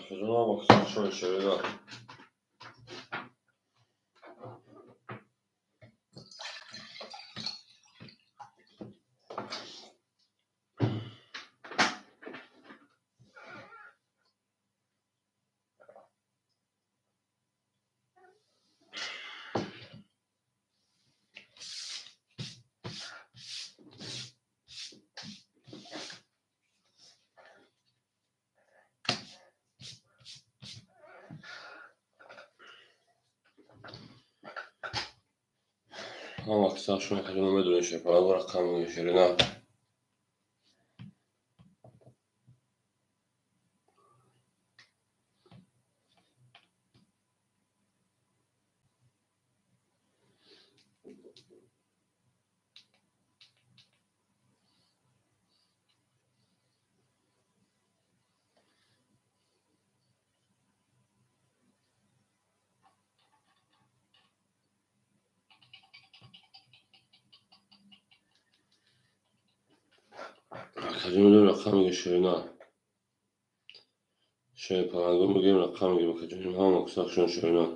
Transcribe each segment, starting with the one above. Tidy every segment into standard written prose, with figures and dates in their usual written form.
Şuna bak, şöyle. Ama kısa şuna kaçınma dönüşü falan olarak kanun şerine. Kaçınma rakam şerine. Şey falan bu game rakam gibi kaçınma ama kısa şuna şerine.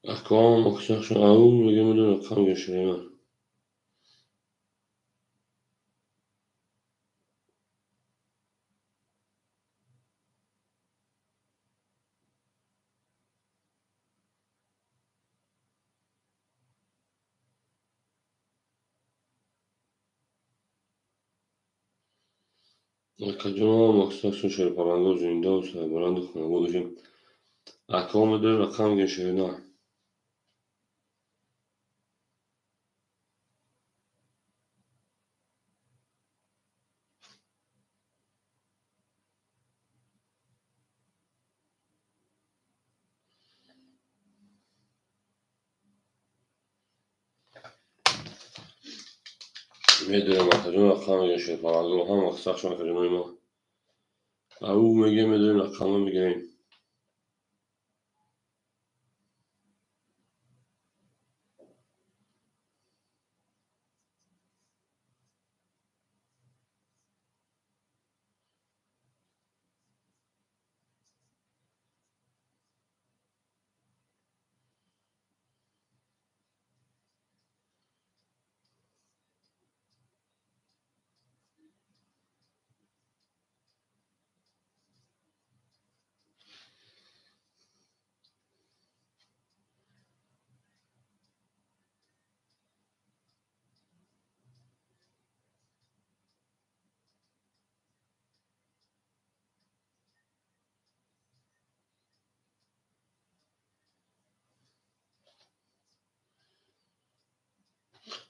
Akvam kısa şuna ağım ve game rakam şerine. Kaçınma kısa şuna şerine falan gözünde olsa barandık mı bu bizim. Akvam rakam şerine. Medrem kaçınma rakam şerine falan ama kısa şuna kaçınma. Ağım ve game rakam game.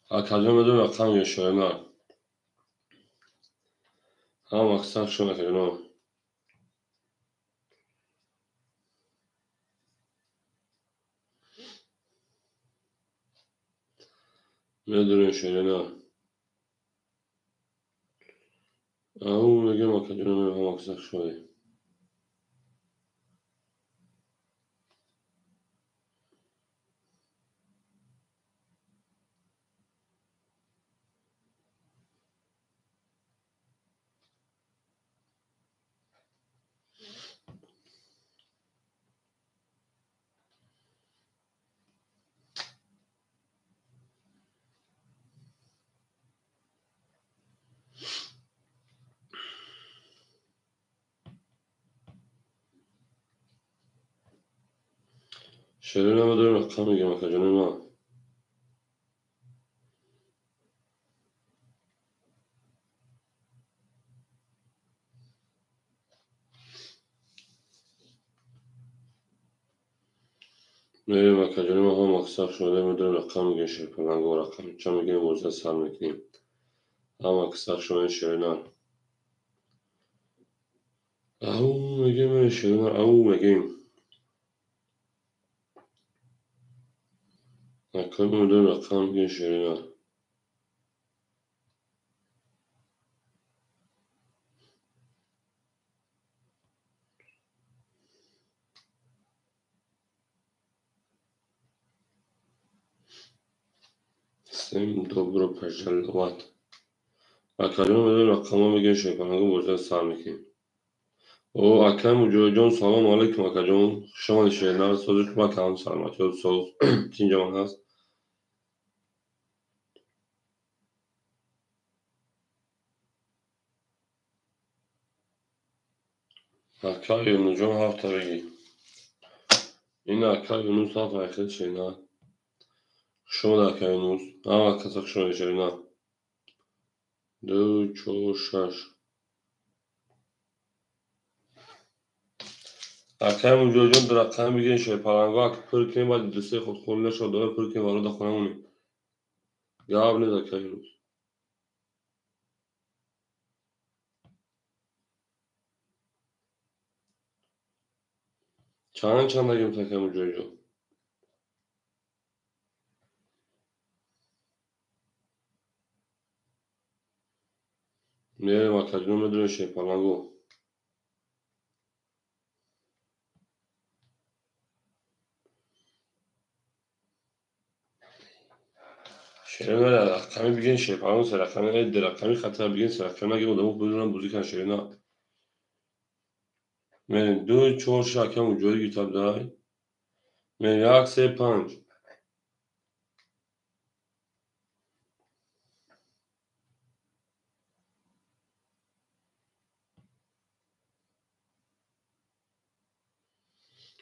Kaçınma rakam şerine. Ama kısa şuna kaçınma. Medrem şerine. Ağım ve game kaçınma ama kısa şuna. Şerine medrem rakam game kaçınma. Medrem kaçınma ama kısa şuna medrem rakam geçer falan bu rakam. Çamı game olsa sarmıklıyım. Ama kısa şuna şerine. Ağım ve game şerine ağım ve game. Kaçınma medrem rakam şerine. Максим, добро пожаловать. Академ میدونیم رقم میگه شیپانگو بزرگ سر میکنیم. او اکرم جوجان سلام علیکم اکجان شما شیرنر سازش با کلام سلامتی و سوز اینجا من هست. اکای یونوجان هفته بگی. این اکای یونوز هفته اخیر شیرنر. شما در اکای یونوز. اما کسک شما شیرنر. 2 4 6 اکرم جوجان در رقم میگه شیپانگو اک پر کنیم باید دسته خود خونده شد داره پر کنیم وارد خونه مونیم. جواب نیست اکای یونوز. چند دگیم تکم جوجان. میریم اکجان میدونیم شیپانگو. شیرینه رقمی بگین شیپانگو سه رقمی در رقمی خطر بگین سه رقمی اگه آدمو بدونن بازی کن شیرینه. میریم 2 4 شکم اونجوری گیتاب دای. میریم 1 3 5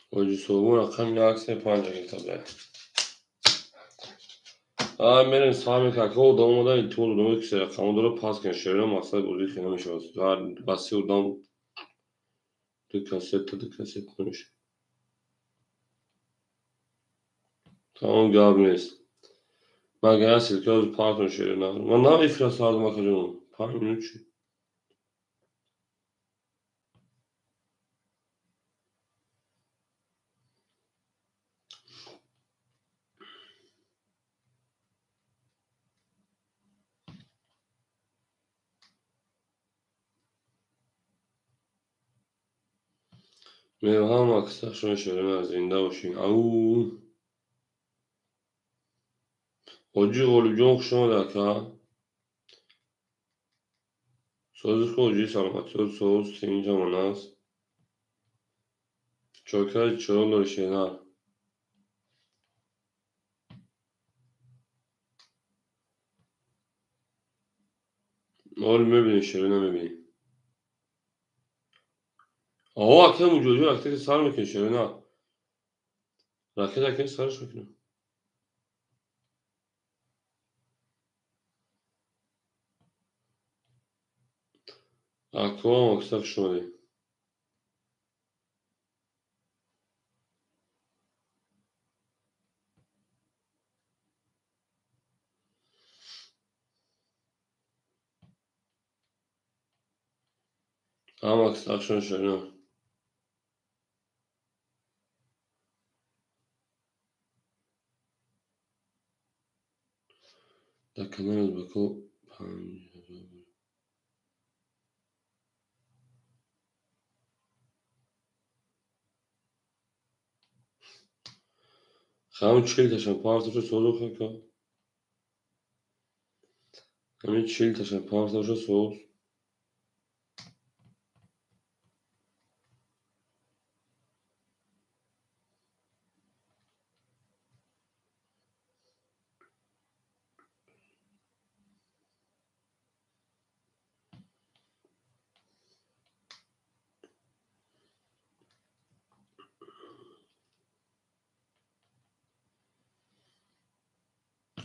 اوجی صوبون رقم 1 3 5 گیتاب دای. میریم سامی کاکو دام دای طول دام که سه رقم داره پاس کن شیرینه مقصد بازی خیلی نمیشه بسی و دام دو کاست نمیشه. تمام جواب نیست. مگه هستی که از پارتون شیرینه من نمیفرست سازم اکجان 5 minut چی. میریم هم اکثر شما شیرینه زنده باشین. او اوجی غلوجان شما در که سازش که اوجی سلامتی و سوز اینجا من هست. چوکای چرا داره شیرینه. اول میبینی شیرینه میبینی. آقا اکتا موجودی اکتا که سر میکنی شیرینه. رکت اکتا سرش میکنه. اکتا هم اکتا شما دی. هم اکتا شما شیرینه. در کنار از بکو 5 همون 40 تاشن پارتشو سوزو که همین 40 تاشن پارتشو سوز.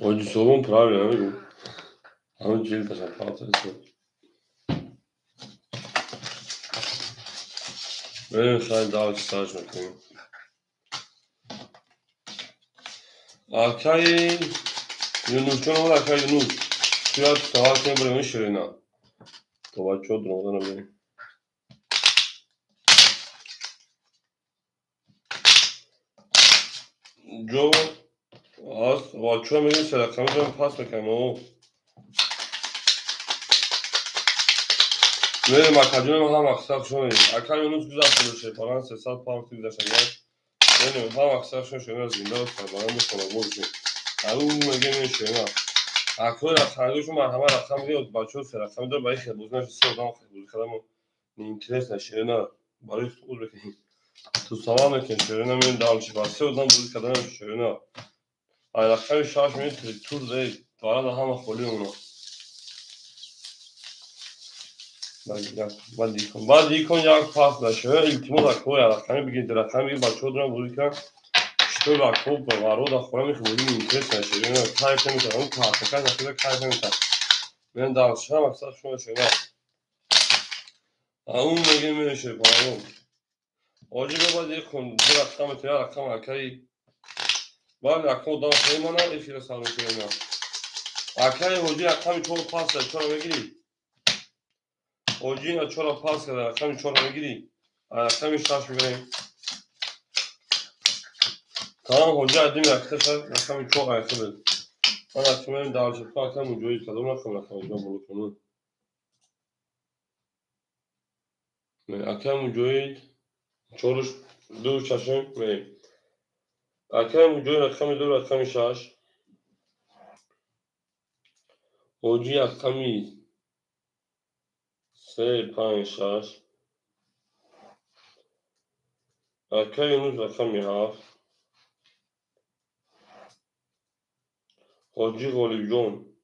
اوجی صوبون پرابی نمیگو. همون 40 تاشن پارتشو سوز. بریم خیلی داوتی سرش میکنیم. اکای یونوز چون اول اکای یونوز شاید سوال کنیم بریم شیرینه. تو بچه ها درمودن رو بریم. جو از بچه ها میگیم سه رقمی جمع پاس میکنیم او. میریم اکجون هم اکساق شما میریم. اکای یونوز گذار کنه شیپانان 300 پارتی گذاشتن میریم هم اکساق شما شیرینه زنده و سربانه میکنه بولشیم. او میگیم این شیرینه. اکنون رقمگوشو مرحمت رقم میگه بچه ها 3 رقمی داره برای خیلی بوز نشه 3 آدم خیلی بوز کردم و اینترس نشه نه برای خود بکنیم تو سوال نکن شده نمیم دارمشی بس 3 آدم بوز کردم شده نه رقم 6 میگه تور دهید داره ده همه خولی اونا بعد دیکن یک پاس نشه التیمو رقم رقمی بگید رقم میگه بچه ها دارم بوز کردم شده رقم به وارو دا خورم میخواه بودیم اینترس نشه نه تایپ نمیتونم اون پاسکر نشده تایپ نمیتونم من دانشجو هم اکثر شما شده اون میگه میشه پاهم آجی بابا دیگه کن دو رقم تیا رقم اکی بعد رقم دام خیلی مانه ایشی رسال میشه اینا اکی حاجی رقم چور پاس ده چورا بگیری حاجی اینا چورا پاس ده رقم چورا بگیری رقم شاش بگیریم تمام حاجی عدیم رقم چور اکی بده من رقم این دارشت که رقم اونجوری کدوم رقم اینجا بلو کنون رقم اونجوری چورش دو چشم بریم رقم اونجوری رقم دو رقم شاش حاجی رقمی 3 5 6 رقم اونوز رقمی 7 حاجی غالیب جون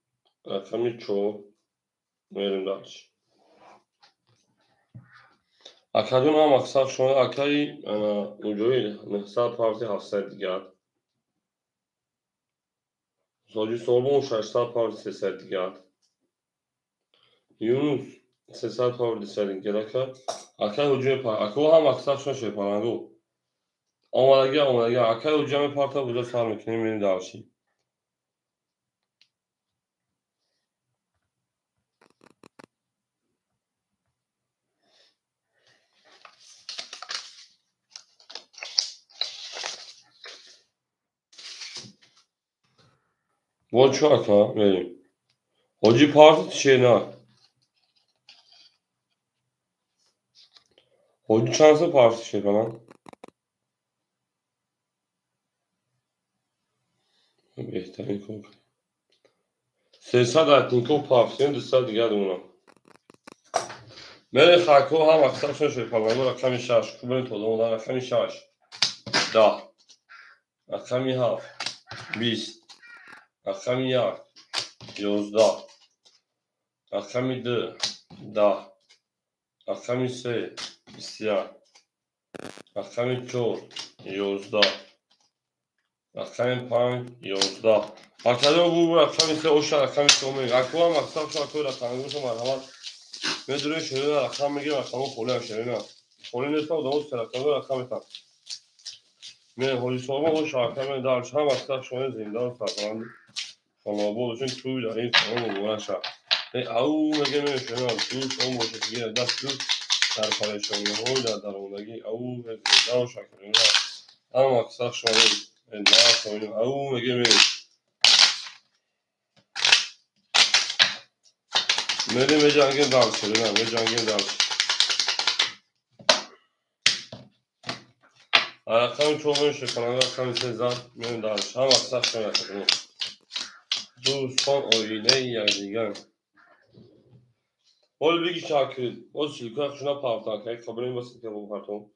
رقمی 4 میریم دارش اکادون هم اکثر شما اکایی اونجوری نحصد پارتی 700 دیگر حاجی سالمون 600 پارتی 300 دیگر یونوس 300 پارتی 300 دیگر اکای حجوم پار اکو هم اکثر شما شده پارنگو آمدگی اکای حجوم پارتا بوده سال میکنیم میریم دارشی با چو اکا میریم حاجی پارتی چیه نه حاجی چند سه پارتی چیه کنم بهترین کن 300 اتنیکو پارتیون 200 دیگر اونم من خاکو هم اکثر شده شده پارلمانو رقمی 6 خوبه تو دونه رقمی 6 10 رقمی 7 20 رقمی 1 11 رقمی 2 10 رقمی 3 21 رقمی 4 11 رقمی 5 11 اکادم بو رقمی 3 اوش رقمی 3 میگه اکو هم اکثر شده اکو رقمی گوشو مرحمت میدونه شده رقم میگه رقم خوله هم شده نه خوله نیست و دوست رقمی تا من حالی سالما او شاکم دارش هم اکثر شده زندان فرزند خانوابه چون توی در این خانم بگونه شد او میگه میشه نه توش اون باشه که دست دوست در پریشانی های در درونگی او زندان شکرین هم اکثر شده نه کنیم او میگه میشه میریم به جنگین دارش شده نه به جنگین دارش رقم چون میشه کنم رقم 13 میریم دارش هم اکثر شده کنیم دوستان آینه یکدیگر Ol bir kişi hakkı, o silki akşına partan, kayık kabulün basit ya bu parton.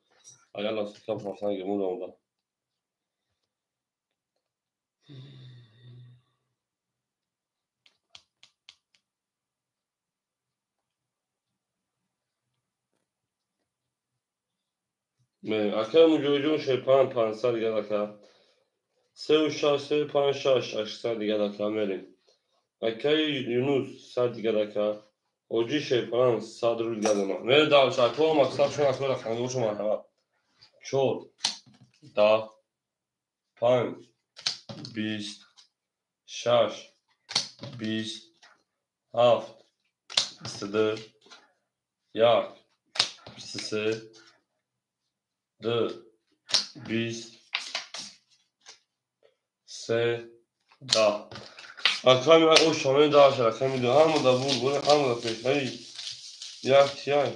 Ayarla sıkı partan gibi onda. Akar mücadele şey pansar diye dakika. Se uşağı se panşaş aşkısa diye dakika merin. Akar Yunus sa diye dakika. Oci şey pan sadrul gelma. Mere dal şarkı olmak sakşın akar dakika. Ne uçum arhava. Çor. Da. Pan. Bis. Şaş. Bis. Haft. Sıdır. Yak. Bisisi. Dı. Bis. Se. Da. Akşam o şamanı daha aşağı akşam gidiyor. Hamı da bu hamı da peşmeyi yaktiyay.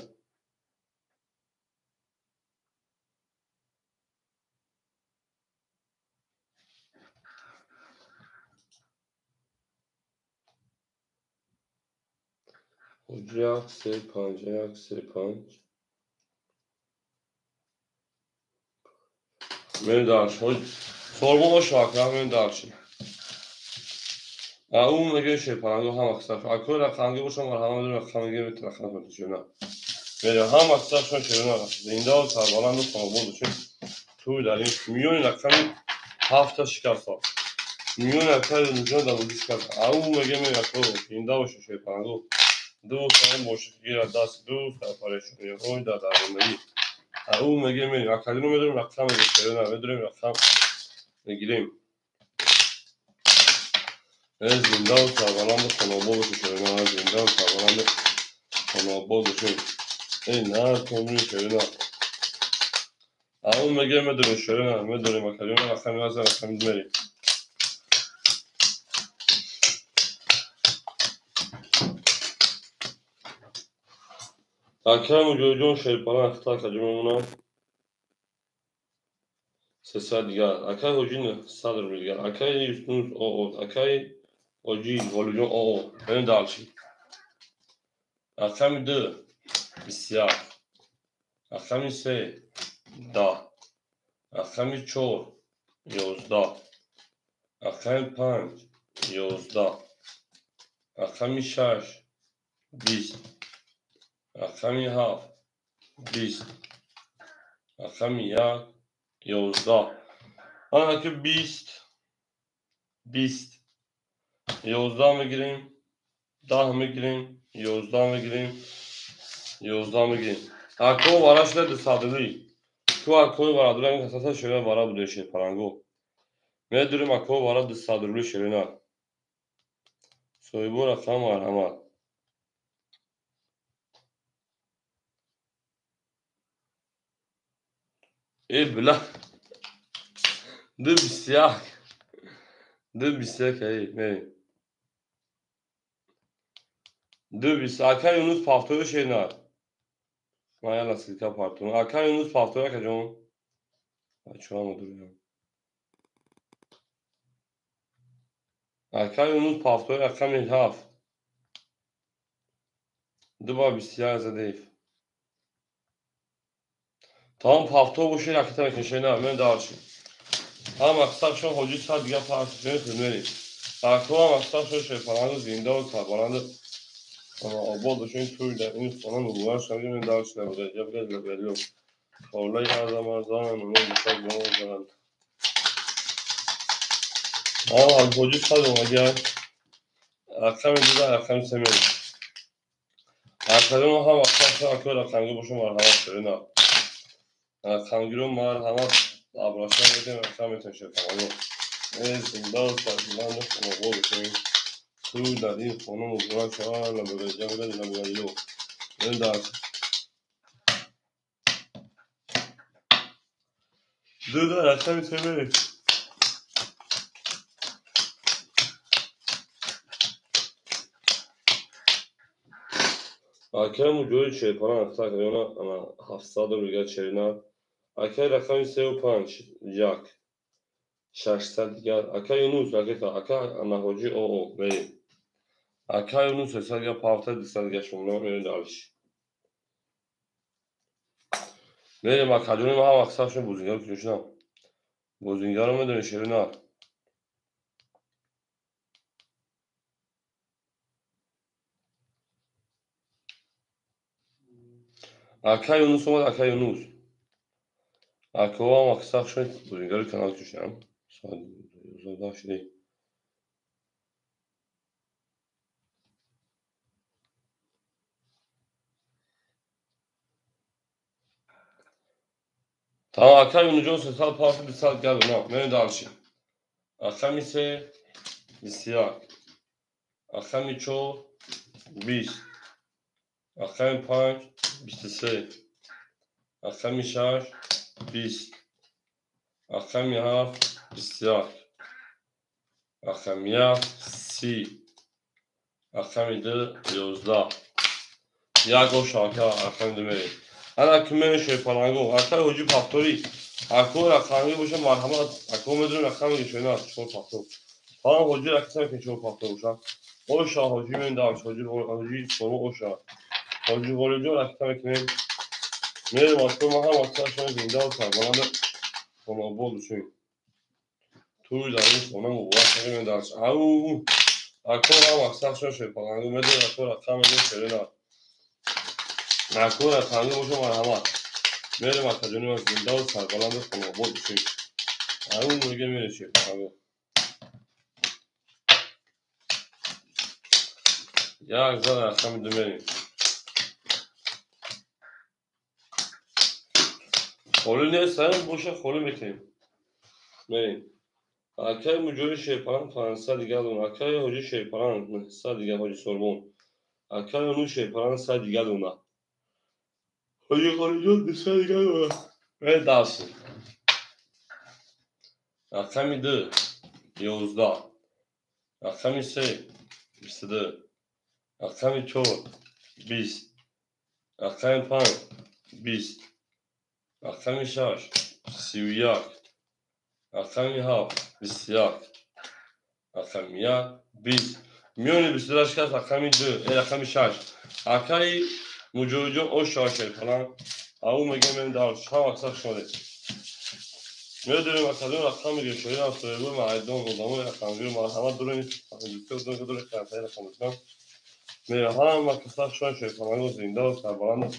حجی سه پنج سه پنج من دارش sorma boş vakra men darçı. اون میگه شیپارانگو هم اکثر اکو رخانگی باشم و همه دور رخانگی به رخانگ میتونه میره هم اکثر شون شروع این دو تا بالان دو تا بود چون تو داریم میون رخانگ هفت شکست میون اکثر اونجا دو شکست اون میگه میره اکو این دو شیپارانگو دو تا باشه گیر دست دو تا پارش میره اون دادن میری اون میگه میره اکثر میدونم رخانگ میتونه میدونم رخانگ میگیریم زندان سربلند خاناباد شده نه زندان سربلند خاناباد شده این نه تمرین شده نه اون میگه میدونی شده نه میدونی مکلیون رقمی از رقمی میریم اکرم و جوجون شیرپارن اختار کجمونه سه ساعت دیگر اکای هجین صدر میگه اکای یوستونز او اکای هجی هلوجون او این دالچی اکرم دو بسیار اکرم سه دا اکرم چور 11 اکرم 5 11 اکرم 6 20 اکرم 7 20 اکرم 1 11 آن که 20 11 میگیریم 10 میگیریم 11 میگیریم 11 میگیریم اکو وارش لد صادقی تو اکو وارا دورن اساسا شده وارا بوده شه پرانگو میدونیم اکو وارا صادقی شده نه سویبو رقم مرحمت ای بلا ده بسیار ده بسیار که ای ده بسیار اکا یونس پافتوی شه نه مایا لسیکا پارتون اکا یونس پافتوی که جون بچه ها مدوریم اکا یونس پافتوی رقم 7 ده با بسیار زدیف Tamam hafta bu şey hakikaten şeyine hemen dağılışım. Ama aksar şu hoca saat diye parçasını tümleri. Aklıma aksar şu şey falan zinde o tabanında ama o bol da şu türde en sona bunlar şimdi ben dağılışlar burada. Yapacağız da belli yok. Vallahi her zaman onu mesela bunu zaman. Ama hoca saat ona gel. Akşam edildi akşam semeri. Akşam o hava aksar şu akıyor akşam gibi boşum var hava sürüne. Akşam gibi var hava abraşlar edin akşam etmişler tamam. زندان سربلند خانواده باشیم تو در این خانه مزرعه شهر لبگرجه بگرد لبگریو این درس دو در اصلا میتونه اکر موجود شیپاران اختار کنیونا اما 700 رویگه چرینار اکر رقمی 35 یک 600 دیگر اکر یونوس اکر انهاجی او بریم اکر یونوس حساد یا پاوته دیستان گشمونه میرین دارش بریم اکرجونی ما هم اکثر شون بوزینگر کجوشنم بوزینگر رو میدونی شرینار اکر یونوس اومد اکر یونوس اکو هم اکثر شون بوزینگر کنال کشنم ساعت 11 شده tamam اکر یونوس سه سال پاس 20 سال گل نه میرین دارشیم اکر میسه بسیار اکر میچو 20 اکر 5 23 اکر 6 20 اکر 7 بسیار اکر 30 اکر 2 11 یک و شاکر اکر میرین انا کمی شوی پرانگو اکر هجی پافتوری اکو رقمی باشه مرحمت اکو میدونم رقمی که شوی نه چون پافتور ها هجی رقمی که چون پافتور باشه Oşa Hacı ben davş Hacı soru oşa. Hacı golücü rakam ekmeğim. Meğer aklıma hem aksaşan zindal bana da ona bol düşün. Tuğlayın sona mı var ben davş. Au. Aklıma hem aksaşan şey falan. Meğer aklıma rakam ekmeğim şöyle. Aklıma rakam ekmeğim var ama. Meğer aksaşan zindal bana da ona bol düşün. Au meğer meğer şey falan. Ya güzel rakam demeyin. Kolü neyse boşa kolü bekleyeyim. Meğer. Akay mucuri şey falan sadece alın. Akay hoca şey falan sadece hoca sorbon. Akay onu şey falan sadece ona. Hoca konuşuyor sadece ona. Ve dersin. Akay de Yavuz'da. Akay ise işte Akay çok biz. Akay pan biz. Akay şaş siviyak. Akay hap bisyak. Akay ya biz. Mioni bir şkas akay de akay şaş. Akay mucuri o şaşır falan. Avu megemen davş. Ha aksak şöyle. Meğer akademi rakam geçiyor. Ya söylüyor mu? Aydın odamı rakam diyor. Ama durun. Dükkan durun kafaya rakam diyor. Meğer ha makaslar şu an şey falan o zinde o sabahın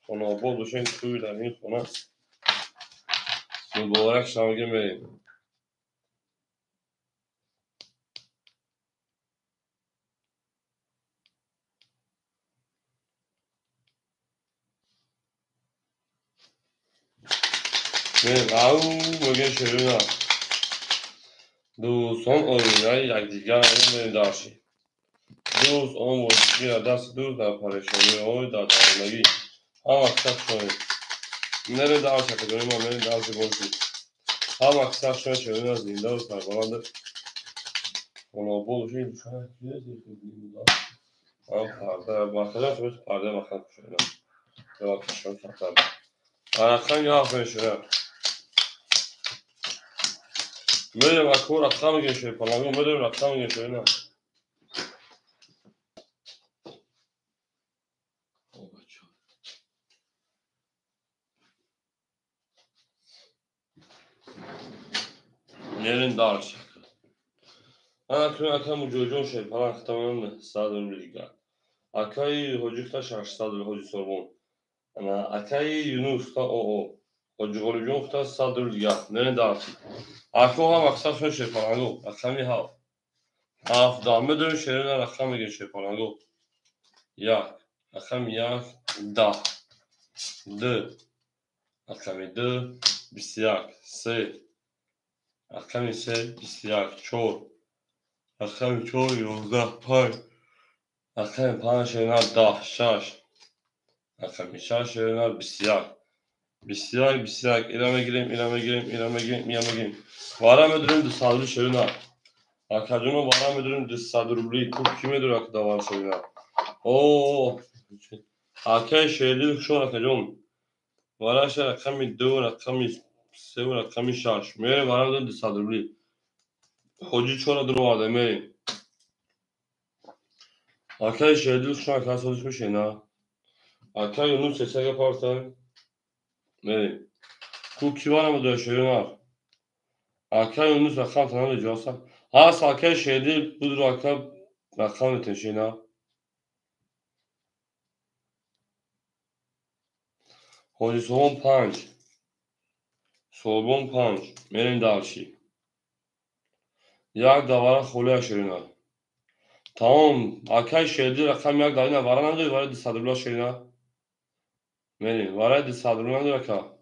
ona bol düşen suyla in ona bu olarak şam gelmeyin. Meğer au bugün şöyle du son oyuna yakdiga meğer darşı. Dost on var. Bir ders dur da paylaşıyor. O da dağılmayı. Ha makaslar şöyle. Nerede darşı akademi ama nerede darşı boşu. Ha makaslar şöyle şöyle zinde o sabahın ona bol şey düşen parda bakacağız parda bakalım şöyle. Yok şu tabii. Ayaktan yağ ben şöyle. Böyle bak o rakam geçiyor falan. Böyle rakam geçiyor ne? Yerin darç. Akşam ucu şey falan tamam mı? Sadece bilgi. Akay hocukta şarşıdadır hocu sorbon. Ama Akay Yunus'ta o. Hocu hocukta sadece bilgi. Nerede darç? Akşam maksat şey falan o. Akşam ya. Haf damı dön şeyler rakam geçiyor falan o. Ya. Akşam ya da. D. Akşam D. Bisyak. S. Akşam ise bisyak. Çor. Akşam çor yolda pay. Akşam pan şeyler da. Şaş. Akşam şaş şeyler bisyak. Bisyak. İrame gireyim. Vara müdürüm de sadrı şeyler. Akademi vara müdürüm de sadrı bli. Kurt kime dur akda var şeyler. Oo. Akay şeyleri şu akademi. Vara şey rakami do rakami sev rakami şaş. Mere vara da sadrı bli. Hoca çora durmadı Meri. Akay şeyleri şu an karşı çalışmış şey na. Akay onun sesine yaparsan Meri. Kuki var mı da şey var. Akay onun rakam tanı da cevapsa. Ha akay şeyleri budur rakam eten şey na. Hoca son punch. Solbon punch. Merin davşi. Yak davara xole şey na. Tamam. Akay şeyleri rakam yak davina varan da var sadrıla şey na. Meri. Var da sadrıla da rakam.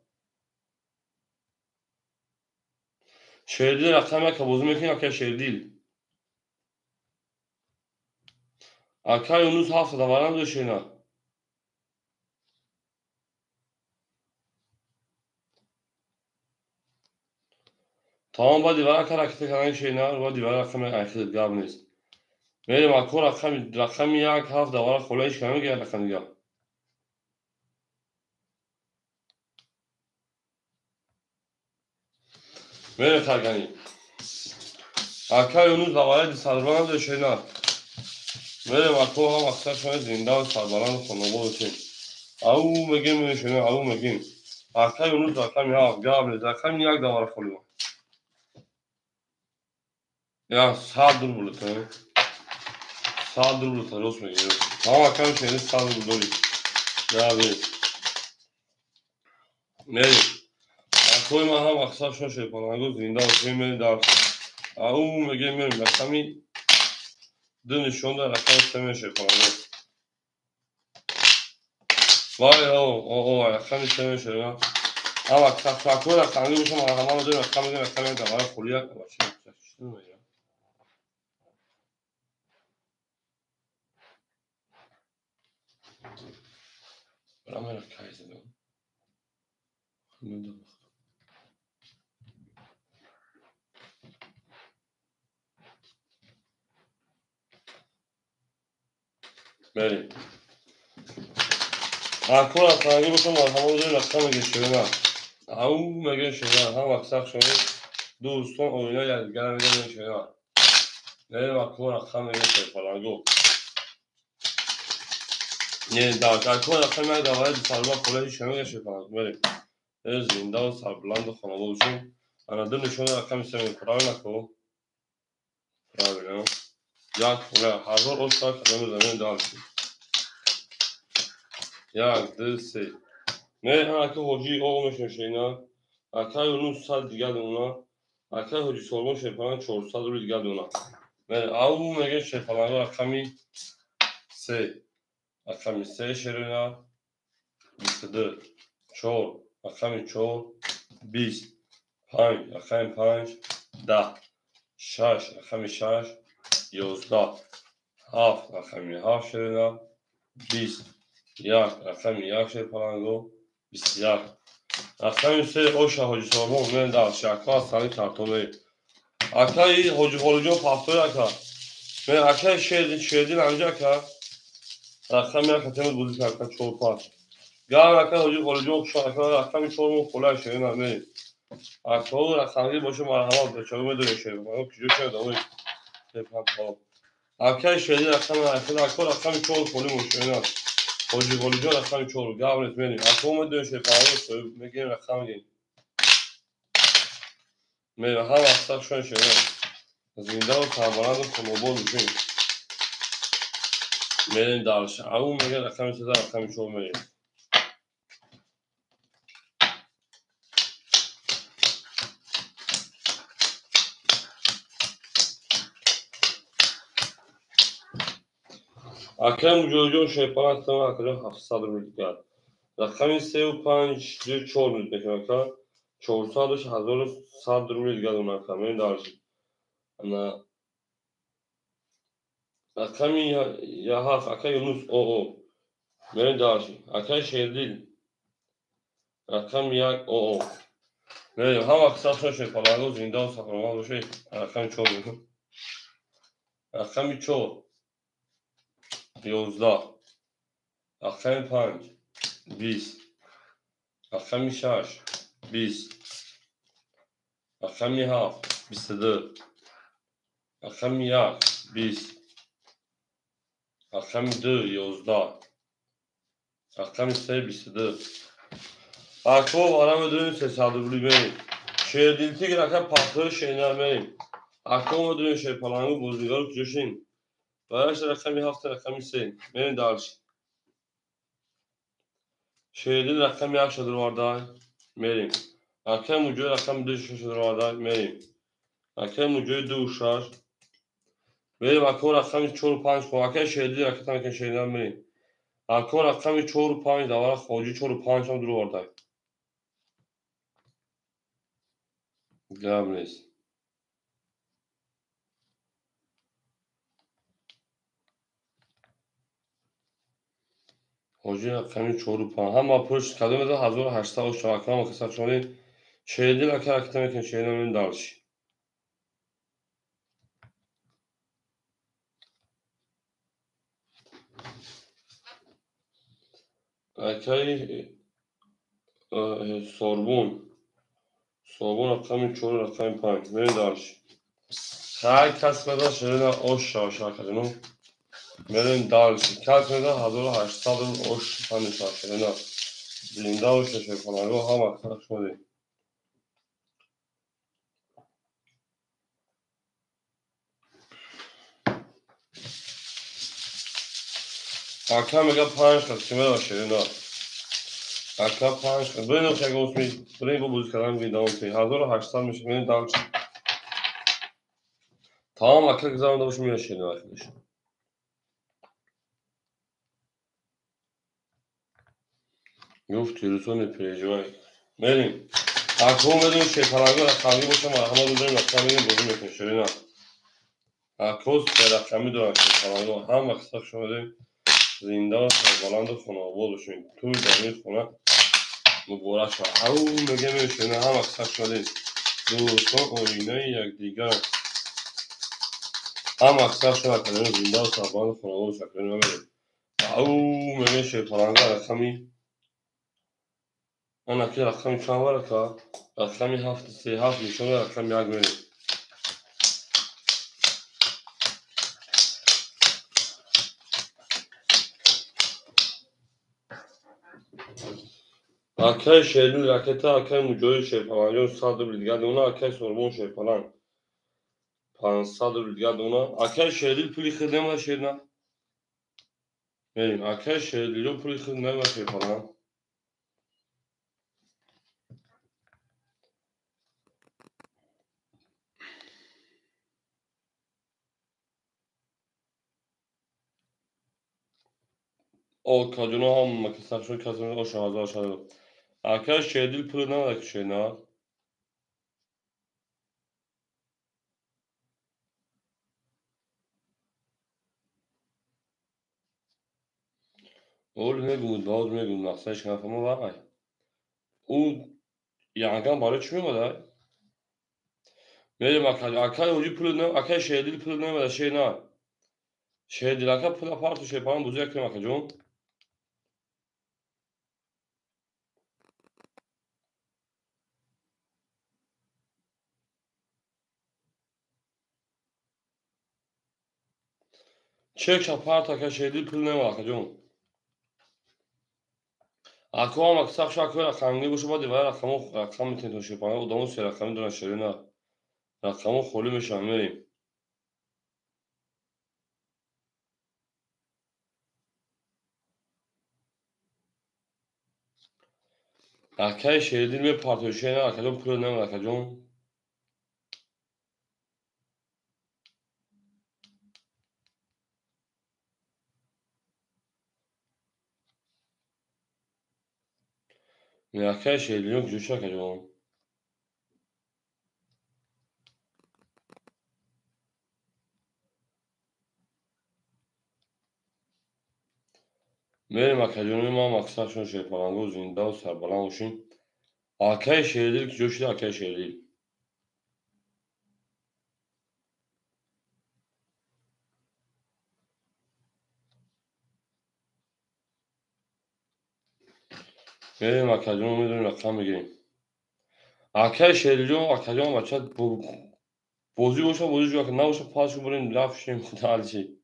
Şehirde rakam yak bozum yakin akay şehir değil. Akay Yunus haftada varan da şey na. Tamam hadi var karakter kalan şeyler hadi var rakam ayakta gabiniz. Benim akor rakam yak haftada var kolay iş kanı gel rakam gel. Benim kargani. Akay Yunus da var hadi sadrına da şeyler. میریم اکو هم اکثر شاید زنده و سربلند خانواده باشیم. او میگیم میشونه او میگیم. اکای اونو زکم یا گابل زکم یک دوباره خلوه. یا سال دور بوده. سال دور بوده روز میگیره. هم اکای شده سال دور دوری. گابل. میریم. اکوی ما هم اکثر شاید پناهگاه زنده باشیم میریم در. او میگیم میریم زکمی دنشون در اکای سمیشه پناهگاه. وای او اکای سمیشه نه. ama kakura kangi bishom arhamano dena kami davara khuliya bashi shunu meya ramera kaize no khnudo beri kakura kangi bishom arhamano dena kami geshena au mege shena ham aksar shoni doston oyuna yadgar midem shena ne kakura kami geshe falango ne da kakura kami davara sarba khula shena geshe falango beri zinda و سربلند خانواده باشیم انا دنشون کمی سمی پراوی نکو پراوی نه یک نه هزار اوشتا کلمه زمین دارشیم یک دو سه نه اکه حجی اومش نشینا اکه اونو سال دیگه دونا اکه حجی سرمون شپران 400 رو دیگه دونا نه او میگه شپران رو کمی سه کمی سه شرینا 22 4 کمی 4 20 5 کمی 5 10 6 کمی 6 11 7 کمی 7 شرینا 20 یک کمی 1 شیر پلنگو 21 کمی 3 اوشا حاجی سرمون من در شکا سالی کارتومه اکای حاجی خلوجو پافتوی اکا من اکای شیردین انجا که کمی یک کتیمت بودی که اکا چور پاس گام اکای حاجی خلوجو اکا کمی چورمون خلای شیرین همه اکا کمی باشه مرحمت بچه میدونه شیرین اکا کجا شده اوی اکای شیردین اکا کمی چور خلی مشیرین حاجی خلوجو کمی چور گام نیست منی اکا میدونه شیرین میگیم رقم گیم میره هم اصلا شون شیرین زنده و سربلند و خانوبال بشیم میریم درش او میگه رقمی چیزا رقمی چور میریم اکرم جوجو شیپان هستم اکرم 700 رو کرد رقمی 35 دو 4 میل بکنم اکرم 400 1100 رو میل گردون اکرم میریم درش رقمی یا هفت اکرم یونس او میریم درش اکرم شیردیل رقم یک او میریم هم اکساف شیپان هستم زنده و سفرمان باشه رقمی 4 میکنم رقمی 4 11 رقم 5 20 رقم 6 20 رقم 7 22 رقم 1 20 رقم 2 11 رقم 3 22 اکو وارم بدونیم 300 رولی بریم شیردیلتی که رقم پاکتای شینر بریم اکو بدونیم شیرپلانگو بزرگار رو کجاشیم برایش رقم 7 رقم 3 بریم دارش شیردیل رقم 1 شده رو واردای بریم رقم موجود رقم 2 شده رو واردای بریم رقم موجود 2 شار بریم اکو رقم 4 و 5 اکو شیردیل رقم که شینر بریم اکو رقم 4 و 5 دواره خواجی 4 و 5 هم درو واردای گرم نیست حاجی رقمی 4 و 5 هم با پشت کدوم ده 1800 و شبکه هم کسا چونی شهدی لکه رکتم که شهدی من دارش اکای سوربون رقمی 4 رقمی 5 من دارش خیلی کس بده شهدی آش شاشه کدوم بریم دارش کات میده 1808 نشسته نه زنده و شش کنارو هم اکثر شده اکثر میگه 5 قسمه داشته نه اکثر 5 بریم که گوشمی بریم با بوز کردن ویدئو که 1800 میشه بریم دارش تمام اکثر گذارم داشت میشه نه اخیرش گفت تلفن پیجوای بریم اکو بدون شفرنگو رقمی باشه مرحبا بدون رقمی بودیم میشه نه اکوز رقمی دارن شفرنگو هم اکثر شده زنده و سربلند و خانواده باشین توی زمین خونه مبارک شد او میگه میشونه هم اکثر شده دوستان آینه یک دیگر هم اکثر شده کنه زنده و سربلند و خانواده شکرین مبریم او میگه شفرنگو رقمی انا که رقمی چند ورکا رقمی 737 میشونه رقمی یک بریم Akay şehrin raketi Akay Mujoy şehpalan sad bildiği ona Akay sormun şehpalan 500 bildiği ona Akay şehrin puli xidem var şehirna benim Akay şehrin puli xidem var şehpalan o kadına ham makasar şu kasını o şahada aşağıda Akay şehrin puli ne var ki şehirna Oğlum ne gün bazı ne gün nasıl hiç kafama var o yangan bari çıkmıyor mu da benim Akay hoca puli ne Akay şehrin puli ne var şehirna şehir dilaka pul apartı şehpalan buzu yakın akacağım Çek apart Akay şehrin puli ne var akacağım Ako هم اکثر شاکر رقمی باشه با دیوار رقم میتونید توشه پایه ادامه سه رقمی دونن شده رقم خالی میشم میریم اکای شهردین به پارتوشه نه اکجون پول نه اکجون نه اکای شهردین که جوش اکجون میریم اکجون ما هم اکثر شون شه پرنگو زنده و سربلند باشیم اکای شهردین که جوش اکای شهردین میریم اکجون میدونیم رقم میگیریم اکای شهردین اکجون بچه بازی باشه بازی جو که نباشه پاسشو بریم رفتشیم خدا حالشی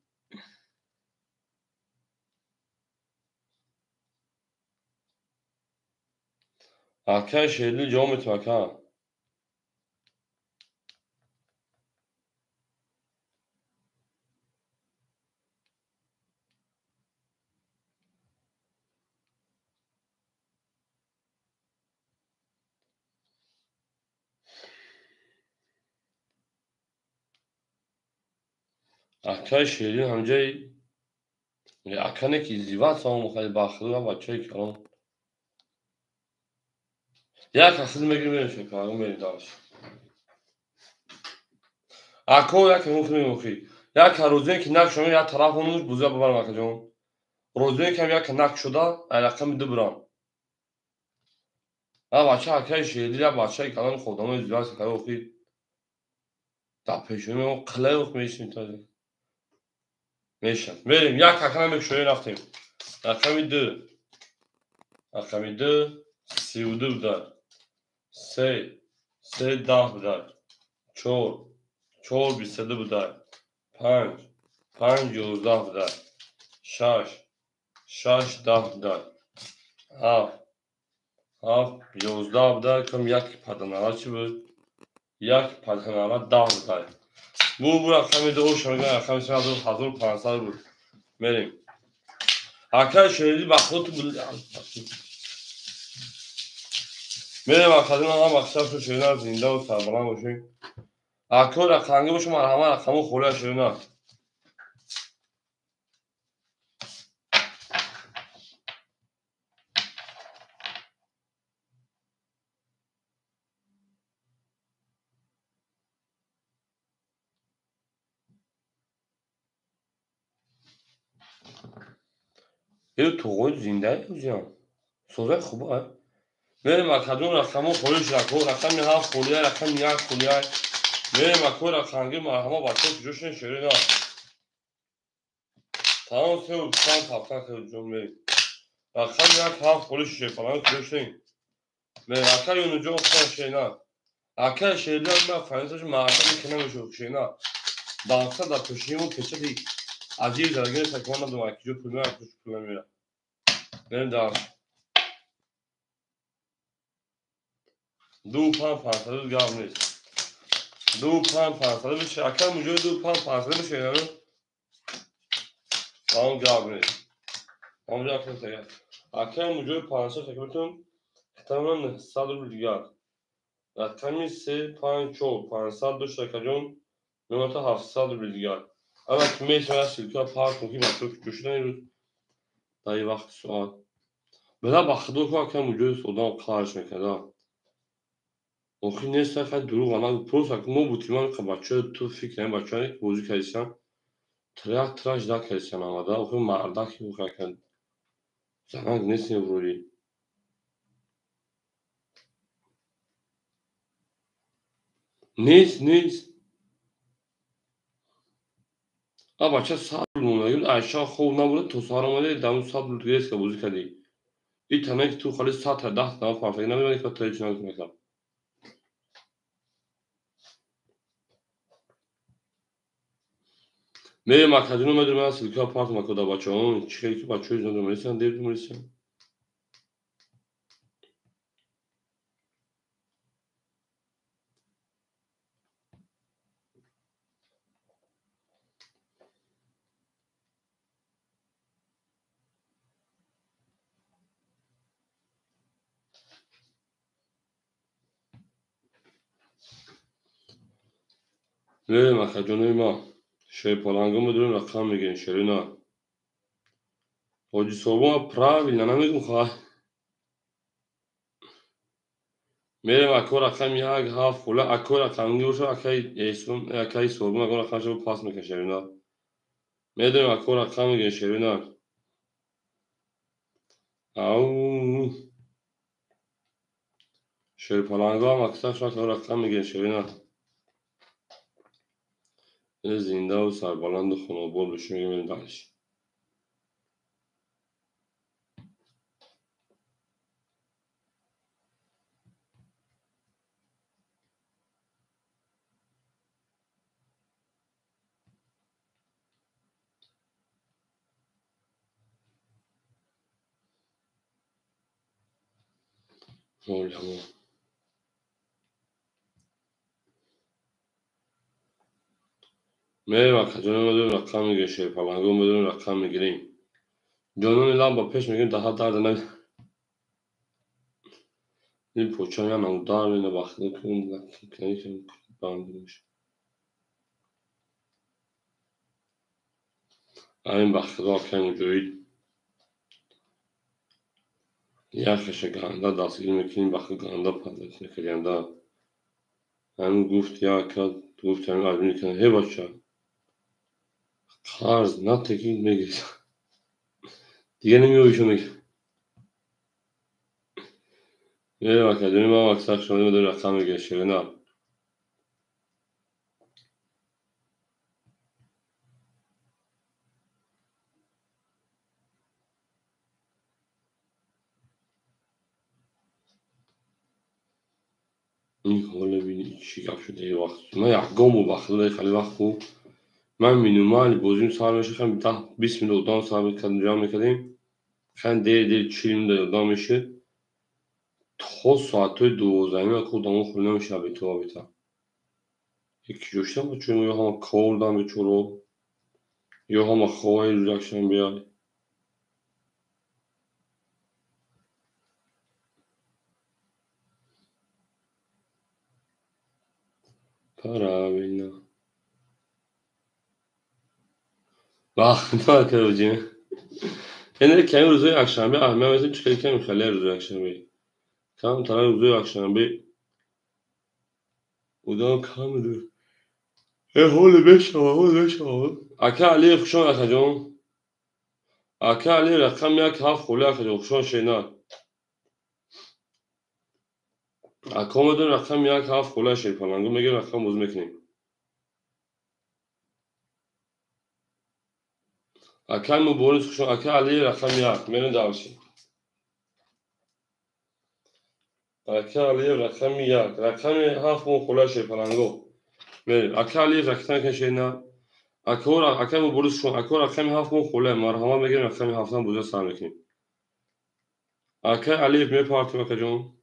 اکای شهردین جا میتوکه اکای شهردین همجای اکنه که زیبا سامو خیلی باخته و بچه کلام یک اصل میگیریم میریم شکارم میریم داشت اکو یک مخی یک روزی که نک شما یک طرف اونوش بوزیا ببرم اکا جون روزی که یک نک شده علاقه میده برام ها بچه اکای شیدی یا بچه کلام خودمون زیبا سکر اخی تا پیشونی اون قله اخ میشیم تازه میشم میریم یک اکنه میک شوی رفتیم رقمی دو رقمی دو 32 بودن سه 10 بودن چهار 22 بودن 5 11 بودن شش ده بوده. هفت 11 بوده. کم یک پدنامه چی بود؟ یک پدنامه 10 بوده. bu رقم دو شمیدن رقم 1500 بود. بریم حکر شهری بخوت بود. بریم اخدین هم اکسر شو شهرین زنده و سربلند باشیم. حکر رقمگی باشیم همه رقم خوله شهرین. یه توقعی زنده بودیم. صدای خوبه. بریم اخدین رقم خوله شهرین. رقم هفت خوله رقم یک خوله. بریم اخور رقمگی همه بچه ها جوشن شهرین. تمام سه و چند هفته که جون بریم. رقم یک هفت خوله شهرین جوشن. بریم اخر یونو جو خواه شهرین. اکر شهری هم فرانسهش مردم کنه میشه شینا دانسته در پشتیمون کچتی عجیب درگیر تکمان دو مکی جو پولمه اکتوش پولمه میره بریم دارم دو پان پانساله گام نیست دو پان پانساله بشه اکر مجوی دو پان پانساله بشه یعنی اون گام نیست همونجا اکر تگه اکر مجوی پانساله تکبتون تمام صد رو دیگر رقمی 354 دوش تکجون نمتا 700 رو دیگر اما که میشه از سلکا پارک مکی بچه که جوشیدن رو در یه وقت سوال بلا بخدو که اکر مجوی سودان کارش میکرده اوخی نیست خیلی دروغ اما پروس اکر مو بودیمان که بچه تو فکر این بچه هایی که بوزی کردیسن تراش دا کردیسن آمده اوخی مرده که اوخی اکر زنگ نیست نبروری نیست ها بچه صبر مونه یون اشیا خوب نبوده تو سار آمده دمون صبر دیگه که بوزی کردی این تنه که تو خالی 100 تا 10 تا فرق نمی‌کنه که تو هیچ نمی‌کنی میرم مکدونو میدونم از سلکا پارک مکودا بچه‌ها چیکاری که بچه‌ها اینا میرسن دیر میرسن میرم مکدونو ما شی پالانگو میدونم رقم میگن شرینا Oggi sono правильно نمیگم خواه میرم اکو رقم یک هفت خوله اکو رقم گوشو اکی صبح اکو رقم شو پاس میکن شرینا میدونم اکو رقم میگن شرینا او شی پالانگو هم اکثر شو رقم میگن شرینا این زنده و سربلند و خونوبول بشه میگم دلش مولمو میرم اکدونو میدونم رقم میگن شی پالانگو میدونم رقم میگیریم جانون لام با پیش میگیم ده درد نمی این پوچه هم هم دار اینه وقتی کنیم کنی که باندیمش این بخدا که اونجوری یخش گنده دستگیر میکنیم بخی گنده پدت میکنیم همین گفت یا که گفت همین قدر کنه هی بچه قرض نه تکین میگیرید دیگه نمیویشو میگه یه وکدونی ما اکثر شده میده رقم میگه شده نه این حالا بینی چی گفت شده یه وقت ما یک گامو بخدا خیلی وقت خوب من مینیمال بازیم سال میشه خیلی 10-20 minut dan سال میکردیم خیلی دیر 40 minut dan میشه تا ساعت 12 و کدام خونه میشه به تو آبیتا یکی جوشتم با چون یا هم کردم به چورو یا هم خواهی روزکشن بیای para بینا نه که بجیم یعنی کمی روزای اکشنبه من مثلا چیکار کنم خیلی روزای اکشنبه کم تنها روزای اکشنبه بودم کم دور حال بشم اکه علی خوشان اکه جون اکه علی رقم یک هفت خوله اکه جون خوشان شینا اکه میدون رقم یک هفت خوله شی پلنگو میگه رقم بوز میکنیم اکه مو بونس خوشان اکه علی رقم یک میرن دارشی اکه علی رقم یک رقم هفت مو خوله شی پلنگو میرن اکه علی رقم که شینا اکه مو بونس خوشان اکه رقم هفت مو خوله مرحبا میگه رقم هفتم بوزه سر میکنیم اکه علی می پارتی اکه جون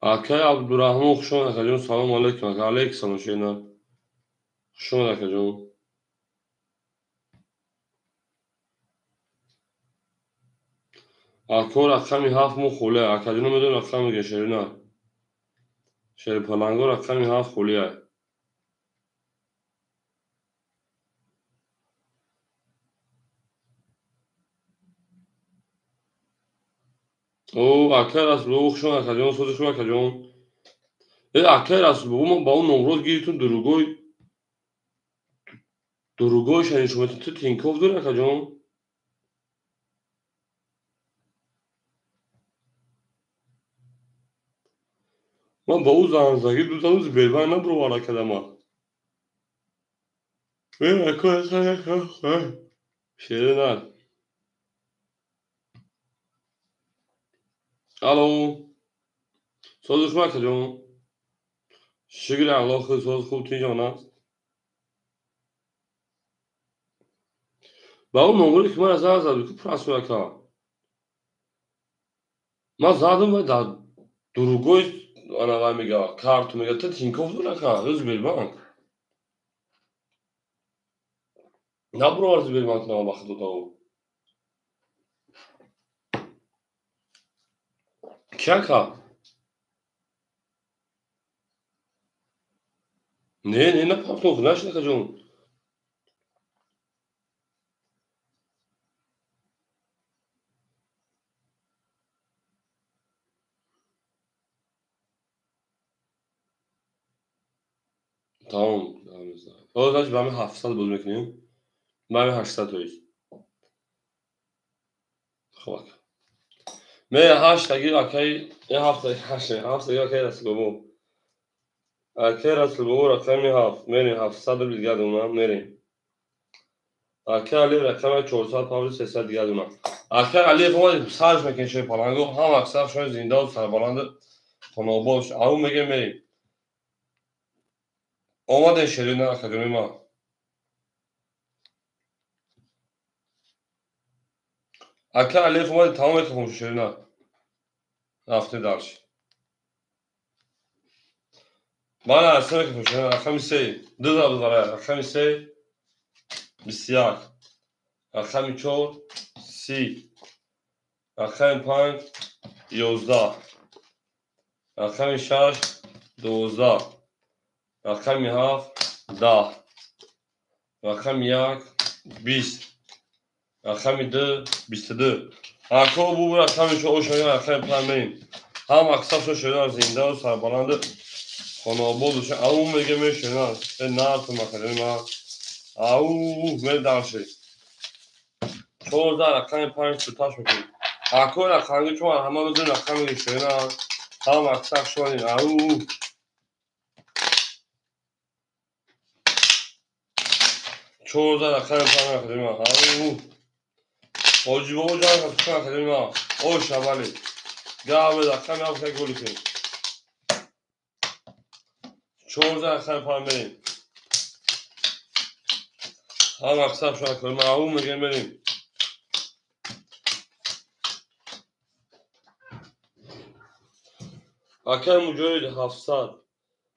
اکه عبدالرحمن خوشان اکه جون سلام علیکم اکه علیک سلام شینا خوشان اکه جون اکه رقم هفت مو خوله اکه جون میدون رقم میگه شینا شیر پلنگو رقم هفت خولیه او اکه راست بگو خوشان اکه جون سوزش رو اکه جون اکه راست بگو من با اون نمروز گیریتون دروگوی شنید شما تو تینکوف دور اکه جون من با او زنزگی دو زنوز بیلبن نبرو وارا کدم ها اکه اکه شیر نه الو سوزش رو اکه جون شکر الله خیلی سوز خوب تین جانه با اون نمروز که من از زد بکن پرس رو اکه من زدم و در دروگوی آنها میگه کارت میگه تو تینکوف دور اکه روز بیلبن نبرو ارز بیلبن کنم وقت دو تاو کیا که نه پاپتون نشده که جون tamam o zaman ben 700 بود میکنیم من 800 تویست خب من 8 تگیر اکی یه هفته 8 هفته یا که راست بابو اکی راست بابو رقمی هفت میریم 700 رو دیگه دونم میریم اکی علی رقم 400 پاور 300 دیگه دونم اکی علی فهمید سرش میکنه چه پلنگو هم اکثر شاید زنده و سربلند تناباش او میگه میریم آماده شیرین اکادمی ما اکی علی فهمید تمام میکنه شیرین رفته دارش من اصلا که پشت رقم سه دو تا داره رقم سه 21 رقم 4 30 رقم 5 11 رقم 6 12 رقم 7 10 رقم 1 20 رقم 2 22 اکا بو رقم 4 شده رقم 5 مین هم اکساس شده زنده و سربلند خانابادش او میگه میشه نه تو مکانی ما او می دارشه 14 رقم 5 سوتاش میکنیم اکو رقمی چون همه بدون رقم میشه نه هم اکساس شدین او 14 رقم 5 مکانی ما او حاجی بابا جان رقم مکانی ما اوشا ولی گاوه رقم هم که گلی کنیم 14 رقم پایین بریم هم اقصاب شما کنیم معلوم میگیم بریم رقم مجاید 700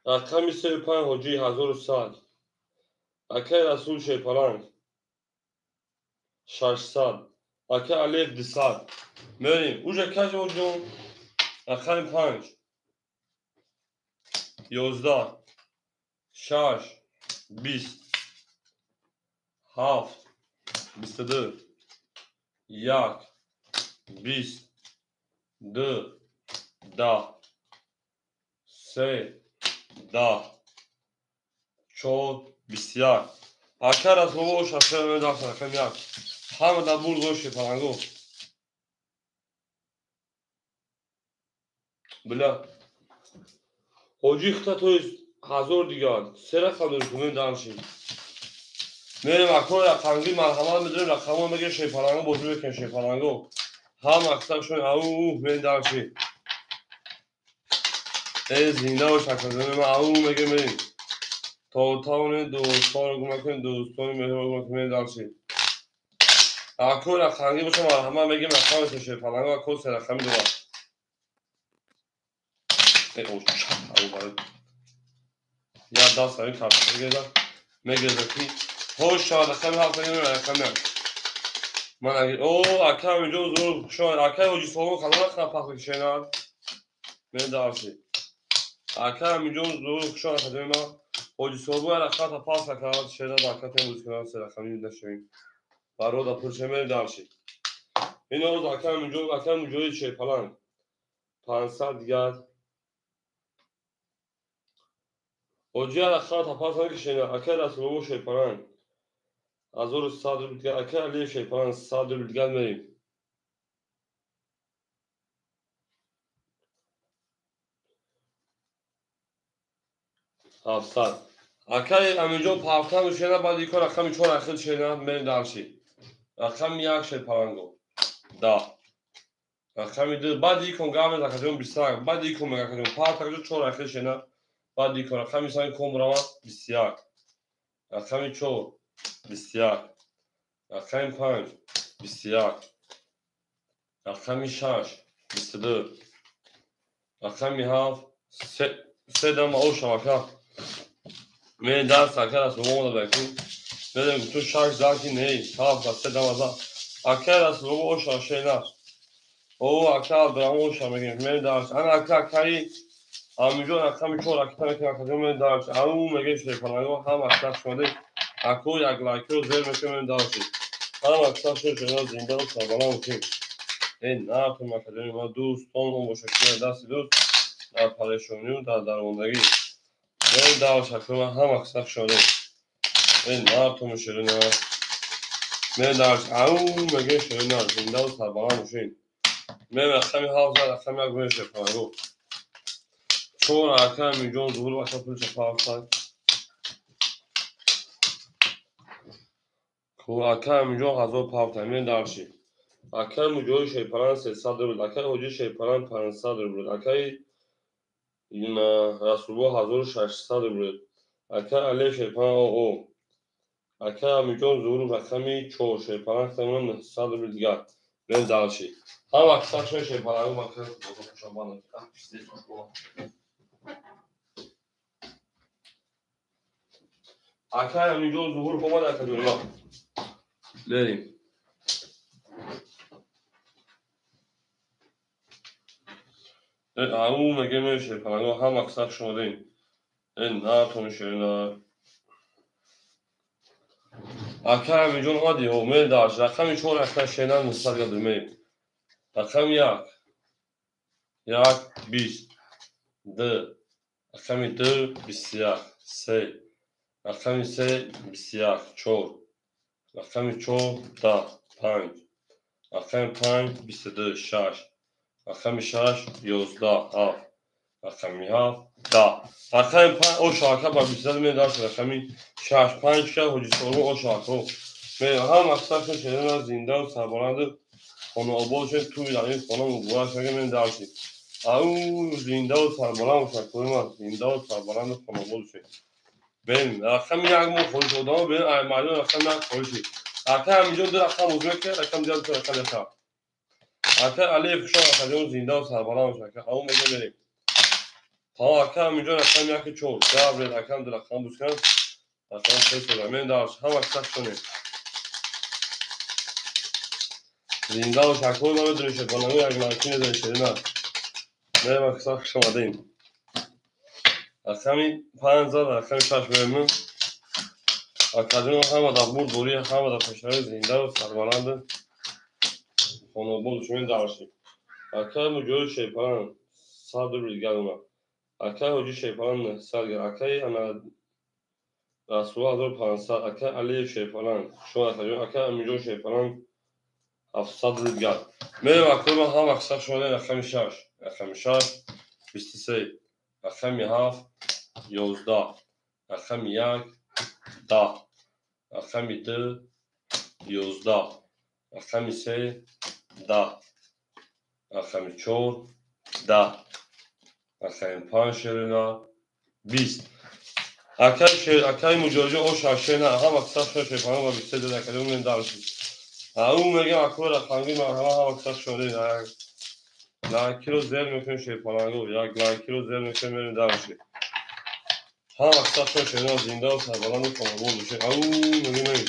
رقم 35 حجی 1100 رقم رسول شیپرنگ 600 رقم علیف 200 بریم اوجا کج جون رقم 5 11 6 20 7 22 1 20 2 10 3 10 4 21 اکر از بابا شخصه رو داشت رقم 1 همه در بول گوشی پرنگو بلا حجی خطا توی 1000 دیگر 3 رقم در کنیم دانشی میریم اکر رقمگی مرحمت میدونیم رقم بگیر شی پرنگو بازی بکن شی پرنگو هم اکثر شوی اوه میریم دانشی ای زینده و شکل زمین اوه میگه میریم تاونه دوستان رو گمه کنیم دوستان مهر رو گمه کنیم دانشی اکر رقمگی باشه مرحمت بگیم رقم شی پرنگو اکر 3 رقمی دوبار ای اوه چپ اوه برای یا دست این کارت میگیدم میگیدم کی هوش شاد رقم هفت میگیم رقم من اگه اوه اکر اینجا زور شاید اکر اوجی سومو خدا رقم پاک کشیدن من دارشی اکر اینجا زور شاید خدا ما اوجی سومو رقم تا پاس کرد شده دکتر تیموز کنار سه رقمی داشتیم برای دا پرچه من دارشی این روز اکر اینجا چه پلان 500 دیگر اوجی رقم تا پاس کشیدن اکر از سومو چه پلان 1100 روبل دیگر اکر علیه چه پلان 100 روبل دیگر میریم 700 اکر همینجا پافتم شده بعد یک رقم 4 اخیر شده من دارشی رقم 1 شد پلنگو 10 رقم 2 بعد یک گام زکاتون 20 بعد یک مگا پافتم 4 اخیر شده بعد یک رقم میسان کومرا 21 رقم 4 21 رقم 5 21 رقم 6 22 رقم 7 3 دم او شاکا من درس اکر از بابا بکنم بدم تو شارژ زاکی نی تاف واسه دمازا اکر از بابا او شاشه نه او اکر درامو شامگیم من درس انا اکر کاری همینجور رقم 4 اکر که من درس او میگه چه کنم هم اکر شده اکو یک لایکو زیر میکنم من درس هم اکر شده زنده و سلام اوکی این نه تو مکدمی ما دوستان و مشکل دست دوست در پریشانی و در درماندگی من درس اکر هم اکر شده این نه تو مشکل نه من درس او میگه شده نه زنده و سلام اوکی من رقمی حافظ رقمی یک گوشه کنم چون اکر میجون ظهور وقتا پولش پافتن که اکر میجون غذا پافتن من درشی اکر مجوی شیپران 300 روبل اکر حجی شیپران 500 روبل اکر این رسولبا 1600 روبل اکر علی شیپران او اکر میجون ظهور رقمی 4 شیپران خیمون 100 روبل دیگر من درشی هم اکثر شوی شیپران رو مکر شما اکر همینجا ظهور با ما در دنیا بریم اون مگه میشه پنگاه هم اکثر شده این نه تو میشه نه اکر همینجا عادی و میل داشت رقم 4 اکر شیدن مستر گردر میل رقم 1 20 2 رقم 2 21 3 رقم 3 21 4 رقم 4 10 5 رقم 5 22 6 رقم 6 11 7 رقم 7 10 رقم 5 او شاکه با 20 می داشت رقم 6 5 که حجی سورو او شاکه می هم اکثر شده زنده و سربلند خانه آباد شد توی دقیق خانه مگوه شده من درسی او زنده و سربلند شد من زنده و سربلند خانه آباد شد بریم رقم یک مون خودش آدم بریم مردم رقم یک خودشی رقم همینجا دو رقم موضوع که رقم دیگر تو رقم یک رقم علی فشار رقم زنده و سربلند شد که اون میگه بریم تا رقم اینجا رقم یک چور جبر رقم دو رقم بوز کن رقم سه سوره من درش هم اکسک کنیم زنده و شکل ما بدونی شد بانمه یک لایکی نزنی شده نه بریم اکسک شما دیم رقمی 5000 رقم 6 بریم اکادمی هم در بود دوری هم در پشتای زنده و سربلند خانه بود شما درشیم اکای مجوی شیپان صد ریگل اومد اکای حجی شیپان سرگر اکای انا رسول 1500 اکای علی شیپان شما اکای امیجو شیپان 700 ریگل میرم اکای ما هم اکسک شده رقم 6 رقم 6 23 رقم 7 11 رقم 1 10 رقم 2 11 رقم 3 10 رقم 4 10 رقم 5 شیرنا 20 اکای مجاجه او شاشنه هم اکسک شده شیپان و 22 اکای من درشیم اون میگه اکای رقمی مرحبا هم اکسک شده لانکی رو زیر میکنیم شیپانگو یک لانکی رو زیر میکنیم بریم درشیم هم اکسک شده شیرنا زنده و سربلند خانه بود بشه اون میگه میگه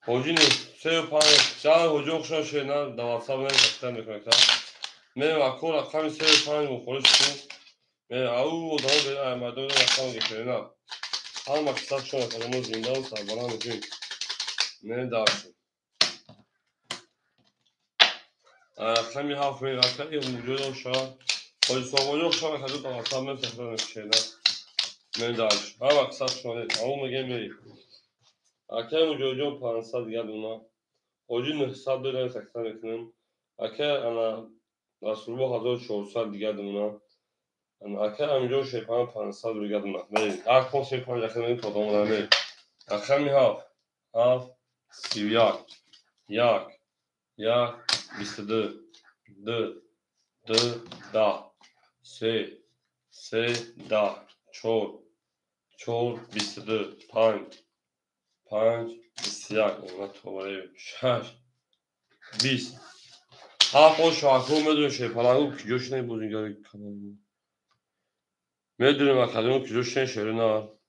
حجی نیست 35 جای حجی اخشان شیرنا دوازده بنیم کشتن میکنه میریم اکای رقمی 35 مخورش کنیم میریم او دارم بریم احمدون رقم گشترینا هم اکسک شده خانه زنده و سربلند میکنیم میریم درشیم رقمی 7 میریم اکای موجود و شاد حاجی صاحبانی اخشان اکادو دوازده بنیم کشتن شیرنا میریم درشیم هم اکسک شده اون میگه میریم اکای مجوجه 500 دیگر دونا حاجی 900 بریم کشتن میکنیم اکای انا رسول 1400 دیگر دونا اکای امیجو شیپان 500 دیگر دونا میریم هر کن شیپان یکی میریم تا دامونه میریم اکای 7 31 1 1 22 2 2 10 3 3 10 4 4 22 5 5 21 اومد توباره 6 20 هفت شاکو میدونیم شیپانگو که جوش نی بودیم گاری کنم میدونیم اکادمی که جوش نی شیرنا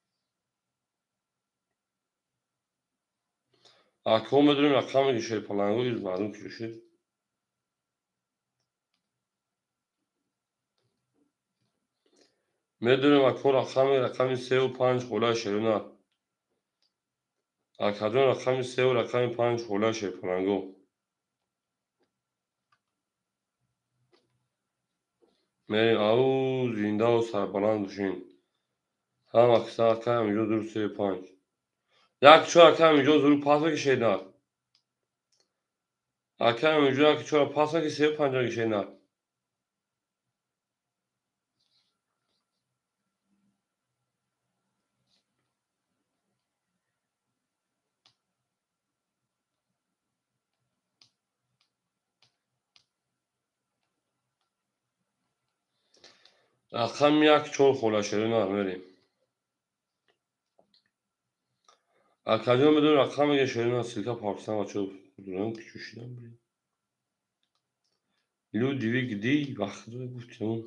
اکو میدونیم اکامی که شیپانگو ایز مردم که جوشی میدونیم اکو رقمی 3 و 5 خولای شیرنا اکادمی رقمی 3 و رقمی 5 خولای شیپانگو میریم او زنده و سربلند بشین هم اکسا اکای امیجو درو 3 و 5 یک چو اکای امیجو درو پاس که شیرنا اکای امیجو اکی چو پاس که 3 و 5 که شیرنا رقم 1 چون خولای شیرنا میریم اکادمی میدونیم رقمی که شیرنا سیلکا پاکستان و چو دوران که جوشیدم بریم لو دیوی گدی وقت رو گفتم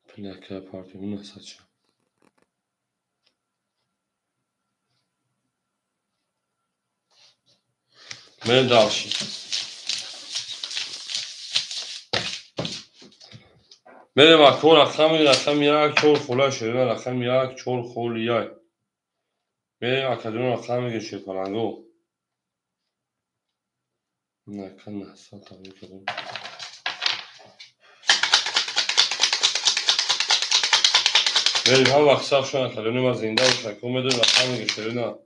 پلکه پارتیمون نسد شد من داشتیم میریم اکو رقم یک چون خولای شیرنا رقم یک چون خولیای میریم اکادمی رقمی که شیپانگو نکن نسد تبایی کردم میریم هم اکسک شد اکادمی ما زنده و شکو میدونیم رقمی که شیرنا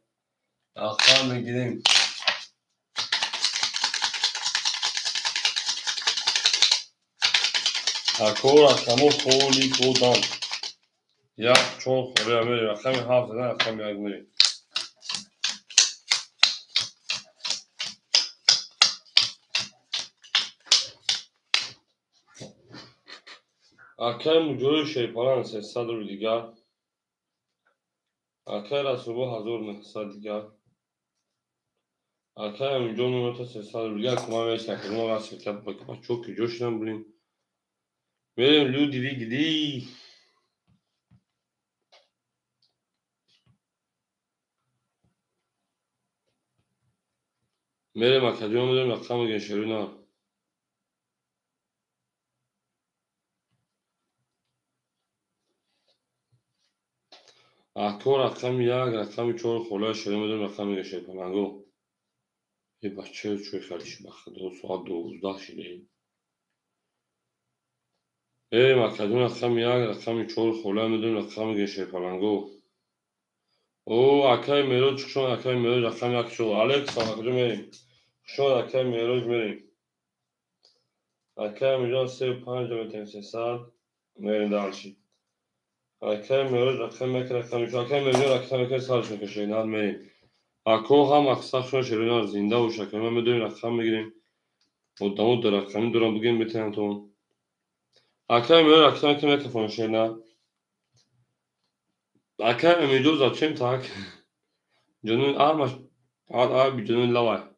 رقم میگیریم اکو رقمو خولی کودان یا چون خوری میری رقم 7 زدن رقم 1 میری اکای مجوری شیپاران 300 رو دیگر اکای رسوبو 1900 دیگر اکای مجوری نوتا 300 رو دیگر کما میشه که ما از شرکت با çok coşudan bulayım. Benim Ludwig gidi. Benim akademim rakamı gençlerine. Akor rakam ya rakam çok kolay şeylemedim rakamı gençler palango. بچه چوی خریش بخدا 2:12 شده مکدون رقم 1 رقم 4 خوله میدون رقم گشه پلنگو او اکای میروج شما اکای میروج رقم 1 شو الکس کجا میریم شما اکای میروج میریم اکای میروج 35 متر 300 میریم دالشی اکای میروج رقم 1 رقم 4 اکای میروج رقم 1 سالش میکشه اینا میریم اکو هم اکساق شما شرینا زنده و شکل میدونیم رقم میگیریم مدامو در رقمی دورم بگیم بتونم تو اکای میروج رقم که میکفون شرینا اکای میروج زچیم تاک Canın ağırmış. Abi canın lava.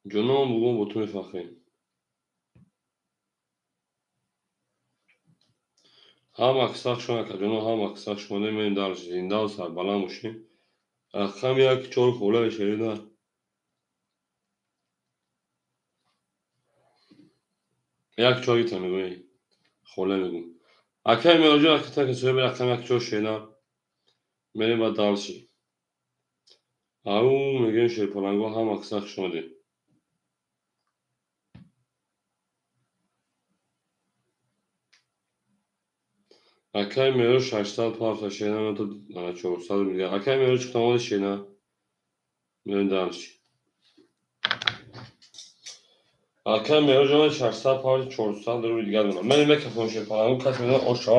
Canım bugün botu mefakıyım. Ham aksak şuna kadar. Canım ham aksak şuna demeyin darışı. Zindav sar balamışım. Akşam ya ki çok kolay şeyler. Ya ki çok iyi tanıyorum. Kolay mı? Akşam ya hocam akşam ki söyle bir akşam ya ki çok şeyler. Benim var darışı. Ağu megen şey palango ham aksak şuna de. Akşam ya 80 parça şeyler ama da çok sağ olun. Akşam ya çıkmalı şeyler. Benim darışı. Akşam ya hocam 400 parça 400 رو دیگر دونم من میکفون شه پلنگو کس میدونم آشا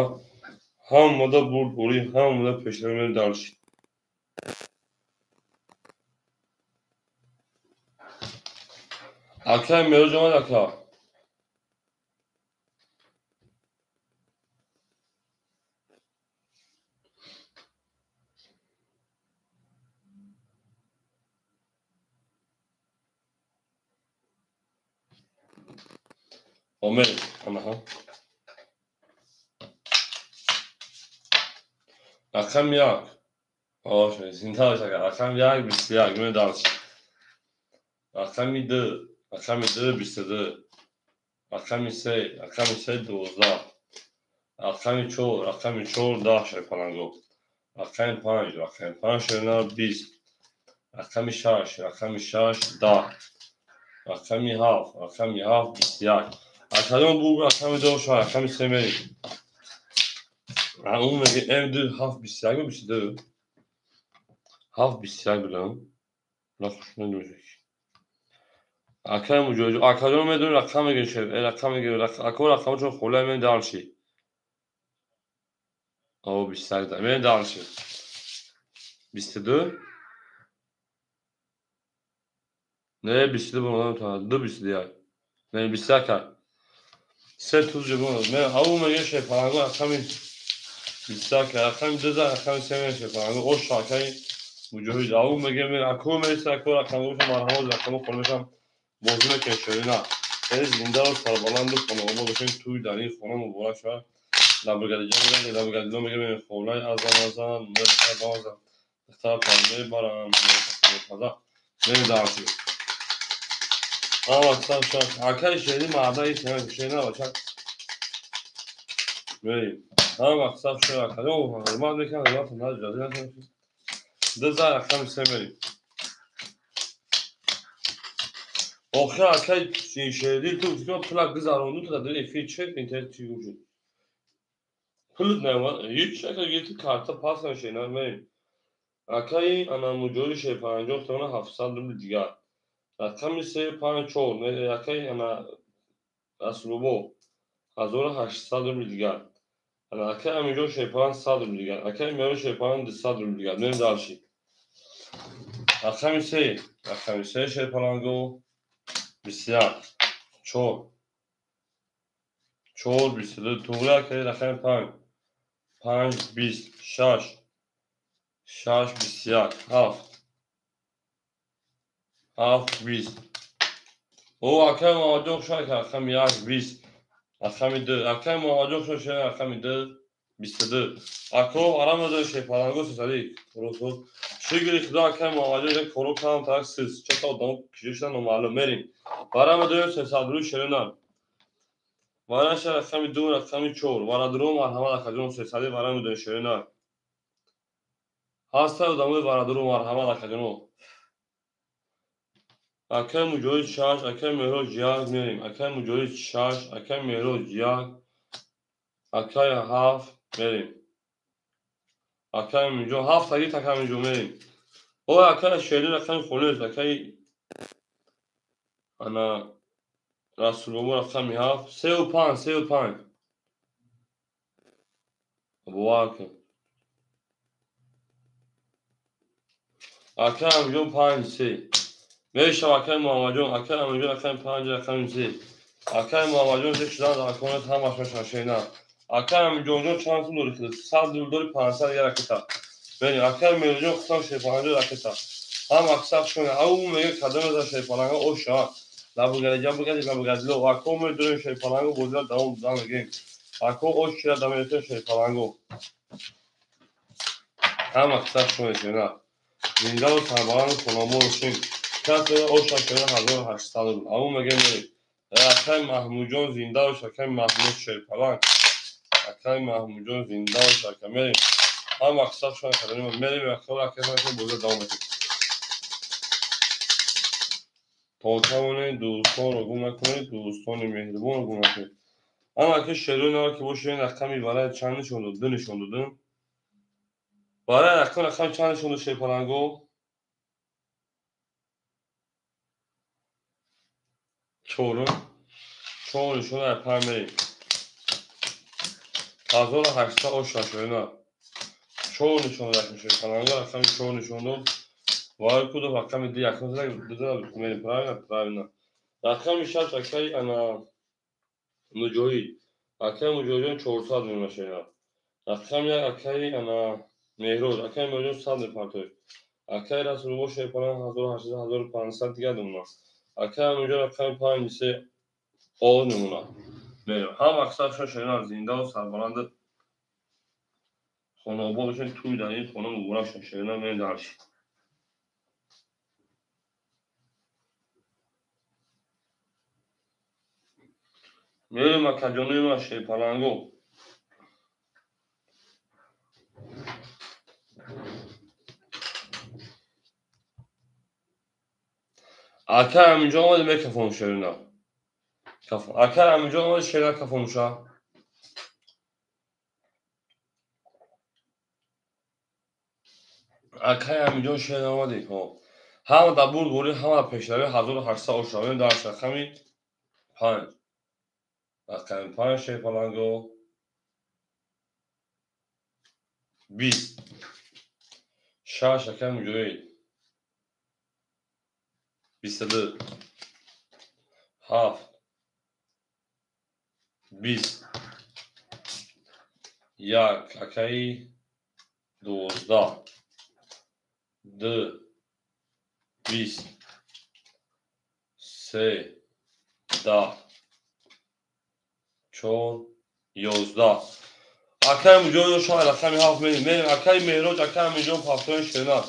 هم مدا بوری هم مدا پیشتر میرم دارشی akşam ya hocam akşam Ömer ama ha akşam ya şey zinta şaka akşam ya bir ya güne dağılış akşam ide akşam ide bir sede akşam ise 12 akşam çor da şey palango akşam 5 akşam 5 ne 20 akşam 6 akşam 6 da akşam 7 akşam 7 21 akşam bu akşam 2 akşam 3 اون میگه ام دو هفت بیست یک بیست دو هفت بیست یک بودم نخوش نمیشه اکرم مجوز اکرم میدون رقم میگه شد رقم میگه اکو رقم چون خوله من دانشی او بیست یک دارم من دانشی بیست دو نه بیست دو بودم تا دو بیست یک نه بیست یک سه توز جبون من او میگه شد پرنگو رقم بیست یک رقم دو در رقم سه میشه پرنگو او شاکی مجوز او میگه من اکو میشه اکو رقم میشه مرحمت رقم خوله میشم بازونه کنشوری نه این زنده رو سربالند و خانه ما بشین توی در این خانه مبارک شد لبرگردی جا میگن لبرگردی جا میگه من خونه ازم نبخیر بازم اختار پرمه بارم من درسی اما اکسان شد اکای شدی مرده ای شنه باشد بریم اما اکسان شد اکای او حرمت میکنم حرمت هم نجا جازی نشد دو زر اکام سه بریم آخه اکای شدی تو فکرم پلاک گذارونdu تا در افی چک اینترنت چی وجود Pılık ne var? Hiç şaka getir karta pas şeyler vereyim. Akay anamujori şey pancok tona 700 rubl digar. Rakami se panchor ne akay ana aslubo 1800 rubl digar. Ana akay amujori şey pan 100 rubl digar. Akay mero şey pan 200 rubl digar. Nem dalshi. Rakami se şey palango bisiyar. چهار بیست توغرا که رقم 5 20 6 21 7 20 او اکم مواجه شد که رقم 1 20 رقم 2 اکم مواجه شد رقم 2 22 اکو آرام داشت پالانگو سازی کروسو شیگری خدا اکم مواجه کرو کام تاک سیز چطور دام کشیدن معلوم مریم آرام داشت 300 روی شرنان وارش رقم 2 رقم 4 وارادرو مرحمت اکجون 300 وارام داشت شرنان هسته و دموی وارادرو مرحمت اکجون اکم مجوز شاش اکم مهرو جیاگ میریم اکم مجوز شاش اکم مهرو جیاگ اکای هفت میریم اکای مجو هفت تایی تکم مجو میریم او اکای شیلی رقم خونیز اکای انا رسول بومو رقم هفت 35 بواکن اکای مجو 5 میشم اکای محمدون اکای مجو رقم 5 رقم 3 اکای محمدون زشتان اکونت هم اشمش نشینا اکای مجو چند تون دوری کده 100 دوری 500 یه رکتا ببین اکای میلیون خودم شیپانجو رکتا هم اکساف شونه او میگه کدوم از شیپانگا او شا لابوگادی لو اکو میدونیم شیپانگو بوزل دام میگیم اکو او شیرا دامیتون شیپانگو هم اکساف شونه شونه زینده و سرباران کنامو روشین کسی او شاکره 1800 او میگه میریم اکای محمود جان زنده و شاکر محمود شیپانگ اکای محمود جان زنده و شاکر میریم هم اکساف شونه کدوم میریم اکو اکساف بوزل دام میگیم تا دوستان رو گم نکنید دوستان مهربان رو گم نکنید اما که شروع نها که باشه این رقمی برای چند نشون داد نشون دادم برای رقم چند نشون داد شیپالنگو 4 نشون در پرمری 1800 آشنا شده نه 4 نشون داد شیپالنگو رقم 4 نشون داد وای کدو رقم دی یکم داد میریم پرای رقم 6 اکی انا مجوی اکی مجوی 400 میشه رقم یک اکی انا مهروز اکی مهروز 100 پرتوی اکی رسول با شیپانه 1800 1500 دیگه دونم اکی اونجا رقم 5 سه آل نمونه بریم هم اکثرشون شیران زنده و سربلند خانوابا بشن توی در این خانه مبارشن شیران میرین درش میریم اکجانوی ما شیپاننگو اکی همینجا آمده میکفون شیران اکی همینجا آمده شیران کفون شا اکی همینجا شیران آمده همه در بود گوری همه پیشتری 1800 آشنامه درش رقمی 5 رقم 5 شیپالنگو 20 6 رقم جوی 22 7 20 یک اکی 12 2 20 3 10 4 11 اکی مجوی شای رقمی 7 میریم اکی مهروج اکی مجوی پافتون شیرنان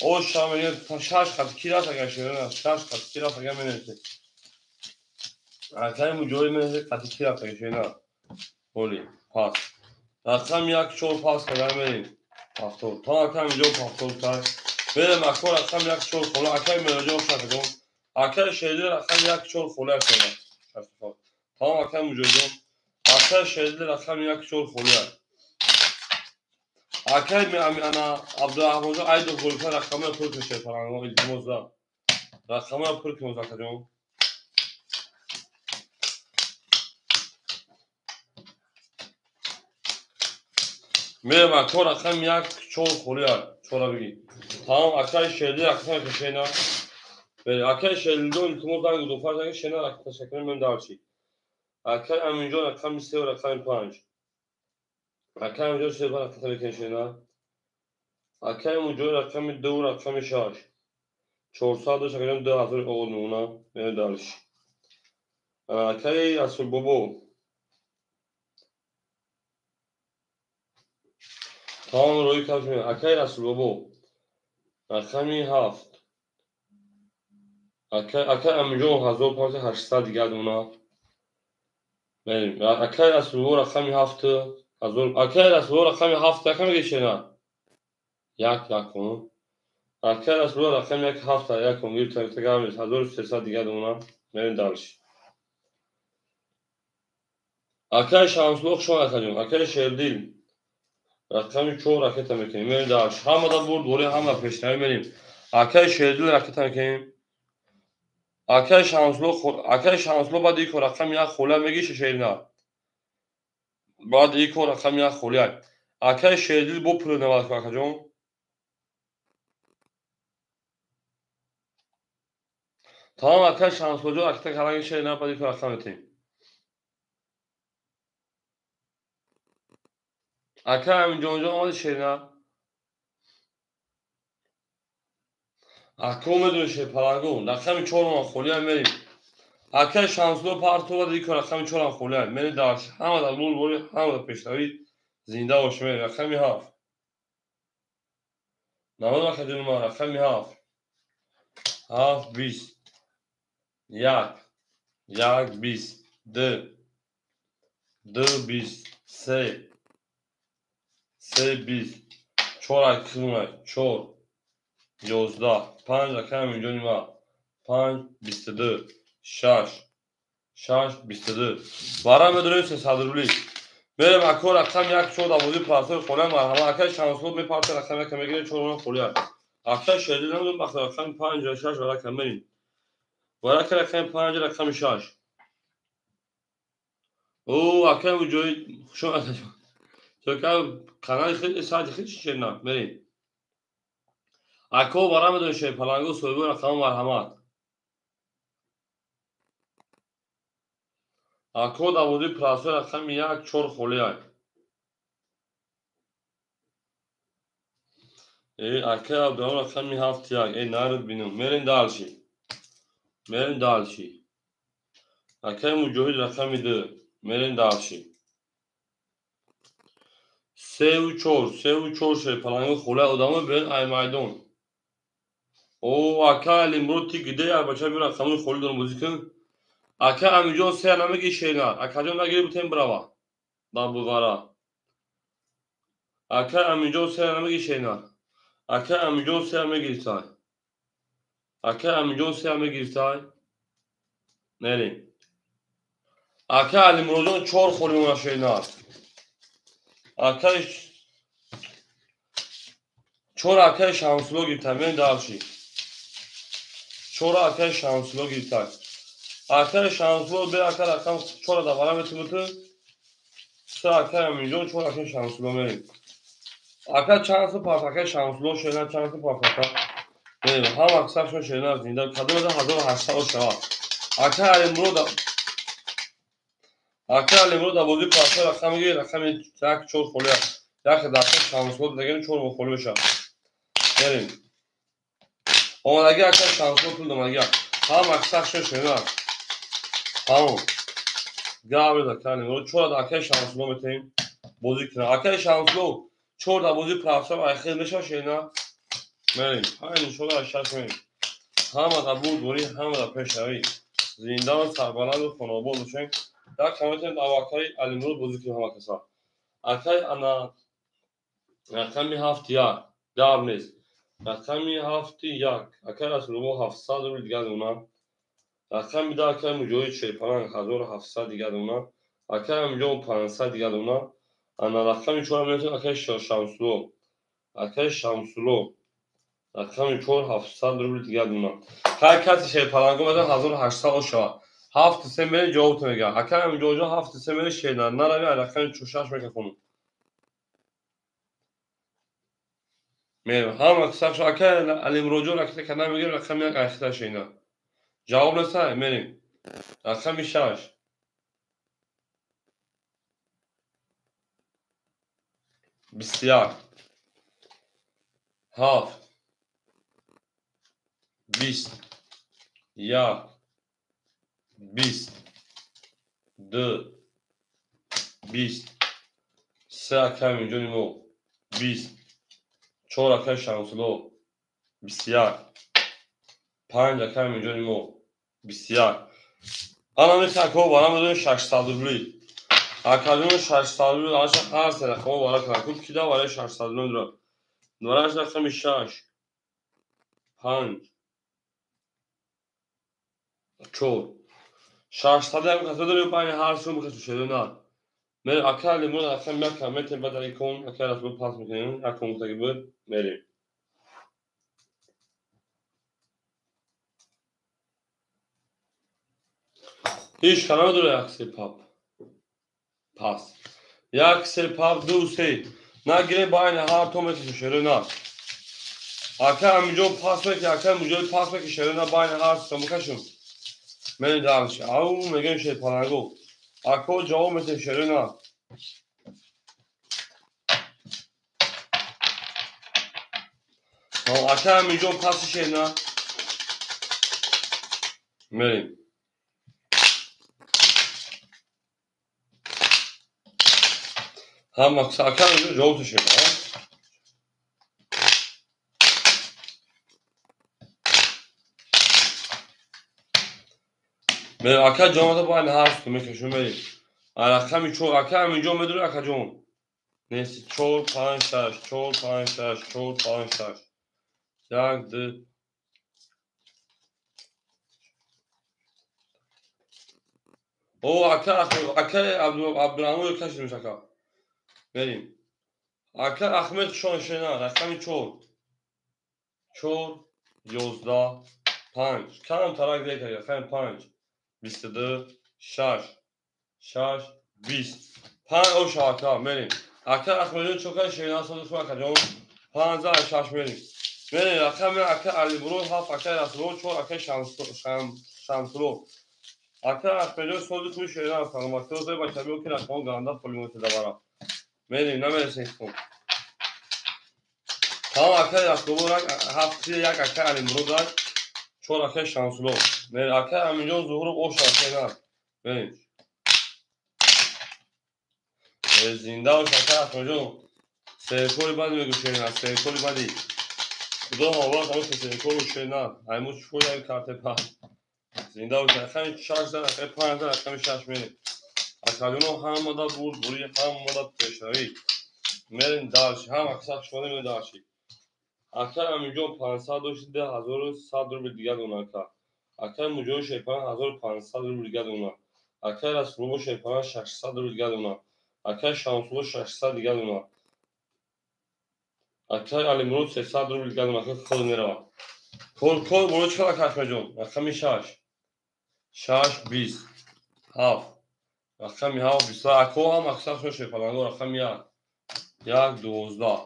او شای میگه 6 خط کی راست اگر شیرنان 6 خط کی راست اگر میریم اکی مجوی میریم خط کی راست اگر شیرنان بولی پاس رقم یک چور پاس کردن میریم پافتون تا اکی مجوی پافتون کرد بریم اکو رقم یک چور خونه اکی مجوی شد کن اکی شیدی رقم یک چور خونه شد تا اکی مجوی اکی شیدی رقم یک چور خونه Akay mi ana Abdurrahman'da ayda golfer rakamı yapır şey falan o ilgimizde. Rakamı yapır ki o zaten. Merhaba, تو رقم یک چهار خوریار چهار بگی تمام اکای شیلی رقم که شینا بله اکای شیلی دو التماس دارن دو فرد شینا رقم تشکر من دارچی اکای امینجا رقم 3 و رقم 5 اکای امینجا سه بار رقم تبکن شینا اکای امینجا رقم 2 و رقم 6 400 شکرم 2000 اول نونا من دارچی اکای اصل بابو تمام روی کاش می اکای اصل بابو رقمی 7 اکای امینجا 1800 دیگه دونا بریم اکای اصل رقمی 7 اکای اصل رقمی 7 رقم گشنا یک کنم اکای اصل رقم 7 یک کنم گیر تگام 1300 دیگه دونا بریم دالش اکای شانسلوق شما اکاجم اکای شردیل رقمی 4 راکت میکنیم بریم دالش همه دا برد دوری همه پیشنهاد بریم اکای شردیل راکت میکنیم اکای شانسلوق بعد یک رقم یک خوله میگیشه شیرنا بعد یک رقم یک خوله اکای شردیل بو پول نواز اکاجم tamam arkadaşlar sonucu arkada herhangi şey ne yapmadık akşam eteyim. Akşam önce olmadı şey ne? Akşam dön şey parangon. Akşam çorman xoliyam vereyim. Akşam şanslı partova dedik akşam çorman xoliyam. Beni dağış. Hamı da bul bul hamı da peştavi zinde hoşuma. Akşam haf. Namaz vakti numara akşam haf. Haf bis. Yak. Yak bis. D. D bis. Se. Se bis. Çorak kılma. Çor. 11 5 رقم اینجا نیما 5 22 6 6 22 برام بدونیم 300 روبلی بریم اکو رقم یک شد آموزی پرسر خونه مرحمه اکای شانسلوب میپرسه رقم یک میگیره چون خولیار اکای شدید نمیدون بخیر رقم 5 و 6 رقم بریم برای که رقم 5 رقم 6 او اکای وجوی شما چون که کانال خیلی ساعت خیلی شیرنا بریم اکو برام بدون شی پلنگو سویبو رقم مرحمت اکو داوودی پراسر رقم یک چور خولیای اکای عبدالله رقم 7 یک ای نارد بینم مرین دالشی اکای مجاهد رقم 2 مرین دالشی 3 و 4 شی پلنگو خوله ادامه برین ای میدان او اکای لیمرو تی گیده یا بچه بیر رقم خولی دارم بازی کن اکای امیجان سه نمگی شیرنار اکای جان نگیری بتیم براوا دا بوغارا اکای امیجان سه نمگی شیرنار اکای امیجان سه نمگیرتای اکای امیجان سه نمگیرتای نرین اکای لیمروجان 4 خولی اونا شیرنار اکای 4 اکای شانسلو گیرتای من دالشی 4 اکای شانسلو گیرتای اکای شانسلو به اکای رقم 4 دا برام بتیمتو 3 اکای امیجان 4 اکای شانسلو مرین اکای چانسلو پارت اکای شانسلو شیرنار چانسلو پارت اکای بریم هم اکثر شون شیرنار زنده کدوم ده 1800 شوا اکای لیمرو دا بودی پاسه رقم گیر رقم یک چور خولی یک دقیقه شانسلو دیگه چور مخولی بشه بریم اومدگی اکای شانسلو پول دومدگی هم اکثر شون شیرنار همون گاوی دا کنی مرو چور دا اکای شانسلو میتیم بودی کنه اکای شانسلو چور دا بودی پاسه و اخیر میشه شیرنار بریم همین شده اشتاش میریم همه دا بود بوری همه دا پیشنوی زندان سربلند و خانواباد بشن در کمیتیم دا اکای لیمرو بودی کنه همه کسا اکای انا رقمی 7 یک دار نیست رقمی 7 یک اکای اصلو 700 روبل دیگه دونا رقمی دا اکای مجاهد شیپران 1700 دیگه دونا اکای مجاهد 500 دیگه دونا انا رقمی چورا میتون اکای شانسلو اکای شمسولو رقم 4 700 روبل دیگه دونم هر کسی şey پلنگو بدن 1800 شوا هفت سمبل جواب میگه اکای جوجو هفت سمبل şeyler نروی رقم 46 میگه خونم میرم هم اکثر شو اکای الامروجو رقم کنه میگه رقم یک اختا şeyler جواب نسای میریم رقم 6 بسیار هفت 20 یک 20 دو 20 سه اکای میلیون مو 20 4 اکای شمسلو بسیار 5 اکای میلیون مو بسیار الان این اکو بارم بدون 600 روبلی اکادون 600 روبلی آنچه هر سه رقم بارا کنه کل کیدا برای 600 روبلی را نورش رقم 6 5 4 600 هم کسا داریم پایین هر سو مکسو شده نه میریم اکای لیمون رقم یک کمیت بداری کن اکای رقم پاس میکنیم اکو متاکی بود میریم هیچ کنه داره یک سه پاپ پاس یک سه پاپ دو سه نگیره باین هر تو مکسو شده نه اکای همینجا پاس میکنه اکای همینجا پاس میکنه شده نه باین هر سو مکشم میریم دارش او میگن شد پلنگو اکو جواب میکنه شده نه اکای همینجا پاس شده نه میریم هم اکای همینجا جواب شده میریم اکای جواب باین هر سو میکشم میریم رقمی چور اکای همینجا میدونه اکای جواب نیست 4 5 6 4 5 6 4 5 6 یک دو او اکای عبدالرحمن کشید میشه اکا بریم اکای احمد شان شنا رقمی 4 4 11 5 کم ترک دیگه رقم 5 22 6 6 20 5 او شاکا بریم اکای احمد چوکای شنا صدوش اکا جون 15 6 بریم بریم رقم اکای علی برون هفت اکای رسولو 4 اکای شمسلو اکای احمد صدوش شنا سلامتی و زی بچه بیو که رقم گانده پولیموت دوارا میریم نمیرسیم خون tamam arkadaşlar olarak haftaya yak akar alimroda çor akar şanslı ve akar milyon zuhuru o şarkılar benim zinde o şarkı hocam seyirkoli badi mi güşeyin az seyirkoli badi bu da hava tamam seyirkoli güşeyin az aymış şöyle bir karte pa zinde o şarkı şarkılar akar panzer akar şarkı benim akaryon hamada buraya hamada peşari merin darşı ham aksak şöyle mi darşı اکر همینجا 510,100 روبل دیگه دونه اکر مجاز شیپان 1500 روبل دیگه دونه اکر از فروش شیپان 600 روبل دیگه دونه اکر شانسلو 600 دیگه دونه اکر الیمرود 300 روبل دیگه دونه خود میره کل برو چقدر کش میجون رقمی 6 6 20 7 رقمی 7 20 اکو هم اکثر شو شیپان رقمی 1 1 12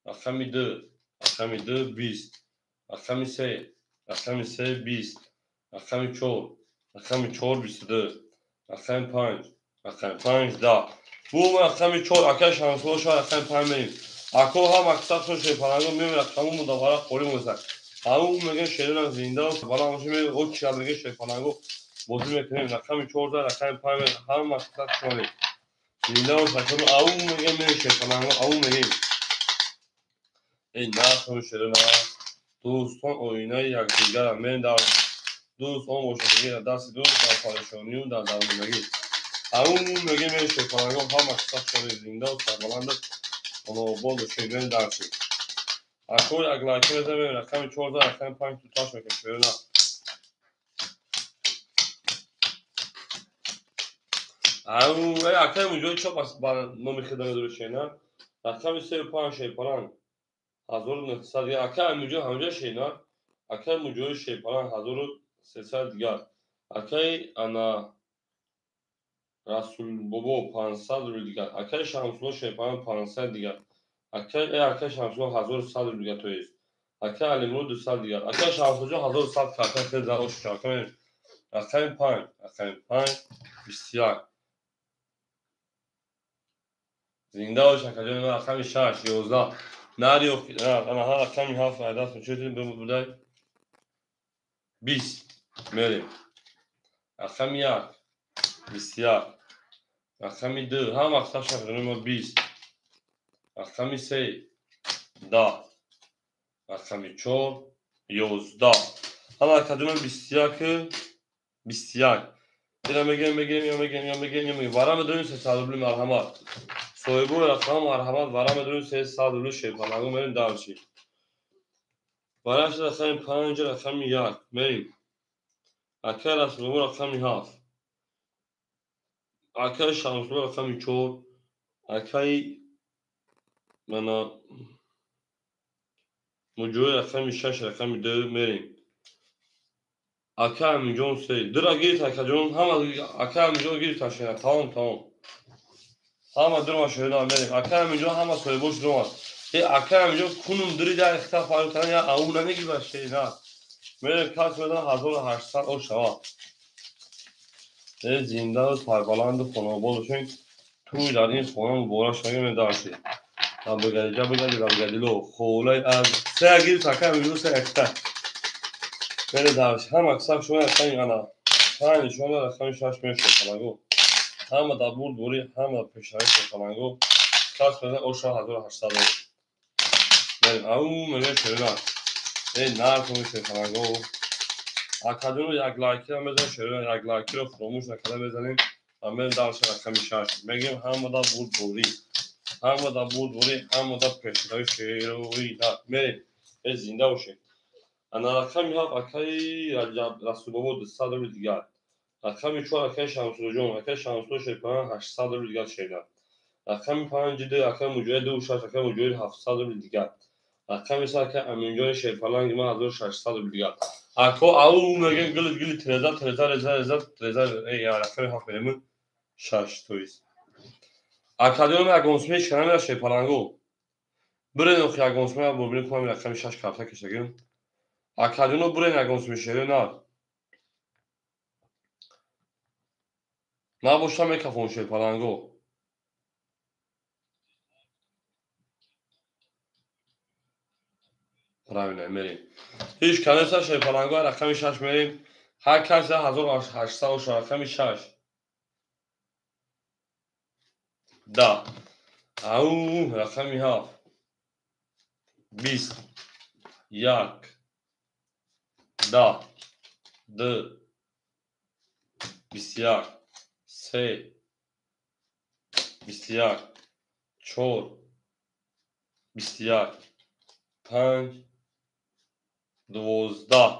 رقمی 2 رقمی 2 20 رقمی 3 رقمی 3 20 رقمی 4 رقمی 4 22 رقمی 5 رقمی 5 10 bu رقمی 4 اکر شانسلو شو رقمی 5 بریم اکو هم اکثر شو شیپانگو میریم رقمی مدوارا خوری موزد همون میگن شیرون زنده و بالا همشه میگه او چی هم میگه شیپانگو بازی میکنیم رقمی 14 رقمی 5 بریم هم اکثر شماریم زنده و رقمی اون میگه میگه شیپانگو اون میگه ای نه خون شیرون دوستان اوینای یکدیگر هم میرین در دوستان باشدگی در دست دوست در پادشانی و در درمونگی همون میگه میره شیطانگاه هم اکساق شده زنده و سربلند آناباد و شیرین درسی اکور اگلاکی میزه میره رقم 14 رقم 5 تو تاش میکن شده نه همون اکر اونجای چاپ از نمی خدمه داره شده نه رقم 3 5 شیطان 1900 دیگر اکه همینجا همینجا شینا اکه موجود شی پلان 1300 دیگر اکه انا رسول بابا 500 رو دیگر اکه شمسلو شی پلان 500 دیگر اکه شمسلو 1100 رو دیگر تویست اکه علیمرو 200 دیگر اکه شمسلو 1100 کارتن خیلی زاوش شاکم اکه 5 بسیار زنده باش اکه جان اکه 6 11 ناری انا ها اکه 7 عدد چطوری بودای 20 میریم اکه 1 بسیار اکه 2 هم اکه شمسلو 20 اکه 3 10 اکه 4 11 حالا اکه جان بسیار بگیم وارم داریم 300 روبل مرحمت صاحبو رقم مرحمت وارم داریم 300 روبل شیپانگو میریم دارچی وارش رقم 5 رقم 1 میریم اکه رسولمو رقم 7 اکه شمسلو رقم 4 اکه منا موجود رقم 6 رقم 2 میریم اکه همینجون 3 درا گیرید اکه جون هم اکه همینجون گیرید تاشینا تمام همه درما شده میریم اکه همینجا همه صاحبوش درما اکه همینجا کنم دری در اختلاف فایل کنن یا اون نمیگی باشه نه میریم کاس میدن 1800 او شوا زنده و پایبالند و خانواده‌شون توی در این خانم بورا شاگه میداشتی تا بگردی جا بگردی لو خولای از سه اگیر تاکه همینجا سه اکتا میره داشت هم اکساک شما اکتایی انا پنج شما اکتایی شاش میشه خلنگو همه دا بود دوری همه پیشنهایی خلنگو کاس میدن او شوا 1800 میریم او میگه شرینا این نرد میشه خلنگو اکادون رو یک لایکی هم بزنیم شرینا یک لایکی رو فراموش نکرده بزنیم و بریم درش رقمی 6 میگیم همه دا بود دوری همه دا بود دوری همه دا پیشنهایی شیروی میریم به زنده باشه انا رقمی ها اکای رسول بابا 200 رو دیگر رقمی 4 اکای شمسلو جون اکای شمسلو شیپان 800 رو دیگر شیدن رقمی 5 دو اکای مجوید 2 اکای مجوید 700 رو دیگر رقمی 3 اکای امینجان شیپالان گیما 1600 رو دیگر اکا او میگه گلی ترزا ای رقمی ها فرمون 6 تویست اکادیوم اگونسمی شنم شیپالانگو برای نوخی اگونسمی ها ببینیم کنم رقمی 6 کارتا کشگیم اکادیوم برای اگونسمی شیره نه نباشتم میکفون شیپالانگو پراوینه میریم هیچ کنیسا شیپالانگو رقمی 6 میریم هر کسی 1800 رقمی 6 ده او رقمی 7 20 1 10 2 21 3 21 4 21 5 12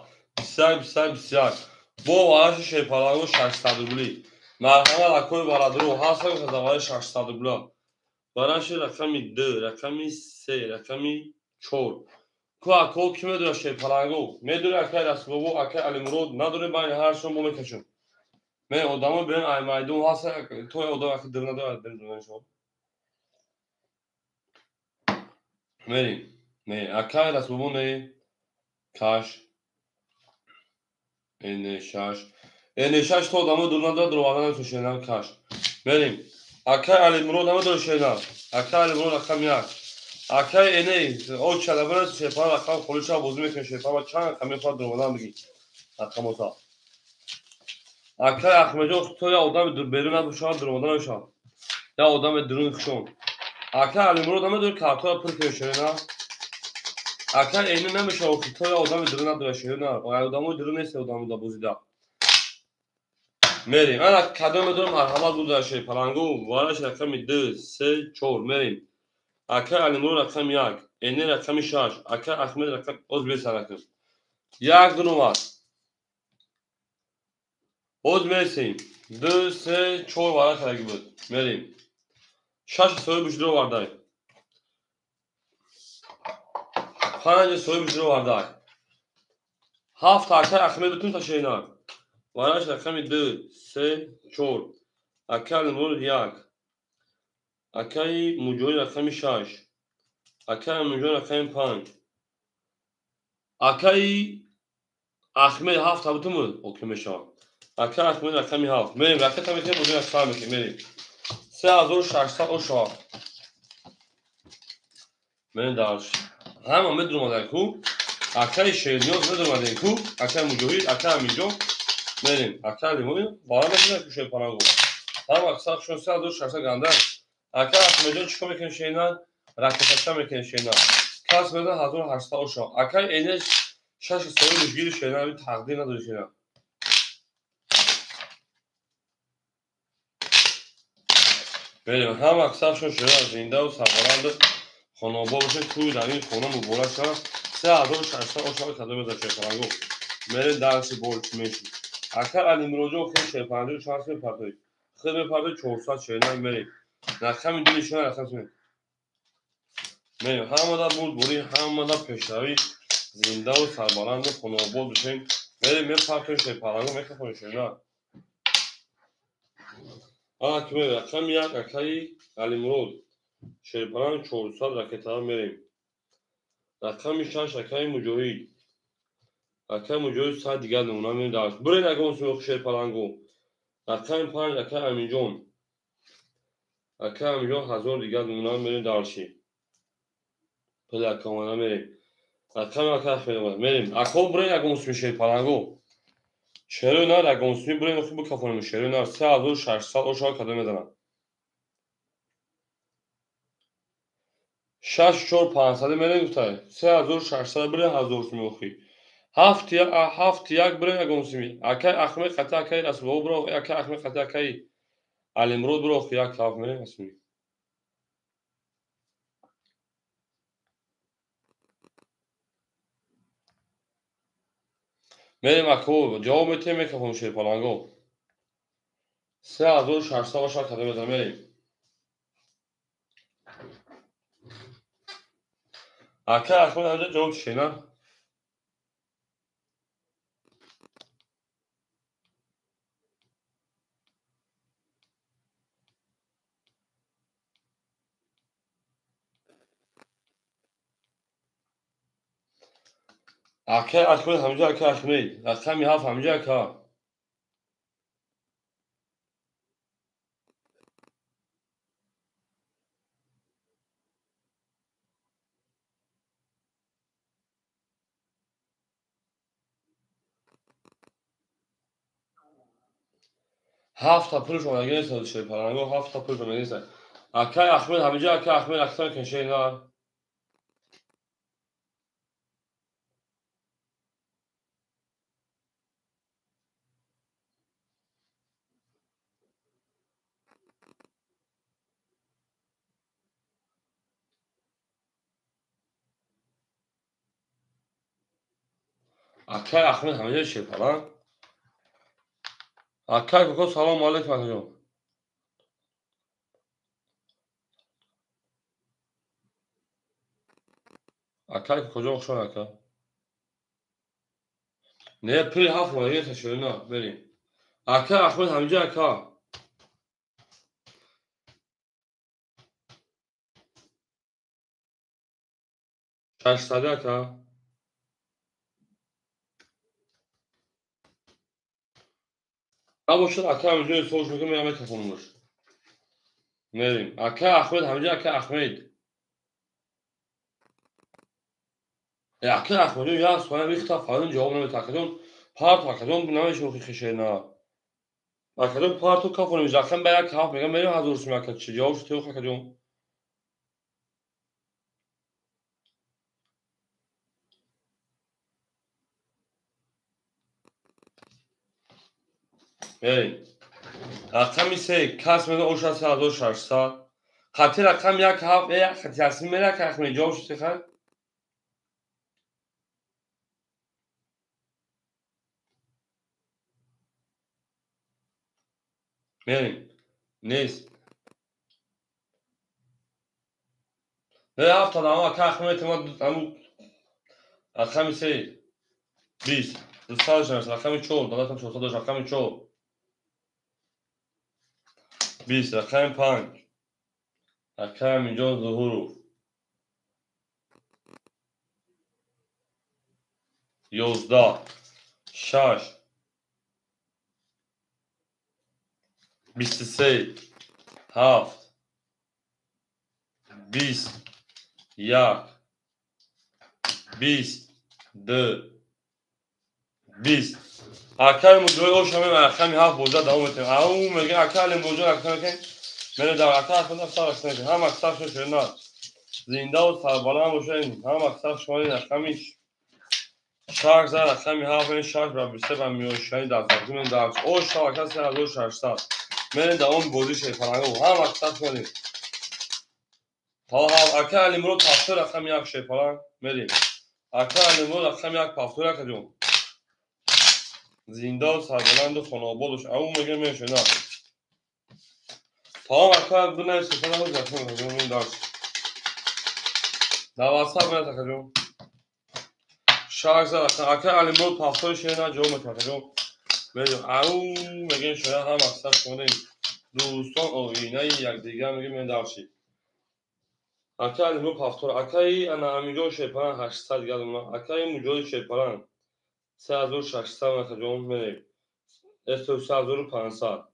21 با وارش شیپالانگو 600 روبلی مرحمت اکوی بارادرو هستم که زوای 600 روبلا وارش رقمی 2 رقمی 3 رقمی 4 کو اکو کی میدونه شیپالانگو میدونه اکای رسول بابا اکای علی مرود نداره بین هر شون بو میکشون من odamı ben aymaydım hasa toy odam akıdırına da ben şu Meri me akay das bu ne kaş en şaş to odamı durna da durvadan söşenan kaş Meri akay ali muro odamı da şeyler akay ali muro akam ya akay ene o çalabına şefa akam koluşa bozmuyor ki şefa çan kamı fa durmadan bigi akam ota akay akmejo to ya odamı dur beruna bu şu an durmadan şu an ya odamı durun şu an اکه علیمرو دامه دور کارتا پر کشونه نه اکه اینو نمیشه و تو آدم درو نداره شده نه و آدمو درو نیست آدمو دا بوزیدا میریم انا کدام دور مرحبا بود شی پلنگو وارش رقم 2 3 4 میریم اکه علیمرو رقم 1 اینه رقم 6 اکه احمد رقم اوز به سرکم یک نمبر اوز میسیم 2 3 4 وارش رقم بود میریم 6 سوی بشدو واردای 5 soru bir vardı. هفت اکای اخمه بتون تا شینا وراش رقم 2 3 4 اکای مورد 1 اکای موجود رقم 6 اکای موجود رقم 5 اکای اخمه هفت بتون مو حکم شا اکای اخمه رقم 7 میریم رقم میگه موجود رقم میگه میریم 3600 و شا من دارش هم مدرو مدرکو اکای شیرنیوز مدرو مدرکو اکای موجود اکای میجو میریم اکای لیمون بارا میشه که شی پارانگو هم اکثر شون سه دو شخصا گنده اکای اخمه چیکار میکنه شینا رکتاشا میکنه شینا کاس بده 1800 و شا اکای اینش شش سوال گیر شینا این تقدیر نداره شینا میریم هم اکثر شون شینا زنده و سوارند خانوابا باشه توی در این خونه مبارک شد 3600 و شا کدوم بده شی پارانگو میریم درس بولت میشی اکای علی مروجو خیلی شی پارانگو شانس میپرده خیلی میپرده 400 شینا میریم رقم دیگه شینا رقم میریم همه دا بود بوری همه دا پیشروی زنده و سربلند و خانواباد بشیم میریم یه پرتون شی پارانگو میکنیم شینا که میریم رقم 1 اکای علی مرود شی پارانگو 400 رکتا میریم رقم 6 اکای مجاهید اکای مجاهید ساعت دیگر نمونه میریم درس برین اگه اون شی پارانگو رقم 5 اکای امینجان اکای امینجان 1000 دیگر نمونه میریم درشی پلی اکامانا میریم رقم اکای اخمیدم میریم اکا برین اگه اون شی پارانگو شهر نه رگانسوی برای نخی بکافانیم شهر نه 3600 و شا کدوم میدنم 6 4 500 میریم گفتای 3600 برای 1000 میخوی هفت یک برای رگانسوی اکای اخمه قطع اکای رسول برو اکای اخمه قطع اکای علمرود برو یک کاف میریم اسمی میریم اکو جواب میتیم میکافم شیر پالانگو 3600 و شا کدوم میدنم میریم اکای اخمه همجا جواب چیه اکای اخمه همجا اکای اخمه رقم هفت همجا اکا هفت تا پولش اومده نیست شی پارانگو هفت تا پولش اومده نیست اکای اخمه همجا اکای اخمه رقم کنشه اینا اکای اخمه همجا شی پاران اکای کوکو سلام علیکم اکا اکای کجا خشون اکا نه پول هفت اومده نیست شی اینا بریم اکای اخمه همجا اکا 600 اکا نباشد اکای همجا سوش میکنم میرم میکفونمش میریم اکای اخمه همجا اکای اخمه اکای اخمه یا سوال میختا فایل جواب نمیتاکدون پارت اکدون نمیشه خیشه اینا اکدون پارتو کافونیم رقم به یک هفت میگم میریم از ورس میکرد چی جوابش تو اکدون بریم رقم 3 کس میده اوش از 1600 خطی رقم یک هفت یک خطی اصلی میره که اخمه جوابش چی خواهد میریم نیست نه هفت تا دامه که اخمه اعتماد رقم 3 20 200 رقم 4 دادم 400 رقم 4 20 رقم 5 رقم اینجا ظهور 11 6 23 7 20 1 20 2 20 اکل مجوی او شمی مرخمی 7 بوجه دوام میتونیم او میگه اکل مجوی اکل که من در اکل خود اکثر اکثر هم اکثر شو شدن زنده و سربالا هم باشین هم اکثر شما این رقمیش شارک زد رقمی 7 این شارک را بیسته و میوشنی در تقدیم این درس او شارک هستی از او شارستاد من در اون بودی شد فرانگو هم اکثر شدیم تا هم اکل امرو تاثیر رقمی یک شد فرانگ میریم اکل امرو رقمی یک پافتور کجون زنده و سربلند و خانوابادش او میگه میشه نه تا هم اکل دو نه استفاده ها جسم کجون این درس در واسط میره کجون شارک زد اکل امرو پافتور شد نه جو میتونه کجون میریم او میگه شده هم اکثر شدیم دوستان آینه یک دیگر میگه من درشی اکل امرو پافتور اکل انا امیجو شیپران 800 گردم اکل مجوی شیپران 3600 کجون میریم استو 3500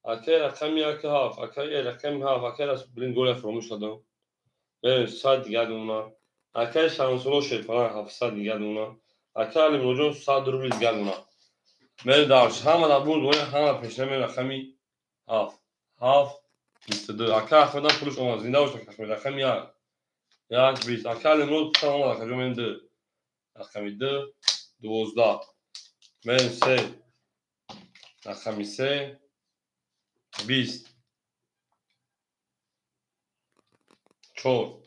اکل رقم یک هاف اکل رقم هاف اکل از برین گول فراموش کردم میریم 100 گردم اکل شانسولو شیپران 700 گردم اکل امروجون 100 روبل گردم میریم درش همه در بود باید همه پیشنه میریم رقمی هاف 22 اکل اخوردن پولش اومد زنده باشه کشمیر رقم یک 20 اکل امروز پسر اومد کجون میریم 2 رقمی 2 12 میریم 3 رقمی 3 20 4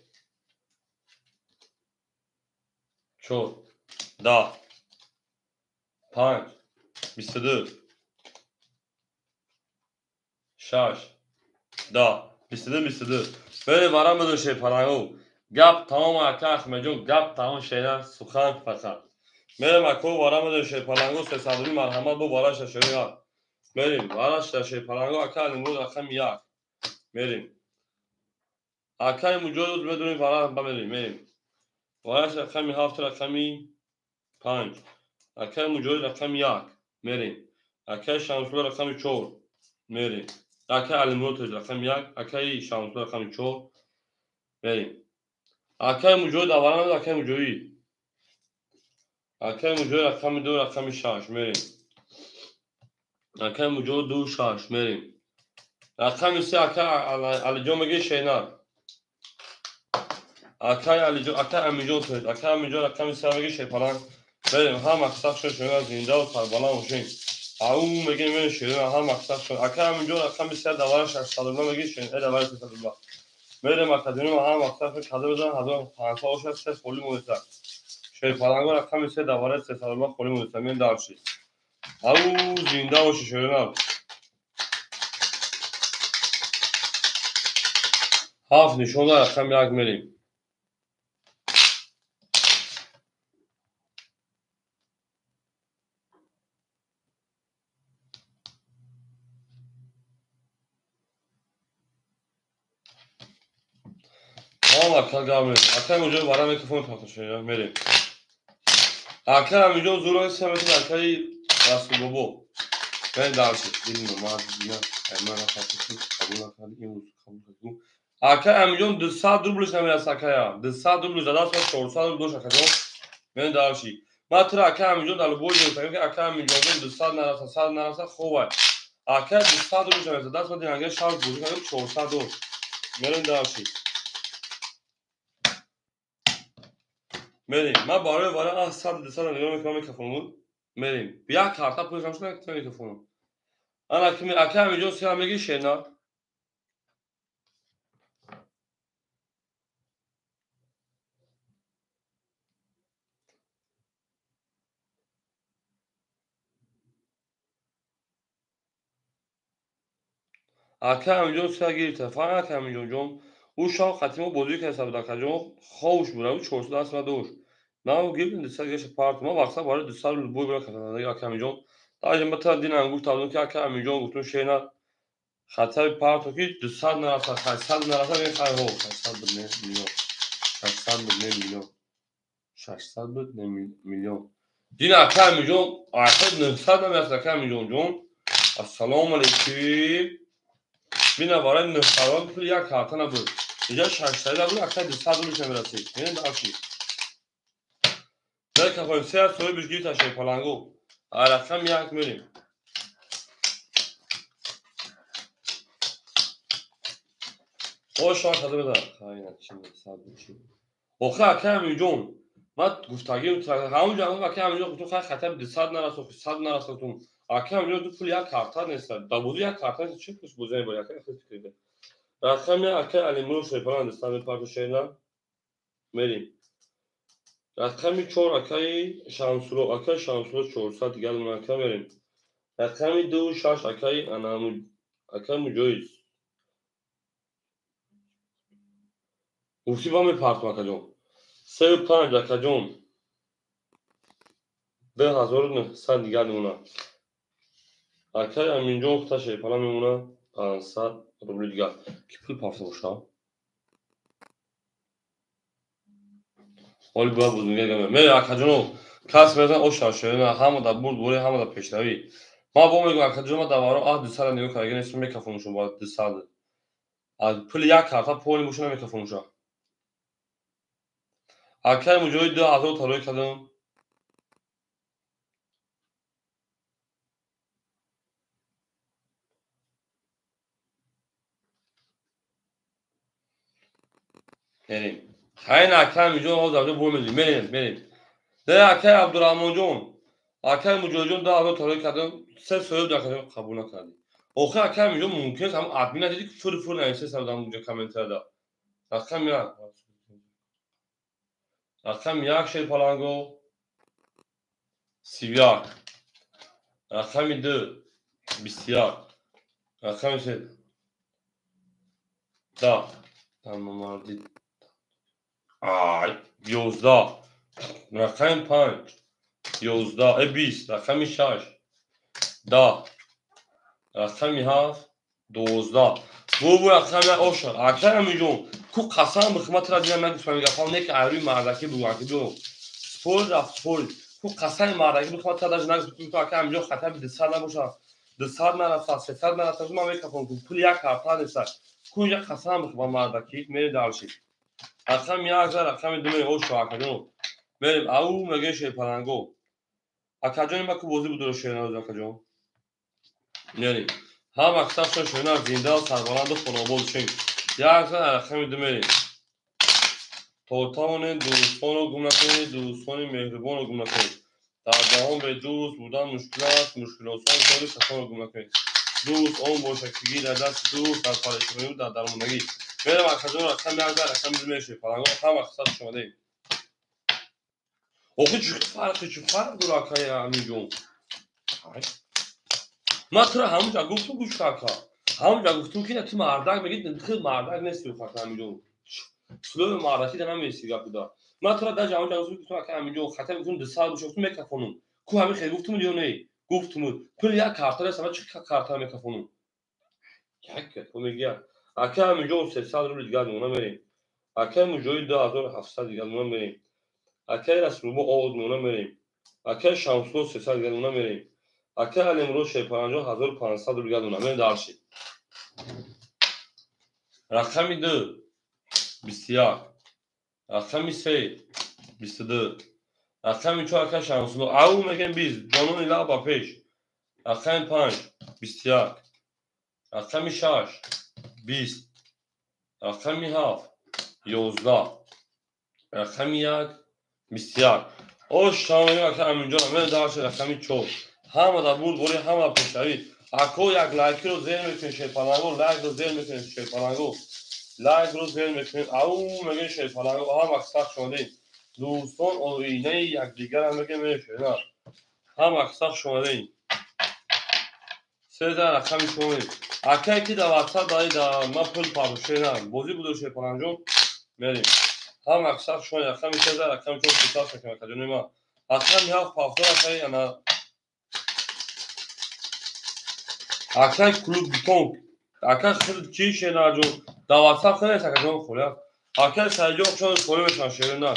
10 5 22 6 10 22 بریم برام بدون شیپرانگو گپ تمام اکل میجون گپ تمام شیرن سخن فقط میریم اکو برام بدون شیپرانگو 300 مرحمت بو باراش شوی میریم باراش شیپرانگو اکل امروز رقم 1 میریم اکل موجود بدون برام میریم باراش رقم 7 رقمی 5 اکل موجود رقم 1 میریم اکل شانسلو رقم 4 میریم اکل المروت رقم 1 اکل شانسلو رقم 4 میریم اکل موجود اولان اکل موجودی اکل موجود رقم 2 رقم 6 میریم اکل موجود 2 6 میریم رقم 3 اکل علیجو میگه شینار اکل علیجو اکل امیجو توید اکل امیجو رقم 3 میگه شیپران بریم هم اکثر شد شما زنده و سربالا باشین او میگه من شیرین هم اکثر شد اکل امیجو رقم 3 دوار 600 میگه شین دوار 300 میریم اکادمی و هم اکثر شد کده بزن هزار 500 و 6 خولی مونیتر شیپرانگو رقم 3 دوار 300 خولی مونیتر من دارشی او زنده و شیرین هفت نشون رقم 1 میریم هم اکل گام میریم اکل موجود برام میکروفون پاک شد میریم اکل امیجو زورای سمت اکل رسول بابو من دارشی دیدیم ما دیگه اینا را فاطمه قبول کردیم این روز قبول کردیم اکل امیجو 200 روبلش نمیرسه اکل 200 روبل زده است 400 روبل دوش اکل من دارشی ما تر اکل امیجو در بوج میگم که اکل امیجو 200 نرسه 100 نرسه خوبه اکل 200 روبل نمیرسه دست ما دیگه شارک بود که 400 روبل من دارشی میریم ما باره 100 200 نگاه میکنم میکروفون میریم بیا کارتا پولش نمیشه که میکروفون انا اکل امیجو سیام میگی شنا اکل امیجو سیا گیرته فقط اکل امیجو جون او شام خاتمو بودی که حساب دکجو خوش بود او 400 است و دوش Now given the second part ما وقتا وارد سال بوی برای کردن یا کمی جون داشتم مثلا دینم گفتم که کمی جون گفتم شینا خطر پارتو که 200 نرفت 800 نرفت این خیلی خوب 800 بود نه میلیون 800 بود نه میلیون 600 بود نه میلیون دینا کمی جون آخر 900 نمیرفت کمی جون السلام علیکم بینا وارد 900 پول یک کارتون بود اینجا 600 بود آخر 200 بود نمیرسید این داشتی نه که خواهیم سه از سوی بشگیر تشه پلنگو رقم یک میریم او شما کده بده خواهی چی میده ساد بچی اوخه کمی جون من گفتگیم همون جانو و کمی جون تو خواهی خطر 200 نرسو 100 نرسو کمی جون تو پول یک کارتون نیست دا بودو یک کارتون چی کش بوزه با یک خیلی فکر رقم یک اکه علی مرو شوی پلنگ دستان پارتو شیرنا میریم رقمی 4 اکه شانسلو 400 دیگر اون اکه میریم رقمی 2 6 اکه اکه مجویز گفتی با می پارت مکه جون 3 اکه جون 2900 دیگر اون اکه امین جون اختا شوی پلنگ میمونه 500 روبل دیگر کی پول پارت بوشا حالی با بود میگه میره اکه جونو کس میزن او شاشه نه همه دا برد بوری همه دا پیشروی ما با میگم اکه جون ما دوارو 200 نیو کارگی نیست میکفونشون با 200 از پول یک کارتا پول موشون میکفونشون اکه مجوی 2000 تلوی کردم میریم خیلی اکه میجون او داده بول میدیم میریم ده اکه عبدالرحمن جون اکه مجوی جون 2000 تلوی کردم 3 سویب دکتر قبول نکردی اوخه اکه میجون ممکن هم ادمین ندیدی که فور نویسه سر دام اونجا کامنت داد رقم یک شیر پلنگو سیویاک رقم 2 21 رقم 3 دا تمام مردید آی 11 رقم 5 11 20 رقم 6 10 رقم 7 12 بو رقم اوشن اکر میجون کو قسم بخمت را دیدم من گفتم میگم نه که عروی مردکی بگو که بگو سپول رفت سپول کو قسم مردکی بخمت را داشت نگفت تو اکر میجون خطر 200 نباشه 200 نرفت 300 نرفت من میگم پول یک کارتا نیست کو یک قسم بخمت مردکی میری دارشی رقم 11 رقم 2 اوشو اکجون بریم او مگه شی پلنگو اکجون ما کو بازی بود شیرین از اکجون یعنی هم اکثر شیرین زنده و سربلند و خوناباد شین یا اکثر رقم 2 میریم توتان دوستان رو گم نکنید دوستان مهربان رو گم نکنید در جهان به دوست بودن مشکل است مشکل آسان کنید کسان رو گم نکنید دوست اون با شکلگی در دست دوست در پریشانی در درماندگی میرم اکجون رقم 11 رقم 2 میشه پلنگو هم اکثر شما دهید آخه چه فرق داره اکای امیجون ما تو همونجا گفتم گوش کاکا همونجا گفتم که تو مردک بگید خیلی مردک نیستی بخاطر امیجون سلو مردکی دارم میسی گپ دار ما تو در همونجا گفتم که امیجون خاطر گفتم 2 سال بشه گفتم میکفونم کو همین خیلی گفتم دیو نه گفتم پول یک کارتا است چه کارتا میکفونم یک تو میگه اکا امیجون 300 روبل دیگه اونم میریم اکا مجوی 2700 دیگه اونم میریم اکا رسمو اود اونم میریم اکا شانسلو 300 دیگه اونم میریم اکا الامرو شی 50500 دیگه اونم میریم دارشی رقم 2 21 رقم 3 22 رقم 4 اکا شانسلو او میگن 20 جانون الا با پیش رقم 5 21 رقم 6 20 رقم 7 11 رقم 1 21 او شامل اکا همینجا من داشت رقم 4 همه دا بود بوری همه دا پیشوی اکو یک لایکی رو زیر میکنید شی پلنگو لایک رو زیر میکنید شی پلنگو لایک رو زیر میکنید او میگه شی پلنگو هم اکثر شده دوستان آینه یک دیگر هم میگه میشه نه هم اکثر شده 3 رقم شما اکا کی دا واتساپ دایی دا ما پول پاروشه نه بازی بودو شی پلنگو میریم هم اکثر شما رقم میشه رقم تو کوتاه میکنه که جون ما اصلا میاد پافتور اصلا انا اصلا کلوب بیتون اصلا خود چیشه ناجون دعوت خیلی سکجون خوله اصلا سایجو چون خوله میشن شیرین نه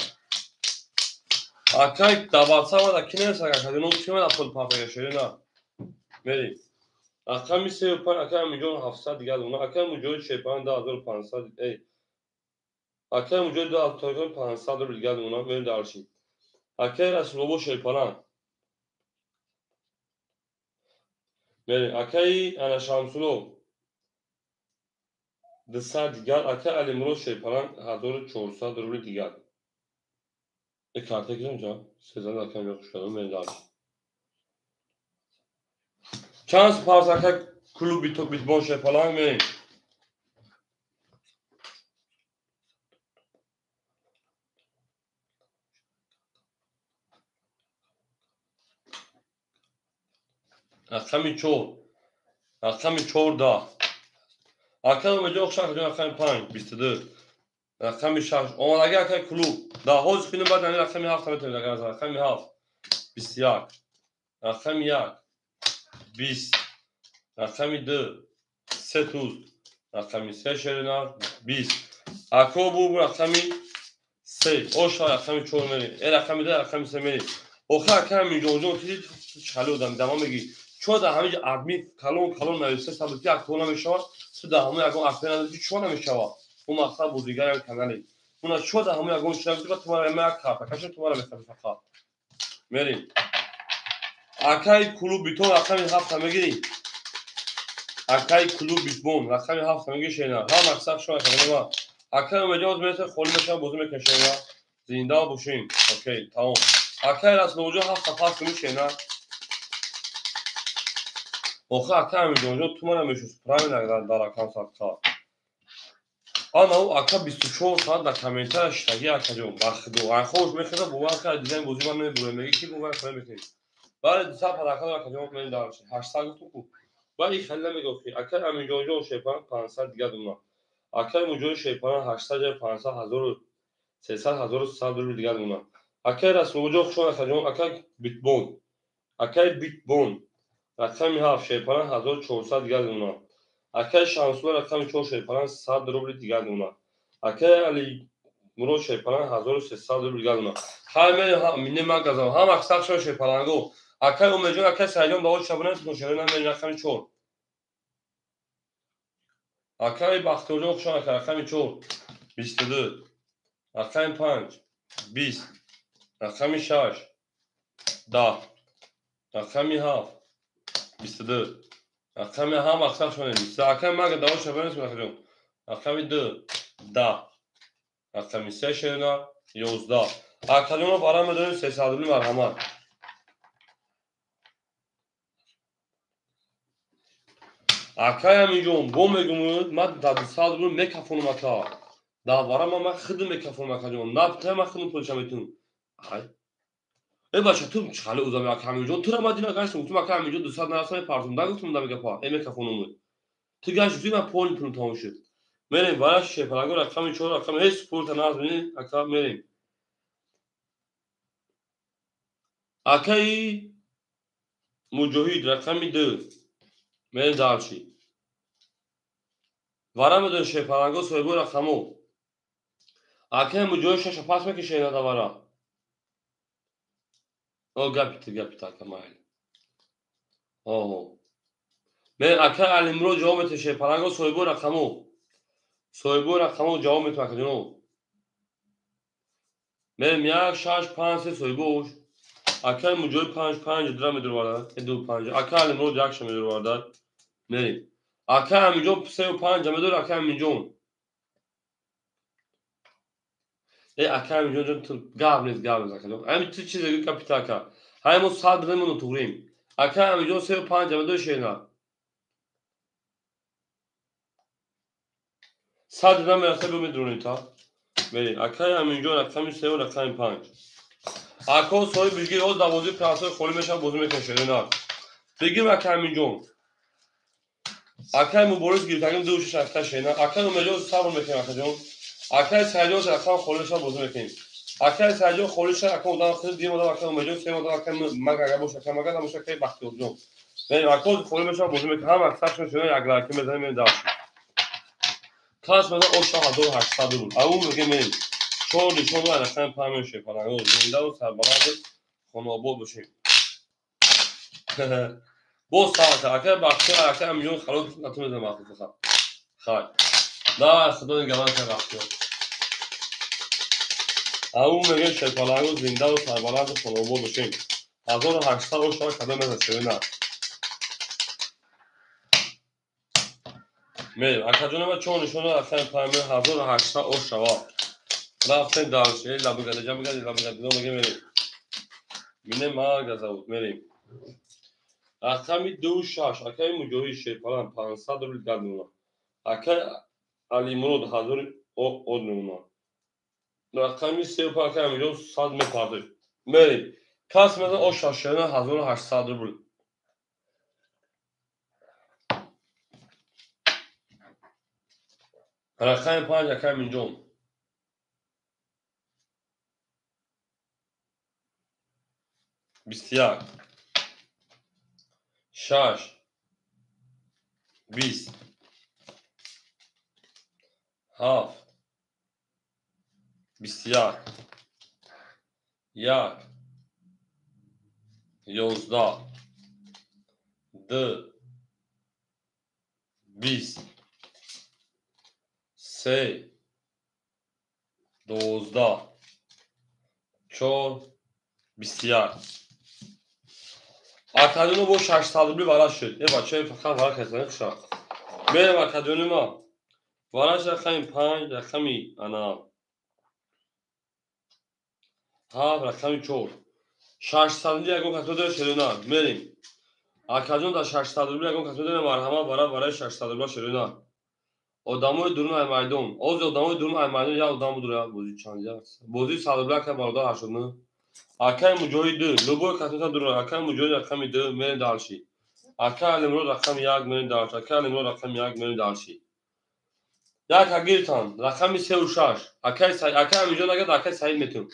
اصلا دعوت ما دکنه سکجون تیم اصل پافتور شیرین نه میری اصلا میشه پر اصلا میلیون 700 دیگه اون اصلا موجود شیپان 2500 ای اصلا موجود 2500 دیگه اون میریم دارشی اصلا از روبو شیپان میری اصلا انا شامسولو دسا دیگر اصلا الیمرو شیپان 1400 روبل دیگر ای کارت گیرم جا سیزن اصلا yok şöyle میریم دارشی چانس پاس اصلا کلوب بیت بون شیپان میریم اصلا میچور اصلا میچور دا اصلا میجا اخشان که اصلا 5 22 رقم 6 آمادگی اصلا کلوب دا حوز کنیم بعد رقم 7 میتونیم دیگه از رقم 7 21 رقم 1 20 رقم 2 30 رقم 3 شرینار 20 اکو بو رقم 3 اوشا رقم 4 میری ای رقم 2 رقم 3 میری اوخه کم میجوجو چیزی چالو دم دما میگی چون دا همه آدمی کلون نویسه ثابتی اکو نمیشه تو دا همه اگه اکو نداری چون نمیشه اون مقصد بودیگر کانالی اونا شده همه اگه اون شده تو ما ما کافه کاش تو ما میخوام فقط میریم اکای کلوب بیتون رقم 7 میگیری اکای کلوب بیتون رقم 7 میگیری شینا هم مقصد شما کنیم ما اکای مجاز میشه خول میشه بازی میکنه زنده باشین اوکی تمام اکای راست نوجو 7 پاس میشه اوخه اکای مجاز تو ما میشه پرایم نگران داره کانسپت آن او اکا 24 ساعت در کامنتر اشتگی اکا جون بخدو آن خوش میخواد بوان کرد دیدن بوزی من نمیبره میگه کی بوان کنه میکنی بعد دو ساعت حرکت اکا جون من دارش 8 سال تو کو ولی خیلی میگه که اکا همین جون شیپان 500 دیگه دونا اکا موجود شیپان 800 500 1000 300 1100 دلار دیگه دونا اکا راست موجود شو اکا جون اکا بیت بون رقم 7 شیپان 1400 دیگه دونا اکای شانسور رقم 4 شیپان 100 روبل دیگر دونا اکای علی مرو شیپان 1300 روبل دیگر دونا همه هم مینه مگازم هم اکثر شو شیپانگو اکای اومجون اکای سایجام داوود شبانه تو شهرنا من رقم 4 اکای بختوجو شو رقم 4 22 رقم 5 20 رقم 6 10 رقم 7 22 رقم هم اکثر شو نیست رقم مگا داوود شبانه تو رقم رقم 2 10 رقم 3 شیرنا 11 اکلون برام بدون 300 مرحمت اکای میجون بو میگم ما داد سال رو میکافون مکا دا برام ما خدمت میکافون مکا جون نبته ما خدمت پولشمیتون ای ای باشه تو چاله اوزام اکا میجون تو را مدینا گاشتم تو اکا میجون 200 نرسای پارتون دا گفتم دا میگه پا ای میکافونم تو گاش تو ما پول پول تموم شد میریم وراش شپلاگو رقم 4 رقم هیچ سپورت ناز ببین اکا میریم اکای مجاهد رقم 2 میریم دالچی وارم دو شپلاگو سویبو رقمو اکای مجاهد شش پاس میکشه اینا دا ورا او گپت کمال اوه من اکا الامرو جواب تشه پرانگو سویبو رقمو جواب میتونم من میاک شش پنج سه سویبوش اکا مجاهد 5 درام میدور وارد دو 5 اکا الامرو جاکش میدور وارد میریم اکا همینجا 3 و 5 میدور اکا همینجا ای اکا همینجا تو گاب نیست اکا همین تو چیزی کاپیتاکا همون سال بدمون توریم اکا همینجا 3 و 5 میدور شینا صد درام میرسه بمیدونی تا میریم اکای همینجا رقم 3 و رقم 5 اکا سوی بگیر او دوازی پراسه خولی میشن بازی میکنه نه بگیر اکا همینجا اکا مو بورس گیر تاگیم دوشش اکا شینا اکا مجاز صبر میکنه اکا جون اکل سعیدو در اکل خودش هم بازی میکنیم. اکل سعیدو خودش اکل مدام خود دیم مدام اکل مجبور سه مدام اکل مگه باشه اکل مگه نمیشه که وقتی اونجا. من اکل خودش هم بازی میکنم. هم اکثرشون شده یک لایک میزنیم این داش. کاش مثلا اوشا 1800 بود. اون میگه من چون نشون رو اصلا پامشه فلان زنده و سربلند خانواباد باشیم. بو ساعت اکل باشه اکل میلیون خلاص نتونم ماخذ بخوام. خیر. نه خدا نگهدار که وقتی اون میگه شیطان‌ها زنده و سربلند خانواباد باشیم. 1800 رو شما کدام نشده نه. میریم. اکل جون چون نشون رو اصلا پامه 1800 رو شوا. رفتن دانشگاه لابگاد جا میگه لابگاد میگه میریم. مینه ما گذاشت میریم. اکمی 26 اکمی مجوی شیطان 500 رو دادن. اکل علی مراد 1000 او نمونه. اکمی 35 میلیون 100 میپرده. میریم. کاس مثلا او شاشنه 1800 رو بود. اکمی 5 اکمی میلیون. بسیار. شاش. 20. هفت. بسیار. یک. 11. دو. 20. سه. 12. چهار. بسیار. اکادیمی با 600 روبل وارد شد. این بچه فقط وارد کردن شد. میرم اکادیمی ما. وارد رقمی 5 رقمی انا. ها رقمی 4. 600 یکم کاتو شده نه. میریم. اکادیمی دا 600 روبل یکم کاتو داره مرحمت برای 600 روبل شده نه. آدمای درون ای مردم. از آدمای درون ای مردم یا آدم داره بازی چند است. بازی 100 روبل که بالا 89. اکای مجاهد لوگو کاتو درون اکای مجاهد رقمی 2 میریم دالشی. اکای امروز رقم 1 میریم دالش. اکای امروز رقم 1 میریم دالشی. یک اگیرتان رقم 3 و 6 اکای اینجا نگه اکای سعید میتون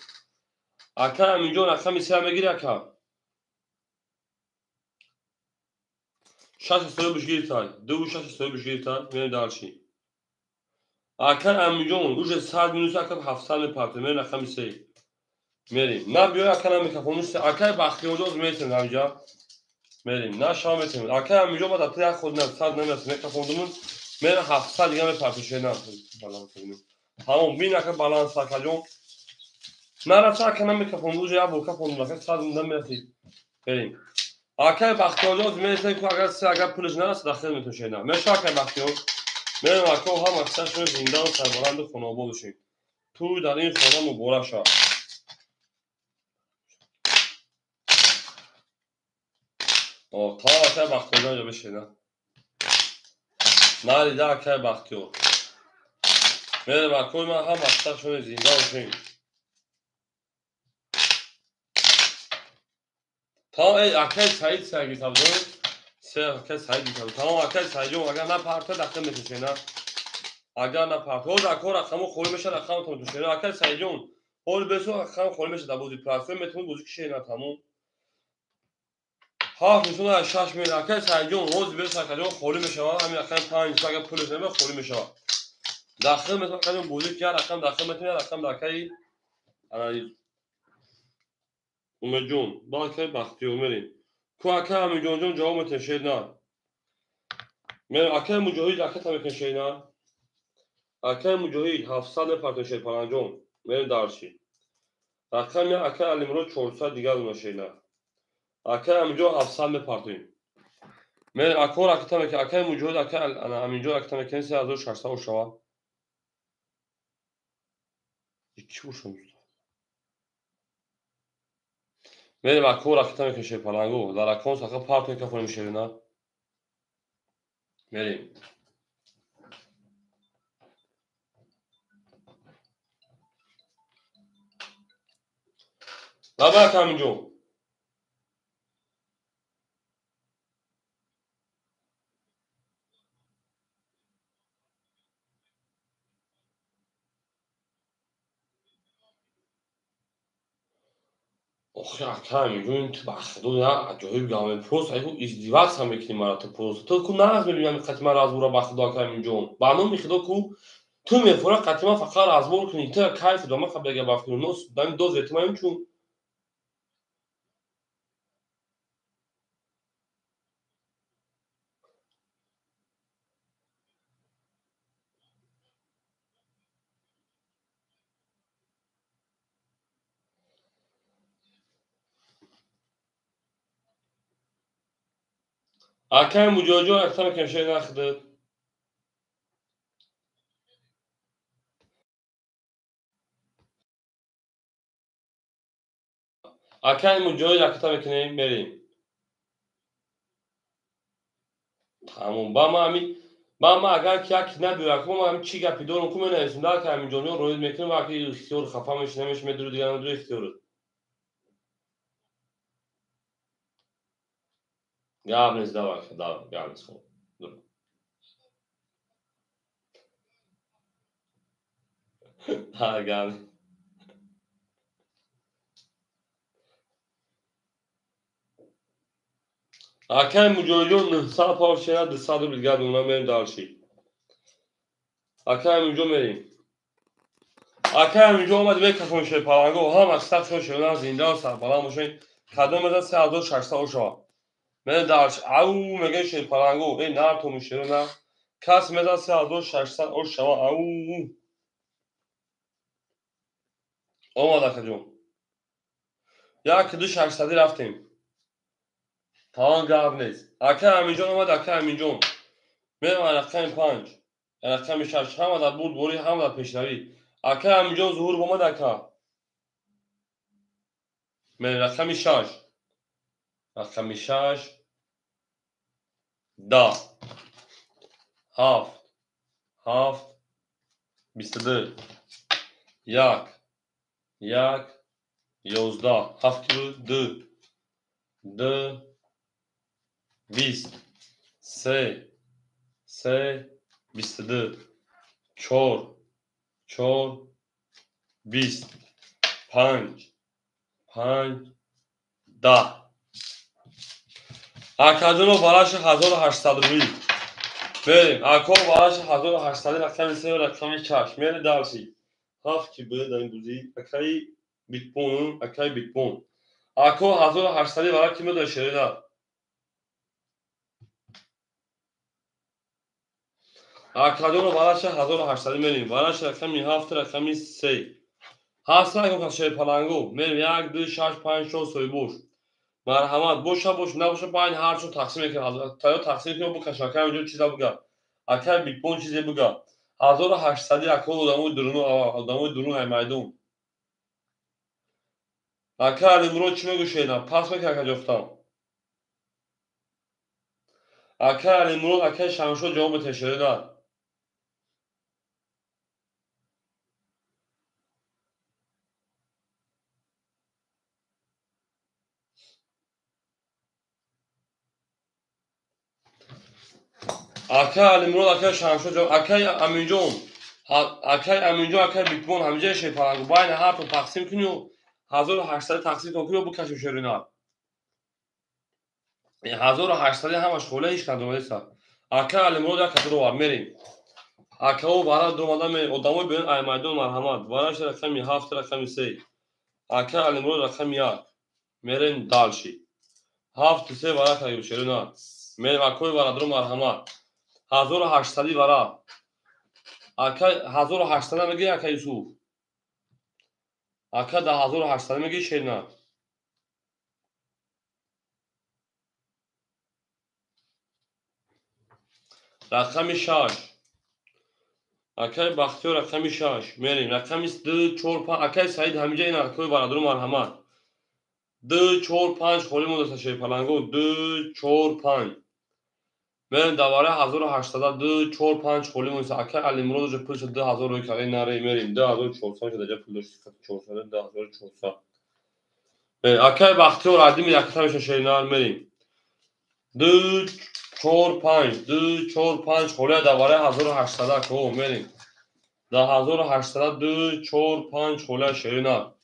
اکای اینجا رقم 3 میگیره اکای 6 سوی بشگیر تای 2 و 6 سوی بشگیر تای میریم دالشی اکای اینجا اوج 100 مینوس اکای 700 میپرته میریم رقم 3 میریم نه بیا اکای میکروفونش اکای بختی اونجا میتون اینجا میریم نه شام میتون اکای اینجا ما در خود نه 100 نمیرسه میکروفونمون میریم 700 دیگه میپرته شه نه بالانس کنیم همون بین اکای بالانس اکای نرفته کنم میکروفون روز یا بوکا فون صد نمیرسید بریم آکای بختیار میرسه که اگر پولش نرسه داخل میتونه شینا میشه آکای بختیار میرم اکو هم اکثر شده زنده و سربلند خانواباد بشیم تو در این خانه مبارک شد تا آکای بختیار اینجا بشینا نریده آکای بختیار میرم اکو من هم اکثر شده زنده بشیم تا ای آکای سعید سعید تابدون سه آکای سعید تابدون تا آکای سعید اگر نه پارت داخل میتونه شینا اگر نه پرتو اکو رقمو خوری میشه رقم تو شده اکل سعید جون هول بسو رقم خوری میشه در بازی پلتفرم میتون بازی کشه نه تموم ها میتونه از 6 میلیون اکل سعید جون روز بسو اکل جون خوری میشه همین رقم 5 اگر پول نمیشه خوری میشه داخل میتونه اکل بازی که رقم داخل میتونه رقم داخلی انالیز اومد جون با که بختی اومدیم کو اکل همین جون جواب میتشه نه من اکل مجاهد اکل تمیشه نه اکل مجاهد 700 پرتشه پنجم من دارشی رقم یا اکل علیمرو 400 دیگر ماشینا اکل همینجا 700 میپرتیم من اکل رقم که اکل موجود اکل انا همینجا رقم که 3600 شوا چی بوشم من اکل رقم که شه پلنگو در اکل ساخه پارت که فرم شیرنا بریم بابا همینجا آخه اکرم میگم تو بخدو نه عجایب گامه پروس ایگو ازدواج هم میکنی مرا تو پروس تو کو نه از میبینم قطعی مرا از برا بخدو اکرم میگم بانو میخدو کو تو میفورا قطعی من فقط از بور کنی تو کیف دوما قبل اگه بافکنی نوس دم دوز اتمام چون اکرم مجاجو اکرم کشه نخده اکرم مجاجو اکرم کنیم بریم تمام با ما اگر که یک نداره که ما همین چی گپی دارم که من اسم که همین جانو روید میکنم و که اختیار خفا میشه نمیشه میدرو دیگه ندرو اختیار گام نیست دوا گام نیست خب ها گام اکرم مجاجو سال پاوشینا دستادو bilgad اونم بریم دارشی اکرم اینجا بریم اکرم اینجا اومد به کفون شه پالانگو هم از سخت شون شدن زنده سر بالا ماشین کدوم از 3600 اوشا من دارش او میگه شه پالانگو این نار تو میشه نه کس مزا 3600 اوشا او اومد اکرم یا که 2800 رفتیم تمام گاب نیست اکرم اینجا اومد اکرم اینجا من رقم 5 رقم 6 هم در بود بوری هم در پیشروی اکرم اینجا ظهور اومد اکرم من رقم 6 رقم 6 10 7 7 22 یک 11 7 کیلو 2 2 20 3 3 22 4 4 20 5 5 10 اکادونو بالاش 1800 روی بریم اکو بالاش 1800 رقم 3 رقم 6 میره درسی هفت کی به در این بودی اکای بیتبون اکای بیتبون اکو 1800 برای کی میده شریدا اکادونو بالاش 1800 میریم بالاش رقم 7 رقم 3 هست اکو کشه پلنگو میریم 1 2 6 5 6 سوی بوش مرحمت باشه نباشه باین هر چو تقسیم کنه تا تقسیم کنه بو کشاکه اونجا چیزا بگا اکای بیتبون چیزی بگا 1800 اکو آدمو درون های میدون اکای امروز چی میگو شینا پس میکنه جفتم اکای امروز اکای شمشو جواب تشریح داد اکای امروز اکای شمشو جواب اکای امینجون اکای بیتبون همینجا شی پرنگو باین هر تو تقسیم کنی و 1800 تقسیم کنی و بو کشو شیرینا 1800 همش خوله هیچ کدوم نیست اکای امروز اکای رو میریم اکاو برای دومادم ادامه بین ایمایدون مرحمت باراش رقم 7 رقم 3 اکای امروز رقم 1 میریم دالشی 7 3 برای کایو شیرینا میریم اکوی برای درو مرحمت 1800 برای اکای 1800 میگی اکای یوسف اکای 1800 میگی شیرینا رقم 6 اکای بختیار رقم 6 میریم رقم 2 4 5 اکای سعید همینجا این اکای برادر مرحمت 2 4 5 خولی مون دست پلنگو 2 4 5 میریم دوباره 1800 2 4 5 خولی مون اکای علی مراد جو پول 2000 کاری نره میریم 2400 که دیگه پول داشت 400 2400 اکای بختیار عدیم یکتامش شینال میریم 2 4 5 2 4 5 خولی دوباره 1800 کو میریم 1800 2 4 5 خوله شیرینات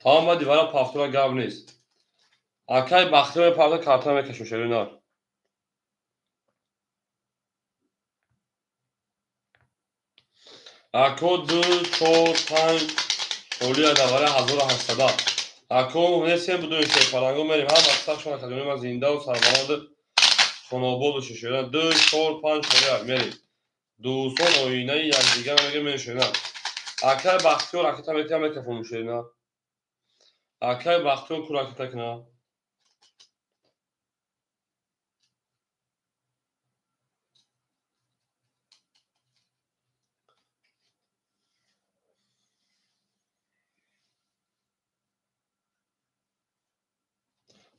تمام و دیوار پافتورا گرم نیست. اکای بختی پارتا کارتا میکشم شیرینار. اکو 2 4 5 اولی دواره 1800. اکو نسیم بدون شیپالانگو میریم هم اکثر شما کدومی ما زنده و سربلند خونابود و شیرین 2 4 5 اولی میریم. دوستان اوینه یک دیگه میگه میشینن. اکای بختی و راکتا میکفون میشینن. اکای بختی و کراکتا کنه.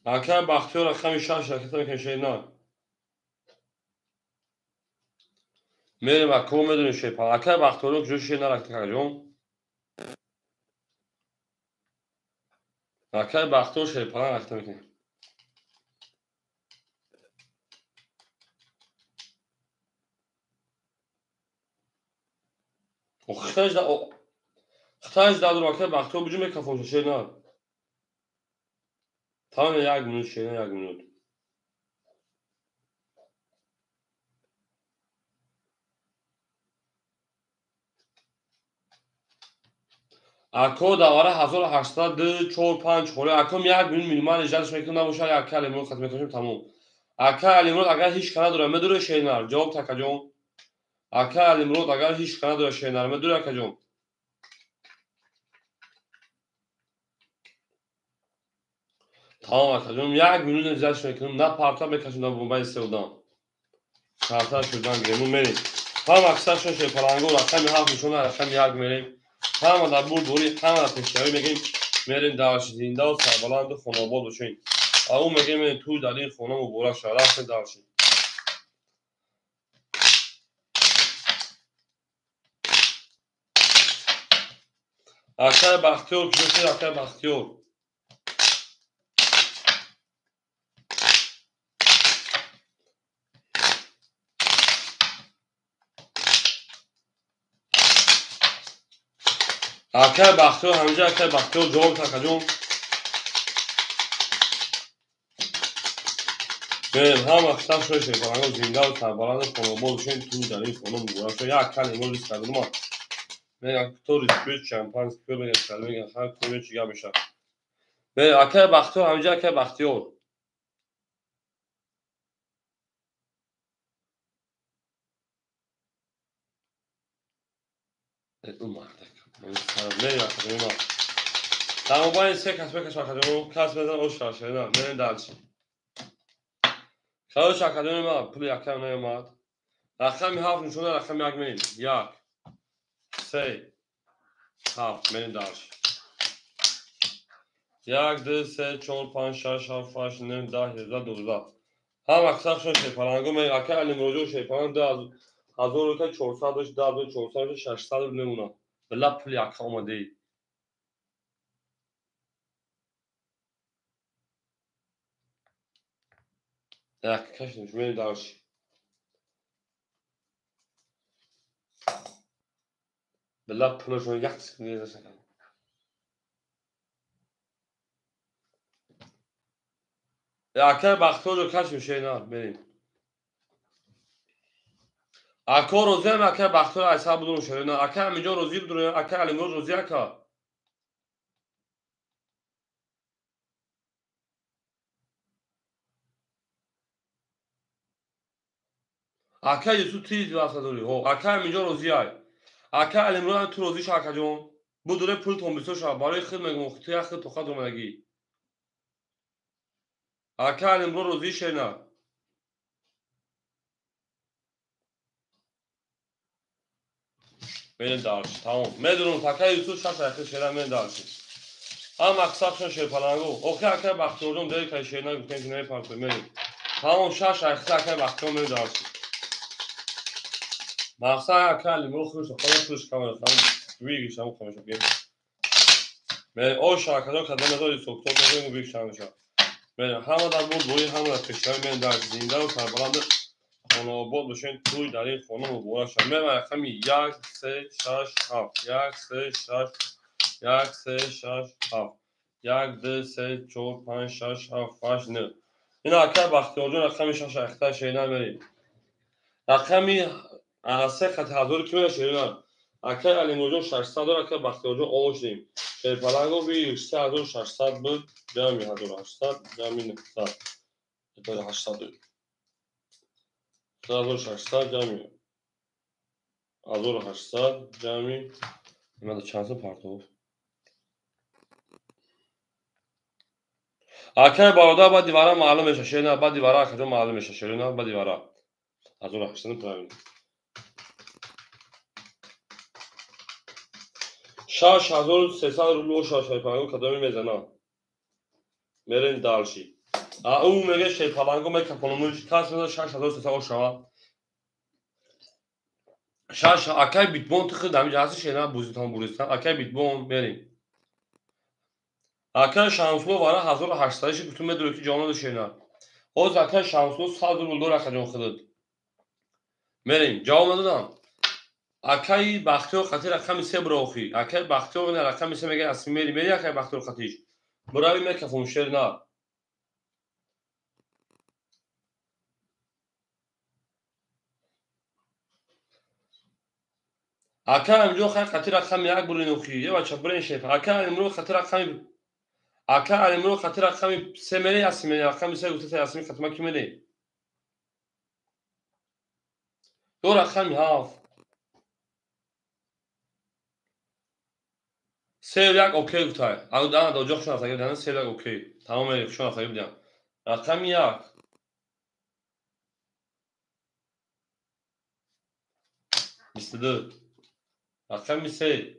اکای بختی و رقم شش راکتا میکشینن. میریم اکو میدونی شیپال. اکای بختی و جو شیرین راکتا کنیم. اکای بختی و شیپال راکتا میکنیم. و خطاش دادر اکای بختی و بجو میکفون شیرین. تمام یک منوت شیرین یک منوت. اکو دواره 1800 2 4 5 خوره اکو یک منوت مینیمال اجازه میکنم نباشه یک کل امروز ختم میکنیم تمام. اکا امروز اگر هیچ کنه داره میدونه شینار جواب تک جون. اکا امروز اگر هیچ کنه داره شینار میدونه اکا جون. تمام اکا جون یک منوت اجازه میکنم نه پارتا میکشیم نه بمبای سودان. پارتا شدن گیمون میریم. هم اکثر شون پلنگو رقم 7 میشونه رقم 1 میریم. هم در بور دوری هم در پیشروی میگیم میریم داشت زنده و سربلند و خوناباد بشین. او میگیم تو در این خونه مبارک شد رفتیم داشتیم. اکای بختیور کجاست اکای بختیور. اکای بختیور همینجا اکای بختیور جواب تک جون. میریم هم اکثر شوی شیطانگو زنده و سربلند خوناباد بشین تو در این خونه مبارک شد. یک کل امروز ریس کردن ما میگن تو ریسپیت شمپانز که میگن کل میگن هر کنه چیگه میشه. میریم اکای بختیور همینجا اکای بختیور. اون مردک میریم اکای ما تمام با این سه کس بکش اکای ما کس بزن اوش شده نه میریم دلچی خواهش اکای ما پولی اکای نیومد. رقم 7 نشونه رقم 1 میریم 1 3 7 میریم دلچی 1 2 3 4 5 6 7 8 9 10 11 12 هم اکثر شون شیپالنگو میریم اکای علیم روزو شیپالنگ 1400 باشه 10400 600 نمونه بلا پولی اکای آماده ای یک کش نش میریم دلچی بلا پولشون یک سکنی دست کنم. اکای بختور رو کش میشه اینا بریم. اکا روزی هم اکای بختور ایسا بدون شده اینا اکای همینجا روزی بدون اکای علیمروز روزی اکا. اکای یسو تیز واسه دوری هو اکای همینجا روزی های اکای علیمروز هم تو روزیش اکا جون بدون پول تومبیسو شد برای خود مگه مختی اخی تو خود اومدگی اکای علیمروز روزی شینا بریم دارش تمام میدونم اکای یسو شد اخی شینا من دارش هم اکساب شون شیپالنگو اوکی اکای بختور جون دیگه که شینا گفتن که نه پارتو میریم تمام شش اخی اکای بختور من دارش مقصد اکای علیمروز خوش خودم توش کامل خودم ویگیش هم خودش بگیم من او شرکت‌ها کدام نداری سوختو کنیم بیش شامشا من همه در بود روی همه در کشور من در زنده و سربلند خانواباد باشین توی در این خانه مبارک شد من رقم 1 3 6 7 1 3 6 1 3 6 7 یک دو سه چهار پنج شش هفت هشت نه. این اکر بختیار جان رقم شش اختر شیرین بریم. رقمی سه خط هزار کی میره شیرین. اکر علی موجان 600 اکر بختیار جان آوشیم. شیر پلنگو بی 3600 بود. جمعی 1800 جمعی 900. اتاره 800 3600 جمعی 1800 جمعی من چند تا پرتو اکر بالا بعد دیوارا معلوم میشه شیرین بعد دیوارا اکر معلوم میشه شیرین بعد دیوارا 1800 پرامین 6300 روبل شش پلنگو کدومی میزنه میرین دالشی او میگه شی پلنگو میکپونمش کاس میذاره 6300 شما شش اکر بیتبون تخ دمی جاسی شیرین بوزیتون بوریستان اکر بیتبون میرین اکر شانسلو وارا 1800 شی bütün medro ki canlı şeyler o zaten şanslı sadece buldur akacağım xidad میرین جواب دادم اکای بختیار خطی رقم 3 بروخی اکای بختیار نه رقم 3 میگه اصلی میری اکای بختیار خطیش برای میکفون شیر نه اکای امجو خطی رقم 1 برینوخی یه بچه برین شیف اکای امرو خطی رقم اکای امرو خطی رقم 3 میری اصلی میری رقم 3 گفته اصلی ختمه کی میری دو رقم هاف 3 یک اوکی گفته او دانا دو جوخ شون اصلی دانا 3 یک اوکی تمام شون اصلی بدم رقم 1 22 رقم 3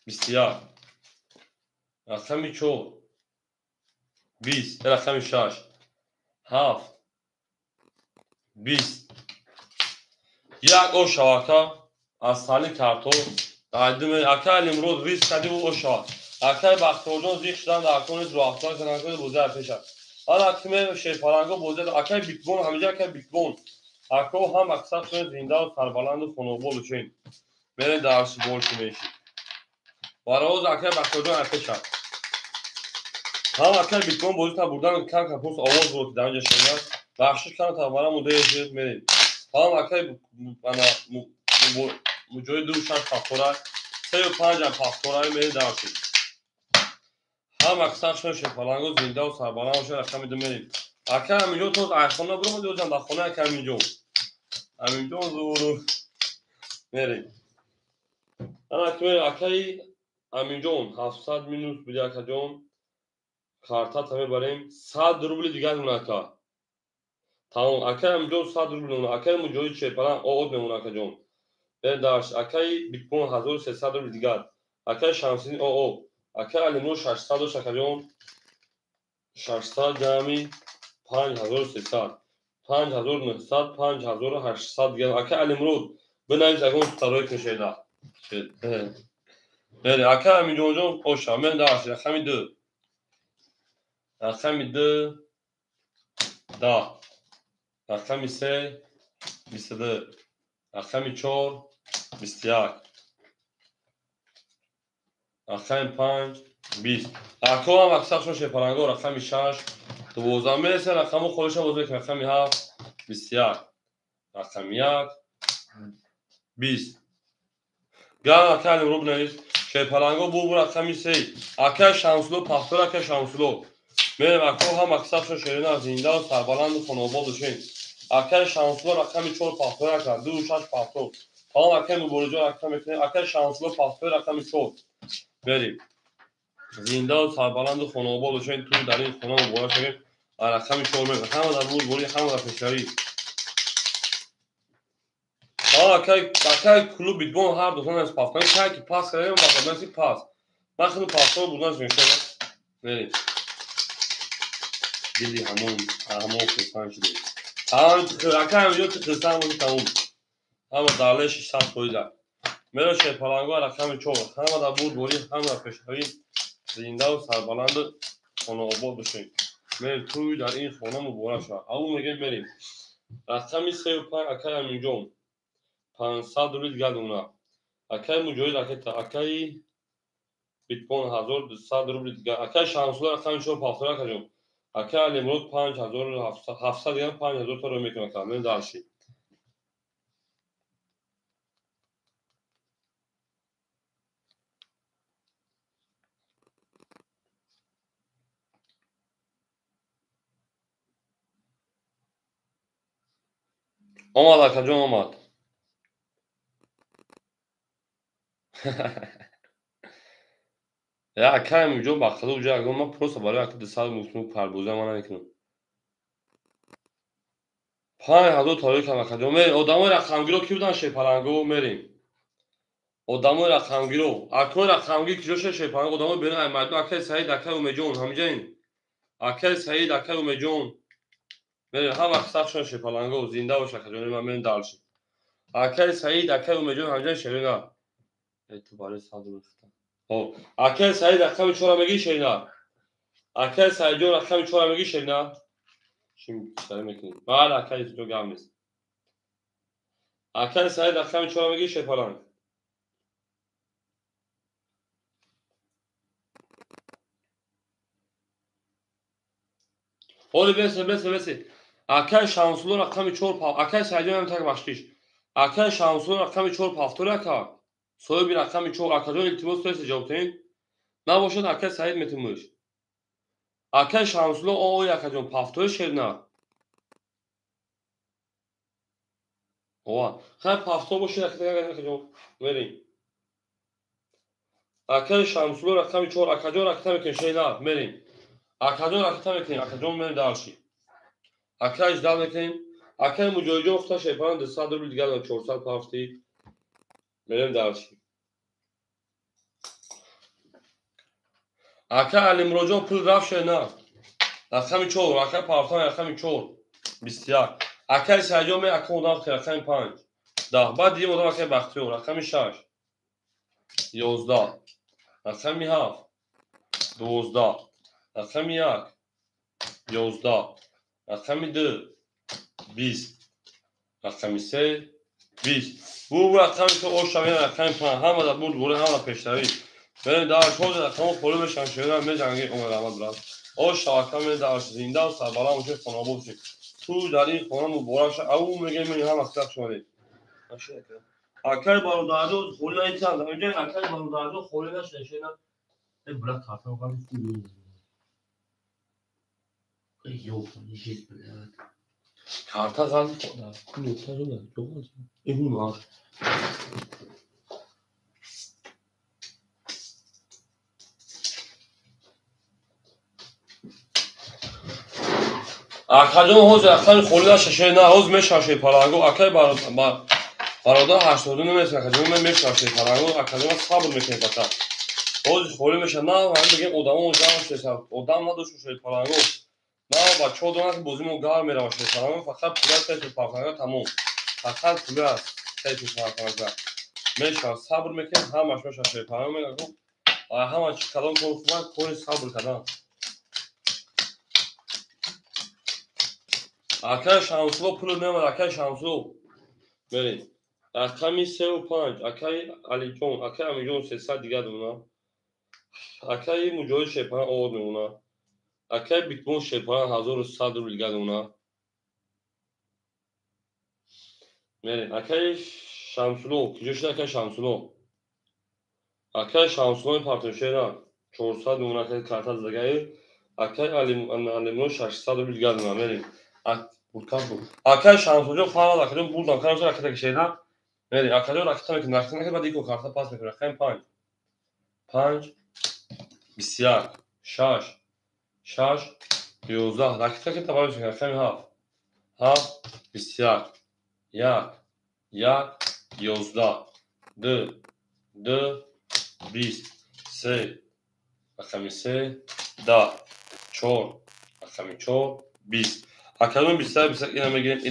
21 رقم 4 20 رقم 6 7 20 یک او شواتا از سالی کارتون قدیم اکل امروز ریس کردی او شوات اکل بختیار زیخ شدن در کنید رو افتاد کنند بوده پیش حالا اکتیم شیر پلنگو بوده اکل بیتبون همیشه اکل بیتبون اکو هم اکثر کنید زنده و سربلند و خنوبول بچین میره درس بول که میشی باروز اکل بختیار اکل شد هم اکل بیتبون بوده تا بردن کار کپوس آواز بود در اینجا شدن بخشش کنه تا برای مده جد میریم هم اکل بنا مجوی دو شش فاکتورای 35 هم فاکتورای میری درسی هم اکثر شش پلنگو زنده و سربلند باشه رقم میده میریم اکل همینجا تو ایخونه برو دو جان در خونه اکل همینجا زورو میریم انا اکل همینجا 700 مینوس بودی اکل جان کارتا تمه بریم 100 روبل دیگه مونه که تمام اکل همینجا 100 روبل مونه اکل مجوی چه پلنگ آود میمونه اکل جان داشت اکای بیتکوین 1300 روبل دیگر اکای شمسین او اکای علیمو 600 شکریون 600 جمعی 5300 5900 5800 دیگر اکای علیمرود بنویس اگه اون تروی کشه ده بله اکای همین جون او شامل داشت رقمی دو رقمی دو دا رقمی سه 22 رقمی چهار 21 رقم 5 20 اکو هم اکثر شون شپرنگو رقم 6 12 میرسه رقم خودش هم بزرگ رقم 7 21 رقم 1 20 گل اکل رو بنویس شپرنگو بو رقم 3 اکل شانسلو پاختور اکل شانسلو میرم اکو هم اکثر شون شیرین از زنده و سربلند و خانوباد دوشین اکل شانسلو رقم 4 پاختور اکل 2 6 پاختور هم اکل مبارجو رقم اکل شانسلو پاختور رقم 4 بریم زنده و سربلند و خانوباد باشین توی در این خانه مبارک شدیم رقم 4 میگه همه در بود بوری همه در پشتری اکای کلوب بیتبون هر دو از پاس کنیم که پاس کردیم با خدمتی پاس من خیلی پاس ها بودن شده بریم دیدی همون خستان شدیم اکای همینجا که خستان بودی تموم همه داله 600 خویده میره شد پلنگو رقم 4 همه در بود بوری همه در پشتری زنده و سربلند خانوباد باشین میریم توی در این خانه مبارک شد اون میگه بریم رقمی 35 اکل همینجا 500 روبل دیگه دونه Akay mujoid aketa akay bitcoin 1200 روبل دیگه. akay شانسولا رقم 4 کجا akay نمرود 5700 دیگه 5000 تا رو میکنه کامل دارشی. اومد کجا اومد. یا akay mujo bakılı uca اگه من پروسه برای akay دسال موسمو پربوزه من نکنم 5000 تا رو کنه کجا می آدمای رقمگیرو کی بودن شیپالنگو میریم آدمای رقمگیرو akay رقمگیر کجا شیپالنگو آدمای بین مردم akay سعید akay اومجون همینجین akay سعید akay اومجون میریم هم اکثرشون شیپالنگو زنده باشه کجا من میریم دالشیم akay سعید akay اومجون همینجین شیرینا اعتبار صادر است. خب akay سعید رقم 4 میگی شیرینا akay سعید جون رقم 4 میگی شیرینا şimdi سلام میکنیم بعد akay تو گام نیست akay سعید رقم 4 میگی شیپالنگ Oğlum besi. Akay şanslı rakamı çorp. Akay sadece hem tak başlış. Akay şanslı rakamı çorp haftada ka. Soyu bir rakamı çorp. Akadon iltimos test cevaptayım. Ne boşun akay sayed metinmiş. Akay şanslı o yakacağım haftada şerna. Oha. Hep hafta boşun yakacağım. Verin. Akay şanslı rakamı çorp. Akadon rakamı ki şeyna. Verin. Akadon rakamı ki. Akadon beni darşı. Akay icdal mekin. Akay mujoycu ofta şey falan da sadır bir diğer çorsal paftayı. Benim darşı. akay alimrojo pul rafsh نه رقم 4 akay پارتان رقم 4 24 akay سجام akay اودام رقم 5 10 بعد دیگه مدام akay بختیار رقم 6 11 رقم 7 12 رقم 1 11 رقم 2 20 رقم 3 20 bu رقم تو o şahin رقم 5 همه da بود همه پیشتری بریم در شود رقم پولو بشن شده می جنگی عمر احمد برد او شاکم در زنده و سربالا موشه خانابود شد تو در این خانه مبارک شد او میگه من هم اکثر شده اکل بارودادو خولی نیتن اینجا اکل بارودادو خولی نشده شده ای بلد کارتان کنم ای یو کنی شید بلد کارتا قلب خدا کنی اکتا رو بلد جو بلد ای بول مار اکل حوز اکل خولی نشده نه حوز میشه پالاگو اکل برادر 82 نمیشه اکل من میشه پالاگو اکل من صبر میکنه فقط حوز خولی میشه نه من بگم ادامه جمع شده ادام نداشته شده پالاگو نه بچه ها دونن که بازیمون گار میره باشه پالاگو فقط پول است که پالاگو تموم فقط پول است که پالاگو میشه صبر میکنه همش میشه پالاگو میگم همه چی کلام کنم کلی صبر کردم اکل شانسلو پول نمیاد اکل شانسلو بریم رقمی 3 و 5 اکای علی جون اکای امی جون 300 دیگه دونه اکای مجاهد شیپان آورد میمونه اکای بیتمون شیپان 1100 رو دیگه دونه بریم اکای شمسلو کجا شده اکای شمسلو پارتنرشپ نه 400 دونه اکای کارت دیگه اکای علی 600 رو دیگه دونه بریم اکای شمسلو فعال اکای بردن کارش اکای که نه بریم اکای راکت که بعد ایکو کارت پاس میکنه اکای 5 21 6 11 dakika که تمام شد خیلی هفت 21 1 11 2 20 3 رقم 3 10 4 رقم 4 20 اکلون 20 اینو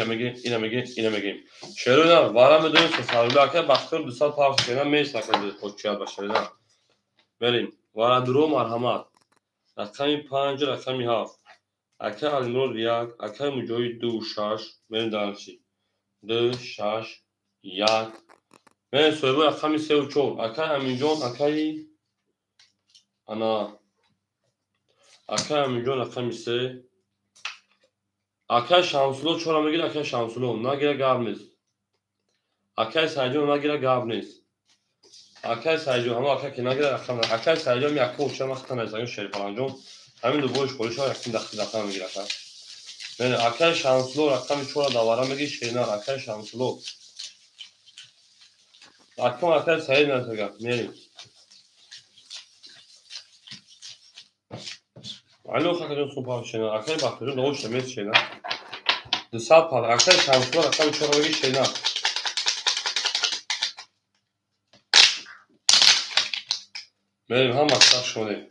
میگیریم شروع نه وارم بدونیم سفرالله اکل بختور 200 پاس کنم میشه اکل خودشیاد باشه نه بریم وارد درو مرحمت رقم 5 رقم 7 اکل النور 1 اکل مجوی 2 6 بریم دانشی 2 6 1 من سویبو رقم 3 و 4 اکای همینجان اکای انا اکای همینجان رقم 3 اکای شانسلو 4 میگیره اکای شانسلو نگیره گاب نیست اکای سایجون نگیره گاب نیست اکای سایجون همه اکای که نگیره رقم اکای سایجون یک کوچه وقت نمیزنه شریف انجام همین دو بوش خودش ها رقم دقیقا میگیره من اکای شانسلو رقم 4 دوباره میگی شینا اکای شانسلو رقم اکای سایج نمیگه میریم علو خاطر سوپر شینا اکای باختون دوش میز شینا دو ساعت پار اکای شانسلو رقم 4 میگی شینا میریم هم مصرف شده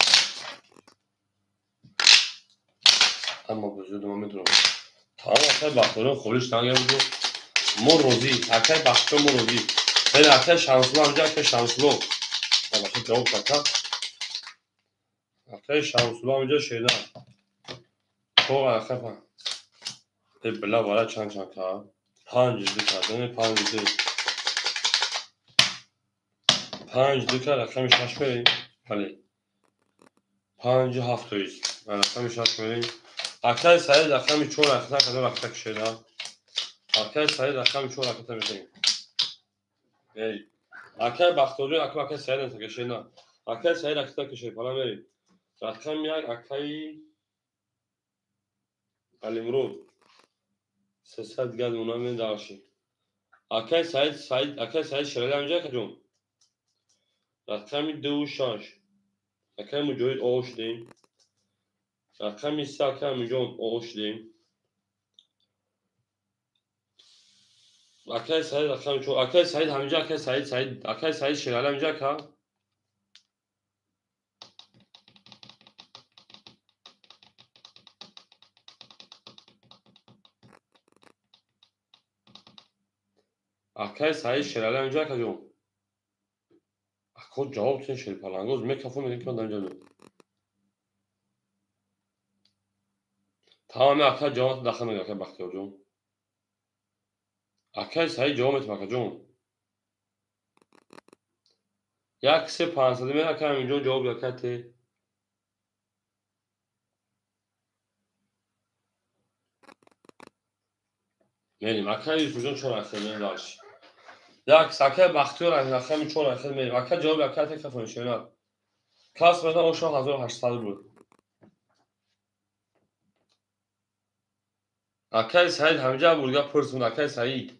اما وجود ما میدونم تمام اکای باختون خودش نگه بود مو روزی اکای باختون مو روزی من اکای شانسلو همجا اکای شانسلو باشه جواب فقط اکای شانسلو همجا شینا تو اکای بلا وارد چند که 5 دو کردن 5 دو کرد رقم 6 بریم بله 5 7 ایست رقم 6 بریم اکای سعید رقم 4 رقم کدوم رقم کشیدم اکای سعید رقم 4 رقم می‌کنیم ای اکای بختوری اکای سعید انت کشیدم اکای سعید رقم کشید بالا بریم رقم یک اکای علیمرود 300 گد اونا می داشی اکای سعید اکای سعید شریف همجا کدوم رقم 2 6 اکای مجید آوش دیم رقم 3 اکای مجید آوش دیم اکای سعید رقم 4 اکای سعید همجا اکای سعید اکای سعید شریف همجا که اکای سعید شریف همجا کدوم اکو جواب چه شریف پلنگوز میکروفون میگه که دنجا تمام اکای جواب داخل میگه اکای بختیار جون اکای سعید جواب میتونه جون یک 3 500 می اکای همینجا جواب اکای میریم اکای یوسف جون چون اصلا میداش یک سکه بختیار رقم 4 اصلا میریم اکای جواب اکای تلفن شینا کلاس مثلا اوشا 1800 بود اکای سعید همجا بولگا پرسون اکای سعید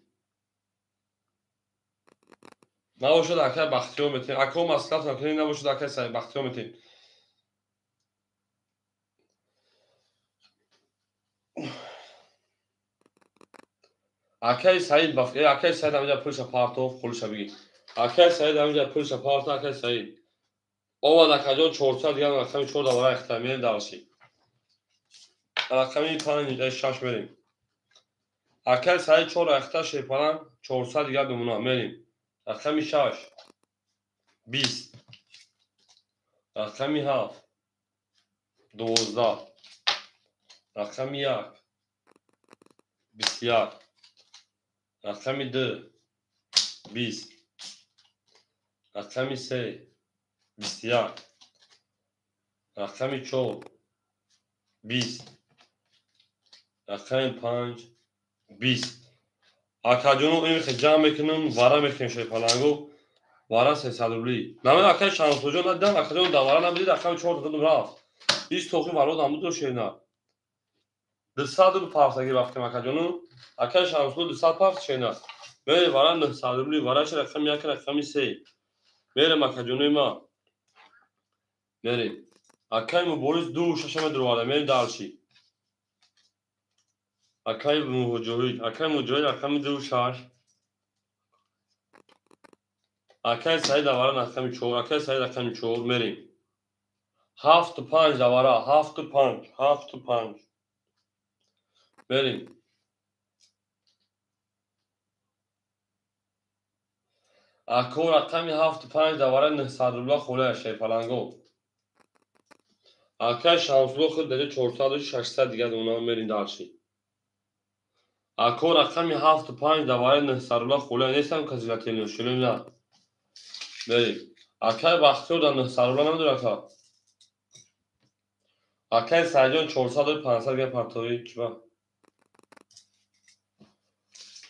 نباشد اکای بختیار میتین اکو مصرف نکنین نباشد اکای سعید بختیار میتین اکای سعید اکای سعید همجا پولش پارتو خلوش بگی اکای سعید همجا پولش پارتو اکای سعید اول اکاجون 400 دیگه رقم 4 دوباره اختلامیل داشتی رقمی 5 6 بریم اکای سعید 4 اختلاش شیپارم 400 دیگه بمونا میریم رقمی 6 20 رقمی 7 12 رقمی 1 21 رقمی 2 20 رقمی 3 21 رقمی 4 20 رقمی 5 20 اکاجونو این جمع میکنم وارا میکنم شای پلنگو وارا 300 روبلی نمید اکای شانسوجو ندم اکاجونو دوارا نمیدید رقم 4 دادم رفت 20 توقی وارا دامو دو شینا 200 رو پافتگی وقتی اکاجونو اکای شانسوجو 200 پافت شینا میره وارا 900 روبلی واراش رقم 1 رقمی 3 میره اکاجونو ما میره اکای مو بولیس دو ششم دروازه میره دالشی اکای مجوید رقم 2 6 اکای سعید دوارا رقم 4 اکای سعید رقم 4 میریم 7 و 5 دوارا 7 و 5 7 و 5 بریم اکو رقم 7 و 5 دوارا 900 روبلا خوله شای پلنگو اکای شانسلو خود دیگه 400 و 600 دیگه اونا میرین دارشی اکو رقمی 75 دواره نهسرولا خوله نیستم کسی را تلنیو شلو نه بریم اکای بختیو در نهسرولا نمیدونه اکا اکای سرجان 400 و 500 گه پرتوی چی با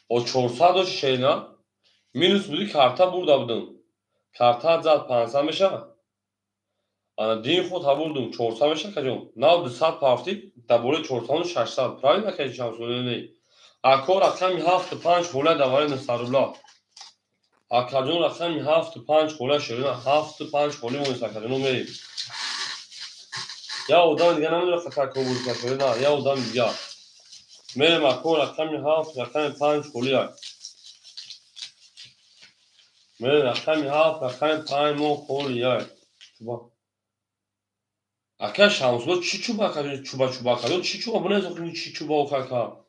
o 400 şeyle minus budi karta burada buldum. Karta zat 500 میشه. انا دین خود بردم 400 میشه کجا؟ نه 200 پارتی دبور 400 600 پرایم نکردی شامسونه نه. اکو رقمی 75 خوله دواره نصرولا. اکاجون رقمی 75 خوله شده 75 خوله مونس اکاجون میریم. یا اودان دیگه نمیدونه خطر کوبول شده نه یا اودان دیگه. میریم اکو رقمی 7 رقمی 5 خوله. میریم رقمی 7 رقمی 5 مو خوله. چوبا اکا شامسولا چی چوبا کردی چوبا کردی چی چوبا بونه زخمی چی چوبا و کاکا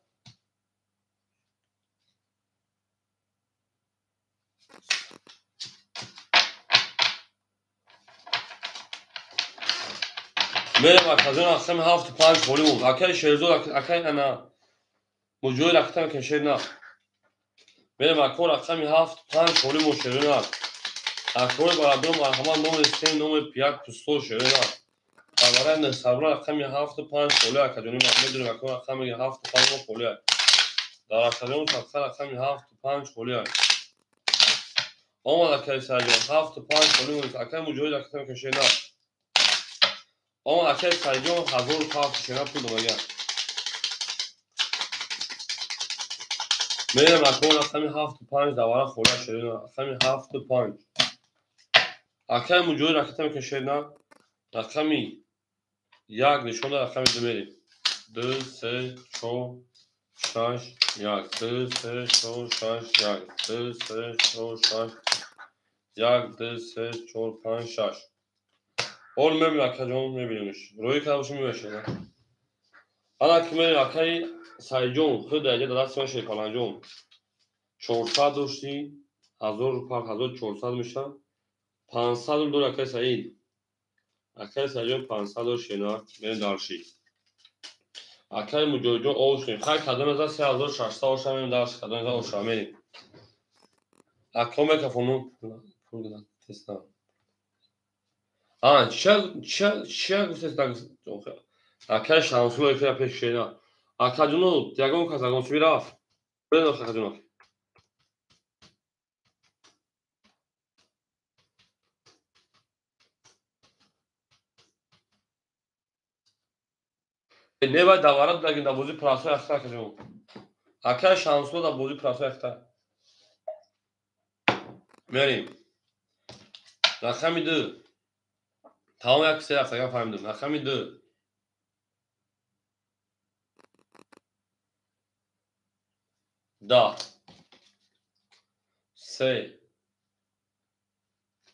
میرم اکاجون رقمی 7 5 خوله مون اکا شیرزو اکا انا موجود رقم کشید نه میرم اکو رقمی 7 5 خوله مون شده نه اکو برادرم مرحبا نوم سیم نوم پیاک پستو شده نه دواره نصرولا رقمی 7 5 خوله اکاجونی ما میدونیم اکو رقمی 7 5 خوله در اکاجون رقمی 7 5 خوله آمد اکای سرجان 7 5 خوله مون اکا موجود رقم کشید نه آمد اکای سرجان 1000 کارت شده پول مگه میرم اکو رقمی 7 5 دواره خوله شده نه رقمی 7 5 اکای موجود رقم کشید نه رقمی یک نشون رقمی دو میریم 2 3 4 6 1 2 3 4 6 1 2 3 4 6 1 2 3 4 5 6 اول میریم اکاجون میبینیمش روی کدامش میبشه حالا که میریم اکای سایجون خود درجه در دست میشه پلنجون 400 داشتی 1000 روپا 1400 میشه 500 دور اکای سعید اکای سایجون 500 داشتی نه میریم دارشی اکای مجوجون اوشنی خیلی کدام از 3600 اوشا میریم درش کدام از اوشا میریم اکا میکفونون پول بدن تستا چه گفتید اکای شانسولو ایفیا پیش شینا اکاجونو دیگون کازاگون چی رفت بریم اکاجونو نه باید دوارد لگن در بازی پراسو اختر اکاجونو اکای شانسولو در بازی پراسو اختر میریم رقمی 2 تمام یک سری افتگاه فهمیدم رقمی 2 10 3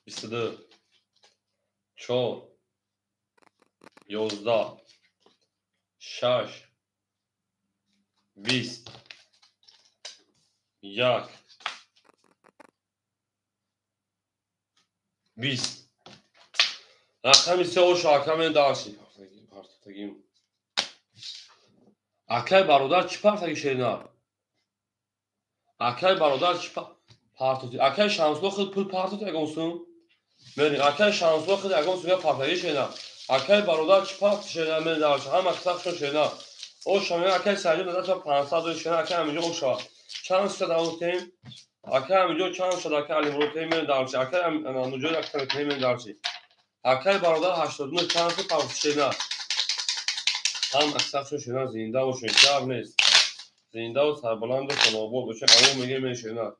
22 4 11 6 20 1 20 رقمی 3 اوشا اکای دارشی پارتگیم اکای برادر چی پارتگی شینا اکای برادر چی پارتگی اکای شانسولو خود پول پارتگی اگونسون میریم اکای شانسولو خود اگونسون یا پارتگی شینا اکای برادر چی پارت شینا من دارش هم اکساق شو شینا اوشا میگه اکای سرجون داده تا 500 شینا اکای همینجا اوشا چند شد اوتیم اکای همینجا چند شد اکای علی مروتیم من دارش اکای همینجا اکای من دارش اکای برادر 89 چند شد پارت شینا هم اکساق شو شینا زنده و شنکار نیست زنده و سربلند و تنابور بشه اما میگه من شینا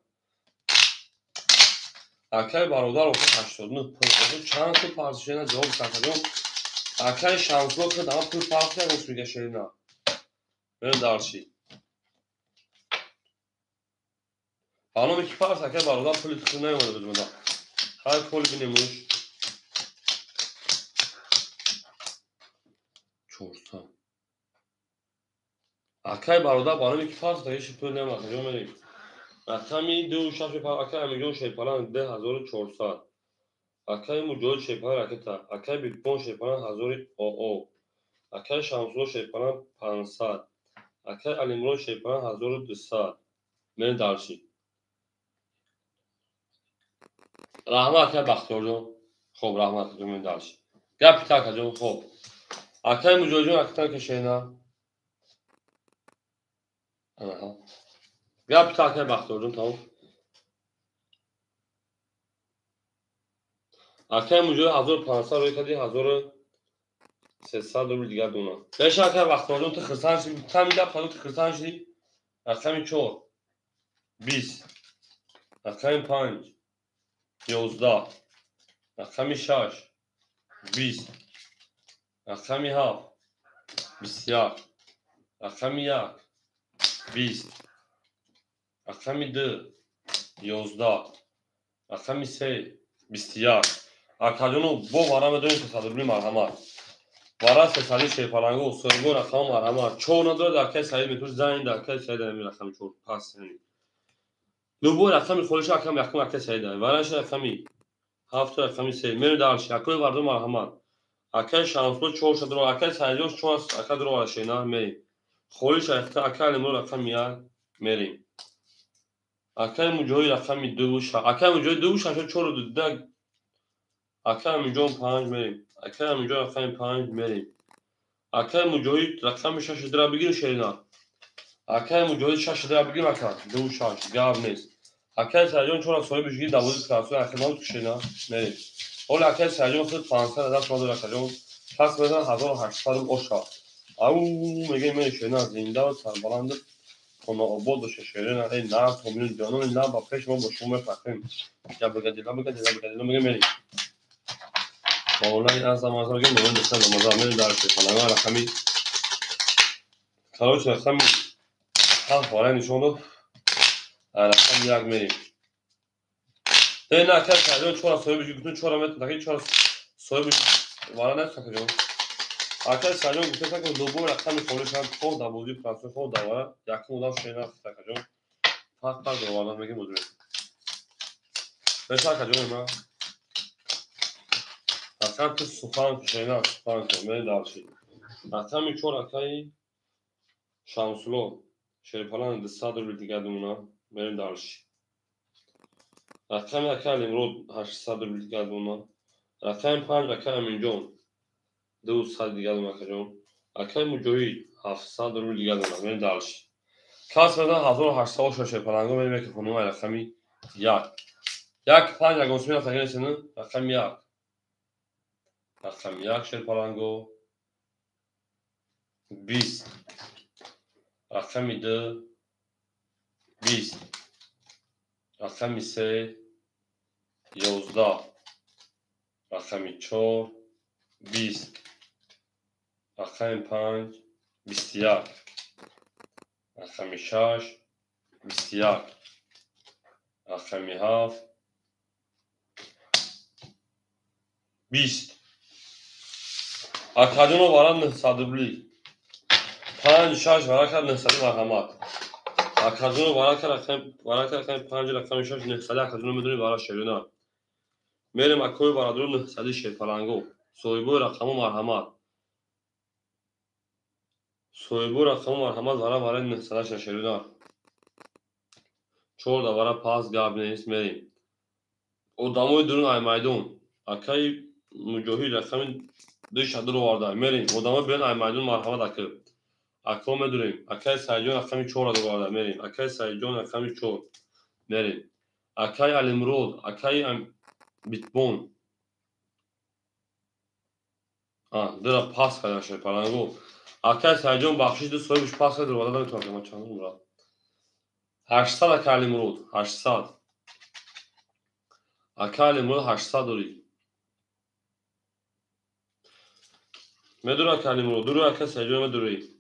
اکای برادر 89 پول چند تا پارت شینا جواب ساکادم اکای شانسلو که دام پول پارت نمیش میگه شینا من دارشی حالا میگه پارت اکای برادر پول تو نمیونه بدون هر پول بینیموش 400 اکای برادر بالا میگه پارت تایش پول نمیونه جو میریم رقمی 2 شاش پارت اکای میگه شیپالان 10400 اکای موجود شیپال راکتا اکای بیت پون شیپالان 1000 او او اکای شانسلو شیپالان 500 اکه علیمرو شیپان 1200 من دارشی رحمه اکه بختیار جون خب رحمه اکه جون من دارشی گپ تک جون خب اکه مجوی جون اکه که شینا گپ تک بختیار جون تمام اکه مجوی 1500 روی کدی 1300 روبل دیگر دونا بهش اکه بختیار جون تو خرسان شدی تمی گپ خالو تو خرسان شدی رقم 4 20 رقم 5 11 رقم 6 20 رقم 7 21 رقم 1 20 رقم 2 11 رقم 3 21 اکجونو بو وارا بدونید تصادفی مرحمت وارا سسالی شیپالانگو سرگو رقم مرحمت چون نداره در که سعید میتونی زنگ در که سعید نمی رقم چون پس نمی لوبو رقم خودش رقم یکم اکه سعید داره وارش رقمی 7 رقمی 3 میره دارش یکوی واردو مرحمت اکه شانسلو چور شد رو اکه سعیدوش چون اکه درو وارشینا میریم خودش اکه اکه نمو رقم میاد میریم اکه مجوی رقمی 2 اکه مجوی 2 شش چور دو اکه اینجا 5 میریم اکه اینجا رقم 5 میریم اکه مجوی رقم 6 درا بگیر شینا اکه مجوی 6 درا بگیر اکه 2 6 گاب نیست اکه سرجان چون سوی بگیر 12 کلاسو اکه ما شینا میریم اول اکه سرجان خود 500 دست ما داره جون پس بدن 1800 اوشا او میگه من شینا زنده و سربلند کنه آباد و شیرین نه نه فامیل جانون نه با پیش ما با شما فهمیم یا بگید میگه میریم والله این از زمان که مهم نیست مزامین در شیپالانگو رقمی کاروش رقمی هم فاره نشون داد رقم یک میریم ده نه که سرجان چورا سوی بجی گفتن چورا متر دقیق چورا سوی بجی وارا نیست که جون اکه سرجان گفتن که دوباره رقمی خورش هم خود دبودی پرانسوی خود دواره یکم اودم شینا است که جون فرق دواره میگه مدوره بشه که جون ما رقم تو سخان که شینا سخان که میریم دارشید رقمی چور اکایی شانسلو شیپالان 200 روبل دیگر دونا میریم دارشی رقم اکه الامرود 800 روبل دیگر دونا رقم 5 اکه امینجون 200 دیگر دونا جون اکه مجوی 700 روبل دیگر دونا میریم دارشی کاس بدن 1800 شیپالانگو میریم که خانوم رقمی 1 1 5 اگه مسئول تغییر سنن رقم 1 رقم 1 شیپالانگو 20 رقم 2 20 رقم 3 11 رقم 4 20 رقم 5 21 رقم 6 21 رقم 7 20 اکادون واران 900 روبلی 5 6 وارا کرد 900 مرحمت اکادون وارا کرد 5 رقم 6 900 اکادون میدونی وارا شیرینا میریم اکوی وارا درو 900 شیپالانگو سویبو رقم مرحمت سویبو رقم مرحمت وارا 900 شیرینا چور دواره پاس گاب نیست میریم اداموی درون ایمایدون اکای مجوهی رقم 2 شد رو وارده میریم اداموی بین ایمایدون مرحمت اکه اکو میدونیم اکای سایجون رقم 4 رو وارده میریم اکای سایجون رقم 4 میریم اکای الامرود اکای بیتبون درا پاس کرده شیپالانگو اکای سایجون بخشش دو سویبش پاس کرده رو وارده نمیتونم ما چند مراد 800 اکای الامرود 800 اکای الامرود 800 دوری میدونه اکای الامرود درو اکای سایجون میدونی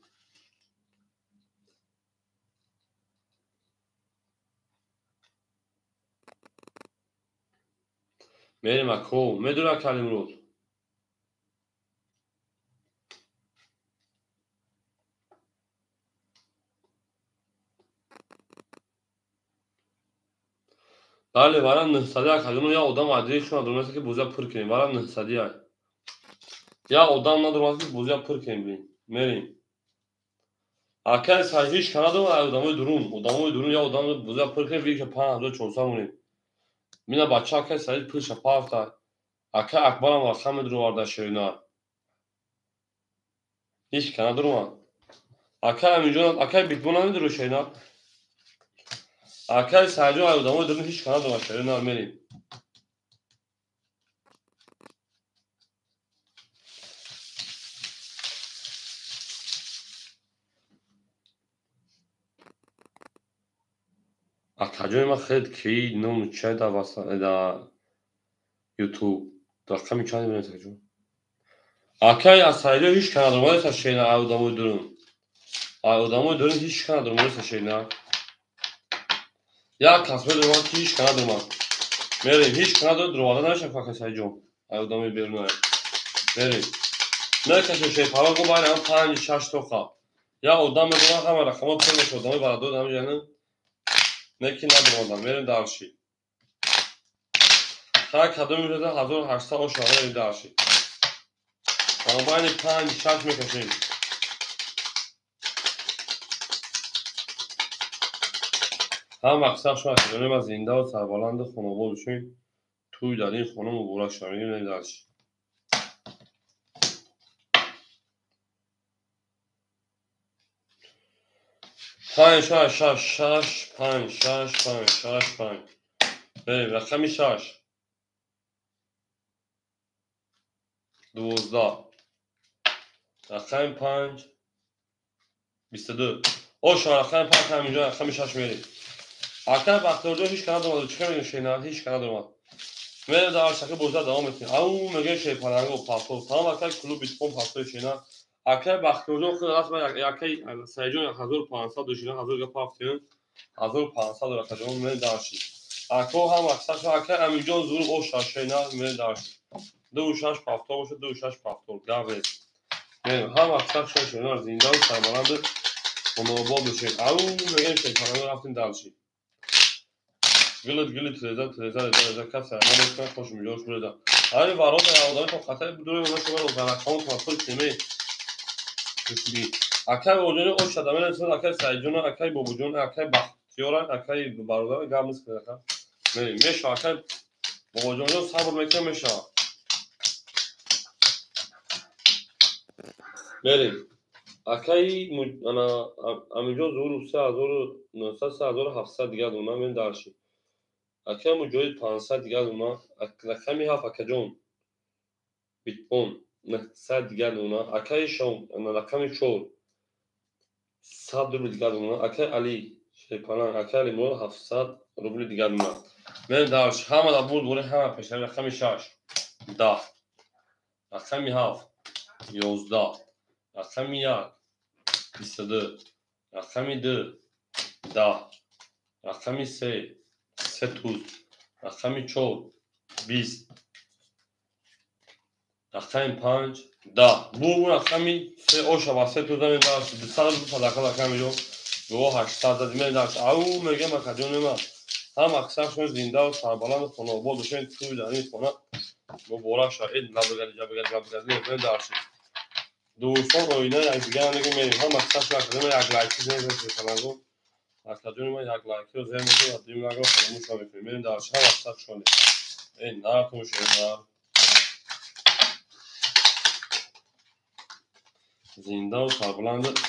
میریم اکو میدونه اکای الامرود بله وارا 900 اکادون یا ادام ادریشون ادرماسی که بوزا پر کنیم وارا 900 یا ادام ندرماسی که بوزا پر کنیم میریم Akay sadece hiç kanadı var adamı durun ya adamı buza pırkın bir ki pan hazır çolsa bunu. Mina bacha akay sadece pır şapafta. Akay akbaram var hamid ruvarda şerina. Hiç kanadı durma. Akay amicon akay bitbuna nedir o şerina? Akay sadece adamı durun hiç kanadı var şerina meri. Akacı ma xed ki num çayda vasa da YouTube. Rakam içinde ben takacağım. Akay asaylı hiç kanadı durma şerina adamı durun. Adamı durun hiç kanadı durma şerina. Ya kasme durma hiç kanadı durma. Meri hiç kanadı durmadan ne şaka kasayacağım. Adamı birine. Meri. Ne kaçıyor şey falan bu bayram panci şaş toka. Ya odam durma kamera kama pırmış odamı bana odamı canım. Ne ki ne durmadan verin darşı. Ha kadın müjde hazır haşta o şahane verin darşı. Ama bayni panci şaş mı kaçayım. هم مقصد شما کنیم از زنده و سربلند خانواده بشین توی در این خانم و برک شمینیم نمیدرش 5 6 6 6 5 6 5 6 5 بریم رقمی 6 12 رقم 5 22 o şu an رقم 5 همینجا رقم 6 میریم اکر بختیارجا هیچ کنار دومده چیکار میگن شینا هیچ کنار دومد میره در شکل بوزا دوام میکنیم اون میگه شی پلنگ و پاپو تمام اکر کلوب بیتکون پاپو شینا اکر بختیارجا خود راست من یکی سایجون 1500 دوشینا 1000 پافتین 1500 رقم میره داشتی اکو هم اکثر شو اکر امیجان زور او شاشینا میره داشتی دو شاش پافتو باشه دو شاش پافتو گاوه میره هم اکثر شو شینا زنده و سربلند خانواده بشه اون میگه شی پلنگ رفتین داشتی گلت ترزا کس ما میکنه خوش میجوش بوده آره وارد آدمی تو خطر بدون اون شما رو در اکانت ماسل تیمی کسی اکای اوجونه او شدامه نشد اکای سایجون اکای بابوجون اکای بختیارا اکای برادر گامس کرده میشه اکای بابوجون صبر میکنه میشه بریم اکای انا امیجون زور 3700 دیگه دونا من دارشی اکای مجوید 500 دیگه دونا اکای هاف اکجون بیتون نه 100 دیگه دونا اکای شون انا رقم 4 100 روبل دیگه دونا اکای علی شیپانان اکای علی مول 700 روبل دیگه دونا من دارش همه دا بود دوره همه پیش رقم 6 10 رقم هاف 11 رقم 1 22 رقم 2 10 رقم 3 30 رقم 4 20 رقم 5 10 bu رقمی o şabası tuzdan ders bisal bu sadaka kamilo bu 800 دادیم ders او میگه مکدون ما هم اکثر شون زنده و سربلند خانواده بشین توی در این خونه bu بورا شاهد لبگلی درس دوستان oyuna یک دیگه نگه میریم هم اکثر شون اکادمی یک لایکی زنده کنگو اکادمی ما یک لایکی رو زنده کنگو دیم لگو خانموش رو میکنیم میریم درس هم اکثر شونه این نرکن شونه زنده و سربلند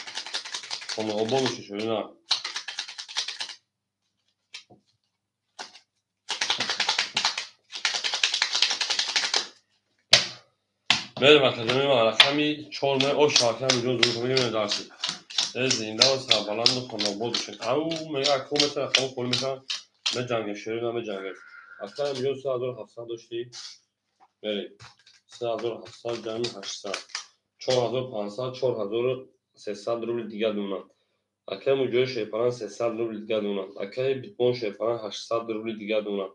خانواده بشه شونه بریم اکادمی ما رقمی 4 o şarkı milyon zor کنیم درسی زنده و سربلند خانواده بشه او میگه اکو مثل رقم خول میشن نه جنگ شیرین نه جنگ اکثر میلیون 3700 داشتی بریم 3700 جمعی 800 4500 4300 روبل دیگه دونن اکای مجوی شیپران 300 روبل دیگه دونن اکای بیتمون شیپران 800 روبل دیگه دونن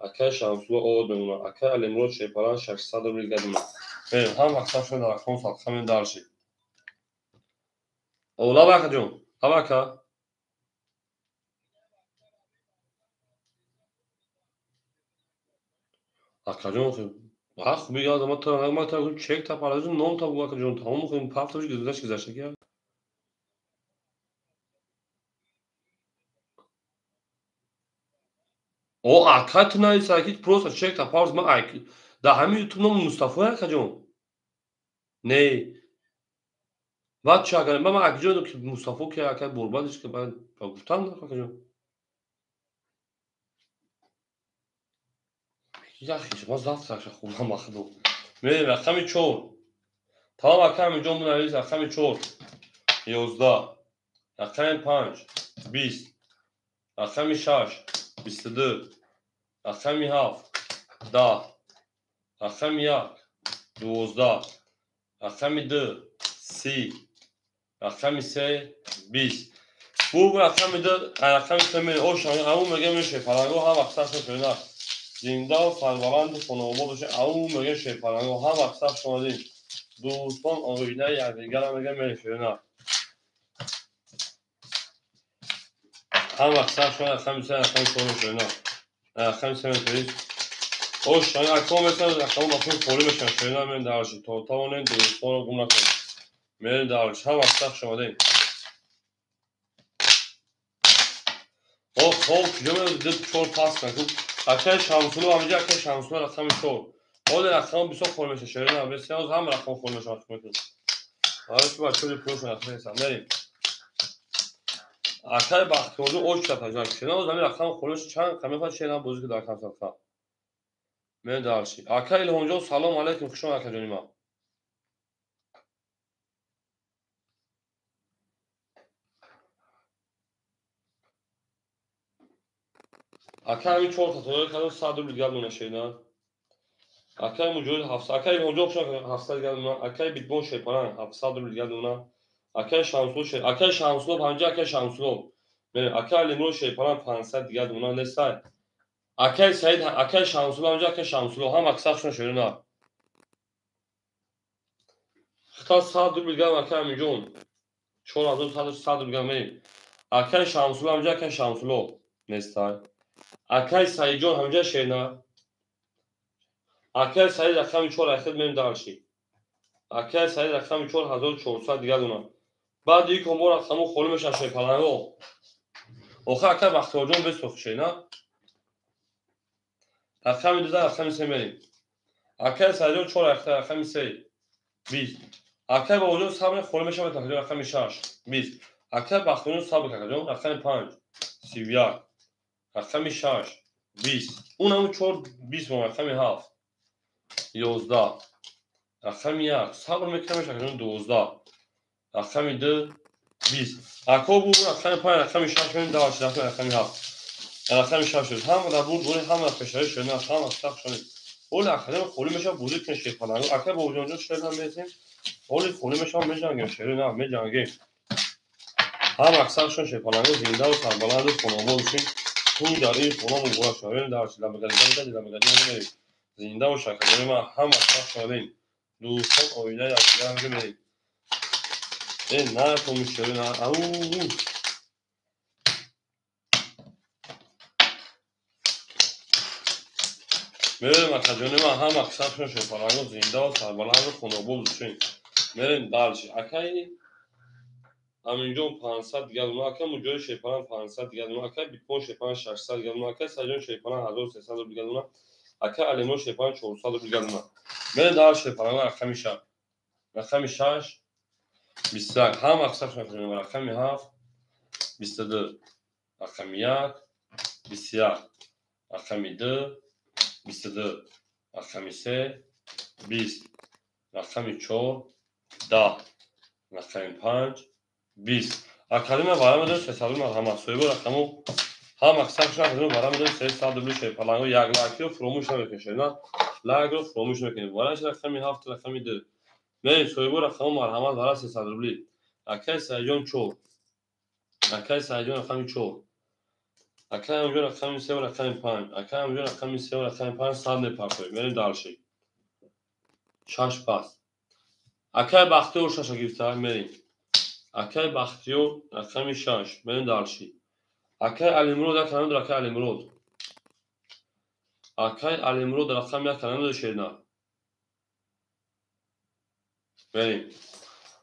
اکای شمسو آود دونن اکای الیمرود شیپران 600 روبل دیگه دونن بریم هم اکثر شده در اکون سال خمین درشی اولا بکا جون ها بکا اکا جون خوبی یادم تا ما تا چک تا پارازون نام تا بکا جون تمام میخویم پافتوش گذشت که او اکا تو نایی ساکیت پروسا چک تا پارز ما اکی در همین یوتیوب نام مصطفی اکا جون نه بچه اگر من اکی جون که مصطفی که اکا بربادش که من گفتم نه اکا جون یخی شما زفت سرش خوبم مخدوم میریم رقم 4 تمام رقم جون بنویس رقم 4 11 رقم 5 20 رقم 6 22 رقم 7 10 رقم 1 12 رقم 2 30 رقم 3 20 bu رقم 2 رقم 3 میره اوشان اون میگه میشه پلنگو هم اکثر شده زنده و سربلند خانواده باشه اون میگه شیپلنگو هم اکثر شده دوستان آویده یکدیگر هم میگه میشه نه هم اکثر شده رقم 3 رقم 4 شده نه رقم 3 میشه اوشان اکو مثلا رقم با خود پولی میشن شده من درشی تا اون دوستان رو گم نکنه میره درش هم اکثر شده خب جمعه دید 4 پاس کنم اکه شمسولو همینجا اکه شمسولو رقم 4 اول رقم بسیار خور میشه شده نه بسیار هم رقم خور میشه میکنه حالا که بچه های پروش رقم هستم بریم اکه بختیوزو اوش رقم جان شده زمین رقم خورش چند کمی خواهد شده بوزی که در کم سفر من دارشی اکه الهونجا سلام علیکم خوشم اکه جانی ما اکه همین 4 تا توی کدوم 100 رو دیگر دونه شده اکه موجود 700 اکه الهونجا خوشم 700 دیگر دونه اکه بیتبون شیپانه 700 رو دیگر دونه اکه شمسولو شده اکه شمسولو همینجا اکه شمسولو اکه الامرو شیپانه 500 دیگر دونه نسته اکه سعید اکه شمسولو همینجا اکه شمسولو هم اکثرشون شده نه خطا 100 رو دیگر اکه همینجون چون از اون 100 رو دیگر میریم اکه شمسولو همینجا اکه شمسولو نسته اکه سعید جون همینجا شده نه اکه سعید رقم 4 اخیر میریم دارشی اکه سعید رقم 4 1400 دیگر دونه بعد یک امور رقم خالی میشه شده پلنگو آخه اکه بختیار جون بسوخ شده نه رقم 12 رقم 3 میریم اکه سعید جون 4 اخیر رقم 3 20 اکه با وجود صبر خالی میشه به تقدیر رقم 6 20 اکه بختیار جون صبر کرد جون رقم 5 31 رقم 6 20 اون همون 4 20 رقم 7 11 رقم 1 صبر میکنه میشه جون 12 رقم 2 20 اکو بود رقم 5 رقم 6 میریم داشت رقم 7 رقم 6 شد هم در بود دوره هم فشاری شد نه هم استخ شد اول اخرام خالی میشه بوده که شیخ پلنگو اکه با وجود شد هم میسیم اول خالی میشه میجنگیم شده نه میجنگیم هم اکثرشون شیخ پلنگو زنده و سربلند و خانواده باشین تو در این خونه مبارک شدن در چیلا مگدی زنده و شکر ما هم اکثر شدیم دوستان آینه یکدیگر هم میریم این نه تو میشه نه او میریم اکجانی ما هم اکثرشون شیخ پلنگو زنده و سربلند و خانواده باشین میریم دارچی اکه همینجا 500 دیگر اون اکه موجود شیپان 500 دیگر اون اکه بیتکوین شیپان 600 دیگر اون اکه سجن شیپان 1300 دیگر اون اکه الینو شیپان 400 دیگر اون من دار شیپان رقم 6 رقم 6 20 هم اکثر شدن رقم 7 22 رقم 1 21 رقم 2 22 رقم 3 20 رقم 4 10 رقم 5 20 اکادمی وارم داشت حسابی مرحمت سوی بود رقمو هم اکثر شده اکادمی وارم داشت 300 بشه پلنگو یک لاکی رو فراموش نمیکنه نه لاک رو فراموش نکنید وارش رقمی 7 رقمی 2 نه سوی بود رقمو مرحمت وارا 300 روبلی اکای سایجون 4 اکای سایجون رقمی 4 اکای اونجا رقمی 3 و رقمی 5 اکای اونجا رقمی 3 و رقمی 5 صد نپرسید بریم دالشی شش پاس اکای بختی و شش گرفته میریم اکای بختیو رقم 6 بریم دالشی اکای الامرود اکای در اکای الامرود اکای الامرود رقم 1 کلمه شیرنا بریم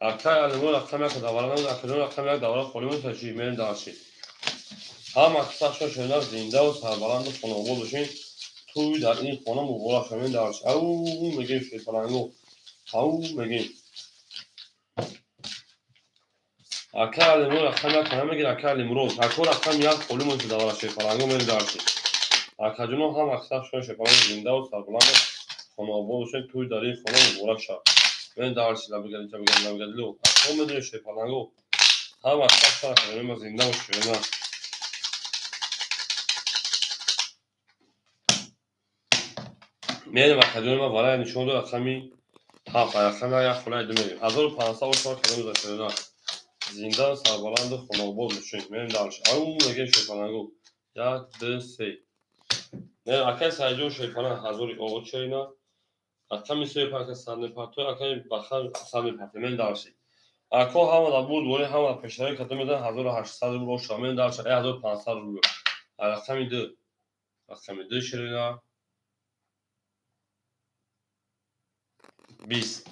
اکای الامرود رقم 1 دوباره اکای رقم 1 دوباره خالی تشریح میریم دالشی هم اکثر شما زنده و سربلند خانواده باشین توی در این خانه مبارک همین درش او میگیم شیطانگو او میگیم اکل امروز اکل کنه میگه اکل امروز اکل اکل یک خالی مونده داره شیطانگو میگه درش اکل جنو هم اکثر شما شیطانگو زنده و سربلند خانواده باشین توی در این خانه مبارک شد من درش لبگدلو اکل میگه شیطانگو هم اکثر شما زنده و شیطان میریم اکل ما برای نشون داد اکل خمی یک خونه ایده میریم 1504 کیلومتر شیطان زنده سربلند خانواده باشین میریم درش او میگه شیطانگو یک دو سه نه اکل سایجون شیطان هزاری آقا چینا اکل میسوی پاک سرنی پاتو اکل بخار سرنی پاتو من درشی اکل هم دا بود ولی هم پیشنهاد کردم میدن 1800 رو شامل درش 1500 رو اکل دو شیرینا 20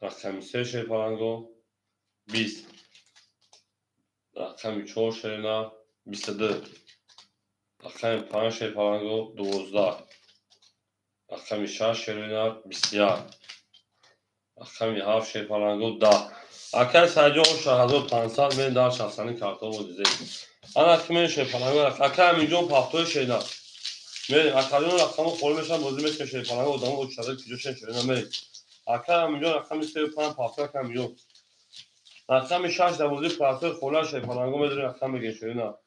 اکل سه شیطانگو 20 اکل 4 شیرینا 22 اکل 5 شیطانگو 12 اکل 6 شیرینا 21 اکل 7 شیطانگو 10 اکل سایجون 1500 من درش افسانی کارتون رو دیزه انا کمی شیطانگو اکل میجون پافتوی شینا میریم اکلیون رقم خورده میشن بازی میشه شیطانگو آدم او چرا کجوشن شینا میریم اکل میجون رقم 35 پافتوی اکل میجون رقم 6 دوازی پافتوی خورده شیطانگو میدونیم رقم بگین شینا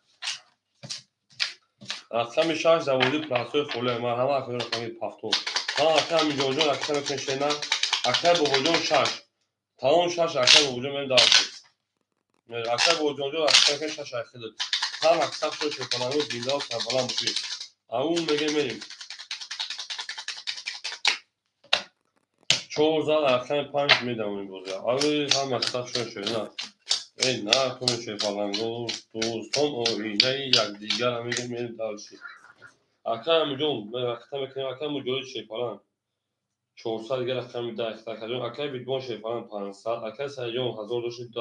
رقم 6 دوازی پافتوی خورده من همه اکل رقم پافتو ها اکل میجون جون اکل میکن شینا اکل بابا 6 تمام 6 اکل بابا من داشت اکل بابا جون اکل 6 اکل هم اکثر شو شیطانگو زنده و سربلند باشید اون میگه میریم 4000 اکل 5 میدم این بازی آره هم اکثر شو شینا ای نه کنه شیطانگو دوستان و اینه یک دیگر هم میگه میریم داشت اکل میجون وقتا میکنیم اکل مجوز شیطان 400 دیگر اکل میده اکل اکل بیدوان شیطان 500 اکل سایجون 1200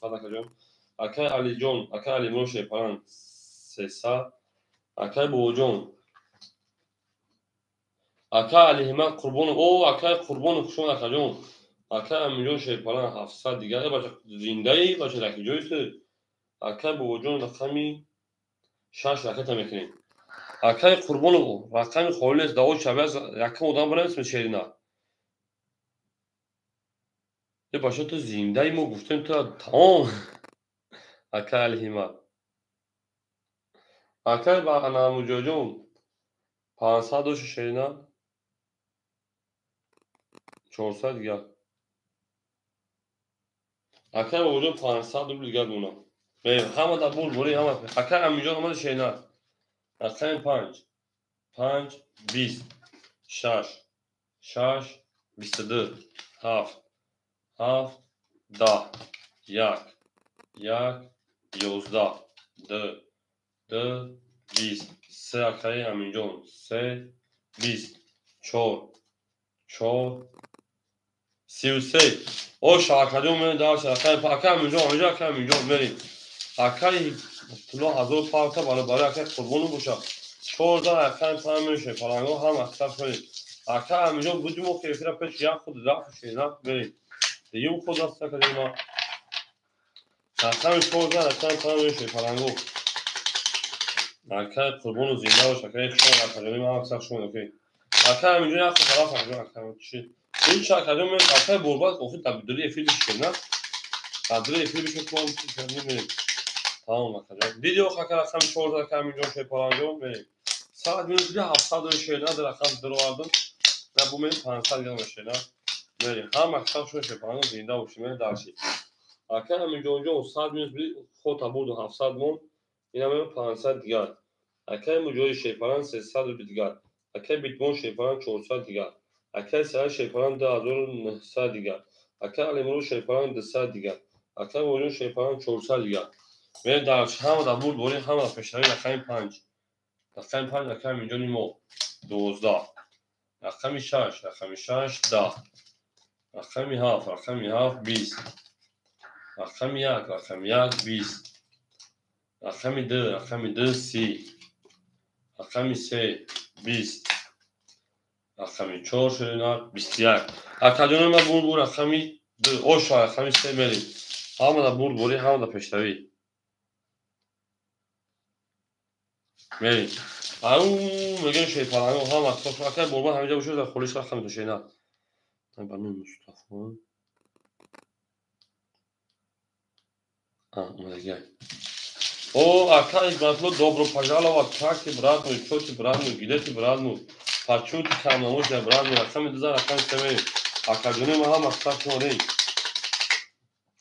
اکل اکل علی جون اکل علی مو شیطان 300 اکل بوجون اکل علی همه قربان او اکل قربان خوشون اکل جون اکل میلیون شیطان 700 دیگر باشه زنده ای باشه لکی جویست اکل بوجون رقمی 6 اکل میکنیم اکل قربان او رقمی خالی داو شبیه از یکم آدم بنا اسم شیرینا یه باشه تو زنده ای ما گفتیم تو تمام اکل علی همه اکل با انامو جوجون 500 دوش شیرینا 400 دیگر اکل بوجون 500 رو دیگر دونا همه دا بول بولی همه اکل امیجان همه شیرینا اکل 5 20 6 6 22 7 7 10 1 1 11 2 2 20 3 اکل امیجان 3 20 4 4 33 او شاکدون من داشت اکل امیجان بریم اکل طلوع هزار پاکتا بالا اکل قربونو بوشا 4000 اکل پایین میشه پلنگو هم اکثر کنید اکل امیجان بودیم و کیفی را پیش یک خود ضعف شینا بریم دیگه اون خود است کدیم ما اکل 4000 اکل پایین میشه پلنگو اکل قربونو زنده و شکری خشون اکل ما اکثر شون اوکی اکل امیجان یک خود طرف اکل چی این شاکدون من اکل برباد اوفی تبدیلی فیلش شینا تبدیلی فیلش کنم میریم تمام اکل ویدیو خاکر اکل 4000 اکل امیجان شی پلنگو بریم ساعت میز دیگه 700 شینا در رقم درو آردم نه بومین 500 گرم شینا میریم هم اکثر شو شپانگو زنده و شیمه داشتی اکل امیجان جون 100 میز بی خود بود 700 مون اینا میریم 500 دیگر اکل مجوی شیپاران 300 رو دیگر اکل بیتمون شیپاران 400 دیگر اکل سر شیپاران 2900 دیگر اکل علیمرو شیپاران 200 دیگر اکل وجون شیپاران 400 دیگر میریم درش هم دا بود بولی هم دا پیشتری رقم 5 رقم 5 رقم اینجا نیمو 12 رقم 6 رقم 6 10 رقم 7 رقم 7 20 رقم 1 رقم 1 20 رقم 2 رقم 2 30 رقم 3 20 رقم 4 شدن 21 اکادون ما بود رقم 2 اوش رقم 3 بریم همه دا بود بوری همه دا پشتوی بریم او میگن شیطان هم اصلا اکر بولما همینجا بشه در خلیش رقم تو شینا برنامه مصطفی اومده او ака изматло добро пожаловать чаки братну чоти братну гидети братну пачути камамоша братну рақами дуза рақами семе акадуни ма ҳам астак шумо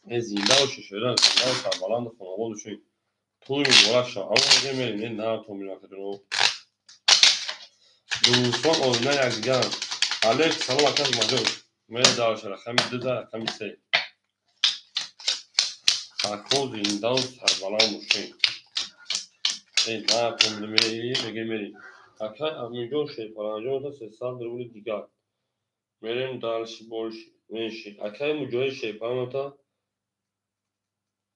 не зинда боши шӯран зинда боша баланд хонобод боши туи муборак шав ама меге мерим не на то мирим акадуни дӯстон оина якдигаранд алек салом акаи маҷон мере давша рақами дуза рақами се акҳо зиндау сарбаланд бошем نه پوندمی میگه میریم اکر امیجون شی پرانجون تا 300 رول دیگر میریم دالشی بولشی میشی اکر مجوی شی پرانجون تا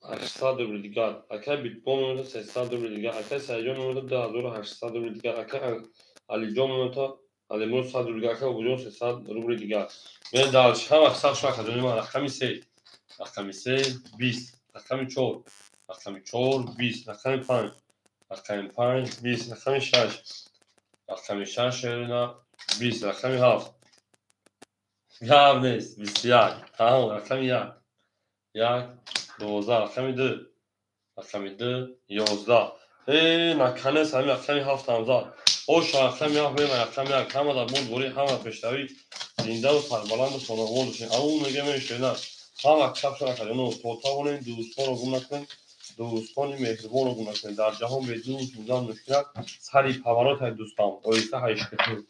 800 رول دیگر اکر بیت بوم تا 300 رول دیگر اکر سایجون تا 2800 رول دیگر اکر علی جون تا علی مو 100 رول دیگر اکر وجون 300 رول دیگر میریم دالش هم اکثر شو اکادمی ما رقمی 3 20 رقمی 4 رقمی 4 20 رقمی 5 رقم 5 20 رقم 6 رقم 6 شدن 20 رقم 7 گرم نیست 21 تمام رقم 1 12 رقم 2 رقم 2 11 نکنه همین رقم 7 هم زد اوش رقم 7 بیم رقم 1 همه در بود بوری همه پشتوی زنده و سربلند و خانوال بشین اون میگه میشنن همه اکتب شدن کنیم اونو توتا بونین دوستان رو گم نکنیم دوستانی مهربان رو گم نکنیم در جهان به دوست موزان مشکلت سری پاورات های دوستان اویسته هایش کتیم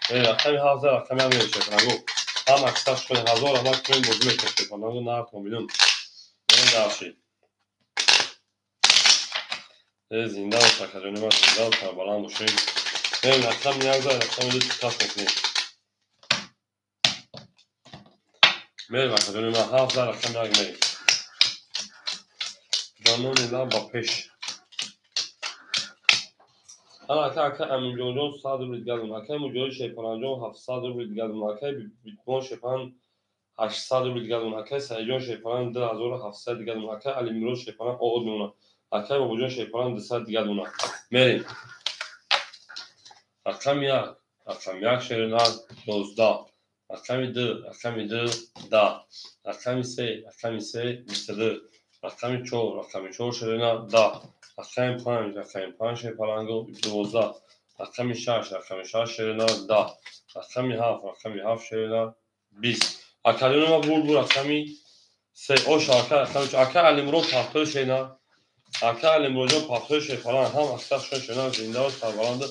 رقم 7 رقم هم میشه کنگو هم اکتب شدن هزار همه کنیم بزرگ کشته کنگو نه تا میلیون این درشید زنده و سکرانی ما زنده و سربلند باشیم رقم نیازه رقم دو تکاس میکنیم میریم اکادمی ما 7 رقم یک میریم جانون ایلان با پیش انا اکا امین جون 100 رول دیگر دارم اکا مجوی شیپان جون 700 رول دیگر دارم اکا بیتمون شیپان 800 رول دیگر دارم اکا سایجون شیپان 2700 دیگر دارم اکا علی میرو شیپان آود میمونه اکا بابا جون شیپان 200 دیگر دارم میریم رقم 1 رقم 1 شیرنا 12 رقم 2 رقم 2 10 رقم 3 رقم 3 22 رقم 4 رقم 4 شیرنا 10 رقم 5 رقم 5 شیپالانگو 12 رقم 6 رقم 6 شیرنا 10 رقم 7 رقم 7 شیرنا 20 اکادمی ما بود رقم 3 اوش رقم اکا علیمرو پاختو شینا اکا علیمرو جون پاختو شیپالان هم اکثر شینا زنده و سربلند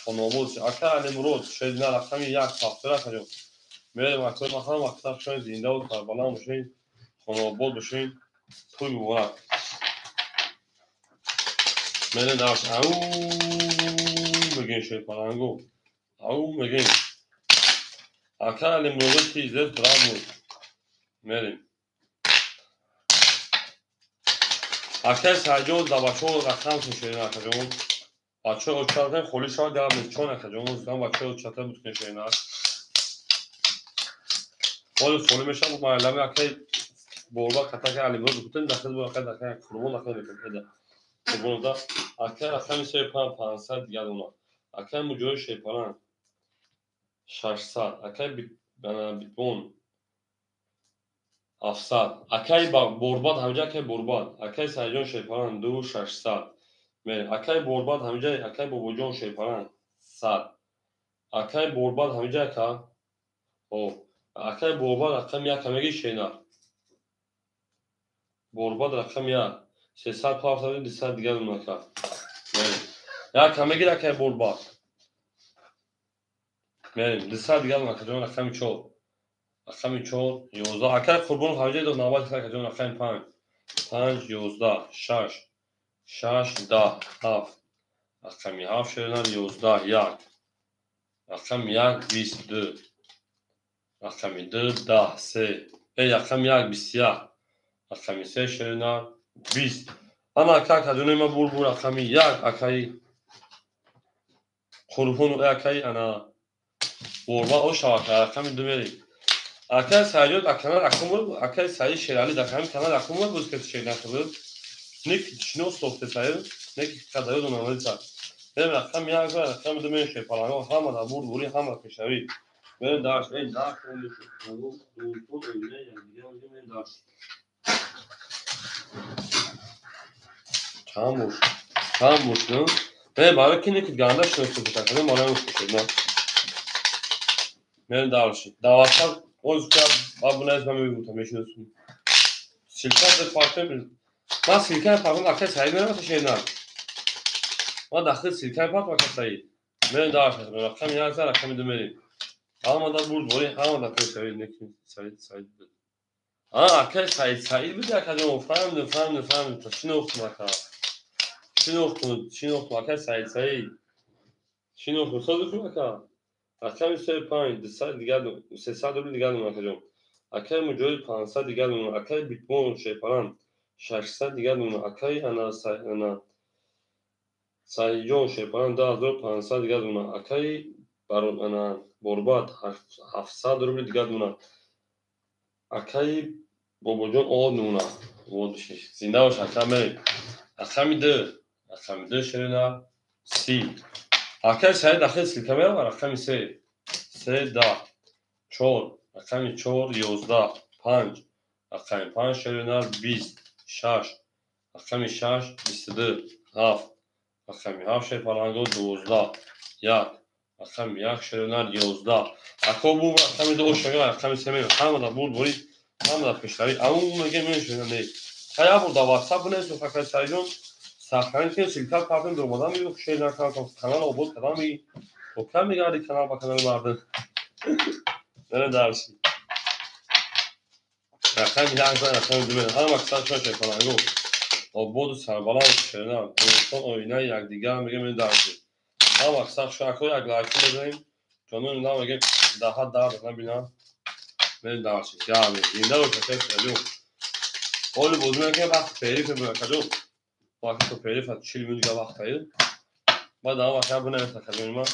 خانوابود اکا علیمرو شینا رقم 1 پاختو رقم میریم اکادمی ما هم اکثر شینا زنده و سربلند باشین خانوابود باشین توی مبارک میریم درش او میگین شیپالانگو او میگین اکا علیمرو تیزه درام بود میریم اکا سایجون دباشو رقم شینا اکادمی بچه او چطور خولی شاید در میچون اکادمی زدن بچه او چطور بود که شینا خود خولی میشم و معلمه اکای بولبا کتا که علیمرو بکتن داخل بود اکای داخل خرومون داخل میکنه خرومون دا اکای رقم شیپان 500 دیگر اونا اکای مجوی شیپان 600 اکای بیتبون 700 اکای بورباد همجا اکای بورباد اکای سایجون شیپان 2600 میریم اکای بورباد همجا اکای بابوجون شیپان 100 اکای بورباد همجا اکا او اکای بورباد رقم 1 همگی شینا بورباد رقم 1 300 500 200 دیگر اون اکا میریم یک همگی اکای بورباد میریم 200 دیگر اون اکا جون رقم 4 رقم 4 11 اکای قربون همجا دو نوبت اکا جون رقم 5 5 11 6 6 10 7 رقم 7 شدن 11 1 رقم 1 22 رقم 2 10 3 رقم 1 21 رقم 3 شدن 20 Ana akay kadını ma bul akami ya akay kurban akay ana borba o şavaka akami dümeri. Akay sayıyor akana akımı akay sayı şelali da akami kana akımı bu sket şeyler kılır. Ne şunu softe sayır ne kadar da analiza. Ben akami ya akami dümeri şey falan o hama da buri hama peşavi. Ben daha konuşuyorum. Bu öyle yani ben daha Tamam. Tamam boşuna. Ve bana ki ne ki ganda şunu tutacak. Bana mı tutacak? Ben dalışım. Davatsal o yüzden bu ne zaman bir butamıyorsun. Silker de farklı bir. Ben silker farklı arkadaş sayılır mı şeyler? Ben daxil silker farklı arkadaş sayı. Ben dalışım. Ben akşam yazar akşam demeliyim. Almadan burada oraya almadan köşeye ne ki sayı. Arkadaş sayı bir de arkadaş o falan. Şimdi okudum arkadaş. Şimdi okudum arkadaş sayı. Şimdi okudum. Sözlük arkadaş. Akşam üstü payın, sesler de diğer akşam. Akşam mücadele pansa diğer akşam bitmon şey falan. Şarkısa diğer akşam ana sayıyor şey falan daha zor pansa diğer akşam baron ana borbat hafsa durumu diğer akşam bobojon o nuna o şey. Zindaş akşam de şerina si. Akşam sayı daxil silkamera var akşam ise سه چهار رقم 4 11 5 رقم 5 شرینال 20 6 رقم 6 22 7 رقم 7 شپارانگو 12 1 رقم 1 شرینال 11 اکو بو رقم 2 شرینال رقم 3 همه da buri hamı da peşleri ama bu mege men şöyle kaya burada WhatsApp ne sokak sayjon sahran ki silka partın durmadan bir şeyler kanal obot kadar mı o kan mı geldi kanal bakanları vardı ne dersin رقم 10 رقم دو هر مقصد شاشه کنن با بود سربالا شدن دوستان آینه یکدیگر هم میگه من درجه هر مقصد شاکو یک لایک بزنیم چون اینا میگه daha ببینم من درجه yani اینده رو که خیلی قول بودم که وقت پیری که بکنم وقتی تو پیری فقط 40 میلیون وقت پیری بعد هم وقت بونه تکلیف ما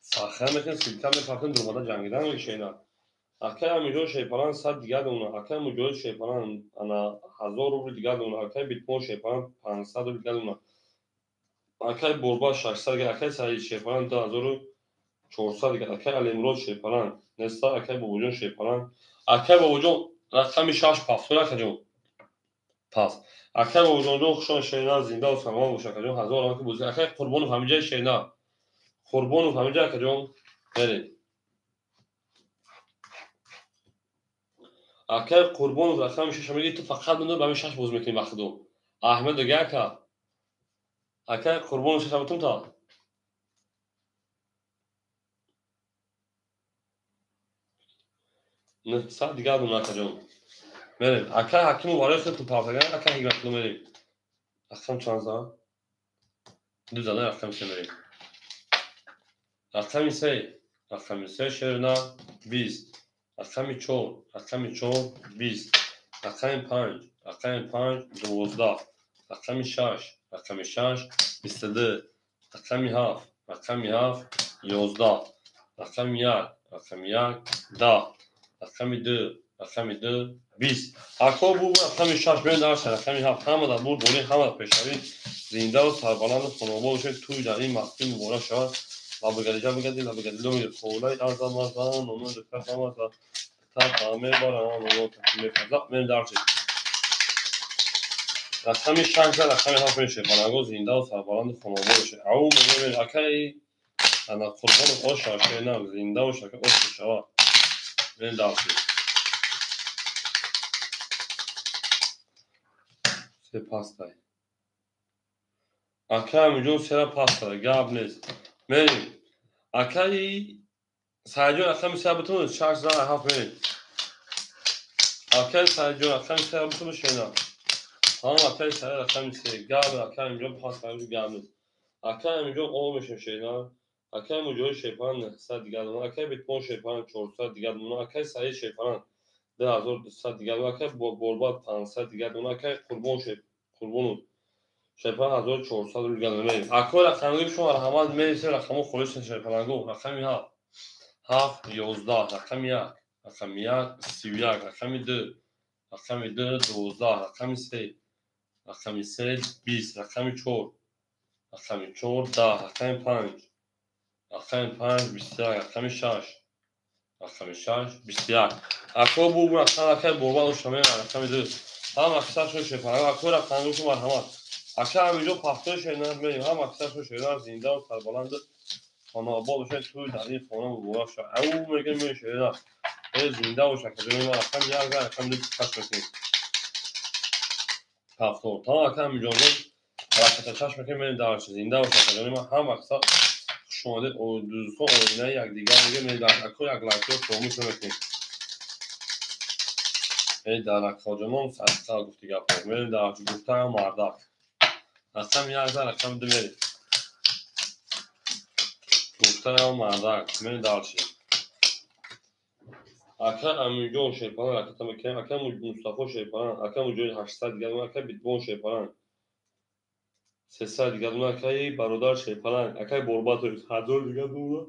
ساخته میکنه سیستم میخوام درمادا جنگیدن و şeyler Akay amca şey falan sad diğer ona akay amca şey falan ana hazır ruble diğer ona akay bitmo şey falan pansad ruble diğer ona akay borba şarkılar gel akay sayı şey falan da hazır çorsa diğer akay alemrol şey falan nesta akay babucan şey falan akay babucan rakam şaş paftura akay pas akay babucan okşan şeyler zinde o tamam bu şakacı hazır olan ki bu akay kurbonu familya şeyler kurbonu familya akay evet akay قربون رقم شش میگه تو فقط منو به 6 باز میکنی وقت دو احمد دیگه که akay قربون شش بتون تا نه ساعت دیگه دو نکجام بریم akay حکیم وارد تو پاپگان akay هیگمت لو بریم akşam 14 düz alır akşam şemerim akşam ise şerina biz akşam 4 biz akşam 5 12 akşam 6 22 akşam 7 11 akşam 1 10 akşam 2 20 akşam bu akşam 6 ben dersen akşam 7 همه da bu دوره همه پیشروی زنده و سربلند خانواده باشه توی در این مقطع مبارک شود و بگردی میره خولای ارزان مرزان اونو دکتر همه تا همه باران اونو تکمیل فضا من درچه رقم 6 رقم 7 میشه بلنگو زنده و سربلند خانواده باشه او میگه اکی انا قربان آش شاشه نه زنده و شاشه آش شوا من درچه سپاس akay milyon sera pasta gabnes merim akay sadece akşam sabitun şarjlar hafif merim akay sadece akşam sabitun şeyler tamam akay sadece akşam gab akay milyon pasta gabnes akay milyon olmuş şeyler akay milyon şey falan sadece gabnes akay bitmon şey falan çorsa diğer bunu akay sadece şey falan 1200 دیگر اون که با برباد 500 دیگر اون که قربون شپان 1400 رو دیگر میریم اکو رقمی شما رقم میرسه رقم خودش شپانگو رقمی ها 7 11 رقم 1 رقم 1 31 رقم 2 رقم 2 12 رقم 3 رقم 3 20 رقم 4 رقم 4 10 رقم 5 رقم 5 21 رقم 6 رقم 6 21 اکو بو رقم برباد شما رقم 2 هم اکثر شو شپانگو اکو رقمی شما مرحمت اکثر همینجا پختش اینا میریم هم اکثر شو شیران زنده و سربلند خانه آباد بشه توی در این خانه مبارک شد او میگه میشه اینا زنده و شکر ما رقم 1 رقم 2 کش میکنیم هفتاد تا اکثر همینجا حرکت چشم میکنیم میریم در زنده و شکر ما هم اکثر شماده دوستان آینه یک دیگر میگه میریم در اکو یک لایک رو فراموش نمیکنیم میریم در اکا جنان سرسال گفتی گفت میریم در گفته هم مردک رقم 1 رقم 2 میریم گفته هم مردک میریم در چی اکا امیجون شیپان رکتا میکنیم اکا مصطفی شیپان اکا موجود 800 دیگر اون اکا بیتبون شیپان 300 دیگر اون اکای برادر شیپان اکای بربات 1000 دیگر اون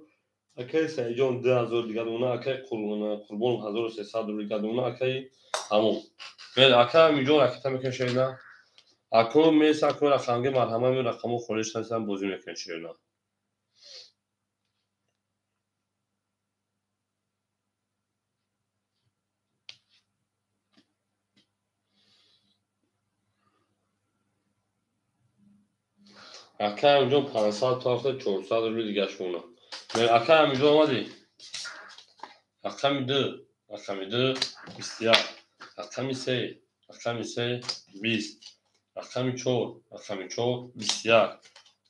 اکای سیجان 2000 دیگر اون اکای قربون 1300 دیگر اون اکای همون بله اکا امیجون رکتا میکنیم شینا اکو میس اکو رقمگی مرحمه می رقمو خودش هستن بازی میکنیم شینا اکا امیجون 500 تا 400 رو دیگه شونا بله اکا امیجون اومدی رقم 2 رقم 2 21 رقم 3 رقم 3 20 رقم 4 رقم 4 21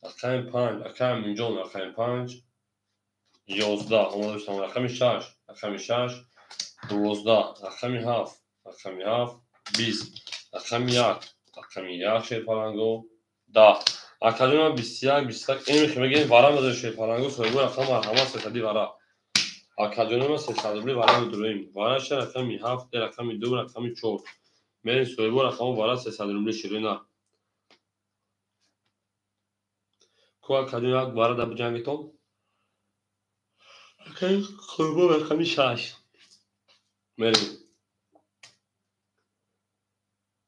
رقم 5 رقم اینجا رقم 5 11 اومده باشم رقم 6 رقم 6 12 رقم 7 رقم 7 20 رقم 1 رقم 1 شیپارنگو 10 رقم 21 21 این میخوام بگیم وارم بده شیپارنگو سویبو رقم مرحمه ستادی وارا اکادمی 300 وارا درویم وارش رقم 7 رقم 2 رقم 4 میریم سویبو رقم وارا 300 روبلی شیرینا کو اکادمی وارا دب جنگتون اوکی سویبو رقم 6 میریم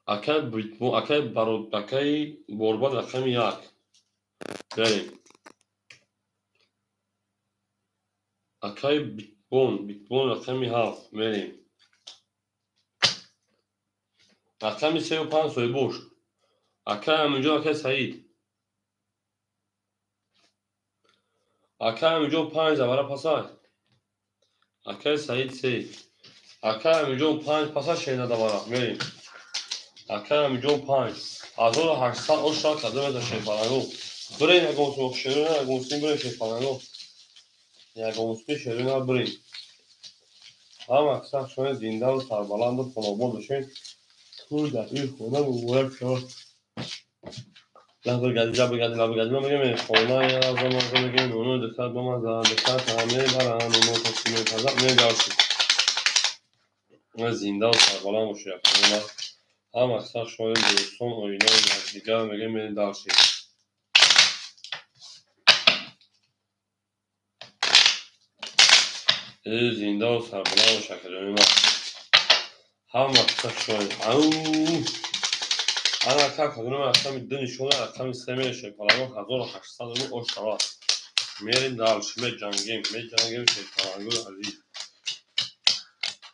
اکای برود اکای برباد رقم 1 بریم اکای بیتبون رقم 7 میریم رقم 35 سویبوش اکای همینجا اکای سعید اکای همینجا 5 زباره پاسای اکای سعید 3 اکای همینجا 5 پاسا شینا دوباره میریم اکای همینجا 5 1800 اشتراک کدوم از شیپارنگو بریم یک گوسم شیرون یک گوسم بریم شیپارنگو یک گوسم شیرون بریم هم اکثر شما زنده و سربلند و خانوار باشین تو در این خونه مبارک شد لبگردی ما بگیم خونه یه از ما بگیم اونو دکتر با من دکتر همه برن اونو تصمیم پذر میدارشی زنده و سربلند باشی خونه هم اکثر شما دوستان آینه و دیگر بگیم میدارشی زنده و سربلند و شکرانی ما هم اکثر شما انا اکثر کدوم رقم دو نشونه رقم 3 میشه پلنگو 1800 رو اشتراک میریم دارشی میجنگیم شیطانگو عزیز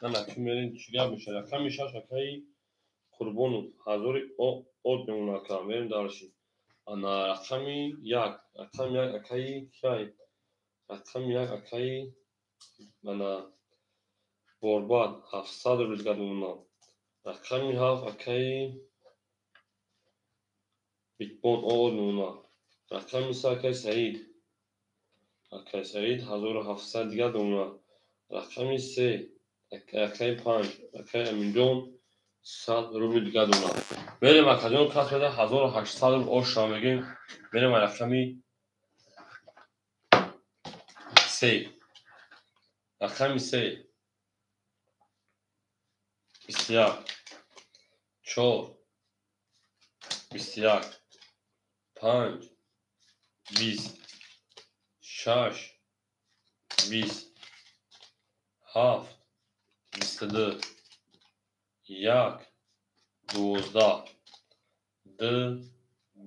نه نکی میریم چیگر میشه رقم میشه شکایی قربونو حضور او میمونه که میریم دارشی انا رقمی 1 رقم 1 اکایی کیای رقم 1 اکایی انا برباد 700 رو دیگر اونا رقمی 7 اکایی بیتبون او نونا رقم 3 اکای سعید اکای سعید 1700 دیگر اونا رقم 3 اکای 5 اکای امینجون 100 روبل دیگر اونا بریم اکادون کس بده 1800 روبل اوش را بگیم بریم رقمی 3 رقمی 3 21 4 21 5 20 6 20 7 22 1 12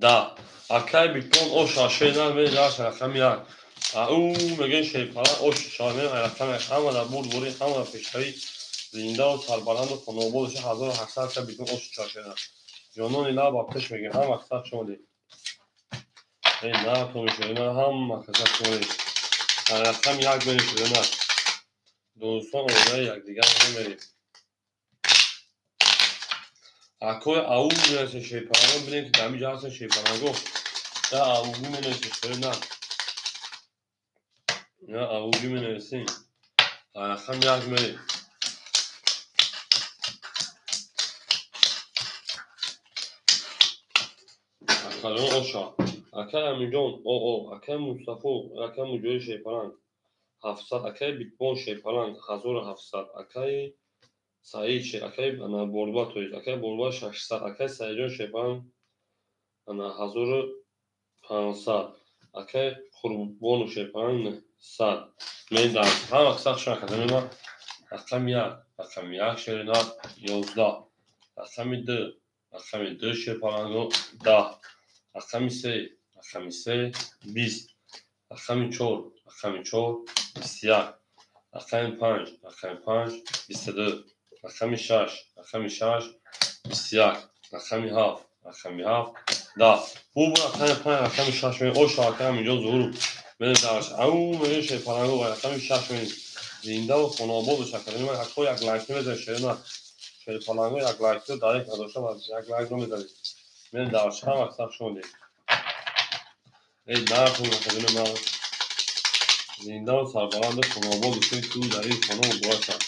10 اکای بیتون او شاشه‌دار به داشت رقم یک او میگن شیپاران او شاشه‌دار رقم یک همه در بود بوری همه پیشتری زنده و سربلند و خانواده‌اش 1800 تا بیتون او شاشه‌دار جنون اینا با پیش میگه هم اکثر شمالی این نه تو میشه اینا هم اکثر شمالی رقم یک بینید نه دوستان اونای یک دیگر نمیریم اکوی او میرسه شیپاران بینید که دمی جا هستن شیپاران گفت نه اوگی میرسه نه نه اوگی میرسیم رقم یک میریم اکالون اوشا اکای امیجان او اکای مصطفی اکای مجوی شیپاران 700 اکای بیتبون شیپاران 1700 اکای سعید اکای انا بوربا تویز اکای بوربا 600 اکای سعیدجان شیپاران انا 1500 اکای قربون شیپاران 100 من در هم اکثر شما کدوم ما رقم یک شیرینات 11 رقم 2 شیپاران 10 رقم 3 20 رقم 4 21 رقم 5 22 رقم 6 21 رقم 7 10 bu رقم 5 رقم 6 می او شاکم اینجا ظهور من درش او میشه شیپارانگو و رقم 6 می زنده و خانواده‌اش و شکلی من حتی یک لایک میذارم شیپارانگو یک لایک دایرکت نداشتم از یک لایک نمیذارم من درش هم اکثر شده ای نرفون خدمت ما زنده و سربلند خانواده‌اش تو در این خانه و باشد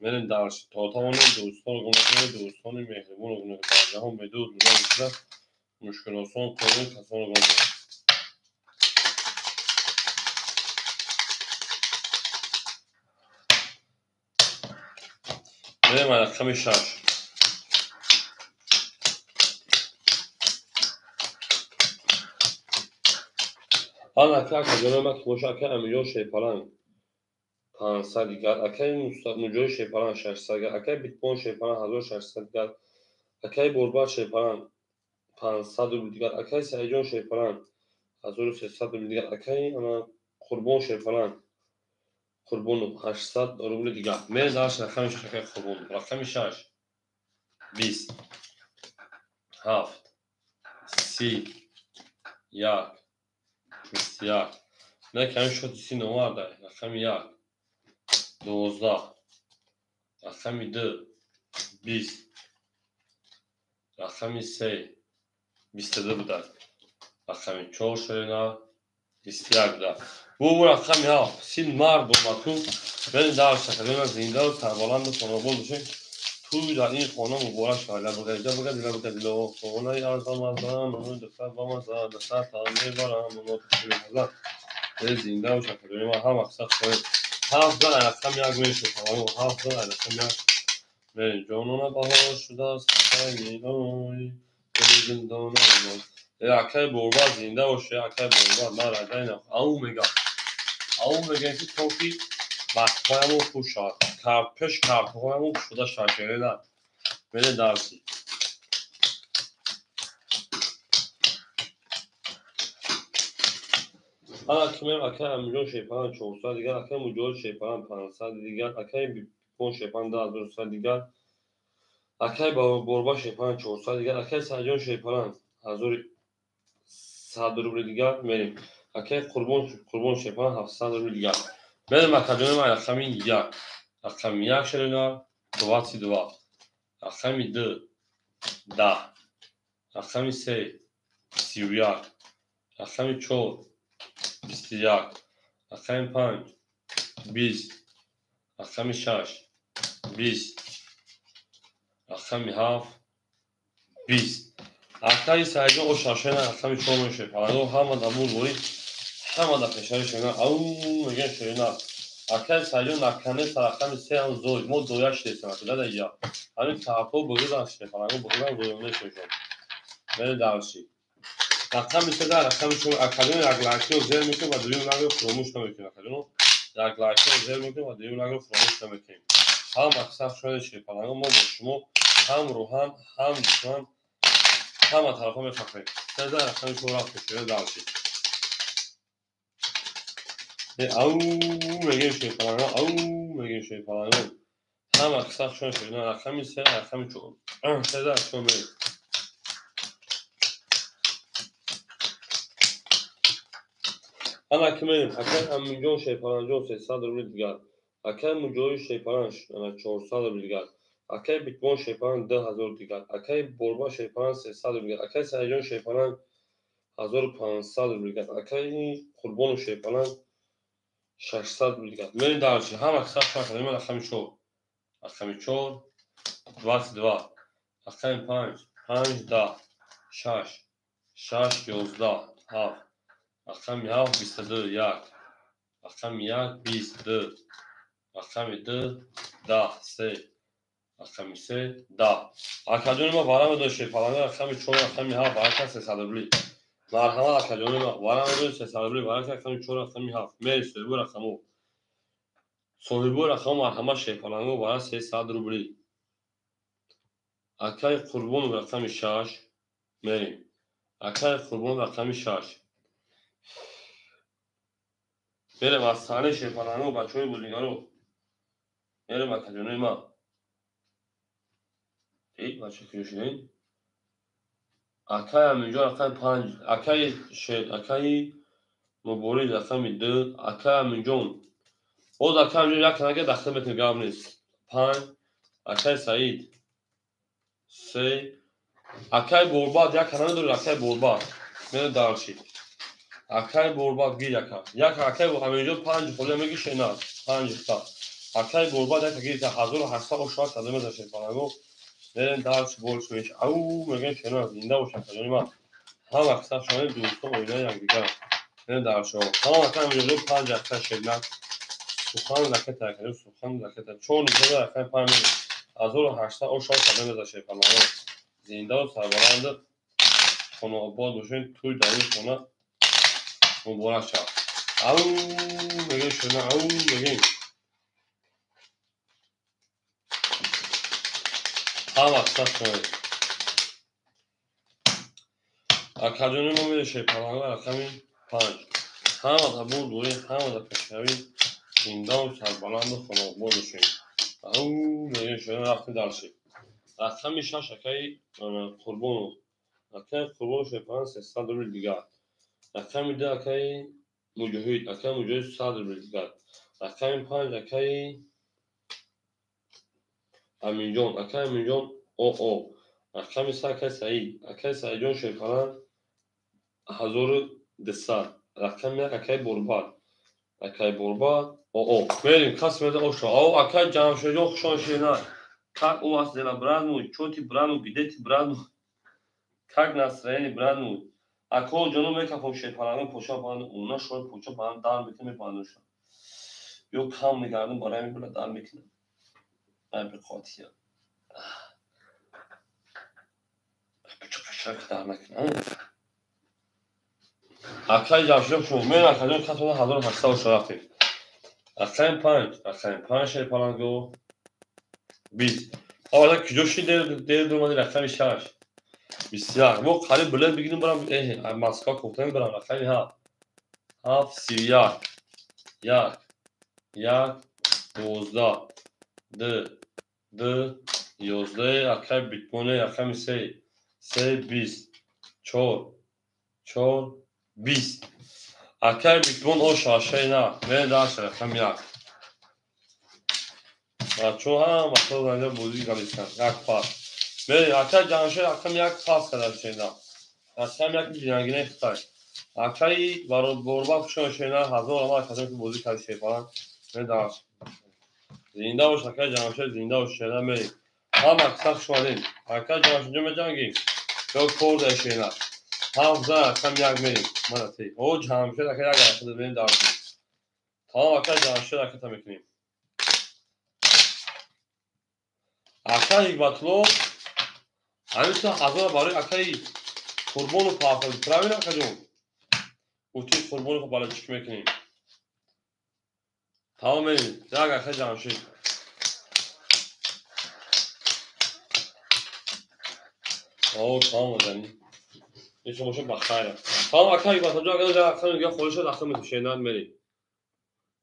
من درش تاتان دوستان مهربون و گونه در جهان بدود می‌دارم مشکل آسان کنید کسان رو گذارد بریم رقم 6 آن اکای کجا ما که باشه اکای امیجان شیپاران 500 دیگر اکای مجوی شیپاران 600 اکای بیتبون شیپاران 1600 دیگر اکای بوربا شیپاران 500 روبل دیگر اکای سعیدجان شیپاران 1300 روبل دیگر اکای انا قربون شیپاران قربون 800 روبل دیگر من داشت رقم 6 اکای قربون رقم 6 20 7 30 1 21 نه کمی شد 39 داره رقم 1 12 رقم 2 20 رقم 3 22 بوده رقم 4 شده 21 بوده bu رقم ya sin mar bulmakın ben daha şakalarına zinde sarbalan da sonra bol şey tu da in konu mübarek şeyler bu gece bu gece o ona yazamazdan onu da sabamazdan da satanı var ama onu tutuşlar zinde o şakalarına ha maksat koy hafızdan raqam yazmışım tamam hafızdan raqam yaz ben canına bahar şuda sayı oy zindana akay borba zinde o şey akay borba naradayna au mega او میگه که توفی وقتهایمون خوب شد پیش کارتهایمون شده شاکره نه بده درسی اکمل اکای امیجان شیپاران 400 دیگر اکای مجوی شیپاران 500 دیگر اکای بیتبون شیپاران 1200 دیگر اکای بوربا شیپاران 400 دیگر اکای سعیدجان شیپاران 1100 روبل دیگر میریم اکای قربون شیپاران 700 روبل دیگر بریم اکادمی ما رقم 1 رقم 1 شرینا 22 رقم 2 10 رقم 3 31 رقم 4 21 رقم 5 20 رقم 6 20 رقم 7 20 اکای سعیدجان او شاشه‌دار رقم 4 میشه پارو همه دمون بوری همه دا فشارش اینا او میگن شرینا Akay sayyon akane sarakam se an zoy mo doyaş desin akıda da ya. Hani tapo bugüdan şey falan bugüdan zoyumda şoşum. Böyle davşi. Rakam ise de rakam şu akademi yaglaki özel mümkün ve düğün lagı kurmuş da mümkün akademi. Yaglaki özel mümkün ve düğün lagı kurmuş da mümkün. Ham aksaf şöyle şey falan ama boşumu ham ruhan ham düşman ham tarafa mefakre. Sezar rakam şu rahat şöyle davşi. Au megen şey falan au megen şey falan. Ham aksaf şöyle şey rakam ise rakam çok. Sezar şöyle. Ana kimenim akay milyon şey falanjon se sadr bilgar. Akay milyon şey falan ana 400 bilgar. Akay bitmon şey falan 10,000 digar. Akay borba şey falan 300 bilgar. Akay sajon şey falan 1500 bilgar. Akay qurbon şey falan 600 bilgar. Men darchi ham aksar farq men akam sho. Akam 4 22. Akam 5 5 10 6 6 11 7 akam yav 22 yak. Akam yak 22. Akam 2 10 3. Akam ise 10. Akademime varam do şey falan akam 4 akam yav varka 300 bli. Marhama akademime varam do 300 bli varka akam 4 akam yav. Mersi bu rakamı. Sohibu rakam marhama şey falan var 300 bli. Akay qurbon rakam 6 merim. Akay qurbon rakam 6. Merem hastane şey falan bachoi buligaro. Merem akademime ای بچه که شدین اکای همینجا اکای 5 اکای شد اکای مبارید اکای میده اکای همینجا باز اکای همینجا یک کنگه دخته میتونی گام نیست 5 اکای سعید 3 اکای برباد یک کنگه داری اکای برباد میره دارشید اکای برباد گیر یک اکای همینجا 5 خلی میگی شناد 5 تا اکای برباد یک گیر تا 1800 و شاید کدوم داشته پانگو بریم درس بول شویش او میگن شناد زنده باشن کدوم ما هم اکثر شما دوستان اوینا یکدیگر نه در شما هم اکثر میلیون 5 اکثر شدن سخن لکه تاکید سخن لکه تا چون دیگه اکثر 5 1800 او شاید کدوم داشته پانگو زنده و سربلند خانه آباد باشین توی دایی خانه مبارک شد او میگن شناد او میگن هم اکثر شما اکادمی ما میشه شی پانگو اکثر 5 هم تا بود دوری هم تا پشاوی زنده و سربلند و خانه آباد باشین او میگن شناد رفتیم درسی رقم 6 اکای قربون اکای قربون شپان 300 دیگر رقم 2 اکای مجاهد 100 دیگر رقم 5 اکای امینجان اکای امینجان او رقم 3 اکای سعید جان شپان 1200 رقم 1 اکای برباد او بریم قسمت اوشا او اکای جمشید خوشان شینای как у вас дела, братну, что ты, братну, где ты, братну, как настроение, братну, а кол джону мека помше панану, поча панану, уна шой поча панану, дар мекне пануша. Yo kam nigardım, barayım böyle dar mekne. Ben bir katiya. Küçük dar mekne. Akay javşyok şunu, men akayın katına hazır hasta o şarafı. Akayın panç şey palango. Biz. Orada küçük der durmadı, akayın şarj. بسیار ما قریب بلند بگیریم برام ماسکا کوتاه برام خیلی ها 7 31 1 12 2 11 اکای بیتمونه اکای 3 20 4 20 اکای بیتمون او شاشه نه من داشت رقم 1 بچه ها مثلا زنده بودی گلیستن یک پاس بله اکای جانشه رقم 1 پاس کدر شینا رقم 1 جنگینه اختار اکای بربا کشون شینا هزار ما کدام که بودی کدی شی falan من داشت زنده باش اکای جانشه زنده باش شینا می هم اکثر شمالین اکای جانشه جمع جنگی تو کورد شینا هم زن رقم 1 می من تی او جانشه اکای یک اکای بین داشت tamam اکای جمشید حرکت میکنیم اکای هیگمتلو همینطور هزار برای اکای قربان و پافتل پراوین اکا جون اوتی قربان رو بالا چک میکنیم تمام میریم یک اکای جمشید تمام مدنی ایشون باشه بخیره تمام اکای هیگمتلو جا اگر جا اکای میگه خودش رو داخل میتون شینان میریم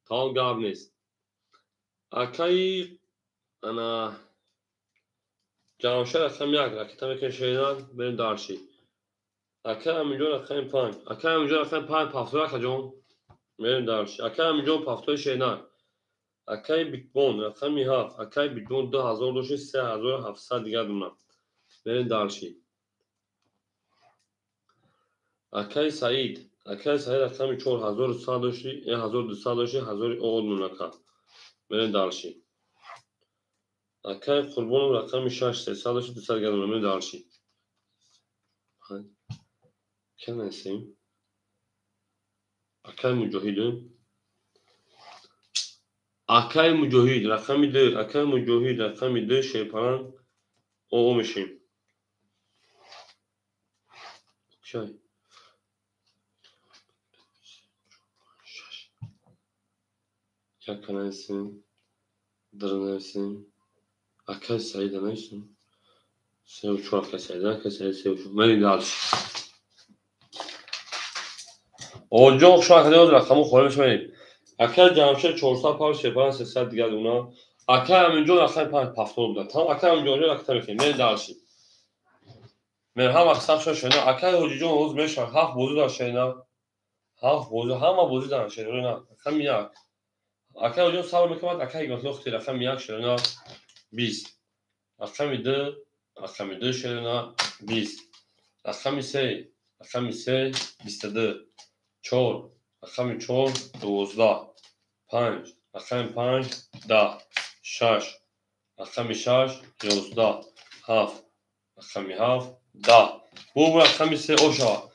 تمام گاب نیست اکای انا جمشید اکای یک رکتا میکنه شینان بریم دارشی اکای همینجور اکای پنج اکای همینجور اکای پنج پافتل اکا جون بریم دارشی اکای همینجور پافتل شینان اکای بیتبون رقمی هفت اکای بیتبون 2000 دوشی 3700 دیگر دونم بریم دارشی اکای سعید رقمی 4100 دوشی 1200 دوشی 1000 اول مونکا بریم دارشی اکای قربون رقمی 6 300 دوشی 200 دیگر دونم بریم دارشی که نسیم اکای مجاهدون اکای مجاهد رقمی 2 اکای مجاهد رقمی 2 شیپران او میشیم اوکی یک کنایسیم درنایسیم اکای سعید نایسیم سه و چهار اکای سعید سه و چهار من دارش اونجا شما اکای رقمو خورمش میریم اکای جمشید 400 پاور شیپران 300 دیگر اونا اکای همینجور اکای 5 پافتول بودن تمام اکای همینجور رقم میکنیم من دارشی من هم اکساق شو شنا اکای حجیجون روز میشن هفت بوزو داشت شنا هفت بوزو همه بوزو داشت شنا رقم یک اکای حجیجون صبر میکنم اکای گاتلوختی رقم یک شنا 20 رقم 2 رقم 2 شنا 20 رقم 3 رقم 3 22 4 رقم 4 12 5 رقم 5 10 6 رقم 6 11 7 رقم 7 10 bu رقم 3 o شوا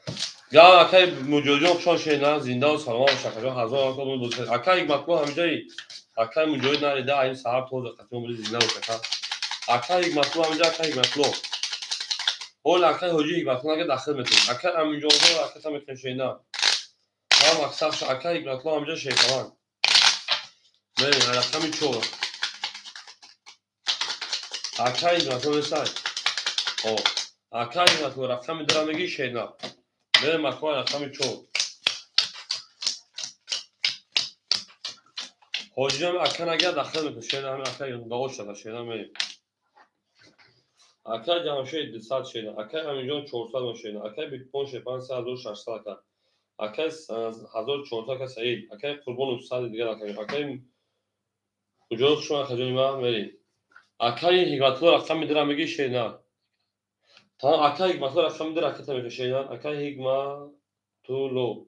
یا اکای مجاهدین شان شینا زنده و سلامت باشه کجا هزار تا بود اکای مطلوب همینجایی اکای مجاهد نریده این صاحب تو قطعا بود زنده باشه اکای مطلوب همینجا اکای مطلوب اول اکای حجی مطلوب اگه داخل میتونی اکای همینجا و اکای تا میتونی شینا هم اکثر اکای مطلوب همینجا شیطان ببین رقم 4 اکای مطلوب سای او اکای مطلوب رقم درام میگی شینا ببین مکان رقم 4 حجی هم اکای اگه داخل میتونی شینا همین اکای داغ شده شینا می اکای جمشید 200 شینا اکای همینجا 400 شینا اکای بیتکوین شیپان 3600 اکای اکای 1400 اکای سعید اکای قربان 200 دیگه اکای کجا شما کجا ما میریم اکای هیگمتلو رقم میدارم میگی شینا تا اکای هیگمتلو رقم میداره اکای میگه شینا اکای هیگمتلو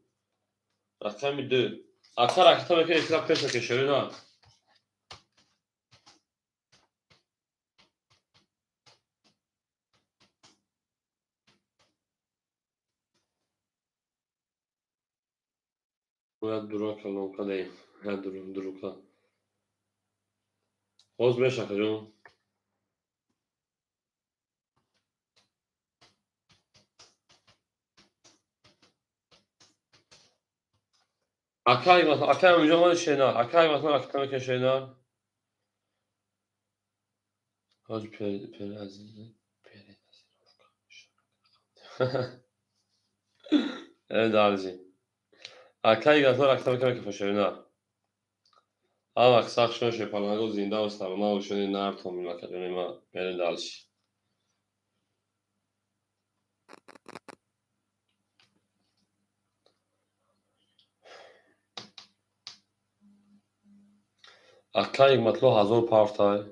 رقم 2 اکای رقم میگه اکرا پیش میگه شینا باید دروکا لونکا دیم هر دروکا باز میشه کجا اکای هیگمتلو اکای اونجا مال شینا اکای هیگمتلو رقم میگه شینا حاج پیر عزیز پیر دارزی اکای هیگمتلو رقم میگه شینا هم اکثر شما شپانگو زنده و سلامت و شده نرد تا مملکت ما میرین دالشی اکای مطلوب هزار پافتای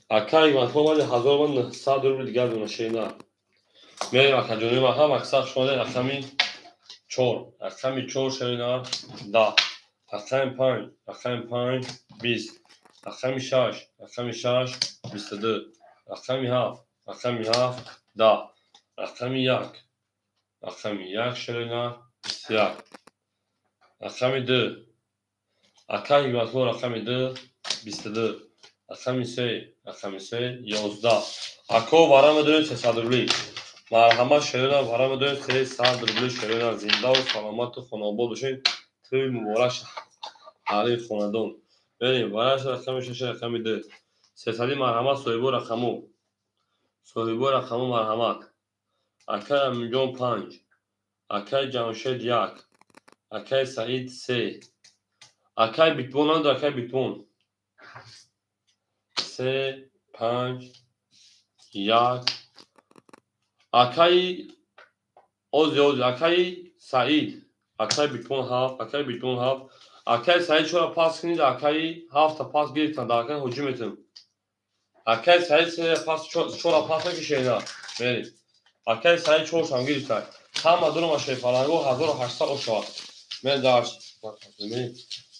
اکای مطلوب ولی هزار و 900 روبل دیگر دونه شینا میریم اکا جونی ما هم اکثر شما رقمی 4 رقمی 4 شینا 10 رقم 5 رقم 5 20 رقمی 6 رقمی 6 22 رقمی 7 رقمی 7 10 رقم 1 رقم 1 شلنا 21 رقم 2 اکای گاتو رقم 2 22 رقم 3 11 اکو ورام داریم 300 روبلی مرحمت شلنا ورام داریم 300 روبلی شلنا زنده و سلامت و خانواده‌آباد باشین توی مبارک علی خاندان بریم ورش رقم 6 رقم 2 300 مرحمت صاحبو رقمو مرحمت اکای امینجان 5 اکای جمشید 1 اکای سعید 3 اکای بیتبون هم اکای بیتبون 3 5 1 اکای اکای سعید اکای بیتبون 7 اکای بیتبون 7 اکای سعید چرا پاس کنید اکای 7 تا پاس گرفتن در اکای هجومتون اکای سعید چرا پاس نکشینا برید اکای سعید چرا هم گرفتن همه دورم شیفالانگو 1800 اشوار من دارش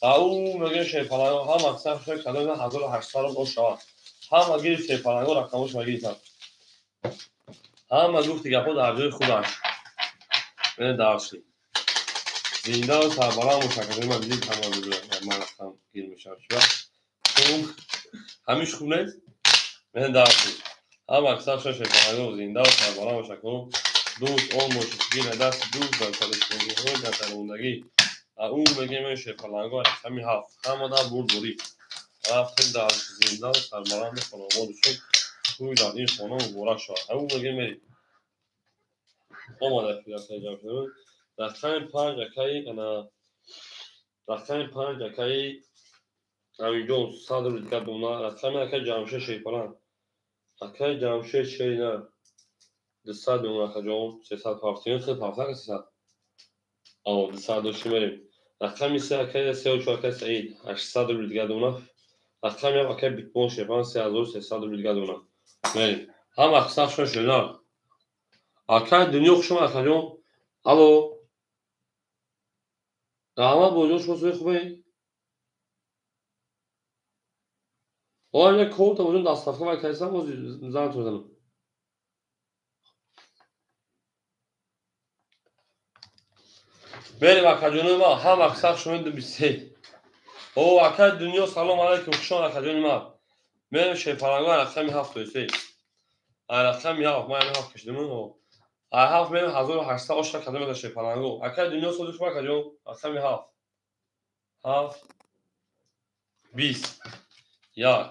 او میگه شیفالانگو هم اکثر شوی کدوم 1800 اشوار همه گرفت شیفالانگو رقمش میگیرن همه گفت گپا در جای خودش من دارشی زنده و سربلند مشکل من دیدم تمام میگم من رفتم گیر میشم همیش خوب نیست من دارشی هم اکثر شوی شیفالانگو زنده و سربلند مشکل دوست اون موسیقی دست دوست در کالشنگی در ترموندگی او میگه من شیفالانگو رقمی 7 همه در بردی رفتیم در زنده و سربلند خانواده‌شون توی در این خانه مبارک شد او میگه میری آماده پیاده جمع شدن رقم 5 اکای انا رقم 5 اکای امینجان 100 رو دیگه دونا رقم اکای جمشید شیفالان اکای جمشید شینا 200 دونا اکای 300 پارتیون خیلی پارتیون 300 او 200 دوشی میریم رقم 3 اکای 34 اکای سعید 800 رو دیگه دونا رقم 1 اکای بیتبون شیفان 3300 رو دیگه دونا میریم هم اکثر شون شدن اکای دنیا خوشم اکای الو احمد بوجان شما خوبه یک کد بوجان دست رفته و کیسه باز زنگ بزنم بریم اکای ما هم اکثر شما دو بیسته او اکای دنیا سلام علیکم خوشم اکای ما من شیفالانگو رقم 7 دوسته رقم 7 ما هفت کشیدم او هفت من 1800 اشتر کدام شیفالانگو اکای دنیا سود شما اکای رقم 7 7 20 1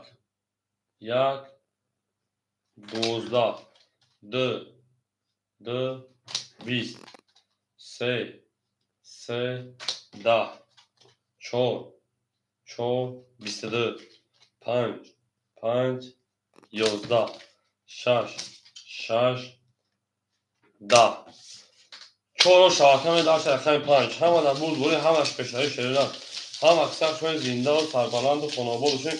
1 12 2 2 20 3 3 10 4 4 22 5 5 11 6 6 10 4 شاکم داشت رقم 5 همه در بود بوری همش پشتری شدن هم اکثر شوی زنده و سربلند و خانواده‌شون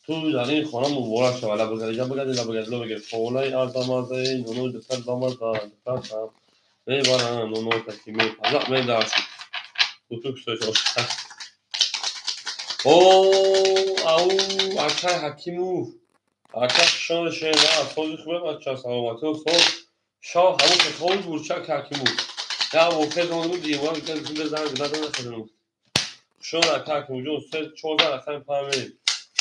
تو در این خانه مبارک شد ولی بگردی فولای آدمازه نونو دفتر دامازه دفتر میبرن نونو تکیمی پزا میداشت کتوک سوش او اکای حکیمو اکای شان شینا سوزی خوبه بچه سلامتی و سوز شاه همون که خود بورچک حکیمو یا وقت دونو دیوار که زنده زنگ بدن نخدنم شون اکای حکیمو جون سه چوزه رقم پامی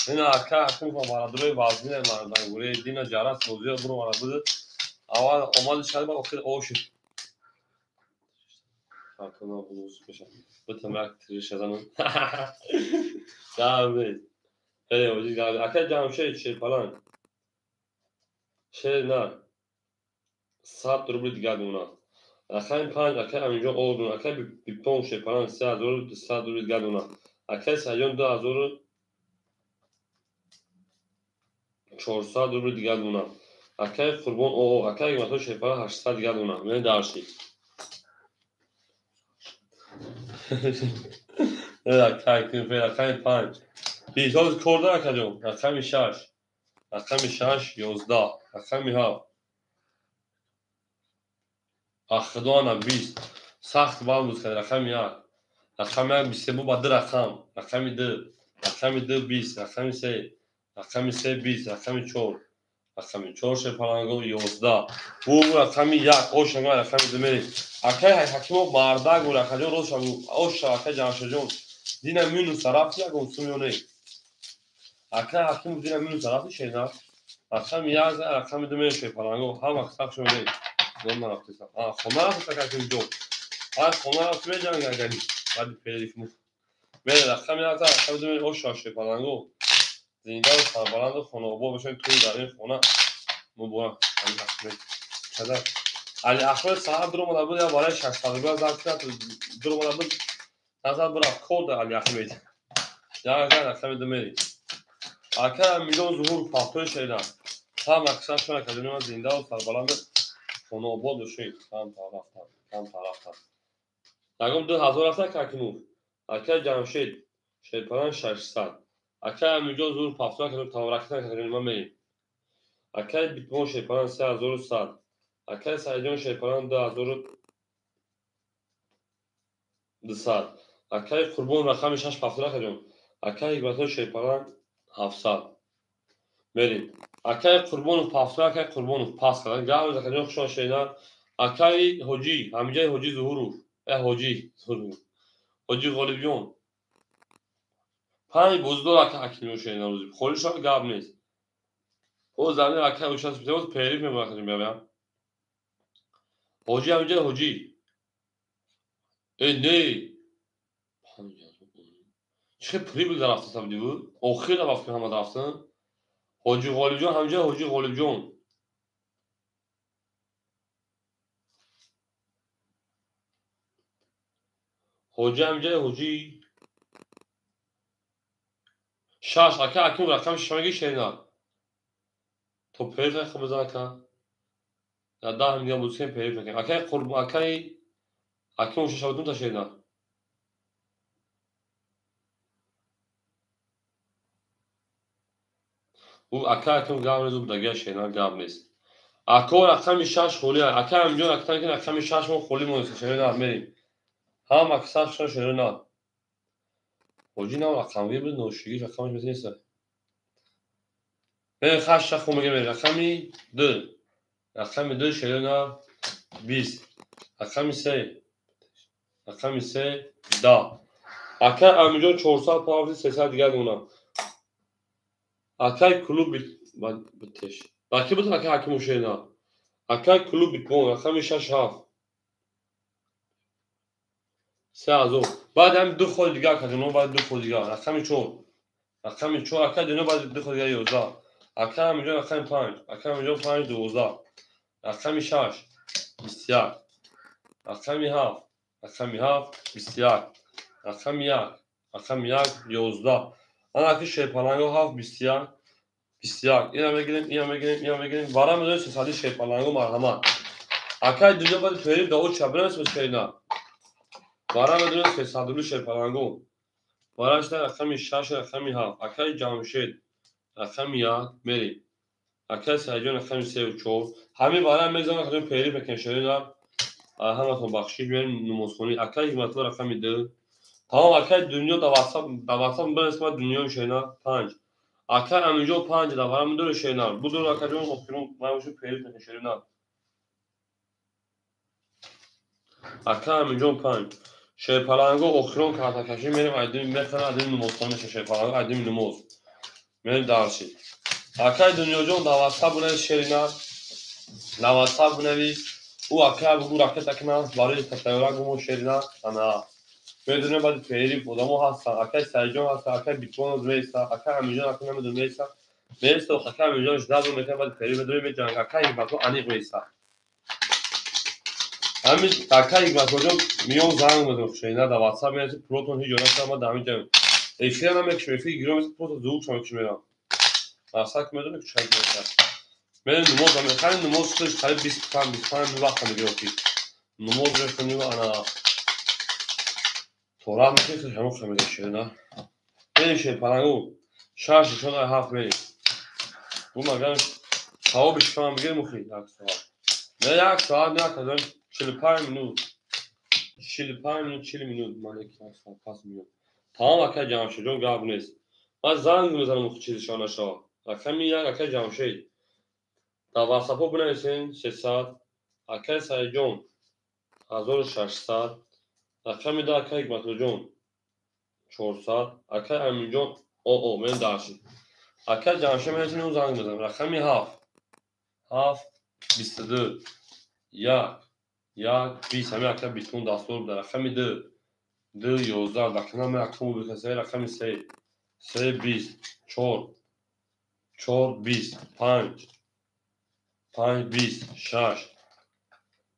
این اکای حکیمو مرادوی وازنی مردنگوری دینا جارت سوزی برو مرادوی اول آماده شده با وقت اوشی Arkadan buluruz peşe. Bu temel tırış yazanın. Abi. Hele hocam abi. Akay canım şey falan. Şey ne? Saat durumu diğer ona. Akay pan akay amca oldun. Akay bir ton şey falan. Saat durumu diğer ona. Akay sayyon da azor. Çor saat durumu diğer ona. Akay kurban o. Akay mato şey falan 800 diğer ona. Ne dersi? Akay kıyafet akay pan. بیزاز کرده اکجون رقم 6 رقم 6 11 رقم 7 اخدانم 20 سخت بال بود کرد رقم 1 رقم 1 23 با 2 رقم رقم 2 رقم 2 20 رقم 3 رقم 3 20 رقم 4 رقم 4 شیپالانگو 11 او رقم 1 او شنگا رقم دمری اکای حکیمو مرداگ و رقم روز شنگو او شاکه جانشجون دینا مینو طرف یا گوسمیونه اکای حکیم دینا مینو طرفی شینا رقم 11 رقم دمری شیپالانگو هم اکثر شده دون رفتم خونه رفتم که جو خونه رفتم جنگ اگری بعد پیدیش مو بله رقم 11 رقم دمری او شیپالانگو زنده و سربلند خانوابا بشن توی در این خونه مبارک علی احمد چقدر علی احمد صاحب درو مدبود یا برای 600 زد کرد درو مدبود نظر برای کود علی احمد یا اگر رقم دمری اکر میلیون ظهور فاکتور شیدن هم اکثر شونه که دنیا زنده و سربلند خانوابا بشن کم طرفتن یکم 2000 رفته که اکنون اکر جمشید شیپران 600 اکر میلیون ظهور فاکتور که تاورکتن که دنیا میریم اکای بیتمون شیپران 3100 اکای سایجان شیپران 2200 اکای قربون رقم 6 فاصله کردم اکای ایباتو شیپران 700 بریم اکای قربون فاصله اکای قربون پاس کردن گاو زکریا خوشا شینا اکای حجی همجای حجی ظهور حجی ظهور حجی غالبیون پای بزدور اکای اکیلو شینا روزی خولش گاو نیست او زمین اکای اوشاس بیتوز پیریف میبرم بیام حجی همجای حجی نه چه پری در رفتم دیو آخر وقت که هم رفتن حاجی غالب جان همجا حاجی غالب جان حاجی همجا حاجی شاش اکا اکیم رقم شماگی شینا تو پری خب بزاکا یا ده هم دیگه بودیم پری فکر اکای قرب اکای اکیم وش شودون تا شینا او اکا اکیم گام نزوب دگه شینا گام نیست اکا رقم شاش خولی اکا همجا اکتا که رقم شاش مون خولی مونس شینا میریم هم اکثر شون شینا حاجی نه رقمی بود نوشیگی رقمش مثل نیست به خاص خو میگم رقمی 2 رقم 2 شینا 20 رقم 3 رقم 3 10 اکا همینجا 400 پاوردی 300 دیگه اونا اکای کلوب بتش باقی بود اکا حکیم شینا اکای کلوب بیتون رقم 6 7 3 ازو بعد هم دو خود دیگه کردیم بعد دو خود دیگه رقم 4 رقم 4 اکا دیگه بعد دو خود دیگه 11 اکا همینجا رقم 5 اکا همینجا 5 12 رقم 6 21 رقم 7 رقم 7 21 رقم 1 رقم 1 11 انا که شیپالانگو 7 21 21 اینا بگیریم وارم داره سالی شیپالانگو مرحمت اکای دنیا باید پیریم داو چبرنس بشینا وارم داره سادلو شیپالانگو وارش در رقم 6 رقم 7 اکای جامشید رقم 1 میری اکای سایجان رقم 3 و 4 همین وارم میذارم که پیری بکن شینا همتون بخشید میریم نمازخونی اکای مطلب رقم 2 تمام اکای دنیا در واتساپ برسما دنیا شینا 5 اکای همینجا 5 در وارم داره شینا بدون اکای مخیرون ماوشو پیری بکن شینا اکای همینجا 5 شیپالانگو اخرون کارت کشی میریم ادیم میخوام ادیم نمازخونی شیپالانگو ادیم نماز میریم درسی اکای دنیا جون در واتساپ بنویس شینا در واتساپ بنویس او اکای بگو راکت کنه برای تطورا گمو شینا انا بدون بعد پیری بودمو هستن اکای سایجان هست اکای بیتون میسا اکای همینجا اکای نمیدون میسا میسا اکای همینجا جدا میکنه بعد پیری بدون میجنگ اکای باتو انیق میسا همین اکای باتو جو میون زنگ میدم شینا در واتساپ میاد پروتون هیچ جونا ما دامین جام ایشیا نمیک شوفی گیرم پروتون زوق شما کی میرم واسه میدونی که چای میشه من نماز میخوام نماز خودش خرید 25 وقت میگیره نماز میخونیم انا تورا میشه همون خمیده شینا این شیپالانگو شاش شون 7 میری bu magan خوابش کنم بگیر مخی یک ساعت نه یک ساعت نه کدام 45 minut 45 minut 40 minut من یک ساعت پاس میگم تمام اکا جمشید جون گاب نیست من زنگ میزنم مخی چیزشان نشا رقم یک اکا جمشید дар ватсапҳо бинависен 300 акай Саидҷон 1600 рақами ду акай Ҳикматуллоҷон 400 акай Аминҷон меем даршид акай Ҷамшид менависен ӯ занг мезанам рақами 7 22 1 20 ҳамин акай битмон дастур буда рақами 2 11 дар канали ман рақам мубихасаи рақами 3 20 4 20 5 20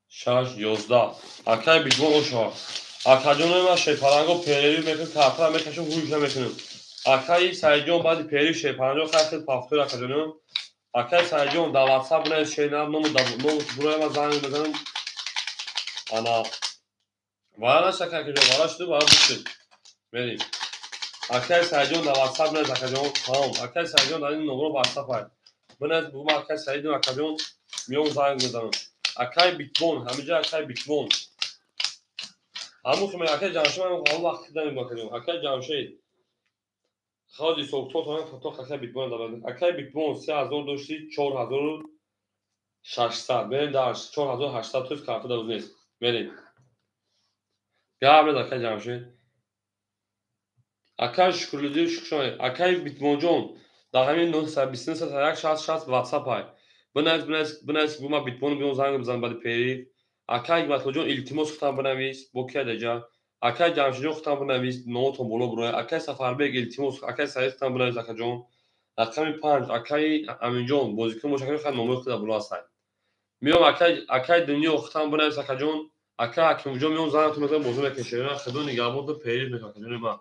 6 11 акай битмон ошо акаҷон ман шепаранго перерив мекунем картра мекашем гӯшта мекунем акай Саидҷон баъди перерив шепаранҷо хел пафтур акаҷонён акай Саидҷон дар ватсап бинавис шенам ному бурӯя ман занг мезанам ана вара наша акаҷон вара шуду вара бустед мерем акай Саидҷон дар ватсап бинавис акаҷон тамом акай Саидҷон дар ин номро ватсапай бинавис бугӯ ман акай Саидам акаҷон меом занг мезанам акай битмон ҳамиҷа акай битмон ҳамун химаи акай Ҷамшид ман ҳамун вақт дидан акаҷон акай Ҷамшид ходи сохтор то акай битмон давад акай битмон 3000 дошти 4600 мерем дарш 4800 тӯз карта дароз нест мерем гап нед акай Ҷамшид акай Шукруллиҷон Шукшоне акай Битмонҷон дар ҳамин 929 ватсапай бинавис бугӯ ман битмон биём занг бизанам баъди перерив акай Ҳикматуллоҷон илтимос гуфтам бинавис бо ки адаҷа акай Ҷамшидҷон гуфтам бинавис номатон боло бироя акай Сафарбек илтимос акай Саид гуфтам бинавис акаҷон рақами 5 акай Аминҷон бозикун бошад хеле номаи худи боло ҳастанд меом акай Дунё гуфтам бинавис акаҷон акай Ҳакимҷон меом зангатон мезанам бозӣ мекашем худо нигаҳбон перерив мекунам акаҷони ман.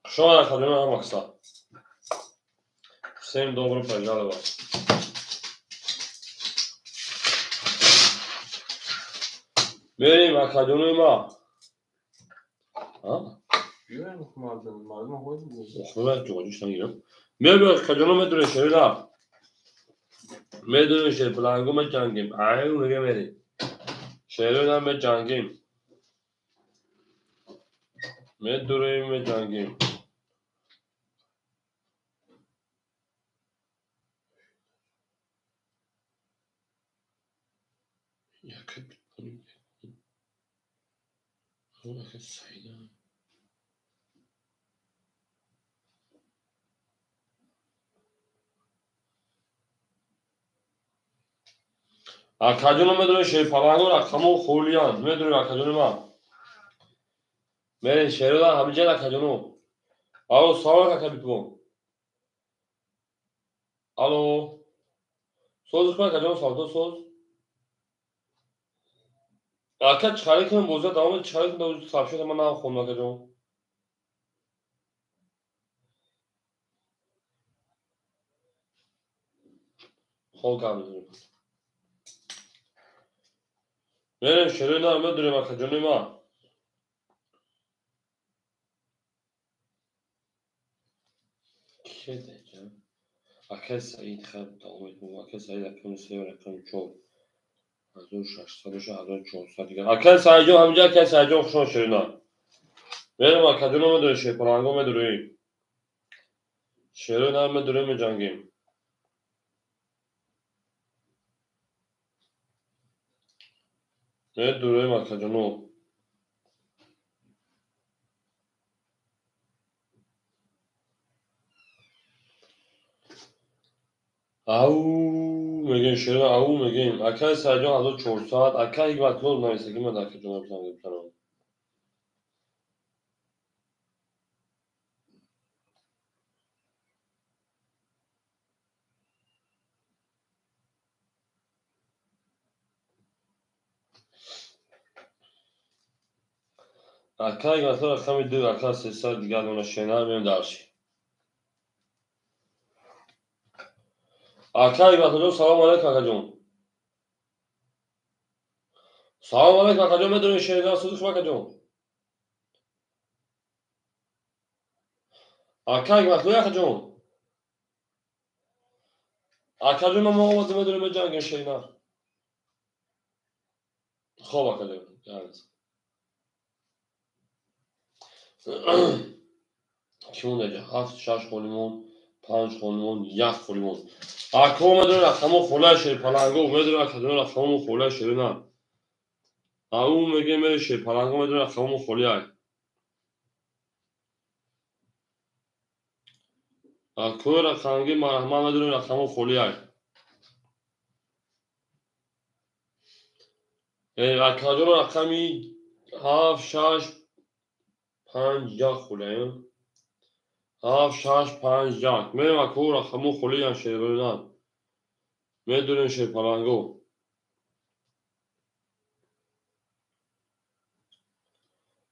شما اکادمی هم مقصد سیم دوباره پجاله باید بریم اکادمی ما بیایم معلومه خود مخمه جوانیش نگیرم بریم اکادمی میدونه شریده میدونه شیر پلنگو می جنگیم ایو میگه بریم شریده می جنگیم میدونیم می جنگیم یکی بکنیم یکی سایده اکادمی میدونه شیر پلنگو رقمو خولیان میدونه اکادمی ما بریم شریده همه جد اکادمی الو سلام اکادمی الو söz کنه کجا سالتا söz آکه چهاری کنم بوزه دامه چهاری کنم دوست سابشت من نام خونم کجا خوب کار میکنیم بریم شروع نام بدونیم کجا نیما که دیگه آکه سعید خب دامه تو آکه سعید اکنون سیور اکنون چون 1600 1400 دیگه آکه سعید جو همینجا آکه سعید جو خوشون شروع نام بریم کجا نام بدونیم شیر پلنگو بدونیم شروع نام بدونیم جنگیم بدونیم کجا نام او میگن شروع او میگیم اکه سعید جو 1400 اکه یک وقت لود نایسته که من در کجا نام اکه یک وقت رقم دو اکه 300 دیگر دونه شنر میم درشی اکه یک وقت جو سلام علیکم اکه جون سلام علیکم اکه جون میدونی شنیدن سودش اکه جون اکه یک وقت اکه جون اکه جون ما آمده میدونیم جنگ شنر خوب اکه جون کیون دیگه 7 6 خونیمون 5 خونیمون 1 خونیمون اکه میدونی رقمو خوله شیر پلنگو میدونی اکه جون رقمو خوله شیر نه او میگه میره شیر پلنگو میدونی رقمو خوله اکه رقمگی مرحمه میدونی رقمو خوله اکه جون رقمی 7 6 5 1 خوله 7 6 5 1 میریم اکه رقمو خوله شیر بودن میدونی شیر پلنگو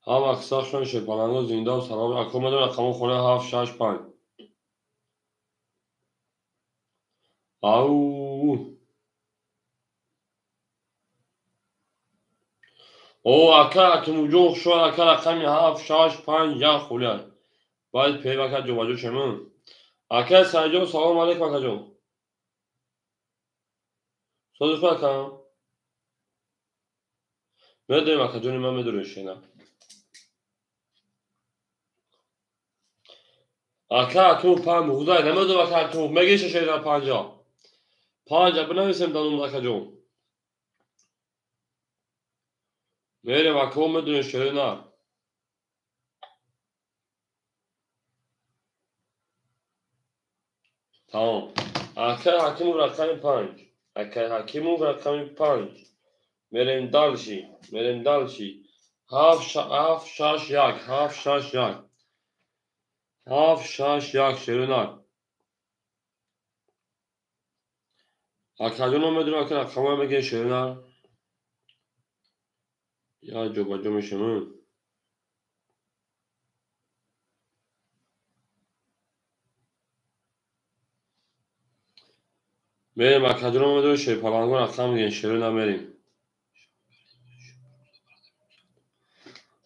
هم اکساخشون شیر پلنگو زنده و سلام اکه میدونی رقمو خوله 7 6 5 او او اکه موجود شو اکه رقمی 7 6 5 1 خوله باید پی وکت جو باجو شمون اکه سعیدو سلام علیکم اکه جون صدوش بکن میدونیم اکه جونی من میدونی شینم اکه پنج موزای نمیدونم اکه مگیش شیدن 50 50 بنویسیم دانم اکه جون میریم اکه میدونی شیدن تمام اکه حکیمو رقم 5 اکه حکیمو رقم 5 میریم دالشی 7 6 1 7 6 1 7 6 1 شیدن اکه جون میدونی اکه رقم میگه شیدن یا جو باجو میشمون بریم اکادرون بدون شی پالانگو رقم میگن شروع نمیریم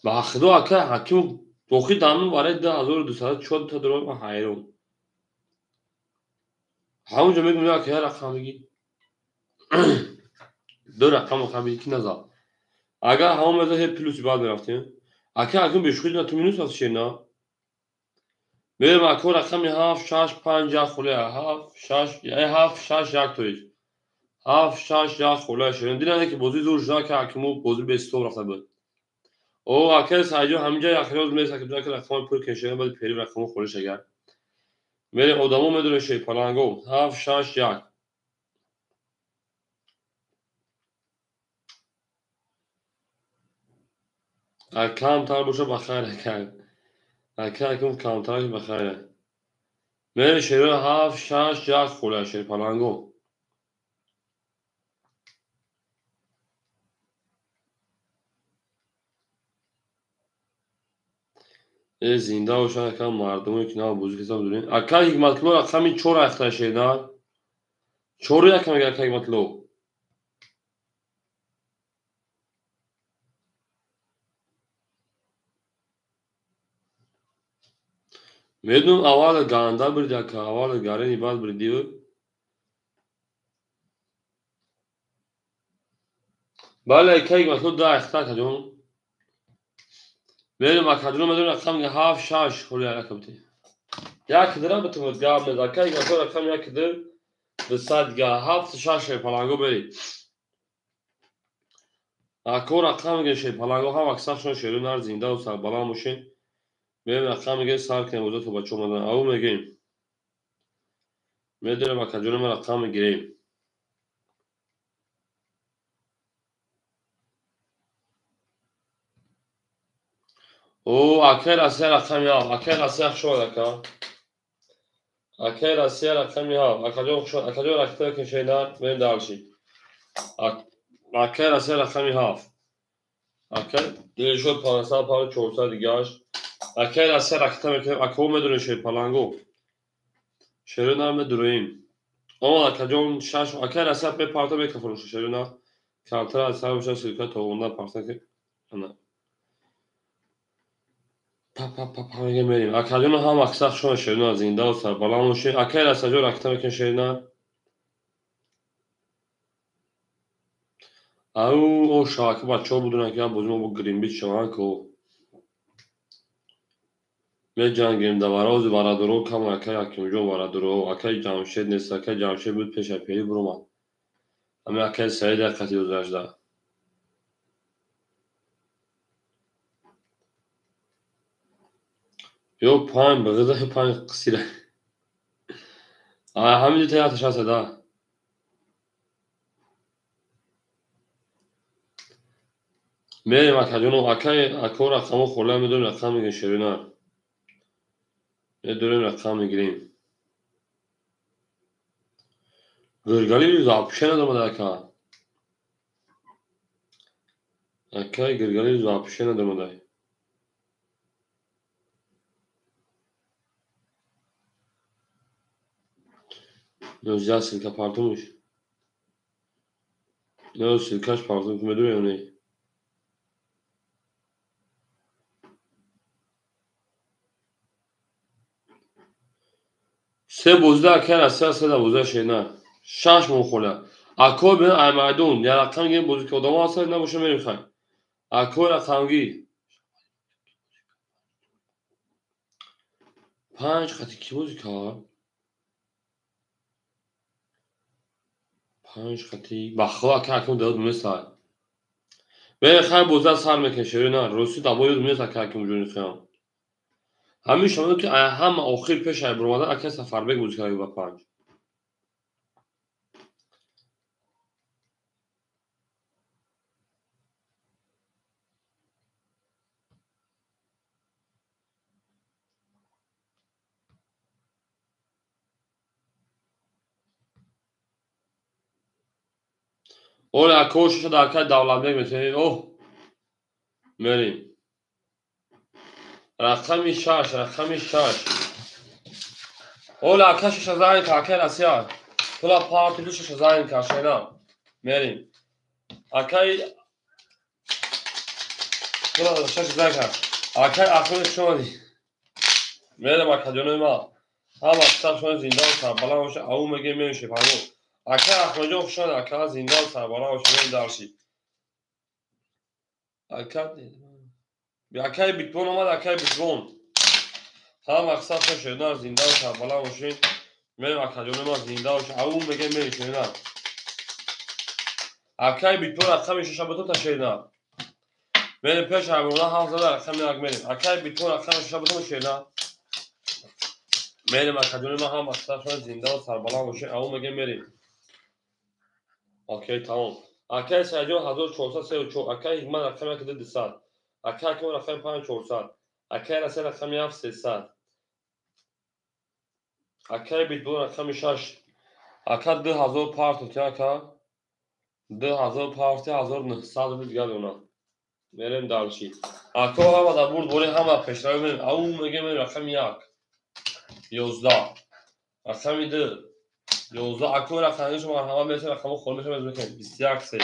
با خدا اکا حکیم توخی دامن وارد 1200 تا درو من حیرون همونجا میگم یا که رقم میگی دو رقم خبری کی نزد اگر همون مثلا هی پلوس بعد میرفتیم اکا حکیم بشخید نه تو مینوس از شینا بریم اکا رقم 7 6 5 خله 7 6 7 6 یک تویج 7 6 یک خله شدن دیدن که بازی زور جا که حکیمو بازی به استو رفته بود او اکل سایجو همینجا یخروز میسه که که رقم پر کشیدن بعد پری رقم خورش اگر بریم ادامو میدونه شی پالانگو 7 6 1 کم تر باشه بخیر کرد اکل کم تر بخیر بریم شیرو 7 6 1 خورش شی پالانگو زنده باشن که مردمی که نه بزرگ حساب دارین اکل حکمت لو رقمی 4 اختر شیدن 4 یک میگه حکمت لو میدونم اول گاندا بردی که اول گارنی بعد بردیو بله که حکمت لو 10 اختر کجون بریم اکادرون میدونه رقم 7 6 خوری رقمتی یک درم بتون گام نزد که حکمت لو رقم یک در به صد گه 7 6 پالانگو بری اکو رقم میگه شی پالانگو هم اکثر شون شیرو نر زنده و سر بالا موشین بریم رقم میگه سر کنیم وزا تو بچه اومدن او میگیم میدونم اکادرون رقم میگیریم او اکل اصلا رقم یا اکل اصلا شو دکا اکل اصلا رقم یا اکادرون شو اکادرون رقم که شی نر بریم دالشی اکل اصلا رقم یا اکل دیگه شد 500 پاند 400 دیگهش اکل اصلا رقم که اکو میدونه شی پالانگو شیرو نر میدونیم اما اکادرون شش اکل اصلا به پارتا میکفروش شیرو نر کمتر از سر بشه سیرکا تا اونده پارتا که نه پا میگه میریم اکادرون هم اکثر شون شیرو نر زنده و سر بالا موشین اکل اصلا جو رقم که شیرو نر او شاکی بچه ها بودن که بازی ما با گرین بیچ شوان که می جنگیم دواراز وارادرو کم اکی حکیم جون وارادرو اکی جمشید نیست اکی جمشید بود پیش پیری برو من اما اکی سعید دقیقی دوزش ده یو پاین بغیده پاین قصیره همین دیتا یاتش هسته ده میریم اکی جونو اکی اکو رقمو خوله میدونیم رقم میگه شیرینه میدونیم رقم میگیریم گرگالی ریز آپشن ندارم ده اکی گرگالی ریز آپشن ندارم ده 19 silka partomuş. Ne o silkaç partom kime duruyor ne? سه بوزده اکر از سه بوزده شینا شش مخوله اکو به احمدون یا رقم گیم بوزی که آدم اصلا نباشه میریم خواهیم اکو رقمگی 5 خطی کی بوزی که 5 خطی بخواه که اکو داد مثل به خیر بوزده سر میکشه نه روسی دبایی مثل که اکو جونی خیام همین شما که هم آخر پیش های برماده اکر سفر بگ بوزی که با 5 اول اکو شده اکر دولت بگ مثل اوه میریم رقمی 6 رقمی 6 اول اکر 6000 تاکر اسیار پلا پارتی دوش شزاین کاشینا میریم اکای پلا شزاین کاش اکای آخر شونی میریم اکادیون ما هم اکثر شون زندان سربالا باشه او میگه میشه پنو اکای آخر جو شون اکای زندان سربالا باشه میریم دارشی اکای اکای بیتبون اومد اکای بیتبون هم اکثر شون شدن زندان سربالا باشه میریم اکادیون ما زندان باشه او میگه میشه نه اکای بیتبون اکای میشه شبتو تشینا میریم پیش همونا هم زده اکای میاک میریم اکای بیتبون اکای میشه شبتو تشینا میریم اکادیون ما هم اکثر شون زندان سربالا باشه او میگه میریم اوکی تمام اکای سرجان 1434 اکای حکمت رقم کده 200 اکای حکم رقم 5400 اکای رسل رقم 7300 اکای بیتبون رقم 6 اکای 2000 پارت که اکای 2000 پارتی 1900 دیگه اونا میریم دالشی اکای هم در برد بوری هم پیشروی میریم او میگه میریم رقم 1 11 رقم 2 11 اکای رقم شما همه میشه رقم خود میشه بزنید 21 3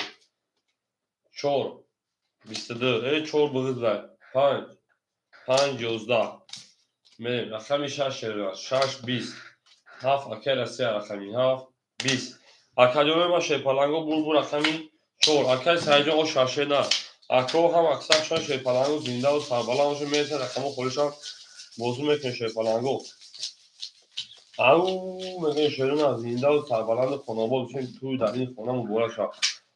4 22 4 بغض و 5 5 11 میریم رقمی 6 6 20 7 اکای رسی رقمی 7 20 اکادیون ما شیپالانگو بول رقمی 4 اکای سرجان او شاشه نه اکو هم اکثر شان شیپالانگو زنده و سربالا باشه میرسه رقم خودشان موضوع میکنه شیپالانگو او میگه شیرون از زنده و سربالند خاناباد بشین توی در این خانه مبارک شد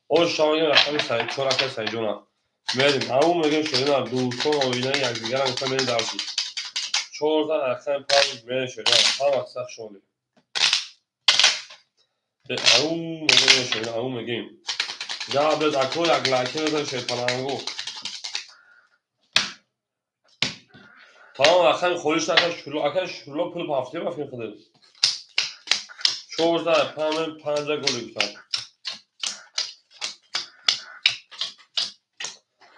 او شاید رقمی 4 اکای سرجان میریم او میگه شیرون از دوستان آویدن یک دیگر هم میخواه میریم درشید 14 اکثر پنج میریم شیرون هم اکثر شده او میگه شیرون او میگیم جا بیاد اکو یک لایکی بزن شیپالانگو تمام اکثر خولیش اکثر شلو اکثر شلو پول پافتی بافیم خده 14 پنج 15 گلی بتان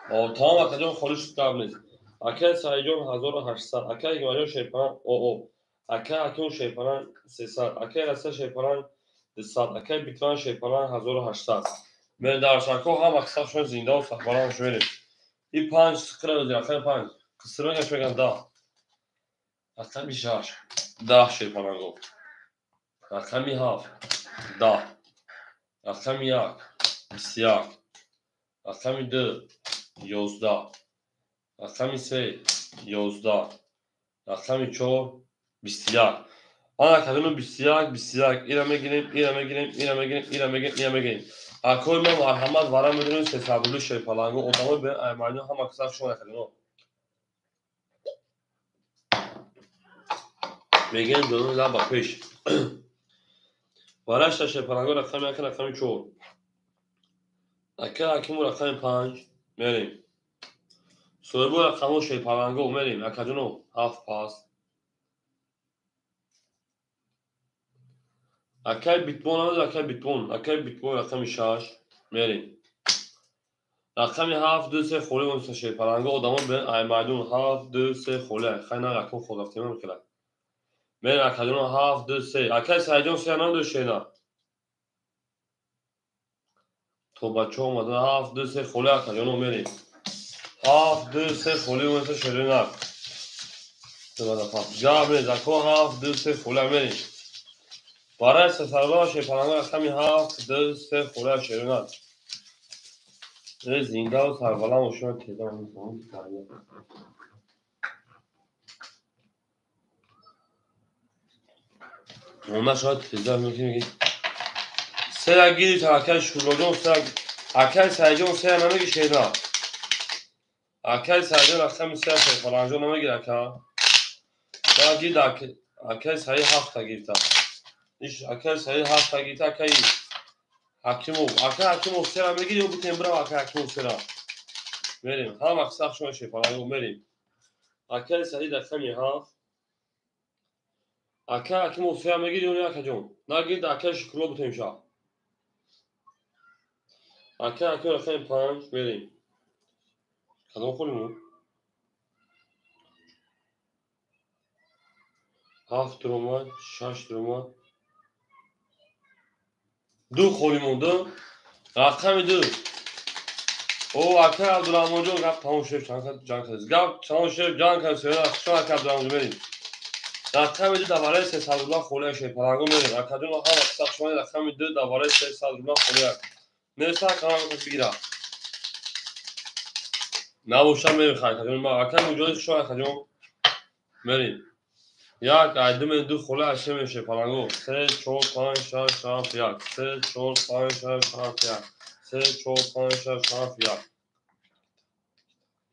تمام اکثر خولیش قبل نیست اکثر سایجون 1800 اکثر گماجون شیپالان او اکثر اکون شیپالان 300 اکثر اصلا شیپالان 200 اکثر بیتوان شیپالان 1800 من در شکو هم اکثر شون زنده و سخبران شویریم این 5 سکره بزیر اکثر 5 کسرون گشت بگن 10 اکثر بیشاش 10 شیپالانگو رقمی 7 10 رقمی 1 21 رقمی 2 11 رقمی 3 11 رقمی 4 21 آن اکادون 21 21 اینا میگیریم اینا میگیریم اینا میگیریم اینا میگیریم اینا میگیریم اکوی ما مرحمت وارا میدونیم 300 شیپالانگو اتامو به ایمانیو هم اکثر شون اکادون میگن دونو لبا پیش وارش شیپالانگو رقمی 1 رقمی 4 اکا اکیمو رقمی 5 میریم سویبو رقمو شیپالانگو میریم اکادونو 7 پاس اکای بیتبون آمد اکای بیتبون رقمی 6 میریم رقمی 7 2 3 خوله ونسا شیپالانگو ادامه به ایمانیون 7 2 3 خوله خیلی رقم خود افتیمه میکنه میریم اکادونو 7 2 3 اکای سایجون سیانان دو شینا تو بچه اومده 7 2 3 خوله اکادونو میریم 7 2 3 خوله ونسا شیرینک جا میریم اکو 7 2 3 خوله میریم برای سربالا شیپالانگو رقمی 7 2 3 خوله شیرینک زنده و سربالا مشون تیزا میکنم اونا شاید تیزا میکنی سه گیری تا اکای شلوجون اکای سایجون سه نمیگی شینا اکای سایجون رقمی 3 شیپالانگو نمیگی اکا تا گید اکای سایی 7 تا گیرتا ایش اکای سایی 7 تا گیرتا اکای حکیمو سه نمیگی و بتیم برا اکای حکیمو سه میریم هم اکساق شما شیپالانگو میریم اکای سایی رقمی 7 اکای حکیمو سه نمیگی دونی اکا جون نگید اکای شکلو بتیم شا اکای حکیم رقمی 5 میریم کدام خولیمو 7 درمان 6 درمان دو خوری مونده رقم دو او اکه عبدالرحمن جان گفت تمام شد جان کردید گفت تمام شد جان کردید شما اکه عبدالرحمن جان بریم رقم دو دوباره 300 دلار خوله شد پرنگو میریم اکه جان هم اکساق شما رقم دو دوباره 300 دلار خوله نرسه کنم بگیرم نباشم میریم خیلی جان ما اکه مجاز شما اکه جان بریم یک ایدم دو خوله اشی میشه پرنگو 3 4 5 6 7 1 3 4 5 6 7 1 3 4 5 6 7 1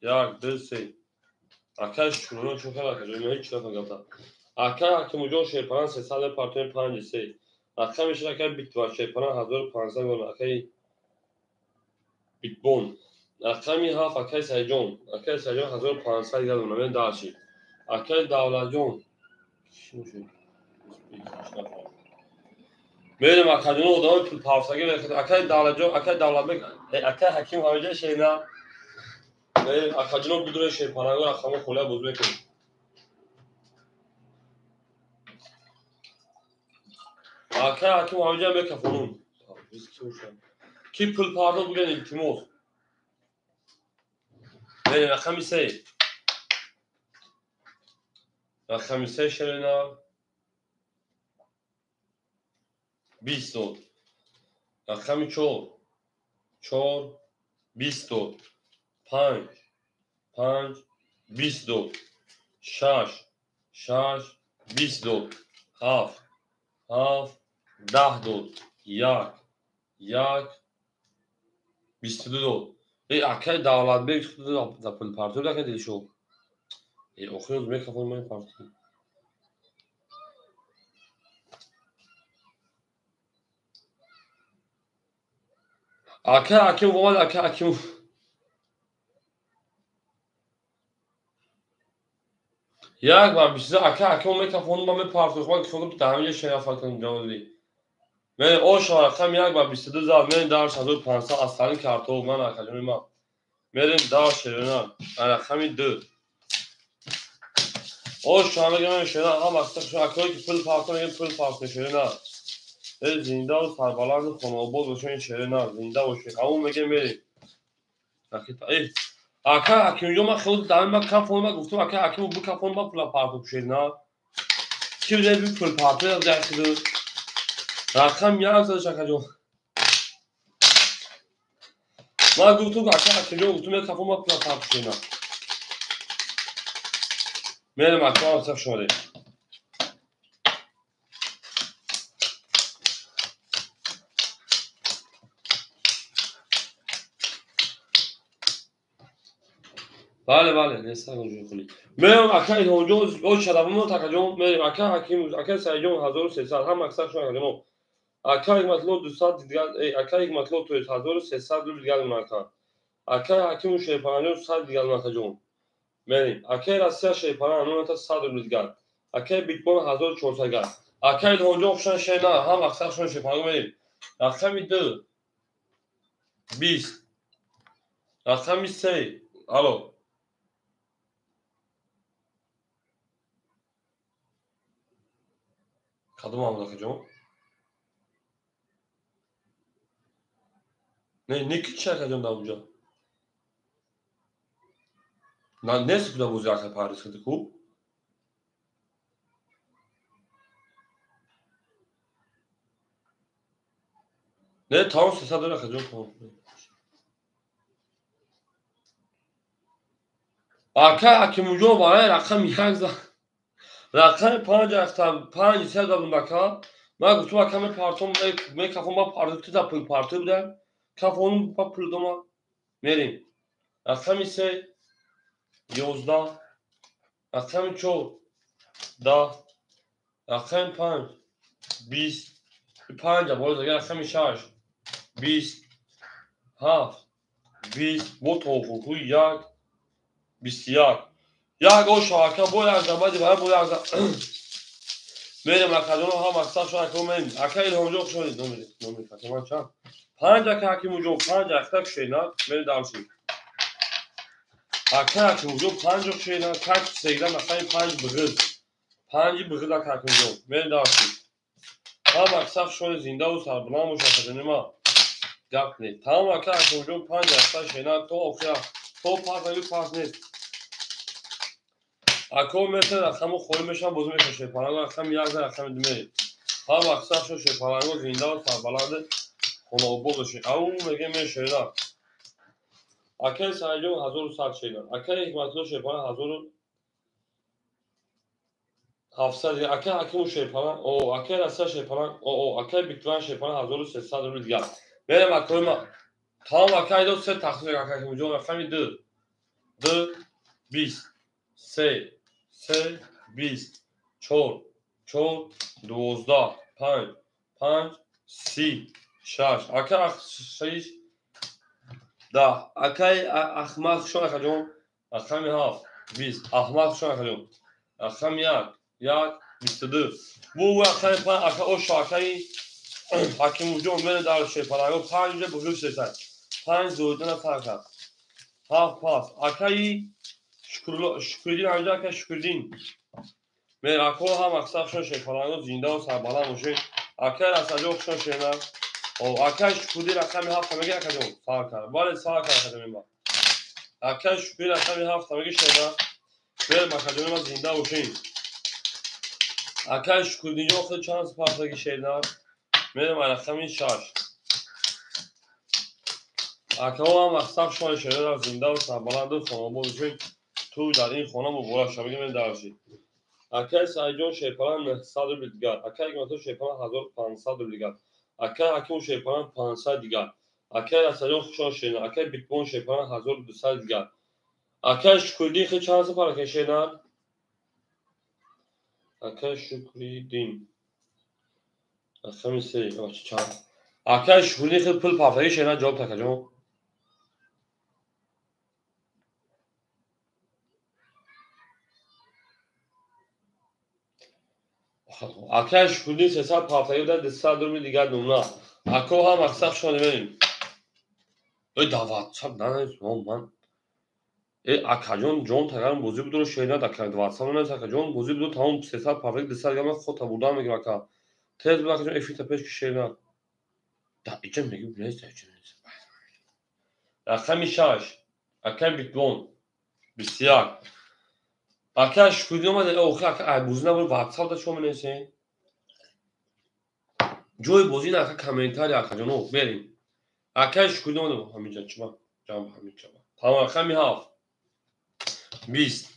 یک دو سه اکش شروع شد که هیچ نفهمیدم اکه مجاز شیرپران 300 پارتون 53 اکه میشه که بیت و شیرپران 1500 گون اکه بیت بون اکه می هفت اکه سیجون 1500 گون من داشتی اکه دولت جون چی میشه میرم اکه جون ادامه پول پارساگی اکه دولت جون اکه دولت بک اکه حکیم همیشه شینا میرم اکه جون بدون شیرپران گون اکه خوله بوز میکنم اکه حکیم همیشه میکفونم کی پول پارسا بگن التماس میرم رقم سه رقم سه شیرنا 20 رقم 4 20 5 5 22 6 22 7 7 10 1 1 22 ای اکه دولت بیگ خود دا پول پارتو دا که دیشو ای اخیروز میکفون من پارتو اکه وامد اکه یک بار بیشتر اکه میکفون من پارتو خود خودم تحمیل شنافت کنم جوازی من او شارقم یک بار 22 زاد من دارش 1500 اصلا کارتو من اکه جون ما میریم دار شیرنا رقم 2 او شما میگم شیرنا هم اصلا شو اکه که پول پارتو میگم پول پارتو شیرنا زنده و سربلند خانواباد باشه این شیرنا زنده باشه همون میگه میریم اکه اونجا من خود دارم من کفون من گفتم اکه بو کفون من پول پارتو شیرنا کی بده بی پول پارتو از داشته رقم یک زدش اکه جون من گفتم اکه جون گفتم کفون من پول پارتو شیرنا میرم اکه اصلا شده بله نیست اونجا خالی میرم اکه اونجا او شرابمون تا کجا میرم اکه حکیم اکه سیجون 1300 هم اکثر شما کنم اکه یک مطلب 200 دیگر اکه یک مطلب تو 1300 دیگر اون اکه حکیم شیرپرانجون 100 دیگر اون جون میریم اکه راستی شیرپران اون تا 100 دیگر اکه بیت کوین 1400 دیگر اکه اونجا آپشن شینا هم اکثر شما شیرپران میریم رقم 2 20 رقم 3 الو کدوم آمده جون نه کی چه کجا دا اونجا نه نیست کجا بوزی آخر پاریس کدی خوب نه تاون 300 دلار کجا تاون اکه اونجا برای رقم یک رقم 5 اختم 5 3 دادم بکا ما گفتم اکه پارتون میکفون ما پارتو تا پول پارتو بودن کفون با پول دوما میریم رقم 3 11 رقم 4 10 رقم 5 20 5 باز اگر رقم 6 20 7 20 بو توفو یک 21 یک او شاکه بو یک زبادی برای بو یک میرم اکادون هم اکثر شاکه میرم اکه این همجا شدید نمیرم که من چند 5 اکه حکیم اونجا 5 اکتک شینات میرم دارشید اکه حکیم اونجا 5 اکتک شینات کک سیدم اکه 5 بغز 5 بغز اکه حکیم اونجا میرم دارشید هم اکثر شون زنده و سربلند باشه که ما گپ نیست. تمام اکثر اکوجون 5 درصد شینا تو آخر تو پاس نیست. اکو مثل رقم خوری میشن بازی میشه شیپارنگو رقم 1 رقم دیگه. هم اکثر شون شیپارنگو زنده و سربلند خونابو بشه. او میگه میشه نه. اکل سایجون 1100 شینا. اکل حکمتلو شیپارن 1700 اکل شیپارن او اکل اصلا شیپارن او اکل بیتوان شیپارن 1300 رو دیگه. بریم اکل ما تمام اکل دو سه تقسیم اکل میجون رقم 2 20 3 20 4 12 5 30 6 اکل 6 ده اکل احمق شون اکل رقم 7 20 احمق شون اکل رقم 1 22 bu اکل o şarkıyı hakim ucu onları da şey falan 5 buzuk sesen 5 doğduğuna farkar half pass akayı şükürdin ancak şükürdin ve akol ham aksaf şun şey falan zinde o sabala muşe akay asaca okşun şeyler o akay şükürdin akami half tamege akacağım farkar vale farkar akacağım ben akay şükürdin akami half tamege şeyler ve makacağım zinde o şey akay şükürdin yoksa chance partaki şeyler benim rakami şaş اکا هم اکثر شان شده در زنده و سربلند خانه بودشون توی در این خانه مبارک شد بگیم درشید اکا سایجون شیپران 900 روبل دیگر اکا اگمتو شیپران 1500 روبل دیگر اکا اکیون شیپران 500 دیگر اکا سایجون خوشان شده اکا بیتکوین شیپران 1200 دیگر اکا شکردین خیلی چند سپر کشیدن اکا شکردین اکا میسی چند اکا شکردین خیلی پول پافتایی شدن جواب تکجون اکا شکردین 300 پافتایی در 200 روبل دیگر نمونه اکا هم اکثر شده بریم ای دعوت چند ننیست من اکاجون جون تگرم بوزی بود رو شینا دکرد دعوت سام ننیست اکاجون بوزی بود تمام 300 پافتایی 200 گرم خود تا بودم میگم اکا تیز بود اکاجون افیت پیش که شینا دا ایچه میگیم نیست ایچه نیست رقمی 6 اکا بیتکوین بسیار اکا شکردین اومده اوخی اکا بوزی نبود واتساپ دا شما ننیسته جوی بوزی نه اکا کامنتاری اکاجونو بریم اکا شکردین اومده همینجا چما جام همینجا تمام رقمی 7 20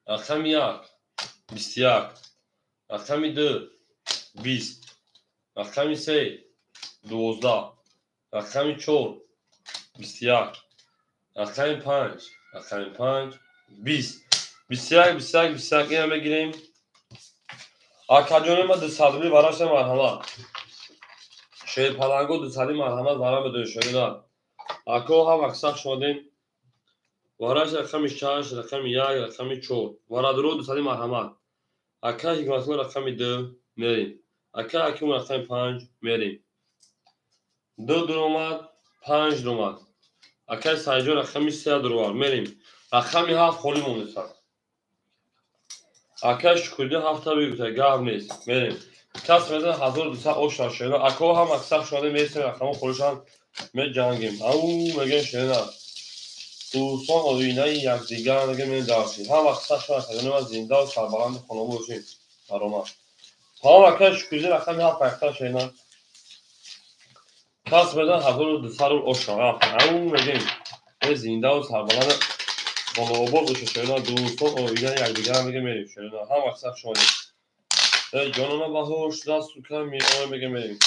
رقم 1 21 رقم 2 20 رقم 3 12 رقم 4 21 رقم 5 20 21 این هم بگیریم اکاجون ما 200 روبل براش مرحمت شیر پلنگو 200 مرحمت برام بده شده اکو هم اکثر شدیم وراش رقم 6 رقم 1 رقم 4 ورا درو 200 مرحمت اکا حکمتون رقم 2 میریم اکا اکیون رقم 5 میریم 2 درومد 5 درومد اکا سایجون رقم 3 دروار میریم رقم 7 خولی مونده سر اکا شکردین 7 تا بگیرده گرم نیست میریم کس میزن 1200 اوشتر شده اکا هم اکثر شده میرسیم رقم خولیشان می جنگیم او میگن شده دوستان آدوینه یکدیگر نگه می درشید هم اکثر شده اکادمی و زنده و سربلند خانه باشید برامه تمام اکا شکردین رقم 7 اکثر شده کس میزن 1200 اوشتر او میگن زنده و سربلند خانه باشید شده دوستان آدوینه یکدیگر نگه می شده هم اکثر شده جانانه بهوش دست رو کم میانه بگه میریم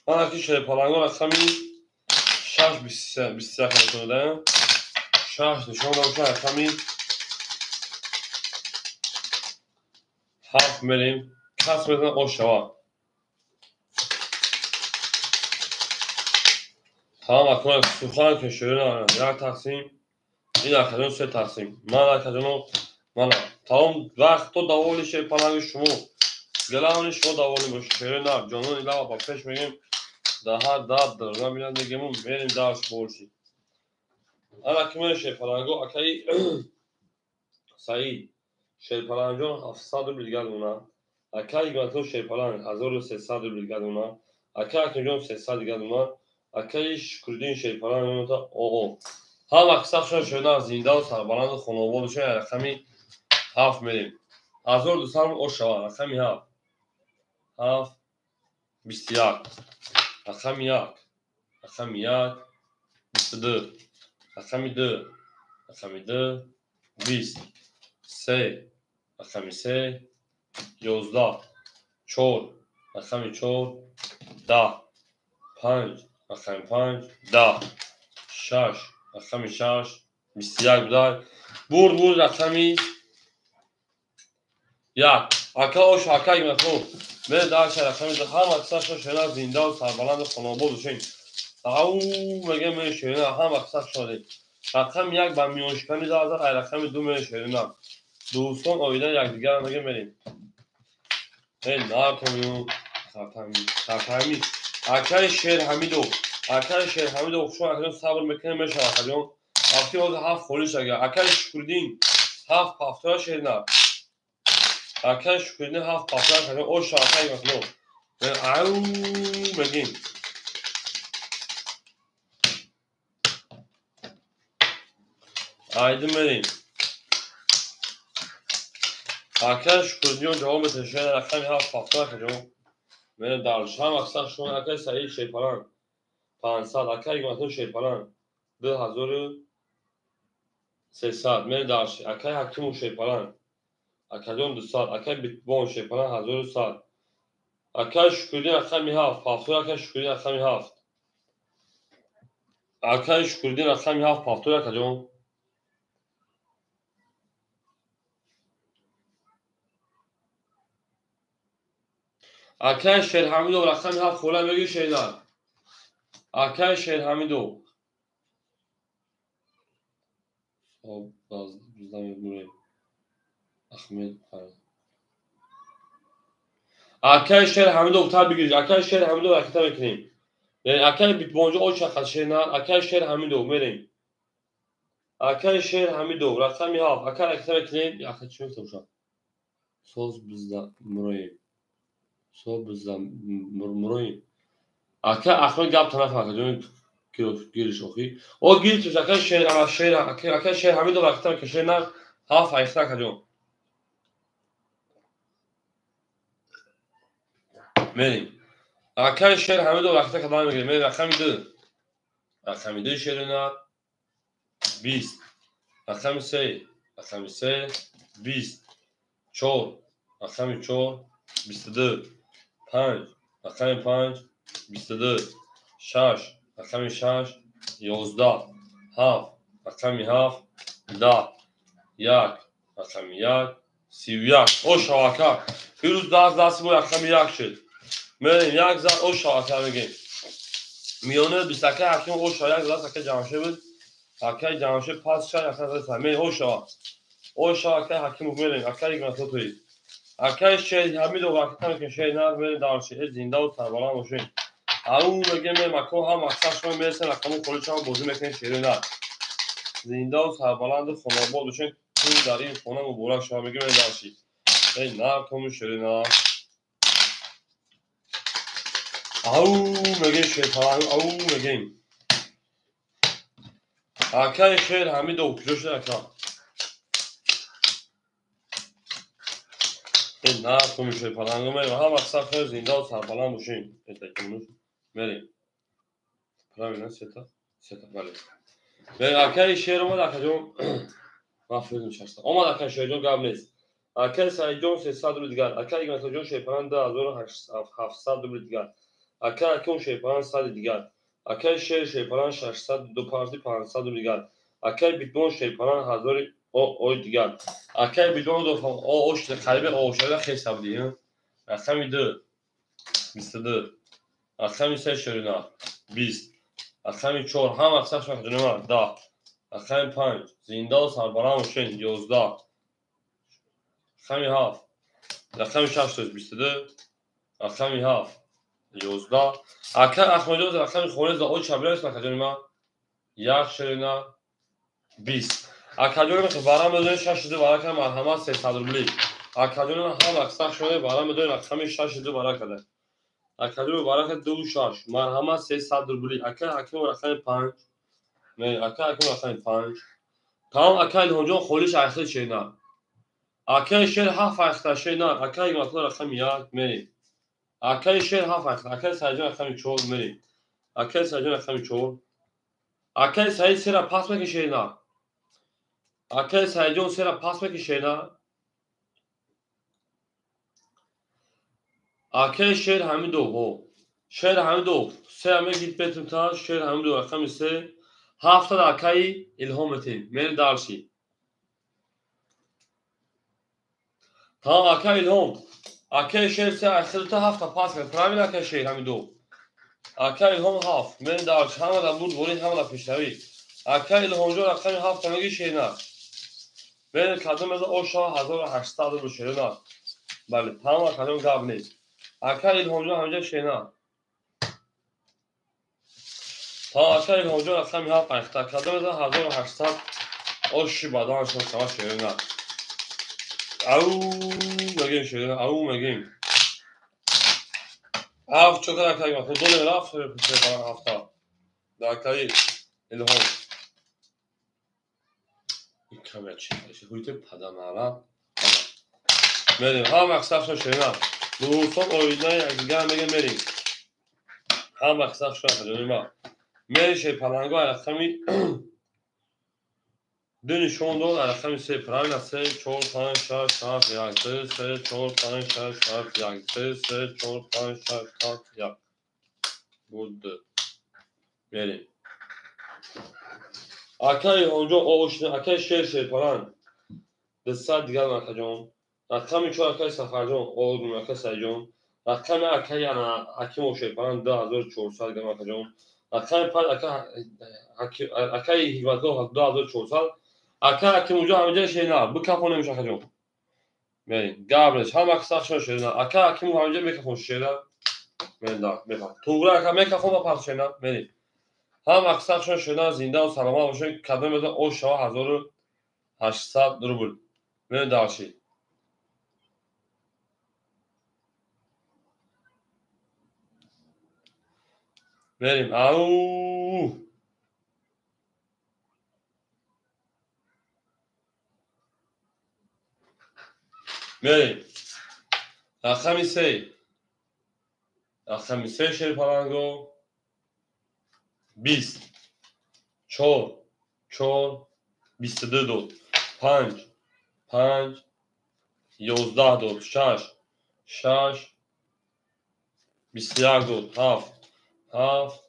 من اکی شده پلنگو رقمی 6 23 کنه 6 نشان دارم رقمی 7 میریم کس میزن آشوا تمام اکنون سوخان که شده یک تقسیم این اکادون 3 تقسیم من اکادونو من تمام وقت تو دوالی شه پلنگ شما گلهانی شما دوالی باشه شده نه جانون ایلا با پیش میگیم در هر درد در نمیدن دیگمون میریم درش بولشی انا کمی شه پلنگو اکی سعید شه پلنگون 700 روبل دیگر دونه Aka ignaton şeypalan 1300 rubl gaduna. Aka akınjon 300 gaduna. Aka iş kurdin şeypalan yonota o. Ha maksafşon şöna zinda و سربلند خانواده شون رقمی 7 میریم 1200 او شوا رقمی 7 7 21 رقمی 1 رقمی 1 22 رقمی 2 رقمی 2 20 3 رقمی 3 11 4 رقمی 4 10 5 رقمی 5 10 6 رقمی 6 21 بدار بود رقمی یک اکا اوش اکا ایمتو من داشت رقمی ده هم اکساش شنا زنده و سربلند خانواده شین او مگه من شنا هم اکساش شده رقم یک با میونشکنی دازد رقم دو من شنا دوستان آیدن یکدیگر مگه بریم ای ناکامیو خاتمی اکای شیر حمیدو اکای شیر حمیدو شو اکا صبر میکنه میشه اکا وقتی از هفت خورش اگر اکای شکردین هفت پافتار شیرنا اکای شکردین هفت پافتار شیرنا او شاکای مثلا او بگیم aydım vereyim. Arkadaş diyor devam et şeyler akşam ya hafta akşam. Ben darşam akşam şu an arkadaş sayı şey falan. 500 akay matın şey falan. 2300 من داشت akay hakim şey falan. Akadyon 200 akay bitbon şey falan 1100. Akay şükürden akşam ya hafta akay şükürden akşam ya hafta. Akay şükürden akşam ya hafta akadyon. Akay şer hamido akşam ya falan böyle şeyler. Akay şer hamido. O bizden buraya. Ahmet falan. Arkadaşlar Hamidov tabi giriş. Arkadaşlar Hamidov akita bekleyeyim. Yani arkadaşlar bitboncu o şaka şeyler. Arkadaşlar Hamidov vereyim. Arkadaşlar Hamidov rakam ya. Arkadaşlar akita bekleyeyim. Ya kaçıyor tavşan. Söz bizden burayı. Söz bizden burayı. Arkadaşlar Ahmet gap taraf arkadaşlar. Giriş okuy. O giriş arkadaşlar Hamidov akita bekleyeyim. Ha fayda arkadaşlar. vereyim. Arkadaşlar Hamidov rakta kadar mı gelmeye rakam 2. Rakam 2 şerina 20. Rakam 3. Rakam 3 20. 4. Rakam 4 22. 5. Rakam 5 22. 6. Rakam 6 11. 7. Rakam 7 10. 1. Rakam 1 31. O şavaka. Firuz dazası bu rakam 1 şد. من یک زد او شاکه میگیم میونه بیستکه حکیم او شا یک زد سکه جمعشه بود حکه جمعشه پاس شا یک زد سمی او شاکه حکیم میگیم حکه یک نتو توی حکه شهید همین دو وقتی که شهید نرد میگیم دارشه زنده و سربالان باشیم او میگیم مکو هم مقصد شما میرسه رقم کلیش هم بازی میکنیم شهید نرد زنده و سربالان خانواد باشیم این در این خونه مبارک شما میگیم دارشی ای نرد کمون شهید نرد او میگه شیطان او میگیم اکای شیر همین دو کیلوش اکا این نه کمی شیطان میگم هم اکثر خیلی زنده و سربلند باشیم اتکیمون میریم پرامینه ستا بله به اکای شیر اومد اکجون مفروض نشسته اومد اکای شیر جون قبل نیست اکای سایجون 300 رو دیگر اکای گنتوجون شیطان 2700 رو دیگر اکای اکون شیپان 100 دیگر اکای شیر شیپان 600 دو پارتی 500 دیگر اکای بیتون شیپان 1000 او دیگر اکای بیتون دو او اوش قریب او شده خیلی سبدی رقم 2 22 رقم 3 شرینا 20 رقم 4 هم اکثر شما جنما 10 رقم 5 زنده و سربلند باشین 11 رقم 7 رقم 6 22 رقم 7 11 اکر اخمدوز رقم خونه از او چابلر است مکجون ما یک شرینا 20 اکجون که بارام بزنی 6 شده برای که مرحمت 300 روبلی اکادون هم اکثر شده برای مدون رقم 6 دو برای کده اکادون برای دو 6 مرحمت 300 روبلی اکا حکم رقم 5 نه اکا حکم رقم 5 تمام اکا هونجا خولش اخیر شینا اکا شیر هفت اخیر شینا اکا مطلب رقم 1 می اکا شیر هفت اخیر اکا سجن رقم 4 می اکا سجن رقم 4 اکا سعید سر پاس میکشینا اکا سجن سر پاس میکشینا اکا شیر همین دو هو شیر همین دو سه همه گیت بتون تا شیر همین دو رقم 3 هفت اکای الهامتی من دارشی تا اکا الهام اکا شیر سه اخیر تا هفت پاس کرد پرامی اکا شیر همین دو اکا الهام هفت من دارش همه دا بود بولید همه دا پیشنوی اکا الهام جو رقم هفت همگی شیر نه من کدوم از اوشا 1800 رو شیر نه بله تمام کدوم گاب نیست اکا الهام جو همجا شیر نه تا اکا الهام جو رقم هفت اختا کدوم از 1800 اوشی بدان شد شما شیر نه او مگیم شیر نه او مگیم هفت چوکر اکایی ما خود دونه رفت پیشه هفته در اکایی الهام این کمی چی باشه هویت پدم عرب مریم هم اکسف شد شیرم دوستان اویدنای اگه هم بگه مریم هم اکسف شد خجانی ما مری شی پلنگو ارخمی دونی شون دول ارخمی سی پرامین سه چور پانش شش هفت یک سه چور پانش شش هفت یک سه چور پانش شش هفت یک بود مریم اکای اونجا اوشن اکای شیر پلنگ دستات دیگر مرکجون رقم 4 اکای سفرجون اولگون اکای سیجون رقم اکای انا حکیم و شیپان 2400 دیگر مرکجون رقم 5 اکای هیواتو 2400 اکای حکیم اونجا همینجا شینا بکافون نمیشه خجون بریم گابرش هم اکساخ شد شینا اکای حکیم همینجا میکافون شینا بریم دار بفهم توگره اکای میکافون با پس شینا بریم هم اکساخ شد شینا زنده و سلامت باشین کدام بده او شما 1800 روبل بریم دارشی بریم او بریم رقم 3 رقم 3 شیر پلنگو 20 4 4 22 دو 5 5 11 دو 6 6 21 دو 7 7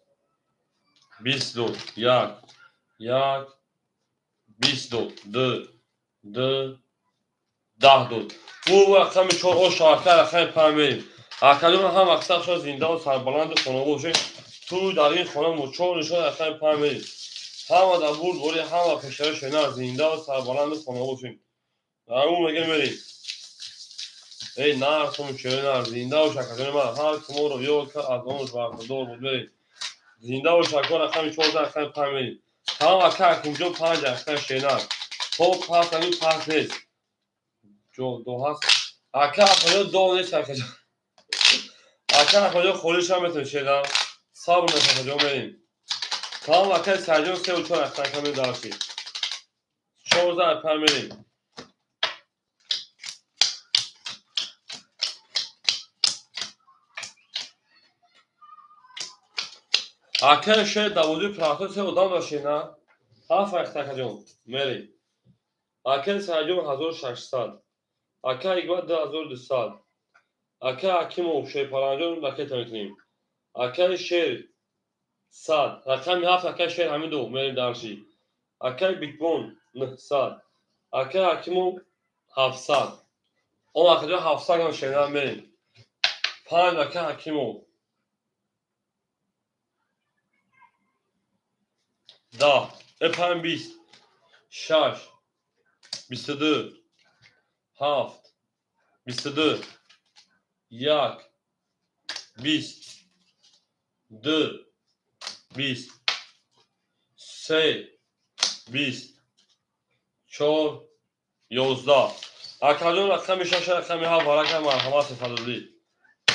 20 دو 1 1 20 دو 2 2 10 دو او رقم 4 او شارکه رقم 5 بریم اکادون هم اکثر شد زنده و سربلند خانه باشه تو در این خانه مچور نشد رقم 5 بریم همه در بود بوری همه پشتر شنر زنده و سربلند خانه باشیم در اون مگه بریم ای نرسم شنر زنده و شکرین من هر کمو رو یاد که از اون برخدار بود بریم زنده و شکر رقم 14 رقم 5 بریم همه اکر کمجو 5 رقم شنر خب پس نمی پس نیست جو دو هست اکر خدا دو نیست اکر خدا خولیش هم بتون شنر صبر نکنه جو بریم تمام اکر سرجان 3 و 4 رقم کمی داشتیم 14 5 بریم اکر شیر دوازی پراتو سه ادام داشتی نه؟ هفت اکتر جون مری اکر سرجون 1600 اکر ایگوات 2200 اکر حکیم و شیر پرانجون بکه تمیتونیم اکر شیر 100 رقم هفت اکر شیر همین دو مری دارشی اکر بیتبون 900 اکر حکیم و 700 اون اکر جا 700 هم شیر مری 5 اکر حکیم و 10 5 20 6 22 7 22 1 20 2 20 3 20 4 11 اکاجون رقم 6 رقم 7 ورقه مرحمت فضلی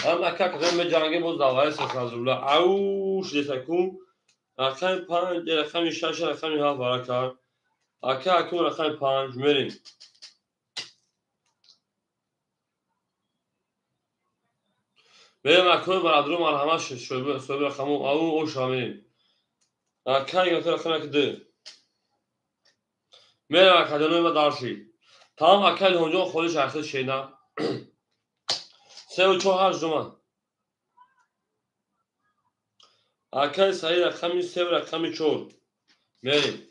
ام اکاجون به جنگی بود داوای سفرزولا اوش دتکو رقم 5 رقم 6 رقم 7 ورقه اکاجون رقم 5 میریم اکاجون برادر مرحمت شعبه رقم او شامل اکاجون رقم 2 میریم اکاجون ما دارشی تمام اکاجون اونجا خودش اصلا شینا 3 و 4 جمعه اکای سعی رقمی 3 و رقمی 4 میریم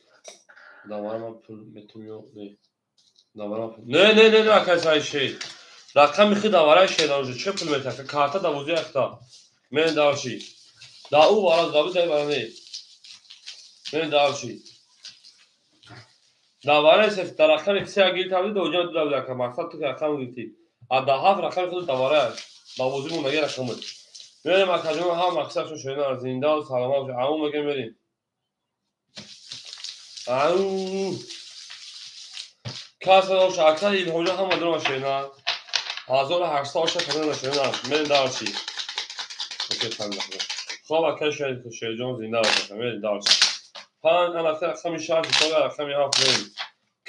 داورم پول میتونیو داورم نه اکای سعی شید رقم خی داوره شید اونجا چه پول میتونه کارتا دوازی اختا من دارشی دا او بالا دابی دای برانه من دارشی داوره سفت در رقم 3 اگیل تابلی دو جان دو رقم مقصد تو که رقم گیتی ادا هفت رقم خود داوره دوازی مون نگه رقم بود میریم اکاجون هم مقصدشون شدن زنده و سلامت باشه عمو مگه میریم عمو کاس و شاکر این هوجا هم مدرم شدن 1800 شدن شدن میریم دارچی اوکی تمام خب اکاش شیجان زنده باشه میریم دارچی پان انا رقم 6 تو رقم 7 میریم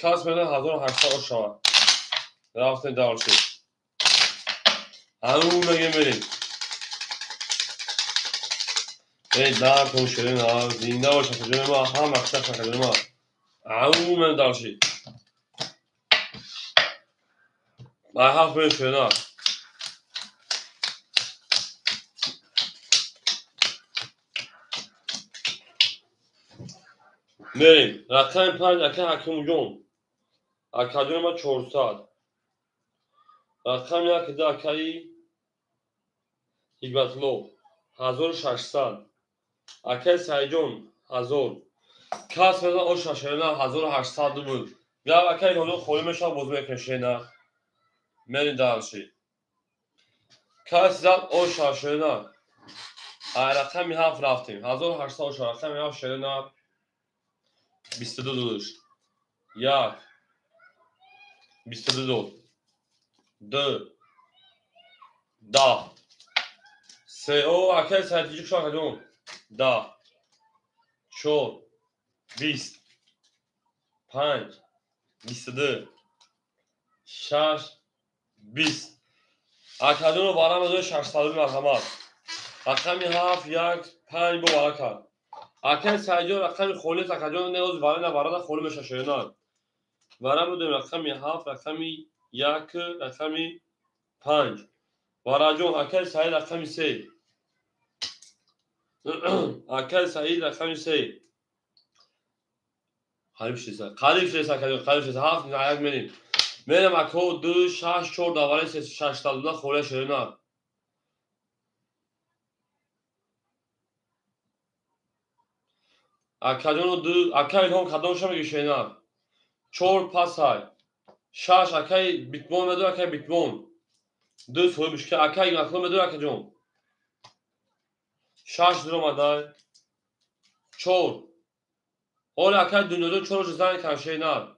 کاس بده 1800 شد رفتن دارچی عمو مگه میریم ای دار تو شدن زنده باشه جون ما هم مقصد شدن ما عمو من دارچی I have been شدن میریم رقم 5 اکا حکم جون اکادون ما 400 رقم 1 ده اکایی هیبتلو 1600 اکای سایجون 1000 کاس بزن او شاشرنا 1800 بود یا اکای هلو خوری میشن باز میکشینا میریم دارشی کاس زد او شاشرنا رقم 7 رفتیم 1800 شد رقم 7 شرنا 22 دولش یک 22 دو ده سه او اکای سایتیجی شو کدوم ده چهار 20 5 22 6 20 اکادون رو بارم از 600 مرحمت رقمی 7 1 5 بو بالا کرد اکای سایجو رقمی خولی اکادون نیوز بارن بارد خولی میشه شیرنان بارم بودیم رقمی 7 رقمی 1 رقمی 5 باراجون اکای سعید رقمی 3 اکای سعید رقمی 3 قریب شیسه قریب شیسه 7 نهایت میریم اکو 2 6 4 داوره 6 تالونا خوله شیرنان اکادون 2 اکای هم کدوم شما میگه شیرنان 4 پاس های 6 اکای بیتمون مدو اکای بیتمون 2 سوی بشکه اکای اکو مدو اکای جون 6 درو مدای 4 اول اکای دنیادون 4 جزان کن شیرنان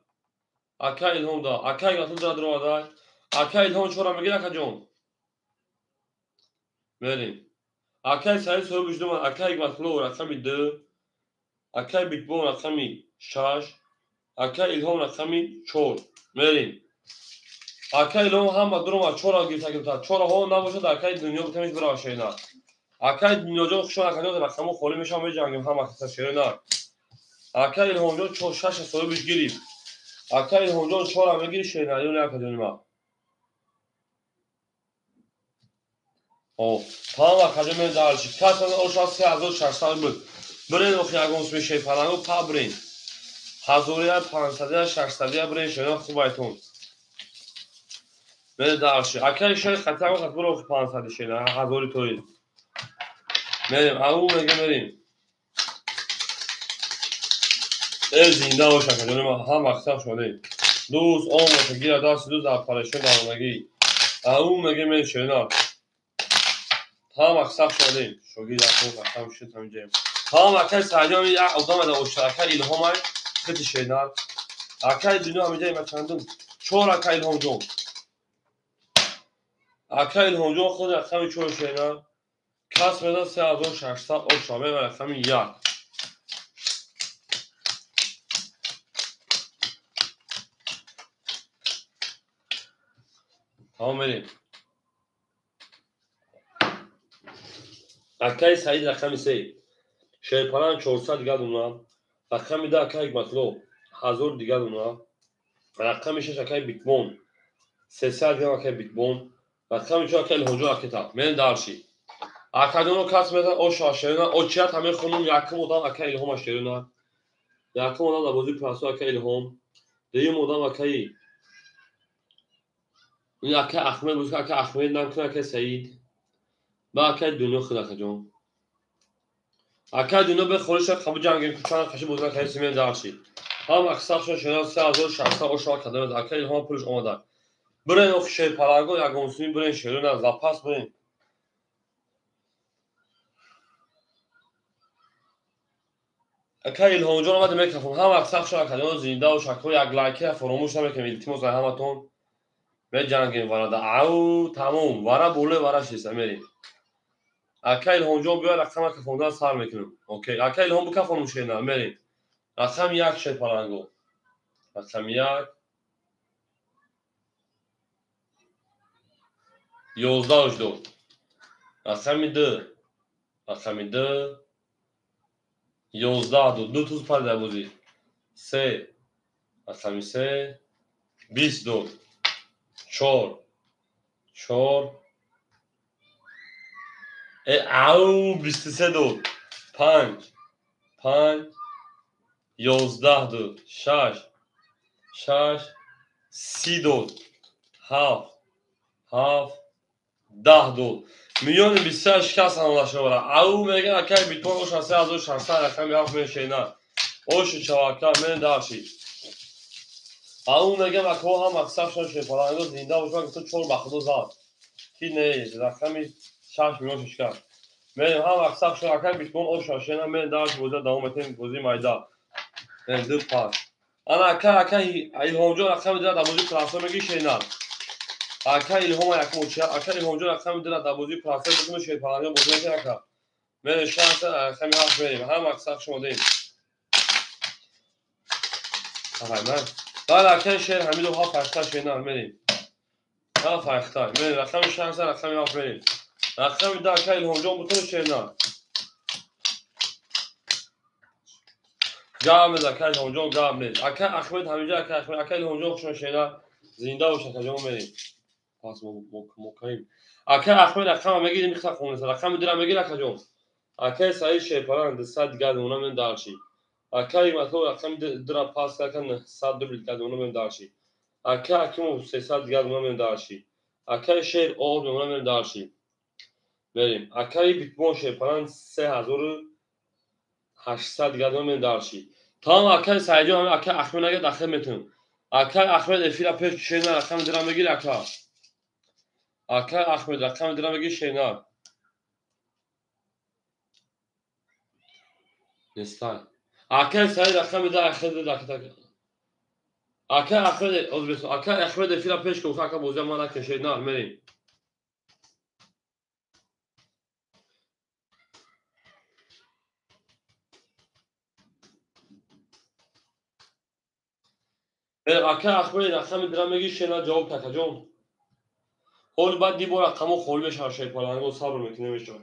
اکای الهام دا اکای اکو درو مدای اکای الهام 4 میگه اکای جون میریم اکای سعید سوی بشدو من اکای مطلوب رقمی 2 اکای بیتمون رقمی 6 اکای الهام رقمی 4 میریم اکای الهام هم درو 4 گرفت 4 ها نباشه در اکای دنیا بتمیش برای شیرنان اکای دنیا جون خوشون اکای رقمو خولی میشم به جنگیم هم اکای شیرنان اکای الهام جون 4 6 سوی بش گیریم اکای الهام جون 4 هم میگیری شیرنان اون اکای ما او تمام اکای من دارش کاس او شخص 3600 بود برین او خیاگونس میشه فلانو پابرین 1500 600 برین شیرنان خوبایتون من دارش اکای شای خطا خط برو 500 شیرنان 1000 توی میریم او میگه میریم ای زنده باشه که ما هم وقتا شده دوست آموزه گیر دست دوست اپاریشن دارمگی او میگه میریم شیرنان هم وقتا شده شوگی دست هم شد هم جیم هم اکای سعیدان یک اقدام در اشتراکه الهام های خط شیرنان اکای دنیا همه جای ما چندون 4 اکای الهام جون اکا الهامجو خود رقم 4 شینا کسب مداد 3600 او شامل رقم 1 تمام بریم اکای سعید رقم 3 شیرپران 400 دیگه دونم رقم 2 اکای مطلوب 1000 دیگه دونم رقم 6 اکای بیتبون 300 دیگه اکای بیتبون رقم 4 اکای الهامجو اکتا من دارشی اکادونو کسب مداد او شاشینا او چیت همه خونم یکم ودام اکای الهام اشترینا یکم ودام در بازی پراسو اکای الهام دیگه ودام اکای این اکای احمد بود اکای احمد نام کنه اکای سعید با اکای دنیا خدا کجام اکای دنیا به خورش خبر جنگی کوچان خشی بودن که سیمین دارشی هم اکساف شنا 3600 او شما کدام اکای الهام پولش اومد برین اخ شیر پاراگو یا گونسوی برین شیرون از لاپاس برین اکای الهامجو اومد میکروفون هم اکساف شنا کدام زنده و شکو یک لایک فراموش نمیکنم التماس همتون به جنگین وارد او تمام وارا بوله وارا شیسه میریم اکای الهامجو بیا رقم که فوندان سر میکنم اوکی اکای الهام بو که فراموش کنم میریم رقم 1 شیر پاراگو رقم 1 11 دو رقم 2 رقم 2 11 دو توز پر در بازی 3 رقم 3 22 4 4 او 23 دو 5 5 11 دو 6 6 32 7 7 10 دو میلیون 28 کس همونشه برا او میگن اکای بیتون او شانسه از او شانسه رقم 7 میشه نه اوش چواکا من داشی او میگم اکو هم اکساف شون شه پرانگو زنده و تو چور بخدو زاد کی نه رقم 6 میلیون شکر من هم اکساف شون اکای بیتون او شانسه نه من داش بوده دوامتین بوزی مایدا من دو پاس انا اکای الهامجو رقم داد بوزی پلاسو میگی شینال اکای الهام یکم چه اکای الهامجو رقم داد بوزی پلاسو بدون شه پرانگو بوزی که اکا من شانس رقم 7 میلیون هم اکساف شون دیم من حالا اکای شهر حمیدو ها فرختا شینال میریم ها فرختا من رقم شانس رقم 7 میلیون رقم دا اکای الهامجو بتون شینال گام از اکای الهامجو گام نیست اکای احمد همینجا اکای الهامجو شون شینال زنده و شکجام میریم پاس مکایم اکای احمد رقم میگی میخواد خونس رقم درم میگی اکجام اکای سعید شیپاران 100 گاد اونم من دارشی اکای مطلب رقم درم پاس کردن 100 دبل گاد اونم من دارشی اکای اکیم 300 گاد اونم من دارشی اکای شیر او اونم من دارشی بریم اکای بیتمون شیپاران 3800 گاد اونم من دارشی تمام اکای سعید هم اکای احمد نگه داخل میتون اکای احمد افیلا پیش شینا رقم درم میگی اکا اکای احمد رقم درم میگی شینا نستای اکای سعید رقم ده اخذ داخل اکای احمد ازبیس اکای احمد افیلا پیش که اکا بوزه ما نکن شینا میریم اکای احمد رقم درم میگی شینا جواب تکجام حال بعد دی بار رقمو خول بشه شیپارانگو صبر میکنه میشه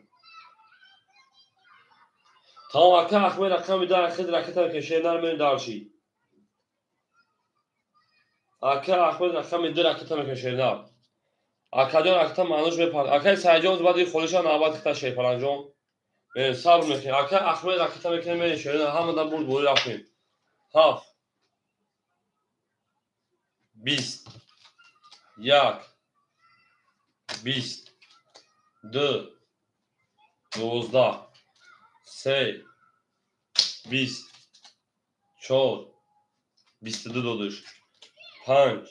تمام اکای احمد رقم ده اخذ رکتا که شینا میریم دارشی اکای احمد رقم ده رکتا میکنه شینا اکادون رکتا مانوش بپرد اکای سعیجان بعد خودشان نوبت کتا شیپارانجام صبر میکنه اکای احمد رکتا میکنه میریم شینا همون بود بولی رفتیم 7 20 1 20 2 19 3 20 4 22 دادش 5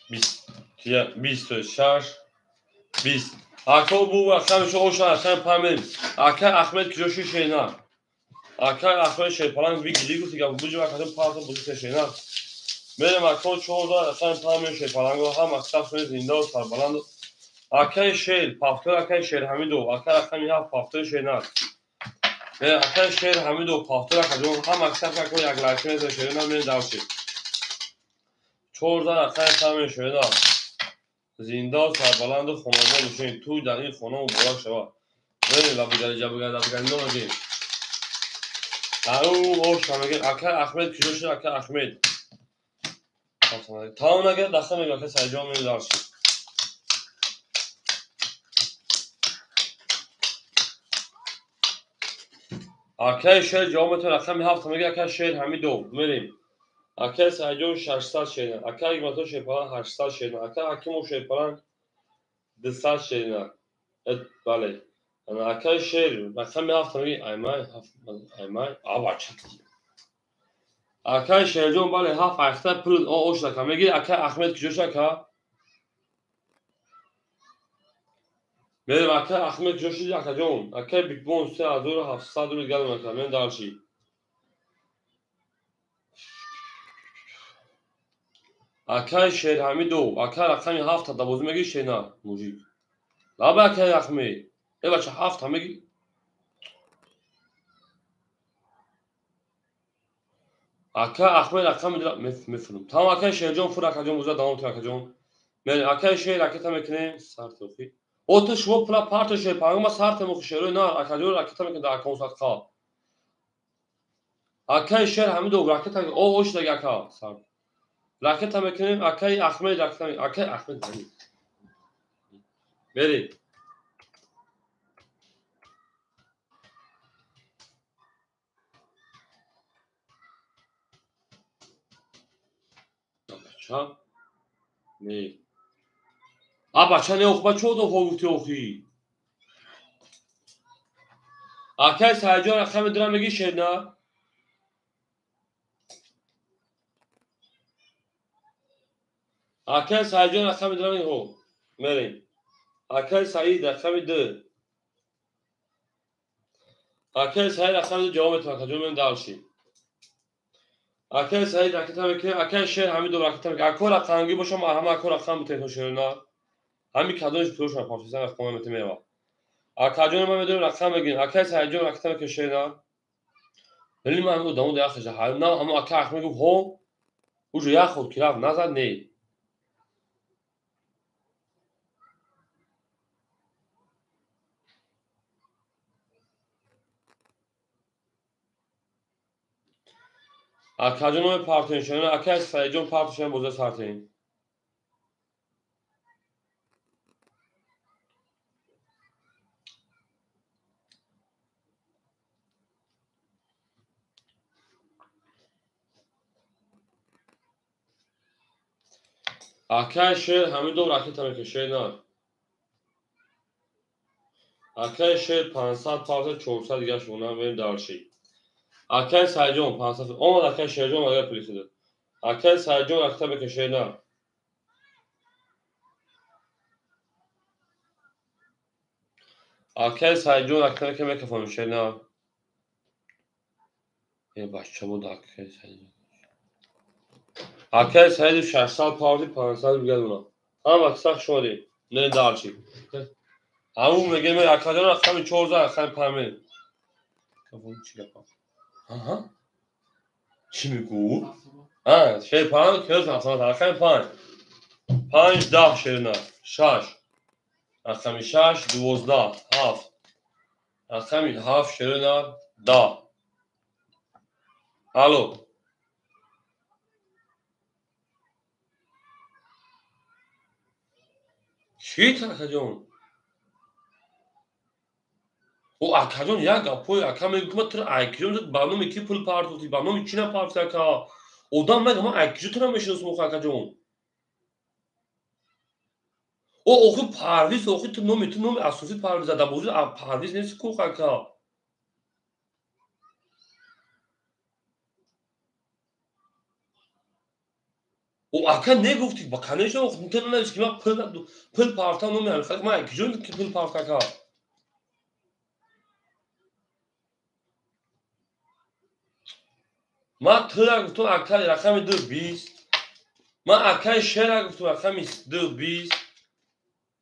20 26 20 اکا بو رقم شو اوشان رقم پامیم اکا احمد کجوشی شینا اکا احمد شیپاران وی گلیگو تیگا بوجی وقتم پارتو بوجی شینا میرم اکا 14 رقم پامیم شیپارانگو هم اکساف شده زنده و سربلند Akay şehir, paftör akay şehir Hamido, akay akay ya paftör şehirler. Ve akay şehir Hamido, paftör akay ham aksar kako yak lakme şehirler beni davşi. Çordan akay tamam şehirler. زیندا و سربلند و خانواده میشین توی در این خانه و بلاک شوا بریم و بگردی نمگیم او باش نمگیم اکر احمد کجا شد اکر احمد تمام نگه دخته میگه اکر سرجام میگه دارشی اکر شهر جامعتون اکر می هفت میگه اکر شهر همی دو میریم اکر سرجام 600 شهر اکر اگمتون شهر پلان 800 شهر اکر حکیمو شهر پلان 200 شهر بله انا اکر شهر اکر می هفت میگه ایمای آبا چطور اکر شهر جام بله هفت اکر پول اوش لکه میگه اکر احمد کجا شد میریم اکر احمد کجا شد اکر جام اکر بیگ بون 3700 رو گلم اکر من دارشی اکر شهر همی دو اکر می هفت تا دوازده میگه شهر نه موجی لا با اکر احمد ای بچه هفت میگه اکر احمد اکر میدونم میفهمم تمام اکر شهر جام فور اکر جام وزد دوام تو اکر جام میریم اکر شهر اکر تا میکنیم سر توفی او تو شو پلا پارت شهر پاگم سر تمو شهر نه اکر جام اکر تا میکنه در کنسات خواه اکر شهر همی دو اکر تا او اوش دیگه اکر سر راکت هم میکنیم اکای احمد راکت هم اکای احمد بریم بچه نه بچه نه اخبا چود اخوی اخوی اکای سرجان اخم درم میگی شد نه اکای سرجان اخم درم میگی هو بریم اکای سعید اخم دو اکای سعید اخم دو جواب تو اکا جواب من دارشی اکای سعید راکت هم میکنیم اکای شهر همی دو راکت هم اکور اخمگی باشم همه اکور اخم بتیتون شهر نه همی کدوش پروش هم پارتیسن اخمه میتیمه اکا جون ما میدونم رقم بگین اکای سرجان راکت هم که شهر نه ولی من او دامو دیگه خیلی حال نه همه اکا اخمه گفت هو اوجو یا خود کلاف نزد نه اکاجون پارتنشون اکای سایجون پارتنشون بوده سارتین اکای شهر همین دو راکت هم که شهر نه اکای شهر 500 پارت 400 دیگه شونه بریم دارشی اکای سایجون 500 اون اکای شهرجون اگر پلیسه اکای سایجون راکت هم که شهر نه اکای سایجون راکت هم که میکفون شهر نه یه بچه بود اکای سایجون اکای سایجون 600 پارتی 500 دیگه دونا هم اکساق شدی نه دارشی همون میگه من اکاجون راکت هم 400 اکای پامین کفون چی لپا aha چی میگو شهر پنج کلاس اصلا اکای پنج 10 شهر نه 6 اکای 6 12 7 اکای 7 شهر نه 10 الو چی اکاجون او اکاجون یک اپوی اکا میگم تو اکاجون بانو میکی پول پارتوتی بانو میچینه پارتا کا odam meg ama اکاجون تو نمیشناسم اکاجون او اخو پرویز اخو تو نومی اساسی پرویز زده بوزی پرویز نیست کو اکا او اکا نگفتی با کنیش او خودت نمیشه که من پول پارتا نمیارم خاطر من اکاجون که پول پارتا کا من تو گفتم اکا رقم 220 من اکای شهر گفتم رقم 220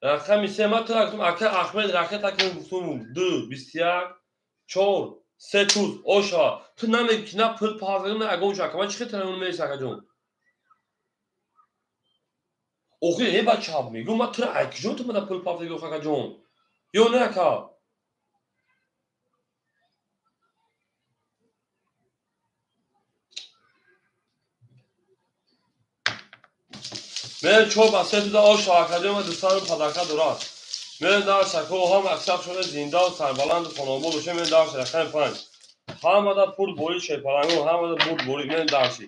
رقم سه ما تو رقم اکه احمد رقم تکن گفتم 2 21 4 3 توز اوشا تو نمیگی که نه پول پازگم نه اگه که من چی ترمون میشه اگه جون اوخی ای بچه هم میگم ما تو اگه جون تو مده پول پازگم اگه جون یو نه که من چوب اسه تو دا اوشا اگه جون دوستان پدرکا درست من دار شکو هم اکسپ شده زنده و سربلند خانومو بشه من دار رقم 5 هم دا پول بوری شپرانگو هم دا پول بوری من دارشی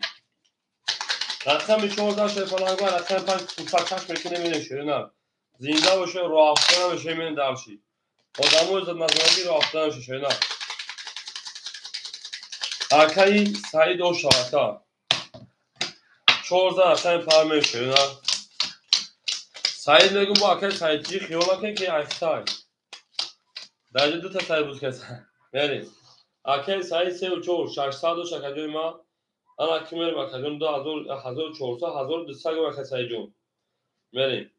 رقم 14 شپرانگو رقم 5 فکرش میکنه میشه نه زنده باشه راه افتادن بشه من دارشی آدمو از مزرعه راه افتادن بشه نه اکای سعید و شاکا 14 رقم 5 میشه نه سعید میگم با اکای سعیدی خیالا که اکتای در دو تا سعید بود که یعنی اکای سعید 3 و 4 600 و شکجوی ما انا کمر مکجون 1400 1200 گم اکای سعید جون میریم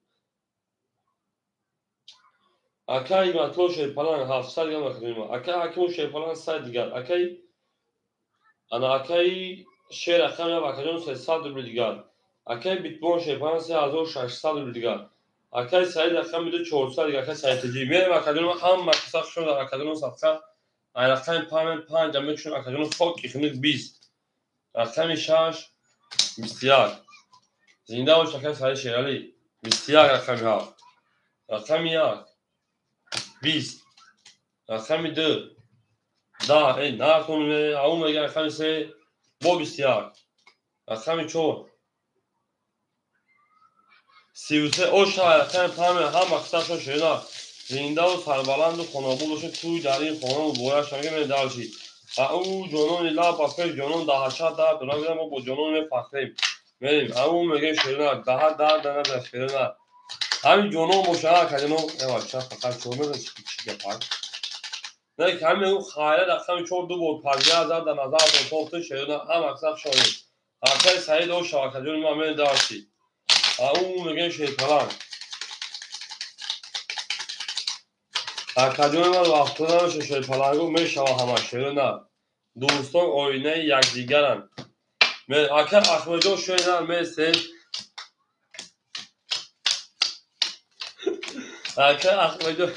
اکای مطلوب شیپلان 700 گم اکای ما اکای حکیمو شیپلان 100 دیگر اکای انا اکای شیر رقم یا اکجون 300 روبل دیگر اکای بیتبون شیپلان 3600 روبل دیگر اکای سعید رقم میده 400 دیگر اکای سعید جی میریم اکجون هم مکساق شون در اکجون صفحه این رقم 5 جمعه شون اکجون فوق خمید 20 رقم 6 21 زنده باش اکای سعید شیرالی 21 رقم ها رقم 1 20 رقم 2 10 این نکنه اون میگه رقم 3 با 21 رقم 4 33 اوشا رقم 5 هم مکساق شون زنده و سربلند و خانابود باشه توی در این خانه و بورش میگه من دارشی او جنون لا پاکر جنون دهشت در دونه میدم ما با جنون میفخریم میریم اون میگه شیرین ده در نه شیرین همین جنون مشاهده کردیم اما چه فقط چون میدونی چی گفت نه که همین اون خیلی رقم 4 دو بود 15000 در نظر تو شیرین هم اکثر شده اکثر سعید و شاکجون ما من داشتی اون میگه شیطان اکادمی ما وقتونه شیشه پلنگو میشوه همه شیره نه دوستان آینه یکدیگرن اکر احمدجان شیره میسید اکر احمدجان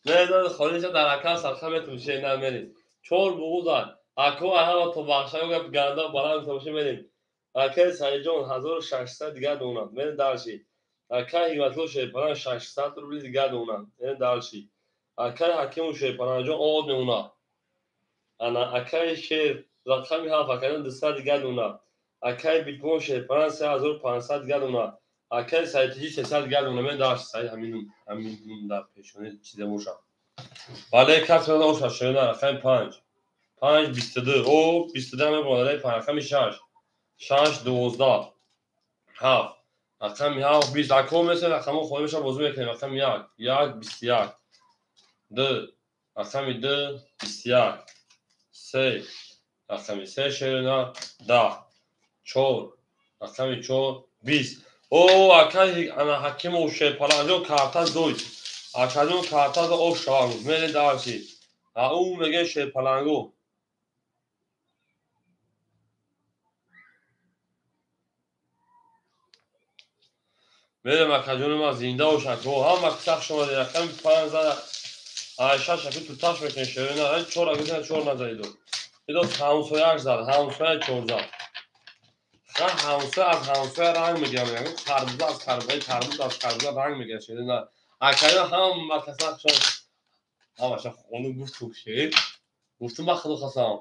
میداد خالیشا در اکر سرخه میتون شیره میریم چور بغوزن اکو احمد تو بخشایو گفت گنده بلند سوشه میریم اکر سعیجان 1600 دیگر دونم میریم درشی اکر ایمتلو شیپران 600 روبلی دیگر دونم میریم درشی اکر حکیم و شیپران جان آد میونا انا اکای شیر رقمی ها فکران 200 دیگر دونا اکای بیتکوین شیپران 3500 دیگر دونا اکای سایتیجی 300 دیگر دونا من داشت سایت همین در پیشونه چیزه موشا ولی کس من اوشا شده رقم 5 22 او 22 همه بالای 5 رقم 6 12 7 رقم 7 20 اکو مثل رقم خود میشه بازو میکنیم رقم 1 21 2 رقم 2 21 3 رقم 3 شیرنا 10 4 رقم 4 20 او اکای انا حکیم و شیپالانجو کارتا دوی اکادون کارتا دو او شاگو میره دارشی او میگه شیپالانگو میره مکجون ما زنده و شکو هم مکسخ شما دی رقم 5 آیشا شکو تو تاش میکنه شیرنا این 4 اگه 4 نزایدو ایدو همسویاش زد همسویا 4 زد من همسایه از همسایه رنگ میگیرم یعنی خربوزه از خربوزه تربوز از خربوزه رنگ میگیره شده نه اکایا هم مکسخ شد همش خونو گفت تو شیر گفتم من خودو خواستم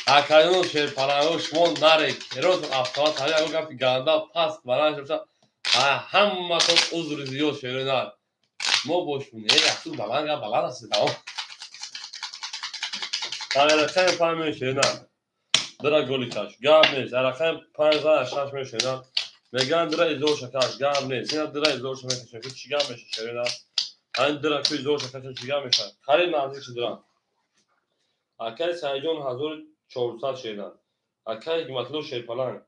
اکایا شیر پرانگو شما نره روز افتاد همه اگه گفت گنده پس برای شد هم تو عذر زیاد شیر نه ما باشونه یه تو بلند است تمام تا خیلی فهمی شیر نه درا گلی کاش گام نیست رقم 5006 میشه نه میگن درا زور شکاش گام نیست اینا درا زور میشه که چی گام میشه شرینا این درا کوی زور شکاش چی گام میشه خرید نزدیک درا اکای سایجون 1400 شرینا اکای مطلوب شیپلان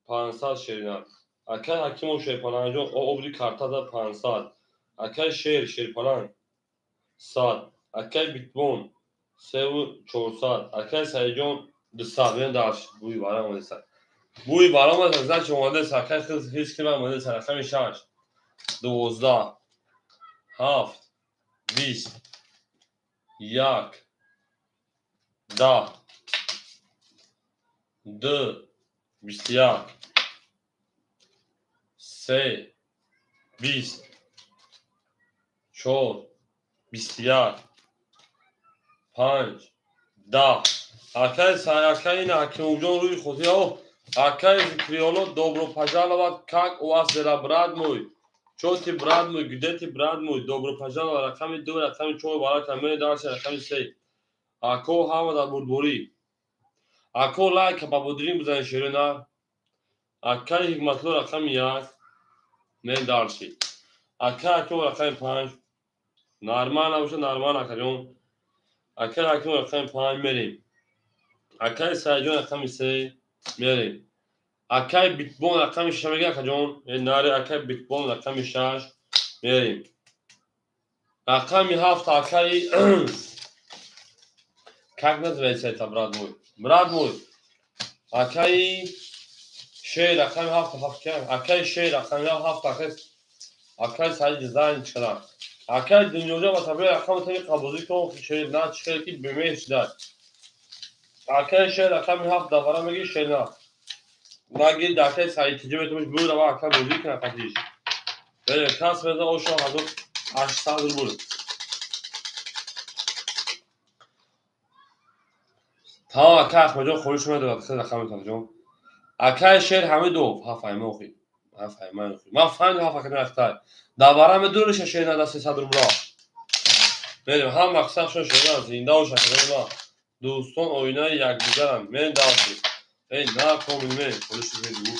500 شرینا اکای حکیم و شیپالان جو او obli karta da 500 اکای شیر پالان 100 اکای بیتبون 3400 اکای سایجون 200 من داشت بوی بارا اومده سر بوی بارا اومده سر چه اومده سر اکای خیلی هیچ که اومده سر اکای 6 12 7 20 1 10 2 21 3 20 4 21 5 10 اکای سای اکای این حکیم جون روی خودی او اکای کریولو دوبرو پاجالوات کاک واس دلا براد موی چوتی براد موی گدتی براد موی دوبرو پاجالو رقم 2 رقم 4 بالا کمه دارش رقم 3 اکو هاو دا بودبوری اکو لایک بابودریم بزن شیرنا اکای حکمتلو رقم 1 من دارشی اکای اکو رقم 5 نارمان اوش نارمان اکجون اکای اکو رقم 5 میریم اکای سایجون رقم 3 میریم اکای بیتبون رقم 6 میگه اکجون ناره اکای بیتبون رقم 6 میریم رقم 7 اکای کاک نزویسه تا براد موی اکای شیر رقم 7 اکای شیر رقم 7 اکای سایج دیزاین چقدر اکای دنیوزه و طبیعه رقم تایی قبوزی کن شیر نه چقدر که بمیش دار اکای شیر رقم 7 دفعه میگی شیر نه مگی داکای سایج تیجه میتونش بود و اکای بوزی کنه قطعیش بله کاس بزن او شو حضور 800 بود تا اکای اخمجون خوریش میده و بخیر رقم تاجون اکای شیر همه دو هفایمه اوخی من فهمیدم هفت کنه اختار داورم دورش شیر نده 300 رو برا بریم هم مقصدشون شده زنده و شکره ما دوستان اوینای یکدیگرن من داشتی ای نه کومیمه خودش دیدی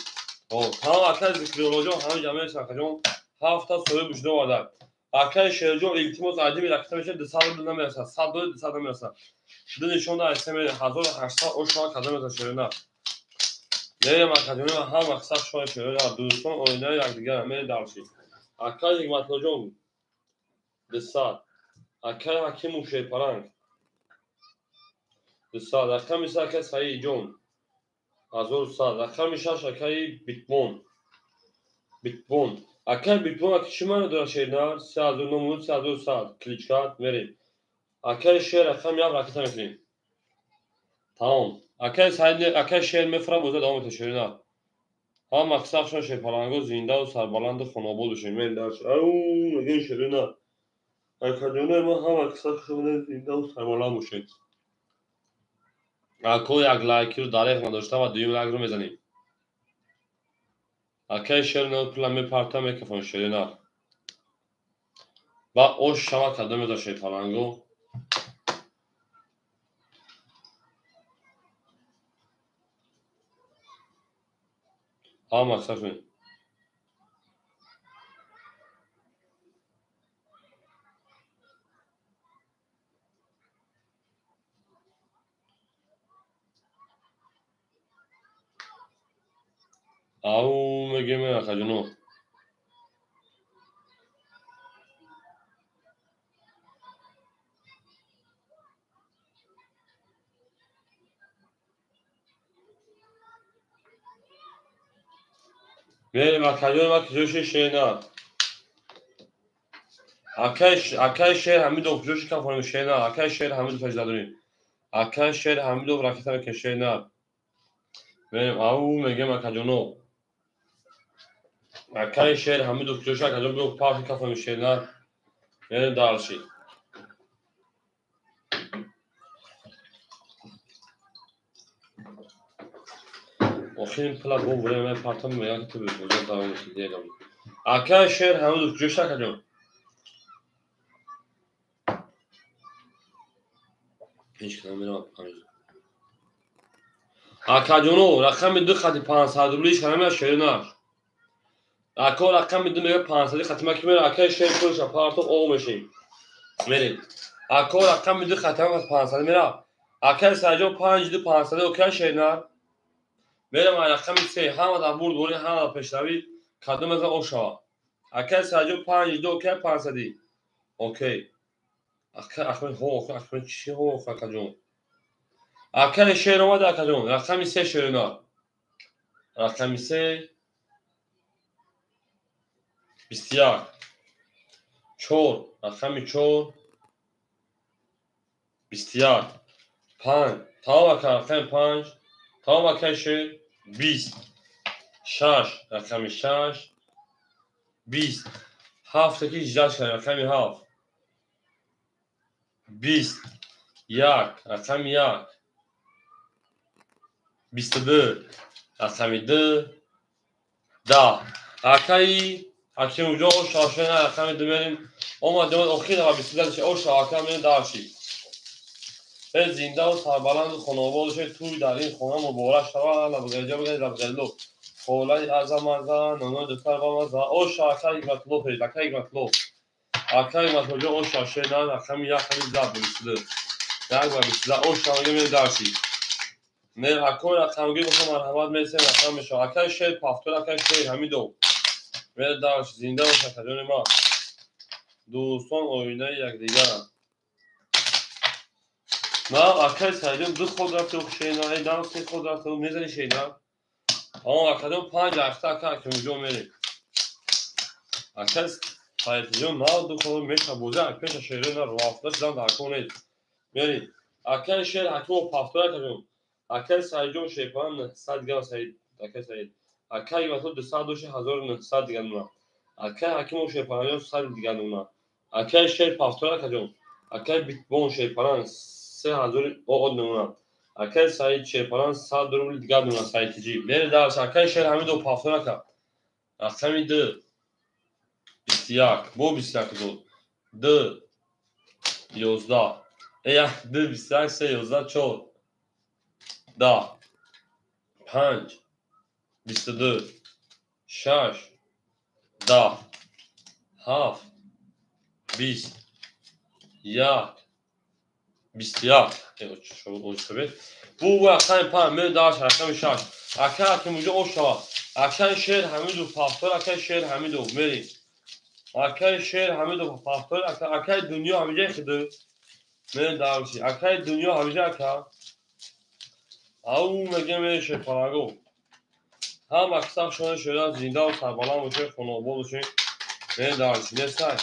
تا اکای ذکریولوژی همه جمعه سرخجون هفتا سوی بجده وادر اکای شیرجون التیموس عدیمی رکتا میشه 200 رو نمیرسد 100 دو 200 نمیرسد دو نشون ده اسم 1800 او شما کده میزن شیرنا بریم اکادمی و هم مقصد شما شیرنا دوستان اوینای یکدیگرن من داشتی اکای حکمتلوژون 200 اکای حکیم و شیپالان 200 اکای میسا اکای سایی جون 1100 اکای میشاش اکای بیتبون اکای بیتبون اکی شما نداره شیرنا 3900 3100 کلیچکات میریم اکای شیر اکای میاب راکتا میکنیم تمام اکای سایی اکای شیر میفرم بوزه دامت شیرنا هم مقصد شما شیپالانگو زنده و سربلند خونابود بشیم من درش اوه مگه شیرنا اکادمی ما هم مقصد شما زنده و سربلند بشیم اکو یک لایکی رو داریخ نداشته و دویم لایک رو میزنیم اکای شیر نو پلا میپرتا میکفون شیرنا و اوش شما کده میزن شیپالانگو هم مقصد شما او میگه من اکادونو میریم اکادمی ما که جوشی شیرنا اکای شیر همیدو جوشی کفانم شیرنا اکای شیر همیدو فجده داریم اکای شیر همیدو راکتا میکن شیرنا میریم او میگه اکادونو اکای شیر همیدو جوشی اکادونو بیو پارتی کفانم شیرنا میریم دارشی وخیم پلا بوم بریم من پارتم میگه که تو بوزه دارم دیگه اکای شیر همیدو جوشی اکادونو هیچ کدام میرم اکادونو رقم 2 خطی 500 رولیش همه شیرنا اکو رقم 2 میگه 500 خطی ما که میره اکای شیر کلش پارتم او میشیم میریم اکو رقم 2 خطی هم 500 میره اکای سایجون 5 500 اوکی شیرنا میرم رقم 3 هم دا برد بوری هم دا پیشروی کدوم از اوشا اکل ساجو 52 که 500 اوکی اکل احمد هو احمد چی هو فکجون اکل شیر اومد اکجون رقم 3 شیرنا رقم 3 بسیار چور رقم 4 بسیار 5 تا رقم 5 تا رقم 20 6 رقم 6 20 7 که 18 رقم 7 20 1 رقم 1 22 رقم 2 10 اکایی اکی اونجا شاشن رقم 2 بریم اومد اخیر دقیقه 22 او شاکم این داشتی به زنده و سربلند خانوادش توی در این خانه مبارک شود لبگیجه بگید لبگیلو خولای ازم ازم نانو دفتر با مزا او شاکه یک مطلوب هید اکه یک مطلوب اکه یک مطلوب او شاشه نه رقم یک خیلی زد بریسده یک و بیسده او شاگه می داشتی نه اکو رقمگی بخون مرحمت میسه رقم میشه اکه شیر پافتور اکه شیر همی دو می داشت زنده و شکرون ما دوستان آینه یک دیگر نه اکه سایدیم دو خود رفته و شینا ای دام سی خود رفته و میزنی شینا اما اکدام 5 هفته اکه اونجا میری اکه سایدیم ما دو خود میشه بوده اکه پیش شیرین رو رفته شدن در کنید میری اکه شیر حتی و پافتور اکه اکه سایدیم شیپان 100 گرم ساید اکه ساید اکه یک مطلب 200 دیگر نونا اکه حکیم شیپان 100 دیگر نونا اکه شیر پافتور اکه اکه بیت بون شیپان 3000 او نونا اکه ساید شیپان 100 روبل دیگر نونا ساید جی میره درس اکه شیر همین دو پافتور اکه رقم 2 21 بو 21 دو 11 ای 2 21 3 11 4 10 5 22 6 10 7 20 1 21 bu رقم 5 می داشت رقم 6 اکه که موجه او شوا اکه شیر حمیدو پافتور اکه شیر حمیدو میری اکه شیر حمیدو پافتور اکه دنیا همیجه خیده می داشتی اکه دنیا همیجه اکه او مگه میشه پاراگو هم اکثر شده شده زنده و سربالان باشه خانوابا باشه می داشتی نسای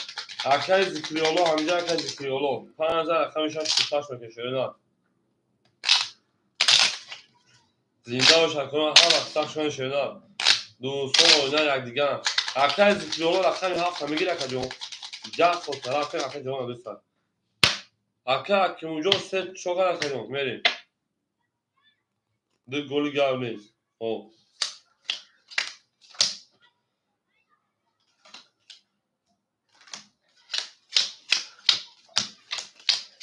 اکه زکریولو همیجه اکه زکریولو 5000 رقم 6 6 میکشه نه زنده و شکران هم اکثر شده شده دوستان آینه یک دیگر اکه زکریولو رقم 7 میگیره اکه جون 10 خود طرف اکه جون دوستان اکه که اونجا 3 شوگر اکه جون میریم دو گلی گرم نیست او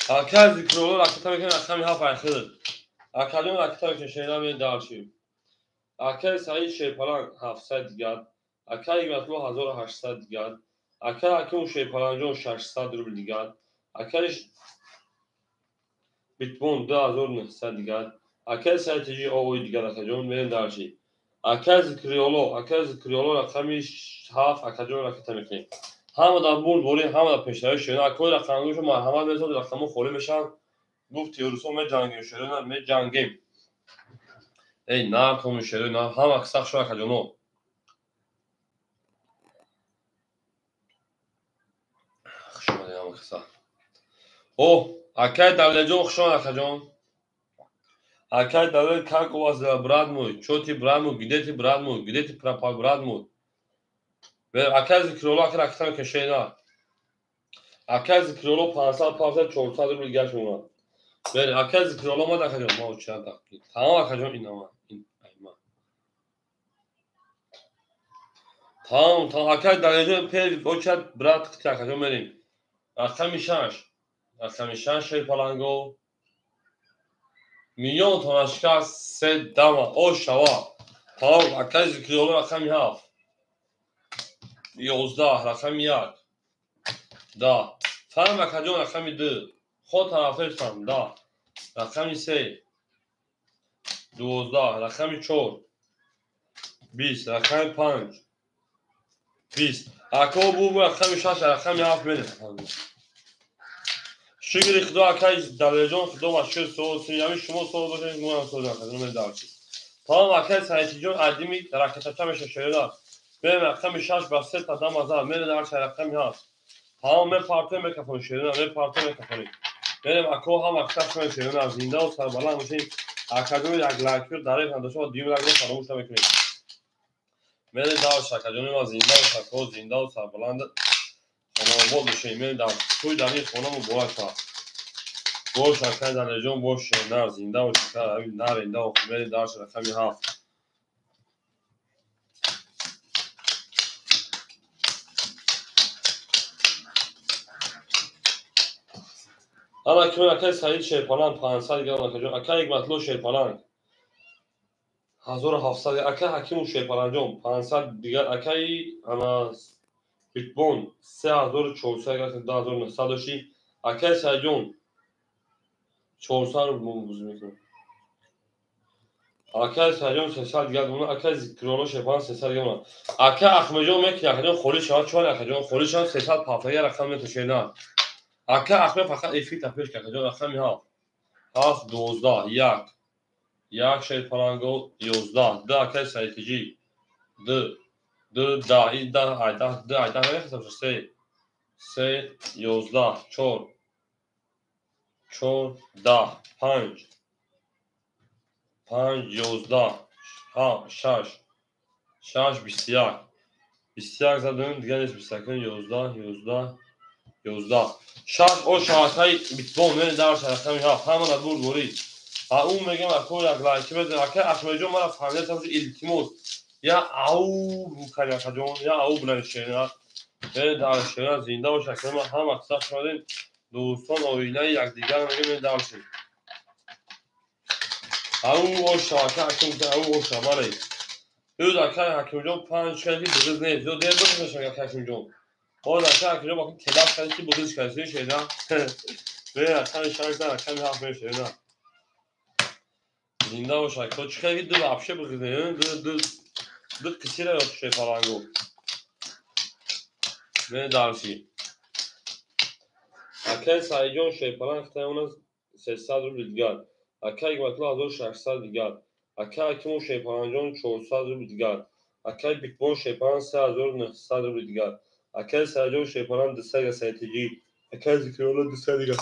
اکه زکریولو رقم 7 اخیر اکادون اکتر که شینا می دارشیم اکه سعید شیپلان 700 دیگر اکه یک مطلوب 1800 دیگر اکه اون شیپلان جون 600 روبل دیگر اکه بیتبون 2900 دیگر اکه سایتجی اوی دیگر اکه جون می دارشیم اکه زکریولو رقم 7 اکه جون اکه تمیکنیم همه در برد بوری همه در پیشتری شینا اکه رقمگوش مرحمت میزد رقمو خوری میشن گفت تیروسو می جنگیم شینا می جنگیم ای نه کنم شده نه هم اکثر شو اکه جونو شما دیگه هم اکثر او اکه دوله جون خشون اکه جون اکه دوله کانکو واز براد موی چوتی براد موی گیدتی پراپا براد موی و اکه زکرولو اکه رکتن کشه نه اکه زکرولو 500 400 رو دیگه شما بله اکه زکرولو ما اکه جون ما چند دقیقه تمام اکه جون اینا این ایما تمام اکه دوله جون پیر بوچت براد اکه جون بریم رقم 6 رقم 6 شی پالانگو میلیون تانشکر 3 دما او شوا تمام اکه زکریولو رقم 7 11 رقم 1 10 فرم اکه جون رقم 2 خود طرفشتم 10 رقم 3 12 رقم 4 20 رقم 5 20 اکا بو رقم 6 رقم 7 میده شگری خدا اکای دلیجان خدا مشکل سو یعنی شما سو باشین مو سو نکنه من دارچی تمام اکای سایتی جون ادمی رکتا میشه شیدا به رقم 6 با 3 تا دام ازا میره در رقم 7 تمام من پارتو میکفون شیدا من پارتو میکفونی بریم اکو هم اکثر میشه شیدا زنده و سربلند میشین اکادو یک لاکر داره انداشو دیو لاکر فراموش نمیکنید میره دار شکجونی ما زنده و شکو زنده و سربلند شما بود میشه میره در توی دانی خونم و بالا شد باش اکای دلیجان باش نر زنده و شکر نر اینده و میره در رقم 7 اما که اکای سعید شیپالان 500 گرم اکجون اکای یک مطلوب شیپالان 1700 اکای حکیم شیپالان جون 500 دیگر اکای اما بیتبون 3400 گرم 2900 داشتی اکای سعید جون 400 رو بوز میکنم اکای سعید جون 300 گرم اون اکای ذکرولو شیپالان 300 گرم اکای احمد جون میکنه اکجون خوری شما چون اکجون خوری شما 300 پافیا رقم میتوشینا اکای احمد فقط افیت اپیش که اکجون رقم ها 7 12 1 یک شیپالانگو 11 ده اکای سایتیجی ده ده این ده ای ده نمیخواستم سه 11 4 ده 5 11 6 21 زدن دیگه نیست 21 11 6 او شاعتای بیتبون نه در رقم 7 همون از بوری اون میگم اکو یک لایک بده اکا احمد جون مرا فهمیده تاش التماس یا او میکنه اکجون یا او بلنشینا به دانشجویان زنده و شکر ما هم اکثر شدیم دوستان آویله یکدیگر میگیم داشتیم او شاکه حکیم که او شمالی دو دکتر حکیم جون 5 کلی بزرگ نیست دو دیر بزرگ نشون حکیم جون او دکتر حکیم جون باید تلاف کنید که بزرگ کسی شده به اکثر شانس در حکیم حرف میشه نه زنده و شکر چه دو لبشه بزرگ نیست دو کسی را یاد شیپالانگو به دارشی اکای سعید جون شیپالان افتاد اون 300 روبل دیگر اکای مطلوب 1600 دیگر اکای حکیم شیپالان جون 400 روبل دیگر اکای بیتبون شیپالان 3900 روبل دیگر اکای سعید جون شیپالان 200 سایتیجی اکای ذکرولو 200 دیگر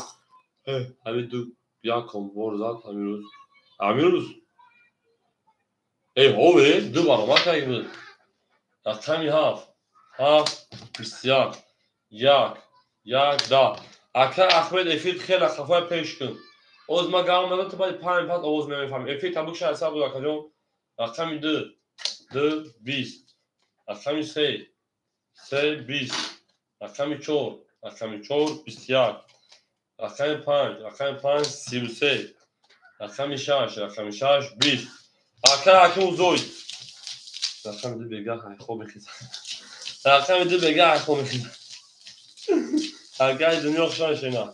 همین دو یا کمبور زد همین روز ای هوه دو برابر کردی بود رقمی 7 بسیار یک ده اکا احمد افید خیلی خفای پیش کن اوز ما گام مدت باید 5 پات اوز نمیفهم افید تبوک شاید حساب بود اکجون رقمی 2 20 رقمی 3 20 رقمی 4 21 رقمی 5 33 رقمی 6 20 اکا حکیم زوید رقمی 2 بگه های خوب بخیزن رقمی 2 بگه های خوب بخیزن هرگاه دنیا خوشان شینا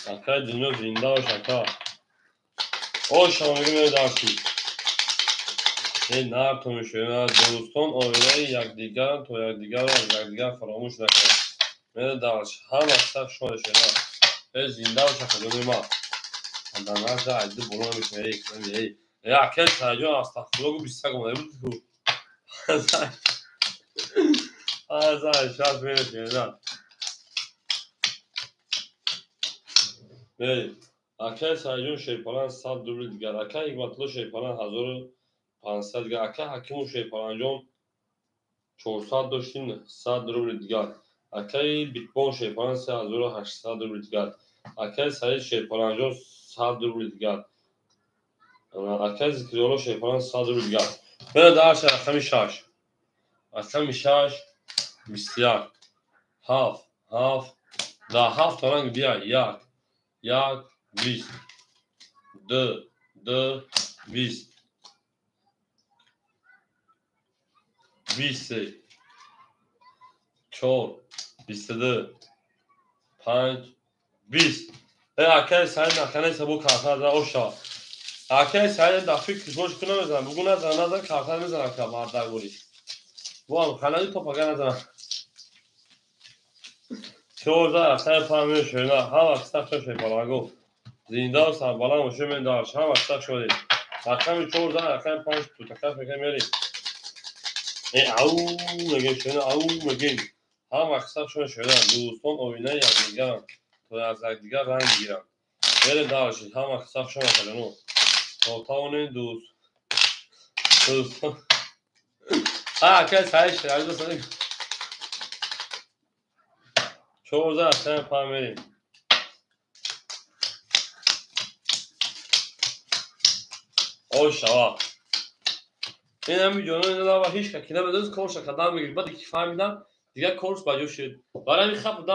اکای دنیا زنده و شکر او شما میگه داشتی این نر تو میشه دوستان آویله یکدیگر تو یکدیگر و یکدیگر فراموش نکنه میره داشت هم اکثر شما شینا این زنده و شکر دونی ما در نرد عدد بلو نمیشه ای اکای سرجان استخدلوگو 20 گمونه بود تو ازای شاید میره شینا بله اکای سعیجون شیپالان 100 روبل دیگر اکای یک مطلوب شیپالان 1500 دیگر اکای حکیم شیپالان جون 400 داشتیم 100 روبل دیگر اکای بیتبون شیپالان 3800 روبل دیگر اکای سعید شیپالان جون 100 روبل دیگر اکای ذکرولو شیپالان 100 روبل دیگر بله دارش رقمی 6 رقمی 6 21 7 ده 7 رنگ بیا یک 20 2 20 20 4 22 5 20 اکای سعید نکنه سبو کارتا در اوشا اکه سعید دفعه کشمش کنه بزنم بگو نزن کارتر میزنم که مردر گوری وام خلایی تو پاگه نزنم چورزا اصلا پاهمه شده هم اکستر شده پالاگو زینده و سربالان وشه من دارش هم اکستر شده اکمی چورزا اکمی پانش تو تکتر فکر میری او مگه شده او مگه هم اکستر شده دوستان اوینه یک دیگر تو از یک دیگر رنگ گیرم میره دارشید هم اکستر شده پلنو تاونه دوستان اکه سعید شده دوستان چورزا اصلا پاهمه او شوا این همین جانو این دارم و هیچ که نمیدونست کورس قدم میگیرد بعد که فهمیدم دیگه کورس باجو شد برای این خب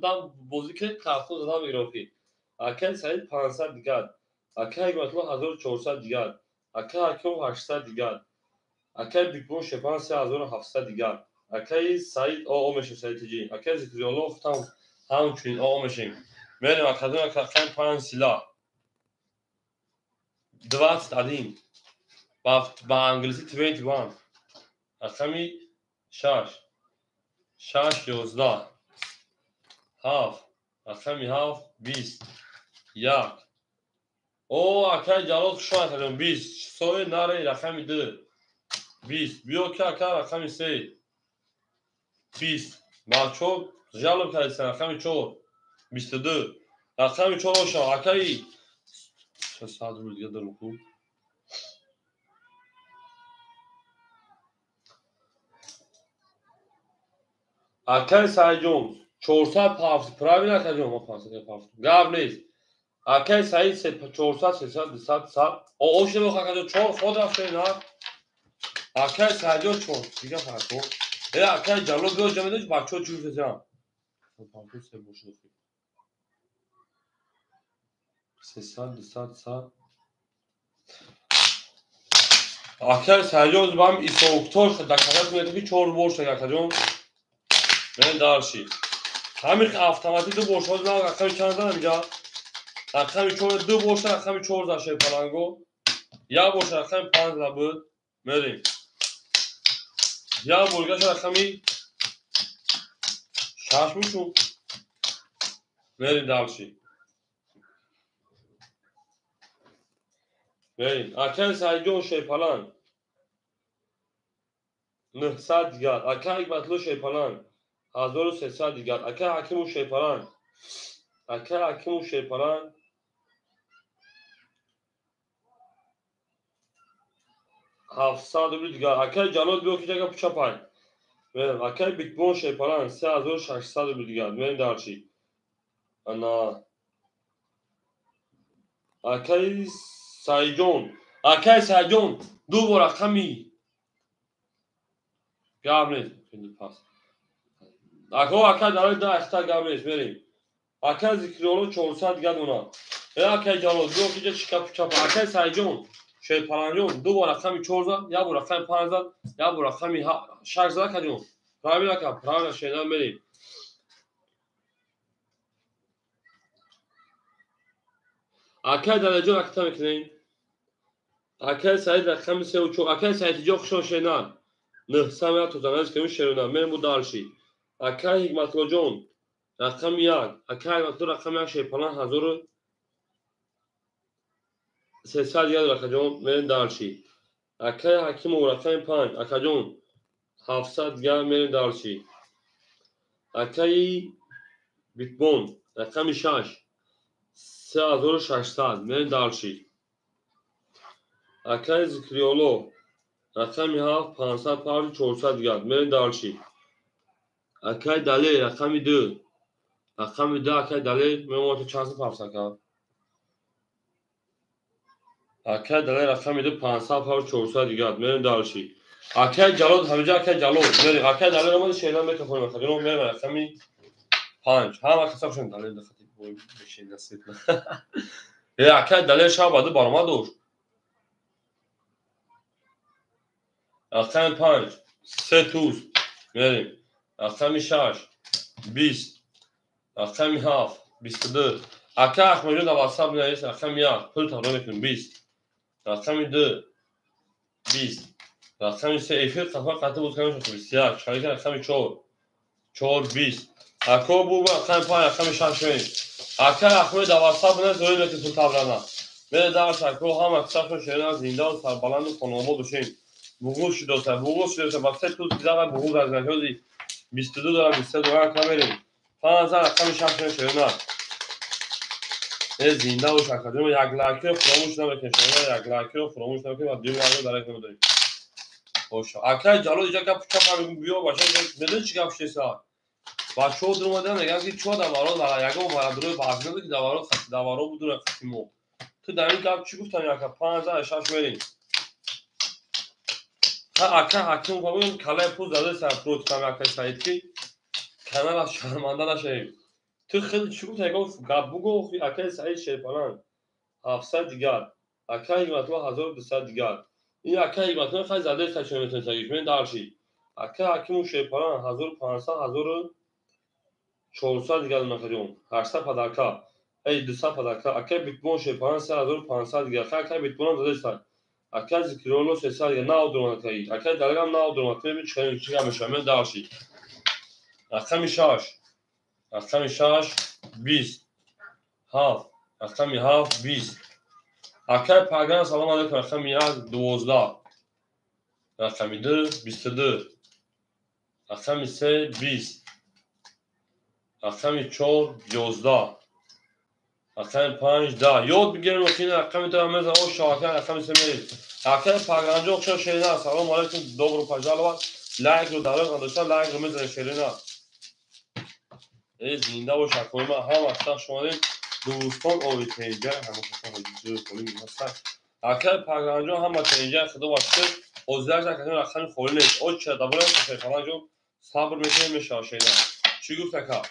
دام بازی که کارتون دادم میگرفتی اکل سعید 500 دیگر اکل مطلب 1400 دیگر اکل اکل 800 دیگر اکل بیگون شپان 3700 دیگر اکل سعید او میشه سعید جی اکل ذکریالله ختم همچنین او میشیم میریم اکادمی کارخان پایان سیلا 21 با انگلیسی 21 رقمی 6 11 7 رقمی 7 20 1 او اکای جلال شما کردم 20 سوی ناره رقمی 2 20 بیو که اکای رقمی 3 20 مالچو جلال کردی رقمی 4 22 رقمی 4 شما اکای چه ساعت رو دیگه دارم خوب اکای سایجون 400 پافت پراوی نکردیم ما پافت گاب نیست اکای سعید 400 300 200 او اوشه بخواه که 4 خود رفته اینا اکای سعیدون 4 دیگه فرق کن اکای جلو بیو جمعه داشت بچه ها چون سزم 300 200 100 اکای سعیدون با هم ایسا اکتور دکترات میده که 4 برش اکای جون من دارشی همین автомати دو برش ها دارم اکای چند دارم اینجا اکای 4 دو برش اکای 4 داشته پلنگو یا برش اکای 5 بود میریم یا برگاش رقمی 6 میشون میریم دالشی بریم اکل سعیجون شیپالان 900 دیگر اکل یک مطلو شیپالان 1300 دیگر اکل حکیمو شیپالان اکل حکیمو شیپالان 700 دیگر اکل جلال بیو که جگه پچا پای بریم اکل بیکبون شیپالان 3600 دیگر بریم دالشی انا اکل سعیجون دو بار رقمی گاب نیست اکا داره دا اختار گاب نیست بریم اکا ذکریالو 400 دیگر دونا اکا جالو دو کجا چکا چپا اکا سعیجون شاید پلنجون دو بار رقمی 400 یا بار رقمی 500 یا بار رقمی 600 کجون پرامی نکن پرامی شیدن بریم اکا دلجون اکتا میکنیم اکا سعید رقمی 3 و 4 اکا سعید جو خشون شیدن 900 یا تو زنش کمی شیدن من بود دارشی اکا حکمت جون رقم 1 اکا حکمت رقم 1 شیپالان 1300 یاد رقم جون من دارشی اکا حکیم و رقم 5 اکا جون 700 دیگر من دارشی اکای بیتبون رقم 6 3600 من دارشی اکای ذکریالو رقم 7 500 پاوی 400 دیگر من دارشی اکای دلی رقم 2 اکای دلی من وقت چند پافسا کرد اکای دلی رقم 2 500 پاوی 400 دیگر من دارشی اکای جلال همینجا اکای جلال میری اکای دلی رو من شیدن میکنم خودم میرم رقمی 5 هم حساب شد دلی دختی بشین نصیب اکای دلی شب بعد بارما داشت رقم 5 3 توز میریم رقم 6 20 رقم 7 22 اکای احمدجون در واتساپ نویس رقم 1 پول تمام میکنیم 20 رقم 2 20 رقم 3 ایفل قفا قطع بود کنم شد 21 شریک رقم 4 20 اکو بود رقم 5 رقم 6 بریم اکه رقم 12 بنه زوری بکی تو تبرنه به در شکو هم اکساش و شیرین از زنده و سربلند و خانوما دوشیم بغول شده سر بسته تو دیده و بغول از نکازی 22 دارم 23 دارم که بریم 5000 رقم 6 بریم شیرین زنده و شکر یک لکی رو فراموش نبکن شما یک لکی رو فراموش نبکن و دیو لکی برای کنم داریم خوشا اکه جلو دیجا که چه فهمی بیو باشه ندون چی گفت شیسا بچه ها در اومدن نگم که چه دوارا برای یکم برادروی بازنده که دوارا بودن قسیمو تو در این گفت چی گفتن یکه 5000 شش بریم اکه حکیم کنیم کلای پول زده سر پروت کنم اکه سعید که کنال از شرمنده نشهیم تو خیلی چی گفت یکم گفت بگو اکه سعید شیپانان 700 دیگر اکه حکمتو 1200 دیگر این اکه حکمتو خیلی زده سر چه میتونه سگیش من درشی اکه حکیم شیپانان 1500 1400 دیگر نخریم 800 پدرکا ای 200 پدرکا اکه بیتمون شیپانان 3500 دیگر اکه بیتمون زده سر اکه زکرولو 300 دیگر نه درمان کهی اکه دلگم نه درمان کهی چه چی میشه من درشی اکه میشاش اکه میشاش 20 هاف اکه می هاف 20 اکه پاگان سلام علیکم اکه می 12 اکه می 22 اکه می 3 20 اکه می 4 11 اکه می 5 10 یاد بگیریم وقتی اکه می دارم مثلا او شاکر اکه می سمیر اکه پاگانجو خشن شیرین سلام علیکم دوباره پاجال و لایک رو دارم اندوشتن لایک رو میزنید شیرین ای زنده و شکر ما هم اکثر شما دیم دوستان آوی تینجر همه کسان حجیجه کنیم هستن اکه پاگانجو هم تینجر خدا واسه اوزدرش نکنیم رقم خوری نیست او چه دباره شیرین صبر میکنیم میشه شیرین چی گفت اکه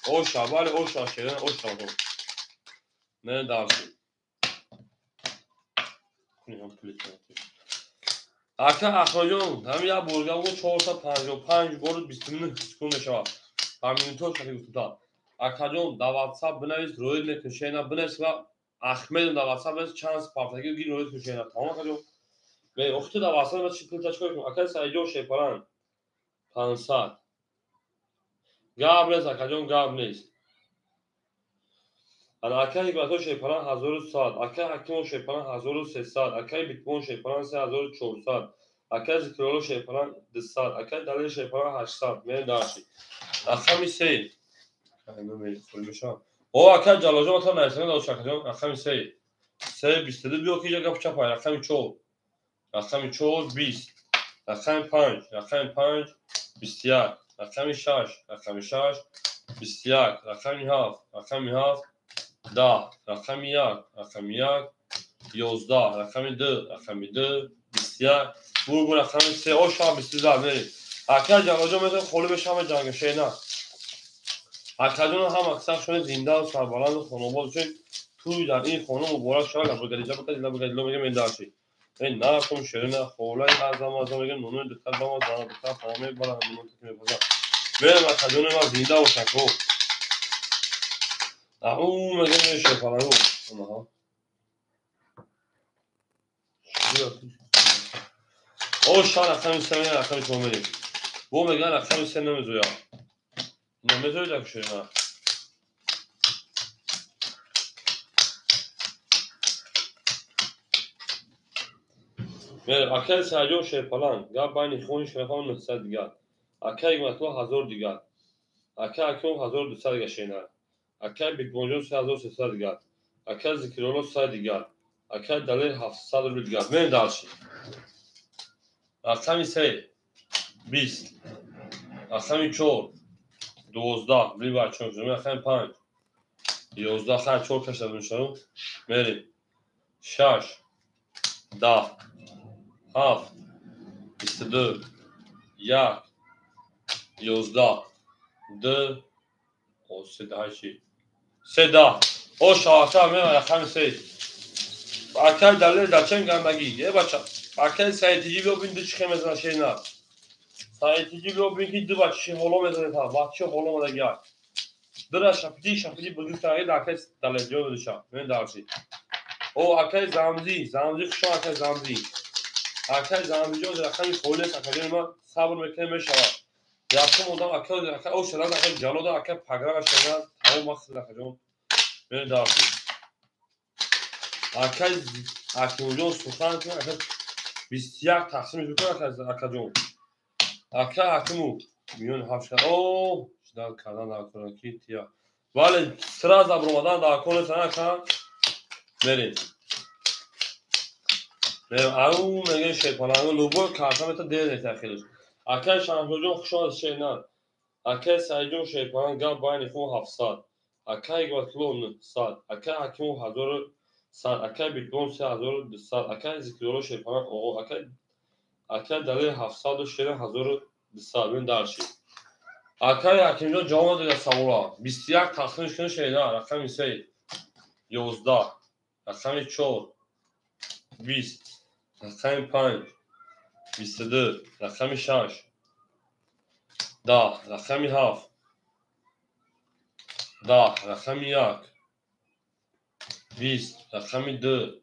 او شابال او شیرین او شابال نه درسی کنیم پلیت اکه اخراجون هم یا برگم و 455 برد 29 سکون نشوه همین طور شکلی گفتم اکه در واتساپ بنویس روی نکشینا بنویس و احمد در واتساپ بنویس چند سپارتگی گیر روی نکشینا تمام اکه به اختی در واتساپ بنویس چی پلیت کنیم اکه سایجو شیپران 500 گاب نیست اکه گاب نیست اکه حکمتو شیپران 1100 اکه حکیمو شیپران 1300 اکه بیتمون شیپران 3400 اکه زکرولو شیپران 200 اکه دلیل شیپران 800 من داشتی اکه می سی او اکه جلاجو مثلا نرسنه داشت اکه اکه می سی 22 بیو که جا گفت چه پای اکه می 4 اکه می 4 20 اکه می 5 اکه می 5 21 اکه می 6 اکه می 6 21 اکه می 7 اکه می 7 10 رقم 1 رقم 1 11 رقم 2 رقم 2 21 بو رقم 3 او شام 22 بریم اکه جواجو میتونه خولی بشم جنگ شینا اکه جون هم اکثر شده زنده و سربلند و خانوما چون توی در این خانم مبارک شد لبگریجا بکرد لبگریجا میگه من داشتی این نه کم شیرین خولای اعظم اعظم میگه نونو دکتر با ما زنه دکتر فهمه بالا همون که میپذا بریم اکه جون ما زنده و شکو اون میگه میشه فلانو اونها او شان رقم 3 میگن رقم 4 میریم بو میگن رقم 3 نمیزویا نمیزویا جا کشوری نه میره اکه سعیو شیپلان گاب بین خونی شرفان 900 دیگر اکه حکمتو 1000 دیگر اکه حکم 1200 دیگر شینه اکه بیگ بونجون 3300 دیگر اکه زکرولو 100 دیگر اکه دلیل 700 رو دیگر میره دارشی رقم 3 20 رقم 4 12 بلی بچه هم رقم 5 11 خیلی 4 کشتر میشون میریم 6 10 7 22 1 11 2 او 3 10 چی 3 10 او شاعتا میرم رقم 3 اکل دلیل در چند گندگی یه بچه اکل سایتیجی بیو بین دو چی خیلی مزنه شیرین ها سایتیجی بیو بین که دو بچه شی هولو مزنه تا بچه هولو مده گرد دو را شپیدی بگیر تاگه در کس دلیل جو بدوشا من دارشی او اکای زمزی خشم اکای زمزی جان رقم خولت اکای ما صبر میکنه میشه رقم اون اکای او شدن اکای جلو دا اکای پگرا شدن او مقصد اکای جان بین دارتی اکای جان سخن کنه اکای 21 تقسیمش بکنه اکای جان اکای میون هفت کرد او شدن کردن در کنکی تیا ولی سرا زبر اومدن در کنه تنها بریم او میگه شیطان لوبو کارتم تا دیر تاخیرش اکای شانجون خوشا شینان اکای سایجون شیطان گام باین خو 700 اکای گوتلون 100 اکای حکیم 1100 اکای بیتون 3200 اکای ذکرولو شیطان او اکای دلیل 700 و شیرین 1200 بین دارشی اکای حکیم جان دیگه سولا 21 تقسیمش کنه شیطان رقم 3 11 رقم 4 20 رقم 5 22 رقم 6 10 رقم 7 10 رقم 1 20 رقم 2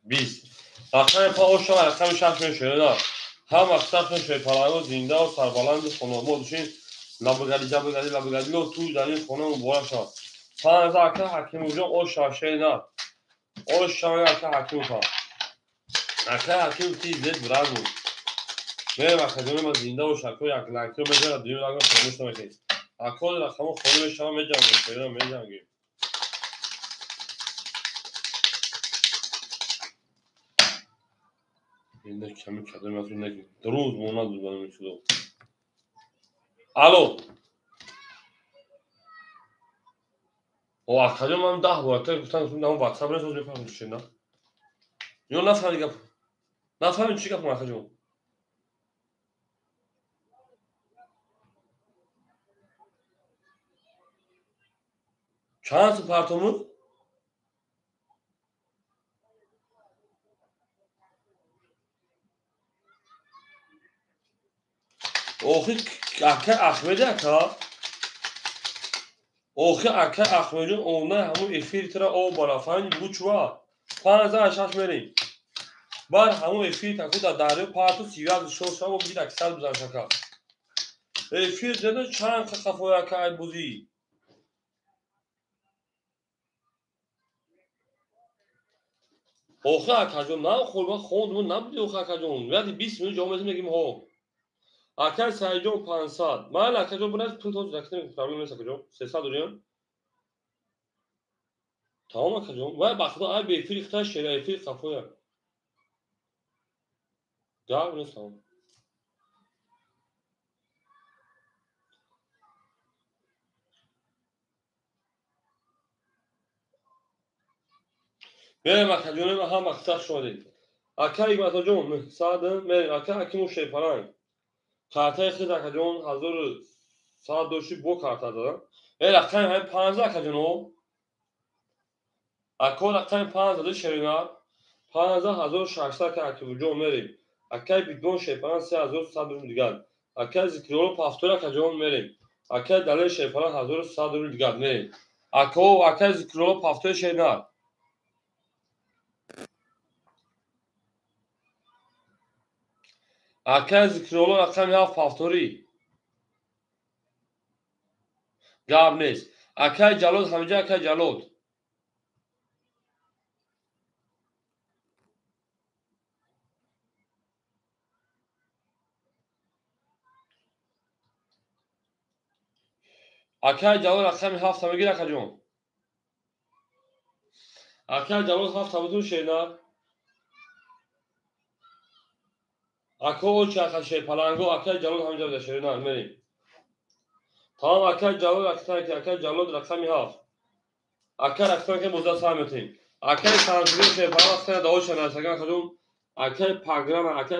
20 رقم 5 رقم 6 میشه هم اکثر میشه پلنگو زنده و سربلند خانواده دوشین لبگردی و توی در این خانه مبارک شد 5000 اکه حکیم اونجا او شاشه نه او شاشه اکه حکیم خواهد اکه حکیم تیزید برد بود میرم اکادمی ما زنده و شکوی یک لنکی رو بزنم دیو لنگو فرموش نمیکنید اکاد رقم خانه شما میجنگیم اینه کمی کدوم میتونی نگیم روز مونا دوز بانم میشدو الو او اکادمی من 10 بارتر گفتن که نمون واتساپ نسوز میکنم دوشین نه یا نفهمی گپ نفهمی چی گپ اکادمی چند پرتمون اوخی اکه احمدی اکا اوخی اکه احمدی اونه همون افیر ترا او بالافنج بوچوا 5000 میریم بار همون افیر تکو در داره پارتو سیویاز شوشا و بگید اکسل بزن شکا افیر زده چند خفوی اکا بودی اوخی اکا جون نه خوربا خوندمون نبودی اوخی اکا جون وقتی 20 میلیون جامعه میگیم هو اکا سای جون 500 من اکا جون بناس پول تو رکھتے پرابلم نیست اکا جون 300 دوریم تمام اکا جون و بخدا ای به افیر اختار شده افیر خفوی دار نیست تمام میرم اکا جون ما هم اکثر شده اکا اگه جون ساده میرم اکا حکیمو شیپرنگ کارتای خود اکا جون 1100 دوشی بو کارتا دارم رقم هم 15 اکا جون اکا رقم 15 شرینار 15600 که اکا جون میریم اکا بیدون شیپرنگ 3100 دورم دیگر اکا ذکرولو پافتور اکا جون میریم اکا دلیل شیپرنگ 1100 دورم دیگر میریم اکا ذکرولو پافتور شرینار اکا ذکرولو رقم 7 پافتوری گاب نیست اکا جلود همینجا اکا جلود اکا جلود رقم 7 میگیر اکا جون اکا جلود 7 تابتون شینار اکا او چه اکا شی پلنگو اکا جلود همینجا بده شینار میریم تمام اکا جلود اکا جلود رقم 7 اکا رقم که بوزا سامتیم اکا سانسیون شی پلنگ اکا داو شنار سگا اکا جون اکا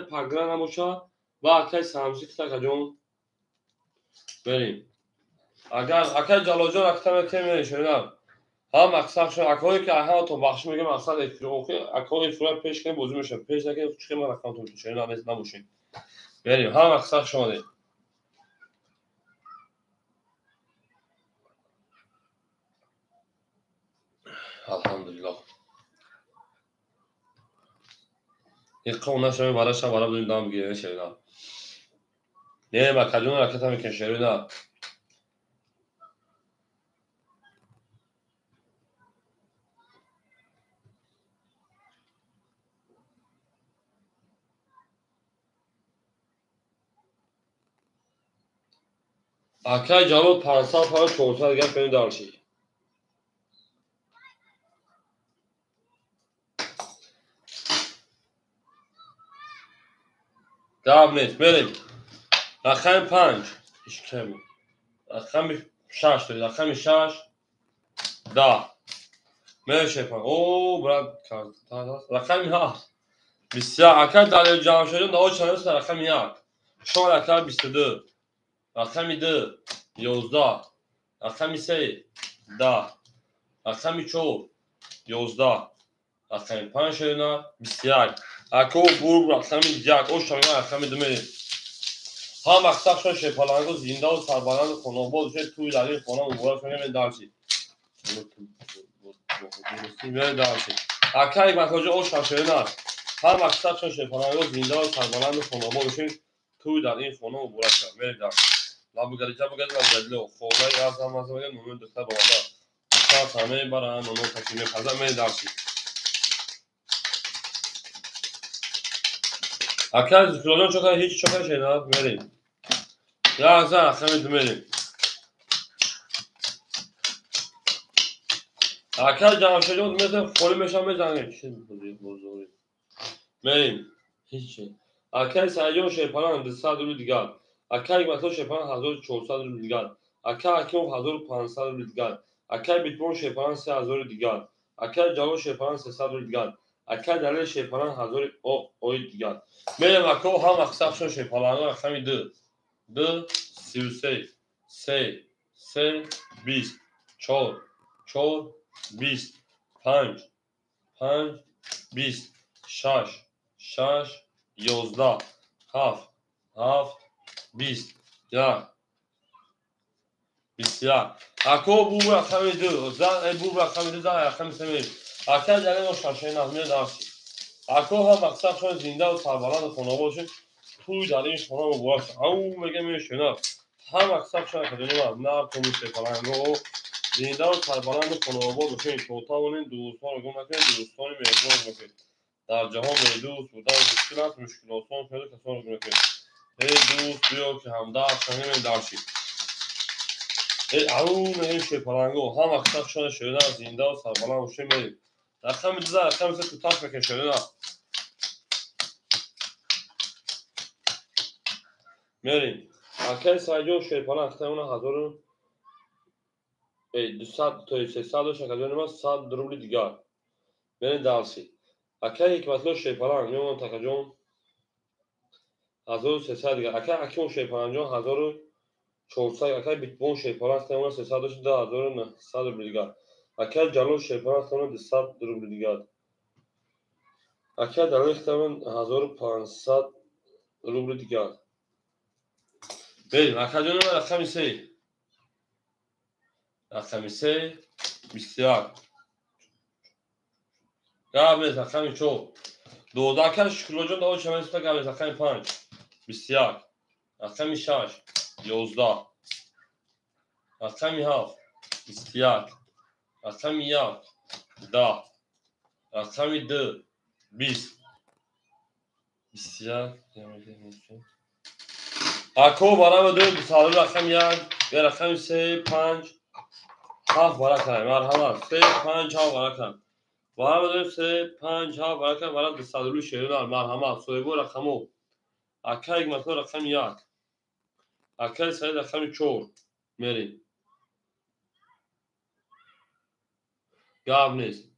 پاگران هموشا و اکا سانسیون اکا جون بریم اکا جلود جون اکا که میریم شینار هم اکثر شد اکایی که ها تو بخش میگم اکثر اوکی اکایی فورا پیش کنیم بوزی میشه پیش نکنیم چی ما رقم تو میشه اینا نیست نموشین بریم هم اکثر شده الحمدلله یک اون نشون برای شب برای بدون دام بگیره شینا نه مکدون راکت هم میکشه نه اکای جالو 500 para 400 دیگه ببین دارشی دام نیست بریم رقم 5 ایش کم رقم 6 رقم 6 10 میشه پا او برات رقم 7 بسیار اکای دلیل جمع شده دو چنل رقم 1 شما رقم 22 رقم 2 11 رقم 3 10 رقم 4 11 رقم 5 شده بسیار اکو بور رقم 1 او شما رقم 2 میریم ها مقصد شد شپالانگو زنده و سربلند خانواباد شد توی دلیل خانه مبارک شده می دارشید می دارشید اکای مکاجه او شده نه ها مقصد شد شپالانگو زنده و سربلند خانواباد شد توی دلیل خانه مبارک شده می دارشید لابگریجا بگید و جدلو خوبه از هم از بگید نومن دکتر بالا دکتر همه برای نومن تکیمی پزر می دارشید اکای زکرولون چکه هیچ چکه شده میریم یا زن خمید میریم اکای جمع شده بود مثل خوری میشم بزنگه چی بزرگی میریم هیچی اکای سریعون شیپانان 200 روی دیگر اکای مثلا شیپانان 1400 روی دیگر اکای اکیون 1500 روی دیگر اکای بیتبون شیپانان 3000 دیگر اکای جالو شیپانان 300 روی دیگر اکای دلیل شیپانان 1000 اوی دیگر میریم اکو هم اقصاب شد شیپانان رقمی 2 33 3 3 20 4 4 20 5 5 20 6 6 11 7 7 20 1 بسیار اکو بو رقم 2 زن بو رقم 2 زن رقم 3 اکا جلن و شاشه نظمی دارسی اکو هم مقصد شد زنده و سربلند خانواباد شد توی دلیل خانه مبارک شد او میگه میشنه هم مقصد شد کدوم نه کنی سپلنگو زنده و سربلند خانواباد شد توتاونین دوستان رو گم نکنید دوستانی مهربان بکنید در جهان دوست بودن مشکل است مشکل آسان شده کسان رو گم نکنید ای دوست بیا که همدرد شنیم دارشید او میگه شپلنگو هم مقصد شده شده زنده و سربلند شد میریم رقم 2 رقم 3 تو تاش بکن شده نه میریم اکای سایجون شیپانه اختیمونه 1200 تا 300 شکل ما 100 روبل دیگر میریم دارسی اکای یک مطلب شیپانه میمون تکجون 1300 دیگر اکای اکیون شیپانه جون 1400 اکای بیتبون شیپانه اختیمونه 300 شده 1900 روبل دیگر اکای جلو شیپانه اختیمونه 200 روبل دیگر اکای دلیل اختیمونه 1500 روبل دیگر بریم اکای جون رقم 3 رقم 3 بسیار قبل رقم 4 12 شکل جون دو چمن است قبل رقم 5 بسیار رقم 6 11 رقم 7 بسیار رقم 1 10 رقم 2 20 بسیار اکو برای دو مثال رقم 1 به رقم 3 5 7 برای کنم مرحبا 3 5 7 برای کنم برای 3 5 7 برای کنم برای 200 روی شیران مرحبا سویبو رقمو اکا یک مثال رقم 1 اکا سعید رقم 4 میریم گاب نیست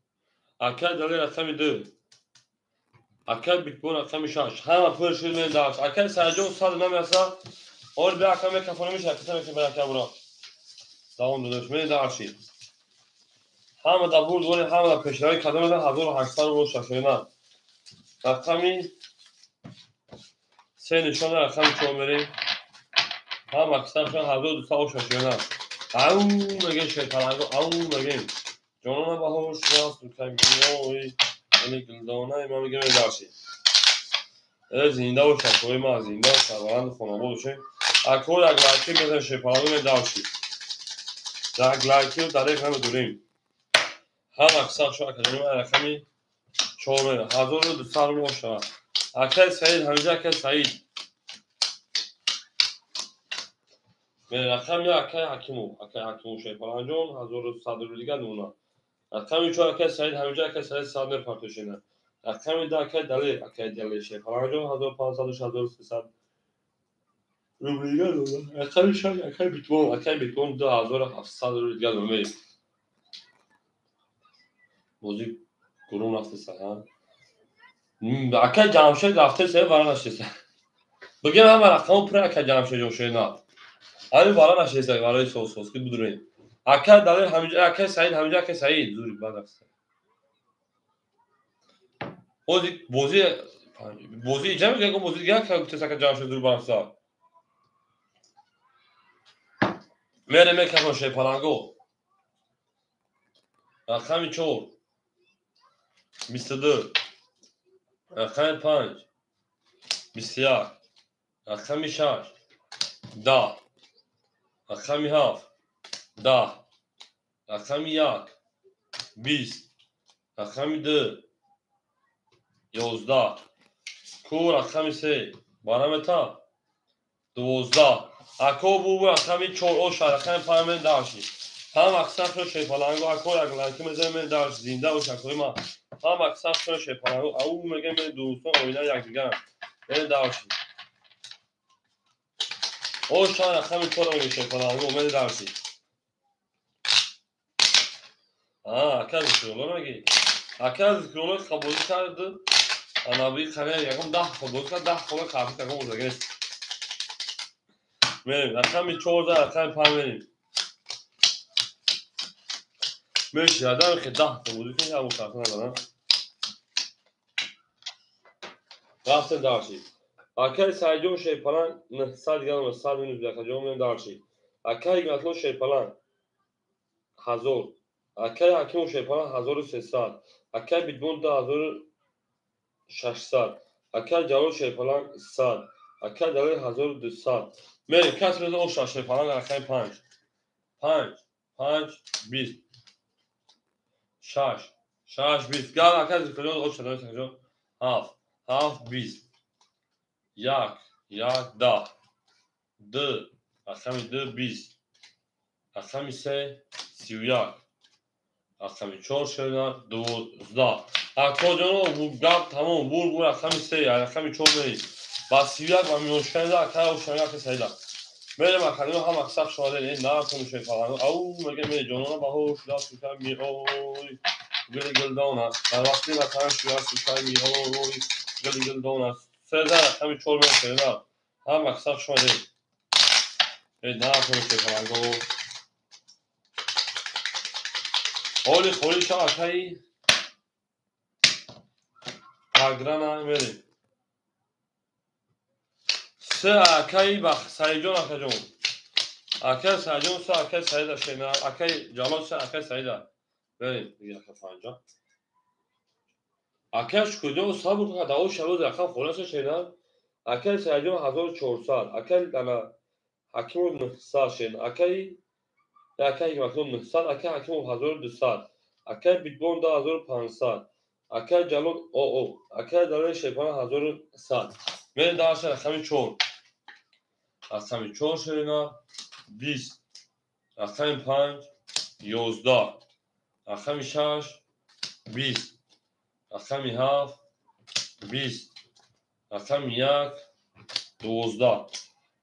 اکا دلیل رقم 2 اکا بیتبون رقم 6 همه پر شد میریم داشت اکا سرجون 100 نمیسا اور بیا اکا میکفونه میشه کتا میشه برای اکا برا داون دادش میریم داشتی همه در بود ولی همه در پیشنهایی کدام ده 1800 رو شاشونه رقمی 3 نشان رقم 4 میریم هم اکثر شد 1200 شاشونه او میگه شیطانگو او میگه جانم باهوش راست میکنم میوی ولی گلدانه ما میگه داشتی زنده و شکوی ما زنده و سربلند خانواده باشه. اکو یک لایکی بزن شیپالانگو داشتی. یک لایکی رو دریق نمیدونیم. هم اکساق شو اکادمی ما رقمی 4 1200 رو باشه. اکای سعید همیشه اکای سعید. رقمی اکای حکیمو شیپالانجون 1100 رو دیگه نونه. رقمی چون اکای سعید همیشه اکای سعید سال نپرتشینه. رقمی دا اکای دلی شیپالانجون 1500 1300 رو دیگه نونه. رقمی شاید اکای بیتکوین 2700 رو دیگه نونه. بازی گروه رفته سر اکای جمشید رفته سر وارا نشسته. بگیم همه رقم پر اکای جمشید جوشه نه. همین وارا نشسته وارای سوس که بدونیم. اکای دلی همیشه اکای سعید همیشه اکای سعید زوری بعد است. بازی اینجا میگه که بازی دیگه که تسکه جمشید زور برسا. میره میکنه شیپالانگو. رقمی 4 22 رقمی 5 21 رقمی 6 10 رقمی 7 10 رقمی 1 20 رقمی 2 11 کو رقمی 3 بارم تا 12 اکو بو رقمی 4 او رقمی 5 من داشتی هم اکساق رو شیپالانگو اکو رقمی مزه من داشت زنده و شکوی ما هم اکساق رو شیپالانگو او میگه من دوستان اوینا یک دیگر من داشتی او رقمی 4 رو شیپالانگو من داشتی اکا زکرولو نگی اکا زکرولو قبولی کرده انا بی خانه یکم 10 خود 10 خود کافی تکم بزرگه میریم رقمی 14 رقمی 5 میریم میشه یادم که 10 خود بودی که همون کافی ندارم رفتن دارشی اکای سایجون شیپالان 900 گرم 100 مینوز یک جمله دارشی اکای مطلوب شیپالان 1000 اکای حکیم شیپالان 1300 اکای بیتبون 2600 اکای جلو شیپالان 100 اکای دلیل 1200 میریم کس بزن او شیپالان رقمی 5 20 6 20 گل اکای زکرولو او شدن سنجون 7 20 1 10 2 رقمی 2 20 رقمی 3 31 رقمی 4 شدن 12 اکو جانو گل تمام بور رقمی 3 رقمی 4 میریم با 31 و میوشکنده اکای او شدن که سیده میریم اکادمی هم اکساق شده این نه کنو شیپالانگو او میگه میره جانونا با هوش دست سوکای می اوی گل دانا در وقتی مثلا شویا سوکای می اوی گل دانا سیده رقمی 4 میریم سیده هم اکساق شده این نه کنو شیپالانگو اولی خوری شا اکای پاگرانا میریم سه اکای بخ سایجون اکجون اکای سایجون سه اکای سایده شینا اکای جلال سه اکای سایده بریم دیگه اکای فانجا اکایش کجا و صبر کنه داو شروع رقم خلاص شینا اکای سایجون 1400 اکای دانا حکیم 900 شین اکای مطلوب 900 اکای حکیم 1200 اکای بیتبون 2500 اکای جلال او اکای دلیل شیپان 1100 میریم داشت رقمی 4 رقمی 4 شینا 20 رقمی 5 11 رقمی 6 20 رقمی 7 20 رقمی 1 12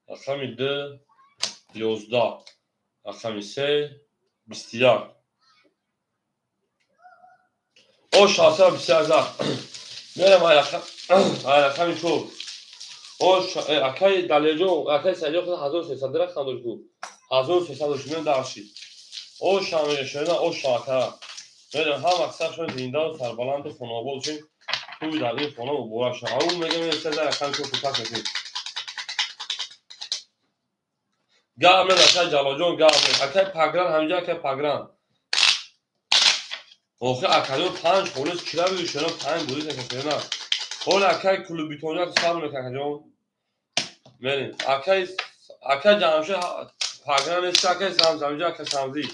رقمی 2 11 رقمی 3 21 او شاسه 23000 میرم رقمی 4 او اکای دلیجو اکای سریع خود 1300 رقم داشت کو 1300 میرم داشتی او شامل شده او شاکر میرم هم اکثر شده زنده و سربلند خانواده چین توی در این خانه و بورا شده اون میگه میره سیده رقم تو پوکت نکنید گام نه اکای جلاجون گام اکای پاگران همینجا اکای پاگران آخه اکادمی 5 خورده چرا بیشتر 5 بودی که نه حالا اکای کلوبی تونجا تو صبر میکنه جون بریم اکای جامشه پاگران است اکای سامزامجا اکای سامزی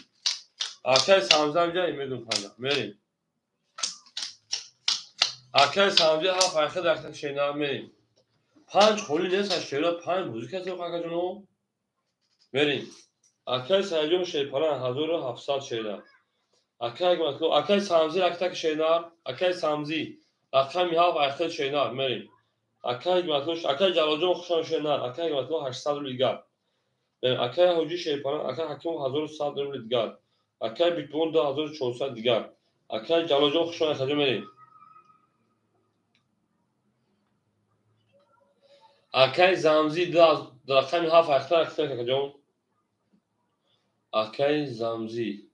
اکای سامزامجا میدون پنجا بریم اکای سامزی ها فرخه درخت شینا بریم 5 خلی نیست شیرا 5 موزیک است اکای جونو بریم اکای سایجون شیپاران 1700 شیرا اکای مطلب اکای سامزی رکتک شینار اکای سامزی اکای میها فرخه شینار بریم اکای مطلب اکای جلالجون خوشان شینار اکای مطلب 800 لیگا اکای حجی شیپاران اکای حکیم 1100 لیگا اکای بیتبون 2400 دیگر اکای جلالجون خوشان خجه بریم اکای زامزی دو رقم ها فرخه رکتک جون اکای زامزی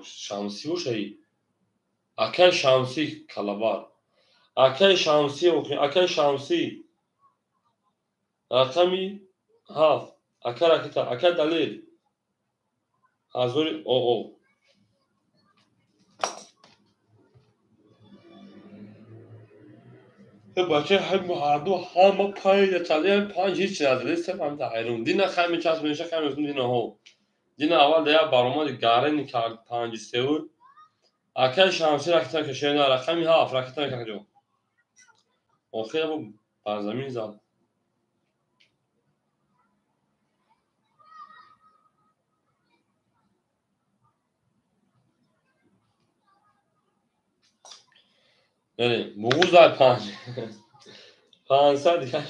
شمسی باشه اکای شمسی کلابار اکای شمسی اکای شمسی رقمی هفت اکای رکتا اکای دلیل هزار او بچه هر دو همه پنج تلیه 5 هیچ نداره سه هم تحیرون دینا خیلی چسب میشه خیلی میخون دینا ها دینا اول دیا براماد گارن که 5 سور اکای شمسی رکتا که شینا رقمی هفت رکتا که جو آخه با برزمین زد بریم بغوز در 5 500 دیگر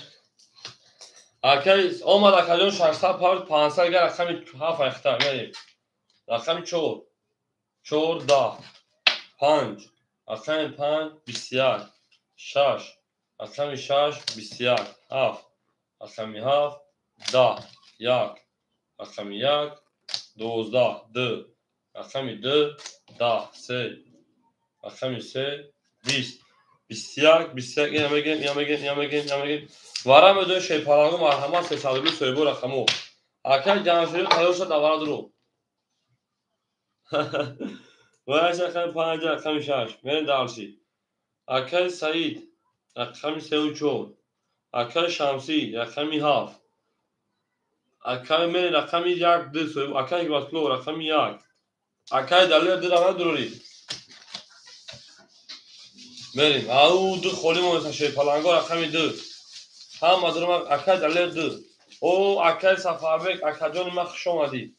اکای آمد اکای جون 600 پارد 500 دیگر رقمی هفت رکتا بریم رقمی چور 10 5 رقم 5 21 6 رقم 6 21 7 رقم 7 10 1 رقم 1 12 2 رقم 2 10 3 رقم 3 20 21 21 یامگین وارم دو شیپالاگو مرحمت 302 سویبو رقمو اکای جانشوری قیوش دوارا درو وایش رقم 5 رقم 6 من دارشی اکای سعید رقم 34 اکای شمسی رقم 7 اکای من رقم 1 2 سویبو اکای واسلو رقم 1 اکای دلیل درام دروری بریم او دو خالی ما شیپالانگو رقم 2 هم مدرم اکای دلیل 2 او اکای سفربک اکجان مخش اومدی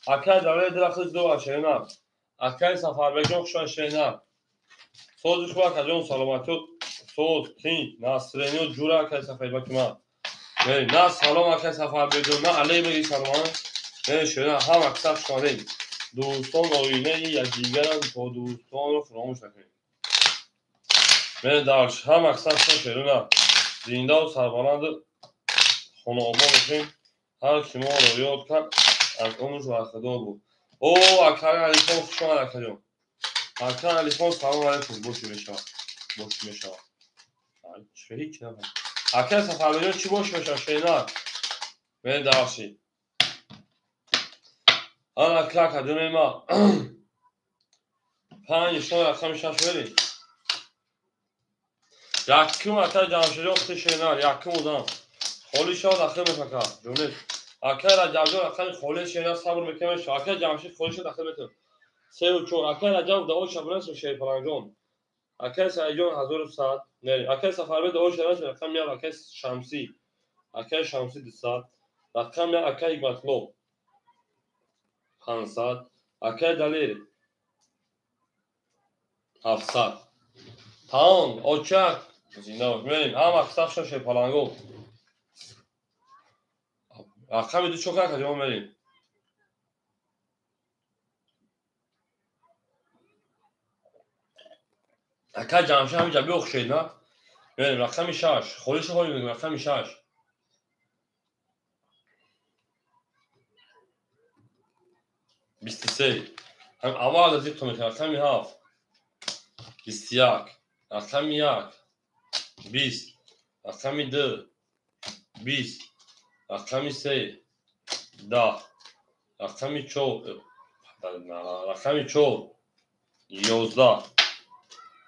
اکای دلیل درخت 2 شینا اکای سفربک جون خوشان شینا سوزش با اکجان سلامتو سوز تین ناصرینو جورا اکای سفربک ما بریم نه سلام اکای سفربک جون نه علی بگی سلام نه شینا هم اکثر شماریم دوستان آینه یک دیگرن تا دوستان رو فراموش نکنیم من دارش هم اکثر شینا زنده و سربلند خانه آبا باشیم هر کی ما رو یاد کرد از عمرش برخوردار بود او اکرم علیکم خوش آمد اکرم جون اکرم علیکم سلام علیکم باشی میشا چه هیچ نفهم اکرم سفر بیرون چی باشی میشا شینا من دارشی آن اکرم کدوم ما 5 شما رقم 6 بریم یکم اکرم جمشیری اخت شینا یکم بودم خالی شاد اخیر میفکر جونت اکای رجب جون اکای خالی شینا صبر میکنه شاکر جمشید خالی شد اخیر میتونه 3 و 4 اکای رجب دو شبناس و شیپالان جون اکای سایجون 1100 نه اکای سفر دو شبناس رقم یا اکای شمسی 200 رقم یا اکای مطلوب 500 اکای دلیل 700 تاون اوچک زینا میریم هم اکثر شیپالانگو رقم دو چوکا کجا میریم اکای جمشید همین جنبی اخشید نه بریم رقم 6 خودش رو میگم رقم 6 23 هم اول از یک میکنم رقم 7 21 رقم 1 20 رقم 2 20 رقم 3 10 رقم 4 رقم 4 11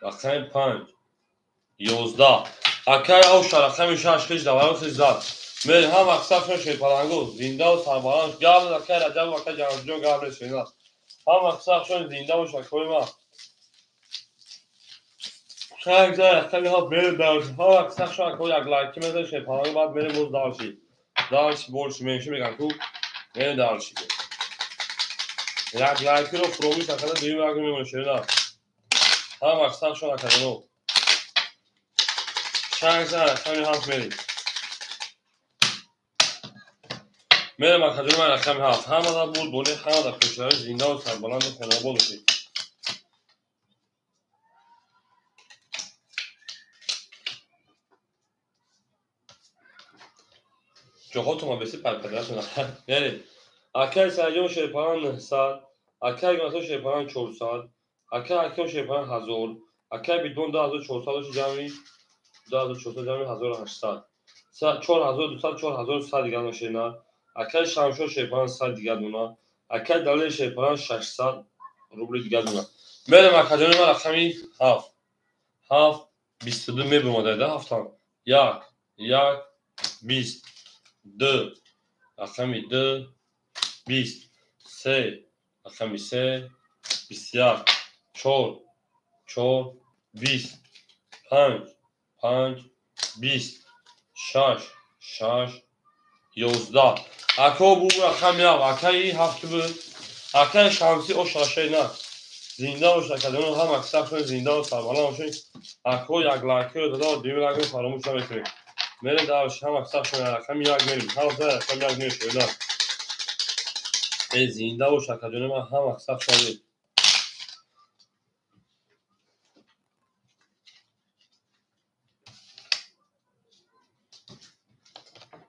رقم 5 11 اکای اوش رقم 6 خیز دوام خیز داد میل هم اکساف شد پلنگو زنده و سربالانش گابل اکای رجب و اکای جانجون گابل شد هم اکساف شد زنده و شکوی ما شاید زای رقمی ها میل دارش هم اکساف شد اکوی یک لایکی میزن شد پلنگو بعد میل موز دارشی بولشی میشه میگن تو میل دارشی یک لایکی رو فرومی شکل دویم لایکی میمونه شد هم اکساف شد اکادنو شاید زای رقمی ها میل میرم اکادمی من رقم 7 همه دا بود بولی همه دا پیشنهاد زنده و سربلند و خانواده‌ای باشید جوهاتون ما بسی پرپدرتون یعنی اکای سرجام شیپان 900 اکای گناتو شیپان 400 اکای شیپان 1000 اکای بیدون 2400 جمعی 2400 جمعی 1800 4200 4100 دیگر نشینا اکای شمشو شیپان 100 دیگر دونا اکای دلیل شیپان 600 روبل دیگر دونا میرم اکادمی من رقمی 7 7 22 میبرم آده هفتم یک 20 2 رقمی 2 20 3 رقمی 3 21 4 20 5 20 6 11 اکا بو رقم 1 اکای 7 بود اکای شمسی او شاشه نه زنده و شکلون هم اکثر شد زنده و سربالان باشین اکو یک لایکی رو داده و دیمی لایکی فراموش نمیکنیم میره دارش هم اکثر شد رقم 1 میریم هم رقم 1 میره شده ای زنده و شکلون من هم اکثر شدید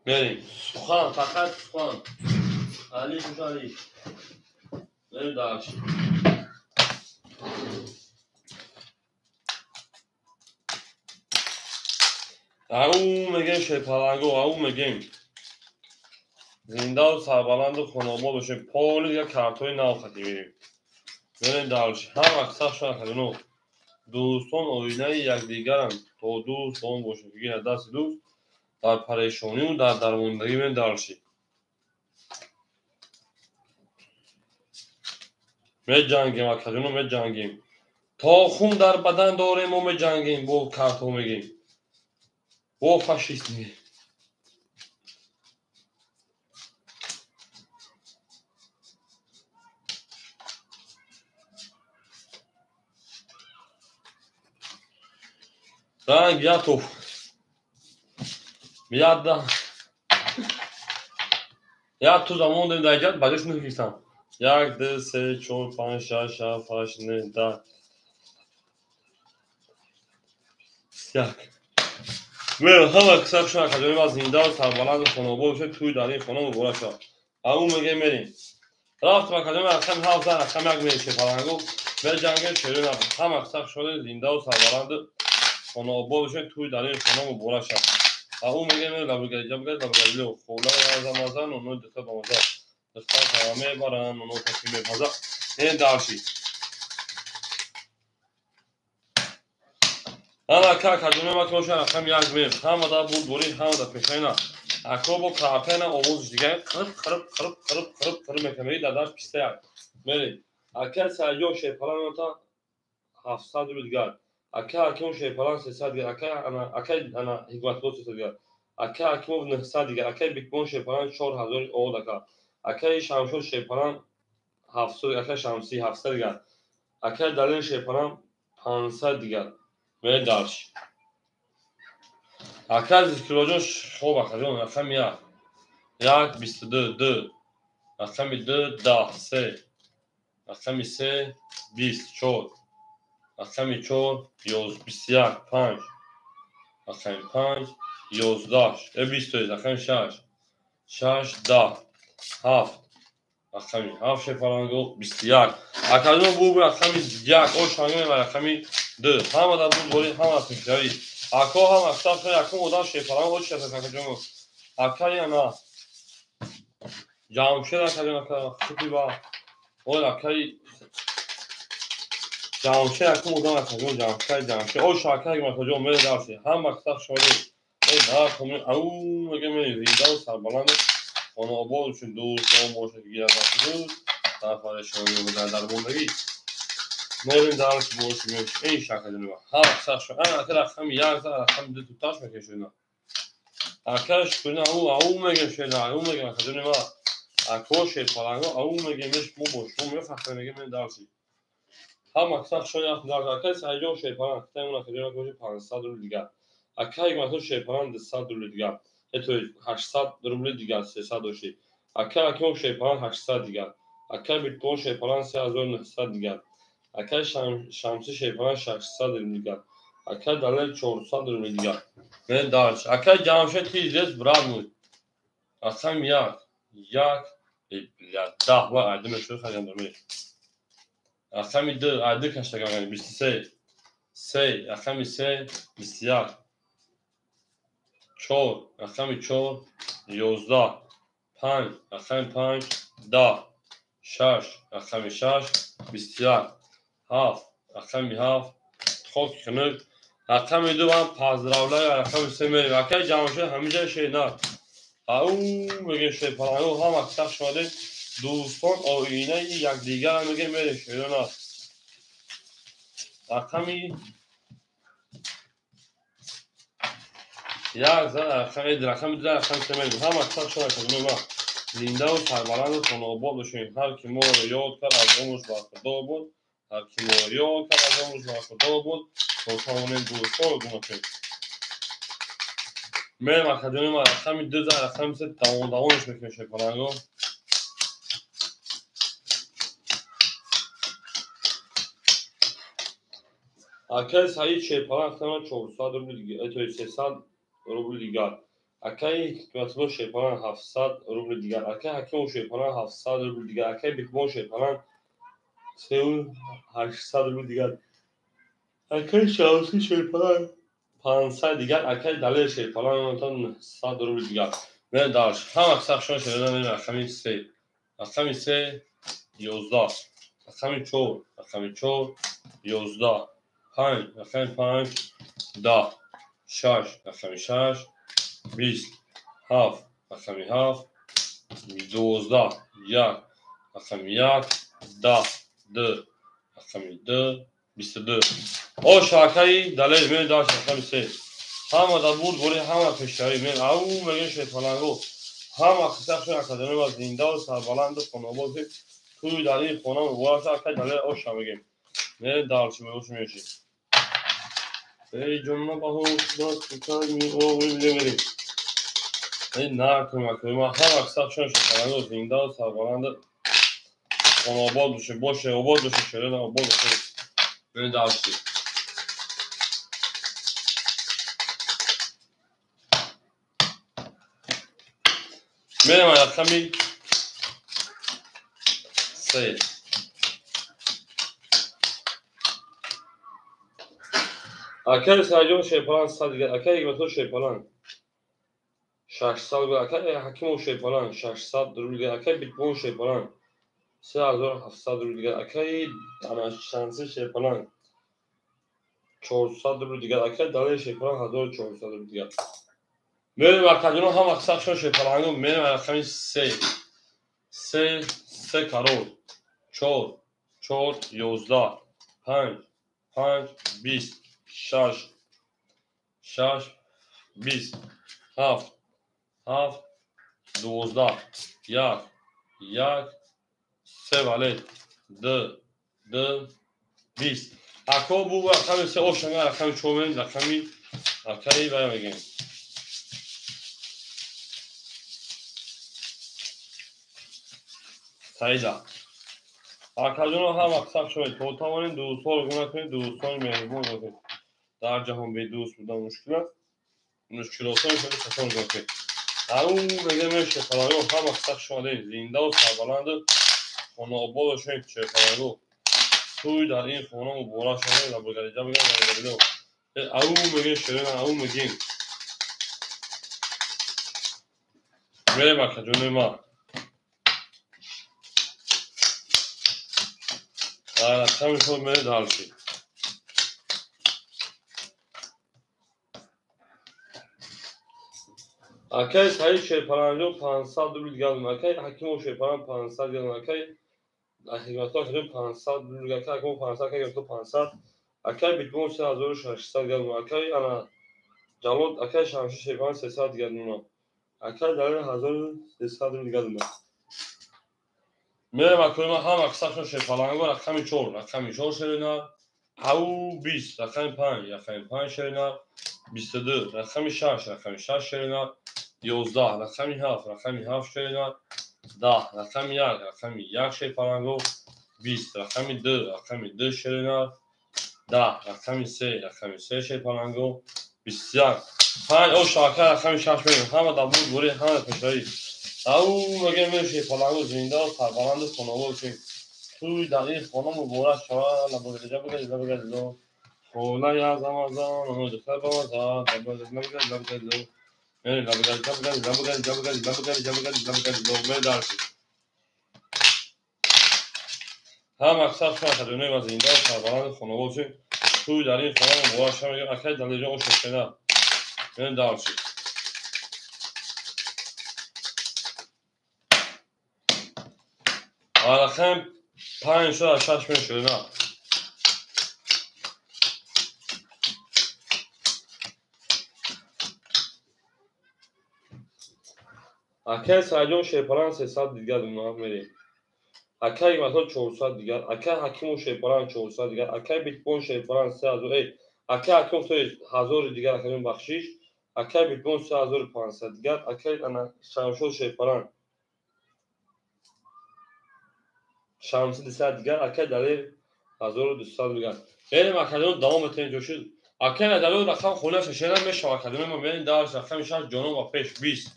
میریم سخان فقط سخان علی خوشحالی میره دارش او میگیم شیپالنگو او میگیم زنده و سربلند و خانوما باشه پول یا کارتوی نو خطی میریم میریم دارش هم اکثر شد خیلی دوستان آینه یکدیگرند تا دوست آن باشندگی از دست دوست در پریشانی و در درماندگی من دارشی می جنگیم اکادونو می جنگیم تا خون در بدن داریم و می جنگیم با کارتو میگیم با فاشیست میگیم رنگ یا تو بیاد دا یا تو زمان داریم در ایجاد بعدش میفیستم 1 2 3 4 5 6 7 8 9 10 یک میرم هم اکثر شد اکادمی از زنده و سربلند و خانوابا باشه توی در این خانه مبارک شد همون میگه میریم رفتم اکادمی رقم 7 رقم 1 میره شیپالنگو به جنگ شیرین هم اکثر شده زنده و سربلند خانوابا باشه توی در این خانه مبارک شد همون میگه میره لبگری لبگری و خوله و رزمازن و نو دسته بامزا دسته کرامه برن و نو تکیمه پزا این دارشی انا اکادمی ما کنشن رقم 1 میریم همه دا بود بوری همه دا پیشاینا اکو با کارتن آموزش دیگه خرب میکنه داداش پیسته یک میری اکا سرجو شیپالان تا 700 رو دیگر اکا اکیمو شیپالان 300 دیگر اکا انا حکمت بود 300 دیگر اکا اکیمو 900 دیگر اکا بیکمون شیپالان 4000 او دکا اکا شمشون شیپالان 700 اکا شمسی 700 دیگر اکا دلیل شیپالان 500 دیگر میری دارش اکا زیسکلوجون خوب اکادون رقم 1 22 2 رقم 2 10 3 رقم 3 20 4 رقم 4 21 5 رقم 5 11 20 رقم 6 10 7 رقم 7 شیپالنگو 21 اکادون بو رقم 1 او شانگه و رقم 2 همه در بود بولی همه پیشایی اکا هم اکتا خیلی اکا مدام شیپالنگو او شیپالنگو اکادون اکا یا نه جامشد اکادون اکا خطی با اول اکای جامشه اکنون بودم اکنون جامشه او شاکر اگه مکاجون میره دارسی هم مقصد شده ای نه کنون او مگه میره زیده و سربلند خانه آبادشون دوست باشه گیر داشت سفر شما بودن در بوندگی میرین دارش بورس میشه این شکل نمیشه هم مقصد شد انا اکل اخم یک زن اخم دو تاش میکشونه اکلش کنه او میگه شده او میگه مکاجون نمیشه اکوشه پلنگو او میگه میش مو باش مو میفخره میگه من دارسی هم مقصد شاید در اکای سایجون شیپان اکای اون اکای دیگر 500 روبل دیگر اکای مقصد شیپان 200 روبل دیگر اتو 800 روبل دیگر 300 دوشی اکای اون شیپان 800 دیگر اکای بیت کوین شیپان 3900 دیگر اکای شمسی شیپان 600 روبل دیگر اکای دلار 400 روبل دیگر من دارش اکای جامشه تیزیز برامون اصلا یک ده و عدم شو خیلی اندرمی اخمی دو عده کشتگان 23 سه اخمی سه 21 چهار اخمی چهار 11 5 اخمی 5 10 6 اخمی 6 21 7 اخمی 7 خود کنید اخمی دو هم پازدراوله اخمی سه میریم اخمی جمعشه همیشه شیدن او میگه شی پرانو هم اکثر شده دوستان آینه یک دیگر هم میگه میره شیدن اخمی یک زن اخمی درخمی در اخمی سه میریم هم اکثر شده کدومه ما زنده و سربلند و تناباد بشیم هر کی ما رو یاد کرد از عمرش با خدا بود هر کی ما رو یاد کرد از عمرش با خدا بود تا تمامین دوستان رو گونه کنیم میریم اکادمی ما اخمی دو زن اخمی سه دوانش میکنیم پرانگو اکای سعید شیپان اخمی 400 روبل دیگر اتوی 300 روبل دیگر اکای مطلب شیپان 700 روبل دیگر اکای حکیم شیپان 700 روبل دیگر اکای بیتمون شیپان 800 روبل دیگر اکای شاوسی شیپان 500 دیگر اکای دلیر شیپان 100 روبل دیگر نه داشت هم اکثر شده نه اخمی 3 اخمی 3 11 اخمی 4 اخمی 4 11 5 اخمی 5 10 6 اخمی 6 20 7 اخمی 7 12 1 اخمی 1 10 2 اخمی 2 22 او شاکری دلیل می داشت اخمی 3 همه در بود بوری همه پیشتری می او میگه شیطانگو همه اختصاق شد اکادمی و زنده و سربلند و خانواباد توی در این خانه مبارک اکای دلیل اوش میگیم نه دارچی میگوش میشی ای جمعه با حسنات کتای می اوی بلی این نکنیم اکنیم ما هم اکثر شون شکنند و زنده و سربلند خانه آباد بشه باشه آباد بشه شرین آباد بشه بین داشتی میرم اکمی سه اکر سرجون شیپالان صد دیگر اکر ایمتو شیپالان 600 روبل اکر حکیم شیپالان 600 روبل دیگر اکر بیتمون شیپالان 3700 روبل دیگر اکر شانسی شیپالان 400 روبل دیگر اکر دلار شیپالان 1400 روبل دیگر میریم اکادون هم اکثر شون شیپالانگو میریم اکمی سه کرور 4 4 11 5 5 20 6 6 20 7 7 12 1 1 3 vale 2 2 20 اکو بو اکمی سه اوشنگا اکمی چوبین اکمی اکایی باید بگیم سایده اکادون هم اکثر شوید تو تمامین دوستان رو گونه کنید دوستان مهربون رو کنید در جهان به دوست بودن مشکلات شده کسان رو کنید اون بگه میشه فرایو هم اکثر شده زنده و سربلند خانه آباد و شوید چه فرایو توی در این خانه مبارک شده و بگریجه بگم و بگریجه او میگه شیرین او میگیم میره مکجون ما رقم شما میره دالشی. اکی سعید شیپرانجو 500 روبل گردم. اکی حکیم و شیپران 500 گردم. اکی حکیمتا کردیم 500 روبل گردم. اکی حکیم 500 کردیم تو 500. اکی بیتمون 3600 گردم. اکی انا جلود اکی شمشی شیپران 300 گردم. اکی دلیل 1300 روبل گردم. میرم اکنون هم اکثرشون شیپرانگو رقمی 4 رقمی 4 شرینا. او 20 رقمی 5 رقمی 5 شرینا. 22 رقمی 6 رقمی 6 شرینا. 11 رقمی 7 رقمی 7 شرینا. 10 رقمی 1 رقمی 1 شیپرانگو. 20 رقمی 2 رقمی 2 شرینا. 10 رقمی 3 رقمی 3 شیپرانگو. 21 5 او شاکر رقمی 6 میریم. همه دبور گوری همه پشایی. او مگه میره شیپرانگو زنده و سربلند و خانواده چین. توی دقیق خانم مبارک شود لبگرجه بگرد لبگرد خونه از آمازان و دختر بامازان لبگرد لبگرد میره لبگرد لبگرد لبگرد لبگرد لبگرد لبگرد لبگرد میره درشی. هم اکثر شما خدمه و زنده و سربلند خانواده چین. توی دقیق خانم مبارک شود اکید دلیجه و شکنه میره درشی. رقم 5 شد از 6 میره شده نه. اکی سعیدون شیپران 300 دیگر دونها میریم. اکی مثلا 400 دیگر. اکی حکیم و شیپران 400 دیگر. اکی بیتبون شیپران 3000. اکی حکیم توی 1000 دیگر اکنون بخشیش. اکی بیتبون 3500 دیگر. اکی انا شمشون شیپران شمسی 200 دیگر. اکی دلیل 1200 دیگر. یعنی مکدون دوام بتین جوشید. اکی دلیل رقم خونه ششنه میشه اکادمی ما میریم دارش رقم 6 جنوب و پیش 20.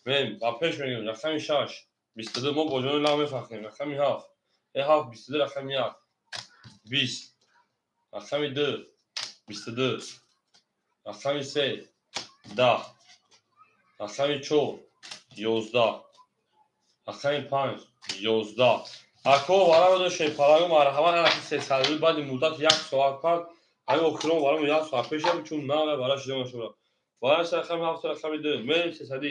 میریم با پیش میریم رقم 6 22 ما با جنوب لا میفهمیم. رقم 7 7 22 رقم 1 20 رقم 2 22 رقم 3 10 رقم 4 11 رقم 5 11 اکو برام دو شیپرانگو مرحبا انا 300 بعد مدت 1 ساعت بعد همین اکرام برام 1 ساعت پیشم چون نه براش دیدم شورا براش رقم 7 رقم 2 میریم 300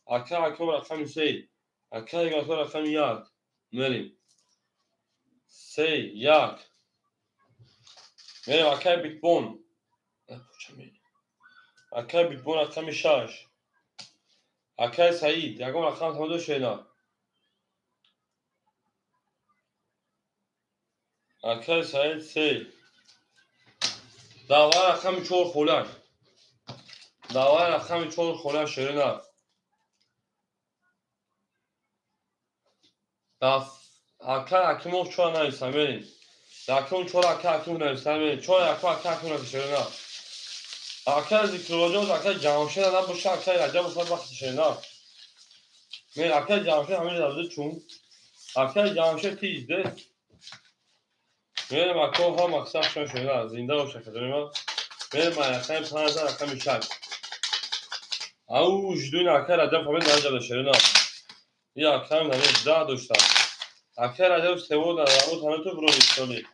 اکا اکو رقم 3 اکا اکو رقم 1 میریم 3 1 میریم اکا بیتبون اکا بیتبون رقم 6 اکای سعید یکم رقم 82 شینا. اکای سعید 3 داور رقم 4 خولش داور رقم 4 خولش شینا. اکای اکیمو 4 نیستم بریم. اکیمو 4 اکای اکیمو نیستم بریم. 4 اکای اکیمو نیستم شینا. اکای ذکرواجه اکای جامشه ندم باشه اکای رجب بخواد وقت شینا. من اکای جامشه همین دارده چون اکای جامشه تیزده. میرم اکو هم اکثر شما شینا زنده و شکل ما. میرم اکای 5 رقم 6 او جدون اکای رجب فهمید نجد شینا. یا اکای نمیش ده داشتم. اکای رجب سوال ندارم و تنه تو برو نیستانی.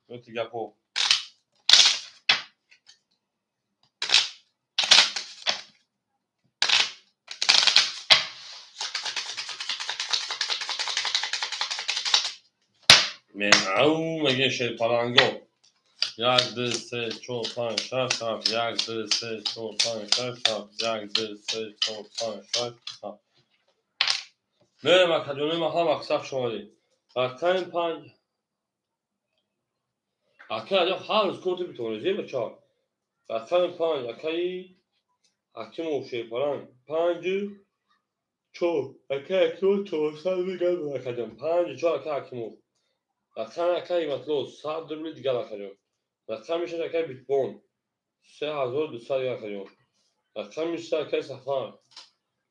نوتی گپو. من او مگه شیپرانگو 1 2 3 4 5 6 7 1 2 3 4 5 6 7 1 2 3 4 5 6 7 میرم اکادمی ما هم اکثر شمالی رقم 5 اکای رجب هر روز کورتی بیتونیزی بچار رقم 5 اکای حکیم و شیپران 5 4 اکای اکیمو 400 دیگر اکادم 5 4 اکای حکیمو رقم اکای مطلوب 100 روبل دیگر اکادم رقم 6 اکای بیتبون 3200 دیگر اکادم رقم 3 اکای سفر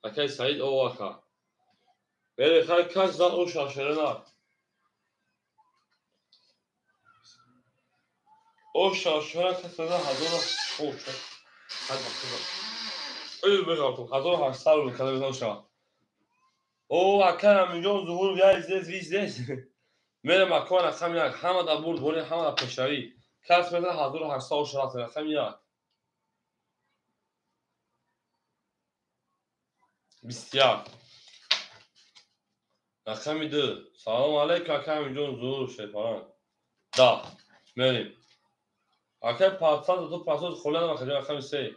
اکای سعید او اکا بله خیلی کس داد او شاشرنا او شاشرنا کس داد هزار او شد ای بگم تو 1800 روبل کده بزن شما او اکای همینجا ظهور بیای زیز ویز زیز میره مکان رقم یک همه در برد بولی همه در پیشروی کس میزن 1860 رقم یک 21 رقم 2 سلام علیکم رقم جون زور شیطان 10 میریم اکه پاسان تو پاسان خلن رقم 3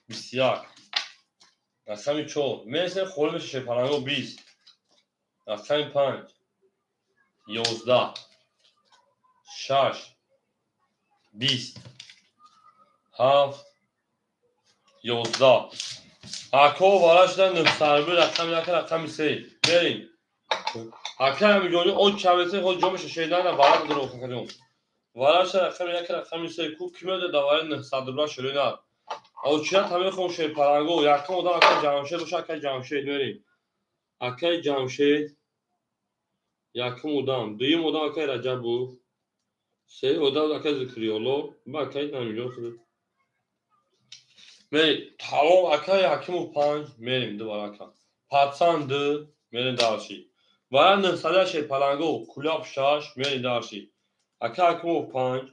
21 رقم 4 میشه خلن میشه شیطان 20 رقم 5 11 6 20 7 11 اکو بالا شدن 9 رقم یک رقم 3 بریم اکه همینجوری اون چابسه خود جامش شیدن و بالا درو کنیم بالا شد رقم یک رقم 3 کو کیلو دواره 900 شروع نه او چیا همه خون شی پرانگو یکم اون اکه جامشید باشه اکه جامشید بریم اکه جامشید یکم اودام دویم اودام اکه رجب بود سه اودام اکه ذکریالو با اکه همینجور شد می تمام اکه یکم و 5 میریم دوباره اکه پاتسان دو میریم دارشی بالا 900 شی پرانگو کلاب 6 میریم دارشی اکه یکم و 5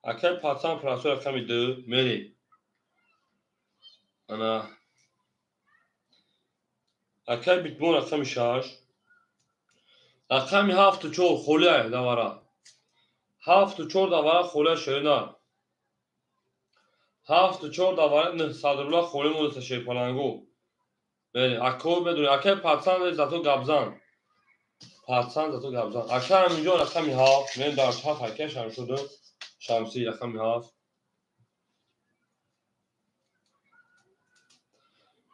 اکه پاتسان پراسو رقم 2 میریم انا اکه بیتمون رقم 6 رقم 7 و 4 خوله دواره 7 و 4 دواره خوله شیرنا 7 و 4 دواره 900 خوله مونس شی پرانگو میریم اکو بدون اکه پاتسان زاتو گابزان پاتسان زاتو گابزان اکه همینجا رقم 7 میریم در 7 اکه شام شده شمسی رقم 7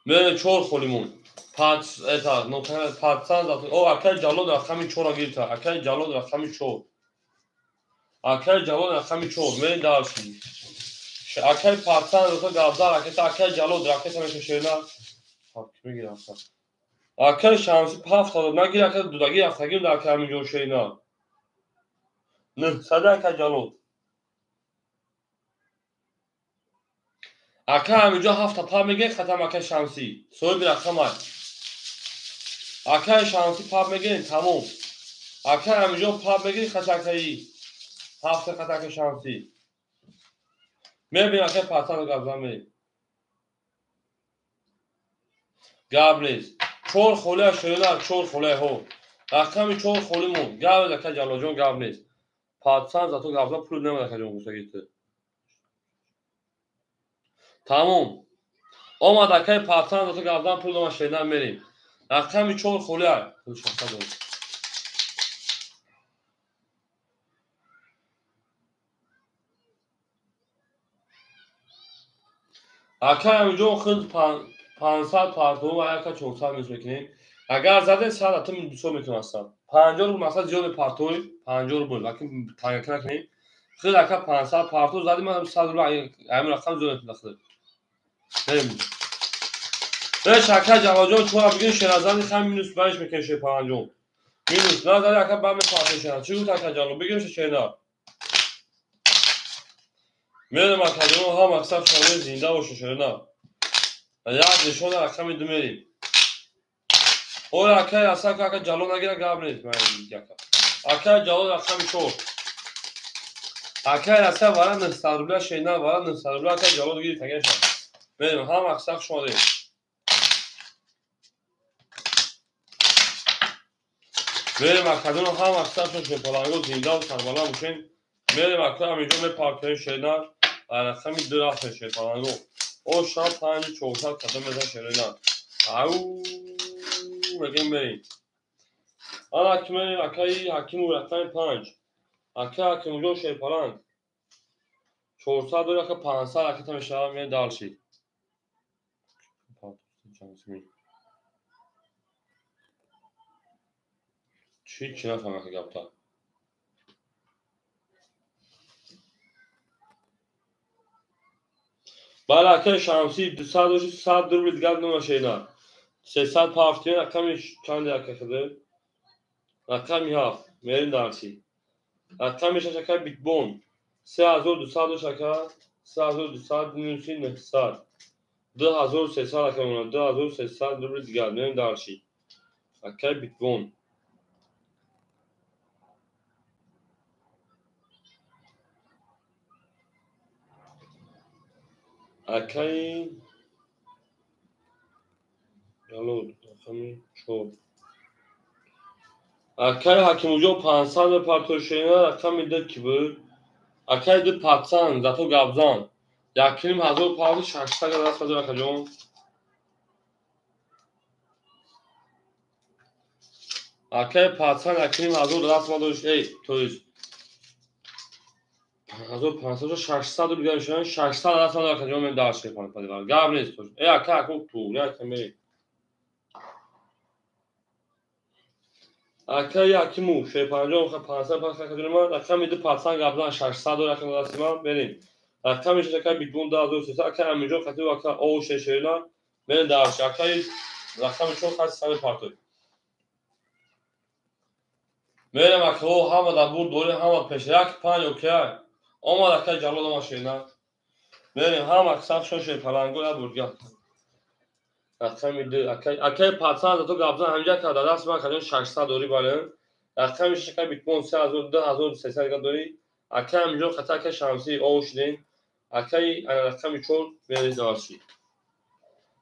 میریم 4 خولیمون پاتس اتا نوتن پاتسان زاتو او اکه جلو رقم 4 گیرتا اکه جلو رقم 4 اکه جلو رقم 4 میریم دارشی اکه پاتسان زاتو گابزان اکه جلو درکت میشه شیرنا پاک میگیرم اکه شمسی 7 نگیر اکه دودگی افتگیم در که همینجا شیرنا نه صده اکه جلو اکه همینجا 7 پا میگه ختم اکه شمسی سوی بی رقم اکه شمسی پا میگه تموم اکه همینجا پا میگه خطکهی 7 خطک شمسی میبین اکه پاتسان رو گابزان میریم گاب نیست 4 خوله شیرنا 4 خوله هو رقم 4 خولیمون گاب اکه جلو جون گاب نیست پاتسان زاتو گابزان پول نمید اکه جون گوشگیته تموم آمد اکه پاتسان زاتو گابزان پول نمید شیرنا میریم رقم 4 خوله اکه همینجا خود 500 پارتو و اکه 400 میز میکنیم اگر زده 100 اتم 200 میکنم اصلا 50 رو مثلا زیاد پارتوی 50 رو بود لیکن تنگ نکنیم خود اکه 500 پارتو زدیم من 100 رو همین رقم زیاد میکنم بریم بهش اکه جواجون چون بگین شنازانی خم مینوس برش میکنه 50 مینوس نه زده اکه بام پارتو شنا چی بود اکه جلو بگیرش شنا میرم اکه جلو ها مقصد شامل زنده باشه شنا یاد نشون رقم 2 میریم او اکه اصلا که اکه جلو نگیره گاب نیست من دیگه اکه جلو رقم 4 اکه اصلا وارد 900 شینا وارد 900 اکه جلو دیگه تگه شد بریم هم اکساق شما دیم بریم اکه دونو هم اکساق شد پلانگو زنده و سربالا بشین بریم اکه همینجا می پارکه شینا رقم 2 رفت شد پلانگو او شب 5 400 قدم بزن شینا او بگیم بریم آن اکمه اکه حکیم رقم 5 اکه حکیم جو شی پلانگ 400 رو که 500 اکه تمشا می دالشی چی نفهمم که گفتا بالا اکه شمسی 200 و 100 رو دیگه نمیشه شینا 300 پافتی رقمش چند اکه خده رقمی هفت میرین دالشی رقمش اکه بیت بون 3200 شکر 3200 نوشی 900 2300 اکه مونه 2300 رو دیگه میرین دالشی اکه بیت بون اکی یالو رقمی 4 اکی حکیم ucu 500 ve partoşeyine rakam idi ki bu اکی دی 500 za to gabzan yakinim hazır pahalı 800 kadar hazır rakacağım اکی 500 yakinim hazır rasma doş ey toyuz hazır 500 800 رو بگم شما 600 rasma rakacağım ben daha şey yapalım hadi var gab نیست toş ey اکی اکو تو ya kemeri اکی یکیمو şey yapacağım 500 pas rakacağım rakam idi 500 gabzan 600 رو rakam rasma benim rakam işte kadar bir bunda hazır ise اکی امیجو خاطر وقت او şeyler ben daha şey اکی rakam çok az sarı partoy میرم اکو همه در بود دوری همه پیش یک پنج اوکی آمد اکی جلال ماشینا میریم هم اکسف شوشه پلنگو یا برگه اکی میده اکی پاتسان تو گابزان همینجا که دست من کجان 600 دوری بالا اکی میشه که بیتمون 3000 2300 دوری اکی همینجا خطا که شمسی اوش دین اکی انا اکی میچول میری دارشی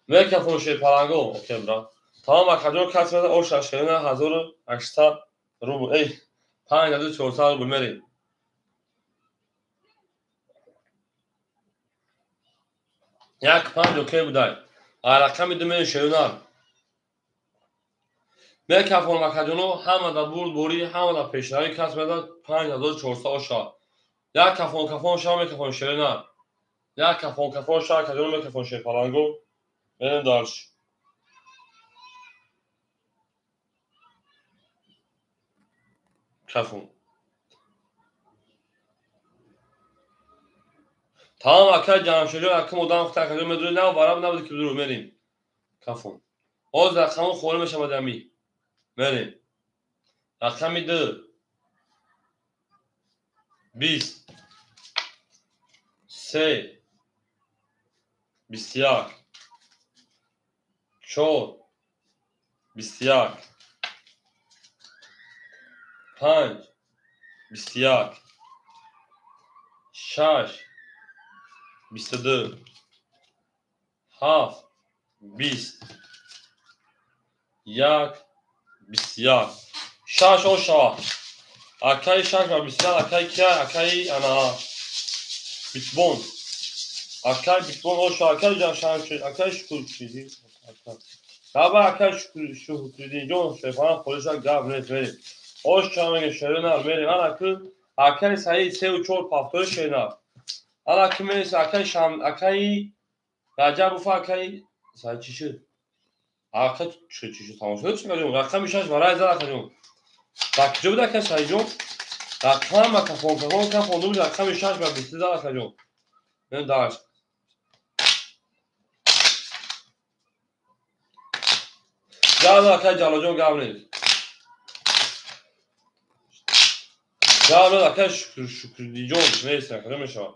میره که فروشه پلنگو اوکی برا تمام اکجان کسی میده اوش اشکرینه 1800 روبل ای 5400 روبل میریم یک پنج اوکی بودای رقم دمه شیونار به کفون مکجونو همه در برد بوری همه در پیشنهایی کس میداد 5400 شا یک کفون شا میکفون شیونار یک کفون شا کجونو میکفون شی پلنگو بریم دارش کفون تمام اکل جمشیجو اکل مدام خطا کجونو میدونی نه برام نبودی که بدرو میریم کفون از رقمو خوره میشه مدامی میریم رقمی 2 20 3 21 4 21 5 21 6 22 7 20 1 21 6 o şah اکی 6 و 21 اکی کیا اکی انا بیتبون اکی بیتبون o şah اکی جان شام اکی شکل چیزی Gaba اکی şu چیزی جون شفان خودش گاب نه بریم hoş çamege şerina verin anakı اکی sayı 3 و 4 پافتور şena anakı mes اکی şam اکی راجع bu اکی sayı çişi اکی çişi tamam şöyle çıkacağım rakam işaret var ayza rakacağım bak جو بوده که سایجون رقم کفون دو رقم 6 و 20 داره سایجون من داشت جالا که جالا جون گام نیست جالا که شکر دیجون نیست نکنه میشه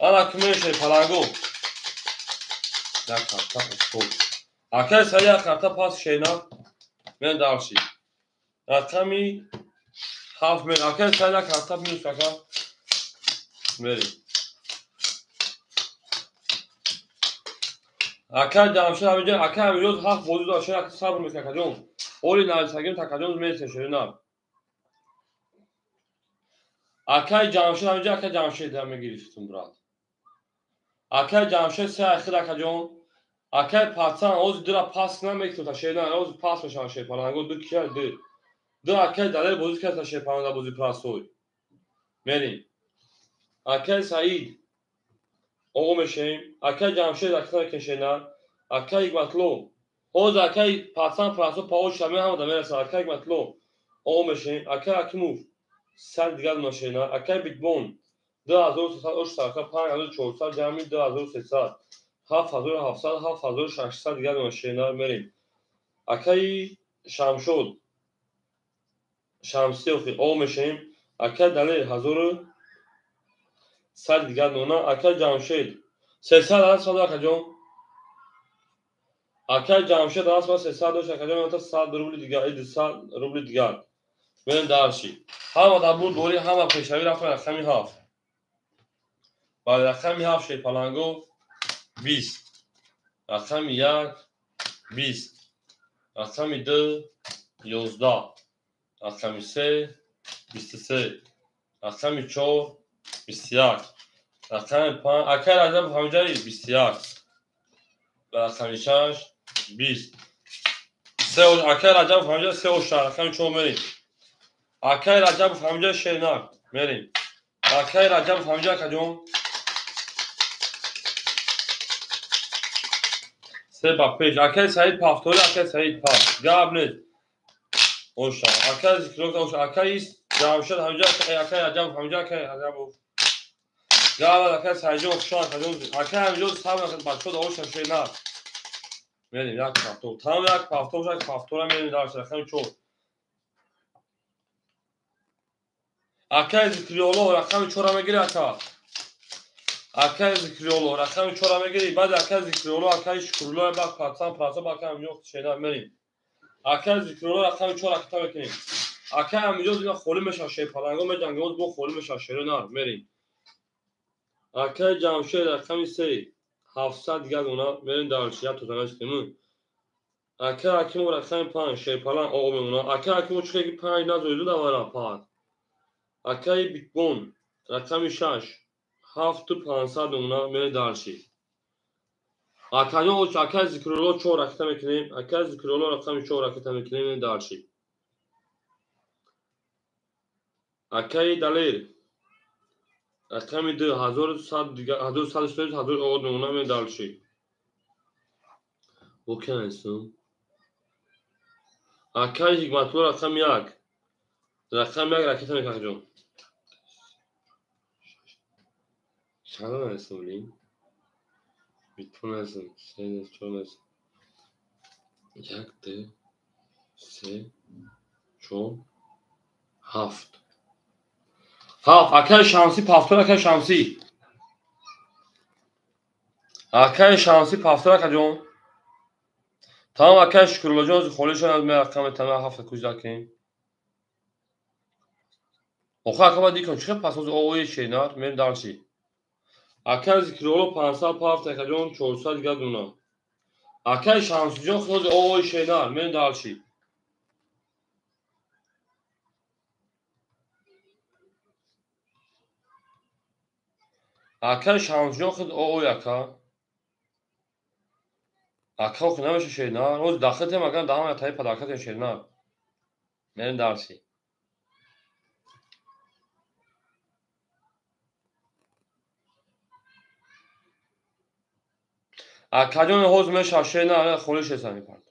انا که میشه پلنگو یک کارتا اسکول اکه سایه کارتا پاس شینا من داشتی رقمی 7 من اکه سایه کارتا میشه که بریم اکه جامشه همینجا اکه همینجا هفت بودی داشته اکه صبر میکنم اولی نایساگیم تکجون میشه شینا اکه جامشه همینجا اکه جامشه دم میگیریم برات اکه جامشه سه اخیر اکجون اکه پاتسان اوز درا پاس نمیکنه تا شینا اوز پاس میشه شی پلنگو دو کیا دو اکه دلار بودی که تا شی پلنگو بودی پراسوی بریم اکه سعید او میشیم اکه جامشه اکه کشینا اکه یک مطلوب اوز اکه پاتسان پراسو پاوش همه هم دمیره سر اکه یک مطلوب او میشیم اکه اکیموف سر دیگر ماشینا اکه بیتبون 2300 اش ساکا 5400 جمعی 2300 7700 7600 دیگر ماشینا میریم اکه شمشود شمسی او میشیم اکه دلی 1000 سر دیگر نونا اکه جمشید 300 از صدا کجون اکه جمشید از با 300 دو شکجون تا 100 روبل دیگر 200 روبل دیگر من دارشی همه در بود دوری همه پیشوی رفتن رقمی هفت بعد رقمی هفت شی پلنگو 20 رقم 1 20 رقم 2 11 رقم 3 23 رقم 4 21 رقم 5 اکر عجب همجایی 21 و رقم 6 20 اکر عجب همجایی 3 و 4 رقم 4 میریم اکر عجب همجایی شینار میریم اکر عجب همجایی کجون سه با پیش اکر سعید پافتوری اکر سعید پاف گاب نیست اوشا اکر ذکرون که اوشا اکر ایست جامشد همجایی اکر عجب همجایی که عجب گاب اکر سعیدی اوشا اکر همجایی سام بچه دا اوشا شینار میریم یک پافتور تمام یک پافتور میریم دارش رقم 4 اکر ذکریولو رقم 4 میگیری اکر ذکریولو رقم 4 میگیری بعد اکر ذکریولو اکر شکرولو بعد پاتسان پراسا با کم یوخت شینا میریم اکر ذکریولو رقم 4 اکتا میکنیم اکر همینجا دیگه خولی میشه شی پلنگو میجنگه با خولی میشه شیرو نار میریم اکر جمشید رقم 3 700 دیگه اونا میریم دارشیت تو تنش کنیم اکر حکیم رقم 5 شی پلنگ او میمونا اکر حکیم چه که 5 نزویدو دوارا پاد اکر بیتبون رقم 6 7500 اونا میریم دارشی اکر او اکر ذکرولو 4 اکتا میکنیم اکر ذکرولو رقم 4 اکتا میکنیم میریم دارشی اکر دلیر رقم 2 1100 دیگه 1100 1000 او اونا میریم دارشی اوکی هستم اکر حکمتلو رقم 1 رقم 1 رکتا میکنیم چند هستم بیتون هستم 3 4 هستم 1 2 3 4 7 اکر شانسی پافتور اکر شانسی اکر شانسی پافتور اکر جون تمام اکر شکرولو جون خولی شد از می رقم تمام 7 کجا کنیم اوخه اکر باید دیکن چه پس از اوی شینار میم دارشی اکر ذکرولو 500 پافت اکر جون 400 دیگه دونا اکر شانسی جون خود اوی شینار میم دارشی اکر شانسی جون خود اوی اکر اکر خود نمیشه شینار روز داخل تیم اکر دام تایی پداکت شینار میم دارشی اکر جون حوز میشه شینار خولیش هستم پرد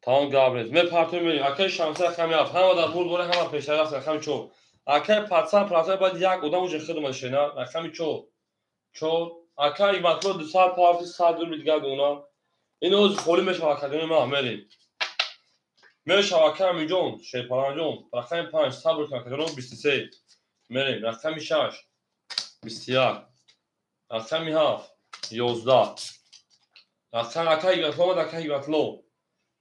تمام گابریز می پارتون میریم اکر شانسی رقم 7 همه در بول بوله همه پیش رفت رقم 4 اکر پاتسان پراسا باید یک ادام وجه خدمت شینا رقم 4 اکر یک مطلو 200 پارتی 100 دور دیگه اونا این اوز خولی میشه اکادمی ما میریم میشه اکر میجون شی پلان جون رقم 5 صبر کن اکادمی 23 میریم رقم 6 21 رقم 7 11 رقم اکر یک مطلو اکر یک مطلو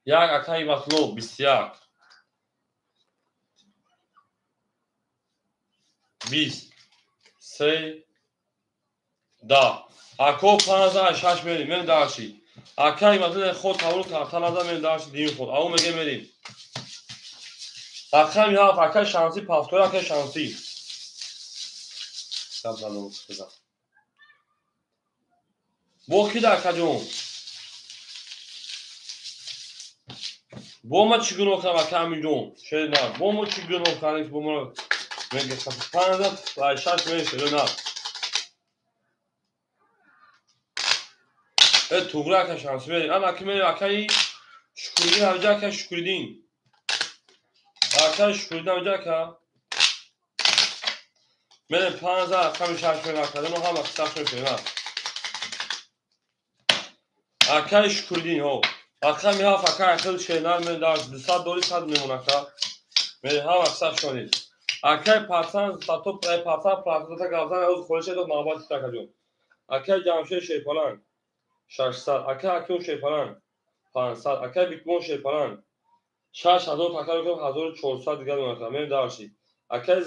یک اکر یک مطلو 21 20 3 10 اکو 56 میریم داشتی اکر مثلا خود قبول کردن از من داشت دیم خود او میگه میریم رقم یا اکر شانسی پافتور اکر شانسی سب زنو خدا بو کی در کجون بو ما چگونه کنم اکر میجون شد نه بو ما چگونه کنم بو ما میگه 56 میشه نه توغرا اکر شانسی میریم اما اکر میریم اکر شکریدین همجا اکر شکریدین اکر شکریدین همجا اکر میریم 5000 رقم 6 میریم اکر دنو هم اکساش میریم اکر شکریدین ها رقم ها فکر اکر شینار میریم داشت 200 دوری 100 میمون اکر میریم هم اکساش شدیم اکر پرسان ساتو پرسان پراستا گازان از خورش دو مابات تکا جون اکر جامشه شیپلان 600 اکر اکر شیپلان 500 اکر بیتمون شیپلان 6000 اکر 1400 دیگه اون اکر میریم داشتی اکر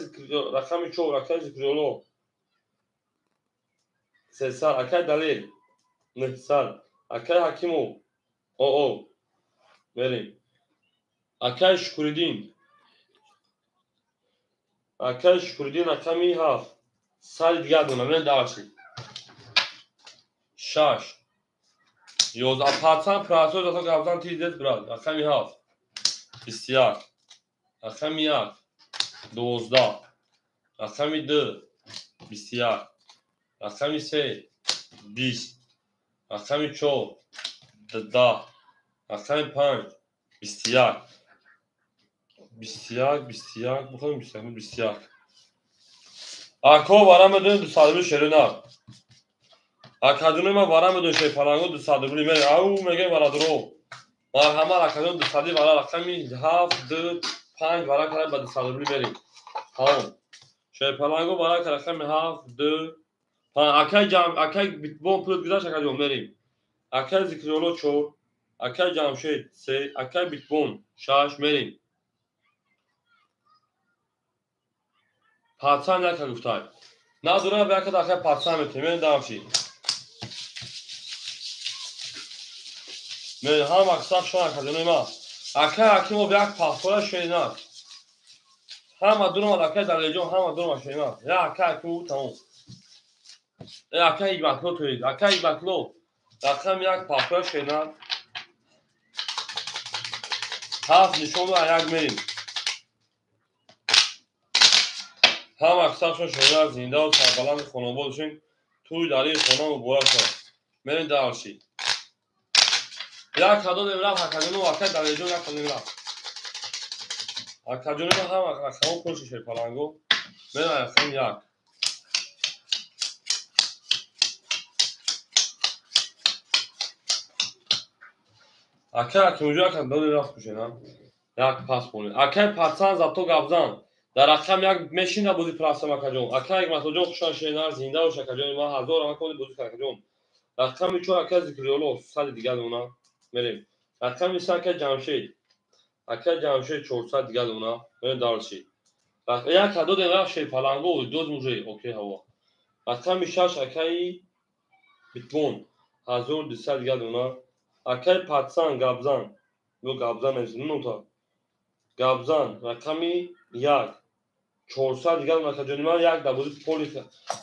رقم 4 اکر ذکرولو 300 اکر دلیل 900 Akay Hakimov او بریم Akay Shukuriddin رقمی 7 سال دیگه دونم من داشتی 6 11 پاتسان پراسو دو تا گابزان تیزت براد رقمی 7 بسیار رقمی 1 12 رقمی 2 بسیار رقمی 3 20 رقمی 4 10 رقمی 5 بسیار بخونم بسیار Ako varam edin 200 şerinar. Akademi ma varam edin şey falango 200 men au mege varadro. Marhama akademi 200 vara rakami haf 4 5 vara kara ba 200 beri. Tamam. Şey falango vara kara rakami haf 4 akay bitbon plut gidaş akademi beri. Akay zikriyolo çor. Akay camşet se akay bitbon şaş beri. Patsan ya kaguftay. Nadura belki de akay patsan metim men damşi. Men ham aksak şu akademi ma. Akay Hakimov yak paspora şeynar. Ham durma akay dalejon ham durma şeynar. Ya akay Hakimov tamam. Akay baklo toy. Akay baklo. Rakam yak paspora şeynar. Haf nişonu ayak merim. Ham aksak şu şeynar zinde o sarbalan khonobod shin tuy dari khonam borasha. Men darshi. Ya kadın evrak akademi vakit dalejon ya kadın evrak. Akademi ham akademi koşu şey falango. Men ayakım yak. Akay Hakimov akademi evrak kuşena. Yak pasponi. Akay patsan zapto gabzan. در رقم یک مشین بودی پراسم کجون اکای مسوجو خوشان شینار زنده و شکجون ما هزار ما کنی بودی کجون رقم چون اکای ذکریولو سال دیگه اونا میریم رقم میشه که جمشید اکای جمشید 400 دیگه اونا میریم دارشی رقم یک کدو دیگه شی پلنگو دو موجه اوکی هوا رقم میشه اکای بیتبون 1200 دیگه اونا اکای پاتسان گابزان و گابزان از نوتا گابزان رقمی 1 400 دیگر مکانجونیما یک دبوزی پولیس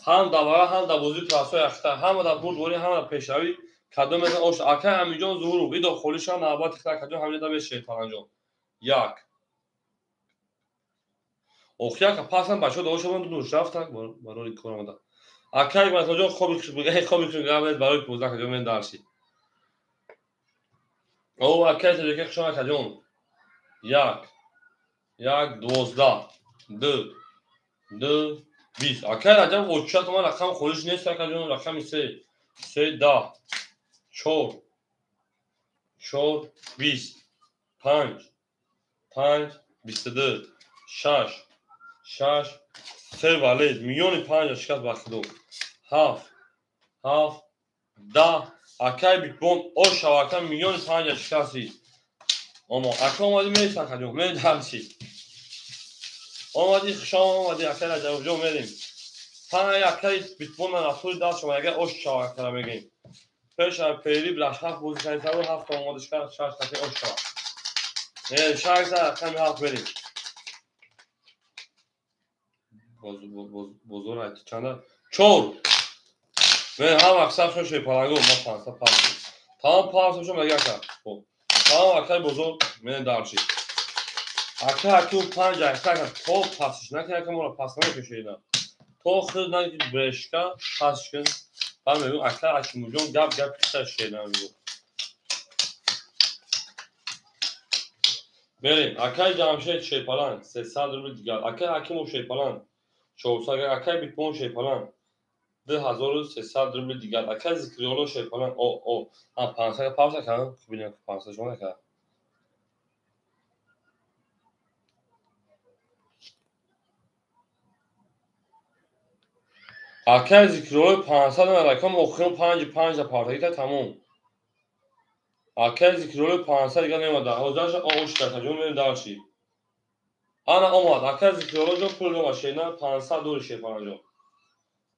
هم دواره هم دبوزی پراسو یخته هم در برد ولی هم در پیشروی کدوم از اوش اکای امیجان ظهور وی دو خلیشان نابات خلا کدوم همین دا به شیطان انجام یک اوخیا که پاسم بچه دوش من دوش رفتن برای کار آمده اکای مکانجون خوبی که گابل برای 15 کدوم من درسی او اکای تجربه شما کدوم یک 12 2 20 اکای راجب اوچات ما رقم خودش نیست کدوم رقم 3 10 4 20 5 22 6 3 valid میلیون 5 شکست بخدو 7 10 اکای بیتبون او شواکه میلیون 5 شکستی اما اکای اومدی میرسن کدوم میدرسی آمدی شما آمدی اکای راجب جو میریم پناه اکای بیتبون من اصولی دست شما اگه اوش شواکه را میگیم پیش پیری برش هفت بوزی کنید تا هفت آمادش کرد 6 دقیقه اوش شواک یعنی 6 دقیقه کمی هفت بریم بزرگ هایتی چنده 4 من هم اکسر شو شوی پرنگو ما پانسا پاس تمام پاس شو مگه کرد تمام اکای بزرگ من دارشید اکای اکیون 5 اکای تو پاسش نکنه که ما را پاس نمیکشیدم تو خود نگید برشکا پاسش کن من ببین اکای اکیمو جون گب پیشتر شیدم بریم اکای جمشید شیپالان 300 روبل دیگر اکای اکیمو شیپالان 400 اکای بیتبون شیپالان 2300 روبل دیگر اکای ذکریولو شیپالان او هم 500 پاس نکنم ببینیم 500 شما نکنم اکای ذکریولو 500 رقم اخیرون 5 پارتاییتا تموم اکای ذکریولو 500 دیگر نمیده حوزش آوش کرد جون میریم دارشی آنا اومد اکای ذکریولو جون پول رو ماشینا 500 دور شیپالان جون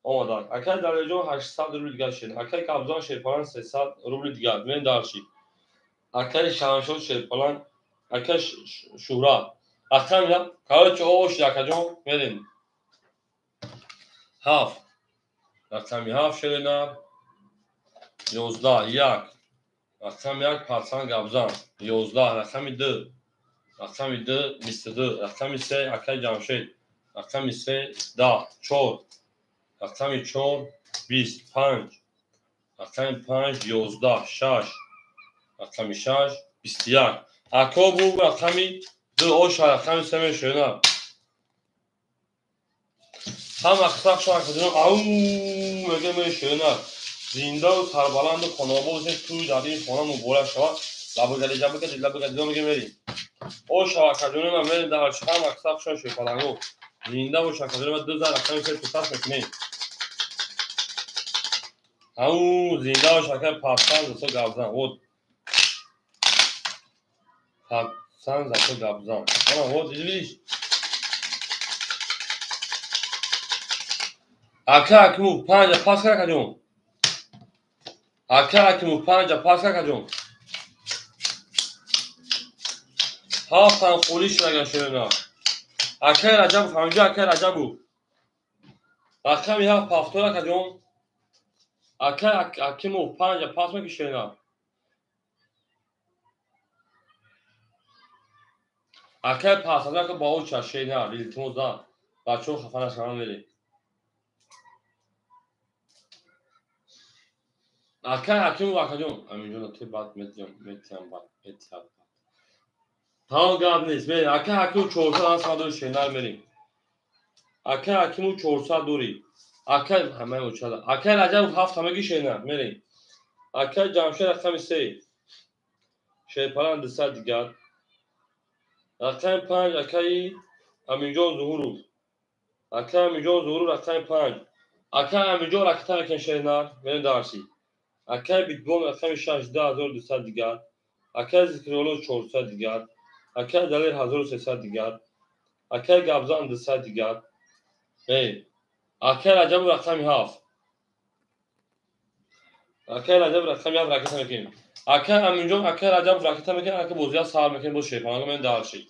آمدن. اکر دریاجان 800 روبل دیگر شد. اکر قبضان شیرپالان 300 روبل دیگر. من دارشی. اکر شانشون شیرپالان اکر شورا. اکر میاد. کار چه اوش دکجان میدیم. هفت. اکر هفت شدن. 11 یک. اکر یک پرسان قبضان. 11 اکر 2. اکر 2 22. اکر 3 اکر جمشید. اکر 3 10 4. اکر 4 25. اکر 5 11 6. اکر 6 21. اکر بو اکر 2 اوش اکر 3 میشونه. هم اکثر شما کدوم او میگه میشونه. زنده و سربلند و خانواده توی در این خانه مبارک شود. لبگلی میگه میریم. او شواکدونه من میریم در هم اکثر شما شکلانگو. زنده و شکلانگو من 2000 اکثر میشه پساس میکنیم. او زنده و شکل پاسان دستو گابزن. او پاسان دستو گابزن. او دیدیش. اکمو 5 پاس کردم. اکمو 5 پاس کردم. هافتن خولیش نگشته. اکر عجب فهمیدی اکر عجب بود. اکر میها پافتورا کردم. اکمو 5 پاس میکشه. اکر پاس از که با او چشه نه ریتمو زد. بچه‌ها خفنش کردن میری. اکمو واکدم. همینجوری تو بعد میتیام بعد. تا قبل نیست. ببین اکمو 400 سال شینال میریم. اکمو 400 دوری. اکر همه اوچالا. اکر عجب هفت همه گیشه میریم. اکر جمشید اکر 3. شیرپالان 200 دیگر. اکر 5 اکر همینجا ظهور. اکر همینجا ظهور اکر 5. اکر همینجا اکر میکنه میریم دارسی. اکر بیتبوم اکر 16200 دیگر. اکر ذکرولو 400 دیگر. اکر دلیر 1300 دیگر. اکر گابزان 200 دیگر. ای اکر عجب رقم هفت. اکر عجب رقم هفت راکت میکنیم. اکر همینجا اکر عجب راکت میکنیم. اکر بوزیا سال میکنیم باز شیپانگو من دارشی.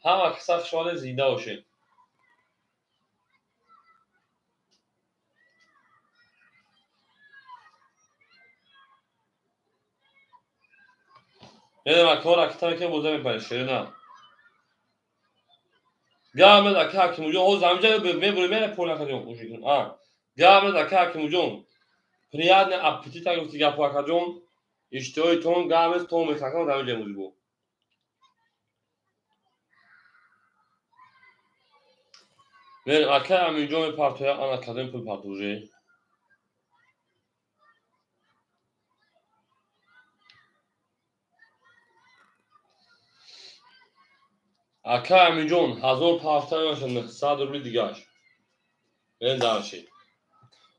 هم اکثر شوال زیده باشه. یه اکر راکت میکنیم بوزیا میپره نه. گامد اکر که موجود او زمینجا میبره میره پول نکردیم اوشیکن. گامد اکر که موجود پریاد نه اپتیت اگه وقتی گپ واکدیم اشتهای تون گامد تون میخکم زمینجا موجود. میره اکر همینجا میپرتوی آن کدوم پول پرتوجی. اکر همینجا 1000 پافتن میشه 100 روبل دیگهش. میره دارشی.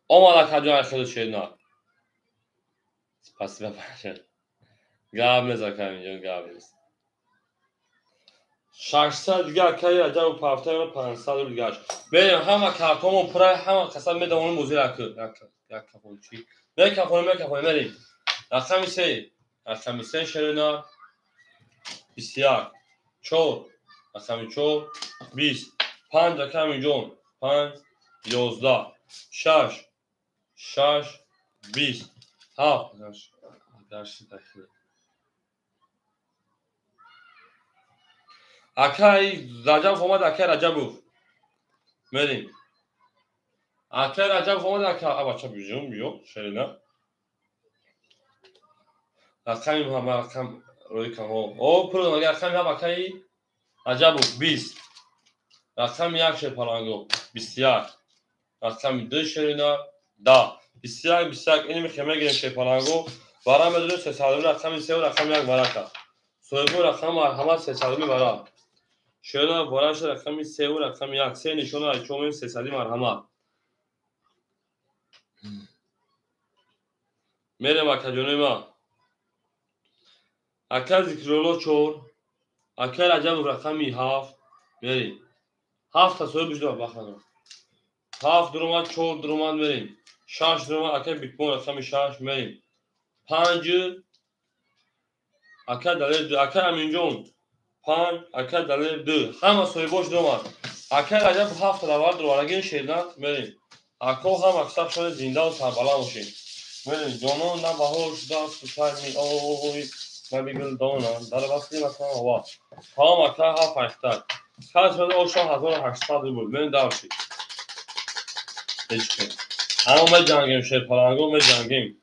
آمال اکر جای خیلی شد نه. پس بپرشه. گامد اکر همینجا گامد. 600 دیگه اکر عجب پافتن 500 روبل دیگهش. بریم همه کارتون پره همه قسم میده اون موزی اکر. یک کپون چی؟ یک کپون میریم. اکر 3 شدن. 21 4 اکر 4 20 5 اکر همینجا 5 11 6 6 20 7 اکر رجب فهمد اکر رجب بود. میریم. اکر رجب فهمد اکر بچه بیجون بیو شدن. اکر همه اکر روی کنم او پرو اگر اکر هم اکر رجب بود 20 اکر یک شیرپالانگو 21 اکر 2 شدن 10 21 اینی میخوام گیریم شیرپالانگو برام بدون 300 اکر 3 اکر یک برکه سویبو رقم همه 300 برا شده برای شده رقم 3 و رقم 1 3 نشونه چون 300 مرحمه میرم اکر جونیما اکر ذکرولو 4 اکر عجب رقمی 7 میریم 7 تا سویب بجدا بخوانم 7 duruma 4 duruma vereyim. 6 duruma akay bitbon rakami 6 vereyim. 5 akay dalir akay aminjon 5 akay dalir 2 hamma soy boş durma. Akay acaba 7 da var duraragin şeyden vereyim. Ako ham aksar şöyle zinda و سربلند باشین. ببین جانان نه بهار شده است تو چشمی آی نه بیگل دانم در وصلی مثلا هوا ها مکه ها فشتر کاش بده اوشا 1800 بود ببین درشی هیچ اما ما جنگیم شد پلنگو ما جنگیم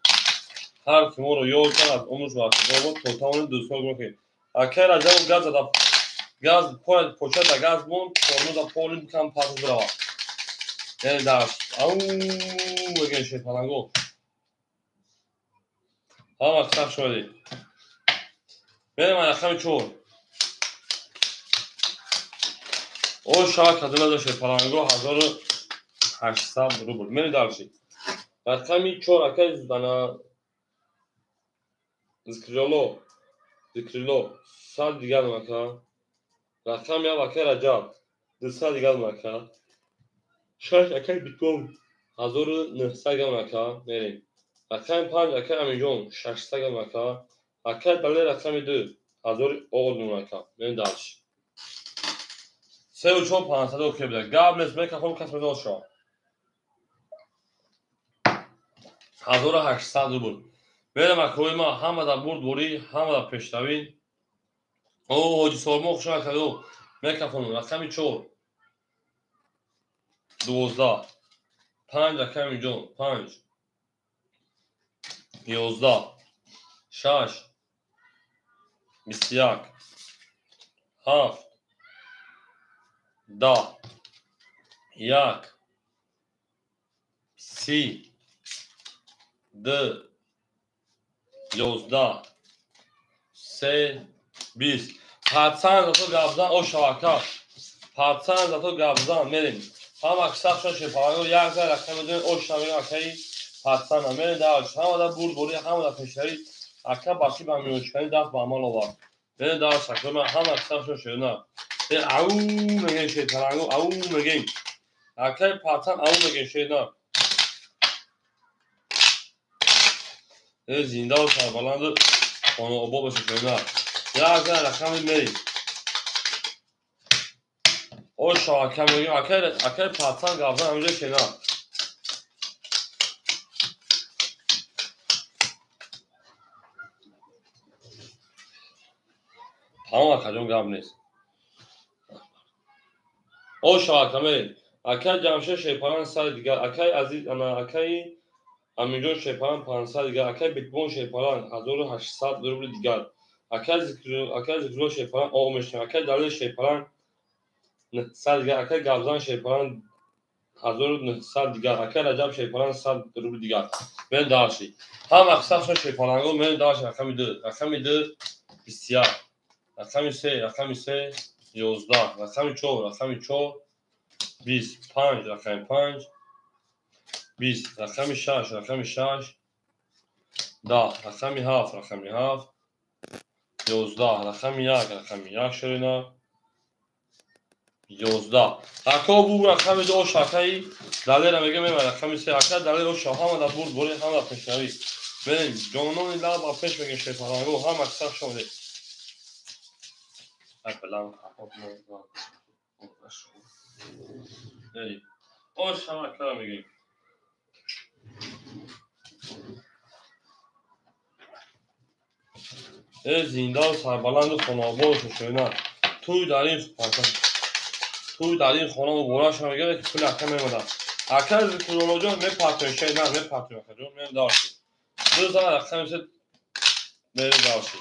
هر کی ما رو یاد کرد عمرش وقت بود تو تمام دو سال گفت اکر اجام گاز داد گاز پوچه دا گاز بون تورمو دا پولین کم پاس بروا یعنی درش او بگین شد پلنگو ها مکه شدی بریم رقم 4 او شاه کدوم داشته پلنگو 1800 روبل من دارشی رقم 4 اکای دانا ذکرلو سال دیگر مکا رقم یا اکای رجب 200 دیگر مکا شاش اکای بیتکوین 1900 مکا بریم رقم 5 اکای امیجون 600 مکا اکای دلار رقم 2 1000 مکا من دارشی 3 و 4 500 اوکی بده قبل از مکه خون کسب داشت 1800 روبل بریم اکوی ما همه دا برد بوری همه دا پشتوین او حاجی سالمو خوشا کدو مکه خون رقم 4 12 5 رقم جون 5 11 6 21 7 10 1 30 2 11 3 20 پرسان تو گابزان او شواکا پرسان تو گابزان میریم هم اکثر شش پاگو یک زر رقم دون او شامل اکی پرسان میریم داش هم دا بود بوری هم دا پشری اکا باقی با میوشکنی دست با عمل آورد میریم داش شکل هم اکثر شش نه او میگن شی پاگو او میگن اکی پرسان او میگن شی نه زنده و سربلند خانه آبا باشه شما یا اگر رقم میریم او شاکم میگیم اگر پرسان گابزان همونجا کنار تمام اکجون گاب نیست او شاکم میریم اگر جمشه شیپاران سال دیگر اگر عزیز انا اگر امیجون شیپاران 500 دیگر اگر بیتبون شیپاران 1800 روبل دیگر اگر ذکرو شیپاران او میشن اگر دلیل شیپاران 900 دیگر اگر گابزان شیپاران 1900 دیگر اگر رجب شیپاران 100 روبل دیگر من داشتی هم اکثر شیپارانگو من داشت رقم 2 بسیار رقم 3 11 رقم 4 20 5 رقم 5 20 رقم 6 10 رقم 7 11 رقم 1 شرینا 11 اکو رقم 2 شاکایی دلیل میگه میبره رقم 3 اکا دلیل او شاه هم دا برد بوری هم دا پشنوی بریم جانون لا با پیش میگه شیپارانگو هم اکثر شده اکلام بریم او شما اکلا میگیم زنده و سربلند و خانابا و ششوینا توی در این خانه و براش هم میگه که پول اکا میمونه اکا از کلونوجا میپاتوی شاید نه میپاتوی اکا جون میم داشتی 2000 اکا میشه میم داشتی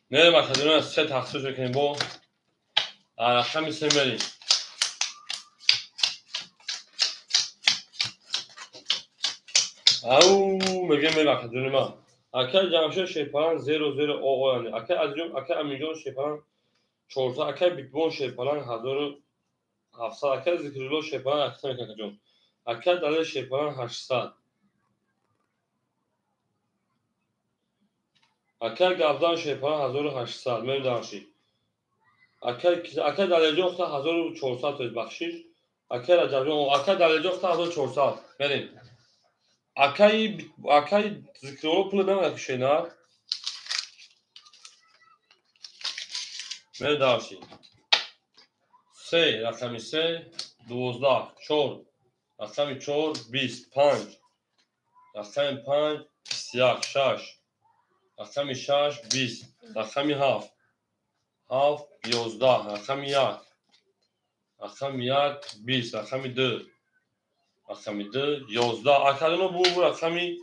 میم اکا جون 3 تخصیص بکنیم با اکا میشه مریم او میگه میم اکا جون ما اکا جمشه شیپاران 00 آقایانی اکا از جون اکا امیجون شیپاران 400 اکا بیتبون شیپاران 1700 اکا ذکرلو شیپاران اکا میکنه جون اکا دلیل شیپاران 800 اکر گابزان شیپان 1800 مریم دانشی اکر دلیجه اختا 1400 توید بخشیش اکر اجابجان اکر دلیجه اختا 1400 مریم اکر ذکرولو پول نمیده که شینار مریم دانشی 3 رقمی 3 12 4 رقمی 4 20 5 رقمی 5 21 6 رقمی 6 20 رقمی 7 7 11 رقمی 1 رقمی 1 20 رقمی 2 رقمی 2 11 اکرانو بو رقمی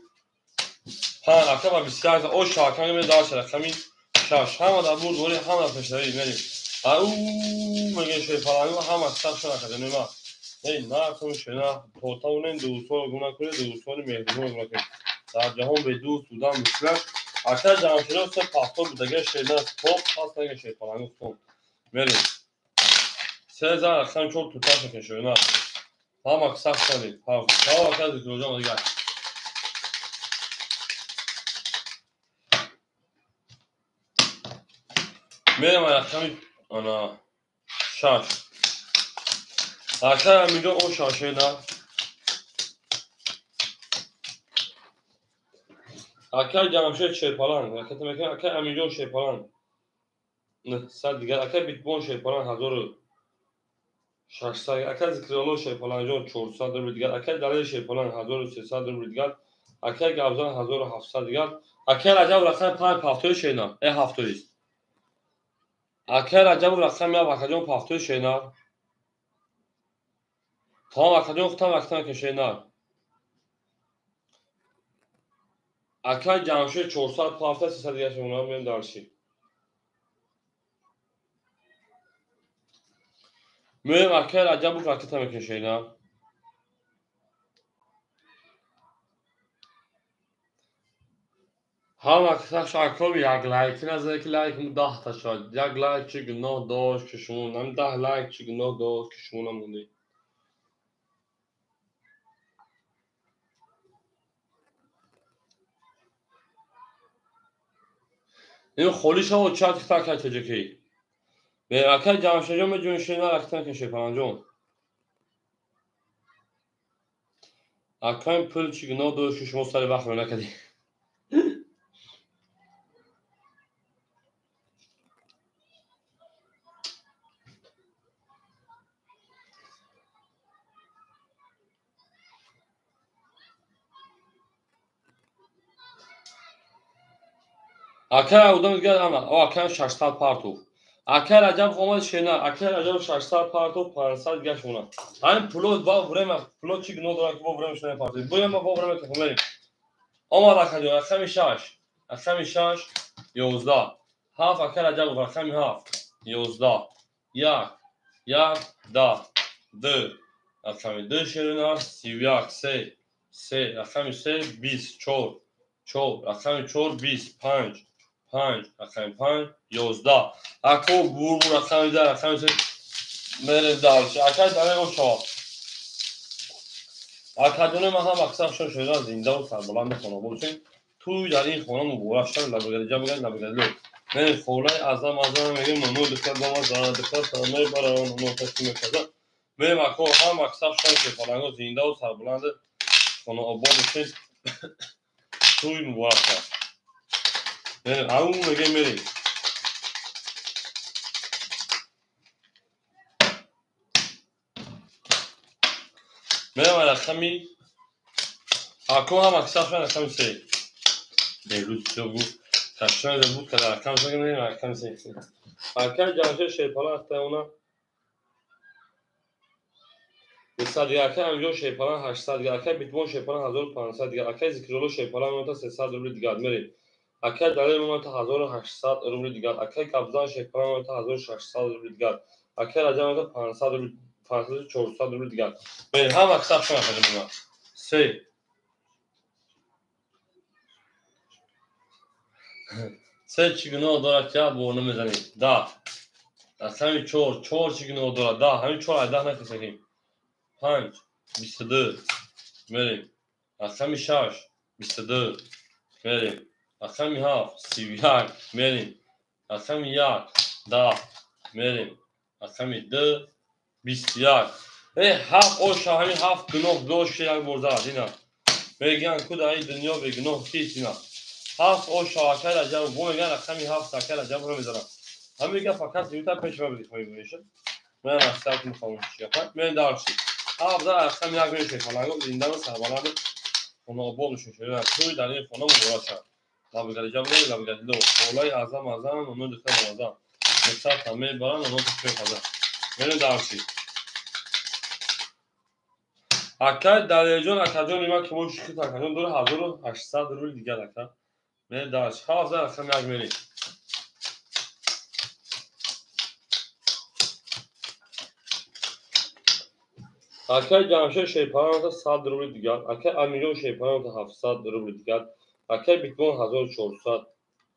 5 رقم 21 او شاکانگ می داشت رقمی 6 همه در بود دوری همه پشتری میریم او میگه شیفالانو همه سب شد اکرانو ما نه کنش نه توتاونین دوستان گونه کنه دوستان مهربون گونه کنه در جهان به دوست بودن مثل اکر جمعشناس پافتور بودگه شیدن توپ پاس نگه شیفالانو کن میریم 3000 رقم چون توتاش کشه نه همه کسب کنید همه اکر دیگه جان دیگه میریم رقمی آنا 6 اکر میگه اون شاشه نه اکر جمعشناس شیفالان اکر میگه اکر امیجون شیفالان نه صد دیگه اکر بیتبون شیفالان 1600 اکر ذکرالو شیفالان جون 400 روبل دیگه اکر دلیل شیفالان 1300 روبل دیگه اکر گابزان 1700 دیگه اکر عجب رقم 5 پافتوی شینا ای هفتوی اکر عجب رقم یا وکجون پافتوی شینا تا وکجون ختم وقتن که شینا اکر جمعشه 400 پافته 300 دیگه شما میام دارشی میام اکر عجب وقتن که شینا هم اکثر شاکوب یک لایک نزده که لایک 10 تا شد یک لایک چی گناه داشت که شما نم 10 لایک چی گناه داشت که شما نمونی این خولیش ها و چات خطا کرد چه جکی به اکر جمعشه جون جون شینا رکتن که شیفان جون اکر پل چی گناه داشت که شما سر وقت نکدی اکر اودم دیگه اما او اکر 600 پارتو اکر عجب قومت شینا اکر عجب 600 پارتو 500 دیگه شونا همین پلوت با برم پلوت چی گناه دارن که با برم شونه پارتو برم با برم که بریم اما رکجون رقم 6 رقم 6 11 هفت اکر عجب رقم 7 11 1 1 10 2 رقم 2 شیرنا 31 3 3 رقم 3 20 4 4 رقم 4 20 5 5 رقم 5 11 اکو بور رقم 10 رقم 3 میره دالش اکر داره او شو اکادون ما هم اکثر شده زنده و سربلند خانواده توی در این خانه مبارک شد لبگری جمع کرد لبگری لو من خولای اعظم میگه ممنوع دکتر با ما زنان دکتر سرمایه برای آن ممنوع تسلیم کرده میریم اکو هم اکثر شد که فلانگا زنده و سربلند خانه آباد شد توی مبارک شد میریم اون میگه میریم میریم رقمی اکو هم اکثر شد رقم 3 روز چه بود کشتن بود که در رقم زنگ میریم رقم 3 اکر جانشه شیپالا هسته اونا 200 دیگه اکر همینجور شیپالان 800 دیگه اکر بیتبون شیپالان 1500 دیگه اکر ذکرولو شیپالان اونتا 300 روبل دیگه میریم اکر دلیل اونتا 1800 روبل دیگه اکر گابزان شیپالان اونتا 1600 روبل دیگه اکر عجب اونتا 500 روبل 500 400 روبل دیگه میریم هم اکثر شما خیلی اونا 3 3 چیگنو داره که بونه میزنیم 10 اصلا 4 چیگنو داره 10 همین 4 10 نکسیم 5 22 میریم رقم 6 22 میریم رقم 7 31 میریم. رقم 1 10 میریم. رقم 2 21 7 اوشا همین 7 گناه دوش یک برزاد اینا میگن کدای دنیا به گناه کیست اینا 7 اوشا اکل عجب بو میگن رقم 7 اکل عجب رو میذارم هم میگه فقط زیوتا پیش رو بدید میشه من اصلا میخوام چیکار کنم من دارچی 7 در رقم 1 میشه فلانگو زنده و سربلند اونا بولشون شده توی در این فنا مبارک لابگاری جاب نه لابگاری لو اولای اعظم اونو دکتر اعظم مثلا همه بران اونو دکتر خدا من دارچی اکل دلیجون اکجون میگه که مش کی تاکجون دور 1800 روز دیگه اکل من دارچی 7 در رقم 1 میری اکل جامشه شیپان 100 روز دیگه اکل امیرو شیپان 700 روز دیگه اکل بیتمون 1400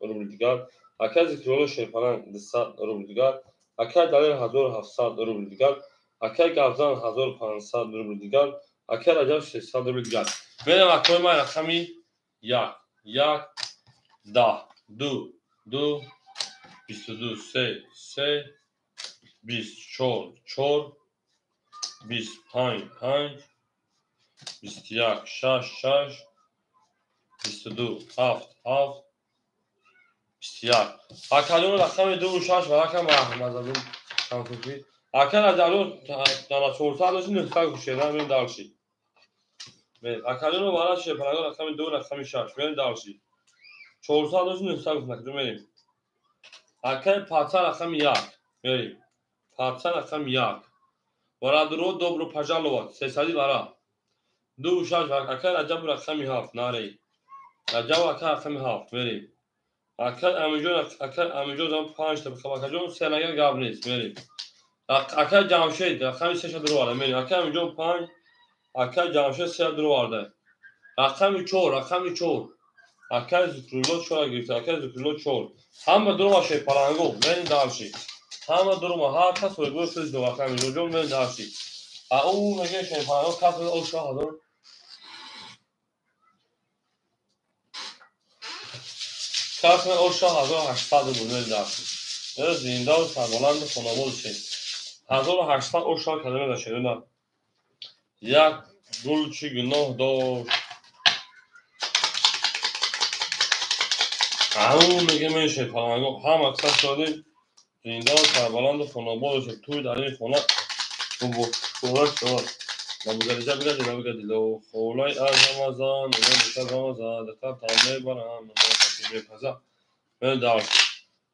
روز دیگه اکل زیکرولو شیپان 200 روز دیگه اکل دلیل 1700 روز دیگه اکل گافزان 1500 روز دیگه اکل عجب 600 روز دیگه میرم اکل ما رقمی 1 1 10 2 2 22 3 3 24 4 25 5 21 6 6 22 7 7 21 اکلون رقم 2 و 6 و رقم مزدون تنفیفی اکل از الان دانا 400 داشتیم نفتا کشیدن میریم دارشی اکلون رو بالا شه پرگاه رقم 2 رقم 6 میریم دارشی 400 داشتیم نفتا کشیدن میریم اکل پاتر رقم 1 میریم پاتر رقم 1 ورا درو dobro пожаловать 300 برا 2 و 6 اکل عجب رقم 7 ناری عجب اکل رقم 7 میریم اکل امیجون زمان 5 تا بخواه اکل سه نگر گاب نیست میریم اکل جمشید رقم 3 شد رو آره میریم اکل امیجون 5 اکل جمشید 3 رو آره رقم 4 رقم 4 اکل زکرولو 4 گرفت اکل زکرولو 4 همه درو باشه پلنگو میریم دارشی همه درو ما هر کس رو گوش دو رقم امیجون میریم دارشی او میگه شه پلنگو کس رو او شاه دارم کس رو او شاه 1800 بود میریم دارشی زنده و سربلند خانواده شد 1800 اوشا کلمه داشته نه یک گلچی گناه داشت همون میگه میشه پلنگو هم اکثر شدیم زنده و سربلند خانواده شد توی در این خانه بورش شد نبودریجه بگردی لو خولای از رمضان نمه بشد رمضان دکتر تامه برم نمه تکیبه پزا من داشت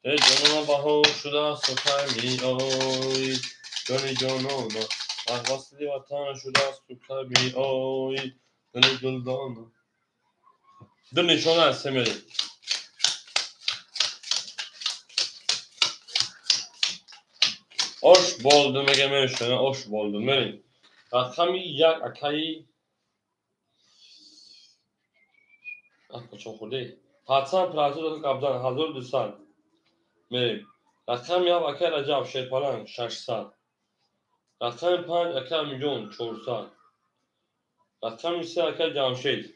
ای جانونا بهار شده سکمی آی جانی جانونا احواستی وطن شده سکمی آی دل گلدانا دو نشانه هسته میریم osh bo'ldi میگه میشونه osh bo'ldi میریم رقمی 1 اکایی کچون خورده حتما پرازو قبضان 1200 میریم رقم 1 اکای رجب شیرپلنگ 600 رقم 5 اکای میلیون 400 رقم 3 اکای جمشید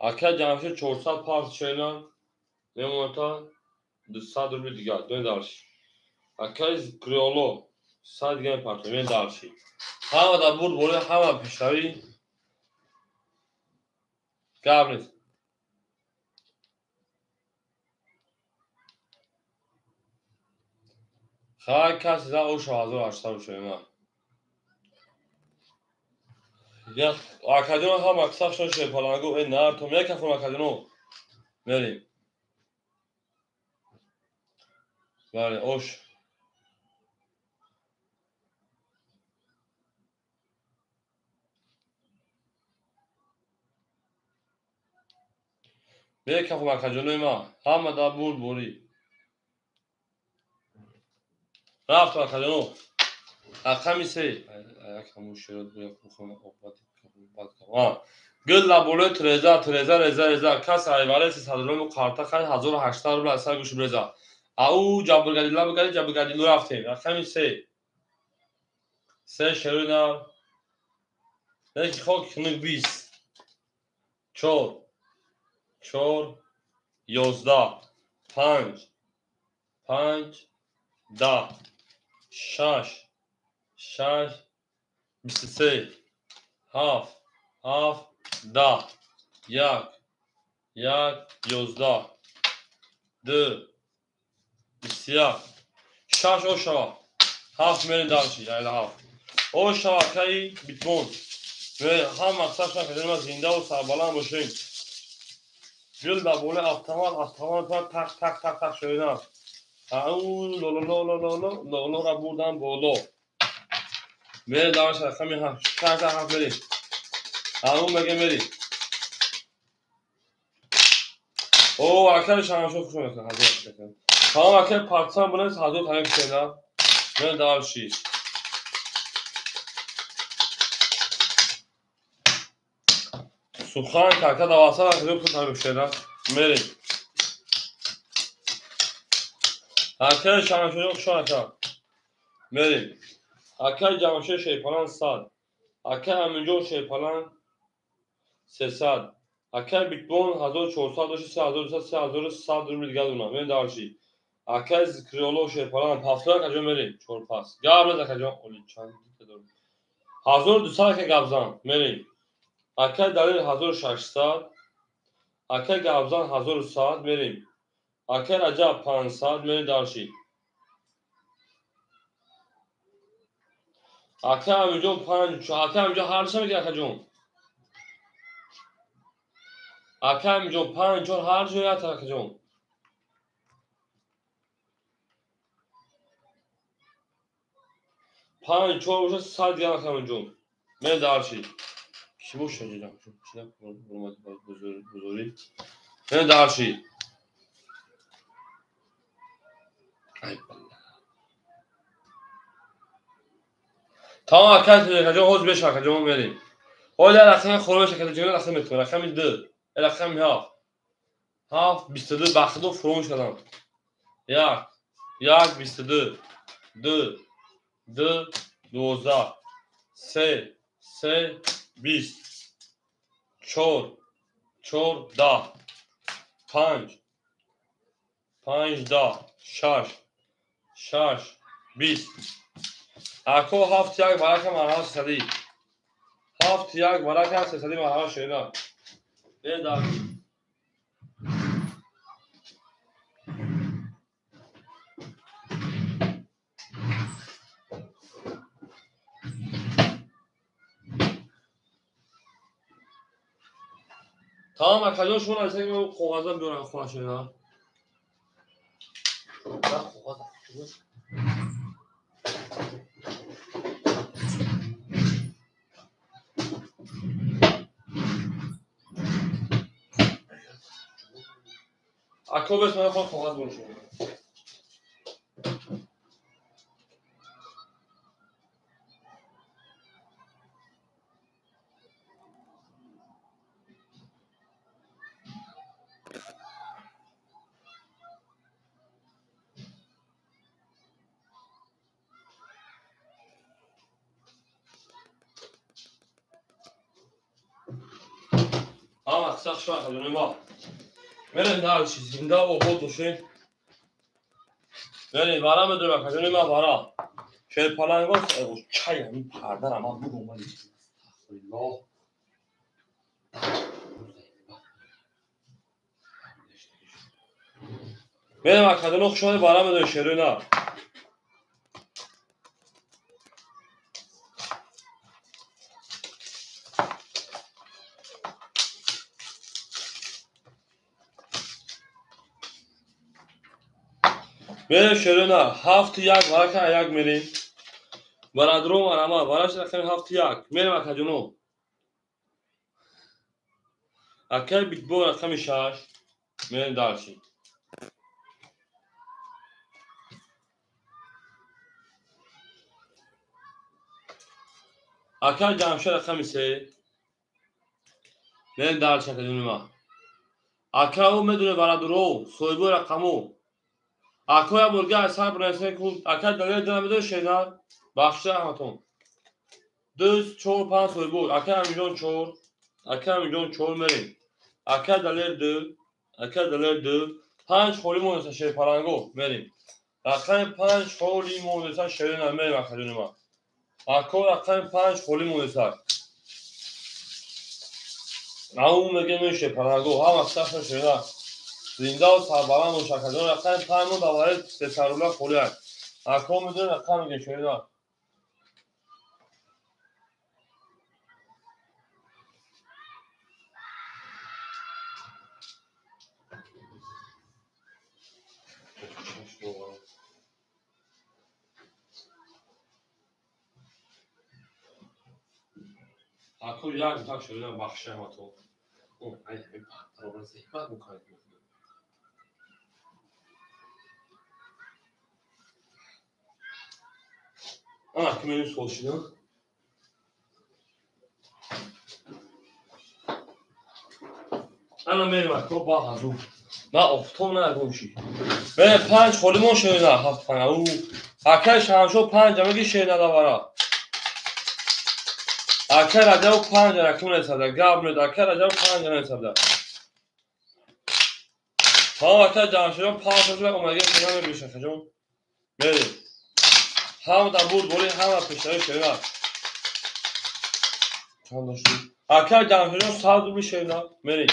اکای جمشید 400 پارس شیلان میمونه تا 200 روپیه دیگه دو دارش اکای کریولو 100 دیگه پارتو می دارشی همه در بود بوده همه پیشروی گاب نیست خواهی کسی در او 1800 شده من یا اکادیون هم اکثر شده شه پلنگو این نار تو میگه کفون اکادیونو میریم بله اوش میگه کفون اکادیونوی ما همه در بود بوری رفت اکادیونو رقمی 3 یک همون شرط باید بخونه گل لبوله ترزا کس ایواره 300 روم کارتا خیلی 1800 روم اثر گوش برزا او جابرگردی لو رفتیم رقمی 3 شروع نار یک خاک کنگ 20 4 4 11 5 5 10 6 6 23 7 7 10 1 1 11 2 21 6 oşağı 7 میرین دارشی یعنی 7 oşağı کی بیتمون ve ham maqsadşan kadar zinde و سربلند باشیم جل به بوله آفتمان tak şöyle اون لولو را بردم بالا میره دارش کمی هم tak میری اون مگه میری او اکل شانشو خوش میکنه حاضر تمام اکل پارتیزان بونه حاضر تایم شده میره دارشی سخن کاکا دواسه حاضر تایم شده میری اکل شانشو خوش میکنه میری اکل جمشه شیپالان صد اکل همینجور شیپالان 300 اکل بیتبون 1400 داشتی 3200 3100 درمی دیگه دونم من دارشی اکل کریولو شیپالان پاسلا کجا میری چور پاس گابل کجا اولی چند دور 1200 که گابزان میری اکل دلیل 1600 اکل گابزان 1100 میریم اکل عجب 500 میری دارشی اکل همینجور 5 اکل همینجور هر چه میگه اکل جون اکل همینجور 5 هر جوری اکل جون پنج چهار باشه 100 دیگه اکل جون من دارشی کی boş vereceğim şu içine vurmadı buzuri. Ne darşi? Ay tamam arkadaşlar kacım hoz 5 kacım vereyim. Ola rakam خورش کردن جون rakam میتونه rakam 2 rakam 7 22 baxdo فرون شدم 1 22 2 2 12 3 3 20 4 4 10 5 5 10 6 6 20 اکو 7 یک برای مرحله سدی 7 یک برای سدی مرحله شینا این دار tamam akıllı şunu alsak mı kogazdan bir خونه شینا اکو بس من خود کاغذ بروشم ama kısa şu an kadını var benim daha çizimde o bol duşun benim vara mı durma kadını var vara şey falan var o çay yani pardon ama bu olmalı Allah benim kadını okşadı vara mı durma şerine benim şerine hafta yak varken ayak melin bana durum var ama bana şerine hafta yak benim kadını akıl bitbo rakam şaş benim darşi akıl jamşe rakam ise benim darşi kadını var akıl o medune bana duru soybu rakamı اکویا مرگه از سر برنسه کن اکل دلیل دنم بده شیدار بخشه احمدون دوز چور پانس وی بود اکل همیجون چور اکل همیجون چور مرین اکر دلر دو 5 خولی مونسا شیر پرنگو بریم رقم 5 خولی مونسا شیر نمیریم اکادون ما اکو رقم 5 خولی مونسا اون میگه میشه پرنگو هم اکتاش شیر زنده و سربالان و شکدون رقم 5 مون دواره سرولا خولی هست اکو میدون رقم میگه شیر نه اکو یک تا شیر نه بخشه ما تو اون ای پرنگو زیبا میکنه Ama kümenin sonuçunu انا میرم اکو با هزو نه افتم نه گوشی به 5 خولیمون شده نه 7 پناهو اکش همشو 5 میگی شده داورا اکر اجاو 5 رکون حساب گابل اکر اجاو 5 حساب ها اکر جانشون 5 روز اومده کنار میشه خجون بریم هم در بود بولی هم پیشای شده چند داشتی اکر جانشون 100 روز شده بریم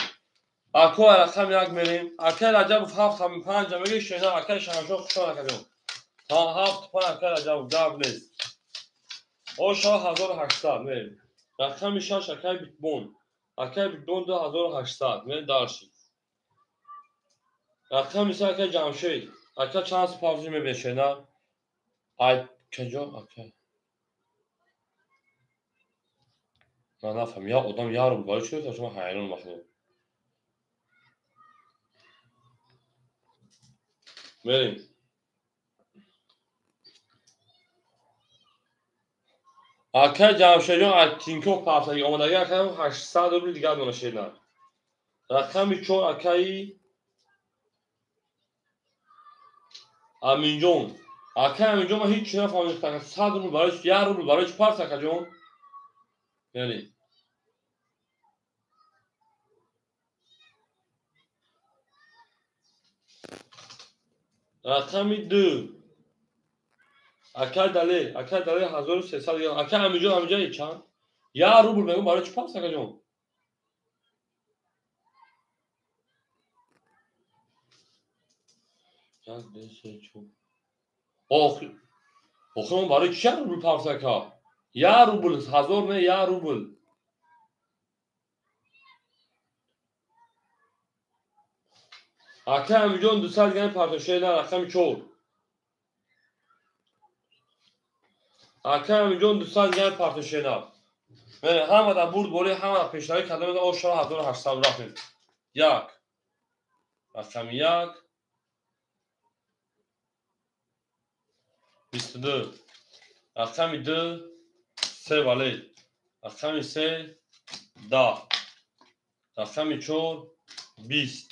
اکو رقم یک میریم اکر عجب 7 هم 5 میگه شینا اکر شانشو خوشا نکردم تا 7 5 اکر عجب گابل او شاه 1800 میریم رقم 6 اکر بیتبون اکر بیتبون 2800 میریم دارشی رقم 3 اکر جمشید اکر چند سپاوزی میبین شینا ای کجا اکر من نفهم یا ادام یارو بگاری شده تا شما حیران مخلوق میریم اکر جمشیدیان اتینکو پرسایی آمدگی اکر 800 روبل دیگر دونه نه رقم 4 اکری امینجون اکر امینجون من هیچ چی نفهمیدم 100 روبل برایش 1 روبل برایش پرس اکر جون یعنی رقم 2 اکر دله 1300 اکر امینجون چند 1 روبل بگم برایش پرس اکر جون یک دیسه چون آخی من برای چه روبل پرس اکر 1 روبل 1000 نه 1 روبل اکر امینجون 200 گرم پرس نه رقم 4 اکر امینجون 200 گرم پرس نه همه در برد بولی همه پیشنهایی کردم او شما 1800 رفتیم یک رقم 1 22 رقم 2 3 ولی رقم 3 10 رقم 4 20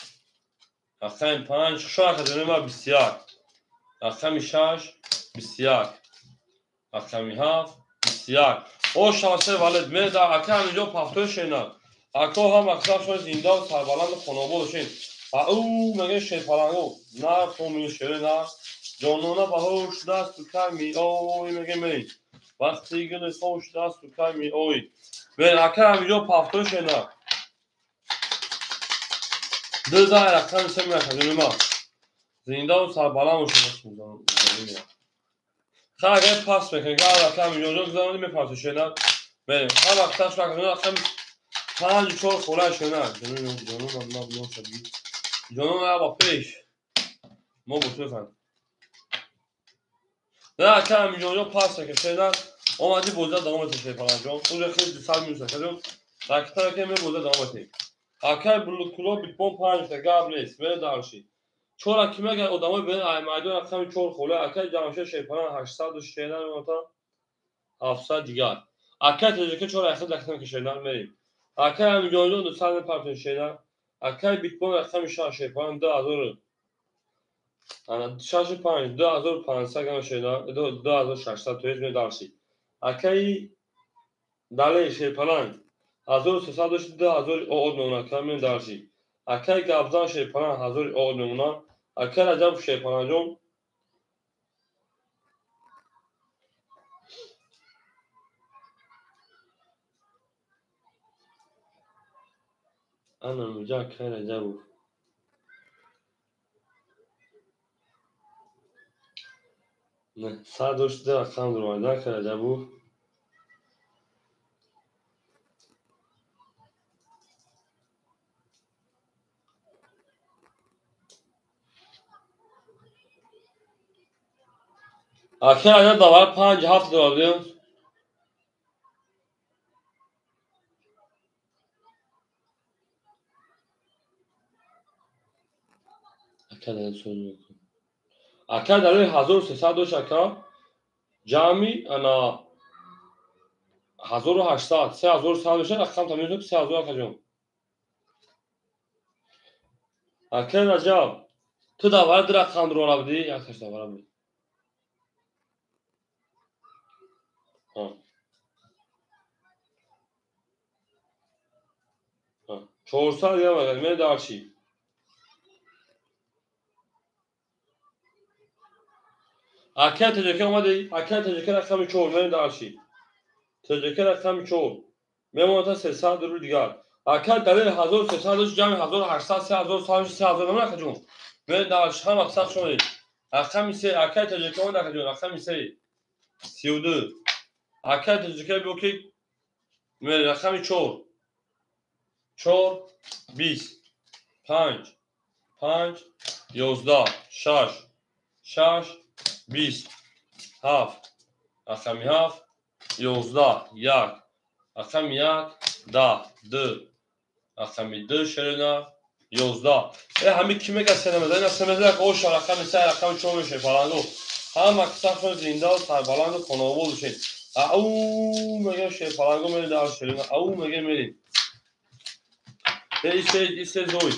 رقم 5 شما کردم 21 رقم 6 21 رقم 7 21 او شما 3 ولد می در اکر اینجا پفتو شینا اکو هم اکثر شما زنده و سربلند خانوابو داشتین او مگه شیپالانگو نه تو میشه نه جانونه باهوش دست تو کمی اوی میگه می وقتی گل خوش دست تو کمی اوی به اکر اینجا پفتو شینا دو دای رقم 3 میکنه ما زنده و سربلند شما خیلی پاس میکنه که رقم اینجا زمانی میپرسه شینا بریم هم وقتش رقم 5 4 خوله شینا جانون هم با پیش ما بطور نه اکر اینجا پاس میکنه شینا اومدی بوزه دامت شیپ پرنجون اونجا خیلی سال میشه کجون رکتا که می بوزه دامتی اکر بلوکلو بیتبون 5 تا گابلیس به دارشی چورا کی میگه ادامه به ایمایدون رقم 4 خوله اکر جامشه شیپ پرن 800 شینا میوتا 700 دیگر اکر تجربه چورا اخد رقم که شینا میریم اکر اینجا 200 پرتون شینا اکر بیتبون رقم 6 شیپ پرن 2000 انا 65 2500 گم شینا 2600 تویز می دارشی اکر دله شیپ پرن 1300 2000 اود نونا کم دارشی اکر گابزان شیپان حضور آدمونا اکر عجب شیپان جون انا مجا اکر عجب نه ساعت دوست ده اکرم درمانده اکر عجب اکر عجب داور 5 7 دارده اکر عجب سوال میکن اکر داره 1300 دوش اکر جمعی انا 1800 3100 بشه اکرم تمیز 3000 اکر جون اکر عجب تو داور در اکرم درمانده بودی یا اکرش داور بود ها 400 دیگه مگه می دار چی اکر تجکه اومده اکر تجکه رقم 4 می دار چی تجکه رقم 4 میمونه تا 300 درو دیگر اکر داره 1300 دوش جمع 1800 3100 3000 نمونه اکر جون می دارش هم اکساق شده رقم 3 اکر تجکه اومده اکر جون رقم 3 32 اکر تجکه بیوکی می رقم 4 4 20 5 5 11 6 6 20 7 رقم 7 11 1 رقم 1 10 2 رقم 2 شرنا 11 همه کی میگه سنمه اینا سنمه او شو رقم 3 رقم 4 میشه فلانگو هم اکثر زنده و سر فلانگو خانواده بشه او میگه شه فلانگو میره دار شرنا او میگه میری ایسه زوی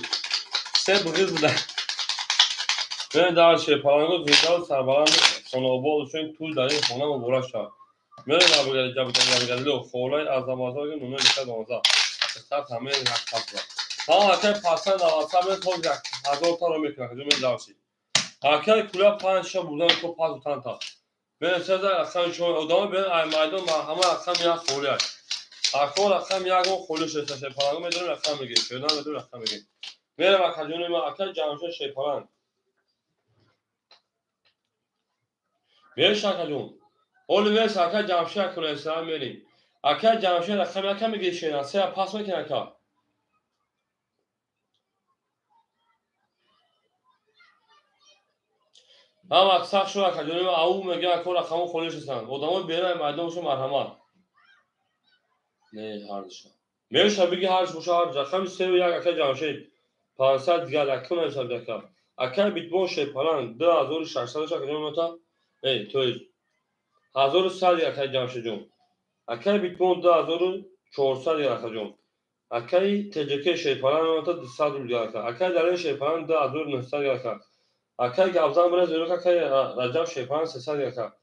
سه بغیز بوده میره دار شه فلانگو زنده و سر فلانگو خانواده بشه طول داره خونه مبارک شد میره نابگردی جبگردی خولای از نمازها که نمونه لیسه 12 استاد همه یک خفضه ها اکر پاسن دوازده من توی 1000 تا رو میکنه که جمعه داشتی اکر کلا 5 شب بودن تو پاس بودن تا به سزا اصلا شما ادامه به مردم همه اصلا یک خولی هست اکر اصلا یک اون خولی شده شیپارانگو میدونیم اصلا میگه شدن میدونیم اصلا میگه میره و کجونه ما اکر جمعشه شیپاران میره شاکر جون اول میره شاکر جمعشه کنه اسلام میریم اکر جمعشه اصلا یک میگه شیران سه پاس میکنه که هم اکثر شو اکادمی او میگه اکو رقم خودش هستن آدمای بیرون مردمشون مرحمت نه هرش میشه بگی هرش باشه هر رقم 3 و 1 اکا جمشه 500 دیگه لکه نمیشه دکا اکا بیت باشه پلان 2600 اکادمی متا ای تو 1100 اکا جمشه جون اکا بیت بون 2400 اکا جون اکا تجکه شه پلان متا 200 دیگه اکا داره شه پلان 2900 اکا اکا گابزان برای زیرو که رجب شیپان 300 اکا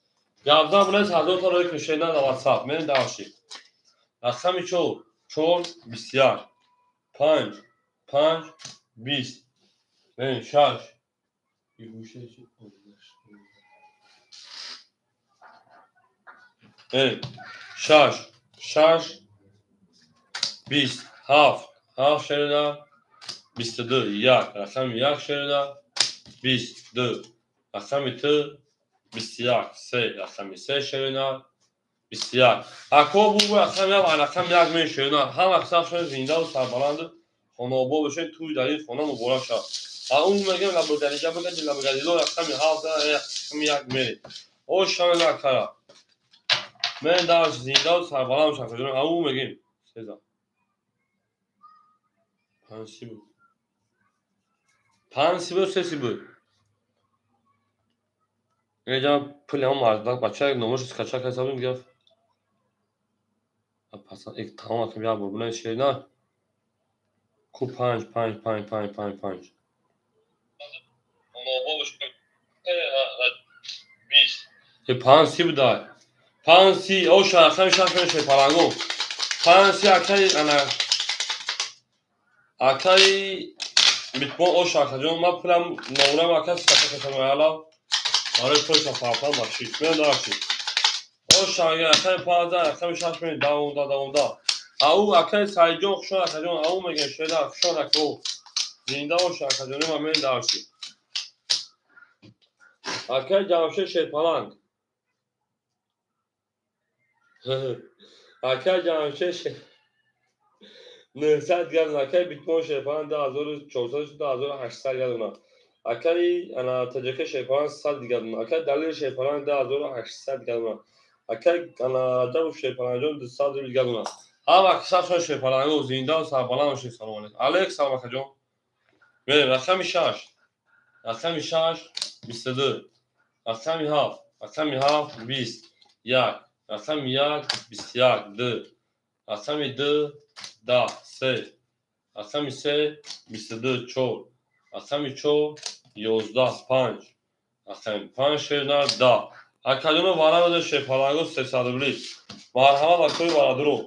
گابزان برای 1000 تا روی کشیدن در واتساپ من داشتی رقم 4 4 بسیار 5 5 20 من 6 من 6 6 20 7 7 شریدم 22 1 رقم 1 شریدم 22 رقم 2 21 3 رقم 3 شریدم بسیار اکو بو رقم یک رقم یک میشه نه هم اکثر شده زنده و سربلند خانوابا بشه توی در این خانه مبارک شد اون میگه لبگردی جا بگردی لبگردی دو رقم 7 رقم یک میری او شان نکره من در زنده و سربلند شد اون میگیم سیزا پنسی بود پنسی بود سیسی بود اینجا پلی هم مردک بچه نموش کچک حسابیم گفت پس یک تمام که بیا ببینه چیه نه کو 5 5 5 5 5 5 20 پانسی بود پانسی او شرخم شرخم پلنگو پانسی اکای انا اکای میتونم او شاکجون ما پولم نمونه ما کسی که کتم حالا آره پولش پاپا ماشین من داشتی او شاگه اخیر 15 اخیر 6 می داوندا او اخیر سایجون شو اخجون او میگه شده شو رکو زنده او شاکجون ما من داشتی اخیر جامشه شیپالانگ اخیر جامشه 900 گرم اخیر بیتمون شیپالانگ 2400 2800 گرم اکری انا تجربه شیپان 100 گرم اکر دلیل شیپان 2800 گرم اکر انا جب شیپان جون 200 گرم هم اکثر شیپان رو زنده و سربلند و سلام علیک سلام خجون میریم رقم 6 رقم 6 22 رقم 7 رقم 7 20 1 رقم 1 21 2 رقم 2 10 3 رقم 3 22 4 رقم 4 11 5 رقم 5 شیرنار 10 اکادون وارا بده شیپالانگو 300 روبلی مرحبا با کوی وارا درو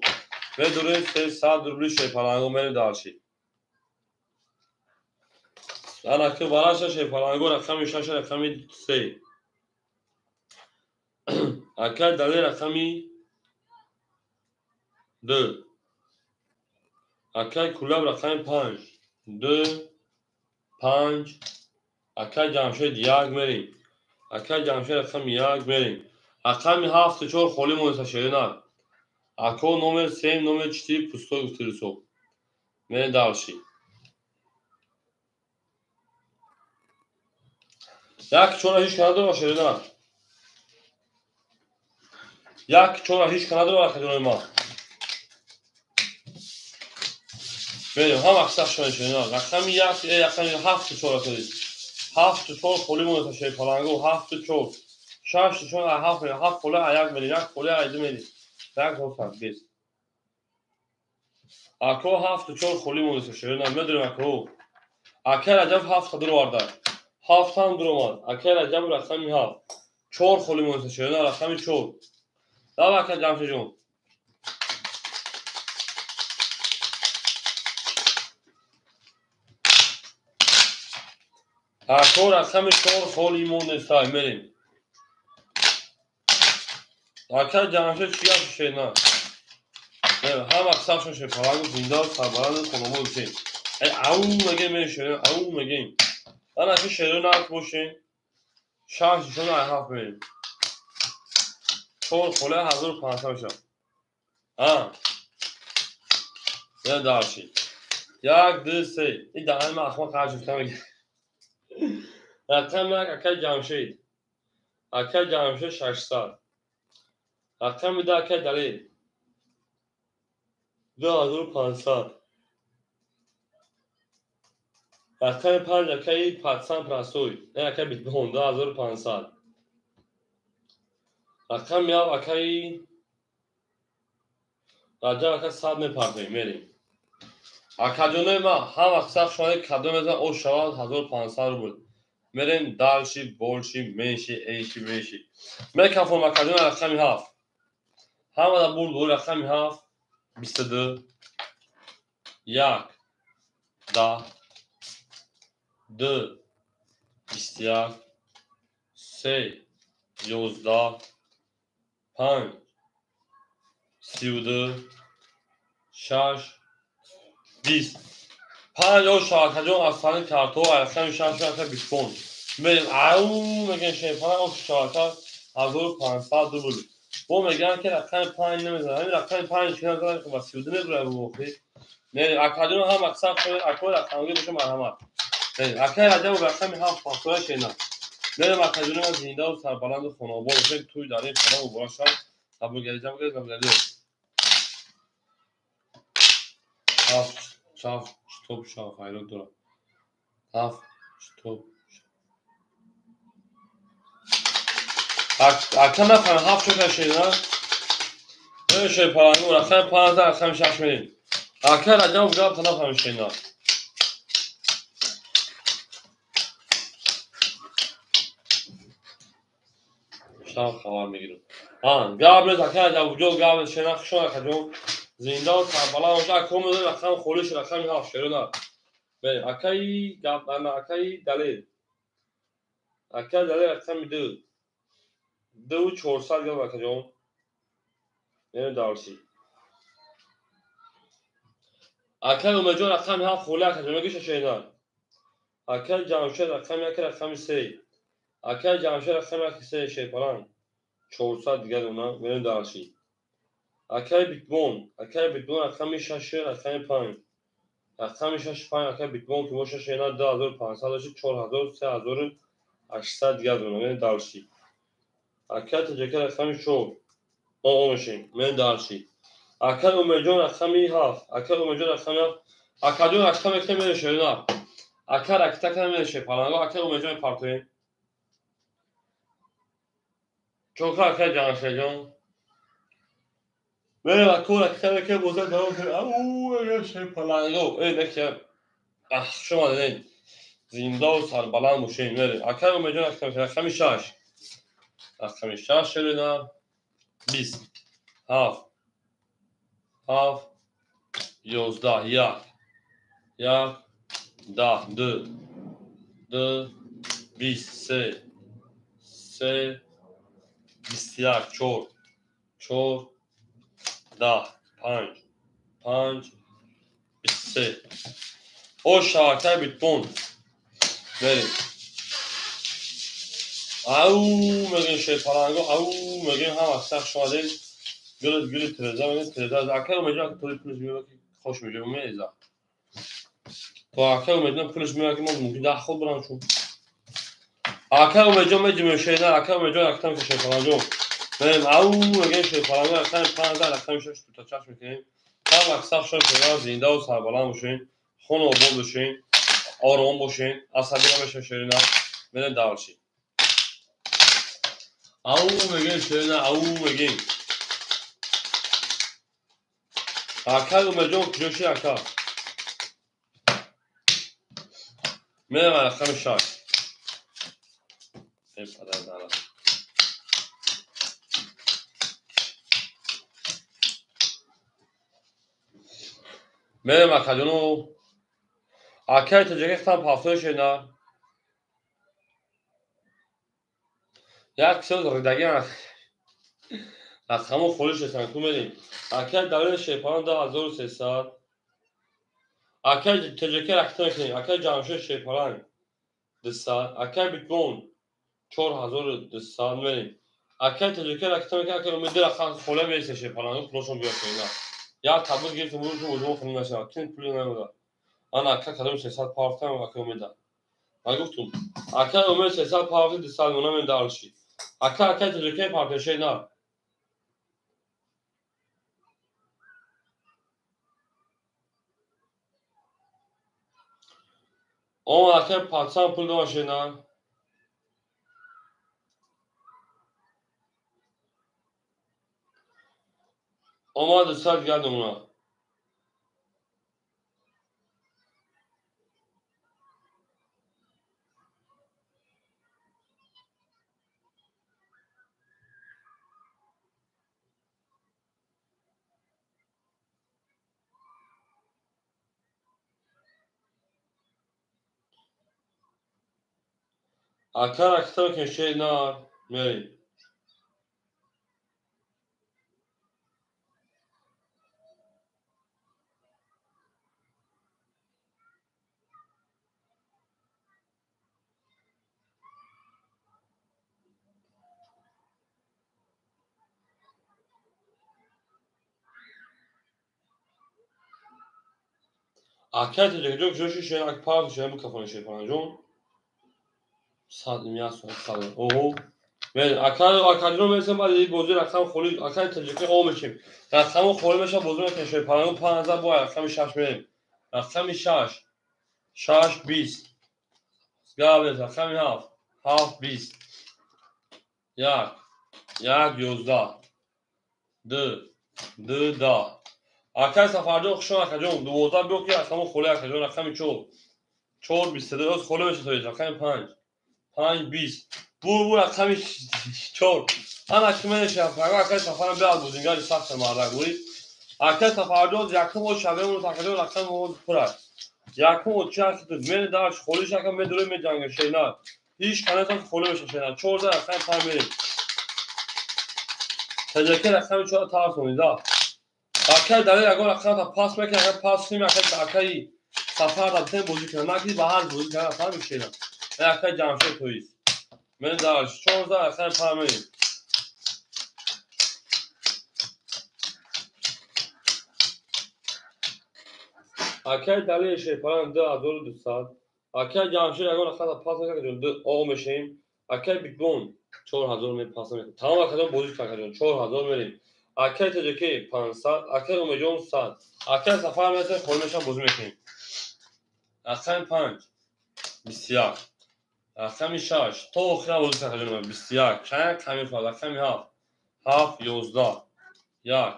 و دوره 300 روبلی شیپالانگو میری دارشی انا که وارا شیپالانگو رقم 6 رقم 3 اکاد دلی رقم 2 اکاد کلاب رقم 5 2 5 اکاد جمشید 1 میریم اکاد جمشید رقم 1 میریم رقم 7 4 خولی مونسا شیرنار اکو نمر 3 نمر 4 پوستو گفترسو میری دارشی یک چورا هیچ کناده باشه نه یک چورا هیچ کناده باشه کنار ما بریم هم اکثر شده نه رقم یک رقم 7 چورا کنید 7 چور خولی مونتا شیپالانگو 7 چور 6 چور 7 خوله یک میلی یک خوله ایده میلی یک گفتم 20 اکو 7 چور خولی مونتا شده نه میدونم اکو اکر عجب 7 درو وارده 7 هم درو ماد اکر عجب رقم 7 چور خولی مونتا شده نه رقم 4 دا اکر جمشه جون اکو رقم 4 خولی مونتا میریم اکر جمشه چیا شده نه هم اکثر شده شیپالانگو زنده و سربلند خونمو بسیم او مگه میشه او مگه من اگه شده نرک باشین شانسی شده هفت میریم چون خوله 1500 شد یه دارشی 1 2 3 این دهن من اخوان خرج شفتم میگه رقم یک اکر جمشید اکر جمشید 600 رقم میده اکر دلیل 2500 رقم 5 اکر پتسن پرسوی این اکر بیت بهم 2500 رقم یاب اکر راجع اکر 100 میپردیم میریم اکادونه ما هم اکثر شده کدوم میزن او شواد 1500 رو بود میریم دالشی بولشی میشی ایشی میشی میکفون اکادونه رقم 7 همه دا بود رقم 7 22 1 10 2 21 3 11 5 32 6 20 5 او شاکجون اصلا کارتو رقم 6 رقم 20 میریم او میگن شیپان او شاکا 1500 رو بود با میگن که رقم 5 نمیزنه همین رقم 5 که نزدن که با 32 میبره رو بخی میریم اکادون هم اکثر شده اکو رقمگی بشه مرحمت میریم اکر عجب و رقم 7 فاصله شینا میریم اکادون هم زنده و سربلند خونابا بشه توی داره خونه و برا شد قبول گریجم گریجم هفت شاف توپ شاف ایرو دورا هفت توپ اکر نفهم هفت شده شینا نمیشه پرانگو رقم 15 رقم 6 میریم اکر عجب جاب تا نفهم شینا شاف خبر میگیرم گابل اکر عجب جو گابل شینا خشون اکجون زنده و سربلند و اکر میده رقم خولیش رقم 7 شده بله اکای اکای دلیل اکای دلیل رقم دو 400 گرم اکا جان یعنی دارسی اکای اومجان رقم ها خوله اکا جان مگیش شیدن اکای جمشد رقم یک رقم 3 اکای جمشد رقم 3 شیپران 400 دیگر اونا یعنی دارسی اکای بیتبون رقم 6 رقم 5 رقم 6 5 اکای بیتبون که موشه شینا 2500 4000 3800 دیگر اونا یعنی دارسی اکای تجکر رقم 4 ماشین من دارسی اکای اومجان رقم 7 اکای اومجان رقم 7 اکای رقم که میشه شینا اکای رکتا که میشه پالانگو اکای اومجان پارتوی چوکا اکای جانشه جان من اکای رکتا که بوزه دارم که اوه میشه پالانگو اینه که شما دیدین زنده و سربلند ماشین میره اکای اومجان رقم 6 رقم 6 شینا 20 7 7 11 1 10 2 20 3 21 4 10 5 23 o şarkı bitbon بریم او میگن شی پالانگو او میگن هم اکثر شماده گل ترزا از اکر اومدن که توی پولش میاد که خوش میشه میزا تو اکر اومدن پولش میاد که ما ممکن ده خود برام چون اکر اومدن میجیم شینا اکر اومدن اکتام که شی پالانگو بریم او میگن شی پالانگو اکتام 15 اکتام 6 تا چش میکنیم هم اکثر شما زنده و سربلند باشین خون و آباد باشین آرام باشین عصبی نمیشه شینا بریم دارشین او میگن شینا او میگن اکر اومدن کجوشی اکر میرم رقم 6 این پدر زنم میرم اکدونو اکر تجربه ختم پافتوش نه یک سوز ردگی رقم خولش رسن کو میریم اکر دلیل شیپان 2300 اکر تجربه رختم کنیم اکر جانشه شیپان 200 اکر بیتبون 4200 میریم اکر تجربه رختم کنیم اکر امید رقم خوله میرسه شیپان پلوشون بیاد کنیم یا تبلیغ گیرت مورد رو مجموع خونیم نشه کن پولی نمیده آن اکر کدام 300 پافتم اکر امیده من گفتم اکر امید 300 پافتم 200 منم این دارشی اکر تجربه پافتشه نه اون اکر پاتسان پول داشته نه اما 200 گرد اونا اکر اکتر کشه نه میریم اکر تجربه کجوشی شینا اکر پافتشه هم کفانه شیپان جون صد میاد صد اوه میریم اکر میرسیم بعد بازی رقم خولی اکر تجربه او میشیم رقم خولی میشه بازی میکنه شیپان 5000 با رقم 6 میریم رقم 6 20 گابت رقم 7 20 1 11 2 10 اکر سفرجو خشون اکر جون 12 بیو که رقم خولی اکر جون رقم 4 22 از خولی میشه توی رقم 5 20 بو رقم 4 انا کمه شب اکر سفرم بیاد بودینگاری سخت مردگوری اکر سفرجو یکم و شبه اون تاکجو رقم پره یکم اوچه تو من داشت خولیش یکم بدون می جنگ شینا هیچ کنه خولی بشه شینا 14 اصلا فهمیدیم تذکر اصلا چرا تاس میدا اکل داره اگر اصلا تا پاس میکنه اگر پاس نمی اکل اکلی سفر دادن بازی کنه نکی به هر بازی کنه فهم شینا اکل جمشید تویست من داشت 14 اصلا فهمیدیم اکل دلیل شیپران 2200 اکل جمشید اگر اصلا پاس میکنه دو او میشیم اکل بیگون 4000 می پاس میکنه تمام اکل بازی کنه 4000 میریم اکل تجکی 500 اکل اومجون 100 اکل سفر میشه خورمشان بازی میکنیم اصلا 5 بسیار اصلا 6 تو خیلی بازی کنه بسیار چند کمی فاز اصلا 7 11 یک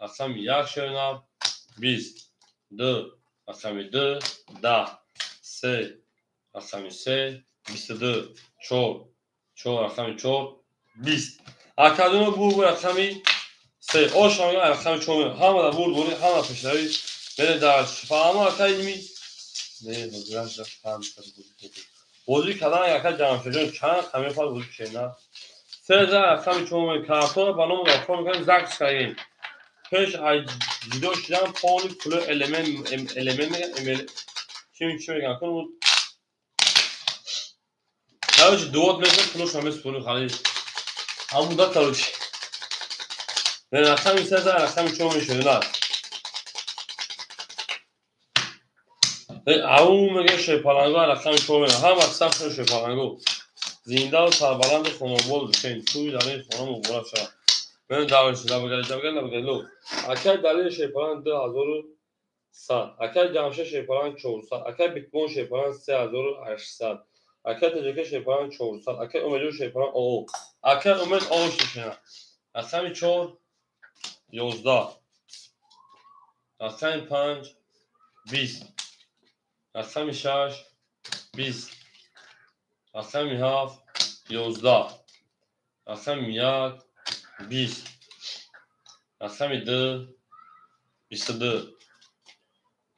اصلا 1 شیرنا 20 2 اصلا 2 10 3 اصلا 3 22 4 4 اصلا 4 20 اکادون بو اصلا 3 او شما اصلا 4 همه بود همه پیشروی بده درش فهمه اکادمی نه گذشت فهم بودی کدام یک جمع شدن چند کمی فاز بودی شینا 3000 اصلا 4 کارتون بانم داشتم میکنم زاکس کردیم پیش ای جدو شدم پانی پول element چی میگن کنم هاوش دوت مثل پولش همه پول خالی همون دا کاروچ نه اصلا 3000 اصلا 4 میشه نه او میگه شیپالانگو اصلا 4 میشه هم اصلا شیپالانگو زنده و سربلند خانوال داشتیم توی داره خانم مبارک شد من دعوت شدم بگم اکل دلیل شیپالان 2100 اکل جمشه شیپالان 400 اکل بیتمون شیپالان 3800 اکل تجربه شیپالان 400 اکل امیدو شیپالان او اکل امید او شیپالان اصلا 4 11 اصلا 5 20 اصلا 6 20 اصلا 7 11 اصلا 1 20 اصلا 2 22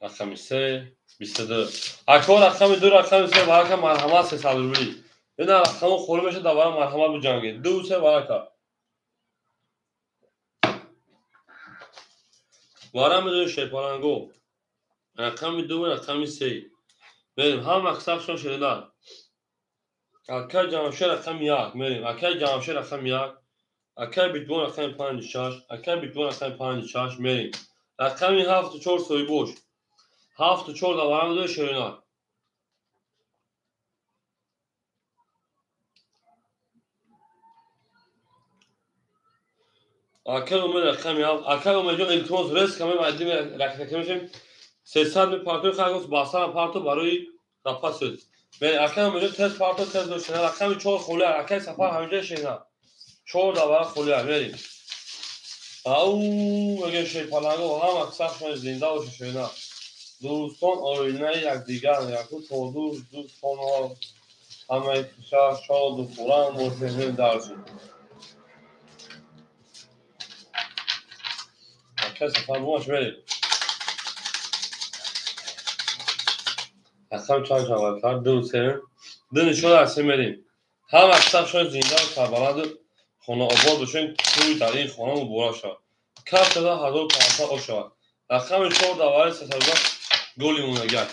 اصلا 3 22 اکبر اصلا 2 اصلا 3 برای که مرحمت 300 روبلی این اصلا خوری میشه دوباره مرحمت به جنگی 2 3 برای که وارم میدونی شیپارنگو اصلا 2 اصلا 3 بریم هم اکسپ شون شدیدن اکل جمشید اصلا 1 بریم اکل جمشید اصلا 1 اکل بیتبون اصلا 56 اکل بیتبون اصلا 56 بریم اصلا 7 و 4 سوی بوش 7 و 4 دوباره میدونی شدیدن اکل اومد اکل اومد جو التماس رس کمی مادی رکھتے میشیم 300 می پارتو خاگوس باسا پارتو برای رفاست من اکل اومد جو تست پارتو تست دوشن اکل 4 خوله اکل سفر همینجا شینا 4 دوباره خوله بریم او میگه شیپالانگو هم اکثر شون زنده و شینا دوستان آینه یک دیگر یکو تو دوستان ها همه شاد و خورم و فهمین درشی اکل سفر باش بریم اصلا چند شود کرد دو سه دو شده اصلا بریم هم اکثر شد زنده و سربلند خانه آباد بشین توی در این خانه مبارا شد کف شده 1500 او شد اصلا 4 دواره 300 گولی مونگرد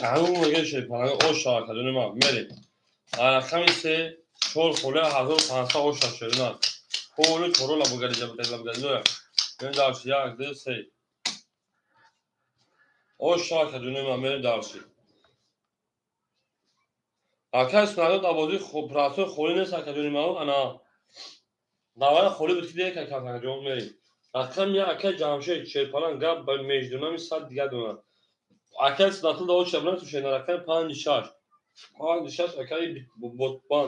همون میگه شیپالانگو او شد کدونه ما بریم اصلا 3 4 خوله 1500 او شد شدن خوله چورو لبگری جبتر من داشت 1 2 3 او شد کدونه ما بریم داشتی اکل سنگا دابازی خوب پراسو خولی نیست اکل ما انا داوره خولی بود که دیگه که کار جون میریم اکل می اکل جامشه شیپالان گاب با میجدونا می صد دیگه دونا اکل سناتو داو شبرن تو شینار اکل 5 اکل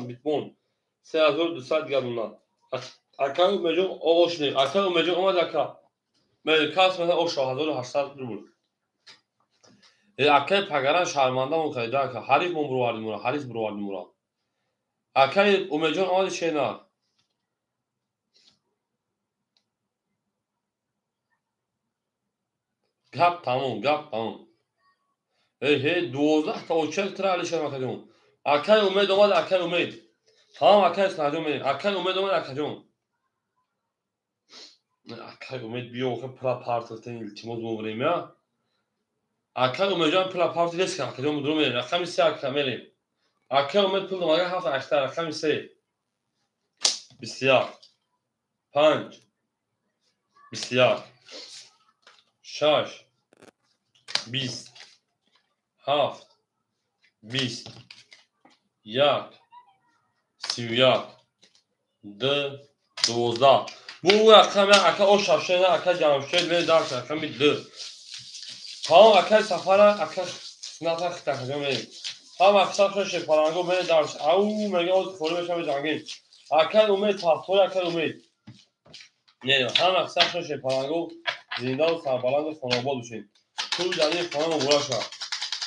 بیتبون 3200 دیگه دونا اکل میجون اوش نی اکل میجون اومد اکل می کاس مثلا او 1800 روبل اکل پگران شرمنده اون خیلی که حریف مبرواری مورا حریف برواری مورا اکل اومجون اومد شینار گپ تموم. هی 12 تا و 40 تر علیشه مکجون. اکل امید اومد اکل امید. تمام اکل سنجون میریم. اکل امید اومد اکجون. اکل امید بیو که پلا پارتتن التماس مبریم یا. اکل امید جان پلا پارت دیست که اکجون مدرو میریم. اکل سی اکل میریم. اکل امید پول دوماگه هفت اشتر اکل سی. بسیار. 5 بسیار. 6 20 7 20 1 31 2 12 bu rakam aka o şaşırdı aka jamşed ve ders rakam 2 tamam aka safara aka sınava takacağım benim tamam akşam şey parango ben ders au mega o formasyon jangin aka umid paftol aka umid ne هم akşam şey parango زنده و سربلند خانواد بشین تو جانی خانم براشا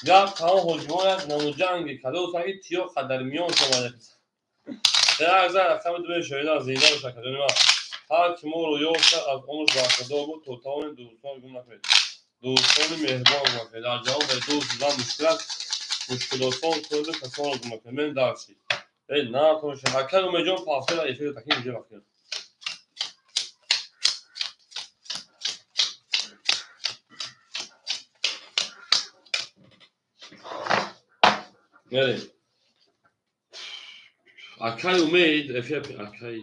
یا تمام حجمات نمو جنگ کدو سعی تیو خدر میون شما در از رفتم دو شهید از زنده و شکر ما هر کی ما رو یافت از عمر زاخدا بود توتال دوستان گم نکنید دوستان مهربان باشید در جواب به دوست زن مشکلاتون کل کسان رو گم نکنید من درسی ای نه تو شکر و مجان پاسل ایفه تکی میشه وقتی بریم اکای امید افیا اکای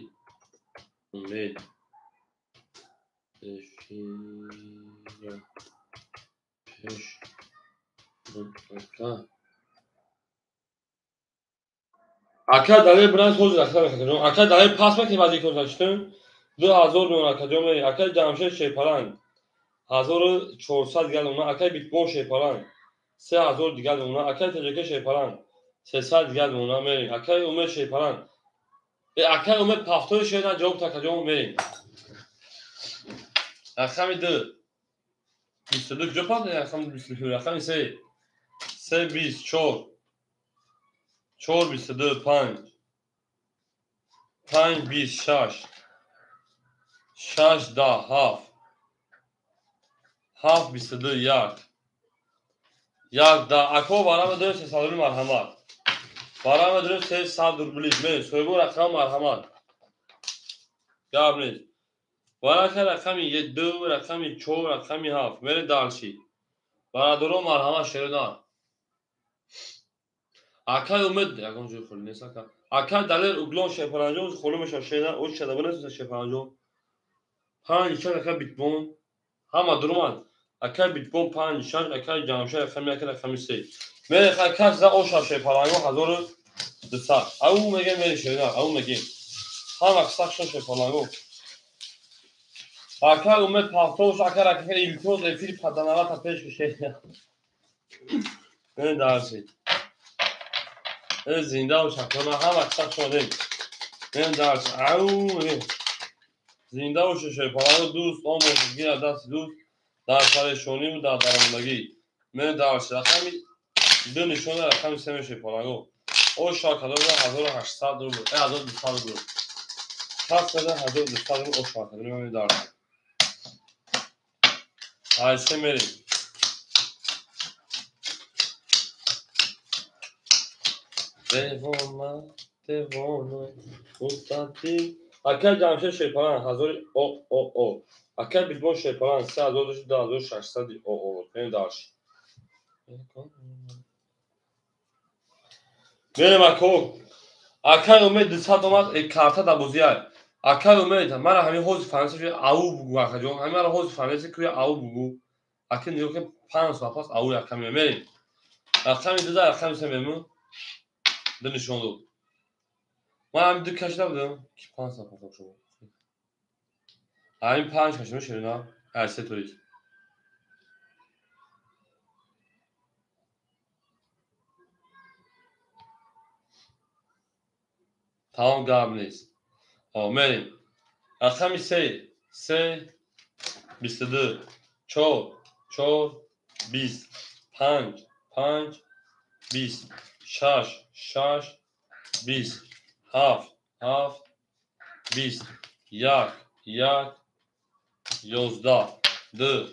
امید افیا پیش اکا داره برند خوز اکا میکنم اکا داره پاس میکنی بازی کنشتن 2000 دون اکا جمعه اکا جامشه شیپاران 1400 دیگه اون اکا بیتبون شیپاران 3000 دیگه اون اکا تجربه شیپاران 300 دیگه اون میریم اکا امید شیپاران اکا امید پافتور شده جواب تا کجا میریم اکا می 22 کجا پاس اکا 22 اکا می 3 24 22 5 5 26 6 10 7 7 22 1 1 10 اکو برام درست حسابی مرحمت برام درست 300 روبلیز می سویبو رقم مرحمت گاب نیست برای که رقمی 1 2 رقمی 4 رقمی 7 میره دالشی برای درو مرحمت شیردان اکا امید یکم جوی خلی نیست اکا دلیر اگلون شپرانجو خلومش شیردان اوش شده بنست شپرانجو 5 6 رقم بیتبون همه درومند اکا بیتبون 5 6 اکا جامشه رقمی 3 میره اکا زا اوش شپرانجو 1200 او میگه میره شیردان او میگه هم اکساکشن شپرانجو اکا امید پافتوش اکا رقم ایلتوز افیل پدنالا تا پیش بشه میره درسی زنده و شکرانه هم اکساکشن دیم میره درسی او میگه زنده و شپرانجو دوست آن موسیقی از دست دوست در پریشانی و در درماندگی من درسی رقمی دو نشونه رقمی 3 شپرانجو او شاکدار 1800 روبل 1200 روبل پس بده 1200 روبل او شاکدار من درسی آیسته میریم دیوانه مستطیل اکر جمشه شیپاران 1000 او اکر بیتبون شیپاران 3600 او این داشت میریم اکو اکر امید 200 اومد کارتا دا بوزیای اکر امید مرا همین حوز فرانسه شوی او بگو اکر جون همین مرا حوز فرانسه کوی او بگو اکر نیو که 5 پاس او اکر میریم اکر می 2000 اکر میسیم نشون دو من همین دو کشیده بودم که 5 پاس شما همین 5 کشیده شیرنا هر سه توریست تمام گرم نیست میریم رقمی 3 22 4 20 5 20 6 20 7 20 1 11 2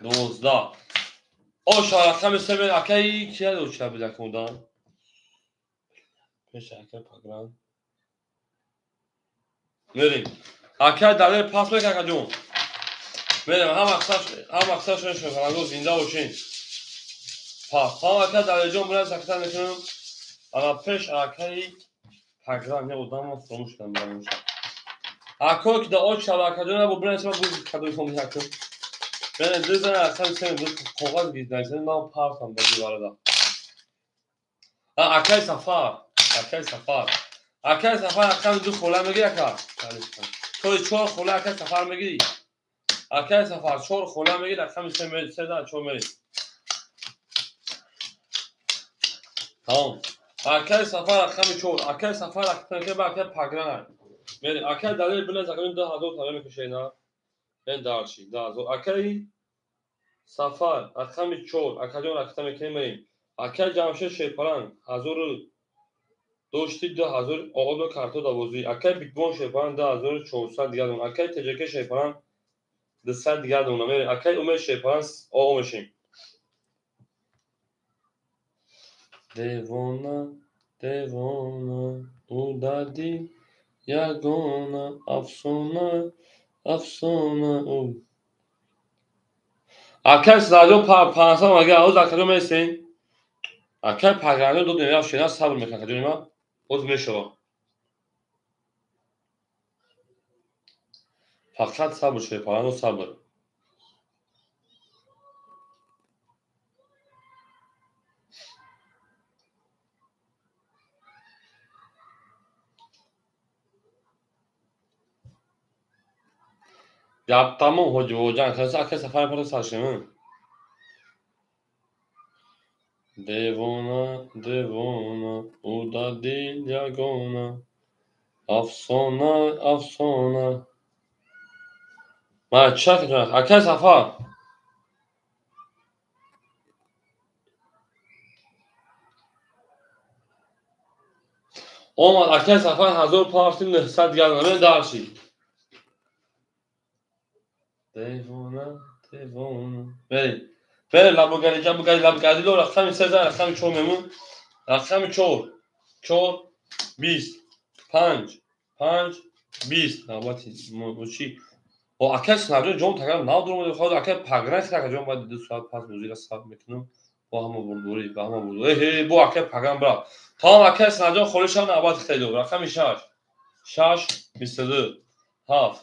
12 آشا رقم 3 میریم اکی کیه دو چه بیده کندن پیش اکی پاگران میریم اکی دلیل پاس میکنه اکی جون میریم هم مقصد شده شده کنگو زنده باشین پاس هم اکی دلیل جون برای زکتن میکنم اما پیش اکی پاگران یه قدام ما فرموش کنم بیدم میشه اکی که دا آج شده اکی جون با برای سبا بود کدوی خونی حکم میریم دیزن اکی سیم بود خوغاز گیز نیستن من پاس هم با دیواره دا اکی سفر اکی سفر اکی دو خوله میگی اکی توی 4 خوله اکی سفر میگی اکی سفر 4 خوله میگی اکی سه دن 4 میری تمام اکی سفر اکی 4 اکی سفر اکی با اکی پاگران میری اکی دلیل بلند اکی 10,000 تا میکشه اینا این دارشی 10,000 اکی سفر اکی 4 اکی جون اکی میکنی میریم اکی جمشه شیپران 1000 دوشتی 2000 آقا دو کارتو دوازی اکی بیتبون شیپران 1400 دیگه دون اکی تجربه شیپران 200 دیگه دون میری اکی اومد شیپران آقا میشیم دیوانه او دادی یگانه افسانه او اکی سراجو پانسا مگه اوز اکی میسین اکی پاگرانه دو دنیا شینا صبر میکنه کجوری ما اوز میشو فقط صبر شیپران و صبر yaptığımın hocan kasa akı sefer para saçımı devona o da değil yagona afsona ma çak akı sefer olmaz akı sefer hazır partin nefsat gelmeme darşı devona beri labugari lo rakam sezar rakam çor memun rakam çor 20 5 20 nabati mochi و اکه سناریو جون تکرار ناو درو خود اکه پاگران که جون باید 2 ساعت پس موزیک استارت میکنم با هم بردوری با هم بردوری هی بو اکه پاگران برا تا اکه سناریو خودش هم آباد خیلی رقم 6 22 هاف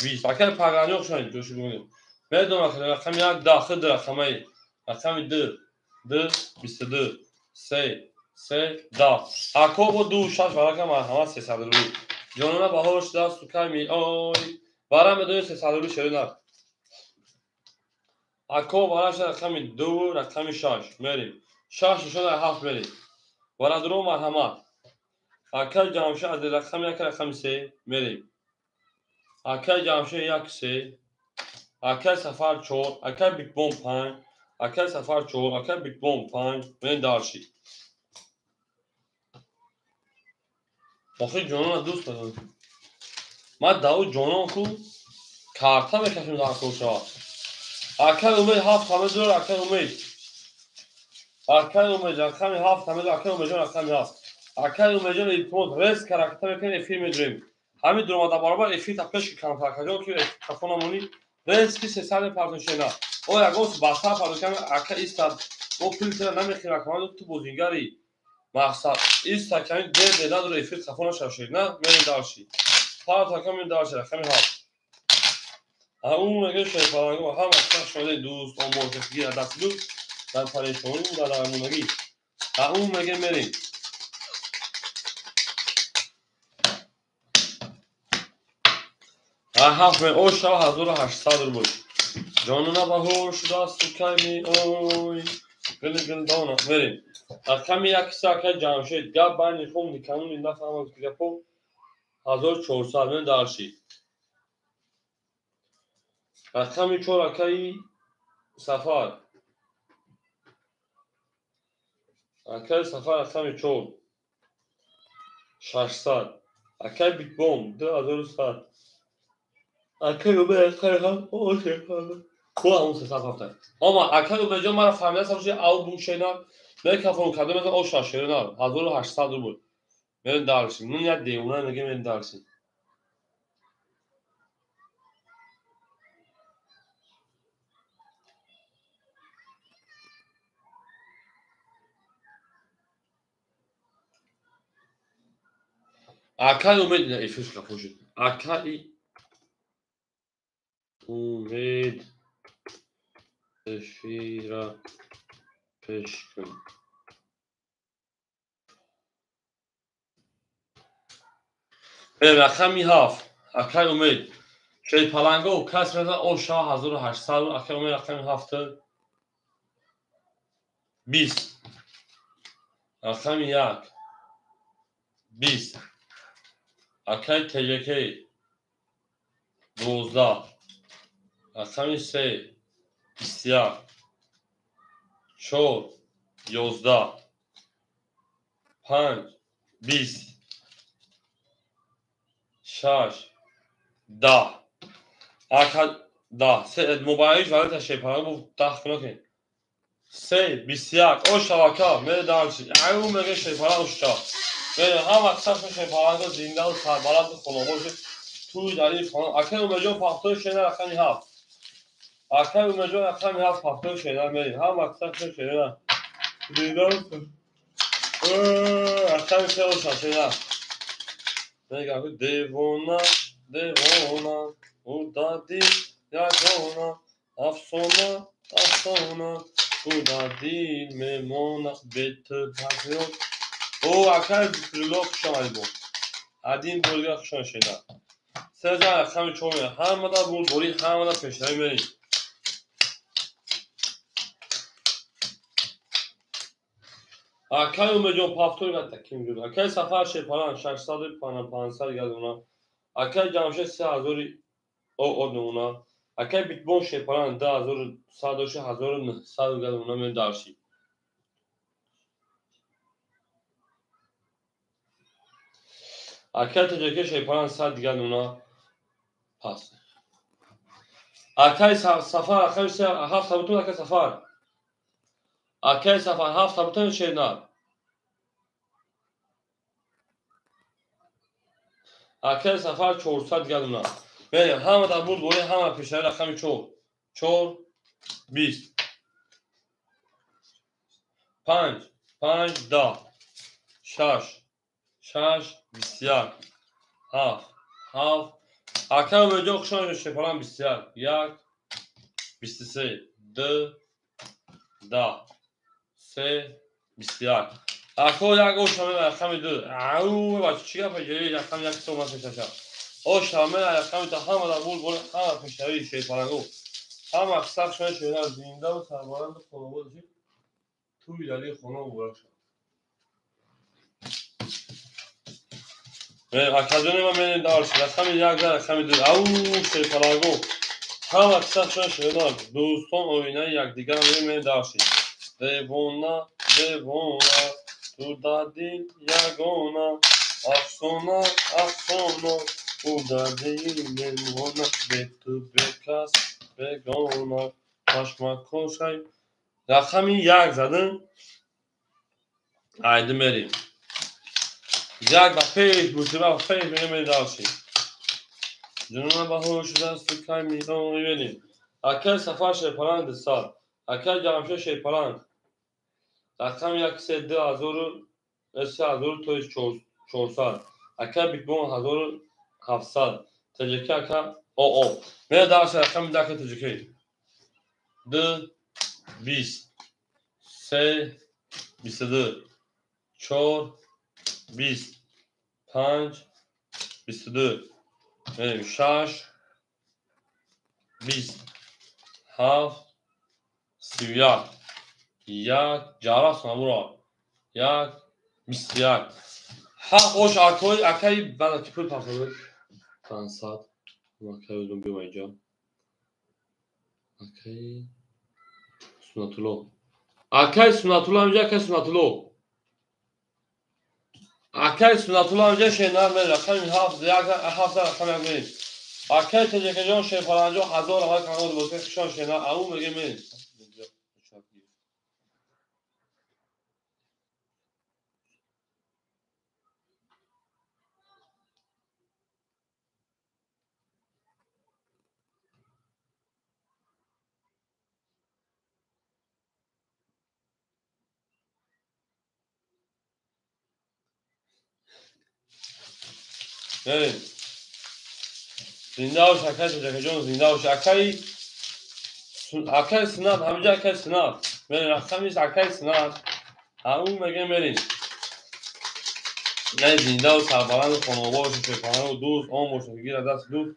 20 اکه پاگران yok شاید جوش میگم بدون اکه رقم یک داخل رقمی رقم 2 22 3 دا اکو بو 2 6 رقم هم 300 روی جوننا باهوش دست تو کمی اوی برام بدون 300 روی شدن اکو براش رقم 2 رقم 6 میریم 6 شده 7 میریم برا درو مرحمت اکل جامشه از رقم 1 رقم 3 میریم اکل جامشه 1 3 اکل سفر 4 اکل بیگ بوم 5 اکل سفر 4 اکل بیگ بوم 5 من دارشی آخه جوننا دوست دارم ما داو جونان کو کارتا میکشیم در کوشا اکل اومد 7 همه دور اکل اومد رقم 7 همه دور اکل اومد رقم 7 اکل اومد ایتمود رس کاراکتر میکنه فیلم دریم همین درما دا برابر افیت اپش کام پاکاجو که تفونمونی رس کی 300 پارتون شینا او یگوس باسا پارتون اکل ایستاد او فیلتر نمیخوره کامل تو بوزینگاری مقصد ایستا کمی ده دادر افیت تفونا شاشینا میریم دارشی پارتا کمی دارش رقم 7 اون میگه شیپارانگو هم اصلا شده دوست اون مرتفقی دست دوست در پریشانی در درمونگی اون میگه میریم هفت می او شا 1800 رو بود جانونا با هوش دست تو کمی اوی گل دانا میریم رقم 1 ساکه جمشید گب بین خون دیکنون این دفعه هم که گپو 1400 من دارشی رقم 4 اکی سفر اکی سفر رقم 4 600 اکی بیگ بوم 2100 اکی رو به اکی هم اوشه کنه خود همون 300 هفته اما اکل به جا مرا فهمیده سمجه او بو شینا به کافون کدو مثلا او شاشینا 1800 بود بریم دارشیم من یاد دیونه میگه بریم دارشیم اکل امید ایفش کافوشید اکل امید اشیرا پشکن رقمی هفت اکل امید شید پلنگو کس مثلا او شاه 1800 اکل امید رقمی هفته 20 رقمی یک 20 اکل تجکی 12 رقمی 3 21 4 11 5 20 6 10 اکل 10 سه موبایلش ولی تشریف پلنگو 10 کنه که 3 21 او شبکه میره دارشی اون میگه شیپارا اوشتا میره هم اکثر شیپارا زنده و سربلند خانواده توی دلیل خانم اکل اومجا پاختو شینا رقمی هفت اکل اومجا رقمی هفت پاختو شینا میریم هم اکثر شینا زنده و اکل شینا شینا میگه که دیوانا او دادی یکانا افسونا او دادی میمونه بیت پسیون او اکل بلوک شمالی بود ادین بولگاه شما شینا سرجان رقمی چومه همه دا بود بوری همه دا پیشنهایی میریم اکل اومجون پافتور گرد تکیم جود اکل سفر شیپاران 600 گرد اونا اکل جمشه 3000 او اونا اکل بیتبون شیپاران 10,100 گرد اونا می دارشی اکل تجرکه شیپاران 100 گرد اونا پس اکل سفر اکل 7 بطون اکل سفر اکل سفر 7 بطون شیدنار اکل سفر 400 گرد اونا بریم همه در بود بوری همه پیشنهایی رقمی 4 20 5 10 6 21 7 اکل اومجا خشان شیپاران 21 23 2 10 3 21 اکل یک او شامل رقمی 2 او بچه چی گفت جایی رقم یک سومه پیشنشا او شامل رقمی تا همه در بود بوری همه پیشنهایی شیپارانگو همه اکثر شما شیپاران زنده و سربلند خانواده توی دلیل خانه و برشن اکادمی ما میریم دارشی رقمی یک در رقمی 2 او شیپارانگو هم اکثر شما شیپاران دوستان اوینه یک دیگر میریم دارشی دیوانا تو دادی یگانا افسونا او دادی میمونه به تو بکس بگانا پشمک کشای رقمی یک زدن عیده میریم یک با پیش موسیقی با پیش میریم دارشی جنون با هوش دست کمی میریم اکل سفر شیپاران دستار اکل جمشه شیپاران رقم یک 3,000 توی 400 اکل بیتبون 1,700 تجکی اکل او میره دارش رقم دکه تجکی 2 20 3 22 4 20 5 22 میریم 6 20 7 31 یک جارا سنامورا یک 21 هفت اوش اکوی اکی بعد کی پول پافل 500 ما که اون بیام اینجا اکی سناتولو اینجا که سناتولو اکی سناتولو اینجا شینار میره رقم هفت یک هفت رقم یک میریم اکه تجربه جان شپارانجو هزار آقای کانال بوده خشان شنا اون میگه می بریم زنده باش اکه تجربه جان زنده باش اکه سناد همینجا اکه سناد بریم اکه اکه سناد اون میگه بریم نه زنده و سربلند خانواده باش شپاران و دوست آن باشه که گیر دست دوست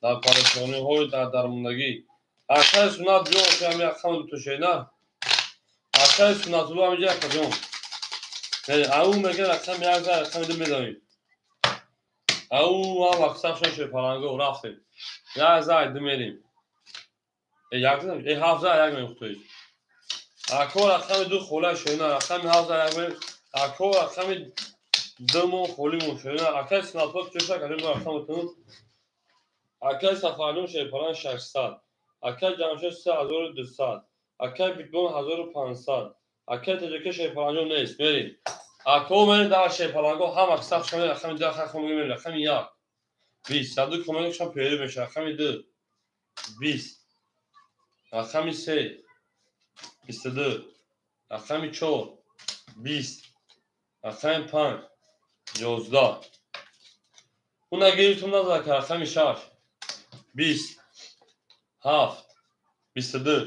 در پریشانی های در درماندگی اکه سناد جان که همین اکه دو تا شینا اکه سناد رو همینجا اکه جان اون میگه اکه میارزه اکه میده میدانیم او هم اکسپشن شپارانگو رفتیم یا زاید میریم ای هفته یک میختویش اکو رقم دو خوله شوینا رقم هفته یک میریم اکو رقم دو خولیمون شوینا اکای سناپاک چوشا کردیم رقم تون اکای سفرنون شپاران 600 اکای جمشید 3200 اکای بیتبون 1500 اکای تجربه شپارانجو نیست میریم اکو میریم در شپارانگو هم اکسپشن رقم دو خواهم میریم رقم یک 20 صدو کمکشان پیدا میشه رقم دو 20 رقم 3 22 رقم 4 20 رقم 5 11 اون نگیریتون نزد که رقم 6 20 7 22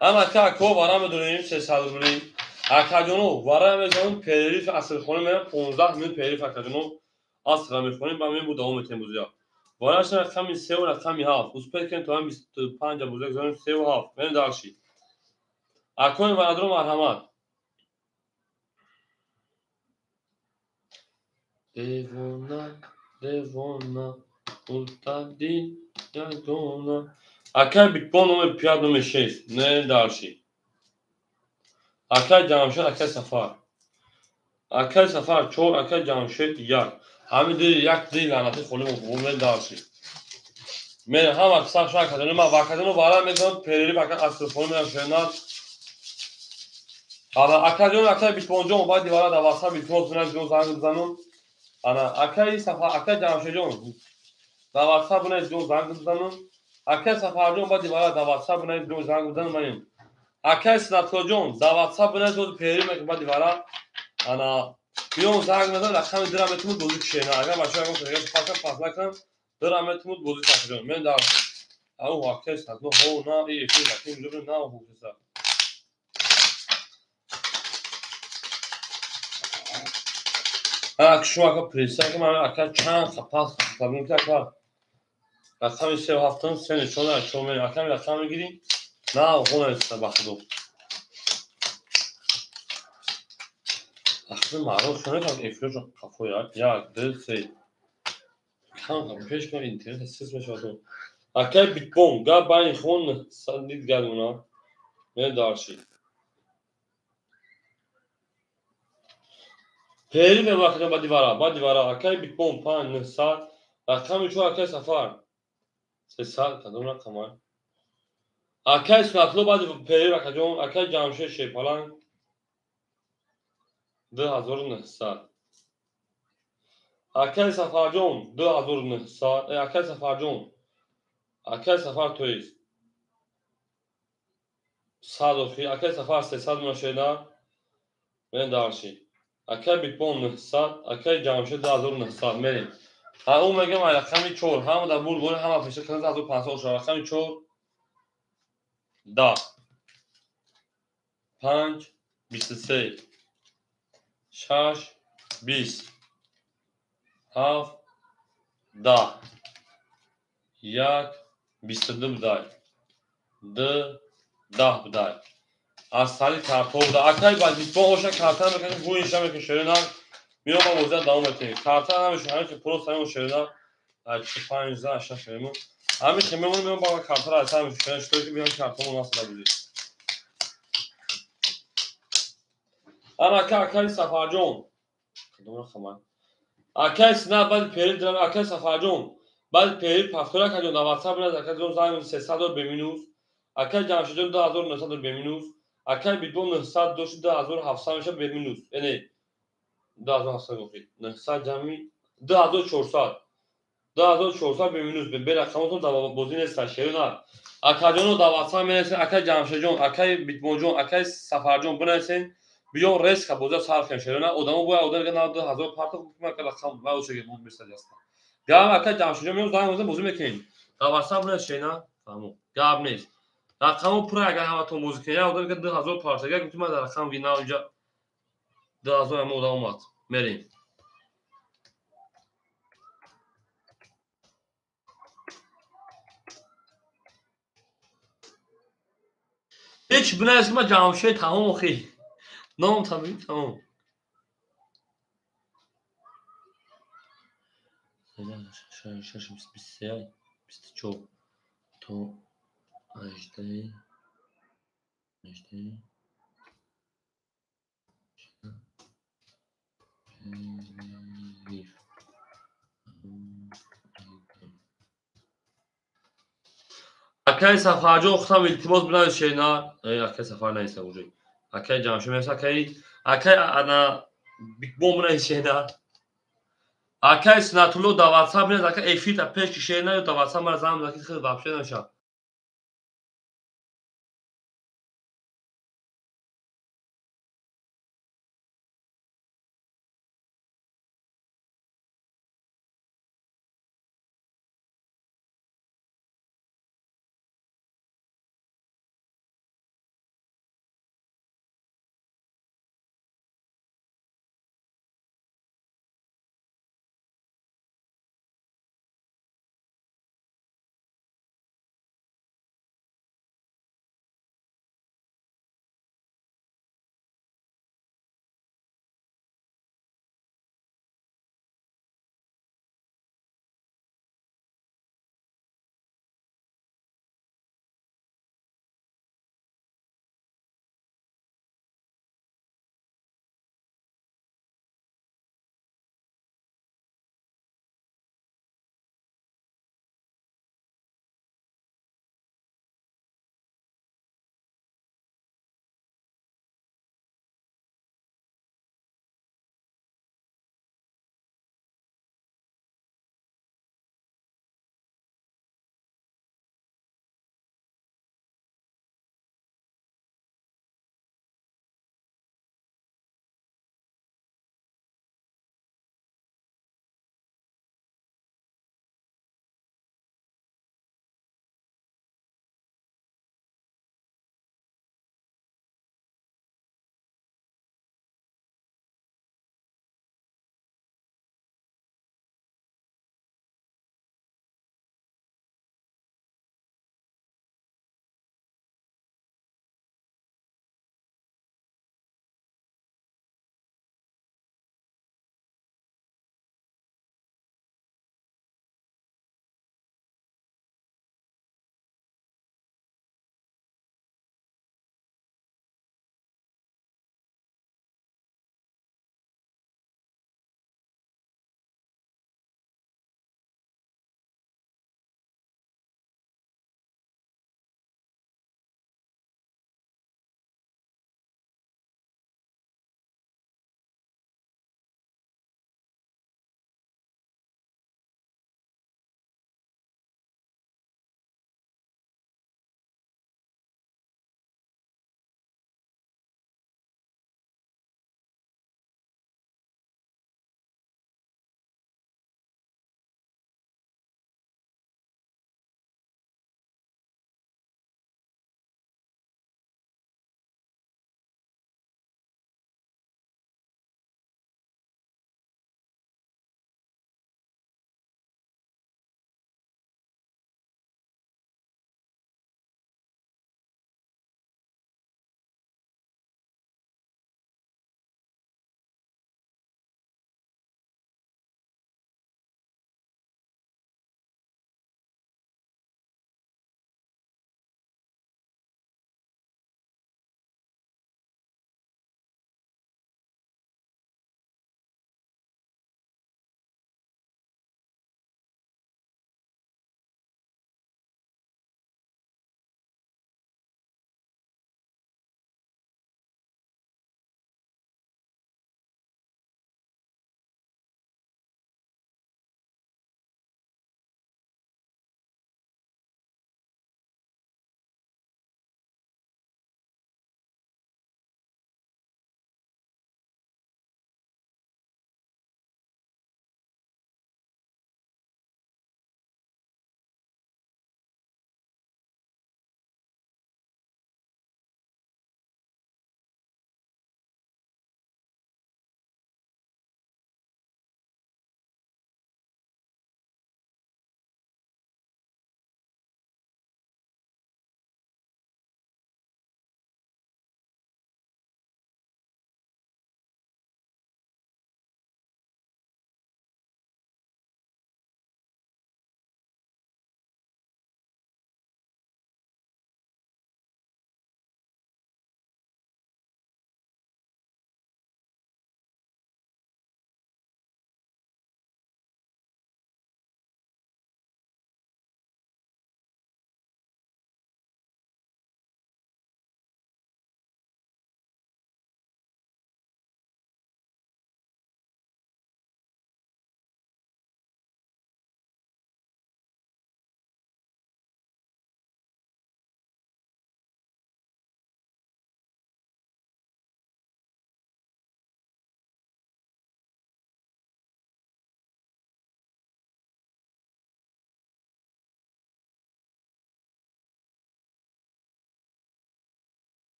اما که اکو وارم دونیم 300 بولیم اکا جانو وارم میزنون پیریف اصل خونه میرم 15 میلیون پیریف اکا جانو اصلا میخونیم با من بود دوام تیموزیا وارش رقم 3 و رقم 7 اوس پکن تو هم 25 بوزک زنیم 3 و 7 من دارشی اکو وارادرو مرحمت دیوانه دیوانه اولتادی یادونه اکای بیتبون نومه پیاد نومه 6 نه دارشی اکای جمشید اکای سفر اکای سفر 4 اکای جمشید 1 همین دیگه یک دیگه لعنتی خونیم بومه دارشی من هم اکسا شاید کدنو ما واکدنو وارا میگم پیری باکن اصل خونیم میرم شنال حالا اکای جون اکای بیتبون جون بعد دیوارا دواسا بیتبون زنم جون زنگ بزنم انا اکای سفر اکای جمشید جون دواسا بونه جون زنگ بزنم اکای سفر جون بعد دیوارا دواسا بونه جون زنگ بزنم من اکای سناتو جون دواسا بونه جون پیری میگم بعد دیوارا انا بیام زنگ بزنم رقم درامتون بزرگ شینا اگر باشه اگه فکر پاس نکنم درامتون بزرگ شد من دارم او واقعا است نو هو نه ای چیز که میگم نه هو چیزا شما که پریسا که من اکا چند خپاس خپلون که کار رقم 3 هفتم سن چون شما اکا رقم میگیری نه هو است بخدو اخر معروف شونه که افروج کافویا یا دل سی کام پیش کنم اینترنت سیس میشه اکای بیتبون گا باین خون سندید گلونا من دارشی پیری به وقت با دیوارا اکای بیتبون 5 ساعت رقم چون اکای سفر 3 ساعت کدوم رقم اکای سناتلو بعد پیری وقت جون اکای جمشید شپالان 2900 اکای سفر جون 2900 اکای سفر جون اکای سفر تویست 100 اکای سفر 300 مشینا من دارشی اکای بیتبون 900 اکای جمشید 2900 میریم اون میگم رقم 4 هم در بول هم پیش کنه 1500 رقم 4 10 5 23 6 20 7 10 1 22 بدای 2 10 بدای از سالی کارتو بوده اکای باید بیتبون اوشن کارتان بکنیم بو اینشا میکن شرینا میرم با موزه داوم بتیم کارتان همشون همه که پرو سایمون شرینا 5 اشتا شریمون همه که میرم با کارتان را اصلا همشون شرینا شطوری که بیان کارتون ناسده بودید اما اکای سفر جون کدوم رقم اکای سناب بعد پیری درم اکای سفر جون بعد پیری پفتورا که جون واتساپ نه که جون زنگ 300 دلار بمینوس اکل جمشید جون 2900 دلار بمینوس اکل بیتون 900 دوش 2700 میشه بمینوس یعنی 2700 گفتید 900 جمعی 2400 2400 بمینوس به رقمتون دا بازی نیست شیرنا اکل جون دا واتساپ میرسه اکل جمشید جون اکل بیتون جون اکل سفر جون بنویسین بیون ریسک بوده صرف کنیم شیرنا ادامه باید اودر که 2000 پارت حکومت که رقم و اوشه که مون بیشتر است گام اکل جمشید جون میون زنگ بازی میکنین دا واتساپ نشه نه فهمو گام نیست رقمو پر اگر همتون موزیک یا اودر که 2000 پارت اگر گفتم در رقم وینا اونجا 2000 هم اومد میریم هیچ بنا اسم جمشید تمام اخی نام تمام شش 23 24 تو 18 اکای سفر جو اختم التماس بنا شینا اکای سفر نیست اونجا اکای جمشید مثلا اکای انا بیگ بوم بنا شینا اکای سناتولو دا واتساپ نه اکای افیت پیش شینا دا واتساپ مرزام زکی خیلی واپس نشه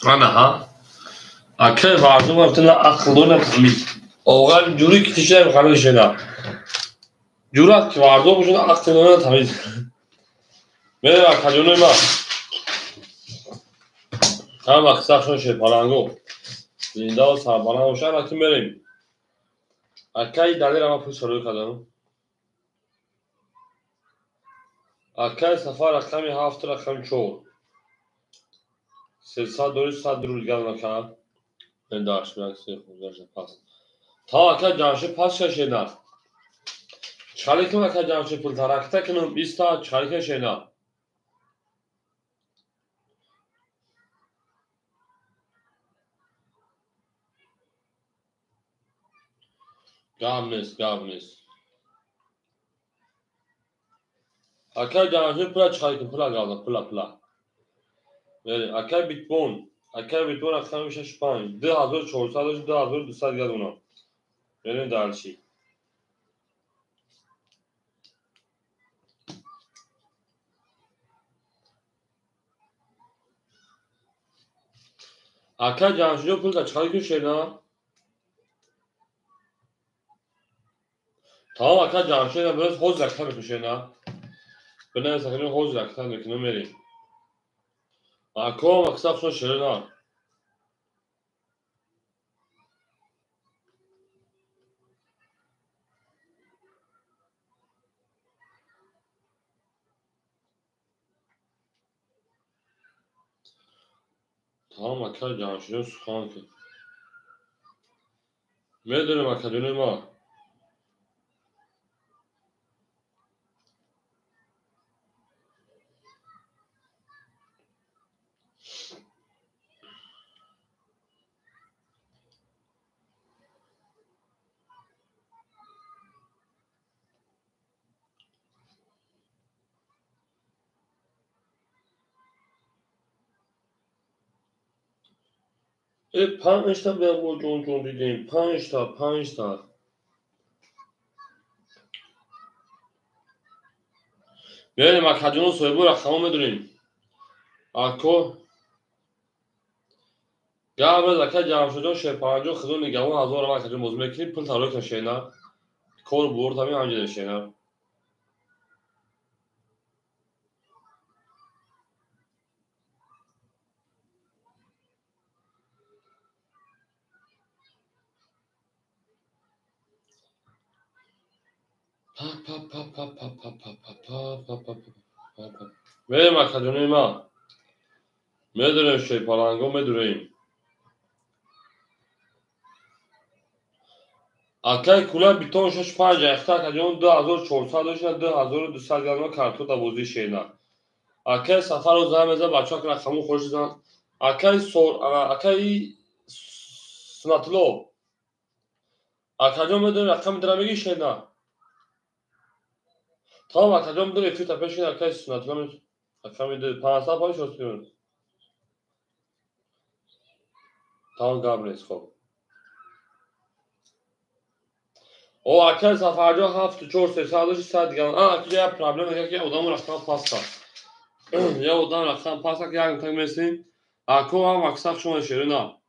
Ana ha. Akıl vardı mı bütün akıllı temiz. Oğlan cürü kitişler kanı şeyler. Cürat vardı mı bütün akıllı temiz. Merhaba kaçınıyım ha. Ha bak sakın şey parango. Linda o sabana hoşan hakim vereyim. Akay dalir ama pul soruyu kadını. Akay sefer rakami hafta rakami çoğu. 300 رولگل نکنم داشت می‌کنم خودش پاس تا اکا جانشی پاس شدن چالی که اکا جانشی پول ترکته کنم 20 تا چالی که شدن گام نیست اکا جانشی پول چالی که پول گالده پول اکا بیتبون اکا میشه شپانی 2400 2200 گل اونا بریم دارچی اکا جانشی پول چالی که شدن tamam اکا جانشی biraz حوز رکھتا میشه بنای سخنی حوز رکھتا میکنم میریم اکا مکسب شون شدن tamam اکا جانشی سخن که میدونیم اکادمی ما پنج تا به جون دیدیم پنج تا میدونیم اکادمی سویبو رقم میدونیم اکو قبل اکا جانشی شپانجو خدون نگهون هزار ما اکادمی مزمه کنیم پل تاروی کشینا کور بورد همین همینجا داشتینا میدونیم اکادمی ما میدونیم شپانگو میدونیم اکای کلا بیتون شش پنج اختا اکادمی 2400 داشتن 2200 گرم کارتو تا بوزی شینا اکای سفر و زمزه بچه‌ها که رقمو خوش دادن اکای سناتلو اکادمی میدونیم رقم درمیگی شینا tamam اکادمی میدونیم فی تپشین اکای سناتلو اکادمی میدونیم 500 پایش هستیم tamam قبل خب او اکای سفرجو 7400 داشت 100 گرم اکای پرابلم دیگه که اودامو رقم پاس کرد یا اودام رقم پاس کرد یعنی تگ میسیم اکو هم اکساق شما شیرنا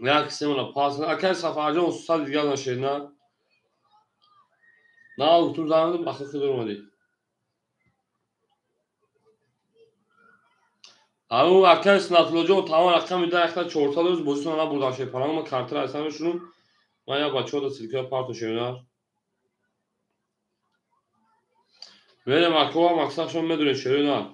یا کسیمون پاس اکای سفرجو 100 گرم شیرنا نه تو زمان بخیر durmadı. Ama arkadaş Natlocu tamam rakam bir daha yaklaşık ortalıyoruz. Bozisyon ona buradan şey falan ama kartı versem şunu. Maya başıyor da silke parto şeyler. Böyle makova maksak şun medure şeyler.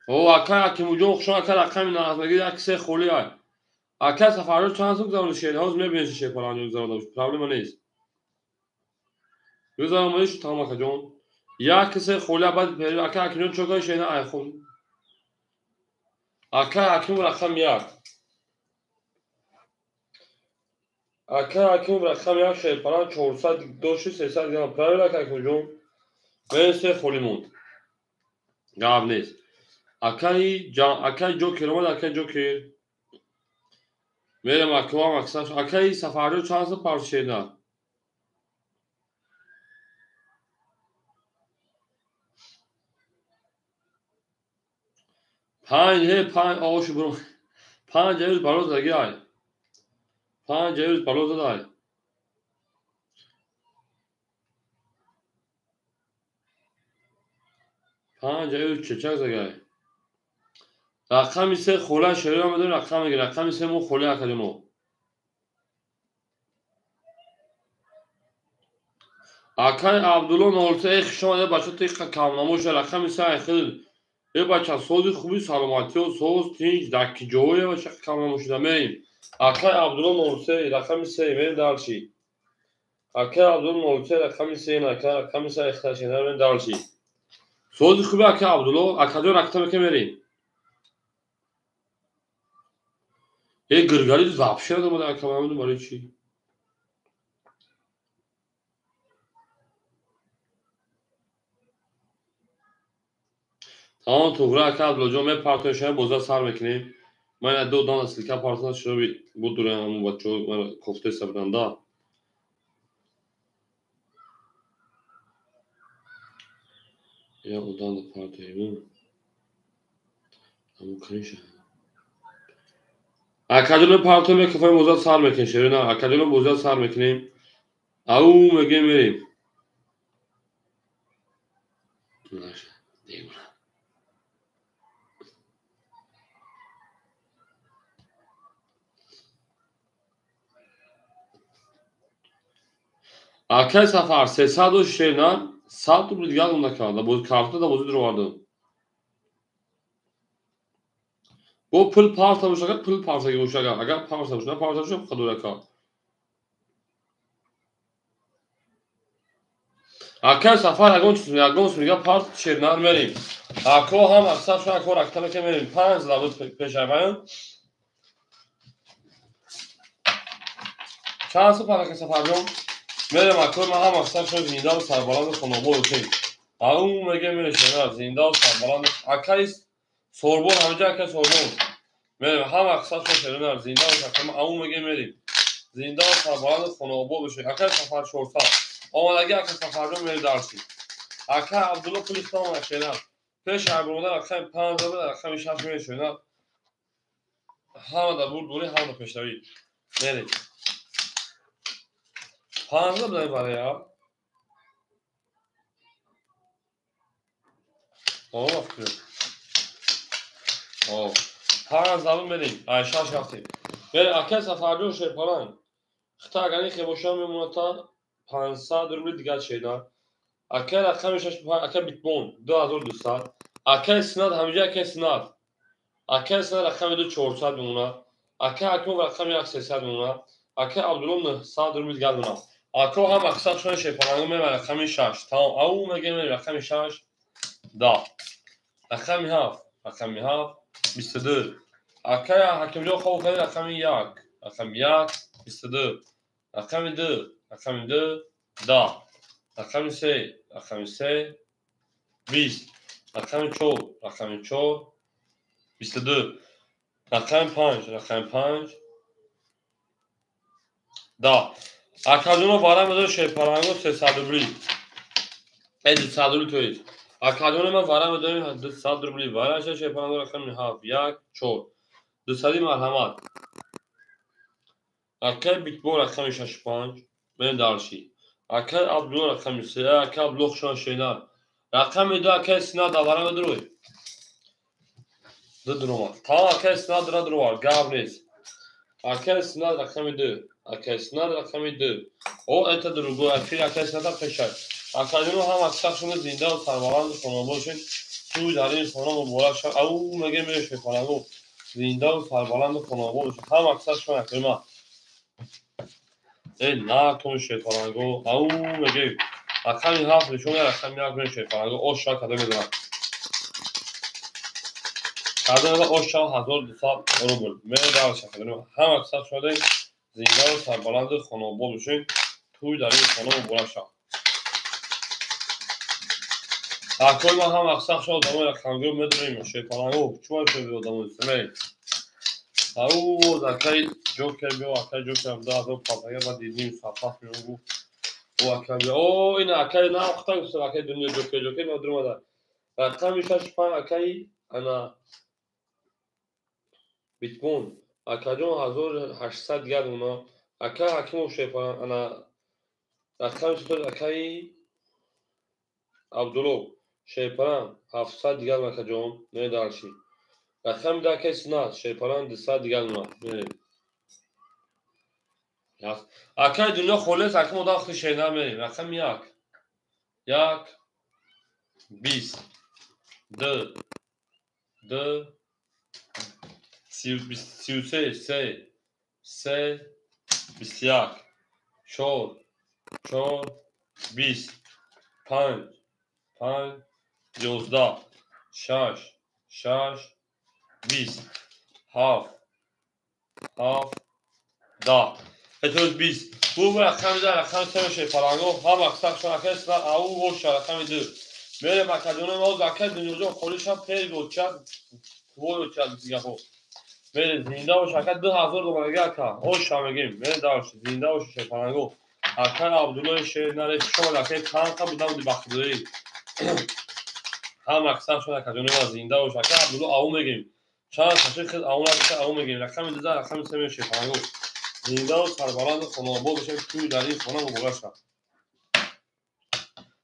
O akar ki mucu okşan akar rakam nazmagi ya kise kholi ay. Akar safarı çansın zaman şeyler. Hoz me şey falan yok zaman. Problem ne? Yüz zaman şu tamam akacağım. Ya kise kholi bad peri akar kinun çok şeyler ay khol. Akar hakim rakam ya. Akar rakam ya şey falan 400 300 gram para akacağım. Ben size kholimund. Gav نیست. اکای جوکر اومد اکای جوکر میرم اکوا مکسب اکای سفرجو چند تا پارچه نه 5 آقاشو برو 5 روز بالا زدگی 5 روز بالا زدگی 5 روز چچک زدگی رقم 3 خوله شریعه آمده رقم میگه رقم 3 مو خوله اکادمو اکای عبدالله نولسه خشان یه بچه تیخ کامناموش رقم 3 خیلی یه بچه سوزی خوبی سلامتی و سوز تینج دکی جویه بچه کامناموش دمیم اکای عبدالله نولسه رقم 3 میم دارچی اکای عبدالله نولسه رقم 3 اکای رقم 3 اختشی میم دارچی سوزی خوبی اکای عبدالله اکادو رقم که میریم یه گرگاری زبشه رو بوده اکای عبدالله برای چی تمام توغرا اکای عبدالله جان می پارتنشای بوزا سر میکنیم من دو دان سلیکا پارتنر شروع بود دوره همون بچه من کفته سبدنده یا اودان da partiyayım ama kanişa akademi partiye kafayı bozar sar mekin şerine akademi bozar sar mekinim au mege mereyim değil akay safar sesado şerine saat bu bilgi alımda kaldı bu kartı da bozu vardı bu pul parta uşaga pul parta gibi uşaga agar parta uşaga kadura kal akay safar agon smiga part şerine mereyim ako ham aksar şu akor aktana ke mereyim 5 labut peşabayım چند پاره که سفرجون میرم اکور من هم اصلا شد زنده و سربلند خانوبا اوکی اون میگه میره شنر زنده و سربلند اکایست سوربون همجا اکای سوربون میرم هم اصلا شد شنر زنده و سربلند اون میگه میریم زنده و سربلند خانوبا بشه اکای سفر شورتا آمدگی اکای سفرجون میره درسی اکای عبدالله پولیستان و شنر پیش هر برمودن اکای 5 بده اکای 6 میره شنر همه در بود دوری همه پیشتوی میریم 5 بدهیم برای یا آه افکر آه 5 بریم شش رفتیم بریم اکای سفرجون شیرپالان خطا اگرین خیبوشان میمونه تا 500 روبل دیگر شیدن اکای رقم 6 اکای بیتمون 2200 اکای سناد همیشه اکای سناد رقم 2400 میمونه اکای اکمو رقم 1300 میمونه اکای عبدالله 900 روبل دیگر میمونه اکو هم اکثر شون شیرپالانگو میمونه رقم 6 تمام او میگه میره رقم 6 دا رقم 7 22 اکای حکم جو خواه کنی رقم 1 22 رقم 2 دا رقم 3 20 رقم 4 22 رقم 5 دا اکادونو بارم بذار شیرپالانگو 300 روبلی 200 روبلی توید اکادون من وارم بدونیم 200 روبلی وارش شیرپالانگو رقم 1 4 200 مرحمت اکای بیتبول رقم 65 من دارشی اکای عبدالله رقم 3 اکای عبدالله شان شیدن رقم 2 اکای سناد وارم بدروی دو دروما تا اکای سناد را دروار گاب نیست اکای سناد رقم 2 او انت دروگو اکای سناد پشت اکادونو هم اکثر شونه زنده و سربلند خانواده شد توی در این خانه مبارک شد او مگه میره شیرپالانگو زنده و سربلند خانواده شد هم اکثر شونه اکرمه این نه کنم شیرپالانگو او مگه رقم 7 نشونه رقم 1 میره شیرپالانگو اوشا کده میدونم کده میدونم اوشا 1200 روبل میره درش اکادونو هم اکثر شده زنده و سربلند خانواده شد توی در این خانه مبارک شد اکل ما هم اکثر شد آدمای رقمگو میدونیم شیرپالانگو چوار شده آدمای سمه او اکای جوکر بیو اکای جوکر هم داد و پاپایا با دیدیم صفحه میونگو او اکای بیو او این اکای نه اختار گفتم اکای دنیا جوکر ندروم داد رقم 65 اکای انا بیتمون اکاجون 1800 گردونا اکا حکیمو شیپاران انا رقم چطور اکای عبدالو شیپاران 700 گردونا اکاجون نه دارشی رقم دا که سنات شیپاران 200 گردونا میریم اکای دنیا خولست حکیمو دا خود شینا میریم رقم یک 20 دو 33 3 21 4 20 5 11 6 20 7 10 20 bu رقم در رقم سه پلنگو هم اکثر شرکت او و رقم دو میره مکدونه ما زکات دنیوزو خودش هم پی گوچد و دیگه خب میره زنده و شرکت 2000 دوباره گرکا او شامگیم میره دارش زنده و شش پلنگو اکر عبدالله شیر نره شما لکه کانکا بودم دی بخدوری هم اکثر شرکتونه ما زنده و شرکت عبدالله او میگیم چند تشکیل او میگیم رقم دیزه رقم سه شش پلنگو زنده و سربلند خانوابا بشه توی در این خانه مبارک شد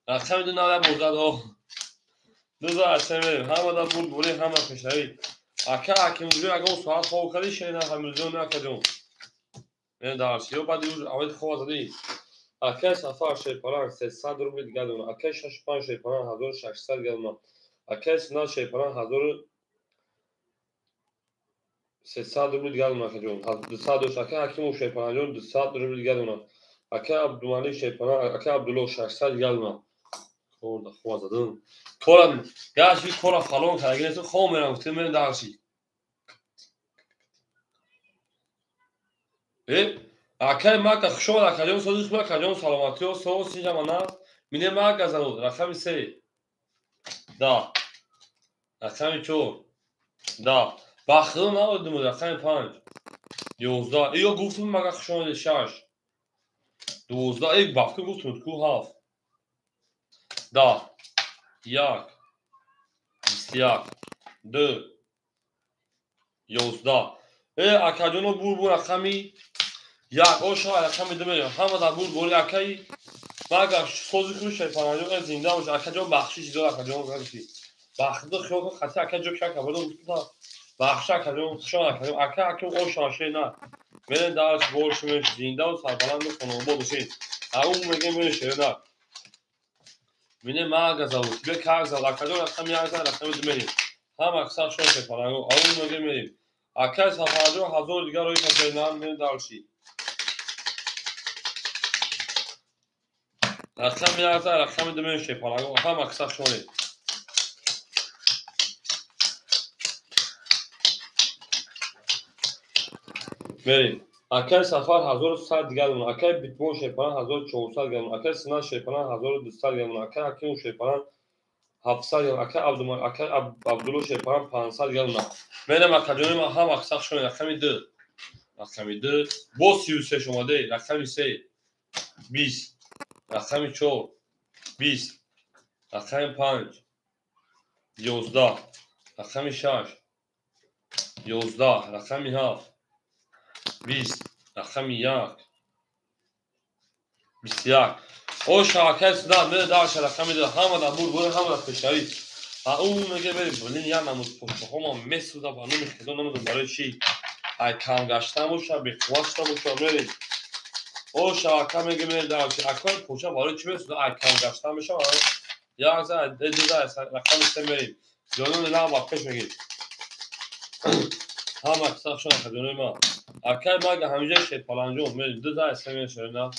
رقم دو نده بردد ها دوزا اصلا میریم همه در بود بوری همه پیشنوی اکا حکیم بوری اگه اون ساعت خواه کردی شینا همیزون نکدیم این درسی و بعد یوز اوید خواه زدی اکا سفر شیپران 300 روبی دیگه دونه اکا 65 شیپران 1600 گرمه اکا سنا شیپران 1300 روبی دیگه دونه کدیم 200 دوش اکا حکیم شیپران جون 200 روبی دیگه دونه اکا عبدالمالی شیپران اکا عبدالله 600 گرمه خورده خواه زدم کارم گشت کارم فلان کرد اگه نیست خواه میرم گفتیم میرم درسی اکای ما که خشم اکاجون صدیق ما اکاجون سلامتی و سو سینجا مناس مینه ما گزنود رقم سه دا رقم چور دا بخدو نبودم رقم 5 11 ایو گفتم ما خشم 6 12 یک بافکن گفتم کو هاف دا یک 21 2 11 اکاجون بور رقمی یک اوشا رقم دوم همه در بور بوری اکای ماگه سوزی خوش شیپانجو زنده باشه اکاجون بخشش دو اکاجون گفتی بخدو خیال خاطر اکاجو که کبودو گفتا بخش اکاجون شون اکاجون اکاجون اوشا شینا من دارش بولش من زنده و سربلند خانوما باشین اون میگه من شینا مینه ماگه زاوت به کار زاو اکاجون رقم یک رقم دوم هم اکثر شون شیپانجو اون میگه میریم اکاج سفاجو 1000 دیگه روی کشیدن من دارشی رقم یک رقم دوم شیپانجو هم اکثر شونه بریم اکای سفر 1100 گرم اکای بیتمون شیپانان 1400 گرم اکای سنا شیپانان 1200 گرم اکای حکیم شیپانان 700 گرم اکای عبدالله شیپانان 500 گرم میرم اکاجون ما هم اکثر شونه رقم دو با 33 شماده رقم 3 20 رقم 4 20 رقم 5 11 رقم 6 11 رقم 7 20 رقم 1 21 او شاکر سداد میره دارش رقم دو همه در بور همه در پیشایی اون میگه بریم بلین یا نمود پشت خواهم مثل دا بانو میخیدون نمودم برای چی ای کم گشتم باشه بخواستم باشه میریم او شاکر میگه میره دارش اکای پوچه برای چی مثل ای کم گشتم باشه یا از دیده رقم سه میریم جانون نه با پیش میگیم همه اکساق شون اکادونی ما اکای ما همیشه شید پلانجون میریم دو زای سه میره شده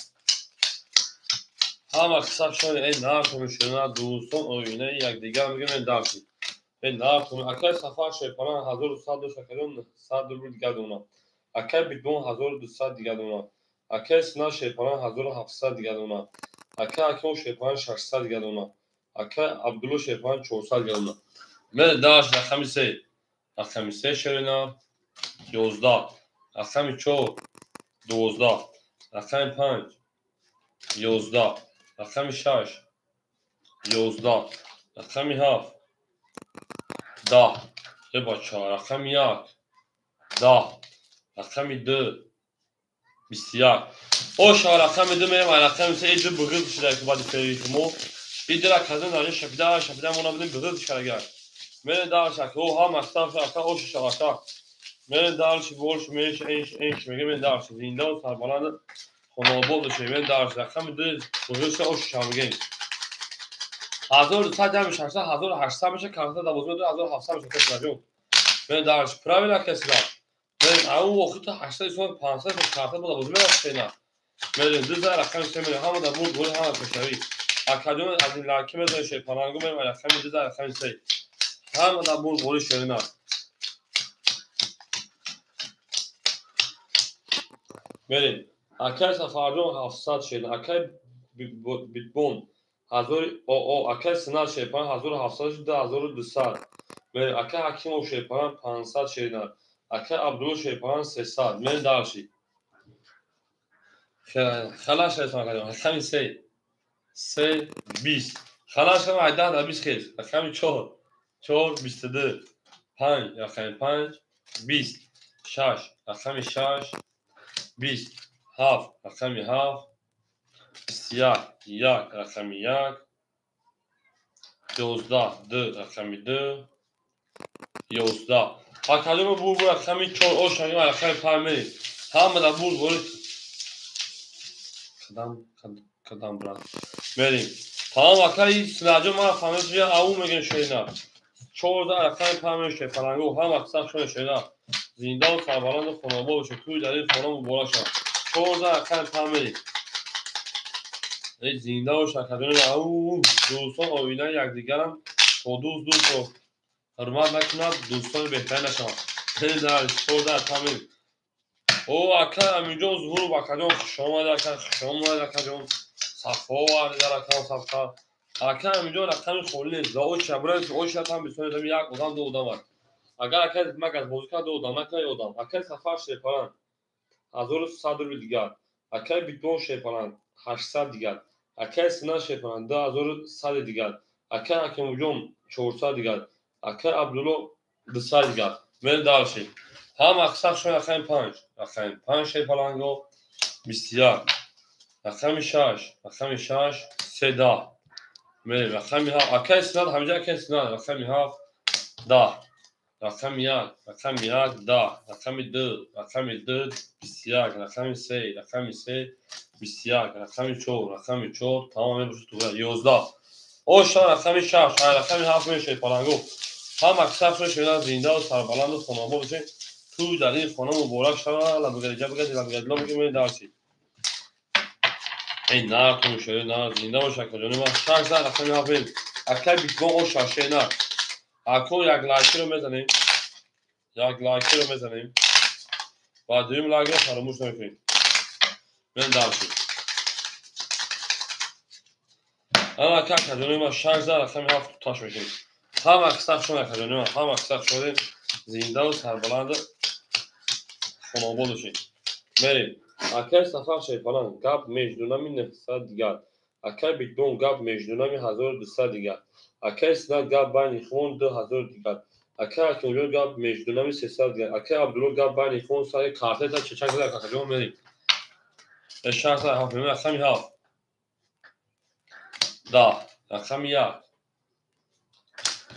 هم اکثر شون این نارتون دوستان اوینه یک دیگر میگه من دارشید این نارتون اکای سفر شیپانان 1100 شکرون 100 روبل دیگر دونا اکای بیتمون 1200 دیگر دونا اکای سنا شیپانان 1700 دیگر دونا اکای اکمو شیپانان 600 دیگر دونا اکای عبدالله شیپانان 400 دیگر دونا من دارش رقم سه شرینا 11 رقم 4 12 رقم 5 11 رقم 6 11 رقم 7 10 بچه رقم 1 10 رقم 2 بسیار او شما رقم 2 میریم رقم 3 ایجا بغض شده که باید فریتمو ایجا را کردن داره شپیده مونا بدیم بغض شده میریم دارش اکا او ها مستاف اکا او شش اکا میریم دارش بولش میرش اینش میگیم دارش زنده و سربالند خونابو بشه میریم دارش رقم 2 بغض او شش میگیم 1200 جمع 600 1800 میشه کارتا 12700 میشه کسلا جون من دارش правильно کسلا من اون وقت 800 500 کارتا بود بزرگ است من دو رقم سه من هم در بود گل هم کشوی اکادون از این لاکی میذاره شی پناهگاه من رقم دو رقم سه هم در بود گل شدنا بریم اکای سفاردون 700 شد اکای بیتبون 1000 او اکای سنال شیپان 1700 شد 2200 من اکای حکیم شیپان 500 شد اکای عبدالله شیپان 300 من دارشی خلاص شدم کردم همین سه 20 خلاص شدم عدد در 20 خیز رقم 4 22 5 رقم 5 20 6 رقم 6 20 7 رقم 7 بسیار 1 رقم 1 12 2 رقم 2 11 اکادون بود رقم 4 او شنگیم رقم 5 میریم هم در بود قدم برد بریم tamam akay sınavcı var fanızcıya avu megen şeyler çoğu da akay pamir şey falan o ham aksak şöyle şeyler zindan sarbalan da fonaba o şekilde در fonam bolaşa çoğu da akay pamir zindan o şakadını avu دوستان oyuna yakdigaram خودوز دوست رو hürmet نکنند دوستان بهتر نشوند خیلی در çoğu da pamir او akay همینجا ظهور بکردم شما در کردم صفا و در اکرام صفا اکرام همینجا رقم خولی نیست او شبرای او شب هم بسیار دمی یک آدم دو آدم است اگر اکرام مگه بازی کرد دو آدم نکنه آدم اکرام سفر شیپاران 1100 روپیه دیگر اکرام بیتون شیپاران 800 دیگر اکرام سنا شیپاران 2100 دیگر اکرام حکیم جون 400 دیگر اکرام عبدالله 200 دیگر من دارشیم هم اکثر شون رقم 5 شیپاران گو بسیار رقم 6 3 میریم رقم 7 اکای سناد همینجا اکای سناد رقم 7 10 رقم 1 10 رقم 2 بسیار رقم 3 بسیار رقم 4 تمام میشه تو 11 او شان رقم 6 رقم 7 میشه پلنگو هم اکثر شون شده زنده و سربلند و خانوما بشه تو در این خانم مبارک شده لبگرجا لبگرجلا بگیم دارسی این نار کنم شده نار زنده باشه کجانی ما شش زد رقم هفت اکای بیتبون او شاشه نار اکو یک لایکی رو میزنیم و دویم لایک رو فراموش نکنیم من دارشیم اما اکای کجانی ما شش زد رقم هفت تاش میشیم هم اکثر شده کجانی ما هم اکثر شده زنده و سربلند خانوما باشیم میریم اکای سفر شیپالان گاب مجدونامی 900 دیگر اکای بیتبون گاب مجدونامی 1200 دیگر اکای سناد گاب بین خون 2000 دیگر اکای حکیمجون گاب مجدونامی 300 دیگر اکای عبدالله گاب بین خون سای کارته تا چچک دیگر کاکجون میریم اشاره سای هفت میریم رقمی هفت 10 رقم 1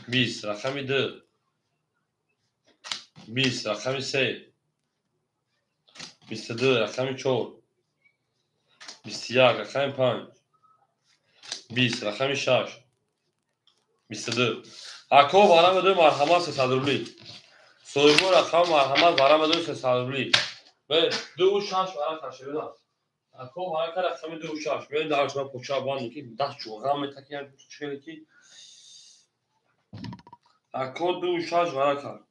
20 رقم 2 20 رقم 3 22 رقم 4 21 رقم 5 20 رقم 6 22 اکو بارم دو مرحمت 300 روبلی سویگو رقم مرحمت بارم دو 300 روبلی و 2 و 6 برای تشریف اکو بارم که رقم 2 و 6 من دارش من پوچا باندم که دست چوغم میتکیم چه کی اکو 2 و 6 برای کار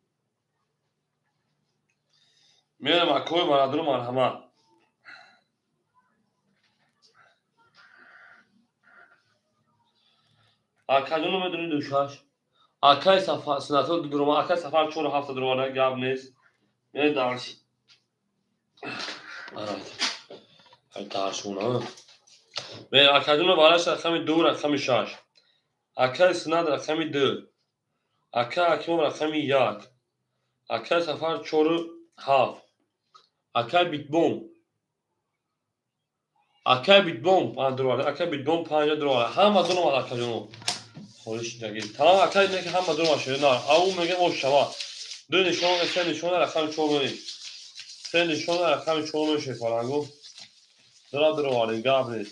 میرم اکو مرادر مرحمت اکادون میدونی 2 و 6 اکای سفر سناتو درما اکای سفر 4 و 7 درما گاب نیست من دارش های دارشون ها من اکادون بالاش رقم 2 رقم 6 اکای سناد رقم 2 اکای حکیم رقم 1 اکای سفر 4 7 اکای بیتبوم اکای بیتبوم پاندرواره اکای بیتبوم پنجاه درواره همه دونم اکای جنو خودش نگید تمام اکای اینه که همه دونم شده نه او میگه او شما دو نشون سه نشون رقم 4 میری سه نشون رقم 4 میشه فلانگو درواره گابریل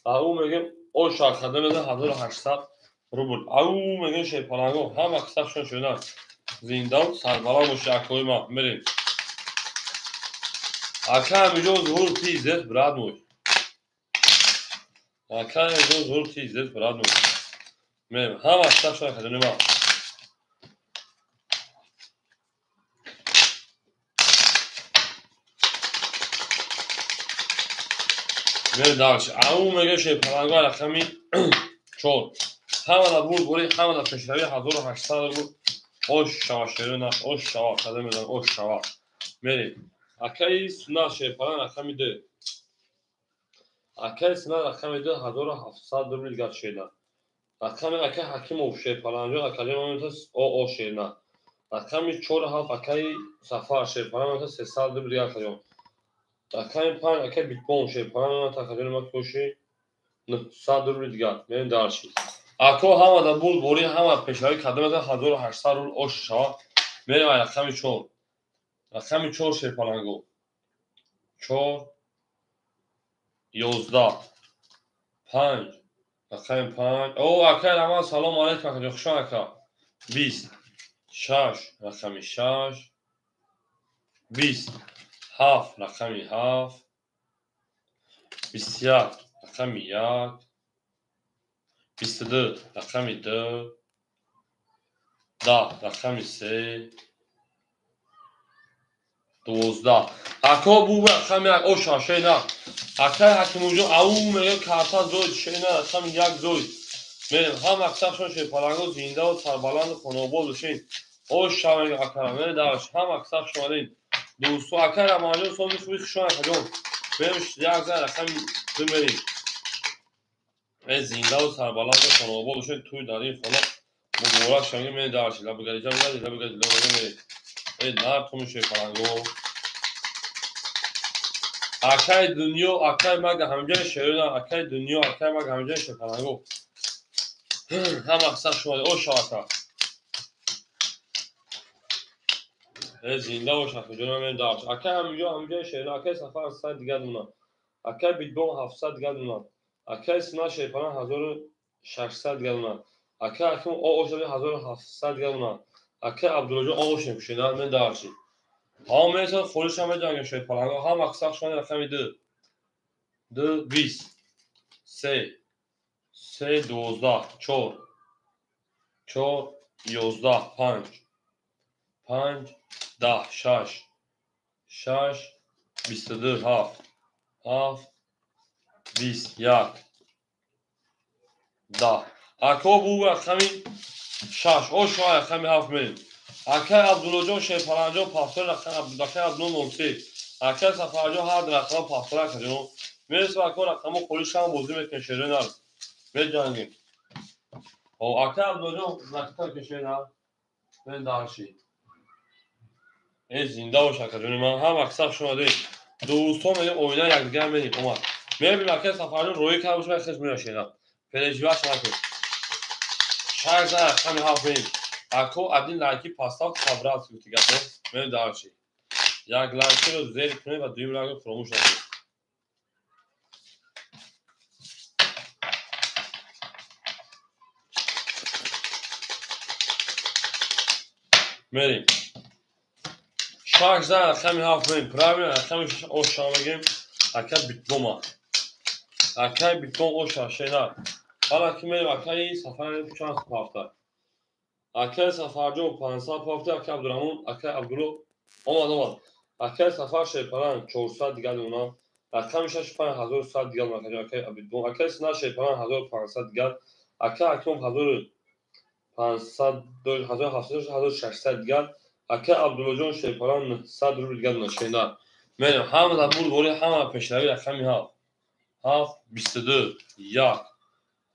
او میگه او شاخ خدمه ده 1800 روبل او میگه شی فلانگو هم اکسپ شده زندان سربالا مشاکوی ما میریم اکای میجو ظهور تیزه براد موی اکای میجو ظهور تیزه براد موی میریم هم اکسپ شده خدمه ما میریم دارش او میگه شی فلانگو رقمی 4 همه دا بود بوری همه دا پیشروی 1800 بود اوش شوا شیرونه اوش شوا خدمه دارم اوش شوا میریم اکای سنا شی فلان رقمی 2 اکای سنا رقمی 2 1700 روبل گرد شده رقم اکای حکیم او شی فلانجا اکای مومنتس او شیرونه رقم 4 هاف اکای سفر شی فلان 300 روبل گرد شده رقم 5 اکای بیتبون شی فلان تقریبا ما کوشی 900 روبل گرد میریم دارش اکو همه دا بود بوری همه پیشروی خدمه ده 1800 روبل اوش شوا میریم رقم 4 رقم 4 شی فلانگو 4 11 5 رقم 5 او اکای رمان سلام علیکم اکای خوشان اکا 20 6 رقم 6 20 7 رقم 7 21 رقم 1 22 رقم 2 10 رقم 3 12 اکا بو رقم 1 او شاشه نه اکای حکیم جو او میگه کارتا زوید شینه رقم 1 زوید میریم هم اکسپ شون شی پلانگو زنده و سربلند و خانوبال بشین او شاوین اکا میره دارش هم اکسپ شمالین دوستو اکای رمانجو سوزش بوی خشون اکجون میرمش 1 رقم 2 میریم زنده و سربلند و خانوبال بشین توی داری خانه مبورا شنگه میره دارش لبگری جا میگردی لبگری میره نار تو میشه پلانگو اکای دنیا اکای مگه همجای شیرونه اکای دنیا اکای مگه همجای شپلانگو هم اکسپ شمالی او شاکا زنده و شاکا جنو میریم دارش اکای همجای شیرونه اکای سفر از سای دیگر دونه اکای بیتبون 700 دیگر دونه اکای سنا شیپلان 1600 دیگر دونه اکای حکیم او شده 1700 دیگر دونه اکای عبدالجو او شمشیدن من دارشی ها میتون خودش هم جنگ شیپلانگو هم اکسپ شمالی رقمی 2 20 3 3 12 4 4 11 5 5 10 6 6 22 7 7 21 10 اکا بو رقمی 6 او شما رقمی 7 میریم اکای عبدالجان شیپلانجان پافتور رقم اکای عبدالجان 03 اکای سفرجان هر رقم پافتور اکجان میرسیم اکا رقم خودش هم بوزی میکنه شیره نار به جنگیم او اکای عبدالجان رقم کشه نار به دارشی این زنده و شکرجونی من هم اکسپ شما داریم دوستان میگه اوینا یک دیگه میریم اومد میریم مرکز سفرجان روی که باشم خیلی میره شیرم پلیجیوه شما کنیم شاید زن رقم 7 میریم اکو عدین لایکی پاستا و خبرات سویتی گفته میریم دارشی یک لایکی رو زیر کنیم و دویم لایک رو فراموش نکنیم میریم شاید زن رقم 7 میریم پرامین رقم او شما بگیم اکای بیتبوما اکای بیتبوم او شاشه نه حالا که میریم اکای سفر چند پافتر اکای سفرجان 500 پافتر اکای عبدالرحمون اکای عبدالو اومد اکای سفر شیپلان 400 دیگر اونا رقم 6 5100 دیگر مرکز اکای بیتبوم اکای سنا شیپلان 1500 دیگر اکای حکیم 1500 1600 دیگر اکای عبدالجان شیپلان 900 روبل دیگر نشیندن میریم همه در بود بوری همه پیشروی رقمی ها 22 1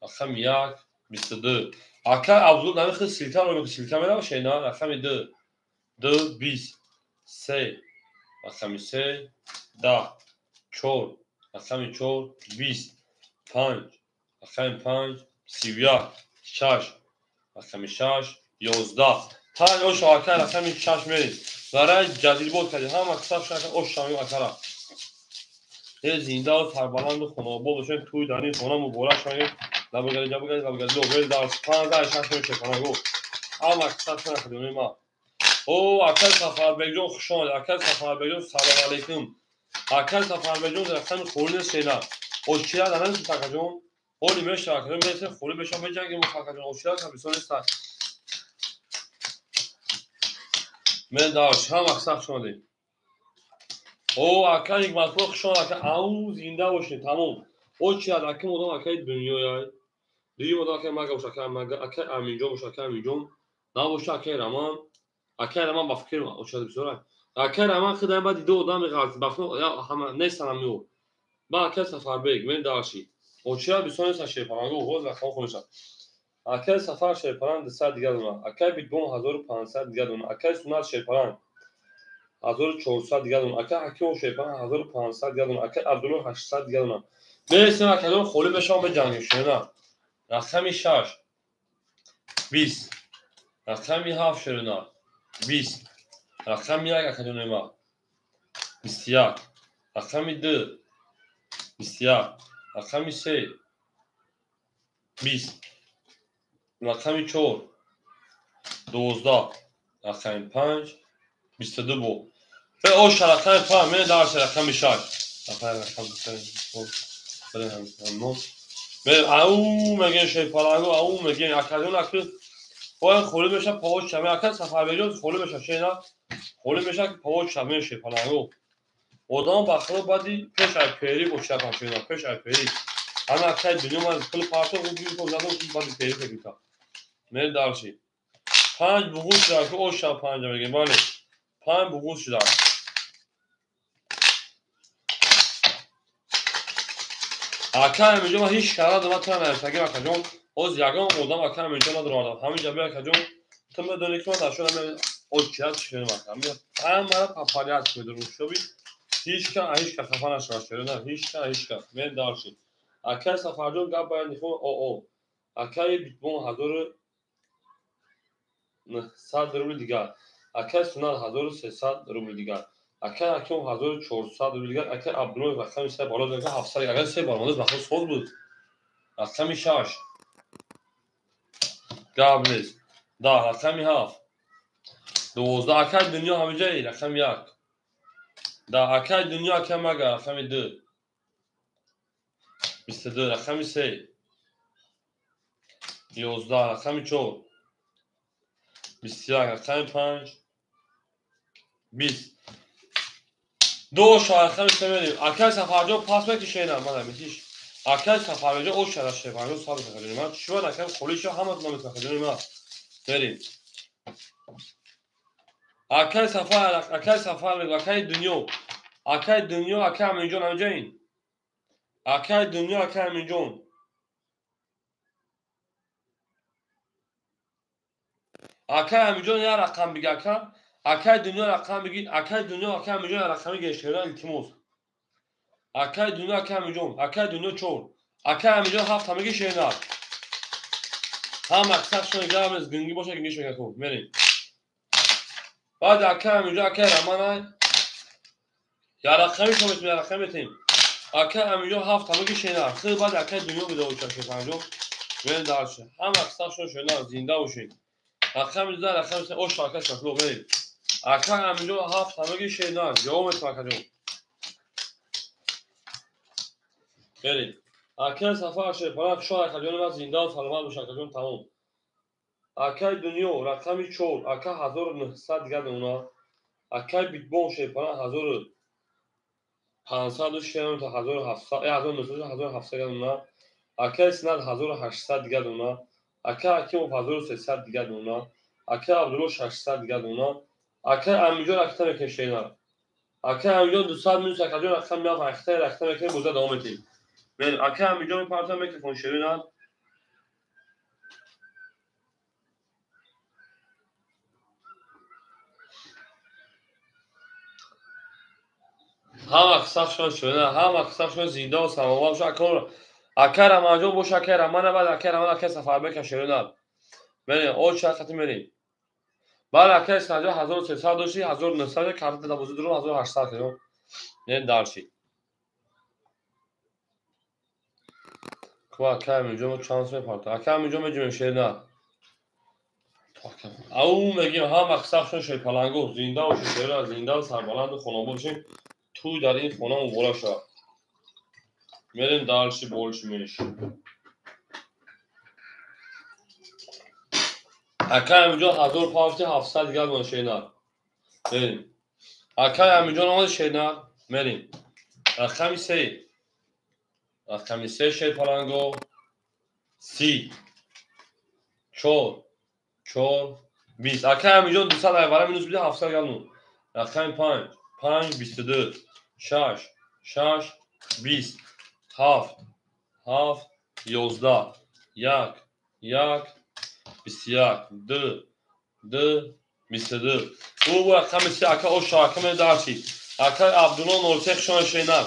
رقم 1 22 اکای عبدال نمی خیلی سیلکا رو میگه سیلکا میره باشه اینا رقم 2 20 سه رقمی سه 10 4 رقمی 4 20 5 رقمی 5 31 6 رقمی 6 11 پنج او شاکر رقمی 6 میریم برای جدید بود کردیم هم اکثر شاکر او شامی اکرا یه زنده و سربلند و خنابه باشن توی دانی خونه مبارک شاید لبگلی لبگلی درس 15 6 میشه کنه هم اکثر شاکر خدمه ما او اکل سفر بگجون خوشان اکل سفر بگجون سلام علیکم اکل سفر بگجون رقم خورده سینا او چرا دارن تاکجون او لیمش تاکجون مثل خوری بشون بجنگیم متاکجون او چرا کمیسون است من داشت هم اکثر شدیم او اکل یک مطلوب خوشان اکل او زنده باشه تمام او چرا اکل مدام اکل دنیای دیگه مدام اکل مگه باشه اکل امینجون باشه اکل امینجون نباشه اکل رمان اکل رمان با فکر او چرا بسیار اکل رمان خدای بعد دو آدم غلط بفهم یا هم نیستن میو با اکل سفر بیگ من داشتی او چرا بسیار است شیپارانگو حوض و خون خونش اکل سفر شیپاران دست دیگه دونه اکل بیتبون 1500 دیگه دونه اکل سونات شیپاران 1400 دیگه دونه اکل حکیم شیپاران 1500 دیگه دونه اکل عبدالله 800 دیگه دونه برسیم اکل خولی بشام به جنگی شدن رقمی 6 20 رقمی 7 شدن 20 رقمی 1 اکل ما 21 رقمی 2 21 رقمی 3 20 رقمی 4 12 رقمی 5 22 بو به او رقمی 5 من درس رقمی 6 رقمی به او میگن شیپارانگو او میگن اکلون اکل باید خولی بشه پاوش شمه اکل سفر بجون خولی بشه شینا خولی بشه پاوش شمه شیپارانگو odam baxılı badi peş ay peri boş yapan şeyler peş ay peri ana kay dünya var kıl parça o bir kozadan ki badi peri pekita mer darşi panj buğuş var ki o şapanca mege bale panj buğuş var akam mecuma hiç kara da matan ertagi akacon o ziyagam odam akam mecuma durardım hamin jabe akacon tımda dönekme da şöyle o çiyat çıkıyor bakam ya ama papalyat koydur şu bir هیچ که خفنش را شده نه هیچ که من دارشیم اکای سفرجون گپ باید نخون او اکای بیتبون 1100 روبل دیگر اکای سونال 1300 روبل دیگر اکای حکیم 1400 روبل دیگر اکای عبدالله رقم سه بالا دیگر 700 اگر سه بارمانده بخور صد بود رقمی 6 گپ نیست 10 رقمی 7 12 اکای دنیا همه جایی رقم 1 در اکای دنیا کم اگر رقم 2 22 رقمی 3 11 رقمی 4 21 رقمی 5 20 دو رقمی 3 میدیم اکای سفرجو پاس بکشینم من همیش اکای سفرجو او شرش شفرجو صاحب خدمت من شو نکم خلیشو همه نمیت خدمت من بریم اکای سفر اکای دنیا اکای امینجون همجین اکای دنیا اکای امینجون اکای امینجون یا رقم بگی اکای دنیا رقم بگی اکای دنیا اکای امینجون رقمی گشتیدن التماس اکای دنیا اکای امینجون اکای دنیا چور اکای امینجون هفت همگی شینار هم اکثر شون گرم از گنگی باشه گنگی شون خوب میریم بعد اکای امینجون اکای رمانای یا رقمی شما اسم یا رقمی تیم اکای امینجون هفت همگی شینار خیلی بعد اکای دنیا بیده باشن شفنجون میریم درشه هم اکثر شون شینار زنده باشین رقم دیده رقم سه او شاکه شکلو بریم اکای امینجون هفت همگی شینار یوم اتماکجون بریم اکای سفر شیپاران شاه اکجون و زنده و سلامت باشه اکجون تمام اکای دنیا رقمی 4 اکای 1900 دیگه دونا اکای بیتبون شیپاران 1500 شیران تا 1700 1900 دیگه دونا اکای سناد 1800 دیگه دونا اکای حکیم 1300 دیگه دونا اکای عبدالله 600 دیگه دونا اکای امیجون اکتر کشینا اکای امیجون 200 میلیون اکجون رقم میاد اکتر رقم که بوده دوام تیم بله اکای امیجون پارتن میکروفون شیرین همه قصه شده همه قصه زنده و سلامت شد اکر اماجون بوش اکر امانه بعد اکر امانه اکر سفر بکن شده بریم او چه خطی بریم بعد اکر سنجا 1300 داشتی 1900 کارت دوازده درو 1800 کنیم نه دارشی کو اکر میجون چانس میپارت اکر میجون میجون شده او میگیم هم قصه شد پلنگو زنده و شده زنده و سربلند خانوار باشیم توی در این خونه مبارک شد میریم دارشی بولش میش اکر میجون 1700 دیگر ماشینه بریم اکر میجون آمد شده مریم رقمی سه شد پلنگو سی چور 20 اکر میجون 200 ایواره مینوس بیده 700 گلنو رقمی 5 22 6 20 7 11 1 21 2 22 او رقم سی اکر او شاکم دارچی اکر عبدالله نورتک شما شینر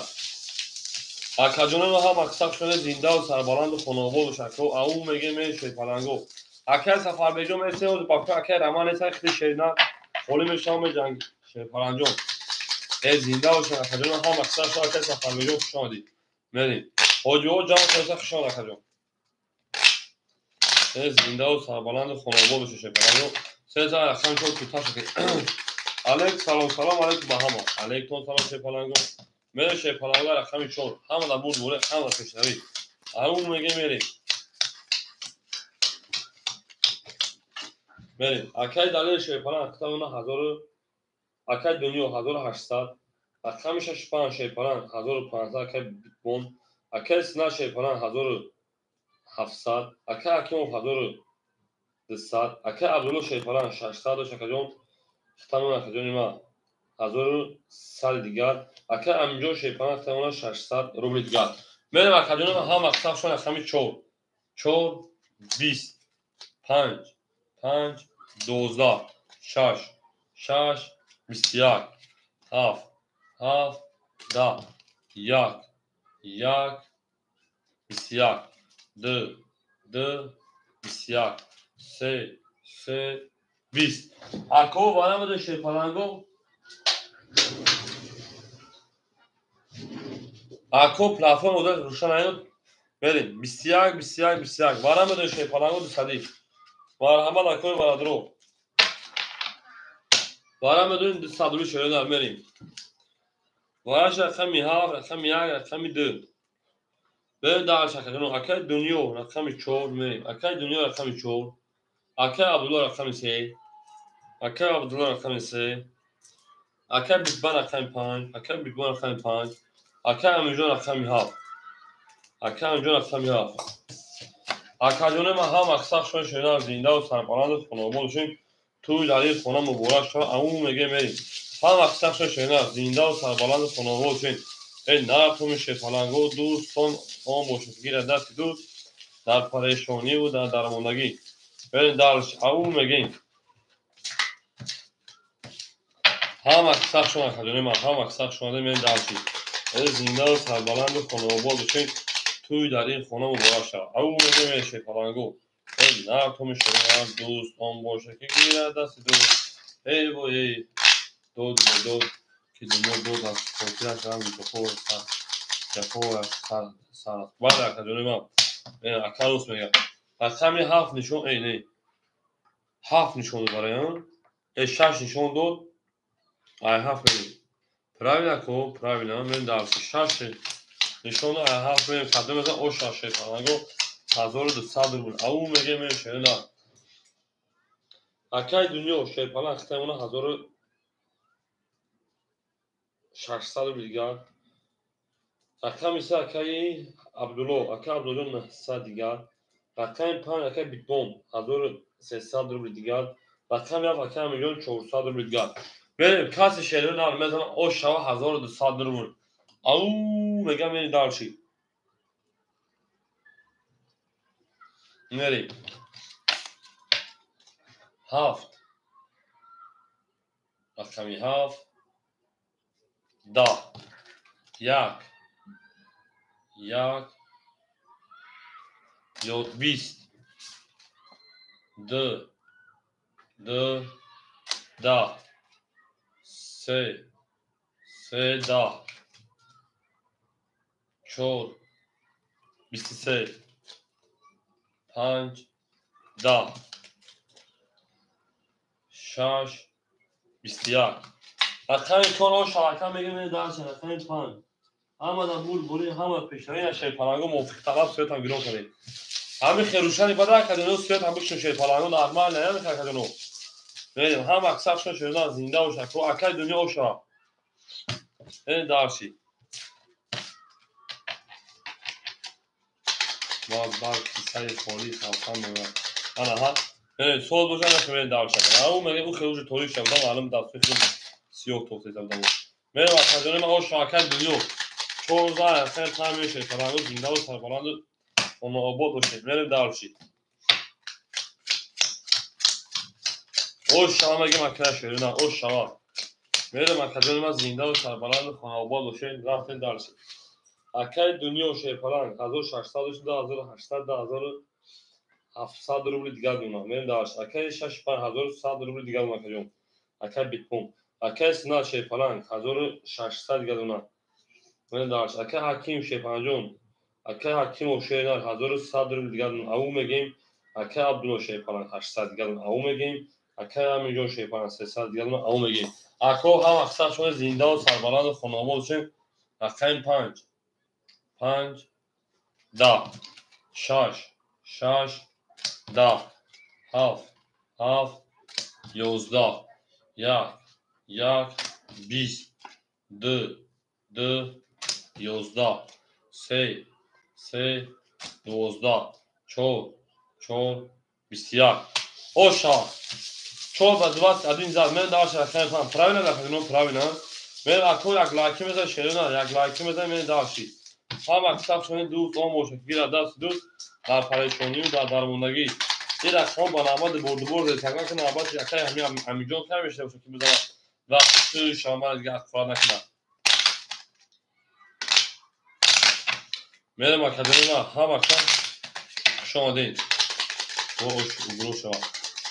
اکر جنون هم اکساک شده زنده و سربلند و خانوابه و شکر او میگه میشه پلنگو اکر سفر بیجون میشه و باکر اکر رمان ایسا خیلی شینر خولی میشام جنگ شه پلنجون ای زنده و شکر اکر جنون هم اکساک شده اکر سفر بیجون خوشان دی مریم حجو جان کنسا خوشان اکر جون ای زنده و سربلند و خانوابه و شکر پلنجون سه زن اکرم چون توتا شکر علیک سلام علیک با همه علیکم سلام شه پلنگو میره شه پلنگو رقمی چون همه دا بود بوره همه دا پیشنوی اون میگه میریم اکای دلیل شه پلنگ اکتا اونا اکای دنیا 1800 اکمی شش پلنگ شه پلنگ 1500 اکای بیتبون اکای سنا شه پلنگ 1700 اکای اکیمو 1200 اکای عبدالله شه پلنگ 600 و شکجون ختمون اکجونی ما 1100 دیگر اکای امجون شه پلنگ ختمون 600 روبل دیگر میریم اکجونی ما هم اکتا شون اکمی چور 20 5 12 6 21 7 10 1 21 2 21 3 20 اکو بانم بده شه پلنگو اکو پلاتفرم بوده روشن ایود بریم 21 بانم بده شه پلنگو دو صدیق مرحمت اکوی برادرو بانم بدون دو صدوی شده در مریم وارش رقمی 7 رقمی 1 رقمی 2 بریم در شکل اکای دنیا رقمی 4 مریم اکای دنیا رقمی 4 اکای عبدالله رقمی 3 اکای عبدالله رقمی 3 اکای بیتبان رقمی 5 اکای بیتبان رقمی 5 اکای امیجون رقمی 7 اکای امیجون رقمی 7 اکای جونه ما هم اکساق شون شده زنده و سرپرند خانوابه شون توی دلیل خونه مبارک شد اون میگه مریم هم اکساق شون شده زنده و سرپرند خانوابه شون ای نرتو میشه پلنگو دوستان آن باشد گیر دست دوست در پریشانی و در درماندگی بریم درش او میگیم هم اکساق شون اکجانی من هم اکساق شونده میریم درشی ای زنده و سربلند و خانوابه باشین توی در این خونه مبارک شد او میگه میشه پلنگو ای نرتو میشه دوست آن باشد که گیر دست دوست ای وای دود که دنیا دود از خورتیرش هم بخور جفور سر بعد اکجانی من اکروس میگه رقمی 7 نشون ای نه 7 نشون داره ای 6 نشون داد ای 7 میگه правильно کو правильно من در 6 نشون ای 7 میگه قدم مثلا او 6 پلنگو 1200 روبل او میگه میشه نه اکای دنیا شه پلنگ ختمون 1600 روبل دیگر رقم ise اکای عبدالله اکای عبدالله 900 دیگر رقم 5 اکای بیتبون 1300 روبل دیگر رقم 7 اکای میلیون 400 روبل دیگر بریم کسی شهر نار میزنم او شوا 1200 روبل او میگم این دارچی میریم 7 رقمی 7 10 یک یک یا 20 دو دو 10 سه 10 4 23 5 10 6 21 رقم کن و شرکم بگیم درس رقم 5 همه بول بولی همه پیشترین شیپالانگو موفق طلب سویت هم گیرون کنید همه خیروشانی بده کدنو سویت هم بکشن شیپالانگو نرمال نیان که کدنو ببینیم هم اکثر شون شدن زنده و شکر و اکای دنیا و شرا این درسی بعد سری خالی خواستم میگم انا ها سوال بوجان نشون درس اون میگه اون خیروش توری شدم معلوم دست بخورم 30 توسه زدم میگم کدنو ما شاکر دنیا چون زای خیلی تامی شیپالانگو زنده و سربلند اون آباد باشه میریم درسی اوش شما میگم اکرا شده نه اوش شما میرم اکادمی ما زنده و سربلند خانه آباد باشه رفتن درس اکای دنیا و شیپالانگ 1600 شده 1800 1700 روبل دیگر دونم میرم درس اکای 6100 روبل دیگر دونم کجام اکای بیتکوین اکای سنا شیپالانگ 1600 دیگر دونم میرم درس اکای حکیم شیپالانجون اکای حکیم و شیرنر 1100 روبل دیگر دونم او میگیم اکای عبدالله شیپالانگ 800 دیگر دونم او میگیم اکای امیجون شیپالانگ 300 دیگر دونم او میگیم اکو هم اکثر شده زنده و سربلند و خانه آباد باشه اکای 5 10 6 10 7 11 1 20 2 11 3 12 4 21 اوشا چون با دوست ادین زد من داشت رفتن فهم پراوی نگفتم پراوی نه من اکو یک لایکی میذارم شیرونه یک لایکی میذارم من داشتی هم اکثر شده دوست آن موشه گیر دست دوست در پریشانی و در درموندگی این رقم با نامد برد تقریبا که نوبت یکی همیجان کم میشه باشه که بذارم وقت توی شما دیگه افراد نکنم میرم اکادمی نه هم اکثر شما دین و گروه شما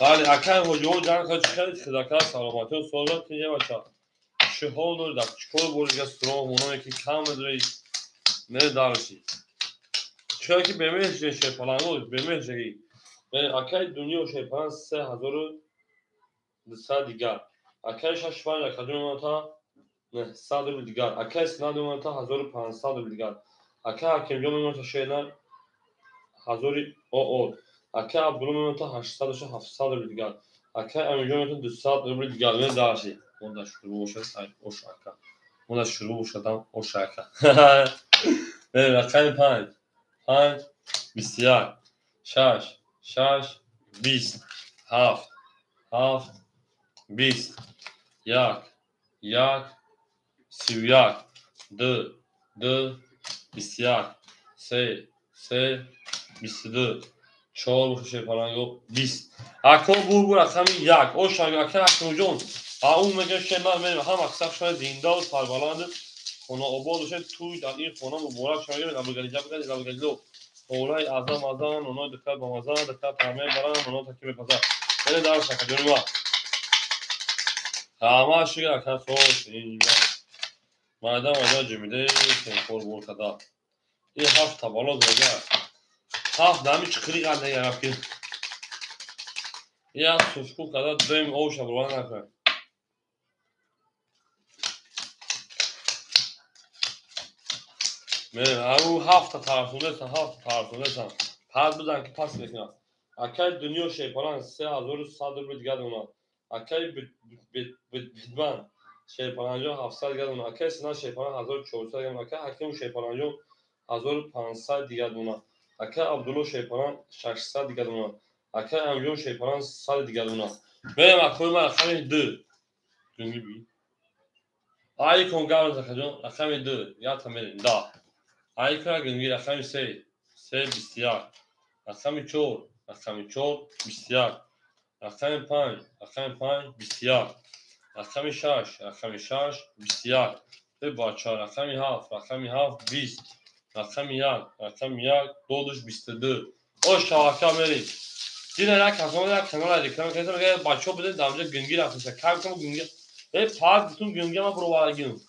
ولی اکای هجوم جان که خیلی خداکار سلامتی و سوالات که یه بچه شهول دور در چکول بولیگه سرام اونایی که کم بدوی نه دارشی چرا که بمیش شیپالانگو بمیش جگی اکای دنیا و شیپالان 3200 دیگر اکای ششپان اکادمی منتا نه 100 روبل دیگر اکای سناد منتا 1500 روبل دیگر اکای حکیم جون منتا شیرنر 1000 او اکای عبدالله منتا 800 و 700 روبل دیگر اکای امیجون منتا 200 روبل دیگر نه دارشی اون دا شروع شد او شاکا اون دا شروع شدم او شاکا نه اکای 5 21 6 20 7 20 1 31 2 21 3 22 4 شیپالانگو 20 اکو بور رقم 1 او شاگاکه اکو جون اون میگه شما من هم اکثر شده زنده و سربلند خونه آباد باشه توی در این خونه مبارک شما میگه لبگلیلو اولای اعظم اونها دکتر با مزان دکتر تعمیر برن اونها تکی بپزن بله در شکل ما همه شگر اکر خوش اینجا مردم آجا جمیده که خور بول کدا این 7 تبالا زده 7 دمی چکری قرده یه رفت که یه سوشکو کدا دویم او شبروانه نکنه او 7 طرفونه سن پس بزن که پس بکنن اکای دنیا شیپالان 3100 روبل دیگر دونا اکای بیدبان شیپالانجون 700 دیگر دونا اکای سنا شیپالان 1400 دیگر دونا اکای حکیم شیپالانجون 1500 دیگر دونا اکای عبدالله شیپالان 600 دیگر دونا اکای امیجون شیپالان 100 دیگر دونا بریم اکوی من رقم 2 دنگی بی آی کنگاون زکجون رقم 2 یا تمیرین دا آیکا گنگی رقم 3 21 رقم 4 21 رقم 5 21 رقم 6 21 بچه رقمی 7 رقمی 7 20 رقمی 1 رقمی 1 دودش 22 او شواکا میری دیگه نه کسان در کنار دیگه کسان میگه بچه‌ها بده دامجه گنگی رفتن کار کنم گنگی پاک بتون گنگی ما برو واگیم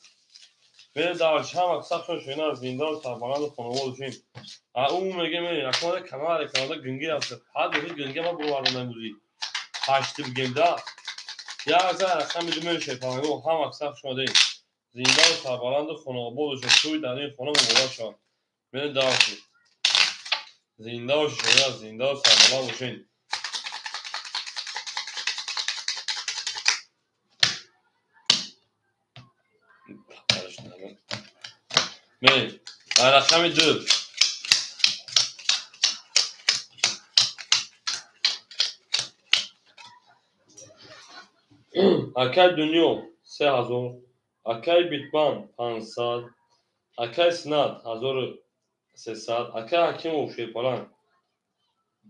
میره دارش هم اکثر شوینا زندان سربلند خانواده فین اون میگه میری رقم کنار گنگی رفتن پاک بتون گنگی ما برو واگیم موزی پاشتی گندا یا از رقم میدونم شیطان هم اکثر شده زندان سربلند خانواده شوی در این خانم مبارک میره دارش زندان شوینا زندان سربلند فین میری رقم 2 اکای دنیا 3000 اکای بیتمان 500 اکای سناد 1300 اکای حکیم شیپالان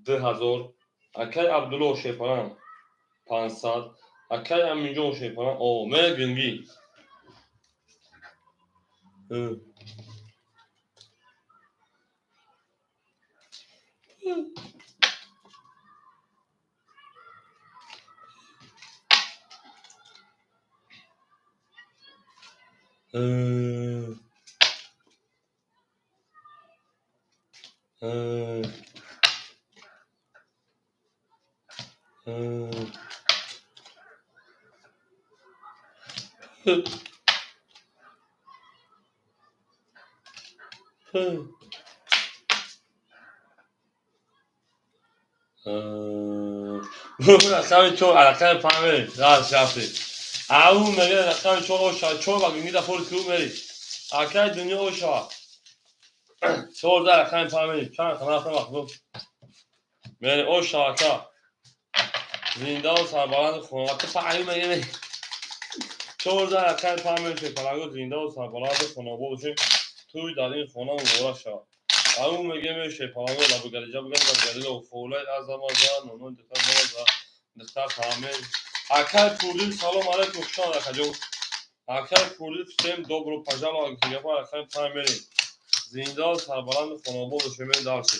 2000 اکای عبدالله شیپالان 500 اکای امینجان شیپالان او میره گنگی رقم 4 رقم 5 راست رفتی او میگه رقم 4 4 با گنگی دفعه تو میری اکای دنیا اوشا 4 در رقم 5 چند رقم مخلوق میری اوشا اکا زندان سربلند خانواده فعلی میگه 4 در رقم 5 شیپالاگو زندان سربلند خانواده توی در این خانه مبارک شد او میگه میشه پالاگو لابگریجا بگن لابگری و فولای از آمازان نون دختر کامل اکای پولی سلام علیکم شما رکجو اکای پولی سیم دوبرو پجال و گیفا اکای پامیری زندان سربلند خانواده شمی دارسی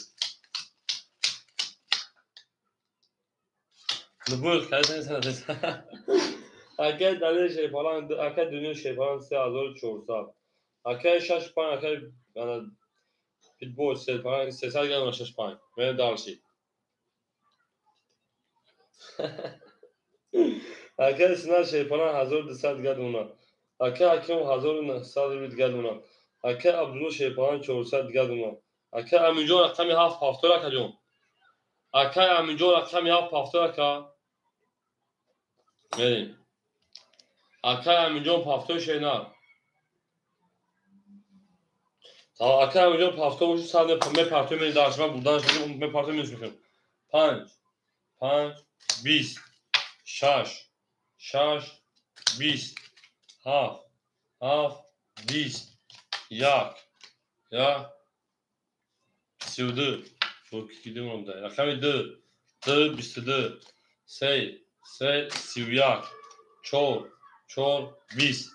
نبود کسی نیست اکای دلیل شیپالان اکای دنیا شیپالان 3400 اکای 6 پان اکای pitbull پایین 300 گرم و 6 پایین میره دارسی اکای سنار شیپالان 1200 گرم اونا اکای حکیم 1900 گرم اونا اکای عبدالله شیپالان 400 گرم اونا اکای امینجان رقمی 7 هفتاد اکا جون اکای امینجان رقمی 7 هفتاد اکا میریم اکای امینجان هفتاد شینار تا اکای امینجان هفتاد وجود ساده می پارتی می دارش من بودنش می پارتی می میشم 5 20 6 20 7 20 یک یا 32 çok gidiyorum onda رقم 2 22 3 31 4 20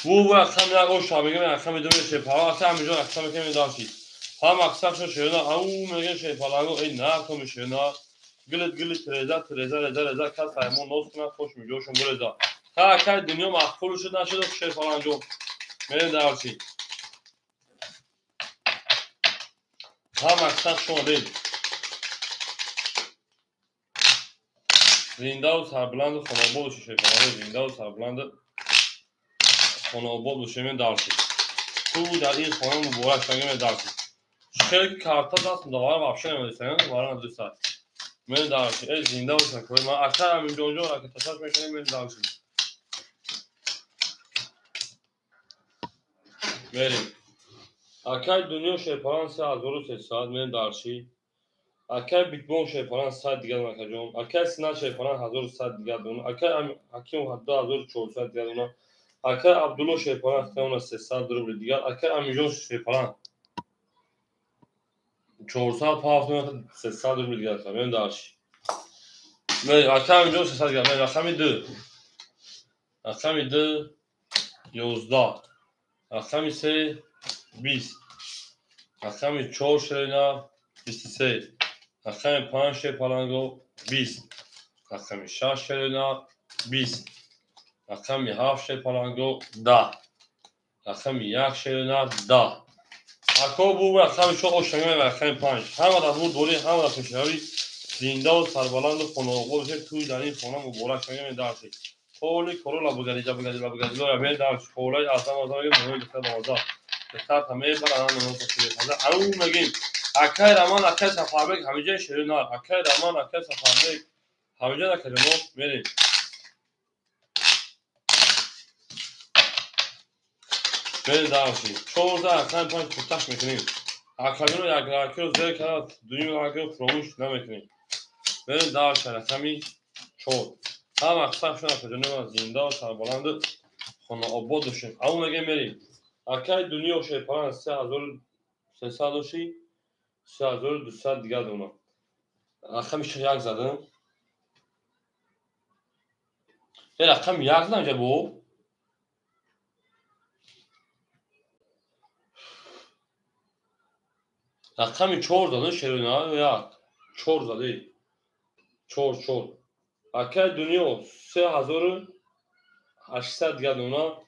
bu رقم یک او شامگه رقم دو میشه پالا رقم اینجا رقم که میداشید هم اکثر شده او میگه شه پالاگو این نه تو میشه نه گلت رضا کس فهمون نوست کنه خوش میگه شون برزا تا که دنیا مخفول شد نشد شه پالانجو میره دارسی هم اکثر شده زندان سربلند خانواده شه پالاگو زندان سربلند خانواده شمی دارسی تو در این خانه مبارک شنگه می دارسی خیلی کارتا دست مدوار وابشه نمیدیستن وارن دوست دارد من دارسی ای زنده باشن که من اکثر همین جونجو را که تصاش میکنیم من دارسی میریم اکای دنیا شیپاران 3300 من دارسی اکای بیتبون شیپاران 100 دیگر مکه جون اکای سنات شیپاران 1100 دیگر دون اکای حکیم 2400 دیگر دون اکای عبدالله شیپاران 300 روبل دیگر اکای امیجون شیپاران 400 پافتون 300 روبل دیگر من دارسی میریم اکای امیجون 300 دیگر من رقم 2 11 رقم 3 20. رقم 4 شیرینار 23. رقم 5 پلنگو 20. رقم 6 شیرینار 20. رقم 7 پلنگو 10. رقم 1 شیرینار 10. اکو بو رقم 4 شنگه رقم 5. همه در بود دوری همه در پیشروی زنده و سربلند و خانواده بشه توی در این خانه مبارک شنگه می درسی. کولی کرولا بگردی یا می درس کولای اصلا آزاری مهم دکتر بازار دکتر همه برای آن نمون تصویر حالا اون میگیم اکای رمان اکای سفربک همیشه شیرینار اکای رمان اکای سفربک همیشه در کلمات میریم بریم درسی 14 اکای 5 پوتش میکنیم اکایون رو یک راکی رو زیر کرد دویم راکی رو فراموش نمیکنیم بریم درس رقمی 4 هم اکثر شدن کجانیم از زنده و سربلند خانه آباد داشتیم اون میگه میریم اکای دنیا و شیپران 3300 داشتی 3200 دیگه دونا رقم 1 زدم یه رقم 1 زدم اینجا بو رقم 4 زدم شیرینه ها 4 زده 4 اکای دنیا 3800 دیگه دونا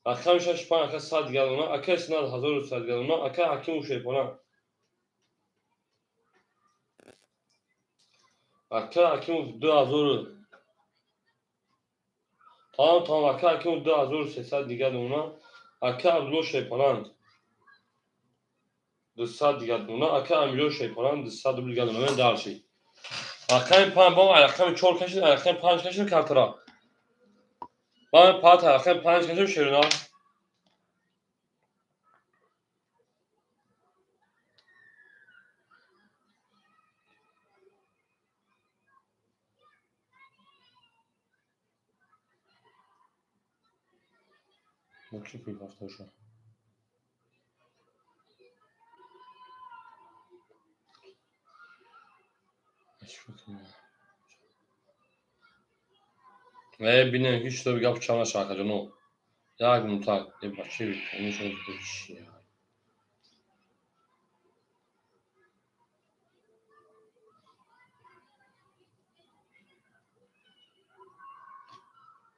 رقم 6 5 اکای 100 دیگه دونا اکای سند 1100 دیگه دونا اکای حکیم و شیپران اکای حکیم 2000 تا اکای حکیم 2300 دیگه دونا اکای عبدالله شیپران 200 دیگه دونا اکای امیرو شیپران 200 دیگه دونا من درسی رقم 5 با رقم 4 کشید رقم 5 کشید کلترا با پات رقم 5 کشید شیرینار مکی پی گفتش ببینم هیچ تو بگم چهار شاخه جنو یک منطق یه بچه میشه چی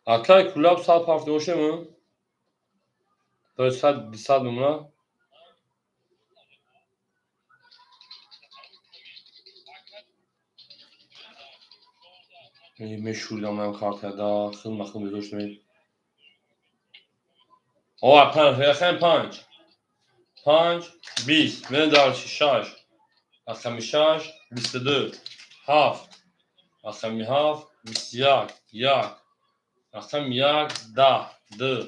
اکای کلاب سال هفته باشه من تو 100 نمونه مشهوری من کارت دا خیلی مخدوم بیدوش نمید اوه رقم 5 20 من دارچی 6 رقم 6 22 7 رقم 7 21 رقم 1 10 2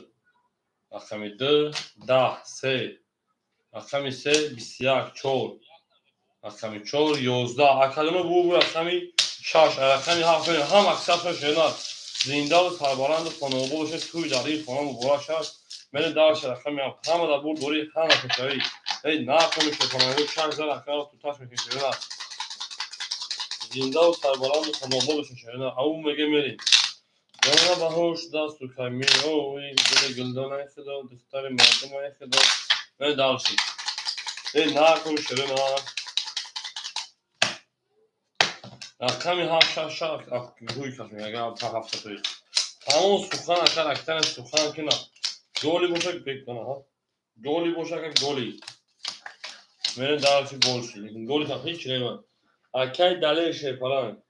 رقم 2 10 3 رقم 3 21 4 رقم 4 11 اکادمی بو رقم 6 رقم 7 هم اکثر شدن زنده و سربلند خانواده باشه توی در این خانه مبارک شد من دارش رقم 7 همه در بود دوری همه کشوری ای نه کنی که خانواده چند زن اکاد تو تاش میکشیدن زنده و سربلند خانواده باشه شدن اون میگه میریم جانا بهوش دست و کمی اوی گل گلدان خدا دختر مردم خدا من دارشی ای نه کنی شدن رقم 7 6 روی کسی اگر تا 7 توی تمام سخن اکثر اکثر سخن که نه گلی باشه بکنه ها گلی باشه که گلی من دارشی گل شد گلی تا هیچ نمیاد اکای دلیل شیپران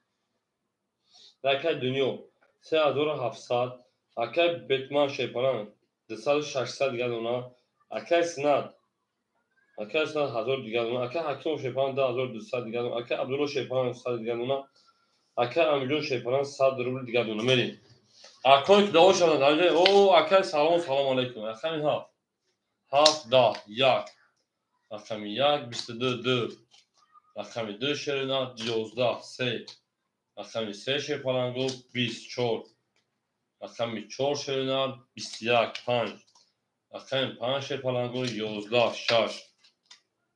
اکای دنیا 3700 اکای بتمن شیپران 2600 دیگه دونا اکای سند 1000 دیگه دونا اکای حکیم شیپران 10200 دیگه دونا اکای عبدالله شیپران 100 دیگه دونا اکای امیرجان شیپران 100 روبل دیگه دونا میریم اکای که دعا شدن او اکای سلام علیکم اکای هفت 10 1 رقم 1 22 2 رقم 2 شیرینات 11 3 رقم 3 شیپرانگو 24 رقم 4 شیرینات 21 5 رقم 5 شیپرانگو 11 6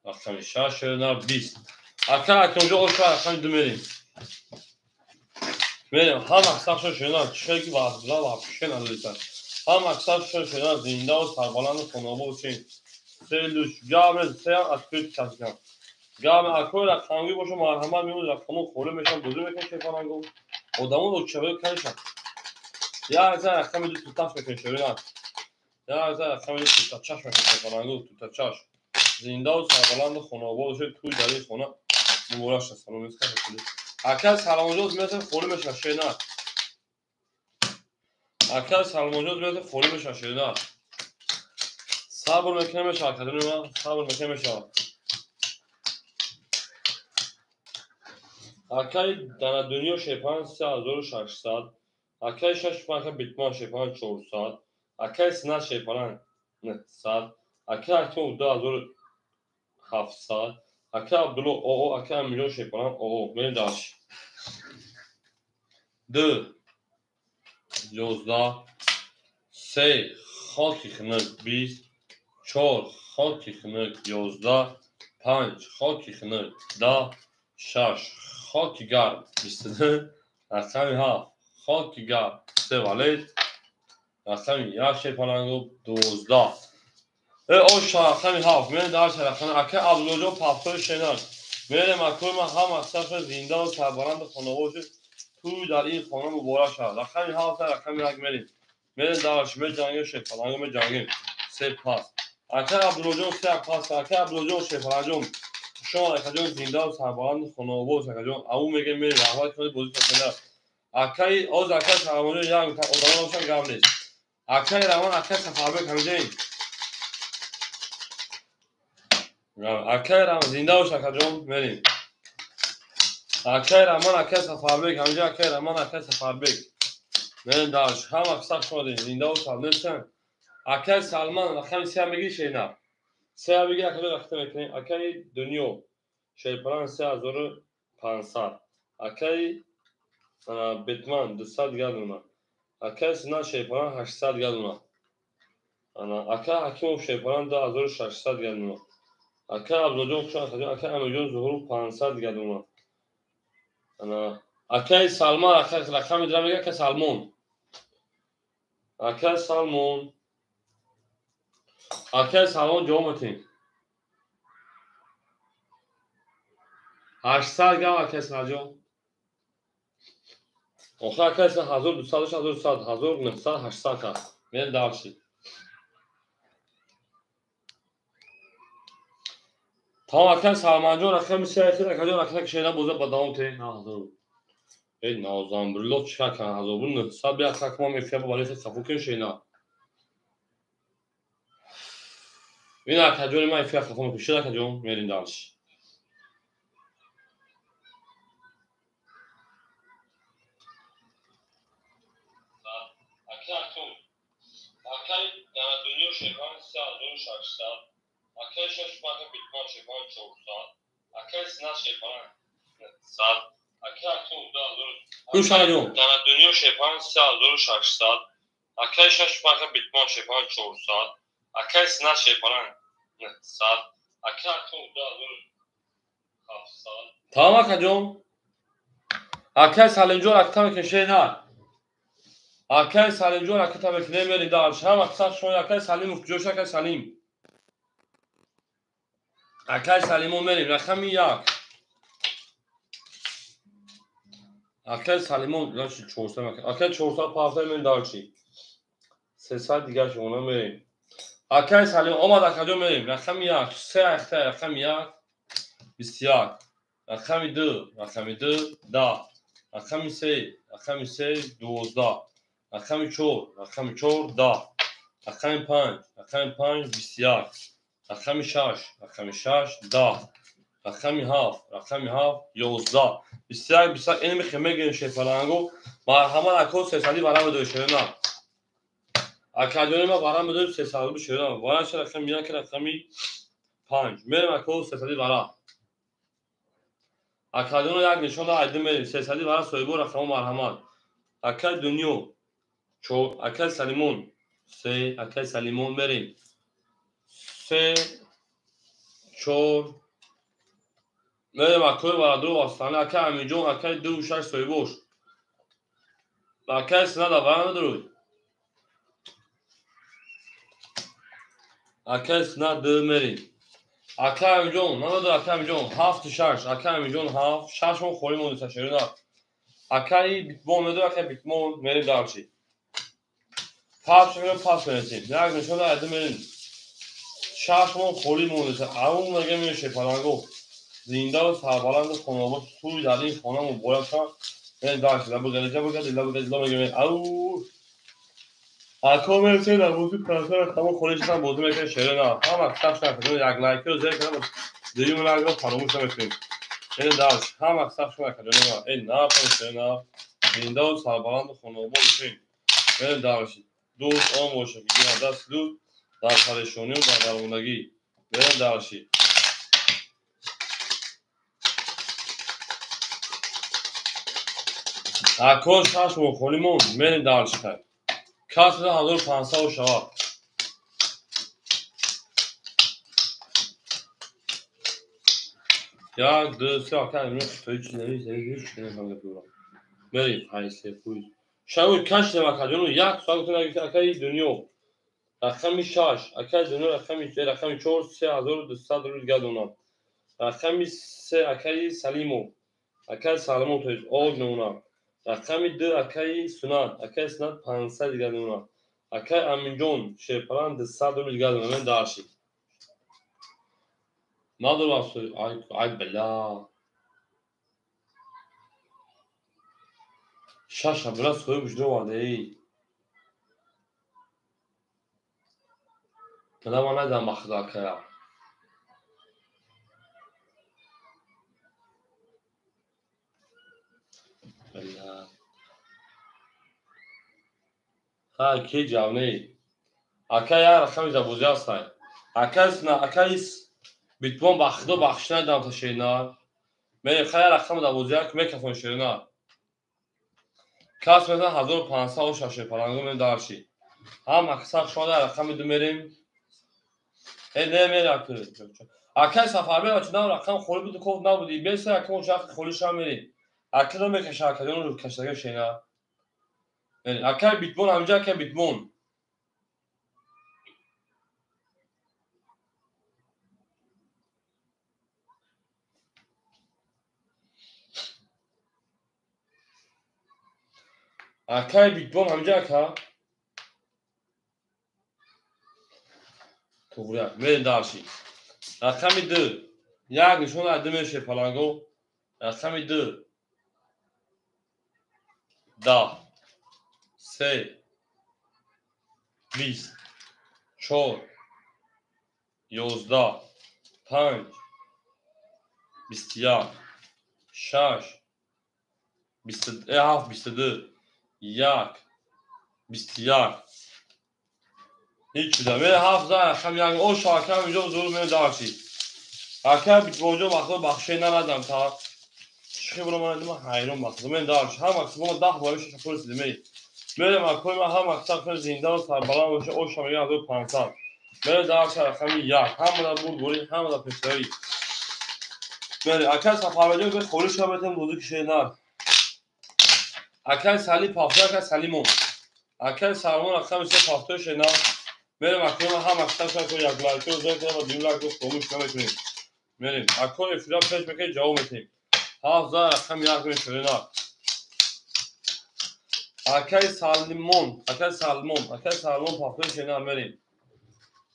رقم 6 شیرینات 20 اکای اونجا اوشا رقم 2 میریم هم اکثر شیرینات چه که واسه پیشن نداشتن هم اکثر شدن زنده و سربلند خانواده باشین. سه لوش گام سه از پیش کشیدن. گام اکوی رقمی باشه مرحمت میمونه رقمو خوله میشن بزرگ میکنه شیفانان گو. آدمو دو چبه کنشن. یا از رقمی دو تاش میکنه شیفان. یا از رقمی دو تاش میکنه شیفانان گو تو تاش. زنده و سربلند خانواده باشه توی دری خونه مبارش هستن و میسکن هستید. اکثر سلامجوز میتونه خوله میشن شیفان. اکثر سلامجوز میتونه خوله میشن شیفان. صبر میکنه میشه کدوم صبر میکنه میشه. اکای در دنیا شیپان 3600 اکای 6 ماه بیتمان شیپان 400 اکای سنا شیپان 900 اکای اکتون 2700 اکای عبدالله او اکای میلیون شیپان او من داش 2 11 3 خاکی خنک 20 4 خاکی خنک 11 5 خاکی خنک 10 6 خاکی گرم 22 رقمی 7 خاکی گرم 3 ولید رقمی 1 شیپانانگو 12 اوش رقمی 7 من درش رقمی اکه عبدالجان پفتای شنان من مکروی من هم اکثر زنده و سربلند خانواده توی در این خانه مبارک شد رقمی 7 رقمی 1 مریم من درش من جنگی شیپانانگو من جنگیم 3 پاس اکه عبدالجان 3 پاس اکه عبدالجان شیپانانجان شما اکجان زنده و سربلند خانواده اکجان او میگه می رحمت کنید بازی کنید اکای از اکای سربلند یعنی آدم روشن گام نیست اکای روان اکای سفاربه کمیدین اکای روان زنده و اکجان میریم اکای روان اکای سفاربه کمیدین اکای روان اکای سفاربه میریم دارش هم اکثر شدین زنده و سربلند اکای سلمان رقم سه میگی شینا سه میگی اکجان رقم میکنین اکای دنیا شیپان 3500 اکای بیتمان 200 گلونا اکای سنا شیپان 800 گلونا اکای حکیم شیپان 2600 گلونا اکای عبدالجان کشان خدیم اکای امیجان ظهور 500 گلونا اکای سلمان اکای رقم میدرم میگه اکای سلمون اکای سلمون اکای سلمون جوامتین 800 گلونا اکای سلجان آخه اکای سن 1200 1200 1900 800 که میل دارشید تمام اکای سلمانجان رقم سیاسی اکجان رقم کشیدن بوده با دام تی نه هزار ای نازم برلوت چیکار کنه هزار بون سب یا خاکم میفیا با ولی خفو کن شینا این اکجان ما میفیا خفو میشه اکجان میرین دانش اکای در دنیا شیپان 3600 اکای 6 ماه بیتمان شیپان 400 اکای سنا شیپان 100 اکای اکتون 2000 در دنیا شیپان 3600 اکای 6 ماه بیتمان شیپان 400 اکای سنا شیپان 100 اکای اکتون 2700 تمام اکجان اکای سالنجور اکتام کشه نه اکای سالنجور اکتام کشه میری دارش هم اکثر شما اکای سالیم مفجوش اکای سالیم اکای سالیمون میریم رقم 1 اکای سالیمون لاش 400 اکای 400 پافتای من دارچی 300 دیگه شما میریم اکای سالیم اومد اکجان میریم رقم 1 3 اکتای رقم 1 21 رقم 2 رقم 2 10 رقم 3 رقم 3 12 رقم 4 رقم 4 10 رقم 5 رقم 5 21 رقم 6 رقم 6 10 رقم 7 رقم 7 11 21 21 این میخوام بگم شیفالانگو مرحمت اکو 300 برام بده شدن اکادمی ما برام بده 300 بشدن وارش رقم 1 رقمی 5 میرم اکو 300 برام اکادمی یک نشون داده میریم 300 برام سویبو رقم مرحمت اکای دنیا چو اکای سلیمون 3 اکای سلیمون بریم 3 4 میرم اکوی برادر واسطانه اکای امیجون اکای 2 6 سویبوش اکای سنا دا برام دروی اکل سنت ده مریم اکل میجون نداره اکل میجون 7 6 اکل میجون 7 6 مون خوری مونده تشریف نه اکل بیتمون نداره اکل بیتمون مریم دارچی پاس میرم پاس میرسیم یک نشون داده مریم 6 مون خوری مونده اون مگه میشه پلنگو زنده و سربلند خانواده توی در این خانه مبارک من داشت لبو گلیجه بگه لبو گلیجه میگه او اکا مرسی در بازی پرسر تمام خودش هم بازی میکنه شعر نه هم اکساش نکنه یک لایک رو زیر کنم دیگه من اگر فراموش نمیکنیم این داشت هم اکساش نکنه نه این نه پرسر نه زنده و سربلند خانواده باشین من داشت دوست آن باشه که دست دو در پریشانی و در درماندگی من داشتی اکا شش مون خولیمون من داشت کاس ده 1500 شوا یا دو سه اکا میشه توی چیزی نیست نمیدونم بریم حیث پول شاید کاش نمکادونو یک سال کنه اکای دنیا رقمی 6 اکای دنیا رقمی 4 3200 روز گادونا رقمی 3 اکای سلیمو اکای سالمو توی اوج نونا رقمی 2 اکای سنات اکای سنات 500 گادونا اکای امینجون شپران 200 روز گادونا من داشتی نداره واسه ای بلا شش biraz koymuş ne vardı ey. Ne var neden baktık ya. Bella. Ha ki cavne. Akaya rakam zabuzı astay. Akasna akayis bitmon bakdı bakışına da taşıyna. Ben khaya rakam zabuzı ki mekafon şirina. Kas mesela 1500 şaşı parangı men darşi. Ha maksak şu anda rakamı dömerim. Ne merak ediyorum. اکل سفر به اچنا رقم خوری بود کوف نبودی بیس اکل شخص خوریش هم میری اکل رو میکشه اکل رو کشتگه شینا یعنی اکل بیتمون همینجا اکل بیتمون اکل بیتمون همینجا اکل توبره میری دارشی رقمی 2 یک نشون عده میشه پلنگو رقمی 2 10 3 20 4 11 5 21 6 27 22 1 21 هیچ بوده من حافظه رقم یک او شاکم اینجا زور من دارشی اکل بیت بوجو مخلو بخشه ندادم تا شخی برو من دیدم حیران مخلو من دارش هم اکسبون 10 بارش شکل سلیمی میرم اکوی من هم اکسب کنه زنده و سربلند باشه او شما 1500 من دارش رقمی 1 هم در بود بوری هم در پشتایی من اکل سفر به خوری شبتم بودو کشه نه اکل سالی پافتو اکل سلیمون اکل سالمون رقم سه پافتو شنا میرم اکوی من هم اکسب کنه یک لایک رو زن کنم و 2 لایک رو فراموش نمیکنیم میریم اکوی افراد پیش بکنید جواب میتیم حافظه رقم یک میشه نه اکل سالمون پافتو شنا میریم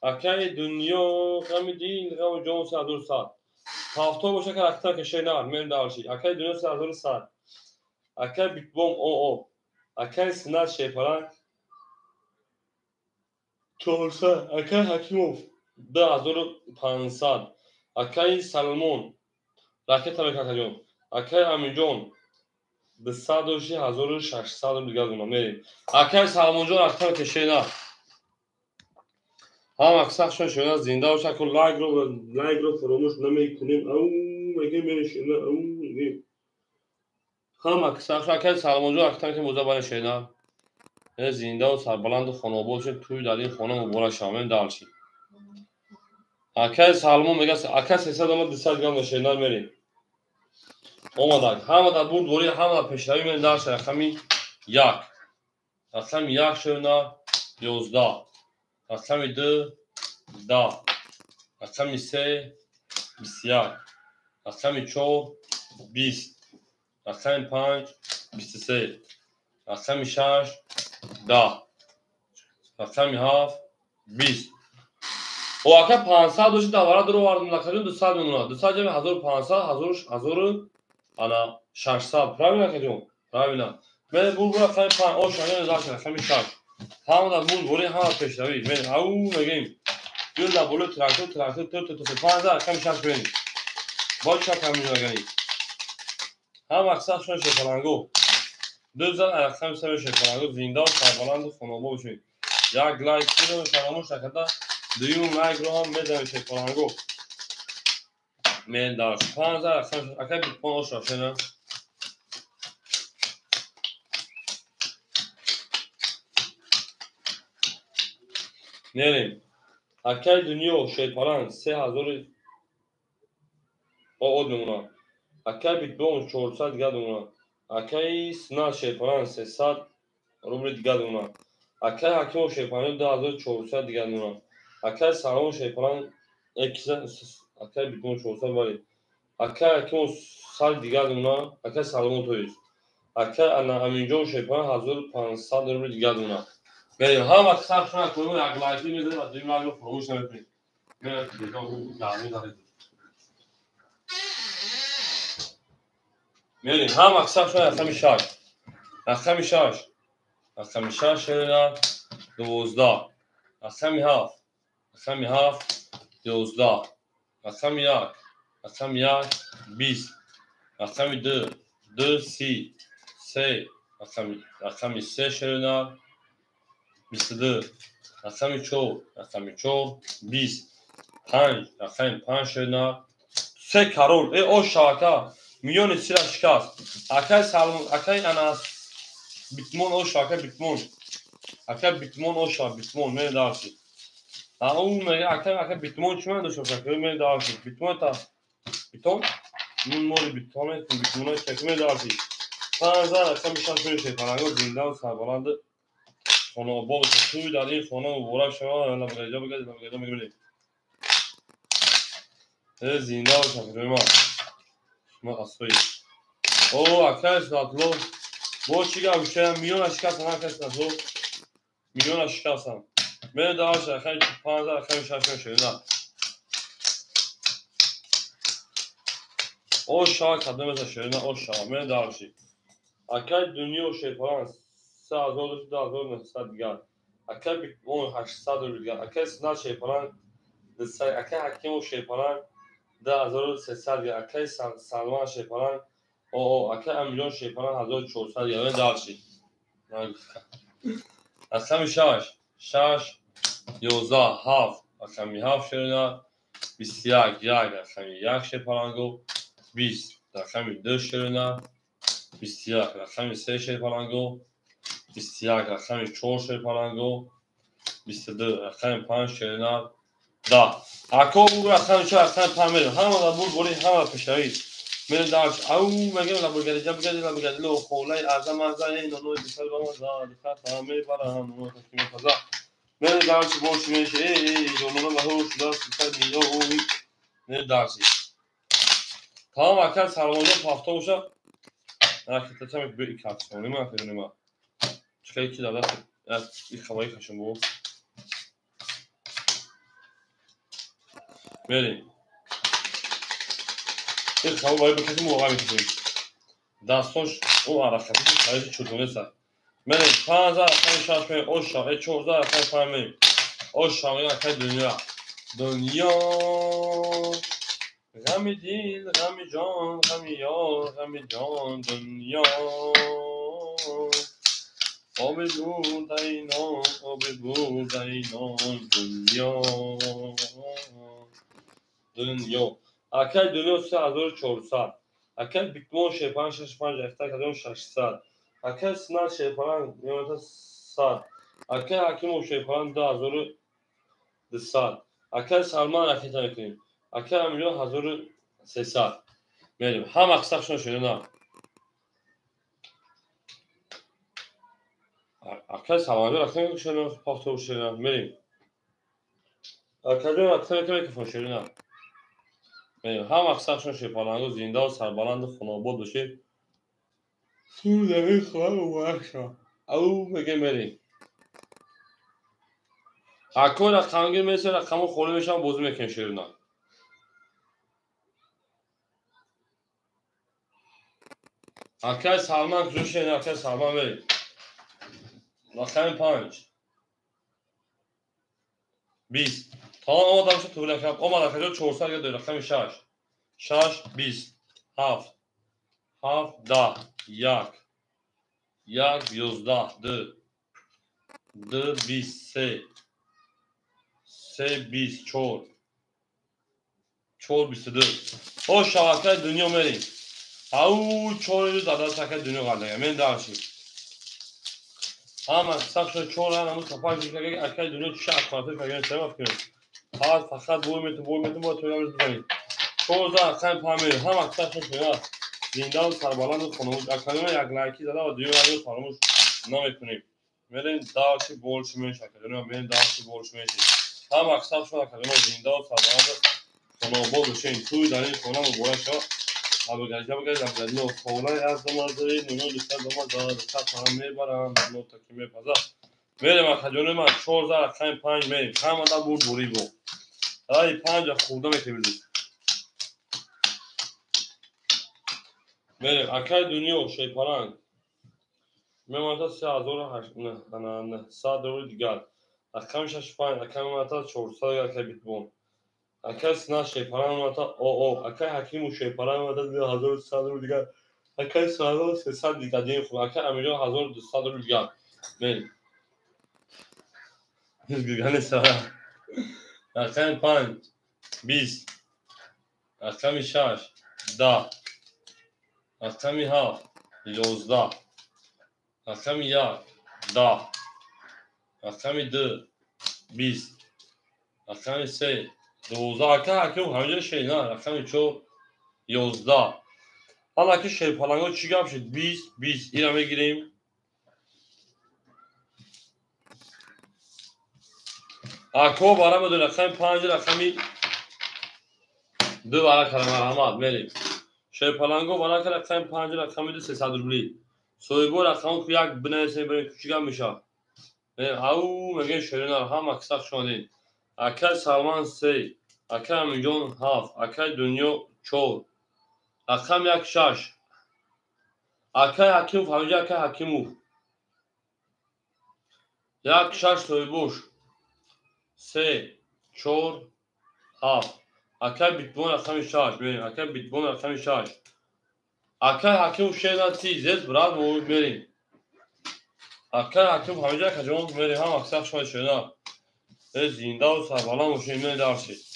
اکل دنیا رقم دین رقم جون 200 پافتو باشه که رقم کشه نه میریم دارشی اکل دنیا 200 اکل بیتبوم او اکل سنت شیپران 400 اکل حکیموف 2500 اکل سلمون راکت هم اکل اکل امینجون 206,600 دیگه دونم میریم اکل سلمون جون رقم کشه نه هم اکساق شده زنده و شکل لایک رو فراموش نمیکنیم او مگه میشه او میگیم هم اکساق اکل سلمون جون رقم که مزبان شده زنده و سربلند و خانواده توی در این خانه مبارک شامل دارشی اکل سلمون میگه اکل 300 و 200 گرم نشیندار میریم اومدن همه در بود بوری همه در پشتایی میریم دارش رقمی 1 رقمی 1 شده 11 رقمی 2 دا. رقم 3 21. رقم 4 20. رقم 5 23. رقم 6 10. رقم 7 20. او اکا 500 دوشی دواره درو واردم نکردیم 200 میمونه 200 جمع 1500 1000 انا 600 правильно نکردیم правильно من بول رقم 5 او شاگرد داشت رقم 6 هم در بول بوری هم پیشروی من او میگیم یه در بول تراکتور تو 5000 رقم 6 ببین با چه کمی نگنی هم اکثر شون شکلانگو 2000 رقم 3 شکلانگو زنده و سربلند خانوما بشین یک لایک بدون فراموش نکرده دویم لایک رو هم بدون شکلانگو من داشت 5000 رقم اکا بیتکوین اوش راشنه نریم اکای دنیا شیطان 3000 او دمونا اکای بیتکوین 400 دیگه دمونا اکای سنا شیطان 300 روبل دیگه دمونا اکای حکیم شیطان 2400 دیگه دمونا اکای سلام شیطان اکای بیتکوین 400 ولی اکای حکیم سال دیگه دمونا اکای سلام تویست اکای انا امینجا شیطان 1500 روبل دیگه دمونا بریم هم اکثر شما کنیم یک لایکی میزنیم و دویم لایک رو فراموش نمیکنیم من دیگه گرمی دارید میریم هم اکثر شما رقم 6 رقم 6 شدن 12 رقم 7 12 رقم 1 20 رقم 2 30 3 رقم 3 شدن 22 رقم 4 20 5 رقم 5 شدن 3 کرول ای او شاکا میون سیرا شکست اکای سالمون اکای انا بیتمون او شاکا بیتمون اکای بیتمون او شاکا بیتمون من دارسی اون میگه اکای بیتمون چی من داشتم شاکا من دارسی بیتمون تا بیتون من موری بیتمون چک من دارسی 5000 اکای میشن توی فرانگو زنده و سربلند خانه باغ توی در این خانه مبارک شما الا بگیجا میگم زنده و سربلند ما اصلی او اکای ساتلو با چی گوشه میون اشکاستم هم کسی نزو میون اشکاستم من داشت خیلی 5000 خیلی 6 شده نه او شاک خدمه مثل شده نه او شاک من داشتی اکای دنیا و شیطان 3200 دیگر اکای بیتمون 800 دیگر اکای سنا شیطان اکای حکیم و شیطان 10300 دیگر اکای سلمان شیطان او اکای امیلیون شیطان 1400 دیگر من داشتی رقم 6 11 7 رقم 7 شدن 21 رقم 1 شپارانگو 20 رقم 2 شدن 21 رقم 3 شپارانگو 21 رقم 4 شپارانگو 22 رقم 5 شدن 10 اکو بو رقم 4 رقم 5 میدم همه دا بول بولی همه پشتایی من داشت او مگه لبگری جا بگردی لو خولای اعظم این نونوی دیسل با ما دخت همه برا نونو تشکیم فضا من داشت بوش میشه نونو لهوش دست بکردی اوی من داشت tamam akar sarmalı hafta olsa hareketler tabii bir iki hafta sonra mı yapıyorum ama çıkar iki daha evet ilk havayı kaşın bu vereyim ilk havayı bakayım bu havayı kaşın daha sonra o hareketi hayır çözülürse vereyim fazla akar şaşmayı o şahı çok da akar parmayı o şahı akar dünya غم دل غم جان غم یار غم جان دنیا آب بود اینان آب بود اینان دنیا اکل دنیا 3400 اکل بیتمون شیپان 65 افتر کدوم 600 اکل سنال شیپان 100 اکل حکیم و شیپان 2200 اکل سلمان رفیتا میکنیم اکل میلیون 1300 بریم هم اقصاقشون شده نه اکل سلمانجا رفتن شده پاکتو شده بریم اکاجون اکثر که فاشینا هم اکثرشون شیپالانگو زنده و سربلند خوناباد باشه تو داری خواه و وحشا او میگه بریم اکو رقمگیر میشه رقمو خوری میشم بازی میکن شیرنا اکای سلمان کجوشه این اکای سلمان بریم رقم 5 20 تا آمد دارش تو رقم آمد اکاجون 400 گرد رقم 6 6 20 7 7 10 1 1 11 2 2 20 3 3 20 4 4 22 o şabakay dünya meri او 4 دادا سکه دنیا قلده من داشتی اما سخت 4 هم کپای که اکای دنیا چه اکانتش میگن سماف کنه فقط بول میتون با تو هم بزنید 4 تا اکای پامیر هم اکثرش شما زنده و سربلند خانوش اکای یک لایکی داده و دیو علی فراموش نمیکنیم میرین داشتی بولش میشه دنیا میرین داشتی بولش میشه هم اکثرش اکای زنده و سربلند خانوباد بشین توی در این خانه مبارک ابو گجا بگم نو خولای از دمازری نونو دکتر دمازار دکتر فهم میبرم نو تکی میپزا میرم خجونه من 4000 خیم 5 میریم هم دا بود بوری بو رای 5 خورده میکنیم میریم اکای دنیا شیپاران میمونتا 3008 نه 100 دور دیگر اکام 65 اکام میمونتا 400 اکای بیت بون اکای سنا شیپاران میمونتا او اکای حکیم و شیپاران میمونتا 1100 دور دیگر اکای سنا 300 دیگر دین خوب اکای امیران 1200 دور دیگر میریم گرگان سارا اکای 5 20 اکای 6 10 اکای 7 11 اکای 1 10 اکای 2 20 اکای 3 12 اکای حکیم همینجا شینا اکای 4 11 حالا که شیپالانگو چی گم شد 20 20 این رو میگیریم اکو برای بدون اکای 5 اکای 2 برای کلمه رحمت میریم شیپالانگو برای که اکای 5 اکای 2 300 روبلی سویبو رقم که یک بنویسیم بریم چی گم میشه او میگه شیرین هم اکثر شدین اکای سلمان 3 اکای امیجون 7 اکای دنیا 4 اکام 1 6 اکای حکیم فهمیجه اکای حکیمو 1 6 سویبوش 3 4 7 اکای بیتبون اکای 6 بریم اکای بیتبون اکای 6 اکای حکیم شیرین تی زد براد مورد بریم اکای حکیم فهمیجه اکای جون بریم هم اکثر شد شیرین زنده و سربالان موشین می دارشید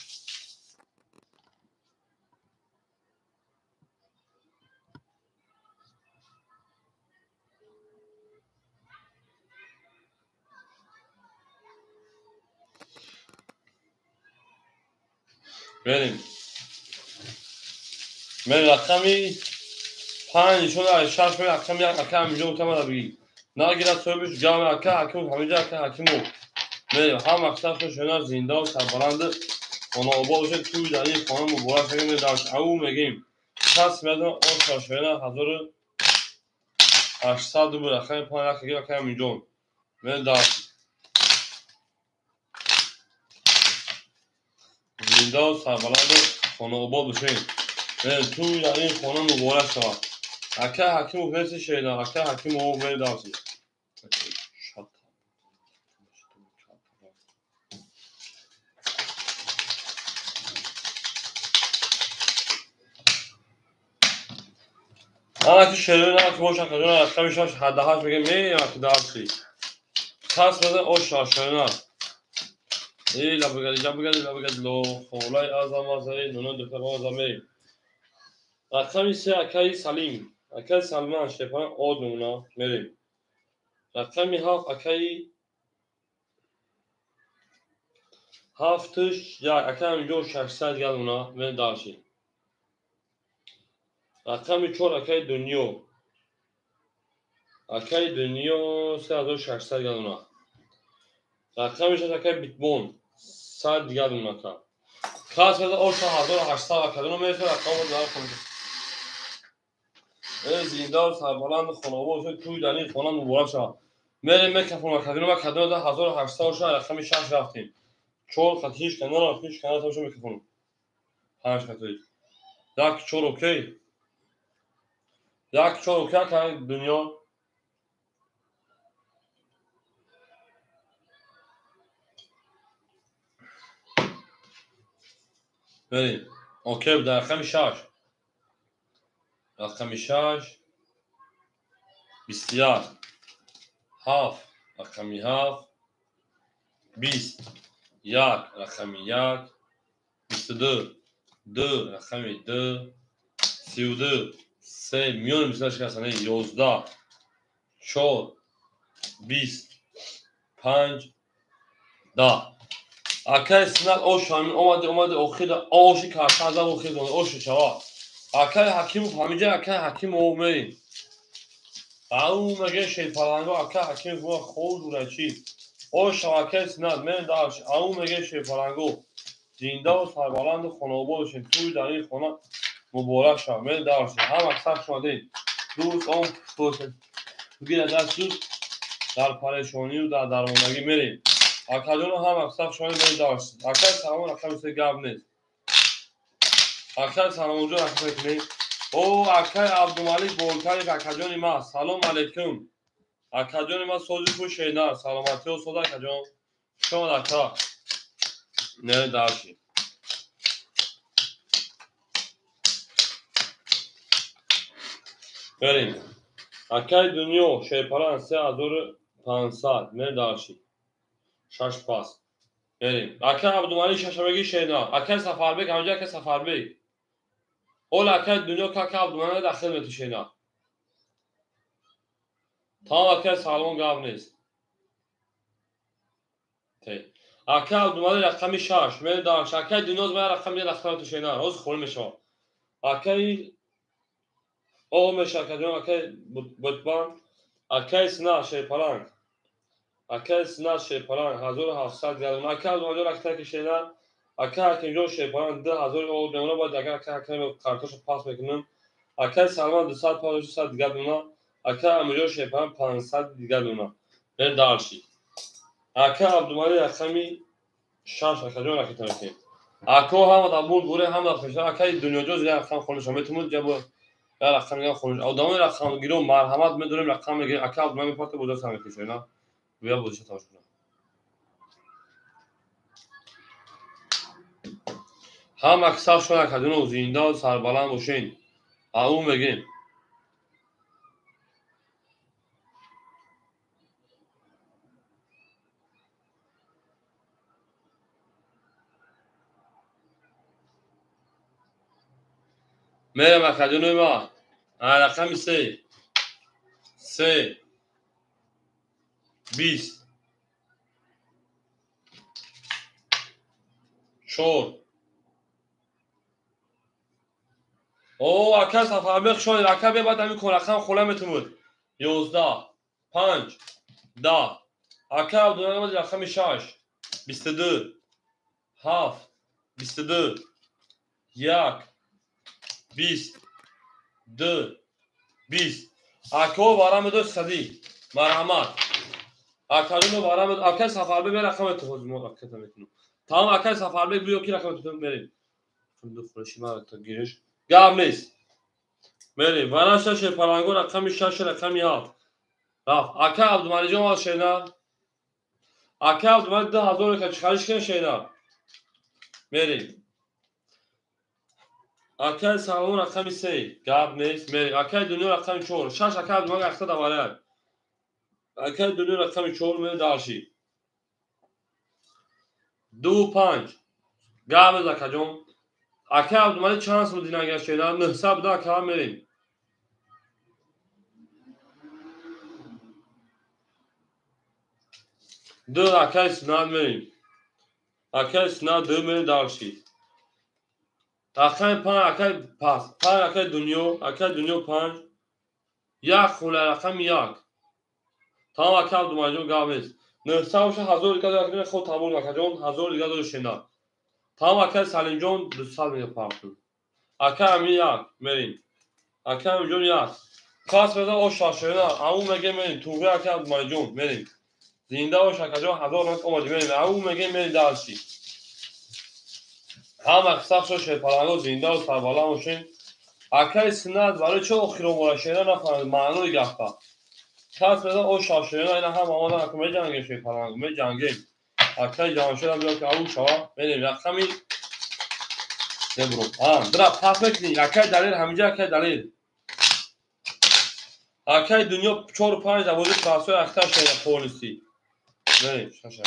بریم من رقمی 5 شده 6 می رقم یک اکای امیجون تمام بگی نگیره سویبش جامع اکای حکیم فهمیجه اکای حکیمو بریم هم اکثر شد شیرین زنده و سربلند خانوباد باشه توی در این خانه مبارک شده می داشت او میگیم کس میدن آن شیرین 1800 بود اخیر 5 یک اکای امیجون می داشت زنده و سربلند خانوباد باشین توی در این خانه مبارک شود اکای حکیم و فیسی شیرین اکای حکیم او می داشت اما که شیرین که باشه که اکای شاش حدهاش میگه می اکای داشتی کس میدن آن شیرین ای لبگد لو خولای آزمازه نونو دکتر آزمه رقم 3 اکای سلیم اکای سلمان شیپان آدمونا میریم رقم 7 اکای هفتش یا اکای امیجو 600 گل اونا می داشتی رقم 4 اکای دنیا 3600 گل اونا رقم 6 اکای بیتبون صد دیگر اون مکان کلاس بده او 4800 کدوم میشه رقم دار کنید زیندار سربلند خانواده شد توی دنی خانم مبارک شد میریم میکفون کدوم 1800 شد رقم 6 رفتیم چور خطیش کنار پیش کنار تاشو میکفون 5 خطی یک چور اوکی یک چور اوکی که دنیا بریم اوکی در رقم 6 رقم 6 21 7 رقم 7 20 1 رقم 1 22 2 رقم 2 32 3 میون میشه شکستنه 11 4 20 5 10 اکای سنال او شامل اومده اوخید اوشی کارتازا اوخید اوشی شوا اکای حکیم فهمیده اکای حکیم او می او مگه شی پالانگو اکای حکیم بو خود ورچی او شواکای سنال من داش او مگه شی پالانگو زنده و سربلند خانواده‌شون توی در این خانه مبارک شد من داش هم اکثر شده روز اون توسن بگیر دست در پریشانی و در درماندگی میریم اکادون هم اکثر شده من داش اکثر سلام رقم سه گاب نیست اکثر سلام اونجا رقم نیست او اکثر عبدالملک بولکاری اکادون ما سلام علیکم اکادون ما سوزی کو شیدار سلامتی و سودا اکادون شما دکتر نه داشتی بریم اکای دنیا شیپران 3500 نه داشتی 6 پاس بریم اکای عبدالملک ششمگی شیدار اکای سفربک همونجا که سفربک اول اکای دنیا که عبدالملک داخل میتو شیدار تا اکای سالمون گاب نیست اکای عبدالملک رقم 6 من داشت اکای دنیا من رقم 1 داخل تو شیدار روز خول میشه اکای او میشه اکادون اکای بوتبان اکای سنا شیپران اکای سنا شیپران 1700 گرم اکای دو رکته کشیدن اکای کنجو شیپران 2000 او دمونه باید اگر اکای کارتوش پاس میکنم اکای سلمان 200 پاس 200 دیگر دونه اکای امجو شیپران 500 دیگر دونه من دارشی اکای عبدالملک رقمی 6 اکادون رکته میکنم اکو هم دبول گوره هم دفشه اکای دنیا جوز یا رقم خونش میتونم جبو یا رقم یا خونش آدمی رقم گیرو مرحمت میدونیم رقم میگیریم اکای عبدالملک پات بوده سر میکشه نه بیا بودش تاش هم اکثر شون اکادون زنده و سربلند باشین او میگیم میرم اکادون ما رقم 3 20 4 او اکا سفربک شون اکا بیا بعد همین کن رقم خوله میتون 11 5 10 اکا عبدالملک رقم 6 22 7 22 1 20 2 20 اکا بارم دو صدی مرحمت اکادون بارم اکا سفربک بیا رقم تو موقع میتونم تمام اکا سفربک بیو کی رقم تو بریم دو فرشی ما تا گیرش گام نیست بریم ورش شیپرانگو رقم 6 رقم 7 رفت اکا عبدالملک جان شینا اکا عبدالملک 2000 که چخارش کنه شینا بریم اکا سلامون رقم 3 گاب نیست بریم اکا دنیا رقم 4 6 اکا عبدالملک اکتا دواره اکا دنیا رقم 4 من دارشی 2 5 گاب زکا جون اکا عبدالملک چانس بود دینا شینا 900 دا کام میریم دو اکای سناد میریم اکای سناد دو میریم دارشی اکای 5 اکای پاس 5 اکای دنیا 5 یک خوله رقم 1 تمام اکای عبدالملک گام نیست 900 1000 دیگه داره خود تموم مکجون 1000 دیگه داره شینا تمام اکل سلیم جون 200 میگه پارتون اکل همین یک مریم اکل همین جون یک کاس بذار او شاشینا همون میگه مریم توگه اکل مای جون مریم زنده و شکجون 1000 نک اومدی مریم همون میگه مریم دالشی هم اقصاق شو شپرانگو زنده و سربالا موشین اکل سند برای چه اخیرو مراشینا نفهمد معنی گفتا کاس بذار او شاشینا اینا هم آمادن اکل می جنگی شپرانگو می جنگیم اکل جانشید هم بیاد که همون شوا مریم یکمی نبرو درا پاس میکنی اکل دلیل همینجا اکل دلیل اکل دنیا 4-5 دوازه پاسوی اختر شده پولیسی نه شاشه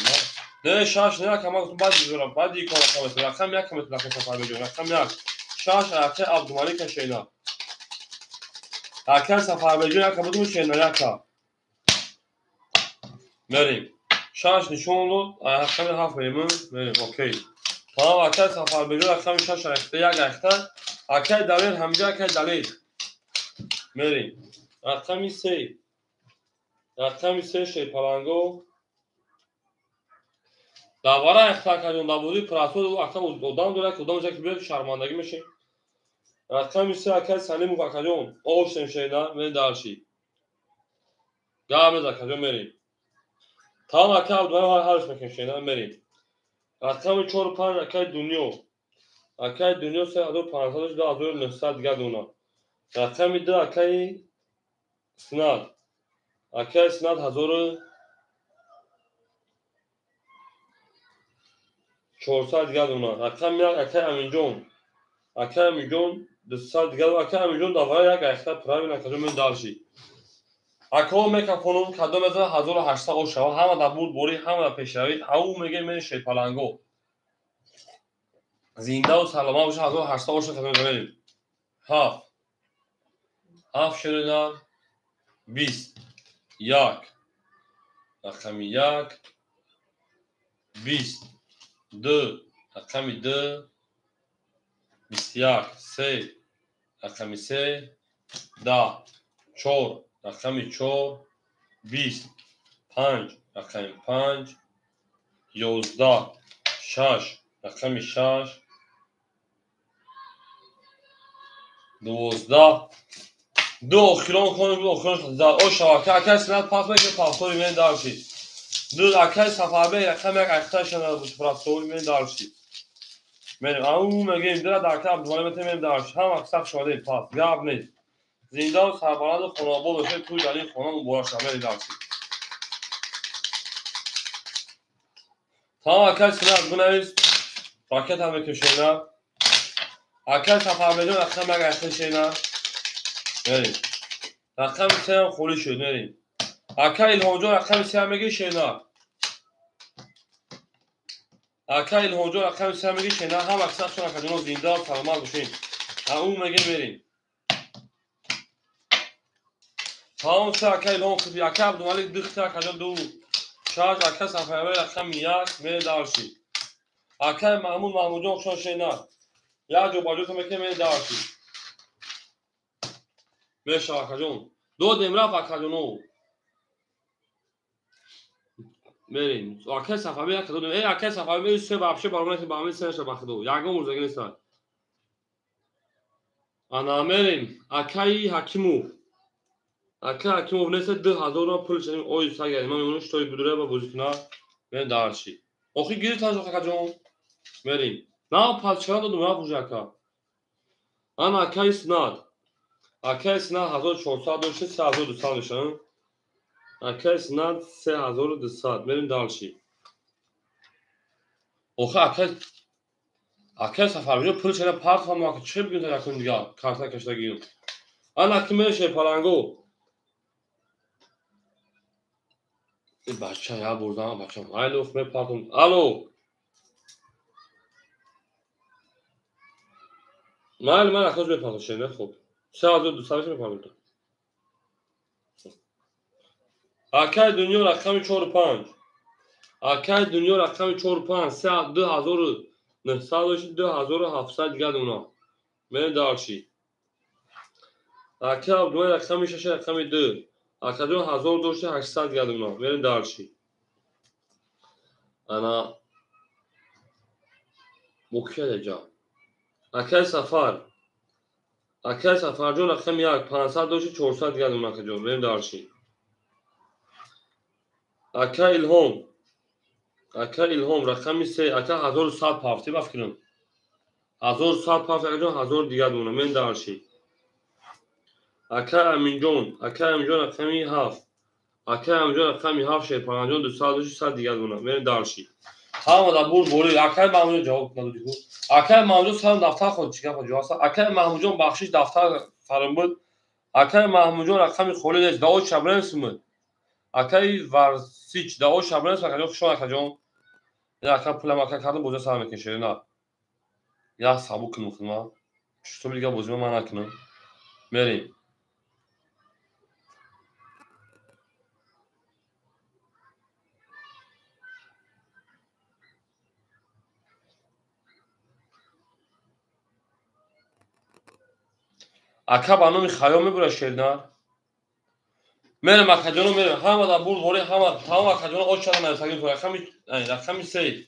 نه شاش نه کما گفتم بعد میذارم بعد یک کار کنم رقم یک کم اطلاق سفر بجون رقم یک شاش اکل عبدالملک شینا اکل سفر بجون یک کم شینا یک مریم شاش نشون داد رقم هفت میمون مریم اوکی تمام اکل سفر بجون رقم شاش اختر یک اختر اکل دلیل همینجا اکل دلیل مریم رقم 3 رقم 3 شیپالانگو دوباره اختلاق کردیم داوودی پراتو اکل اودان دوره کدام جایی که بیاد شرمندگی میشه رقم 3 اکل سلیم و کجون اوشتن شیدا من دارشی گام زکجون مریم تمام اکل دوباره هرش میکنیم شیدا مریم رقم 4 5 اکل دنیا 3500 2900 دیگه دونا رقم 2 اکل سناد 1400 دیگه دونا رقم 1 اکل امینجون 200 دیگه اکل امینجون دوباره یک اختر پرای نکجون من دارشی اکو میکافونون کدوم از 1800 او شوا همه در بود بوری همه در پیشروی او میگه من شیپالانگو زنده و سلامت باشه 1800 او شو بریم هاف شدن 20 یک رقم 1 20 2 رقم 2 21 3 رقم 3 10 4 رقم 4 20 5 رقم 5 11 6 رقم 6 12 دو خیلون کنیم دو خیلون زد او شواکه اکل سنت پاس میکنه پاسوی من دارشی دو اکل صفحه رقم یک اختر شده بود پاسوی من دارشی من او میگیم در اکل عبدالملک من دارش هم اکثر شده پاس گاب نیست زنده و سربلند خوناباد باشه توی دلیل خونم بورا شده دارشی تمام اکل سنت بنویس راکت هم میکشینا اکل صفحه بدون رقم یک اختر شینا بریم رقم 3 هم خوری شد بریم اکل الهام جان رقم 3 هم میگه شینا اکل الهام جان رقم 3 هم میگه شینا هم اکثر شون اکل جنو زنده و سلامت باشین اون میگه بریم تمام سه اکل الهام خوبی اکل عبدالملک دخته اکل جان دو شاش اکل صفحه رقم 1 میره دارشی اکل محمود جان شون شینا یا جو باجو تو میگه میره دارشی میشه اکل جان دو دمرا اکل جانو بریم اکل صفحه یک کدوم ای اکل صفحه سه بابشه برامون با همین سه شبخدو یاگم ورزگی نیست انا بریم اکای حکیمو نیست 2000 پول چنین اوی ساگه من اونش توی بدوره با بوزیکنا من دارشی اخی گیری تاج اخی جون بریم نه پادشاه دو ما بوجاکا انا اکای سناد 1400 و 3200 نشون اکای سناد 3200 بریم دارشی اخی اکل سفر بجو پول چنین پارت هم واقع چه بگیم تا یکون دیگه کارتا کشته گیرم انا کمی شیپالانگو این بچه یا بردم بچه هم ای لوف می پارتون الو من اخراج می پارتون شنه خوب 3200 می پارتون اکل دنیا رقم 45 اکل دنیا رقم 45 2900 2700 دیگه دونا من دارشی اکل عبدالملک رقم 6 رقم 2 اکل 1200 دیگه دونا من دارشی انا مکیه جا اکل سفر جون رقم یک 500 دوش 400 دیگه دونه که جون بریم دارشی اکل الهام رقم 3 اکل 1100 پافتی بفکرم 1100 پافتی جون 1000 دیگه دونه من دارشی اکل امین جون رقم 7 اکل امین جون رقم 7 شه 500 دوش 100 دیگه دونه من دارشی ها دا بور بوری اکل معمول جواب ندادی کو اکل معمول سلام دفتر خود چیکار کنه جواب اکل محمود جون بخشش دفتر فرم بود اکل محمود جون رقم خولید داو شبرنس بود اکل ورسیچ داو شبرنس اکل خوشون اکل جون یا اکل پول ما اکل کردم بوزه سر میکشه نه یا سابق کنم خدمت چطور دیگه بوزه من نکنم بریم اکل بانو خیام میبره شیر نه میرم اکل جون میرم همه دا بور بوری همه تمام اکل جون اوت شدن نمیتونیم رقم 3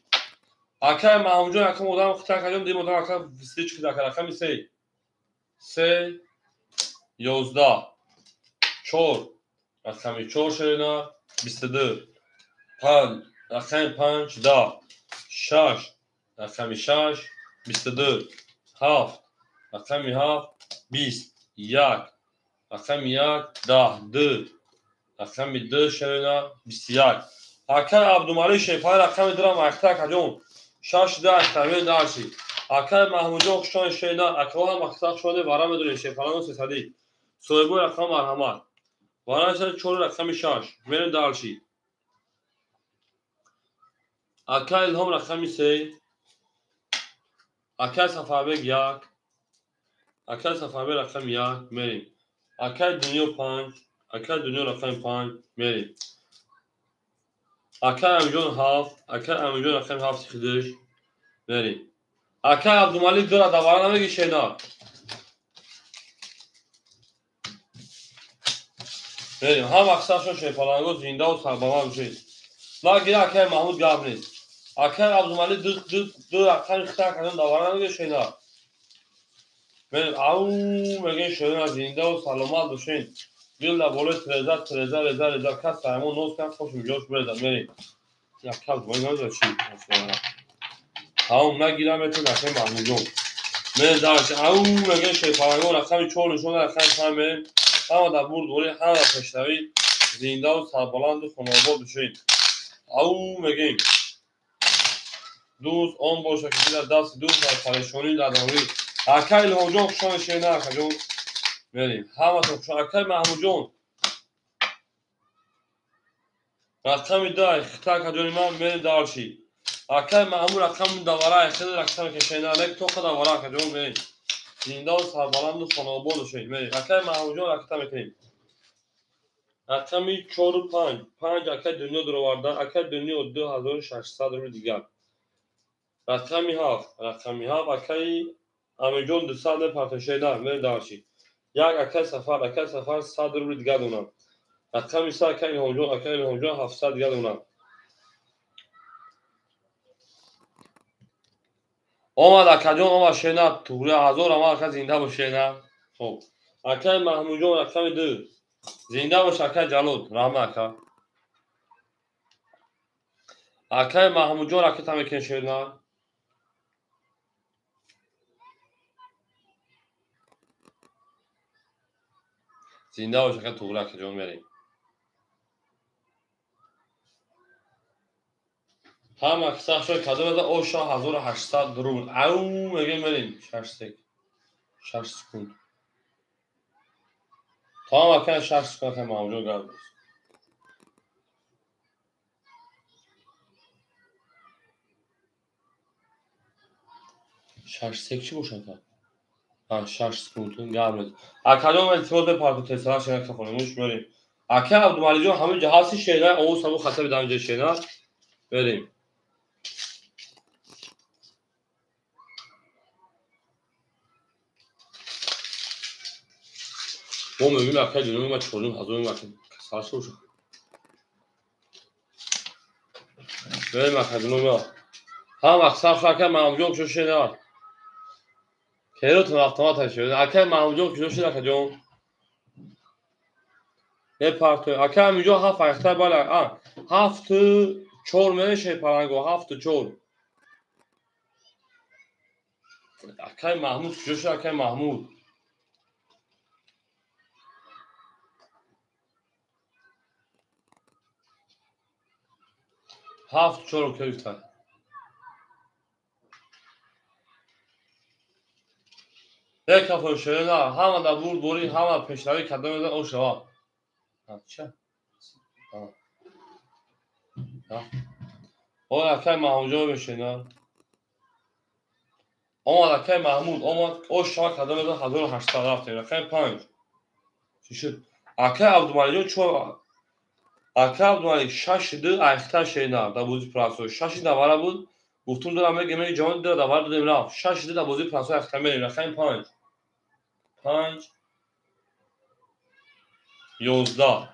اکل محمود جون اکل مدام خطر کردم دی مدام اکل وسیچ کدا رقم 3 11 4 رقم 4 شینا 22 5 رقم 5 10 6 رقم 6 22 7 رقم 7 20 1 رقم 1 10 2 رقم 2 شینا 21 اکل عبدالمالی شیپای رقم درام اکتا کجون 6 10 تاوی دارشی اکل محمود جون خوشان شینا اکل هم اکتا شده وارا میدونی شیپالانو سیصدی سویبو رقم مرحمت وارا شده 4 رقم 6 میریم دارشی اکل الهام رقم 3 اکل صفابه 1 اکل صفابه رقم 1 میریم اکل دنیا 5 اکل دنیا رقم 5 میریم اکل امجون 7 اکل امجون رقم 7 خودش میریم اکل عبدالمالی دور دوباره نمیگی شینا بریم هم اکثرشون شیپالانگو زنده و سرباما بشید ما گیره اکل محمود گاب نیست اکل عبدالمالی دو رقم اختار کردن دوباره نمیگی شینا بریم او میگین شینا زنده و سلامت بشین بیل دا بولی ترزه کس سرمون نوز کن خوش میجاش بریدن میریم یک کل باید نمیده چی هم نگیره میتون اکل محمود جون میریم دارش او میگین شیپالانگو رقم 4 نشون رقم 5 میریم همه در بور دوری همه در پشتوی زنده و سربلند و خانواباد بشین او میگیم دوست آن باشه که در دست دوست در پریشانی در داوری اکل الهام جون خوشان شینا اکل جون بریم همه تا خوشان اکل محمود جون رقم 10 اختار اکل جون من بریم دارشی اکل محمود رقم دواره خیلی رقم که شینا لیک تو خدا دواره اکل جون بریم زنده و سربلند و خانواباد بشین بریم اکل محمود جون رقم میکنیم رقم 4 و 5 اکل دنیا در آورده اکل دنیا 2600 رو دیگر رقم 7 اکل امیجون 200 پرتشیده میره دارشی یک اکل سفر 100 رو دیگر دونم رقم 3 اکل همجون 700 دیگر دونم آمد اکل جون آمد شینا توره 1000 آمد اکل زنده باشه نه خب اکل محمود جون رقم 2 زنده باشه اکل جلود رحمه اکل محمود جون رقم تمیکن شینا زنده باشه اکل توره اکل جون میریم هم اکثر شد کدو بده اوشا 1800 درون او میگه میریم 6 سکوند تا هم اکن 6 سکوند که موجود گرد است 6 سک چی باشه که؟ ها 6 سکوند گرد است اکدام التماس به پارکو تسلا شنک خونموش میریم اکن عبدالمالی جون همه جهازی شیده او سبو خطه بدم جه شیده بریم ما میگیم اکن جنوبی ما چونیم حضور میگیم اکن کسار شو بریم اکادمی هم اکثر شاکر محمود جون شده نه کیرو تو автомат شده اکه محمود جون شده اکادمی یه پارتو اکه همینجا هفت اختر بالا هفت چور میشه پلنگو هفت چور اکه محمود جوش اکه محمود هفت چور کیفته یک کافر شده نه همه در بود بوری همه پیشروی کدام میده او شوا چه او اکه محمود جون میشه نه آمد اکه محمود آمد او شوا کدام میده 1800 رفته اکه 5 چی شد اکه عبدالمجید چون اکه عبدالمجید 6 دو اختر شده نه در بازی پراسو 6 دواره بود گفتم دارم میگم جوان دو دواره دادیم رفت 6 دو در بازی پراسو اختر میریم اکه 5 11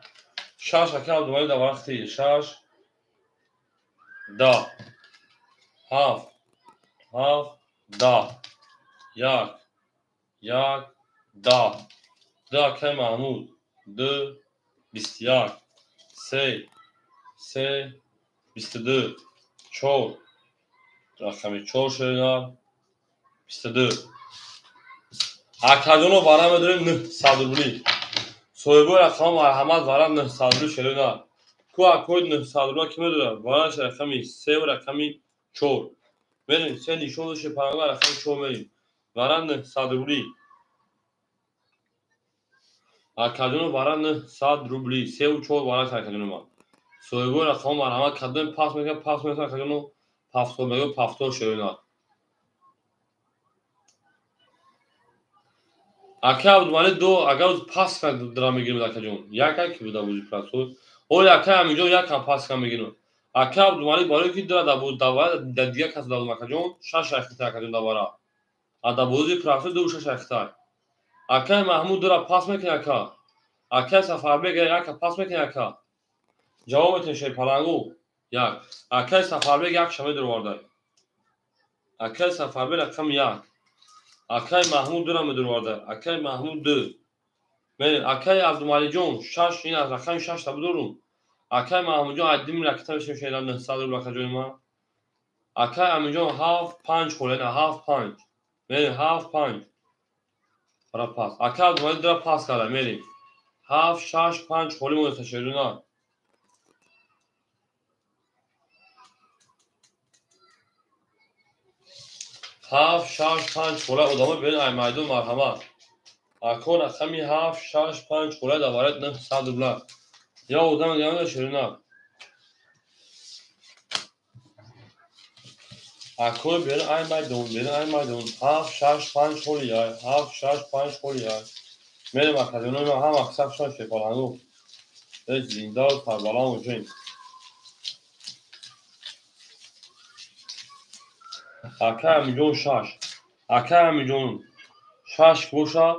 6 اکه عبدالمجید دواره خیلی 6 10 7 7 10 یک 10 دو اکه محمود 2 21 3 22 4 رقم 4 شده 22 اکادونو وارا میداریم 900 روبلی صاحب رقم مرحمت وارا 900 روبلی شده کو اکود 900 روبلی کی میداره وارا رقمی 3 و رقمی 4 بریم سه نشون داشته پرنگا رقم 4 میریم وارا 900 روبلی اکادونو وارا 900 روبلی 3 و 4 وارا اکادونو ما صاحب رقم مرحمت کدام پاس میکنه اکادونو پاس میگه پافتو شده اکه عبدالمجید دو اگر پاس کرد درام میگیریم اکه جون یک بوده بودی پراسو او اکه همینجا یک هم پاس کم میگیریم اکه عبدالمجید برای کی داره دبود دواره در دیگه کس دادم اکه جون 6 اختر اکه جون دواره ادا بودی پراسو دو 6 اختر اکه محمود داره پاس میکنه اکه سفر بگه یک پاس میکنه اکه جواب میتشه پلنگو یک اکه سفر بگه یک شمه دروارده اکه سفر بگه رقم یک اکه محمود داره مدروارده اکه محمود دو من اکای عبدالمجید جون 6 این از رقم 6 تا بدورم اکای محمود جون عدیم رکته بشه شیدن 900 رو رکه جون ما اکای امین جون 7 5 خوله نه 7 5 من 7 5 برا پاس اکای عبدالمجید داره پاس کرده میریم 7 6 5 خوله مونده تشریدونا 7 6 5 خوله ادامه بین ایمیدون مرحمت اکون رقمی 7 6 5 خوله دوارت 900 روبله یا ادامه دیگه تشریدونا اکو بین این میدون 7 6 5 خولی های 7 6 5 خولی های میریم اکادمی ما هم اکسپ شان شکلانو از زینده و کربلا اونجاییم اکه همیجون 6 اکه همیجون 6 گوشا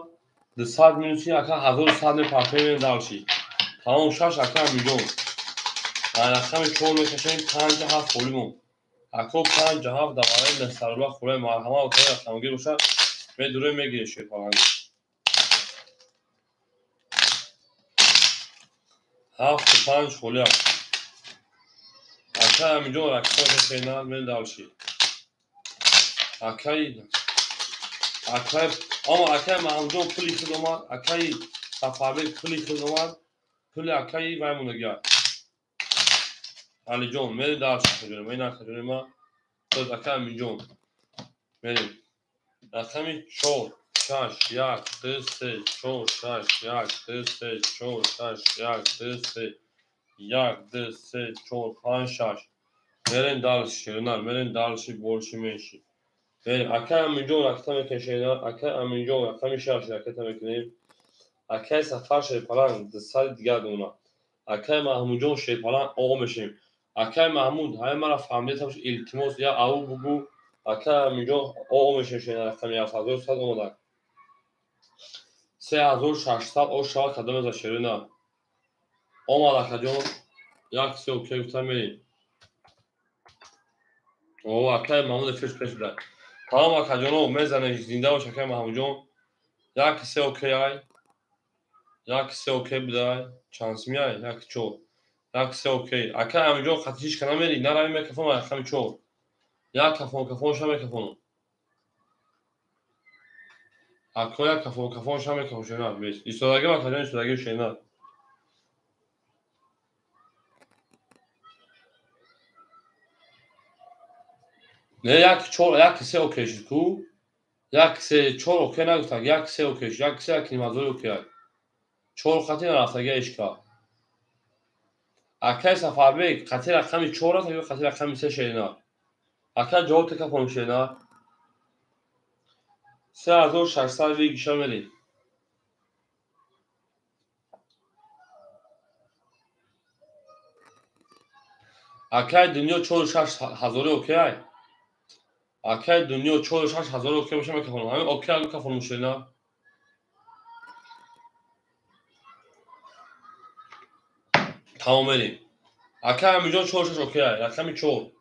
200 مینوسی اکه 1100 پرپی میریم دلشی تمام 6 اکه همیجون رقم 4 میکشیم 5 7 خولیمون اکو 5 7 دواره نسترالله خوله مرحمه و که رقمگیر باشد میدوره میگیره شکلانو 7 5 خوله اکه همینجا رقم کشیدن من دلشی اکه اما اکه محمود پولی خود اومد اکه سفربک پولی خود اومد پولی اکه ویمونه گرد علی جون میری دلشی خجونه می نخجونه ما خود اکه همینجا میریم رقمی 4 6 1 2 3 4 6 1 2 3 4 6 1 2 3 1 2 3 4 5 6 میرین دلشی میرین دلشی بولشی میشی بریم اکه همینجا رقم کشیدن اکه همینجا رقم 6 رکت میکنیم اکه سفر شیپالان دستال دیگر دونا اکه محمود جون شیپالان آقا میشیم اکه محمود های مرا فهمیده تامش التماس یا او بگو اکه همینجا آقا میشیم شیدن رقم 1100 اومدن 3600 او شاک کدام از شیرین آمد اکه جون یک سی اوکی گفتن میریم او اکای محمود فش پیش بده. تمام اکاجانو میزنه زنده باش اکای محمود جان. یک سه اوکی ای. یک سه اوکی بده. چانس میای یک چو. یک سه اوکی. اکای محمود جان خطیش کنه میری نرای میکفون اکای چو. یک کفون شما میکفون. اکای کفون شما میکفون شما بیش. ایستادگی اکاجان ایستادگی شینا. نه یک چور یک سه اوکی شد کو. یک سه چور اوکی نگفتن یک سه اوکی شد. یک سه کلمه اوکی. چور خطی نرفتگی اشکا. اکای سفربیک خطی رقمی چور است یا خطی رقمی سه شینا. اکای جواب تکا کنم شینا. 3600 گیشا میلی. اکای دنیا 46000 اوکی. اکای دنیا 46000 اوکی باشه میکنم. همین اوکی هم میکنم شینا. تمام میریم. اکای همینجا 46 اوکی. رقمی چور.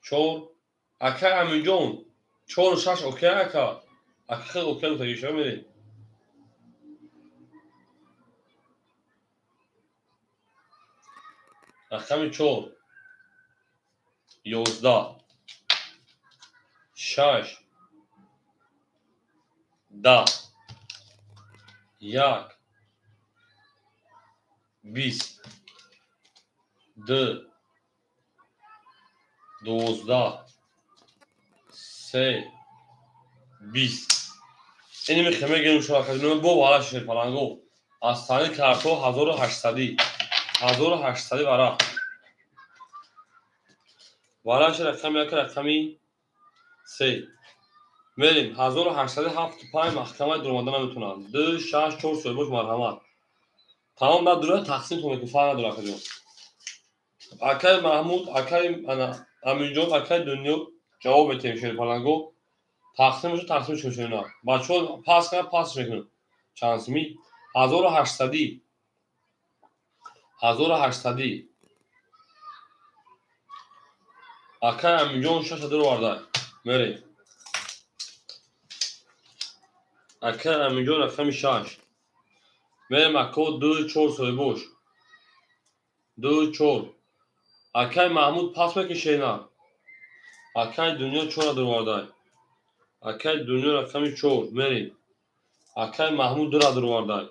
چور. اکای همینجا 46 اوکی اکا. اکای اوکی رو تگیشا میریم. رقمی چور. 11 6 10 یک 20 دو 12 3 20 اینی میخوامه گیرم شما کدوم با والا شیر پلنگو از تانی کارتو 1800 والا شیر رقمی یک رقمی 3 میریم 1807 پای محکمه درآمده نمیتونن 2 6 4 سویبوش مرحمت تمام نداره تقسیم کنه که فرق نداره کدوم اکای محمود اکای انا امینجان اکای دنیا جواب بده شیر پلنگو تقسیمش میشه اینا بچه‌ها پاس کنه پاس میکنه چانس می 1800 اکای امینجان 6 دور وارده میری اکای امینجان رقم 6 میریم اکو 2 4 سویبوش 2 4 اکای محمود پاس میکشه نه اکای دنیا 4 دور وارده اکای دنیا رقم 4 میری اکای محمود 2 دور وارده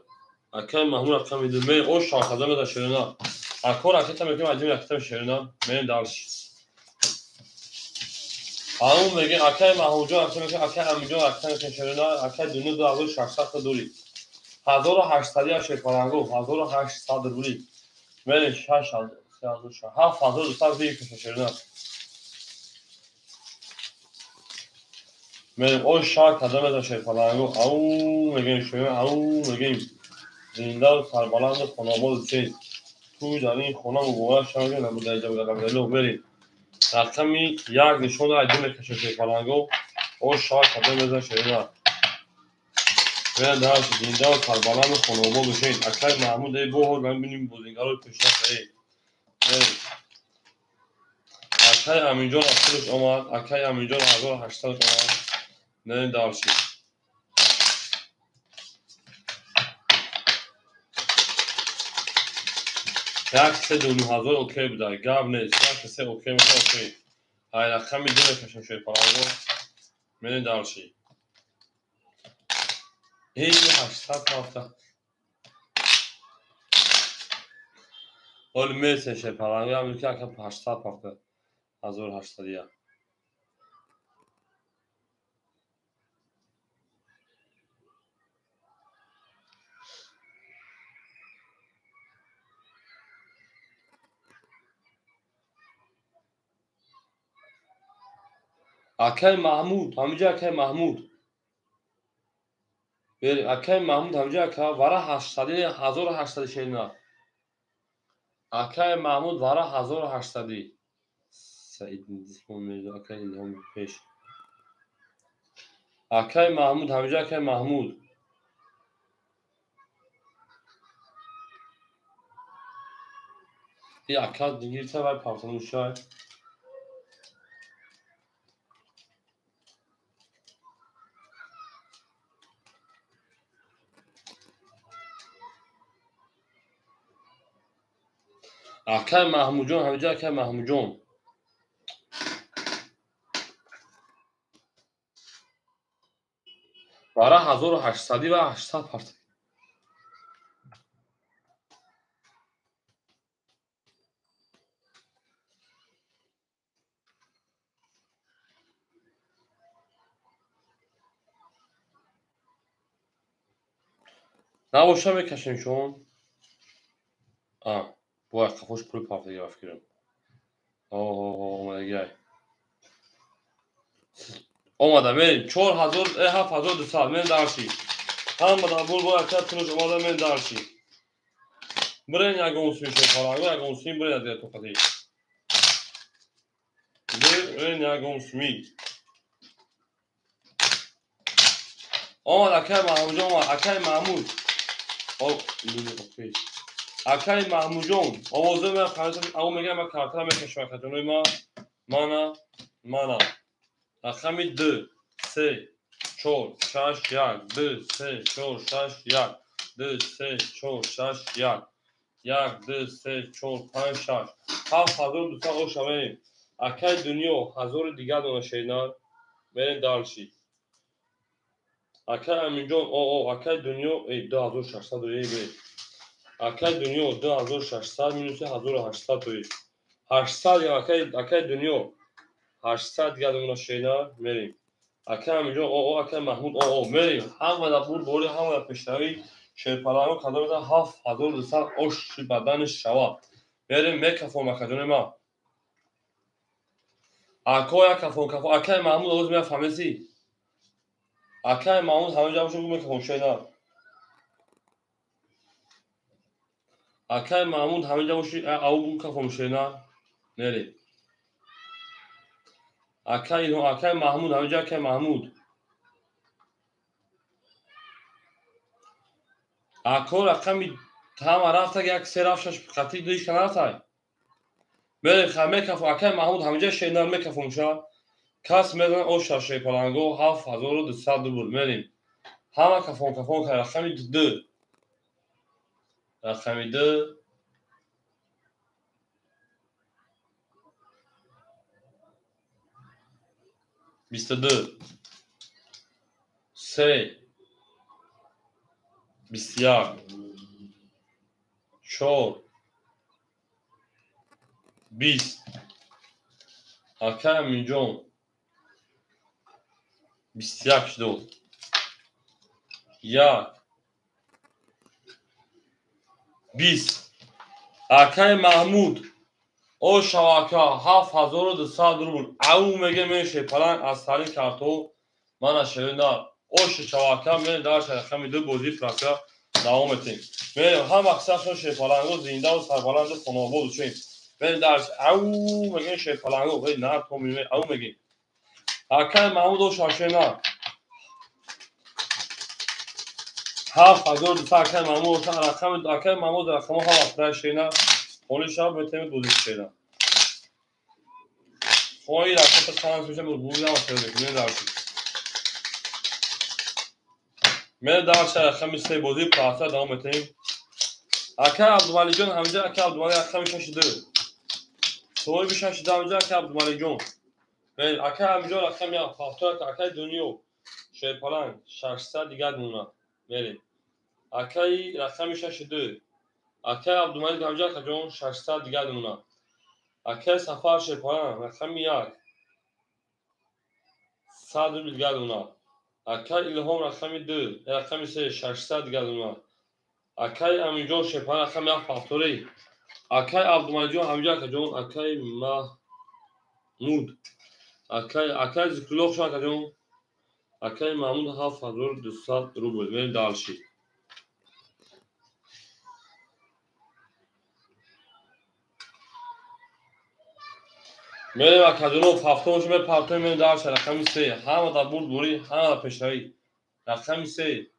اکای محمود رقم 2 میری او شاه خزانه ده شیرنا اکو رقم میگم ادیم رقم شیرنا میریم دارش همون میگه اکای محمود جان رقم میگه اکای امینجان رقم شیرنا اکای دنیا 2600 دوری 1800 شیر پلنگو 1800 دوری میری 6000 7200 دیگه شیرنا میریم او شاه خزانه ده شیر پلنگو او میگه شیرنا او میگه زنده و سربلند و خاناباد چیز توی در این خونه مبارک شما نموده اینجا بگردم دلو برید رقمی یک نشون را عدیم میکشه شیر پلنگو او شاه کده میزن شیرنا برید درش زنده و سربلند و خاناباد بشید اکای محمود ای بوهر من بینیم بودینگار رو پیشنه خیلی برید اکای امینجان اصلش آمد اکای امینجان 1800 آمد برید درشید یک سه دو 9000 اوکی بده گاب نیست یک سه اوکی میشه اوکی های رقمی دو میکشم شیر پلنگو برید درشید هی 800 هفته حالا میرسه شیر پلنگو هم که اکا 800 هفته 1800 اکای محمود همینجا اکای محمود بری اکای محمود همینجا اکا ورا 800 1800 شیرنا اکای محمود ورا 1800 سعید اسمون میاد اکای هم پیش اکای محمود همینجا اکای محمود این اکا دیگه چه بر پارتنر شاید Akay Mahmudjon ҳамиҷа Акай Маҳмуҷон. Бара 1800 ва 800%. Набоша мекашемшон. Бо қафош пули партия гирифт гирем. Омадагай. Омада мерим 4000 7200 мен дарши. Ҳама да бул бо ака пулш омада мен дарши. Брен ягон сушо фаранго ягон сим брен адия тоқати. Брен ягон сми. Омада Акай Маҳмуҷон Акай Маҳмуд. Окей. Акай Маҳмуҷон овозе ма фарзанд ав мегам ма картра мекашам акаҷонои мана рақами 2 3 4 6 1 2 3 4 6 1 2 3 4 6 1 1 2 3 4 5 6 7200 оша мерим. Акай дунё ҳазори дигар донашинар мерем далши. Акай Аминҷон Акай дунё 2600 бе. Акай дунё 2600 минус 1800 тоиш. 800 я Акай дунё 800 дигар донашинар мерим. Акай Аминҷон Акай Маҳмуд мерим. Ҳама да бур бори ҳама да пешравӣ шерпаланго кадомада 7200 оши баданиш шавад. Мерим мекафон акаҷони ма. Акоя кафон Акай Маҳмуд овоз мефаҳмеси? Акай Маҳмуд ҳамаҷа бошо мекафон шена. Акай Маҳмуд ҳамаҷа боши ав мекафон шена. Нери. Акай Маҳмуд ҳамаҷа Акай Маҳмуд. Ако рақами ҳама рафтаг як се рафшаш қатӣ дӯиш канарафтай. Мерем мекафон Акай Маҳмуд ҳамаҷа шена мекафон ша. Кас мезанад оша шепаланго 7200 рубл мерем. Ҳама кафон кай рақами 2. Рақами 2 22 3 21 4 20 Акай Аминҷон 21 шудод. 1 20 Акай Маҳмуд ошавака 7200 рубл. Ау меге меше палан аз талин карто мана шевина оши шавака мен дарш рақами 2 бози фракка давом етем. Мерем ҳама қисашо шепаланго зиндаву сарбаланду хонобод учем. Мен дарш ау меге шепаланго вай на то меме ау меге. Акай Маҳмуд ошашена 7200 Акай Маҳмуд рақами Акай Маҳмуд рақамо ҳама фрашена. Холи шаб метем бози шена. Хои рақата чанд мешам бурдам шеде мен дарш. Мен дарш рақами 3 бози фракка давом етем. Акай Абдумалиҷон ҳамҷа Акай Абдумалӣ рақами 62. Соҳиби 62 ҳамҷа Акай Абдумалиҷон. Мен Акай Аминҷон рақами 70 Акай дунё шепалан 600 дигар мона. Мерем. Акай рақами 62. Акай Абдумалик ҳамҷа акаҷон 600 дигар мона. Акай Сафар шепалан рақами 1 100 рубл дигар мона. Акай Илҳом рақами 2 рақами 3 600 дигар мона. Акай Аминҷон шепалан рақами 70. Акай Абдумалиҷон ҳамҷа акаҷон Акай Маҳмуд. Акай Зикруллоҳ шо акаҷон Акай Маҳмуд 7200 рубл мен далши. Мерем акаҷонов ҳафтош ме партои мен дарш рақами 3 ҳама да бурд бори ҳама да пешравӣ рақами 3.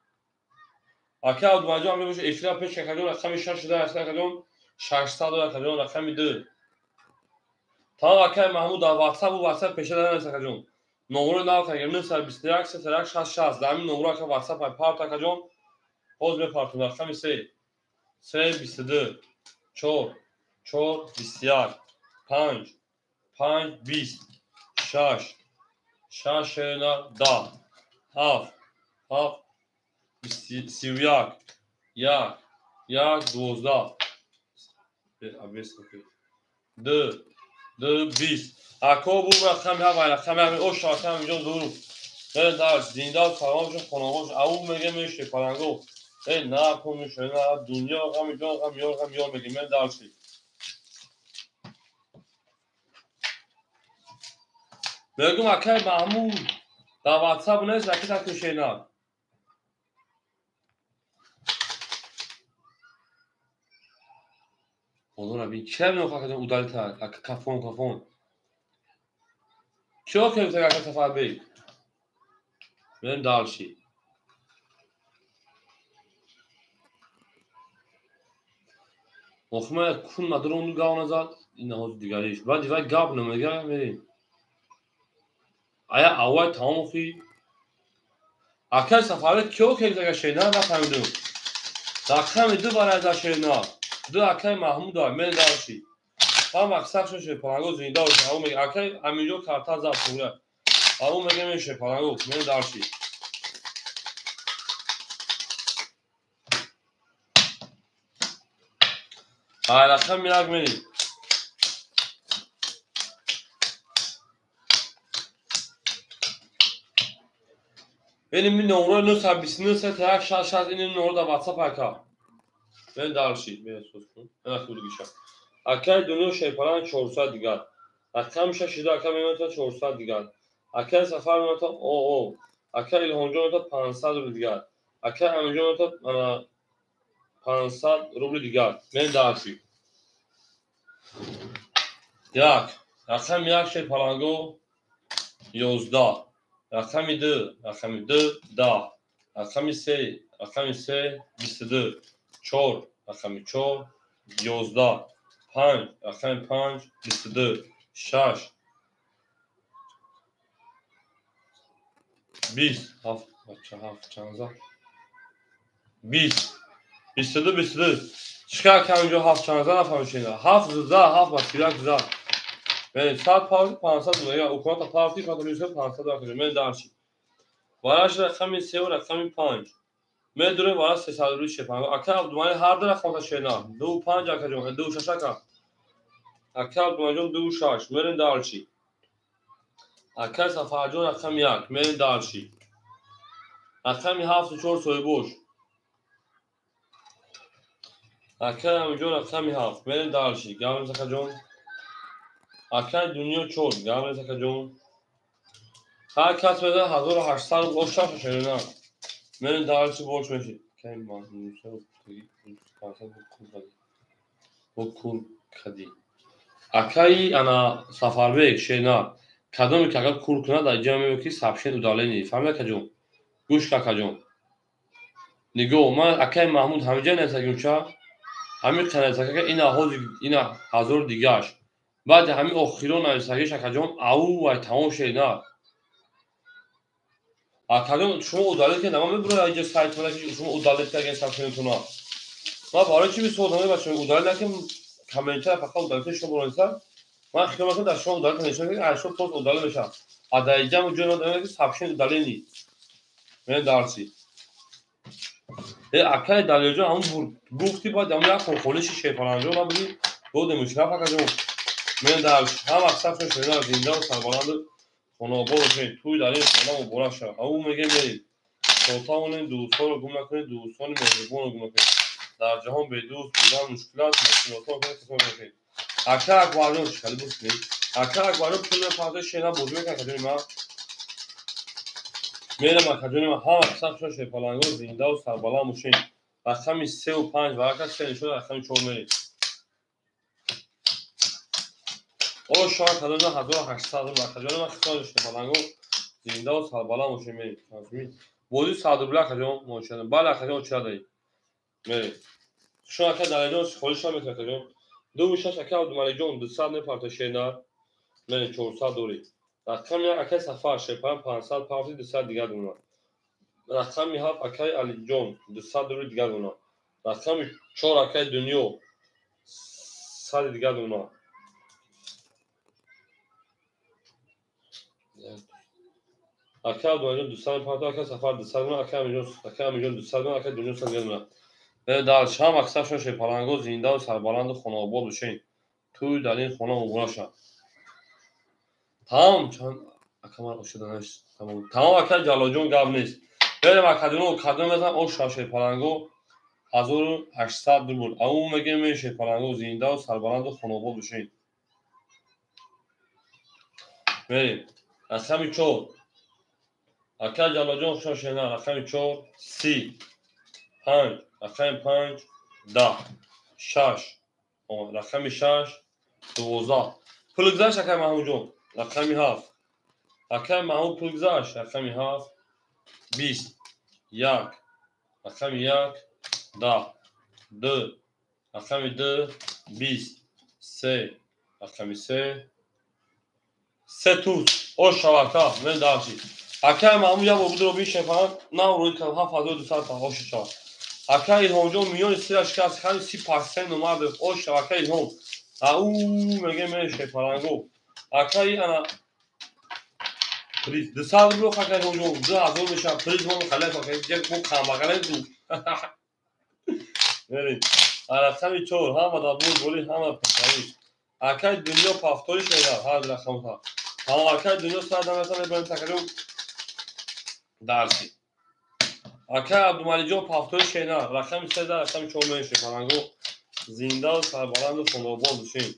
Акай Абдумалиҷон ҳамҷа бош эфира пеш акаҷон рақами 6 шуда акаҷон 600 акаҷон рақами 2. Тамом Акай Маҳмуд дар WhatsApp пеша данаст акаҷон. номеро нав кардем 021 31 66 дар ин номеро ака WhatsApp парт акаҷон ҳоз мепартонам рақами 3 3 22 4 4 21 5 5 20 6 6 10 7 7 31 1 1 12 2 2 20 اکو بو رقم ها رقم همین او شاکم اینجا دورو نه در زندان فراموش خونه‌هاش او میگه میشه پلنگو نه کنش نه دنیا غم جان غم یار میگه من درسی بگم اکای محمود در واتساپ نیست رکی تا کشینا خدا نبی چه نوخه کدوم اودال تا کافون چه که تو که سفر بی من درسی مخمه کن مدرون دو گاو نزد این ها دیگریش بعد دیگه گاب نمیگه میریم آیا اول تمام خی اکای سفر کیو که دیگه شینا نفهمیدم داخل دو بار از شینا دو اکای محمود من درسی هم اکثر شده پلنگو زنده و او میگه اکای همینجا کارتا زد پوره او میگه میشه پلنگو من درسی رقم میرک میریم benim bir numara ne sabisini ter şaşat inin orada WhatsApp aka. Ben dalşi ben sosum. Ana kudu gişa. Akay dönüyor şey falan 400 digar. Akam şaşıdı akam memata 400 digar. Akay safar memata o. Akay ilhonca memata 500 digar. Akay amca memata ana 500 rubl digar. Ben dalşi. Yak. Akam yak şey falango 11. رقم 2 رقم 2 10 رقم 3 رقم 3 22 4 رقم 4 11 5 رقم 5 22 6 20 هفت بچه هفت چند 20 22 22 چیکار کنم اینجا هفت چند نفهمشین هفت زده هفت بسیرک زده من 100 پارتی 500 دلار یا اوکراتا پارتی کاتو میشه 500 دلار من درشی وارش رقم 3 و رقم 5 من دوره وارش 300 روی شپنگ اکا دومانی هر در رقم شینا 2 5 اکا جون 2 6 اکا اکا دومانی 2 6 من درشی اکا سفر جون رقم 1 من درشی رقم 7 4 سوی بوش اکا همینجور رقم 7 من درشی گام زکا جون اکا دنیا 4 گام زکا جون هر کس بده 1800 گوشت شینا من درسی borç میشه که ماهیشه و کل کدی اکای انا سفر شینا کدوم که اگر کل کنه در جمع میگی سابشین اداله نی فهمیده کجون گوش کا کجون نگو من اکای محمود همینجا نسگیم چا همین کنه که اینا هزار دیگهش بعد همین اخیرون نسگیش کجون او و تمام شینا کدوم شما اداله که نما میبره اینجا سایت ولی شما اداله کردین سابشین ما برای چی میسودم بچه اداله نکن کامنتر فقط اداله شما برونسا من خیلی در شما اداله نشون که اشو پست اداله بشه ادای جمع جون اداله که سابشین اداله نی من درسی اکای اداله جو همون گفتی بعد همون یک خولش شیپانجو ما بگی بود مشکل فقط جو من درس هم اکثر شما زنده و سربلند خانواده باشین توی در این خانه و برا شد همون میگه برید سلطان دوستان رو گم نکنید دوستان مهربان رو گم نکنید در جهان به دوست بودن مشکلات مشکلات رو کنید اکثر اکواریوم خیلی بوسید اکثر اکواریوم پول فاز شینا بزرگ کردن ما میرم کردن ما هم اکثر شش پلنگو زنده و سربلند ماشین رقم 3 و 5 ورکش سن شده رقم 4 میریم او شما کردن 1800 و کردن ما خیلی شش پلنگو زنده و سربلند ماشین میریم بودی صادر بلا کردن ماشین بالا کردن چه داری میریم شما که در اینجا خودش هم میتونید دو شش اکاود مالیجون 200 نفر شینا من 400 دوری رقم یا اکای سفر شپان 500 پارتی 200 دیگر دونا رقم می ها اکای علی جون 200 دوری دیگر دونا رقم 4 اکای دنیو 100 صد دیگر دونا اکه عبدالمجید دوستان پارتا اکه سفر دوستان دونا اکه امیجون دوستان دونا اکه دنیا سن دونا به در شام اکثر شون شپالانگو زنده و سربلند و خانه آباد بشین توی در این خانه مبارک شد تمام چند اکه من شدنش تمام اکه جلاجون گپ نیست بریم اکه دونو کدوم بزن او شپالانگو 1800 بود او میگه می شپالانگو زنده و سربلند و خانه آباد بشین بریم رقم 4 اکه جلاجون خوشا شدن رقم 4 30 5 رقم 5 10 6 رقم 6 12 پول گذاشت اکه محمود جون رقم 7 اکه محمود پول گذاشت رقم 7 20 1 رقم 1 10 2 رقم 2 20 3 رقم 3 سه توس او شبکه من داشتی اکه محمود یا بود رو بیشه فهم نه روی کم 7200 تا هوش شد اکه الهام جون میون سیرش کس خیلی 30% نمرد او شبکه الهام او میگه میشه فرانگو اکه انا پلیز 200 رو خاطر الهام جون 2000 میشه پلیز من خلاص که یک مو کام بغل تو بریم رقم 4 هم دابور بولی هم پسری اکه دنیا پافتوری شده هر رقم ها اما اکه دنیا ساده مثلا بریم تکریم درسی اکه عبدالمجید جون پافتوری شده رقم 13 رقم 4 میشه فرانگو زنده و سربلند و خانواباد بشین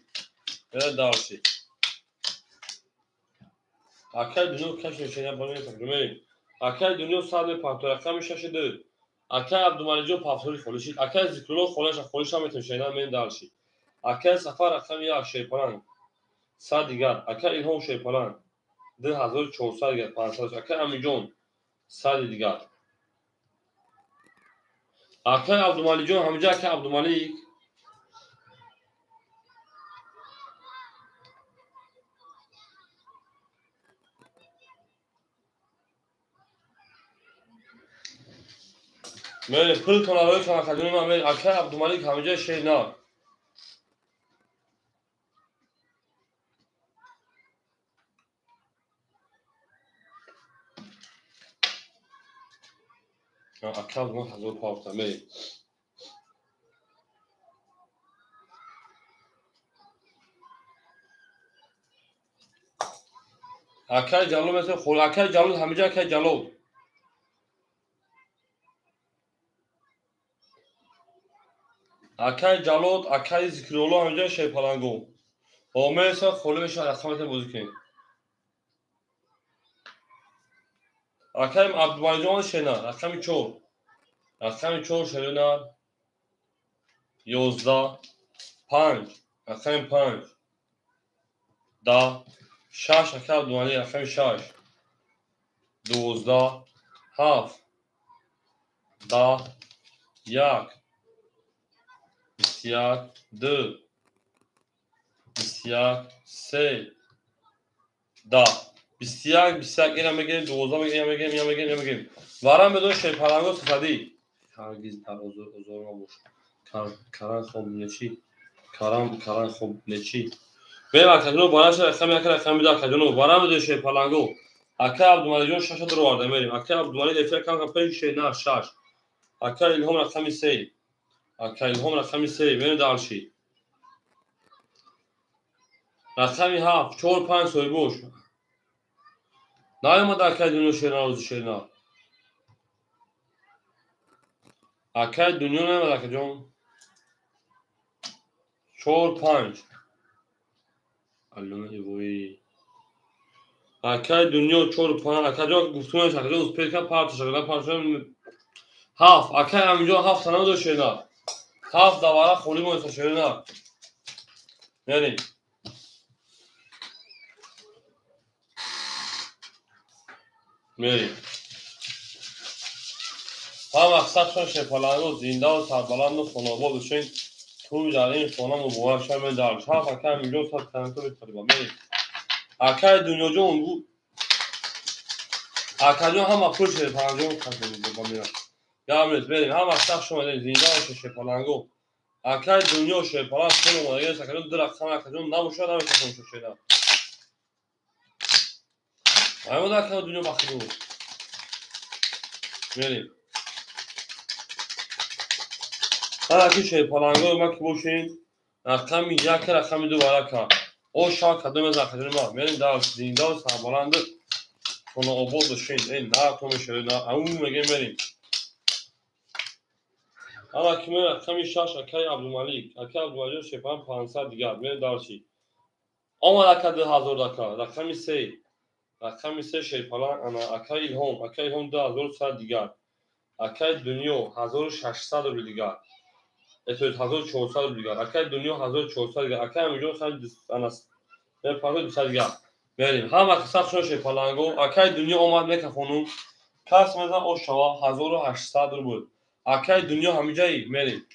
بره درسی اکه دنیا کش شده برای تکریم اکه دنیا ساده پافتوری رقم 62 اکه عبدالمجید جون پافتوری خولشید اکه ذکرالله خولش هم میتونه شده من درسی اکه سفر رقم 1 شیپلان صد دیگر اکه الهام شیپلان 2400 دیگر 500 اکه امیجون صد دیگر اکه عبدالمجید جون همینجا اکه عبدالمجید من پول کنم روی کنم خدمت من اکه عبدالمجید همینجا شیر نه اکه عبدالمجید هزار پافتم می اکه جلو مثل خول اکه جلو همینجا اکه جلو اکه جلو اکه ذکرالله همینجا شیپلانگو اومه خول میشه رقمت بزرگی اکه عبدالمجید جون شینا رقم 4 رقم 4 شینا 11 5 رقم 5 10 6 اکه عبدالمجید رقم 6 12 7 10 1 21 2 21 3 10 21 21 اینا میگیم 12 میگیم اینا میگیم وارم بدون شیپلانگو صدی هرگز در حضور ما باش کاران خوب نچی کاران خوب نچی بیا کدوم بالاش رقم یک رقم میاد کدوم وارم بدون شیپلانگو اکه عبدالمجید جون شش رو وارد میریم اکه عبدالمجید افکر کنم که 5 نه 6 اکه الهام رقم 3 اکه الهام رقم 3 ببین دالشی رقم 7 4 5 سوی بوش نه ما در دنیا شیرنا روز شیرنا اکه دنیا نه در جون 4 5 علومه وی اکه دنیا 4 5 اکه جون گفتم شکل از پیکا پارت شکل پارت 7 اکه همینجا 7 سنه دو شیرنا 7 دوباره خولی ما شیرنا یعنی میری هم اقصد شون شیپلانگو زنده و سربلند و خانواباد بشین توی در این خانه مبارک شد من درش هم اکه همینجا ساعت کننتو بیتاری با میری اکه دنیا جون بود اکه جون هم اپول شیپلانگو کننتو با میرم یا امروز بریم هم اقصد شون زنده و شیپلانگو اکای دنیا شیپالان خون اومده سکرون در رقم اکجون نموشه نمیشه خونشو شده همون اکای دنیا بخیرو میریم هر اکی شیپالانگو ما که باشین رقم یک رقم دو برکه او شاک کدوم از اکجون ما میریم در زنده و سربالند خونه آباد بشین این نه تو میشه نه اون میگه میریم هر اکی میره رقم شش اکای عبدالملیک اکای عبدالملیک شیپالان 500 دیگر میریم در چی آمد اکا 2000 دکا رقم سه رقم سه شیپالان انا اکای الهام 2100 دیگر اکای دنیا 1600 رو دیگر اتوید 1400 رو دیگر اکای دنیا 1400 دیگر اکای امیجون خیلی انست به پاکت 200 دیگر بریم هم اکسا شو شیپالانگو اکای دنیا آمد میکه خونم کس میزن او شوا 1800 رو بود اکای دنیا همیجایی میریم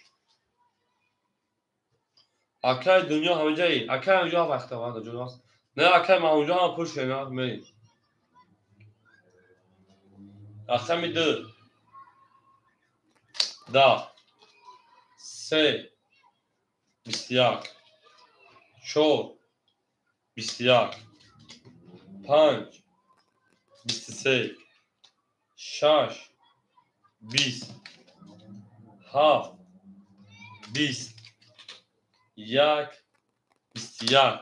اکای دنیا همیجایی اکای امیجا وقت وقت جوناست نه اکای ما اونجا هم پوش کنیم میریم رقم دو ده سه 21 4 21 5 23 6 20 7 20 1 21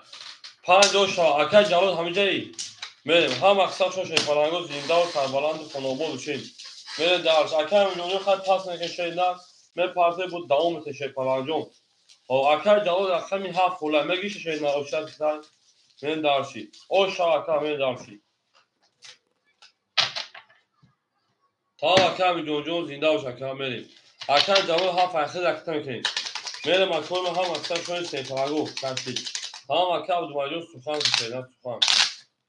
5 دو شا اکای جلال همه جایی میریم هم اکثر شو شیپالانگو زنده و سربلند خانوبا بشین میریم درش اکای امیجونی خواهد پاس نکشه نه می پارته بود دوامت شیپالانجون و اکای جلال رقمی 7 خوله میگیش شید نه اوشتر کتن میریم درشی او شا اکای میریم درشی تا اکای امیجون زنده و شکر میریم اکای جلال 7 فرخی رکتن میکنیم میریم اکای هم اکثر شوی شیپالانگو کشید هم اکای عبدالمجون سخن کشید نه سخن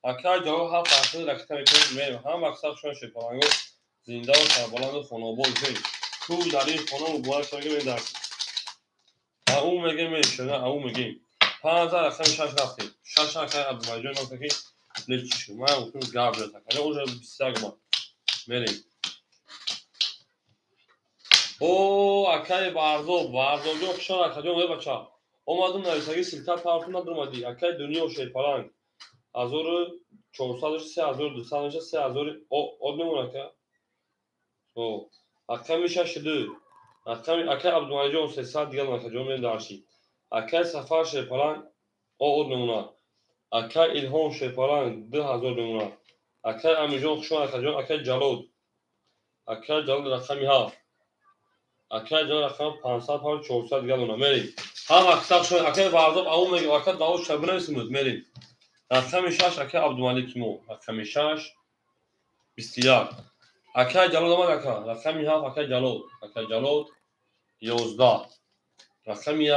اکای جلال 7 فرخی رکتن میکنیم میریم هم اکثر شوی شیپالانگو زنده و سربلند خانوبا بشین تو در این خانه مبارک شده میریم درشی او میگه میشه نه او میگیم 5000 رقم 6 رفتیم 6 اکای عبدالمجون نام که لیچی شد من اون گاب داد کنه اونجا 23 ما میریم او اکای بارزو جو خشان اکای جو بچا اومدم نویسگی سیلتا طرفون ندارم اکای دنیا و شیپالان 1400 3200 3000 او نمونه که او اکای میشه شده اکای عبدالمجون 300 دیگه نکه جو میریم درشی اکای سفر شیپالان او نمونه اکای الهام شیپالان 2000 نمونه اکای امیجون خشان اکای جلال رقمی 7 اکای جلال رقم 500 400 دیگه نمونه میریم هم اکثر شد اکای برداب اون میگه اکای داوود شبنه اسمود میریم رقم 6 اکای عبدالملیک مو رقم 6 21 اکای جلال اومد اکای رقم 7 اکای جلال 11 رقم 1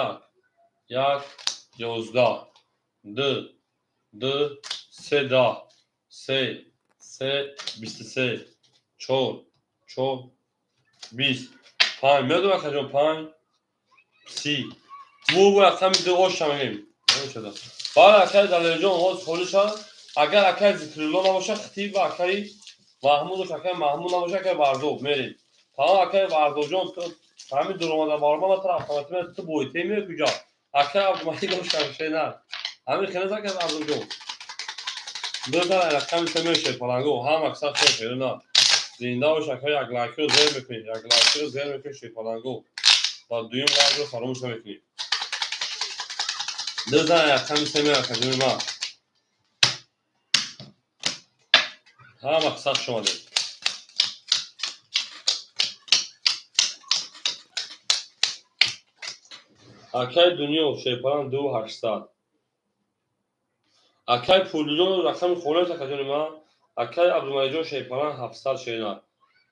11 2 2 3 10 3 3 23 4 4 20 5 میدونم اکای جون 5 30 مو رقم 2 اوش میگیم نمیشه بعد اکای دلال جون واس خولش اگر اکای ذکرالله نباشه خطیب اکای محمود و اکای محمود نباشه اکای بردو میریم تا اکای بردو جون تو همین درومدا بارما طرف اتوماتیک تو بویته میره کجا اکای عبدالمجید باشه نه همین خلاص اکای بردو جون بذار رقم سه شیپالانگو هم اکثر شده نه زنده و شکای یک لایکی رو زیر میکنی یک لایکی رو زیر میکنی شیپالانگو تا دویم لایک رو فراموش نمیکنی بذار رقم سه اکادمی ما هم اکثر شده اکای دنیا و شیپالان 2800 اکای پولیون رقم خونه اکادمی ما اکای عبدالمجید شیپالان 700 شینا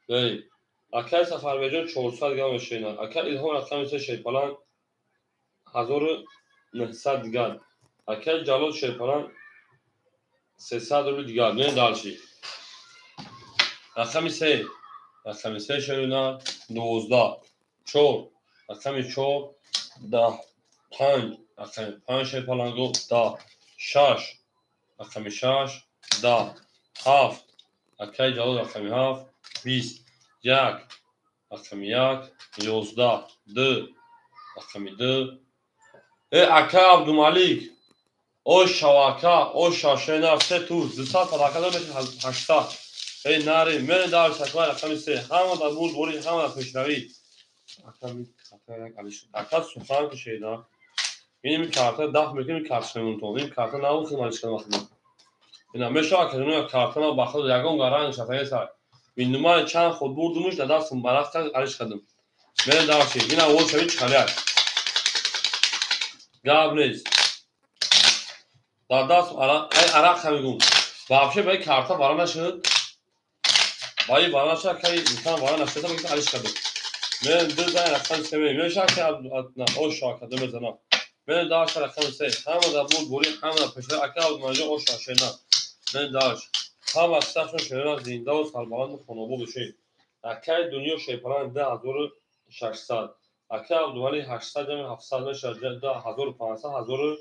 بریم اکای سفربیجان 400 گرم شینا اکای الهام رقم 3 شیپالان 1900 دیگر اکای جلال شیپالان 300 رو دیگر نه دالشی رقم 3 شینا 12 4 رقم 4 10 5 رقم 5 شیپالانگو 10 6 رقم 6 10 7 اکای جلال رقم 7 20 1 رقم 1 11 2 رقم 2 اکا عبدالملیک او شواکا او شاشینا 3 توز 200 فداکار میشه 800 ناری من دار شکوه رقم 3 همه در بود بوری همه در پیشروی اکا سخن کشیده این کارتا داخل میکنیم کارشمون تو این کارتا ناو خدمتش کنم خدمت اینا میشه که کارتا با خود یگان گاران شتای سر این نمای چند خود بردمش در دستم برافت علیش کردم من داشتی اینا اول شوی چالیار گاب نیست در دست عراق میگم واقعا به کارتا وارد نشد بایی وارد نشد که انسان وارد نشد تا علیش کردم من دو زن رفتن سمی میشه که او شاکه دو میزنم من داشت رقم 3 همه در بود بوری همه در پیشروی اکا عبدالملیک او شاشینا من داشت هم اکثرشون شیران زنده و سربلند خانوابو بشه اکای دنیا شیپران 10600 اکای عبدالملیک 800 جمع 700 میشه 1500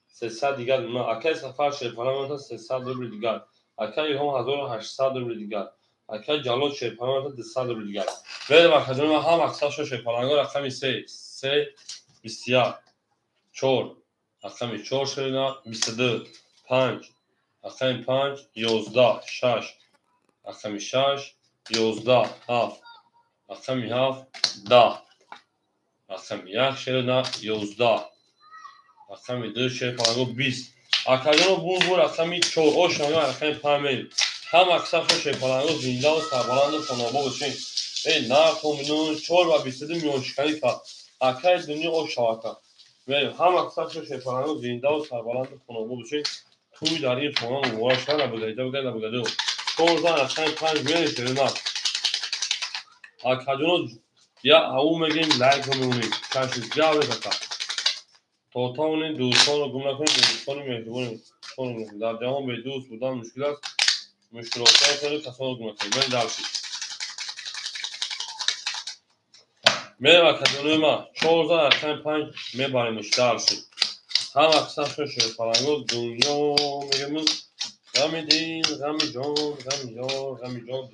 1300 دیگر اونا اکای سفر شیپران تا 300 روبل دیگر اکای هم 1800 روبل دیگر اکای جالوت شیپران تا 200 روبل دیگر بعد مرکزون هم اکثرشون شیپران رقم 3 بسیار 4 رقم 4 شیران 22 5 رقم 5 11 6 رقم 6 11 7 رقم 7 10 رقم 1 شیران 11 رقم 2 شیران 20 اکادون بول رقم 4 او شما رقم 5 هم اکثر شیران زنده و سربلند و خانوابه باشین ای نه کومنون 4 و 22 میلیون شکلی که اکای دنیا او شواکه هم اکثر شیران زنده و سربلند و خانوابه باشین توی داری شما مبارک شد نبوده توزان رقم 5 میلیون شیران اکادون یا او میگیم لایک میمونید کاشی جواب بده توتاون دوستان رو گم نکنید دوستان مهربون در جهان به دوست بودن مشکل است مشکلات کنید کسان رو گم نکنید من درشید میرم اکادمی ما 14 رقم 5 میباریمش درشید هم اکثر شد فرانگو دنیا میگم غم دین غم جان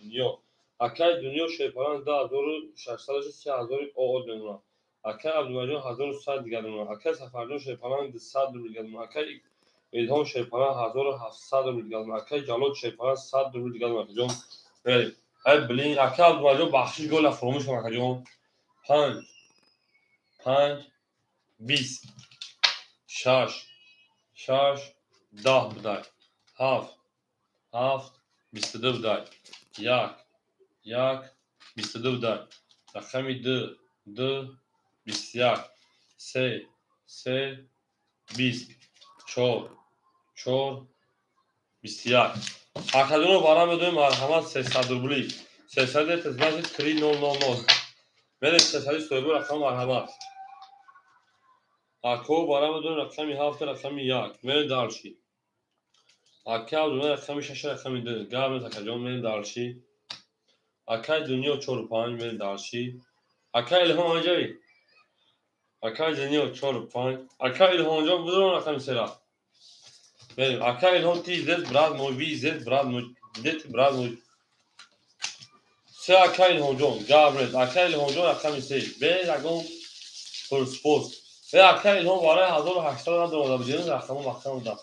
دنیا اکای دنیا شیپران 10600 او دنیا اکای عبدالملیک 1100 دیگر دنیا اکای سفرجان شیپران 200 روبل دیگر دنیا اکای ایدهام شیپران 1700 روبل دیگر دنیا اکای جالوت شیپران 100 روبل دیگر دنیا جون بریم ای بلین اکای عبدالملیک بخشش گل فراموش کنم جون 5 20 6 10 بدای 7 22 بدای 1 22 بدای رقم 2 21 3 20 4 21 اکادون رو بارم بدویم مرحمت 300 روبلی 300 تزمت 3000 من 300 سویبو رقم مرحمت اکو بارم بدویم رقم 7 رقم 1 من دارشی اکا دنیا رقم 6 رقم 2 گرم اکادون من دارشی اکای دنیا 4 و 5 من دارشی اکای الهام آنجایی اکای دنیا 4 و 5 اکای الهام آنجا بدون رقم 3 را بریم اکای الهام تی زد براد موی زد براد موی دت براد موی سه اکای الهام جون گابرت اکای الهام جون رقم 3 به یگون فرست پست به اکای الهام واره 1800 ندارم بدین رقم مخصوص داد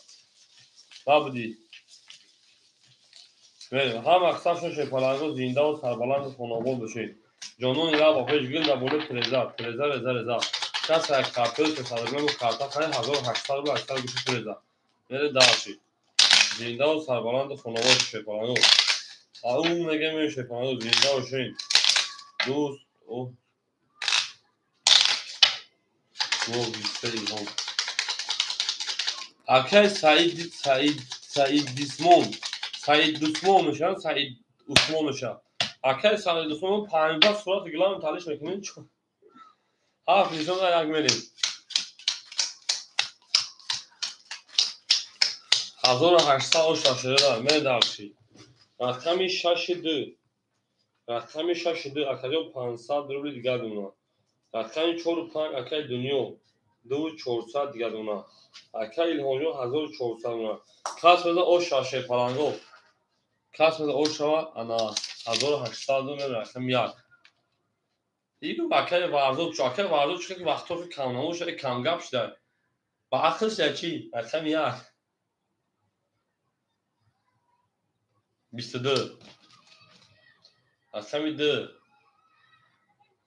بابدی بریم هم اکثرشون شیپالانگو زنده و سربلند خانوابه بشین جانون اینا با پیش گل در بوله ترزا کس یک کارتوی که صدرگاه کارتا خیلی 1800 رو اکثر گوشه ترزا میره داشتی زنده و سربلند خانوابه شیپالانگو اون میگه میشه شیپالانگو زنده و شین دوست او بیسته ایلهام اکای سعید دوسمون میشن سعید عثمان میشن اکای سعید دوسمون 15 صورت گلام تالیش میکنین چون هفت نیشون را یک میریم 1800 شاشده دار من درشی رقم 62 اکای 500 روبل دیگر دونا رقم 4 و 5 اکای دنیا 2400 دیگر دونا اکای الهانجو 1400 دونا کس بده او شاشه پرانگو کس بده او شما انا 1800 دونا رقم 1 اینو بکر ورزش چاکر ورزش که وقتا که کم نموش کم گپ شده با عقلش چی رقم یک 22 رقم 2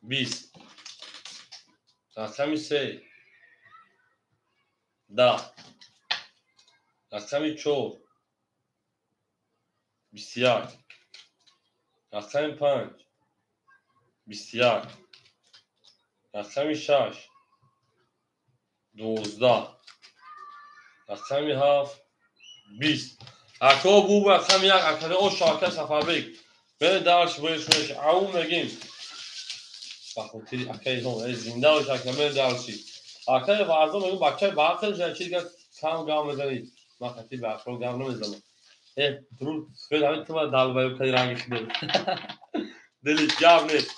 20 رقم 3 10 رقم 4 21 رقم 5 21 رقم 6 12 رقم 7 20 اکا بو رقم 1 اکا او شاکر سفر بیگ بره درش بایش او میگیم بخاطر اکای هم زنده و شکل بره درشی اکای ورزم میگم بچه باقی چیزی که کم گام میزنی ما خطی به افرو گام نمیزنم درود سفید همین تو دال باید کدی رنگش دل دلیش گام نیست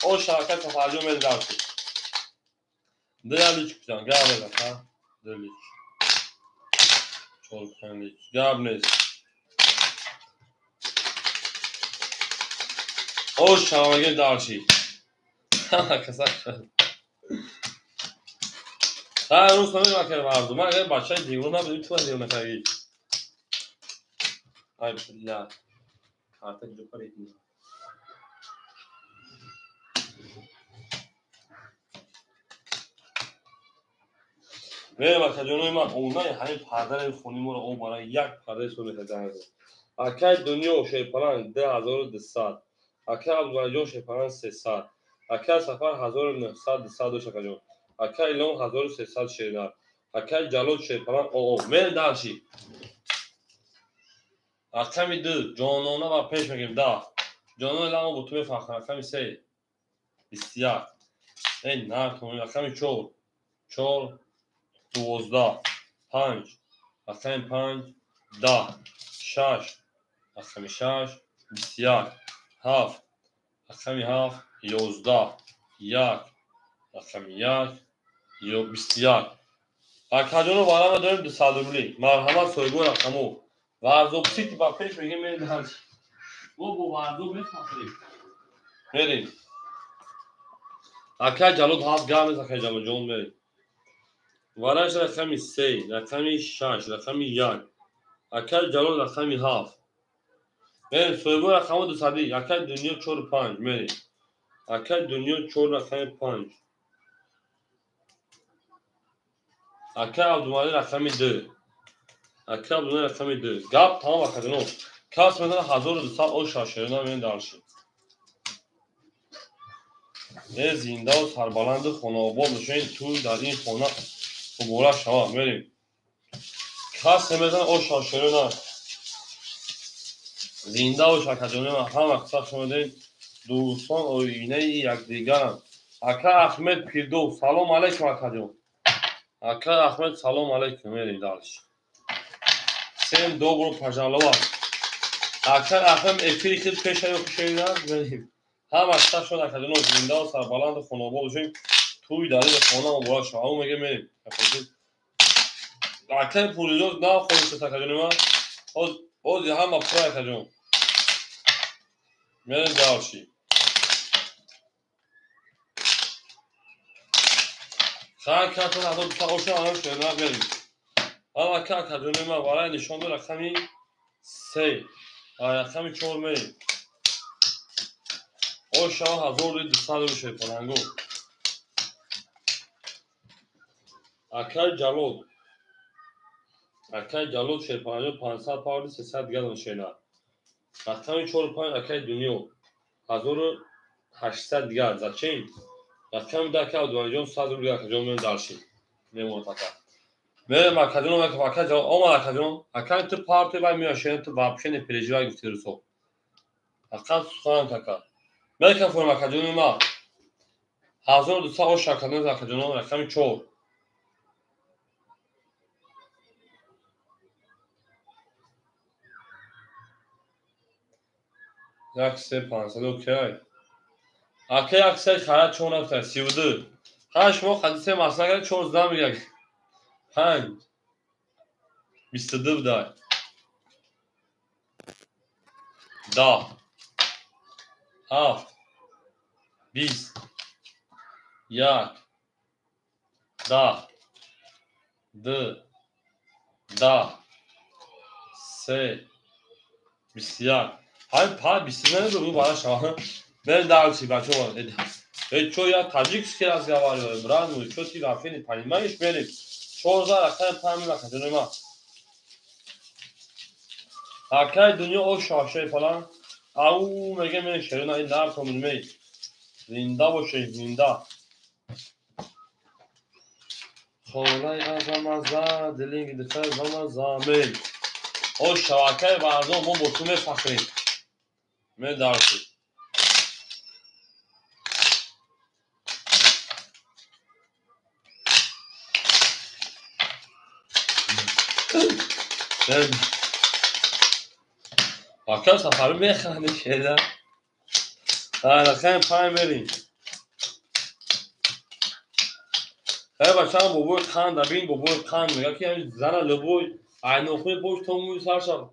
او شاکر سفر جو میره درشی دلیش کجان گام میزنم دلیش چول کنلیش گام نیست او شاگرد دارشی کسا هر روز کنیم اکر ورزم من اگر بچه دیگرون نبودیم تو دیگرون نکردی ای بسیار کارت جو پرید میرم اکر جانوی من اونای همین پردر خونی مورا او برای یک پرده سوری خدمت اکر دنیا شیپران 10200 اکر عبدالجان شیپران 300 اکر سفر 1900 دوش اکر جان اکر ایلان 1300 شیرنر اکر جلال شیپران او میرم درشی رقم 2 جانانه و پیش میگیم 10 جانانه لما با تو میفخم رقم 3 21 این نه کنیم رقم 4 4 12 5 رقم 5 10 6 رقم 6 21 7 رقم 7 11 1 رقم 1 21 اکادونو بالا ما داریم 200 روبلی مرحمت سویگو رقمو ورزوبسی که با پیش میگیم میریم درشی او با ورزوب میفخریم میریم اکا جلود هاف گام است اکا جلود جون میریم وارش رقمی 3 رقمی 6 رقمی 1 اکا جلود رقمی هاف میریم سویگو رقمو 200 اکا دنیا 4 5 میریم اکا دنیا 4 رقمی 5 اکا عبدالمالی رقمی 2 اکا عبدالمالی رقمی 2 گاب تمام اکا دنو کاس میدن 1200 او شاشرنا میریم درشیم یه زنده و سربلند خانه آباد بشین تو در این خانه مبارک شما میریم کاس میدن او شاشرنا زنده و شکرجانی ما هم اقصا شمدین دوستان آینه یکدیگرند اکا احمد پیردو سلام علیکم اکا جون اکا احمد سلام علیکم میریم درش سیم добро пожаловать اکا احمد افیری خیلی پیش رو کشیدن میریم هم اقصا شد اکا جون زنده و سربلند خانوابا بشیم توی داریم خانه مبارک شما میگه میریم اکا پولیدو نه خودش اکا جون ما اوز هم اپسای اکا جون میریم درشی خواهد کتون حضور بسا اوشن آنم شدن بریم اما که کدونه ما برای نشان دو رقمی 3 رقمی 4 میریم اوشن حضور 200 روشه پرنگو اکای جلود شیپانجو 500 پاوردی 300 گرم شینا رقمی 4 5 اکای دنیا حضور 800 گرم زچین رقمی ده که عبدالجان 100 رو دیگر کجا میریم درشیم میمون تکر میریم اکادون و اکا جلود آما اکادون اکای تو پارتی بای میاشین تو بابشین پیرجی گفتی رو سو اکا سخوان تکر میریم فرم اکادون ما حضور 200 او شکرنز اکادون رقمی 4 یک 3 500 اوکی اکای اکسای خیلی چون افتر 32 خیلی شما خدیسه مصنع کرد 14 میگه 5 22 بدای 10 7 20 یک 10 2 10 3 21 همین پا 21 رو برای شما من دارچی بچه ها چو یا تاجیکس که از گواری برای موی چو تی رفینی پنیمایش بریم 14 رقم پامی بکن جنوی ما اکای دنیا او شاشه فلان او میگه من شرون این نار کنم زنده باشه زنده خولای ازم ازا دلینگ دفعه زمان زامی او شواکه بردم ما بطومه فخریم من دارچی واقعا سفر میخوانه شده رقم پای بریم خیلی بچه هم بابوی خان دبین بابوی خان میگه که همین زن لبوی اینوخوی پوش تو موی سرشم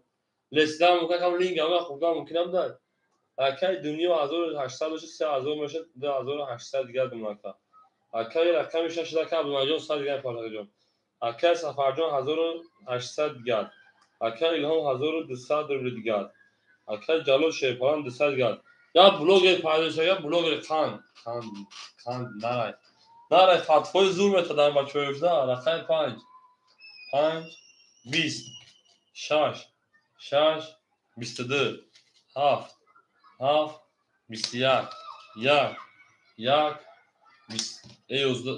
لسیده هم مکه کم لینگ همه خوبه ممکنم دار اکای دنیا 1800 باشه 3000 باشه 2800 دیگر دمکه اکای رقم شده که عبدالمجان 100 دیگر پارتاک جان اکای سفرجان 1800 دیگر اکای الهام 1200 روبل دیگر اکای جلال شیپان 200 دیگر یا بلوگ پایداشه یا بلوگ خان نره فتوای زور میتدن بچه هایفته رقم 5 20 6 22 7 21 1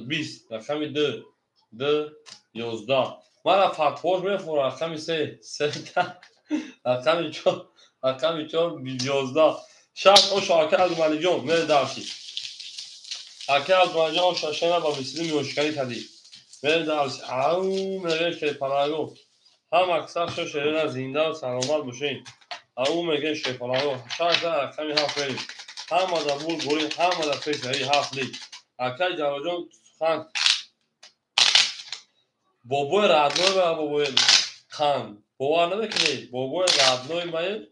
20 رقم 2 11 من فتواش میفورم رقم 3 رقم 4 11 شش او شاکر از مالی جون میره داشتی اکه از مالی جون شاشنه با بسیاری میوشکری کدی میره داشتی او میگه شیپاناگو هم اکثر شو شیرین زنده و سلامت باشین او میگه شیپاناگو شاید رقمی 7 بریم هم از بول گوری هم از فکر 7 لیگ اکه جلال جون خان بابوی رادنوی و بابوی خان بابا نمیکنی بابوی رادنوی مایی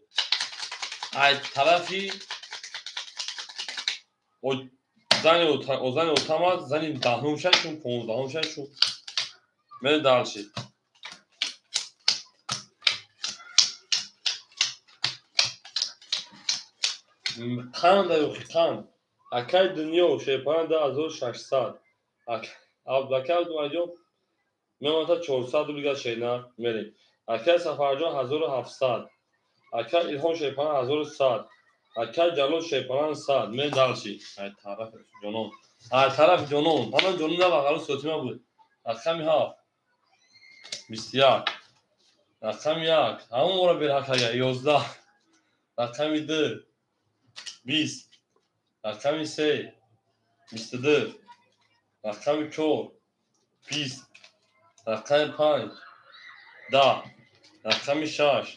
ای طرفی و زنی اوتامد زنی دهم شد 15 شد من دارچی خان دایوخی خان اکای دنیا شیپان 2600 اکای دنیا میمونتا 400 دیگر شینا میریم اکای سفرجان 1700 اکای ایلهام شیپان 1100 اکای جلال شیپان 100 من دارچی ای طرف جنون همون جنون نه بغل سوتیما بود رقم 7 21 رقم 1 همون مورا برحق 11 رقم 2 20 رقم 3 22 رقم 4 20 رقم 5 10 رقم 6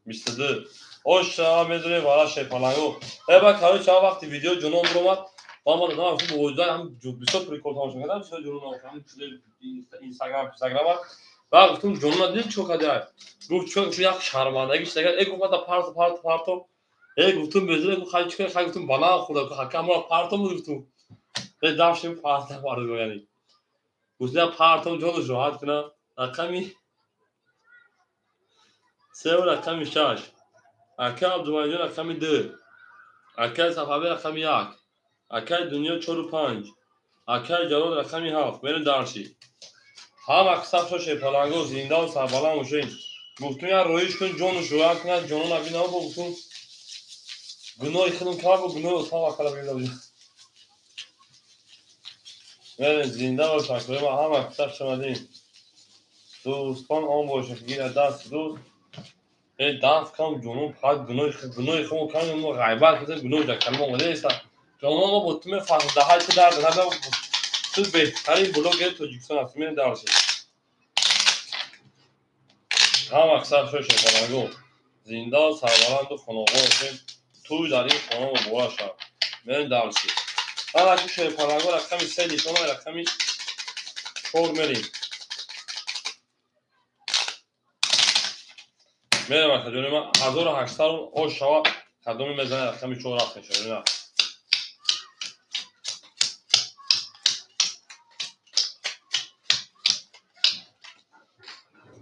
22 اوشا میدونی والا شیپانگو با کاری چند وقتی ویدیو جنون برومد با ما دادم افتی بوجدان هم بسیار پریکورت همشون کردم چرا جنون هم اینستاگرام و گفتم جنون دیدی چو کده گفت چون یک شرمندگی شده ای گفت پارتو ای گفتم بدون خیلی چیکار خیلی گفتم بنا خدا که حکم ما پارتو گفتم ای داشتیم پارتو وارد یعنی گفتم پارتو جلوش راحت کنه رقمی 3 و رقم 6 اکای عبدالمجید رقم 2 اکای صفحه رقم 1 اکای دنیا 4 و 5 اکای جلال رقم 7 میرن دارچی هم اکثر شو شیپالانگو زنده و سربالان موشین گفتم یا رویش کن جونو شروع کنه جونو نبی نام با گفتم گناه خودم کار با گناه اتاق اکلا بیده بودیم میرن زنده و شکره ما هم اکثر شمدیم دوستان آن باشه گیر دست دوست ای دست کم جنون پاک گناه خود کم ما غیبت کسی گناه جا کلمه اومده است جنون ما بطمه فهمده های که درد نده تو بهترین بلوگ توجیکستان هست میرین درشه هم اکثر شو شیپانگو زنده و سربلند و خانوار هستیم توی در این خانه و بولا شد میرین درشه بعد اکو شیپانگو رقمی 3 لیتون و رقمی 4 میریم میرم اکا جونی من 1800 او شوا قدومی میزنه رقمی 4 رفت میشه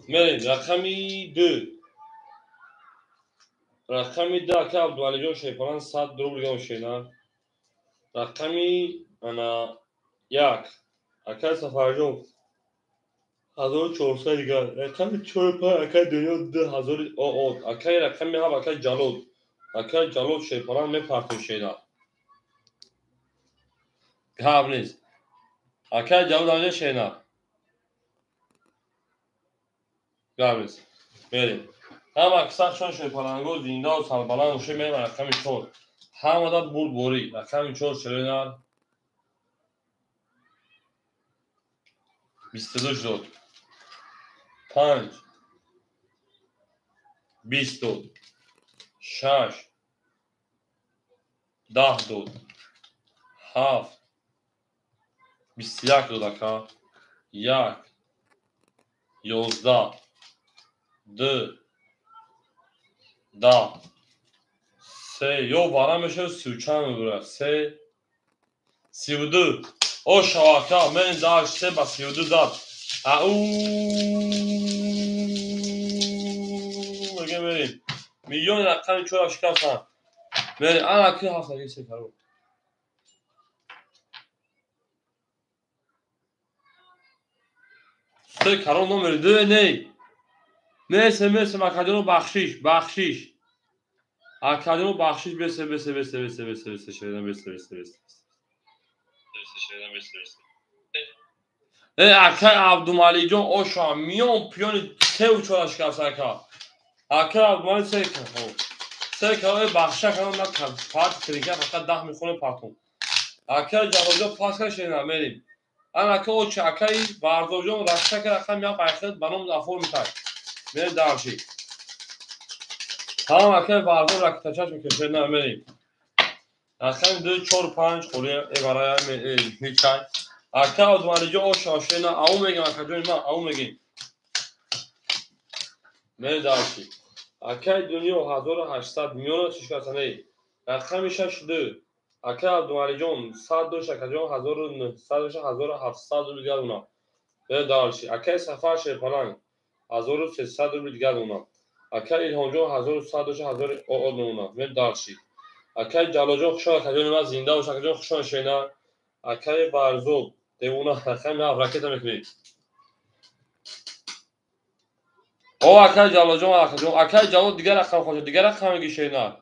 بریم رقمی 2. رقمی 2 اکا عبدالعلی جان شیپالان 100 روبل گم شینا. رقمی انا 1 اکا سفر جان 1400 دیگر. رقمی 4 اکا دنیا 2000 اکا رقمی هم اکا جالود. اکا جالود شیپالان میپرتون شینا. گاب نیست. اکا جالود آنجا شینا. گاب نیست. بریم. هم اکساکشون شیپالانگو زنده و سربالان وشه میم رقمی 4. هم دا بود بوری. رقمی 4 شلینار. 22 شد. 5 20 داد. 6 10 داد. 7 21 داد اکا. 1 11 2 10 3 یو بارا میشه 34 میبره. 3 32 او شواکا من داشت 3 با 32 داد. او میگه بریم میلیون رقم چورا شکستن. بریم انا که هفته یه سکارو 3 کارو نمر 2 نی مرسی مکادونو بخشیش اکادونو بخشیش بسه شدن بسه اکای عبدالعلی جان اوشا میون پیون تیو چورا شکستن که اکای عبدالعلی سه که بخشه کنم نه پارت ترینکه فقط 10 میخونه پارتون اکای جوازو پاس کنه شدن میریم انا اکای او چه اکای بردو جان رکشه که رقم یا قیخت بنام دافور میتاک میره دارشی هم اکای بردو رکت تچاش میکشه نه میریم رقم 2 4 5 خوری برای میچای اکای عبدالعلی جان اوشا شدن او میگیم اکای جان ما او میگیم میره دارشی اکای دنیا 1800 میلیون شکستنه رقم 62 اکای عبدالعلی جان 100 دوش اکای جان 1700 روبل دیگر اونا به دارشی اکای سفر شیپالان 1300 روبل دیگر اونا اکای ایلهام جان 1100 دوش 1000 اونا به دارشی اکای جلال جان خوشان اکای جان زنده و اکای جان خوشان شینا اکای برزو دیونا رقم راکت میکنید او اکای جلال جان اکای جلال دیگر رقم خوش دیگر رقم میگی شینا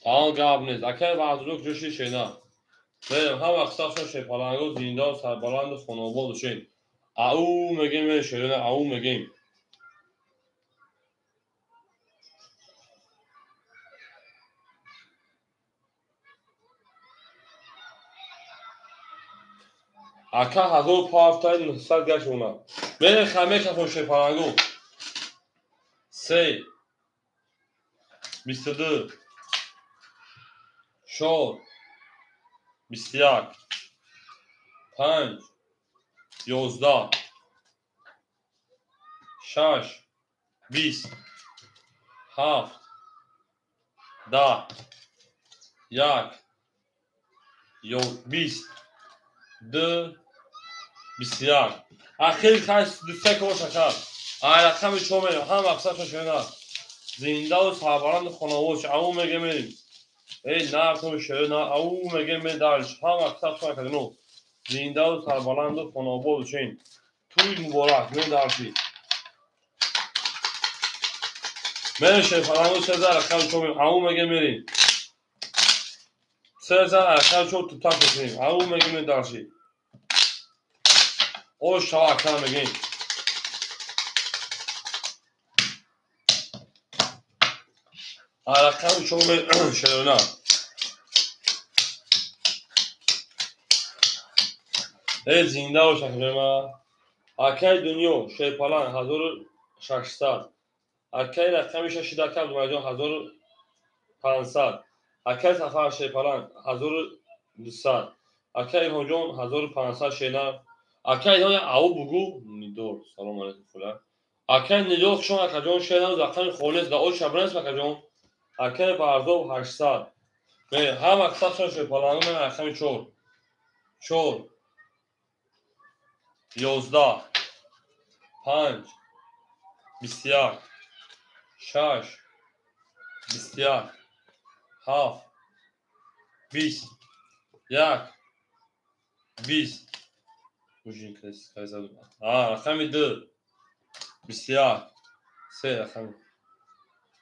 تمام گاب نیست اکای برزو جوشی شینا بریم هم اقصاقشون شیپالانگو زنده و سربلند خانوباد شین او میگیم شیرین او میگیم اکا 1500 گشت اونا بریم خمه کفون شیپالانگو 3 22 4 21 5 11 6 20 7 10 1 20 2 21 اخیر خیلی دوسته که باشه کرد رقم چون میریم هم اقصاقشون شیرین زنده و سربلند خانوادش او میگه میریم ای نرتون شیرین او میگه می دارش هم اقصاقشون کدنو زنده و سربلند و خانواد شین توی مبارک می دارشی من شیپالانگو 3000 رقم چون میریم او میگه میریم 3000 رقم چون تو تاک بکنیم او میگه می دارشی او شوا اکرم میگیم رقم چون میریم شیرین ای زنده و شکل ما اکای دنیا شیپالان 1600 اکای رقمی 6 دکم دومجان 1000 500 اکای سفر شیپالان 1200 اکای هجوم 1500 شینا اکای های او بگو نیدور سلام علیکم فلان اکای نیدور شما اکجون شینا زخم خونس دا او شبرنس اکجون اکای بارزو 800 به هم اکسا شیپالان من اکای چور 11 5 21 6 21 7 20 1 20 Bugün kaysa رقم 2 21 3 رقم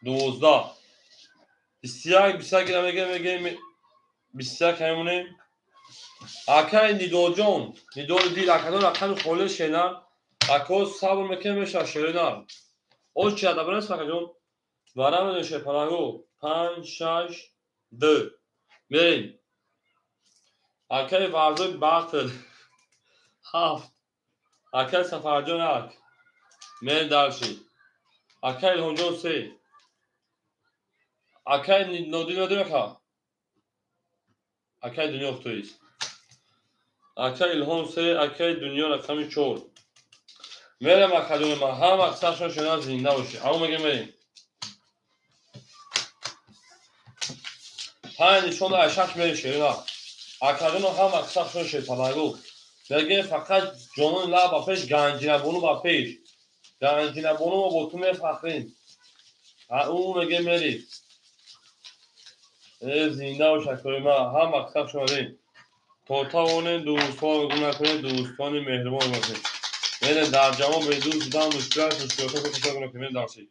12 21 گرمه 21 همونه اکای نیدو دیل اکادون رقم خوله شینا اکوز صبر میکنه شینا او چی ادبرنس فکرون وارم نشه پناهو 5 6 2 بریم اکای ورزوی باختل 7 اکای سفرجون اک میل دارشی اکای هنجون 3 اکای نودی مکا اکای دنیا اختویست اکای الهون 3 اکای دنیا رقمی 4 میرم اکادون ما هم اکساشون شنا زنده باشه او مگه میریم 5 نشون اشک میره شیرنا اکادون هم اکساشون شیطانگو بگه فقط جنون لا با پیش گنجینه بونو با پیش گنجینه بونو با تو میفخرین او مگه میری زنده و شکر ما هم اکساق شمارین توتا اونه دوستان بگو نکنه دوستان مهربان باشه میره در جوان به دوست دام مشکلات میره دارسی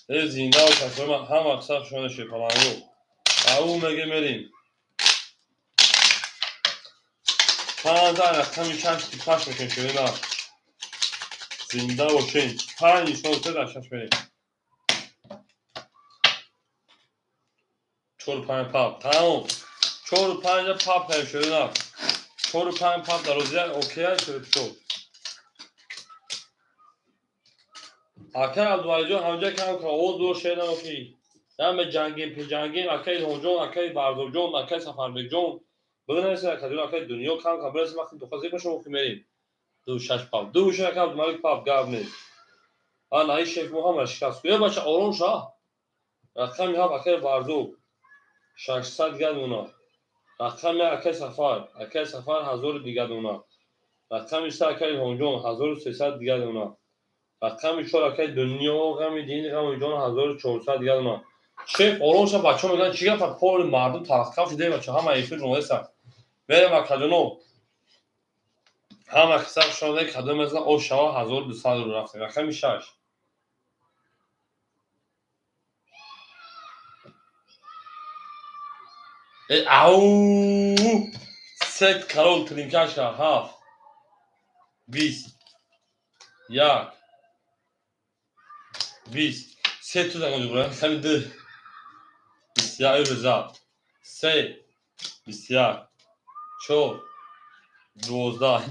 زنده و شکر ما هم اکساق شماره شپلانگو او مگه میریم 5000 رقمی چشتی پاش میکن شده زنده و شین 5 نشان 3 در شش میریم 4 پاپ تمام 4 پاپ هم شده نه 4 پاپ در روزی اوکی شده شد اکر عبدالوالی جان همجا کم که او دور شده اوکی دم جنگیم اکر هنجون اکر بردو جون اکر سفربک جون بگنه اکر دنیا کم که برسیم وقتی دو خزی باشم اوکی میریم 2 پاپ 2 شده که عبدالمالک پاپ گاب نیست نهی شیخ محمد شکست کنه بچه آرون شا رقمی هم اکر بردو 600 گرد اونا رقم اکای سفر 1000 دیگر اونا رقم 3 اکای هونجون 1300 دیگر اونا رقم 4 اکای دنیا و غم دین غم جون 1400 دیگر اونا چه قرونش بچه‌ها میگن چیه فقط کل مردم تلخکف شده بچه همه ایفی نویسن بریم اکادونو هم اکثر شده کدوم مثلا او شوا 1200 رو رفت رقم 6 او ست کرول ترینکش 7 20 1 20 سه تو زنگ برای خیلی 2 21 روزا 3 21 4 12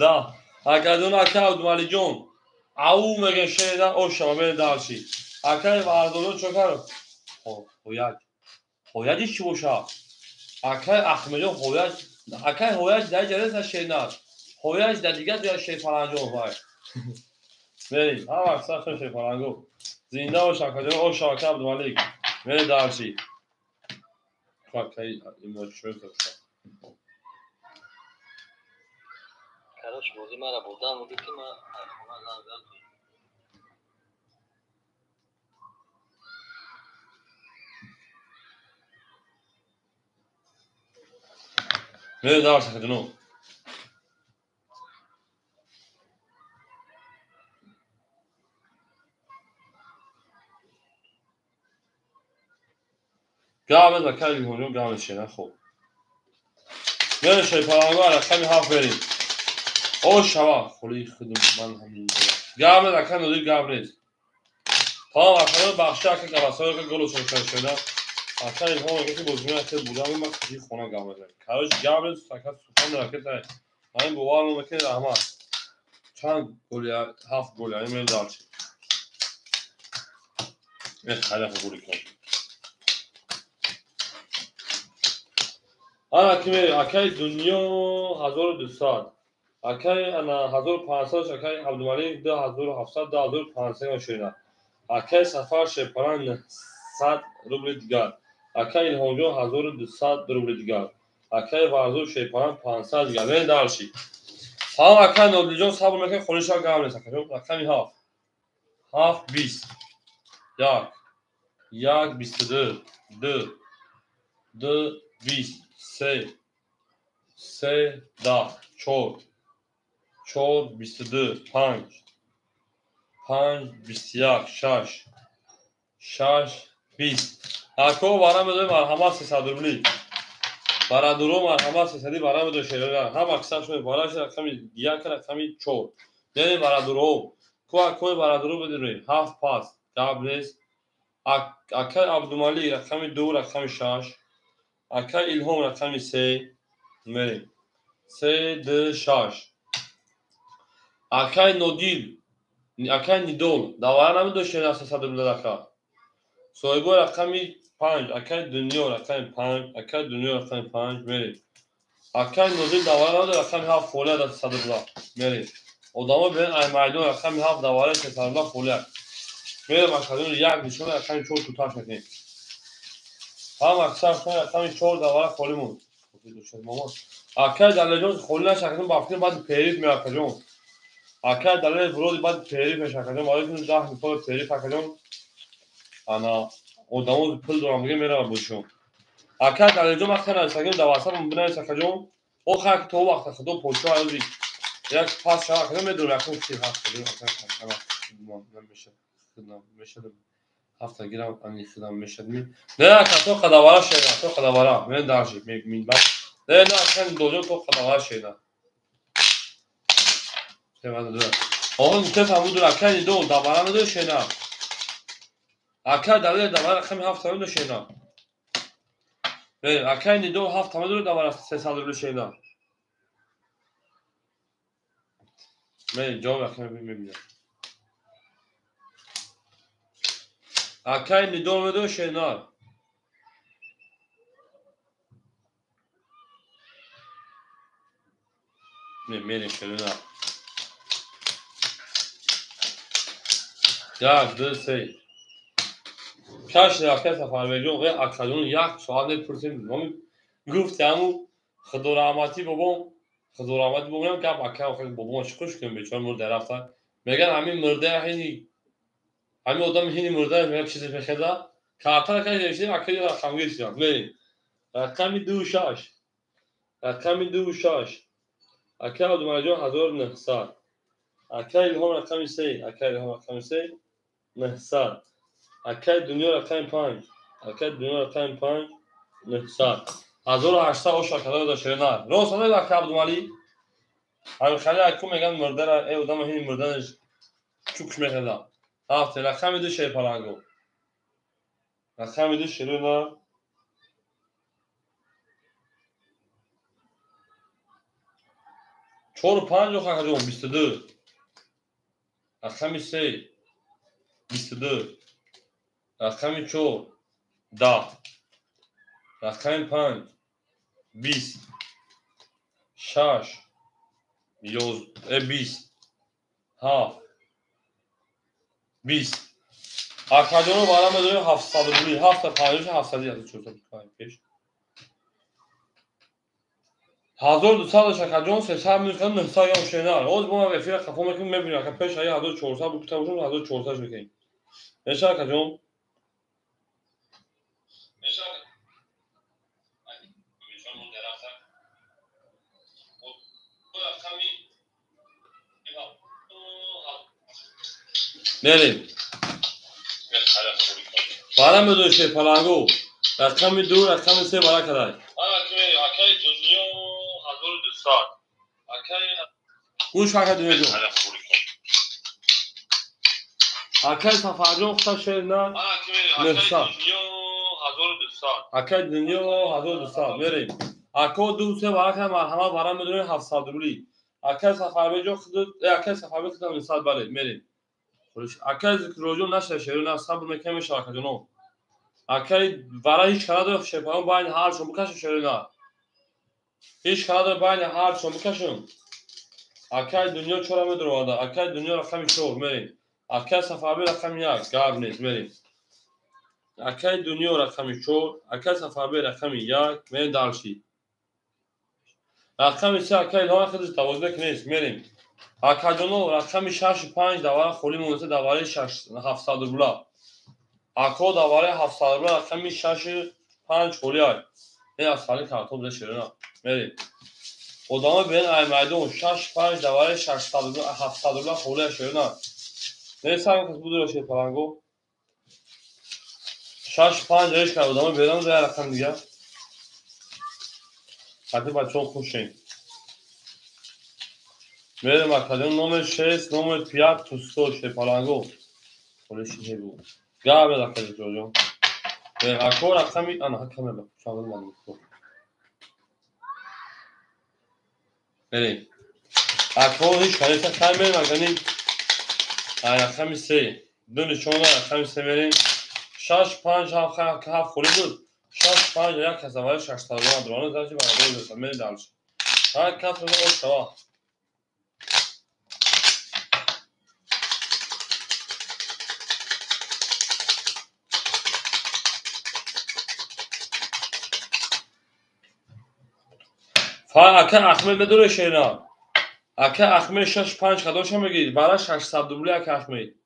دا اکادون اکا عبدالمالی جون او مگه شیده او شما دارشی اکای واردولون چکر هویجی چی بوشا اکای احمدون اکای هویج در جلس شیدن هویج در دیگه در شیفرانجون بای بریم هم اکسا شیفرانگو زنده و شکرده او شاکر عبدالمالیک میره دارشی خواهی این شوی کشتا کراش بودی مرا بودم بودی که من خونه زنزل میره دارشی خدنو گامت و کلی هونیو گامت شیدن خوب میره شیفرانگو رقمی 7 بریم او شوا خلی خودم من همین گامت و کلی نودی گام نیست تا اکادون بخشه اکا گلاسای که گلو شده اکا این ها اگه که بزرگی که بودم این کجی خونه گام بزنیم کارش گام نیست اکا سکان درکت های این بوار رو مکنی رحمت چند گلی 7 گلی این میل دارچی خیلی خوب کن. آن که اکی دنیا 1200 اکی انا 1500 اکی عبدالملک 2700 2500 شده اکی سفر شپران 100 روبل دیگر اکی الهامجو 1200 روبل دیگر اکی ورزو شپران 500 دیگر نه دارشی ها اکی نودلیجون صبر میکنه خونیشا گام نیست اکی هاف 20 یک 22 دو 20 سه 10 چهار 22 5 21 6 20 اکو برام بده مرحمت 300 روبلی برای درو مرحمت 300 برام بده شیرا هم اکثر شده بالاش رقم یک رقم 4 یعنی برای درو کو برای درو بده روی هاف پاس قبلش اکای عبدالملی رقم 2 رقم 6 اکای الهام رقم 3 میریم 3 2 6 اکای نودیل اکای نیدول دواره نمیدو شیرا 300 روبلی دکا صاحبو رقم 5 اکای دنیا رقم 5 اکای دنیا رقم 5 میریم اکای نودیل دواره نمیدو رقم 7 فوله دا 300 روبلی میریم ادامه بین ایمایدون رقم 7 دواره 300 روبلی فوله میریم اکادون یک نشون رقم 4 تو تاش میکنیم هم اکثر شما رقم 4 دواره فوله مون اکای دلیجون خوله نشکتون بافتیم بعد پیریف می اکادون اکای دلیل ورودی بعد پیریف می شکتون باید 10 میفال پیریف اکادون انا ادامه پل دورم میگه میره بوشون اکای دلیجون وقتی نشکتون دواسه من بنای شکتون او خاک تو وقت خودو پوشو عزیزی یک پاس شما اکادون میدونم اکادون چی هست میشه هفته گیرم انی خودم میشد می نه تو خداواره شده تو خداواره من داشی می بعد نه اصلا دوجو تو خداواره شده چه واسه داره اون تفهمو دور اکای دو دواره نده شده اکای دلیل دواره خمی هفته نده شده نه اکای دو هفته نده دواره 300 روبل شده من جواب اکای میبینم اکای دو نده شده نه میریم شده یک دو سه کاش رفته سفر بجون غیر اکادون یک سوال نپرسیم ما گفتم خدا رحمتی بابام خدا رحمتی بابام که اکا خیلی بابامش خوش کنم بیچاره مرد رفته میگن همین مرده همین آدم هینی مرده میگه چیزی بخدا کارتر که نوشته اکا رقم گیرم نه رقم 26 رقم 26 اکا آدم جون 1900 اکا الهام رقم 3 اکا الهام رقم 3 900 اکای دنیا رقم 5 اکای دنیا رقم 5 900 1800 او شکل داشته نه راست نه اکای عبدالملی همین خیلی اکو میگن مرده را ای آدم هین مردنش چوکش میخدا هفت رقم دو شی پلنگو رقم دو شروع نه 4 و 5 رو خواهد 22 رقم 3 22 رقم 4 10 رقم 5 20 6 20 7 20 اکادون برام بده 700 روبلی 750 700 پیش 1200 شکرجان 300 میکنم 900 یا شنار روز ما رفیق خفا میکنیم میبینیم که پیش 1400 بود تا 1400 میکنیم نشه شکرجان نریم برام بده شه پلنگو رقم 2 رقم 3 برای کدای اکای دنیا 1200 اکای گوش اکای دنیا جو اکای سفرجان خطا شیر نه 900 اکای دنیا 1200 میریم اکو 2 برای کدای مرحمت برام بده 700 روبلی اکای سفر بجو خود اکای سفر بجو 900 بله میریم Акай зикроҷон наша шерона сабр меками шаракаҷоно. Акай вара ҳич канадо шепарон байни ҳаршон бикашем шерона. Ҳич канадо байни ҳаршон бикашем. Акай дунё чора медуровада. Акай дунё рақами 4 мерем. Акай сафарби рақами 1 гап нест мерем. Акай дунё рақами 4, акай сафарби рақами 1 мерем далши. Рақами 3 акай илҳоми худаш 12 нест мерем. Акаҷоно рақами 65 давара холӣ монда давараи 700 рубла. Ако давараи 700 рубла рақами 65 холӣ ай. Ин асфали картон буда шерона мерем. Одама бен ай майдон 65 давараи 600 рубла 700 рубла холӣ ай шерона. Несам кас будро шепаранго. 65 реш кар одама берам да рақам дига. Хати бачон хушин. Мерем академ номер 6 номер 5 тусто шепаранго. Холиши хебу. Габе академ ҷоҷон. Мер ако рақами ана ҳакаме ба шамол ман. Мерем. Ако ҳич каниса кай мерем агани ай рақами 3 ду нишона рақами 3 мерем. 65 ҳаф холӣ буд. 65 як касаваи 60 дрона заши барабар дошта мерем далш. Ҳар кас ро ошава. Фа ака ахмед медуре шена. Ака ахмед 65 кадоша мегирид. Бара 600 рубли ака ахмед.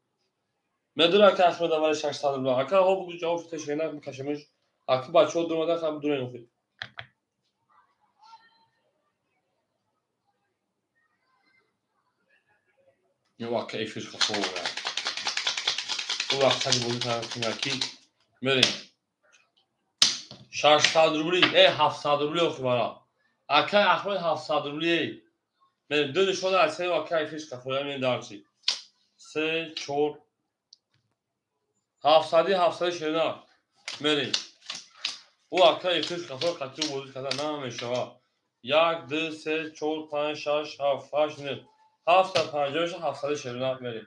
Медуре ака ахмед бара 600 рубли. Ака ҳо бугу ҷавоб шута шена мекашемеш. Ака бачаҳо дурмада хаб дуре нохи. Ё ака эфиш хафо. Ӯ вақта бози тарафинаки мерем. 600 рубли, 700 рубли охи бара. Ака ахмед 700 рубли. Мерем ду нишона асен ака эфиш хафо мерем дарчи. 3 4 700 шена мерем. Ӯ ака эфиш хафо қатӣ бози карда намешава. 1 2 3 4 5 6 7 8 9 750 шена мерем.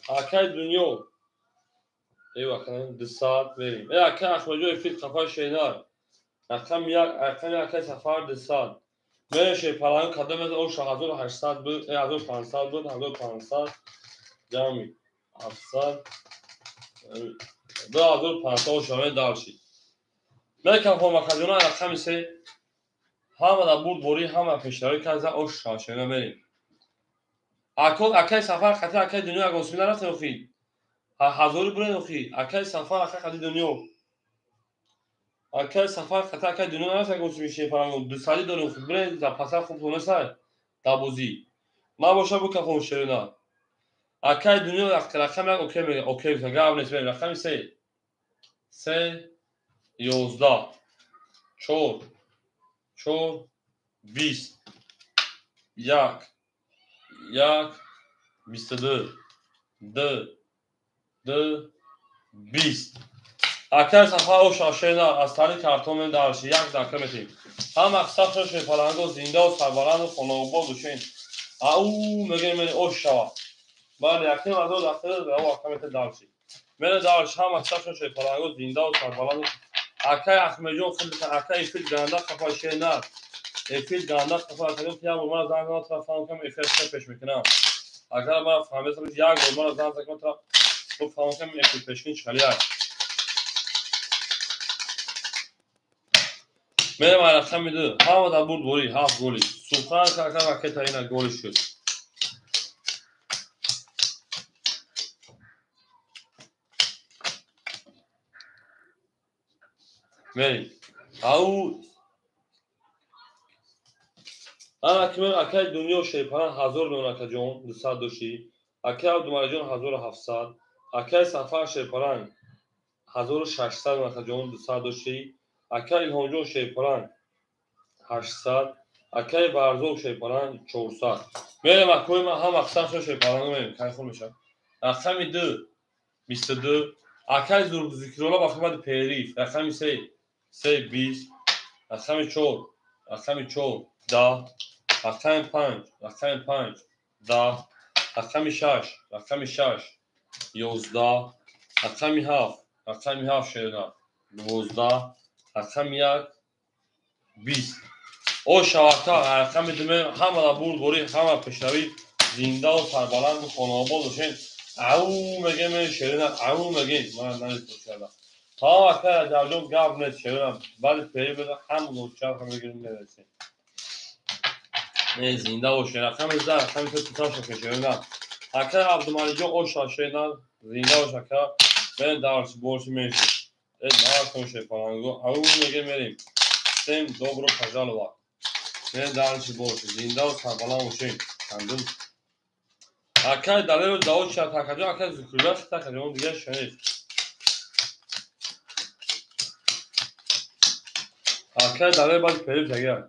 Акай дунё ака 200 мерем. Ака ахмеҷо эфиш хафо шена. Рақам 1 рақами акай сафар 200. Мерем шепалан кадом меза оша 1800 буд 1500 буд 1500 ҷамъи 700 2500 ошаме далши. Мекам ҳомакаҷона рақами 3 ҳама да бурд бори ҳама пешрави каза оша шена мерем. Ако акай сафар қати акай дунё агосми нарафта охи. ҳазори буре охи. Акай сафар ака қати дунё. Акай сафар қати акай дунё нарафта агосми шепаранго. 200 дорем охи. Буре да пасар хуб тонеса табози. Набоша букам хом шерона. Акай дунё рақами як окей мега окей гап нест мерем. Рақами 3 3 11 4 4 20 1 1 22 2 2 20. Акай сафар оша шена аз тари картон мен дарши 1 дақиқа метем. ҳам ақсафро шепаланго зиндау сарбаланду хонаободу шен. Ау мегем мерем ошава. Бале яким азо дақиқа да ака мете дарши. Мере дарш ҳам ақсафро шепаланго зиндау сарбаланду. Акай ахмеҷон хеле акай эфил ганда қафа шена. Эфил ганда қафа академ пия мана занга тарафан кам эфил пеш мекунам. Агар мана фаҳмесам як бор мана занг закам тараф то фаҳмам кам эфил пешкин чали ай. Мерем ай рақами 2 ҳама да бурд бори 7 голи. Сухан кака ракета ина голи шуд. Мерем. Ау ана кимер акай дунё шепаран 1000 меон акаҷон 200 дошти. Акай абдумалиҷон 1700. Акай сафар шепаран 1600 акаҷон 200 дошти. Акай илҳомҷон шепаран 800. Акай барзон шепаран 400. Мерем акои ман ҳам ақсаршо шепаранго мерем. Кай хол мешавад. Рақами 2 22. Акай зикрола ба химати периф. Рақами 3 3 20. Рақами 4 10. Рақами 5 10. رقم 6 رقم 6 11 رقم 7 رقم 7 شنیدم 12 رقم 1 20 او شوکا رقم دیمه همه را برد باری همه پشتوی زنده و سربلند و خانواباد و شن او مگه من شیرینم او مگه من نمیتونم کردم تا وقتا جاجون گاب نت شیرینم بعد پیری بده همون دوچار هم بگیریم نرسیم نه زنده و شیرین رقم 10 رقم تاش شیرینم اکا عبدالمالی جون او شیرینم زنده و شکا من درس بورس میشه نه کنشه پرانگو او مگه میریم سیم دوبرو پجالو من درس بورس زنده و سربلند و شن کندم اکای دلیل داوود شد تاکجا اکای زکروبخ تاکجا اون دیگه شنید اکای دلیل باید پیدا تگر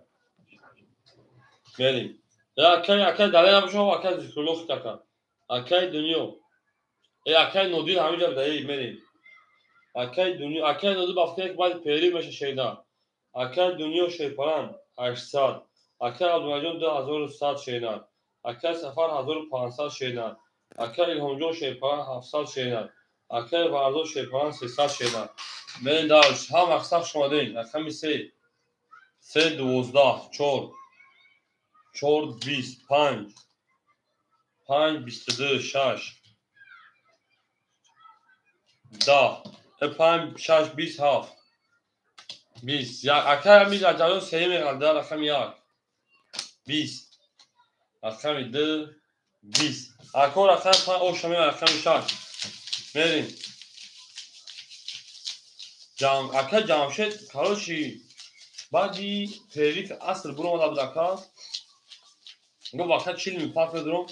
بریم یا اکای دلیل هم شما اکای زکروبخ تاکا اکای دنیا اکای نودی همینجا بدهی بریم اکای دنیا اکای نودی بافته یک باید پیدا بشه شیدا اکای دنیا شیپران 800 اکای عبدالمجید 2100 شیدن اکای سفر 1500 شیدن اکای الهامجون شیپران 700 شیدن اکای ورزو شیپران 300 شیدن برین دارش هم اقصاف شما دین رقم 3 3 12 4 4 20 5 5 22 6 10 5 6 27 20 یا اکای میز اجازه سه میگرده رقم 1 20 رقم 2 20 اکو رقم او شما رقم 6 بریم اکا جمشید کاراشی بعدی پیریف اصل برو مالا بدکا گو وقت چیل می پاس بدرم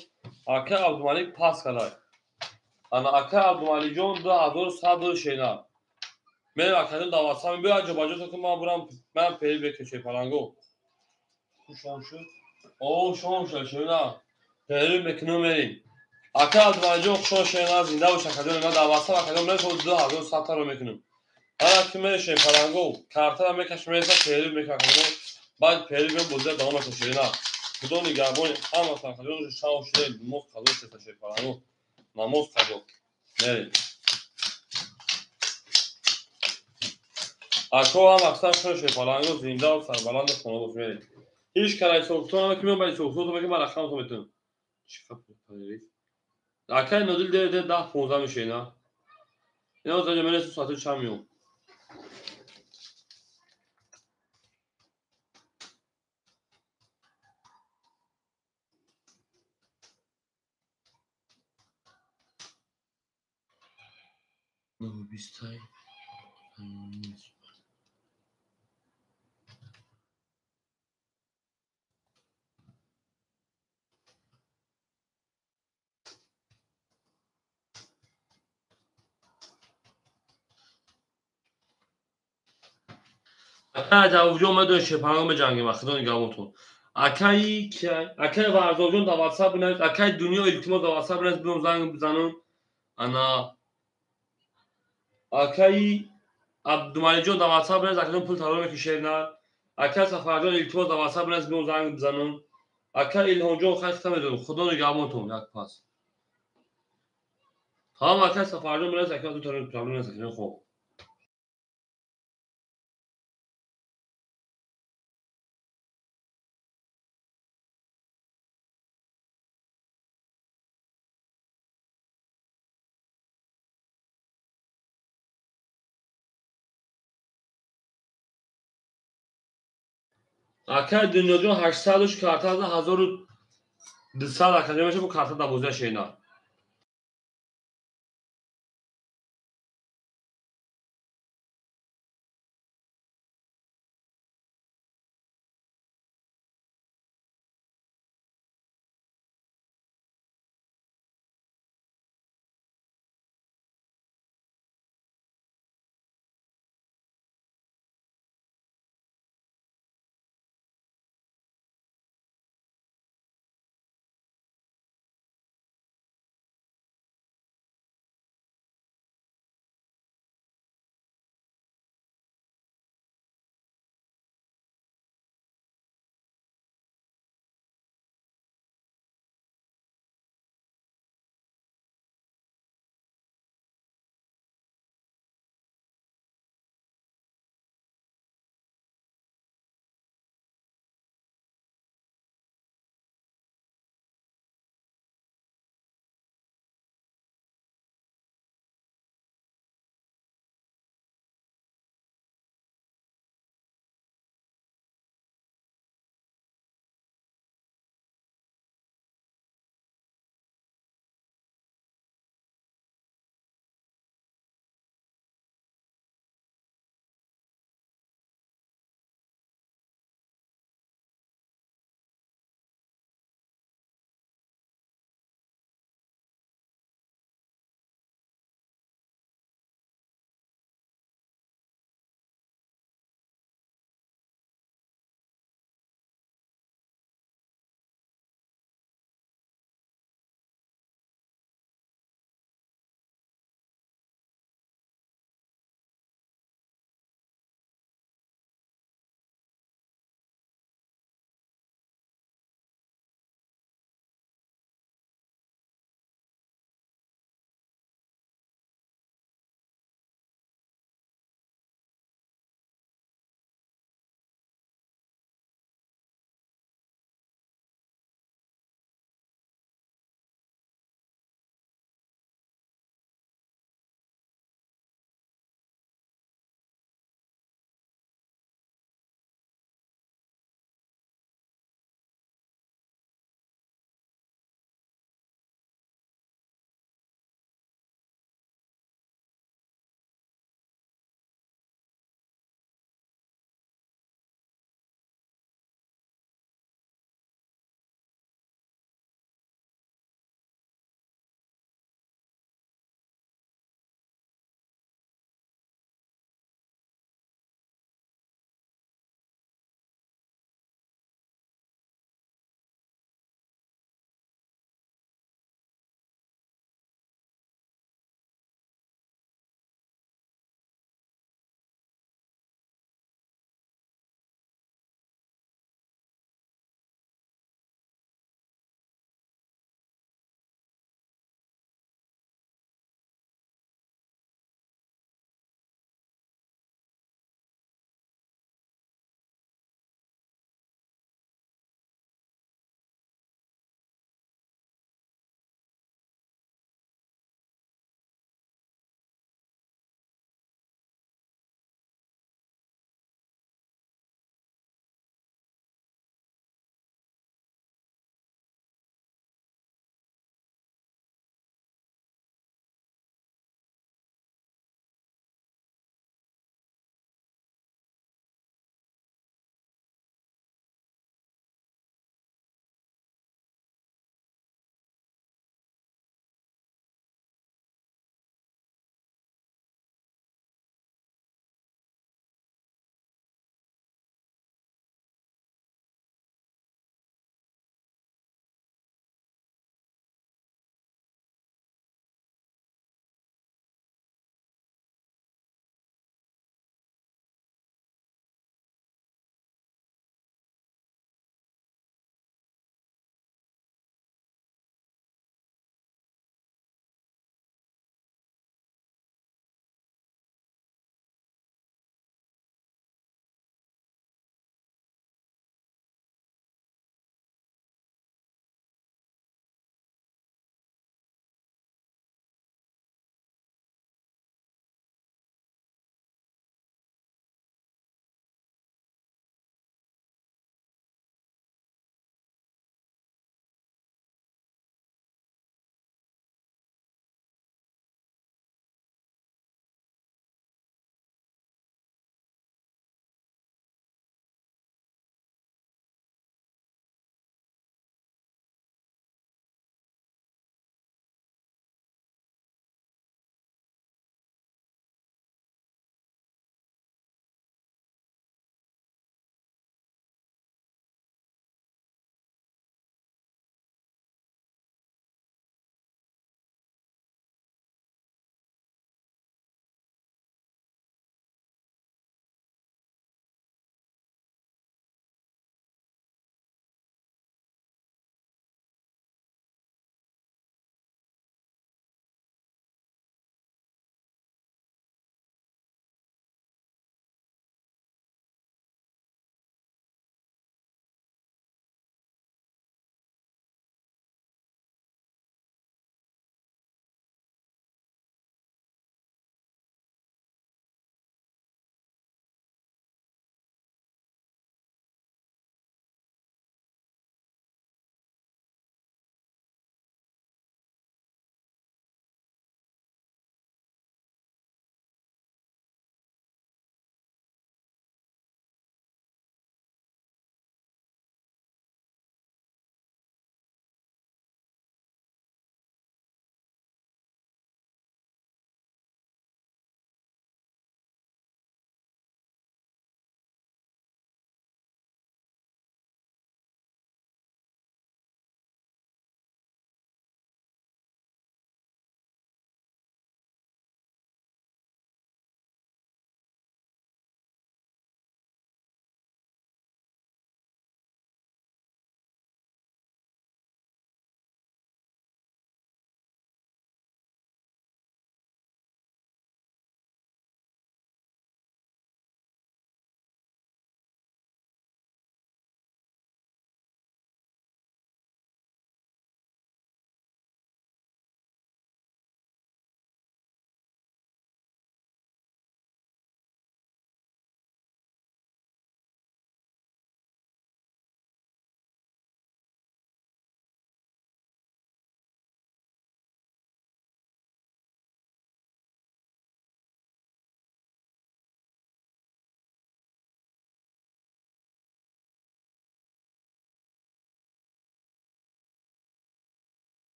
اکا عبدالمالیک پاس کدای انا اکا عبدالمالی جون 2100 شینا من اکادم داواسا می بیا جباجو تو که ما برم من پیری بکشه پلنگو شام شد او شام شد شینا پیری بکنو میریم اکا عبدالمالی جون شو شینا زنده و شکادم من داواسا اکادم من تو 2100 رو میکنم حالا که میشه پلنگو کارتا میکشم میسا پیری میکنم بعد پیری بیم بوده دام کشینا کدوم نگهبان هم اصلا خیلی شاو شده موس خالص تشه پلنگو ناموس خالص نری اکو هم اکثر شده پلنگو زنده و سربلند خونه بود میری هیچ کاری سوختون هم که میام سوختون تو بگم رقم تو میتونم چیکار کنی اکای نودل ده 10 15 میشه اینا اینا زنجا من ساعت چند میام نو 20 جواب ما دو شپانگو به جنگی مخدون نگامتون اکای ورزوجون دا واتساپ بنویس اکای دنیا التماس دا واتساپ بنویس بیام زنگ بزنم انا اکای عبدالمالی جون دا واتساپ بنویس اکادون پول تلو میکشه نه اکای سفر جون التماس دا واتساپ بنویس بیام زنگ بزنم اکای الهام جون خسته میدونم خدا نگامتون یک پاس هم اکای سفر جون بنویس اکای دو تا تلو میکشه خوب اکای دنیا جون 800 ش کارتا 1200 اکای میشه با کارتا 12 شینا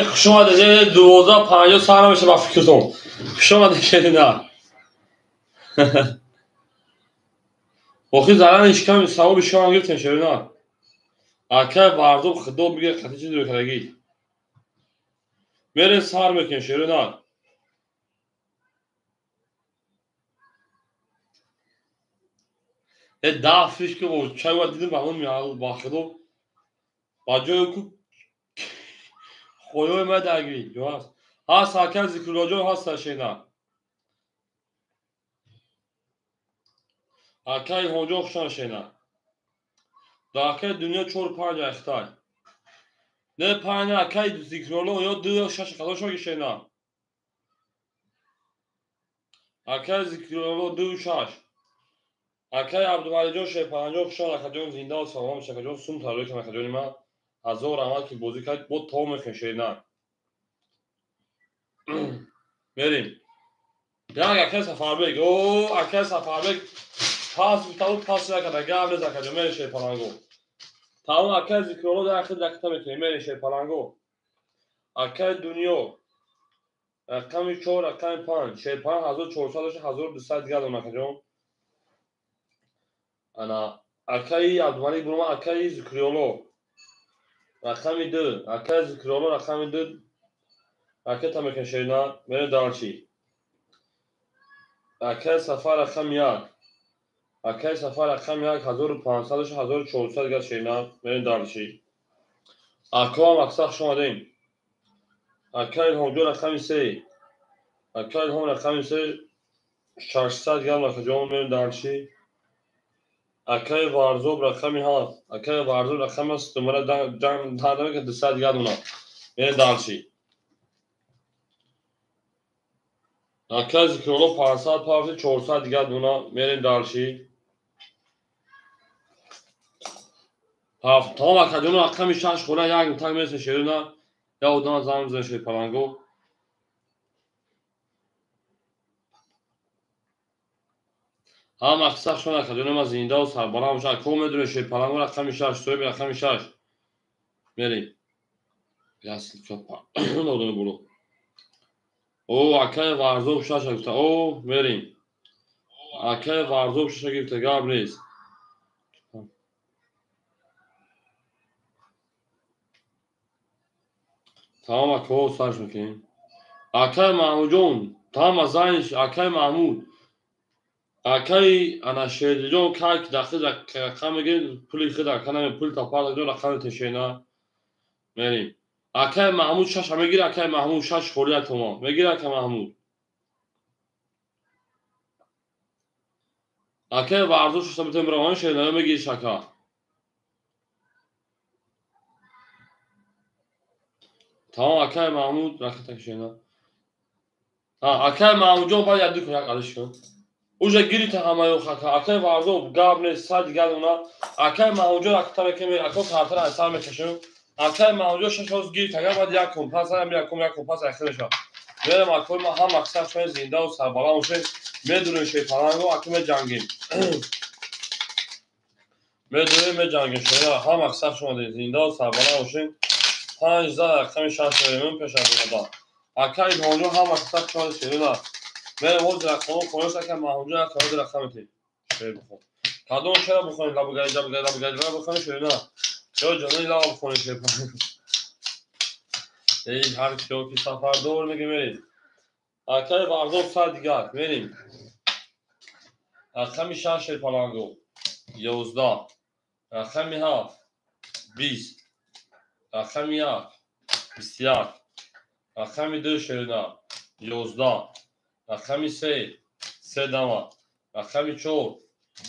خوش اومده 12:50 سر میشه با فکرتون خوش اومده که نه وقتی زران اشکام ثواب شما گرفتن شرینا اکه واردو خدو میگه خطی چیزی رو کردگی میره سر میکن شرینا دافش که او چای و دیدم با اون میاد با خدو با جای کو خویو ما درگیری جواز ها ساکن ذکر راجو هست شرینا اکه هونجو خوشان شرینا داخل دنیا چور پنج اختای نه پنج اکه ذکرولو یا دو شش خدا شو شرینا اکه ذکرولو دو شش اکه عبدالمجید جان شه پنجاه خوشان اکه زنده و سلام شه جان سوم تاریخ ما اکه ما هزار عمل که بازی کرد بود تا میکن شرینا بریم یا اکه سفر بگ او اکه سفر بگ پاس میتاو پاس کرده گام نزد اکه میره شه پلنگو تاون اکه ذکرولو داخل دکتا میکنه میره شه پلنگو اکه دنیا رقم 4 رقم 5 45 1400 1200 دیگه دارم اکجون انا اکای عبدالملی برام اکای ذکریولو رقم 2 اکای ذکریولو رقم 2 اکای تمکن شینا میره دارچی اکای سفر رقم 1 اکای سفر رقم 1 1500 1400 دیگه شینا میره دارچی اکا مقصد شما دیم اکای هونجو رقم 3 اکای هون رقم 3 600 دیگه اکجون میره دارچی اکای وارزوب رقمی هست اکای وارزوب رقم است دوباره جمع دادم که 200 یاد اونا یعنی دالشی اکای ذکرولو 500 پاوزی 400 دیگه اونا میرین دالشی هفت تمام اکادون رقمی 6 خونه یک تاگ میرسه شیرونا یا اودان زمان زن شیر پلنگو هم اکسا شون اکادون ما زنده و سربالا میشه کو میدونه شیر پلنگو رقمی 6 سوی رقمی 6 میرین یاس چوپا نودون برو او اکای وارزوب 6 گفت او میرین اکای وارزوب 6 گفت گاب نیست تمام اکو سرش میکنیم اکای محمود جون تمام از زنش اکای محمود اکای انا شهری جون که داخل رقم میگه پولی خود کنم پول تا پارد جون رقم تشینا میریم اکای محمود 6 میگیره اکای محمود 6 خوریه تمام میگیره اکای محمود اکای ورزش شما میتونم روان شهر میگیره شکا تمام اکای محمود رقم تشینا اکای محمود جون باید دو کنه قالش کن اوجا گیری تا همه او خاکا اکای واردو گاب نه صد دیگه اونا اکای محمود جون اکتا میکنه اکو کارتر اثر میکشم اکای محمود جون شش روز گیری تا بعد یک کمپاس هم یک کمپاس اخرش میرم اکو ما هم اکثر شوی زنده و سربالا میشه میدونیم شی پلنگو اکو جنگیم میدونیم جنگیم شما هم اکثر شما زنده و سربالا میشه 5000 رقم 60 میلیون پیش از اومد اکای هونجو هم اکثر شما شیرنا میرم اون رقم خلاص که محمود کارد رقم تی شیر بخون کادون چرا بخونید لابگای بخونید شیرنا چرا جانی لاب بخونید شیر این هر کیو که سفر دور میگه میرید اکای واردو صد دیگه میریم رقم 6 شیر پلنگو 11 رقم 7 20 رقم 1 21 رقم 2 شیرنا 11 رقم 3 دما رقم 4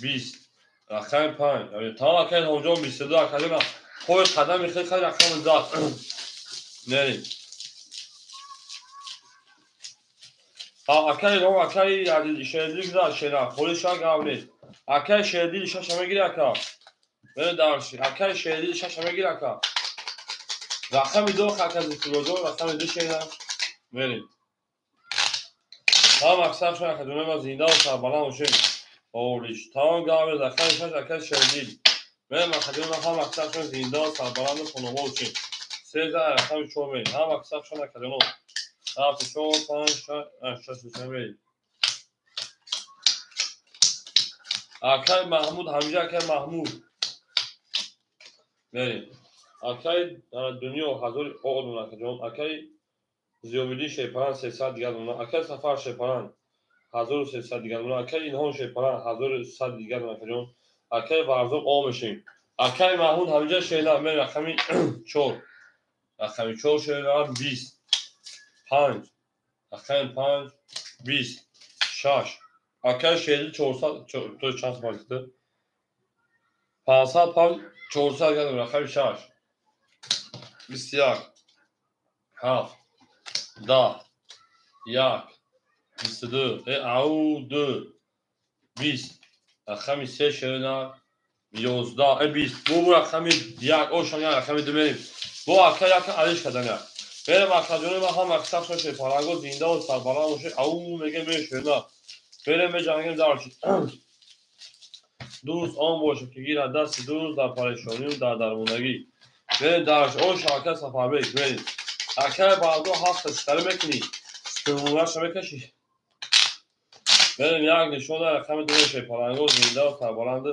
20 رقم 5 یعنی تمام اکای هونجو 22 اکای خود قدم خیلی رقم داد نریم اکای رو اکای یعنی شهردی گذار شیرا خودی شا گاونید اکای شهردی شش میگیره اکا بره دارشی اکای شهردی شش میگیره اکا رقم 2 اکای ذکرولو رقم 2 شیرا بریم تمام اکثر شون اکادون ما زنده و سربالا میشه اولیش تمام گاونید رقم 6 اکای شهردی بریم اکادون هم اکثر شون زنده و سربالا میکنه میشه 3 رقم 4 بریم. هم وقت سخت شد نکردم. 7 4 5 6 بریم. اکای محمود همینجا اکای محمود بریم. اکای دنیا هزار اوه نکردم. اکای زیوبیدی شیپران 300 دیگر اونا. اکای سفر شیپران 1300 دیگر اونا. اکای اینها شیپران 1100 دیگر نکردم. اکای ورزم آ میشیم. اکای محمود همینجا شیلا من رقمی 4 رقمی 4 شیلا 20 5 رقم 5 20 6 اکای شیل 400 تو چند پاکته 500 پاک 400 گرم رقم 6 21 7 10 1 22 او 2 20 رقم 3 شیلا 11 20 بو رقم 1 اوشان رقم 2 بریم بو اکا یک علیش کردن یا بریم اکادیونه ما هم اکساف شده پارانگو زنده و سربالا موشه او میگه میشه نه بریم به جنگیم دارچی دوست آن باشه که گیر دست دوست در پریشانی و در درمونگی بریم دارچ او شاکه سفر بیک بریم اکا باردو هفت استره میکنی استمونش میکشی بریم یک نشونه رقم 2 شه پارانگو زنده و سربالند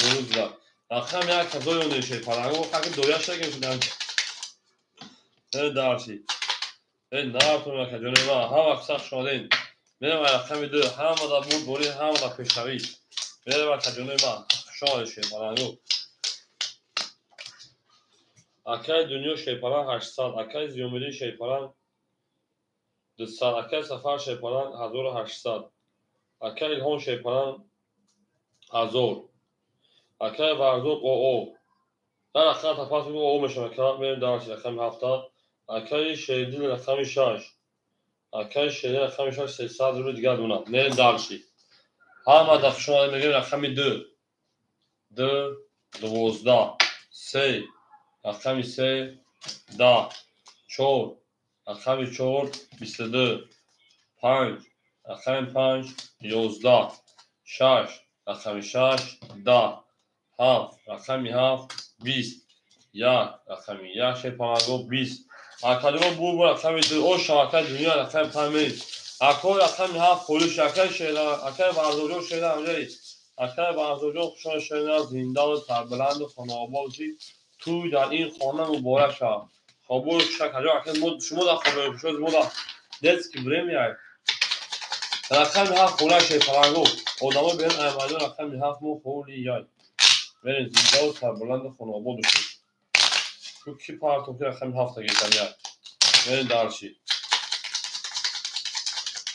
روز دار رقم یک کذای اون نشه پارانگو حق دویش نگیم شدن دارچی نارتون که جونه ما هم اکساق شدین بریم رقم 2 هم در بود بوری هم در پیشتوی بریم که جونه ما شاید شیپرانگو اکای دنیا شیپران 800 اکای زیومیدی شیپران 200 اکای سفر شیپران 1800 اکای الهان شیپران 1000 اکای ورزوق او در رقم تپاس بگو او میشه مکرات بریم دارچی رقم 70 اکای شیدی رقم 6 اکای شیدی رقم 6 300 رو دیگر دونم بریم دارچی هم از شما میگیم رقم 2 2 12 3 رقم 3 10 4 رقم 4 22 5 رقم 5 11 6 رقم 6 10 7 رقم 7 20 1 رقم 1 شیپرانگو 20 اکادیما بو رقم 2 او شاکه دنیا رقم 5 اکو رقم 7 پولیس شاکه شیلا اکای ورزوجو شیلا همجایی اکای ورزوجو خوشان شیلا زنده و سربلند و خانوابادی توی در این خانه مبارک شد خابور شکجا اکای مود شما در خانه شد مودا دست که بریم یای رقم 7 پولیس شیپرانگو آدما بین احمدی رقم 7 مو خولی یای بریم زنده و سربلند خانواباد شد تو کی پارتو که رقم 7 گیتن یای بریم دارچی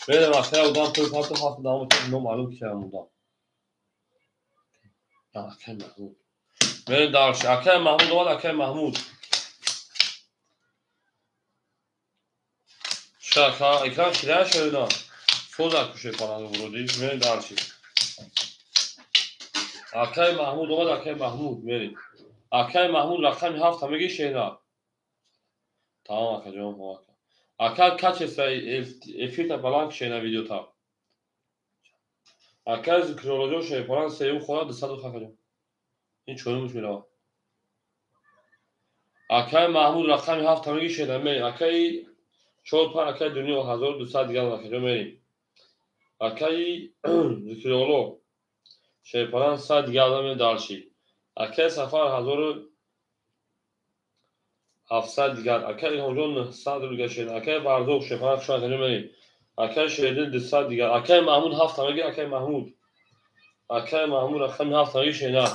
بریم اکای آدم توی پارتو 7 دامو تو نو معلوم که همودا اکای محمود بریم دارچی اکای محمود اومد اکای محمود شاکا اکران شیره شده سوزا کشه پانانو برودی بریم دارچی اکای محمود اومد اکای محمود بریم اکای محمود رقم 7 همگی شینا تمام اکا جان هوا اکا کچ افیتا بلانک شینا ویدیو تا اکای زکرولوژو شیپران سیوم خورا 200 خاکا جان این چونموش میرا اکای محمود رقم 7 همگی شینا می اکای 4 پا اکای دنیا 1200 دیگر اکا جان میریم اکای زکرولو شیپران 100 دیگر آدم دارچی اکای سفر 1700 دیگر اکای هنجون 900 رو گشید اکای ورزوق شیپران شاید کنیم بریم اکای شیدل 200 دیگر اکای محمود 7 همگی اکای محمود رقم 7 همگی شینا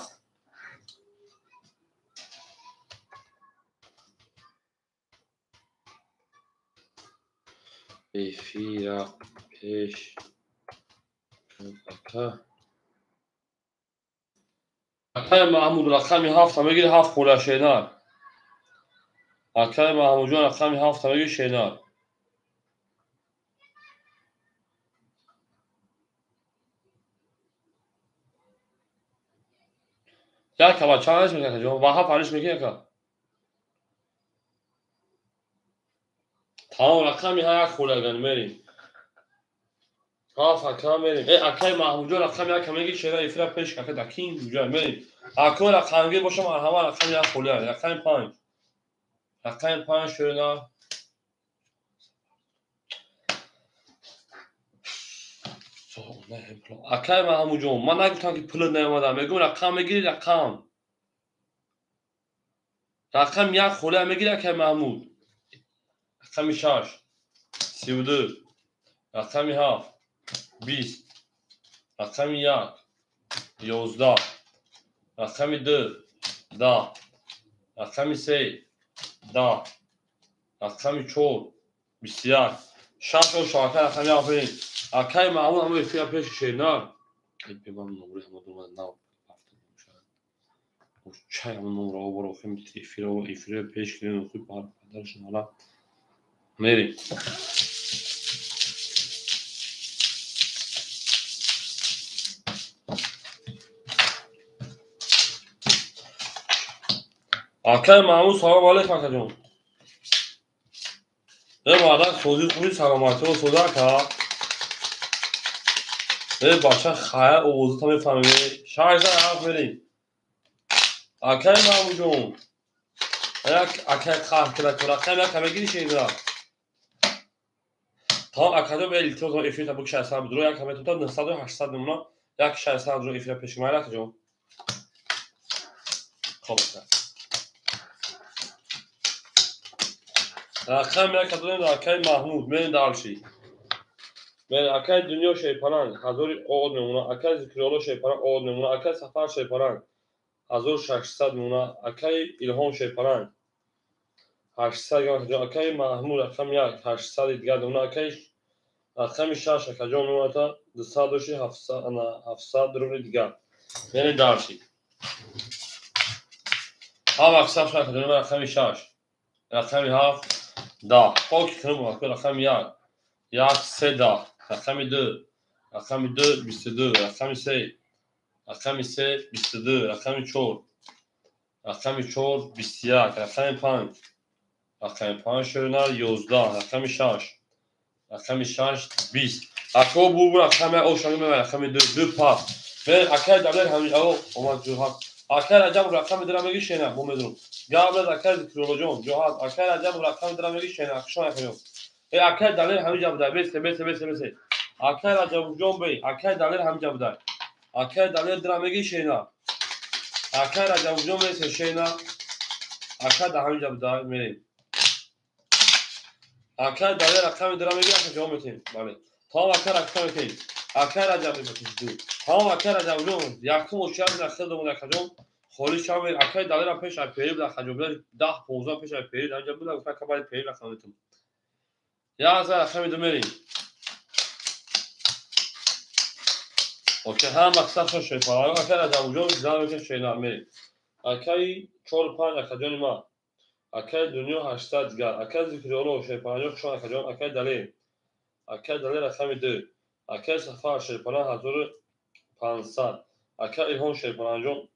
ایفیرا پیش اکای محمود رقم 7 همگی 7 خوله شینا اکای محمود جان رقم 7 همگی شینا یا که با چانش میکنه جان واقعا پانش میکنه که تمام رقم 1 خوله گن میریم اکا میریم اکای محمود جان رقم 1 همگی شینا ایفیرا پیش که دکین جان میریم اکا رقم گیر باشه مرحبا رقم 1 خوله رقم 5 رقم 5 شوینا اکای محمود جون من نگفتم که پول نیومدم میگم رقم میگیری رقم یک خوله میگیری اکای محمود رقم 6 32 رقم 7 20 رقم 1 11 رقم 2 10 رقم 3 10 رقم 4 21 شش و شاکر رقم آفرین اکای محمود همه فیا پیش شینا قلبی من نمره هم دومد نو چای هم نمره ها برو خیلی ایفیره پیش کنیم خوب پدرشون حالا میریم اکای محمود سلام علیکم اکا جون بعدا سوزی خوبی سلامتی و صدا که بچه خیلی اوضاع تا میفهمیم شایزه حرف بریم اکای محمود جون اکای خواهد که لکن رقم یک همه گیریش این را تا اکادو به الیتروز و افریتا بک 600 بدرو یک همه تو تا 900 و 800 نمونه یک 600 رو افریتا پیش کمایی اکا جون خوب است رقم یک دادن اکای محمود من دارشی من اکای دنیا شیپران هزار قود نمونه اکای ذکرالله شیپران قود نمونه اکای سفر شیپران 1600 نمونه اکای الهام شیپران 800 اکای محمود رقم 1 800 دیگر نمونه اکای رقم 6 اکا جون نمونه تا 700 درون دیگر من دارشی هم اکسر شد اکا جون رقم 6 رقم 7 10 پاکی کنم رقم 1 3 10 رقم 2 رقم 2 22 رقم 3 رقم 3 22 رقم 4 رقم 4 21 رقم 5 رقم 5 شونار 11 رقم 6 رقم 6 20 اکو بو رقم اوشانی می رقم 2 پاس من اکای دلر همین او اومد جوهات اکای رجب رقم درام میگی شینا بو میدونم گابل اکای ذکرولوجون جوهات اکای رجب رقم درام میگی شینا شما کنم اکای دلر همین جواب ده بس اکای رجب جون بی اکای دلر همین جواب ده اکای دلر درام میگی شینا اکای رجب جون میشه شینا اکای ده همین جواب ده میریم اکای دلر رقم درام میگی اکای جون میتیم بله تا اکای رقم میتیم اکای رجب میتیم تا اکای رجب جون یکم وشار نخل دوم اکای خوری شام اکای دلر پیش پیری بلا خجوبل 10 15 پیش پیری انجام بلا اکای کبای پیری رقم میتیم یا از رقم دو میریم اوکی هم مقصد شد فعال اکای رجب جون زدم که شینا میریم اکای 4 5 اکای جون ما اکای دنیا 800 دیگر اکای ذکرالله شیپانجو شون اکای جون اکای دلر رقم 2 اکای سفر شیپانا 1500 اکای الهام شیپانجو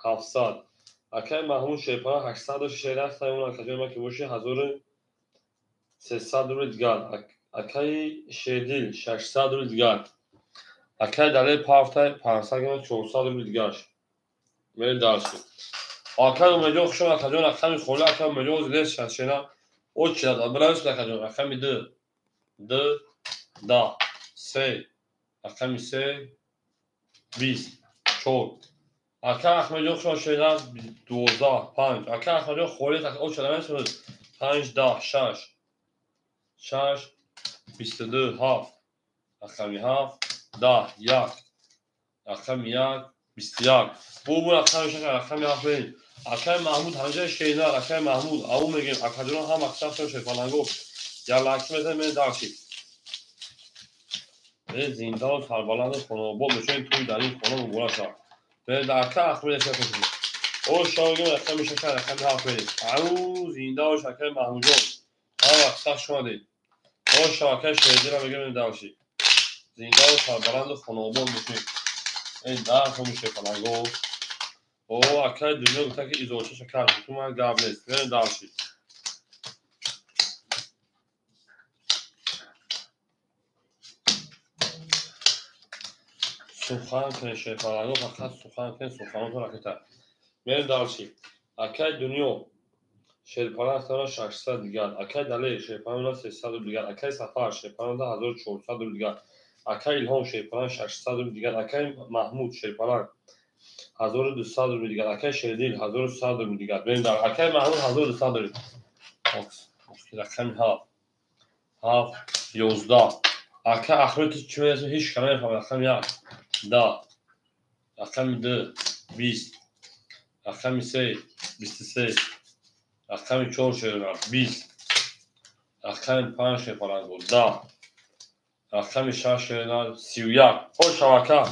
700 اکای محمود شیپانا 806 رفت اون اکای ما که باشه 1300 رو دیگر اکای شیدیل 600 رو دیگر اکای دلر پافتای 500 400 رو دیگر میریم دارشیم اکای اومجو خوشم اکای جون رقم خوله اکای اومجو زلیش شینا او چی داد برایش اکای جون رقم 2 10 3 رقم 3 20 4 اکای احمدجو خوشم شینا 12 5 اکای احمدجو خوله تا او چی داد 5 10 6 22 7 رقم 7 10 1 رقم 1 21 بو رقم شش رقم آفرین اکای محمود همجا شینا اکای محمود او میگیم اکای جون هم اکثر شش فلانگو یا لاکس میذارم من داشتی به زندان سربلند خانوبا میشین توی در این خانه مبارا شد به درکه اخبار شد او شاگم رقم شش رقم آفرین او زندان شکر محمود جون هم اکثر شده او شاکر شیدی را میگیم داشتی زندان سربلند خانوبا میشین این در خمیشه فلانگو او اکای دنیا گفته که ایزوچه شکر تو من گاب نیست بریم دارشید سخن کنه شیفرانگو فقط سخن کنه سخنان تو رکته بریم دارشید اکای دنیا شیرپران اختیار 600 دیگر اکای دلی شیرپران 300 دیگر اکای سفر شیرپران 1400 دیگر اکای الهام شیرپران 600 دیگر اکای محمود شیرپران 1200 دیگر اکای شیردین 1100 دیگر بریم در اکای محمود 1200 دیگر رقم ها 11 اکای اخرت چی میشه هیچ کنه رقم 1 10 رقم 2 20 رقم 3 23 رقم 4 شیرپران 20 رقم 5 شیرپران 10 رقم 6 شیرپران 31 او شبکه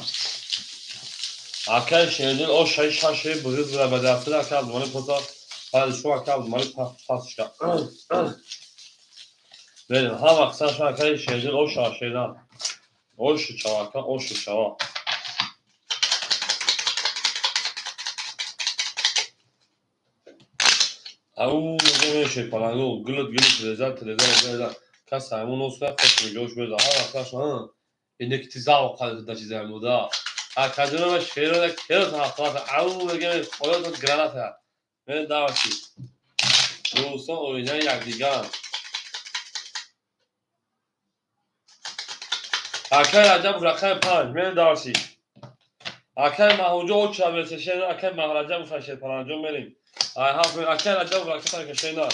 اکای شیردین او 6 بزرگ به دست اکای مال پوتا بعد شو اکای مال پاس کرد بریم هم اکثر اکای شیردین او 6 شیرپران او شبکه او شوا او میگه شیرپران گلت لذت کس همون اصلا خود میگوش بده ها اصلا اینه که تیزا وقت داشتی مودا اکادمی و شیران کل تاخت او میگه خودت گرانت من داشتی دوستان اویجان یکدیگر اکای عجب رقم 5 من داشتی اکای محوجه او چابه شیر اکای مهرجان فشل پرانجام میریم اکای عجب رقم کشینا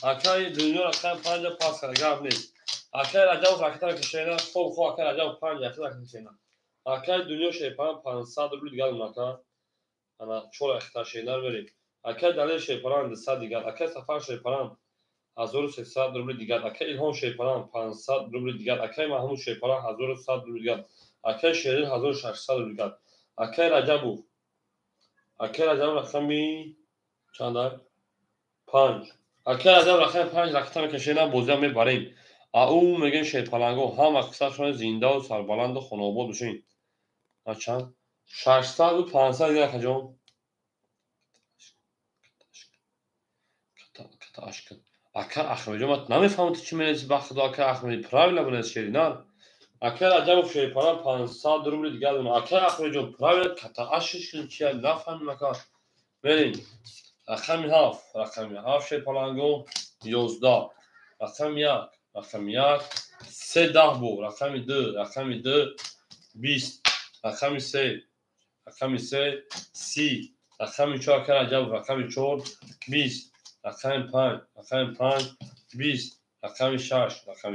اکای دنیا رقم 5 پاس کرده نیست اکای عجب رقم کشینا خوب اکای عجب 5 رقم کشینا اکای دنیا شیپان 500 دیگر اوناکا انا چور اختار شینا بریم اکای دلیل شیپان 100 دیگر اکای سفر شیپان 1300 دیگر اکای الهام شیپان 500 دیگر اکای محمود شیپان 1100 دیگر اکای شیرین 1600 دیگر اکای رجبو اکای رجب رقمی چند 5 اکای رجب رقم 5 رقم کشینا بوزا میبریم او میگن شیپالانگو هم اکثرشون زنده و سربلند و خانواباد بشین چند 600 و 500 دیگر کجام کتا اشکال اکا اخراجم ات نمیفهمم چی میشه بخدا اکا اخراجی پراویل بنز شیرینان اکا عجب شیپالان 500 دیگر اون اکا اخراجم پراویل کتا اشکال چیه نفهم مکان بریم رقم هاف شیپالانگو 11 رقم 1 3 10 بو رقم 2 20 رقم 3 30 رقم 4 عجب رقم 4 20 رقم 5 20 رقم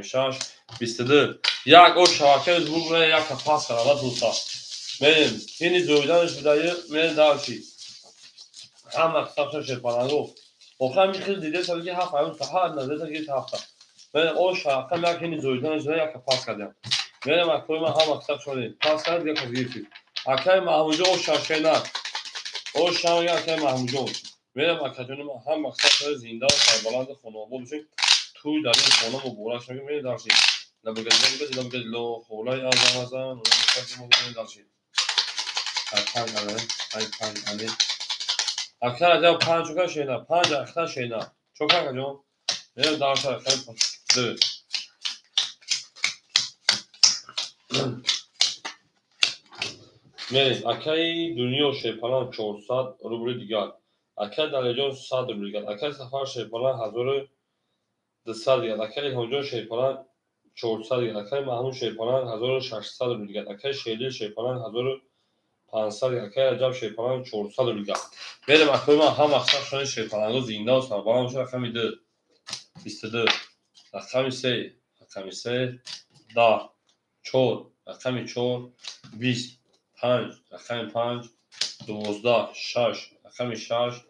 6 22 یک او شبکه از بگوره یک پاس کرده دوستا بریم اینی دویدنش بدهی میرین دارشی هم اکتاش شیرپانگو اخرم میخیل دیده سالی که هفت همون تا هر نظر تا گیت هفته بریم او شبکه یک اینی دویدنش بدهی یک پاس کردیم بریم اکتوی من هم اکتاش شدیم پاس کرد یک از گیرفید اکای محموجه او شاشینه او شاوی اکای محموجه بریم اکتونی من هم اکتاش شده زنده و سربلند خانواباد بشیم توی در این خانه مبارک شدیم میرین دارشی لبگذی لو خولای آزم ازن و نمیشتیم میرین دارشی پنج اکتر عجب 5 چوکا شینا 5 اکتر شینا چوکا کجا میرم دارشار خیلی پس میریم اکای دنیا شیپالان 400 دیگر اکای دلیجان 100 دیگر اکای سفر شیپالان 1200 دیگر اکای الهامجان شیپالان 400 دیگر اکای محمود شیپالان 1600 دیگر اکای شیدی شیپالان 1500 دیگر اکای عجب شیپالان 400 دیگر بریم اکای من هم اکثر شده شیپالانگو زنده و سربلند بشه رقم 2 22 رقم 3 10 4 رقم 4 20 5 رقم 5 12 6 رقم 6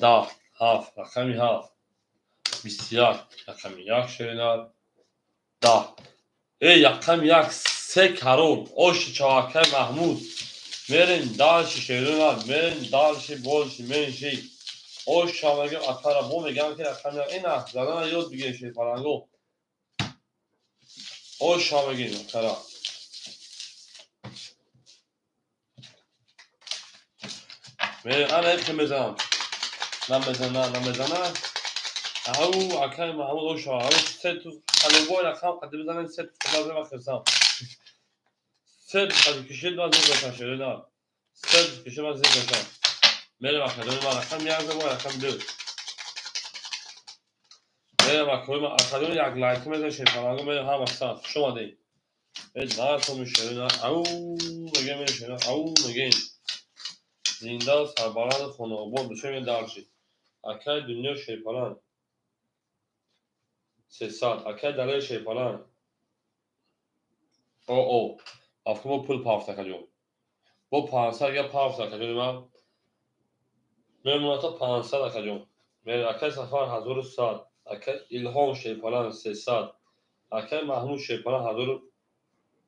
10 7 رقم 7 21 رقم 1 شیرینال 10 ای رقم 1 3 کرور اوش چاکه محمود میرین دالشی شیرینال میرین دالشی بولشی منشی اوش شامگیم اکارا بو میگم که رقم 1 این زدن یاد بگیر شیرپالانگو اوش شامگیم اکارا میرین انا ایک میزنم نمیزنم او اکای محمود او شما او سه تو خلوبای رقم قدیم بزنن سه تو خدا بزنم خرسام سه قدیم کشید باز بزنم شده سه کشید باز بزنم میرم اکادمی من رقم 1 و رقم 2 اکادون یک لایک میزن شیپالانگو میره هم اصلا شما دی نه تو میشه نه او میگه میشه نه او میگه زنده و سربلند خونه آباد بشه می درشی اکای دنیا شیپالان 300 اکای دلای شیپالان او افکو پول پاف تکجون با 500 یا پاف تکجون من میمونتا 500 اکجون میره اکای سفر 1100 اکای الهام شیپالان 300 اکای محمود شیپالان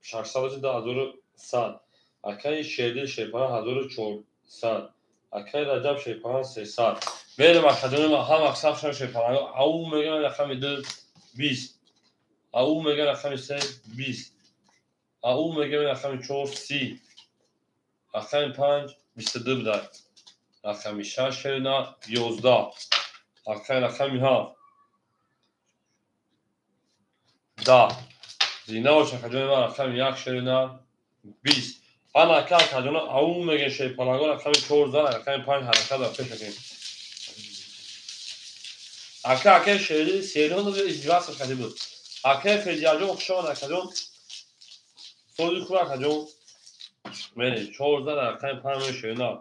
1600 اکای شیردل شیپالان 1400 اکای رجب شیپالان 300 میره اکادون هم اکساب شیپالان او میگه رقم 20 او میگه رقم 3 20 او میگه رقم 4 30 رقم 5 22 بده رقم 6 نه 11 رقم 7 10 زینه و شکجون ما رقم 1 شیرینه 20 انا کار کجون او میگه شیپالانگو رقم 14 رقم 5 حرکت رفته شدیم اکا شیری سیرون رو اجراس کرده بود اکا فیدیاجو خشون کجون سوزی خورا کجون میری 14 رقم 5 شیرینه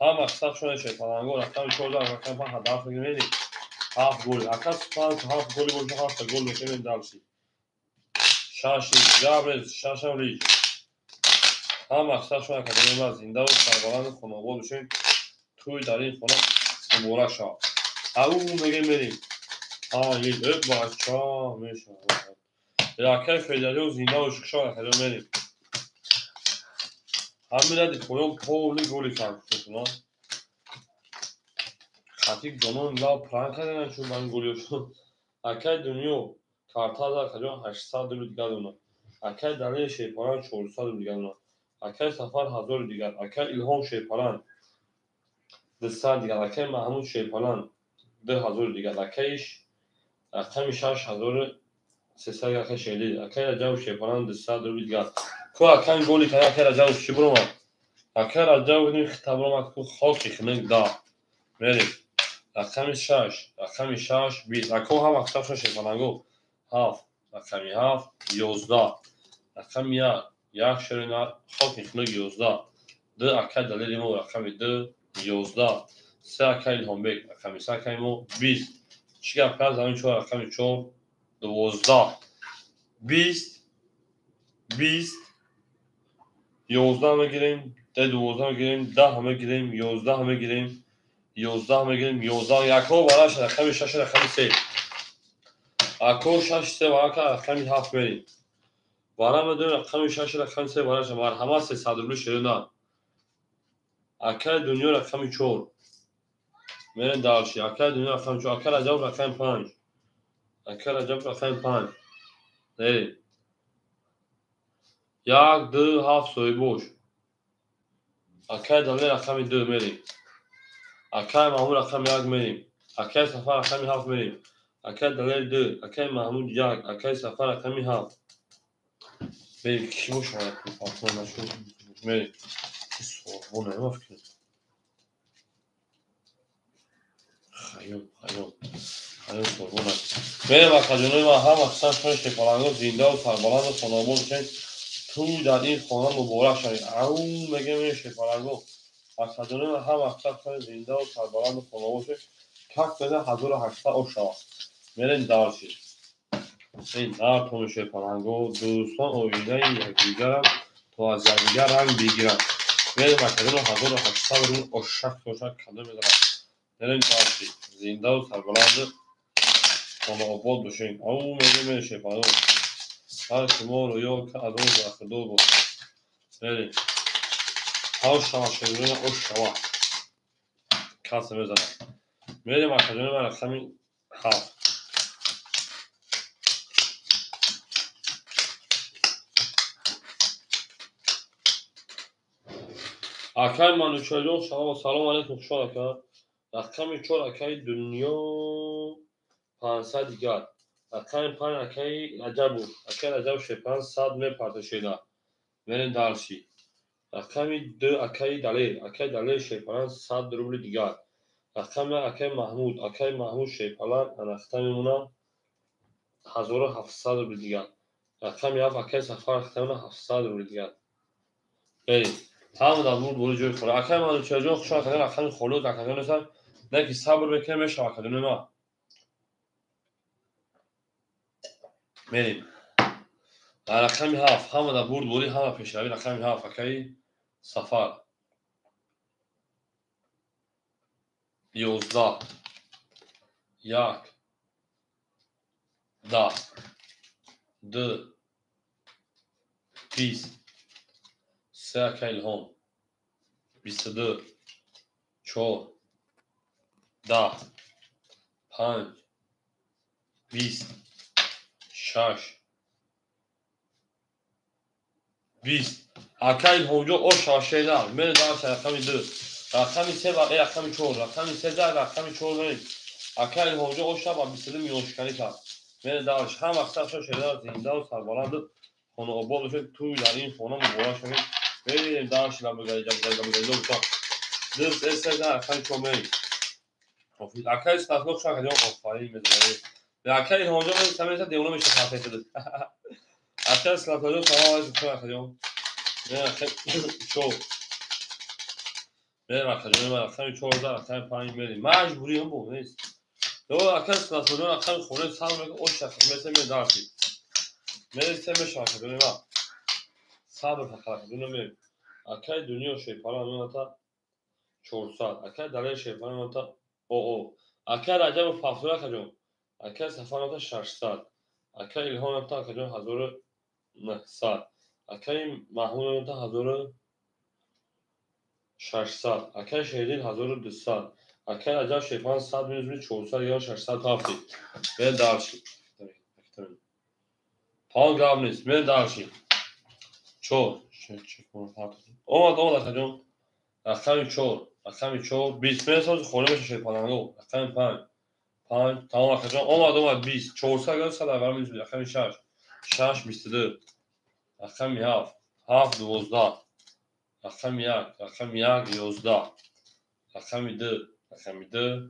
هم اکساب شده شیپالانگو رقم 14 رقم 5 هدف میگیری 7 گل اکا 7 گل بود 7 گل میشه دالسی شاشی جابر شاشم ریج هم اکساب شده کجون ما زنده و سربلند خونه آباد بشیم توی در این خونه مبارک شد او میگه میریم این بچه ها میشه راکه فیدالی و زنده و شکشان کجا میریم همین ردی پویان پولی گولی کرد شما خطی گنون لا پران کردن شو من گولی شد اکای دنیو کارتا در کجا 800 دلار دیگر دونا اکای دلیل شیپاران 400 دلار دیگر دونا اکای سفر 1000 دیگر اکای الهام شیپاران 200 دیگر اکای محمود شیپاران 2000 دیگر اکایش رقم 6000 300 اکای شیلی اکای رجب شیپاران 200 دلار دیگر کو اکای گولی کرد اکای رجب چی برو ما اکای رجب بدیم خطاب رو ما کو خاکی خنک دا میری رقم 6 رقم 6 20 اکو هم اکساب شیپالانگو 7 رقم 7 11 رقم 1 شیرینه خاکی خنک 11 2 اکای دلیل مو رقم 2 11 3 اکای الهام بیگ رقم 3 اکای مو 20 چیکار کنم زمین 4 رقم 4 12 20 20 11 میگیریم 12 میگیریم 10 میگیریم 11 میگیریم 11 میگیریم 11 یکو براش رقم 6 رقم 3 اکو 6 3 براش رقم 7 میریم برام بدون رقم 6 رقم 3 براش مرحمت 300 روبل شیرینه اکای دنیا رقم 4 میرن دارشی اکای دنیا رقم 4 اکای رجب رقم 5 اکای رجب رقم 5 میریم 1 2 7 سوی boş اکای دلیل رقم 2 میریم اکای محمود رقم 1 میریم اکای سفر رقم 7 میریم اکای دلیل 2 اکای محمود 1 اکای سفر رقم 7 میریم کی boş var پاتون نشو میریم سوربونه ما فکر خیام سوربونه میریم اکادمی ما هم اصلا شون شیپالانگو زنده و سربلند و خاناباد بشین تو در این خانه مبارک شدید او میگه میریم شیپالانگو اکادمی ما هم اصلا شون زنده و سربلند و خاناباد بشین کک بده 1800 او شود میرین دارشید این در تون شیپالانگو دوستان اویده یکدیگر تو از یکدیگر رنگ بگیرن میریم اکادمی 1800 رو اشک کده میدارن میرین دارشید زنده و سربلند خانه آباد بشین او میگه میره شیپالانگو هر شما رو یا که از اون بخدو بود میرین هر شما شیرین او شما کسی میزنن میریم اکادمی من رقم 7 اکای منوچهریان سلام علیکم شما اکای رقم 4 اکای دنیا 500 دیگر رقم 5 اکای رجب بود اکای رجب شیپان 100 میپرتشیده میرین دارشی رقم 2 اکای دلیل شیپان 100 روبل دیگر رقم اکای محمود شیپالان انخته میمونه 1700 روبل دیگر. رقم 7 اکای سفر اختیار 700 روبل دیگر. بریم. همون در مورد بوری جوی خوره. اکای من چه جون خوشم کنه رقم خلوت اکای نسان. نه کی صبر بکنه میشه اکای ما. بریم. رقم 7 همون در مورد بوری همه پیشروی رقم 7 اکای سفر. 11 1 10 2 20 3 اکای الهام 22 4 10 5 20 6 20 اکای الهامجو او شاشیدار من دارش رقم 2 رقم 3 و رقم 4 رقم 13 رقم 4 من اکای الهامجو او شب 22 میونشکنی کرد من دارش هم وقتا شاشیدار زنده و سربلند خانه آباد بشه توی در این خانه مبارک شوید بریم دارش لبگای لبگای درست استعداد رقم 4 من اکای استفاده شو کردیم آفرین میذاریم اکای الهامجو من سمیت دیونو میشه خاطر شده اکای استفاده سلام علیکم کردیم نه شو نه رقم من رقم 14 رقم 5 میلی مجبوری هم بود نیست تو اکای استفاده رقم خونه سال میگه او شخص مثل من داشتی میرسه میشه کردیم ما صبر فقط دونم اکای دنیا شیپارا نوتا 400 اکای دره شیپارا نوتا او اکای رجب فاصله کردیم اکای سفر نوتا 600 اکای الهام نوتا کردیم 1900 اکای محمود نوتا 1600 اکای شهیدین 1200 اکای رجب شیپان 100 میلیون 400 یا 600 تافتی من دارشی پان گرام نیست من دارشی چور اومد کردیم رقم 4 رقم 4 20 میلیون خونه میشه شیپانانگو رقم 5 تمام کردیم اومد 20 400 یا 100 اول میشه رقم 6 22 رقم 7 12 رقم 1 11 رقم 2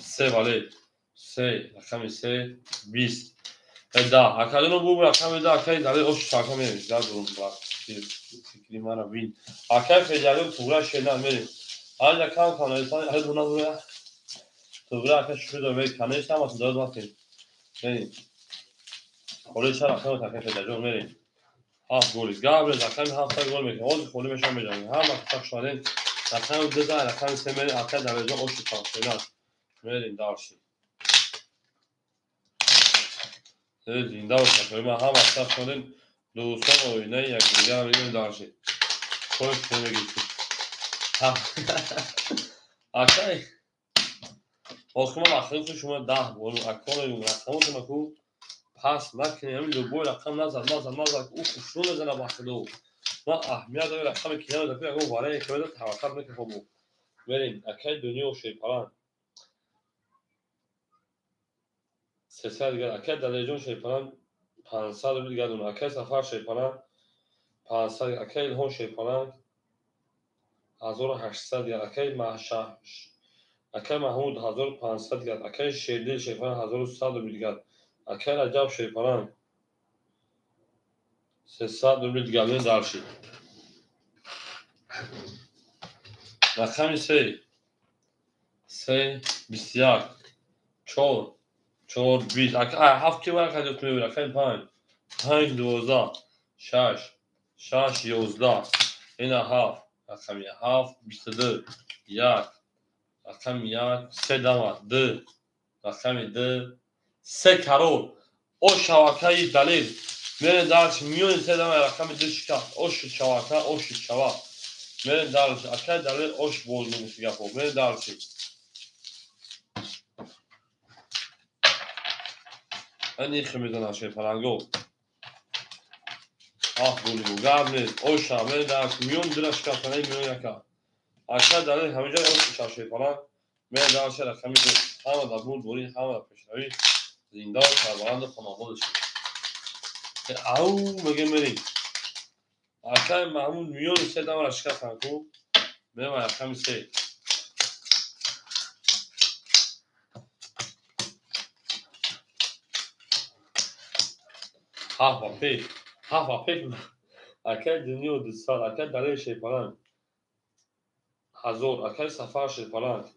3 ولی 3 رقم 3 20 10 اکادون بو رقم 10 اکای داره اوش شاکا میریم در درون با فکری من وین اکای فجالون تورا شدن میریم آنجا کام کانالیسان هر دونا بوده تورا اکای شروع داره میریم کانالیسان هم داد وقتی میریم خوله چرا اکای اکای فجالون میریم هاف گولی گابل رقم 7 گل میکنه اوز خوله میشم میجنگه هم وقتا شدن رقم 2 رقم 3 میریم اکای درجه اوش شدن میریم دارشیم زنده و شکری ما هم وقتا شدن دوستان اوینه یک دیگر میریم دارشیم خوش نمیگیشیم اکای آخه ما وقتی شما 10 گل اکای رقم تو پاس نکنی همین دو بول رقم نزد او خوشون نزنه وقتو ما اهمیت داره رقم کیانو دفعه اگه واره که بده توقف نکنه خب بریم اکای دنیا و شیپاران 300 دیگر اکای دلیجون شیپاران 500 دیگر دون اکای سفر شیپاران 500 اکای الهام شیپاران 1800 دیگر اکای اکای محمود 1500 دیگر اکای شیردل شیپاران 1100 دیگر اکای رجب شیپاران 300 روبل دیگر من دارشید رقم 3 21 4 20 هفت که برای خیلیت میبینه رقم 5 12 6 11 این هفت رقم 7 22 1 رقم 1 3 2 رقم 2 3 کرور او شواکه دلیل میرین درش میون 3 رقم 2 شکست اوش شواکه اوش شوا میرین درش اکه دلیل اوش بول نمیشه گفت میرین درشی این ایخی میزنه شیپرانگو بولی بو گرم نیست اوش هم میرین درش میون درش کسانه میون یکا اکه دلیل همه جای اوش شیپران میرین درش رقم 2 همه در بود بولی همه در پیشنوی زنده و سربلند خانواده شد او مگه میرین اکه محمود میون 3 رش کسان کو میرین رقم 3 1 هفت پیک اکل دنیا دو سال اکل دلیل شیپالان هزار اکل سفر شیپالان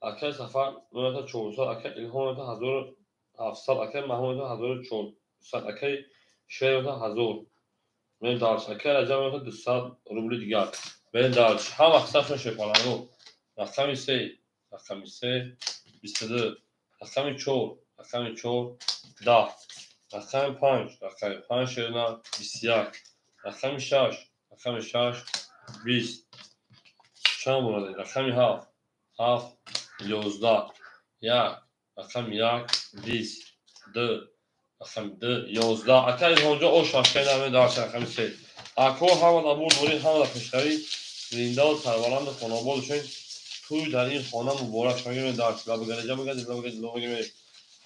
اکل سفر نویتا 400 اکل الهام نویتا 1700 اکل محمود نویتا 1400 اکل شیر نویتا 1000 من دارش اکل عجب نویتا 200 روبل دیگر من دارش هم اکساش شیپالان رو رقمی 3 22 رقمی 4 10 رقم 5 شیرنا 21 رقم 6 20 چند بوده رقم 7 11 1 رقم 1 20 2 رقم 2 11 اکل اونجا او شاش کنه داشت رقم 3 اکو هم دابور دوری هم داشتاری زنده و سربلند خانواده‌شون توی در این خانه مبارک میگم داشت لب گرجا میگم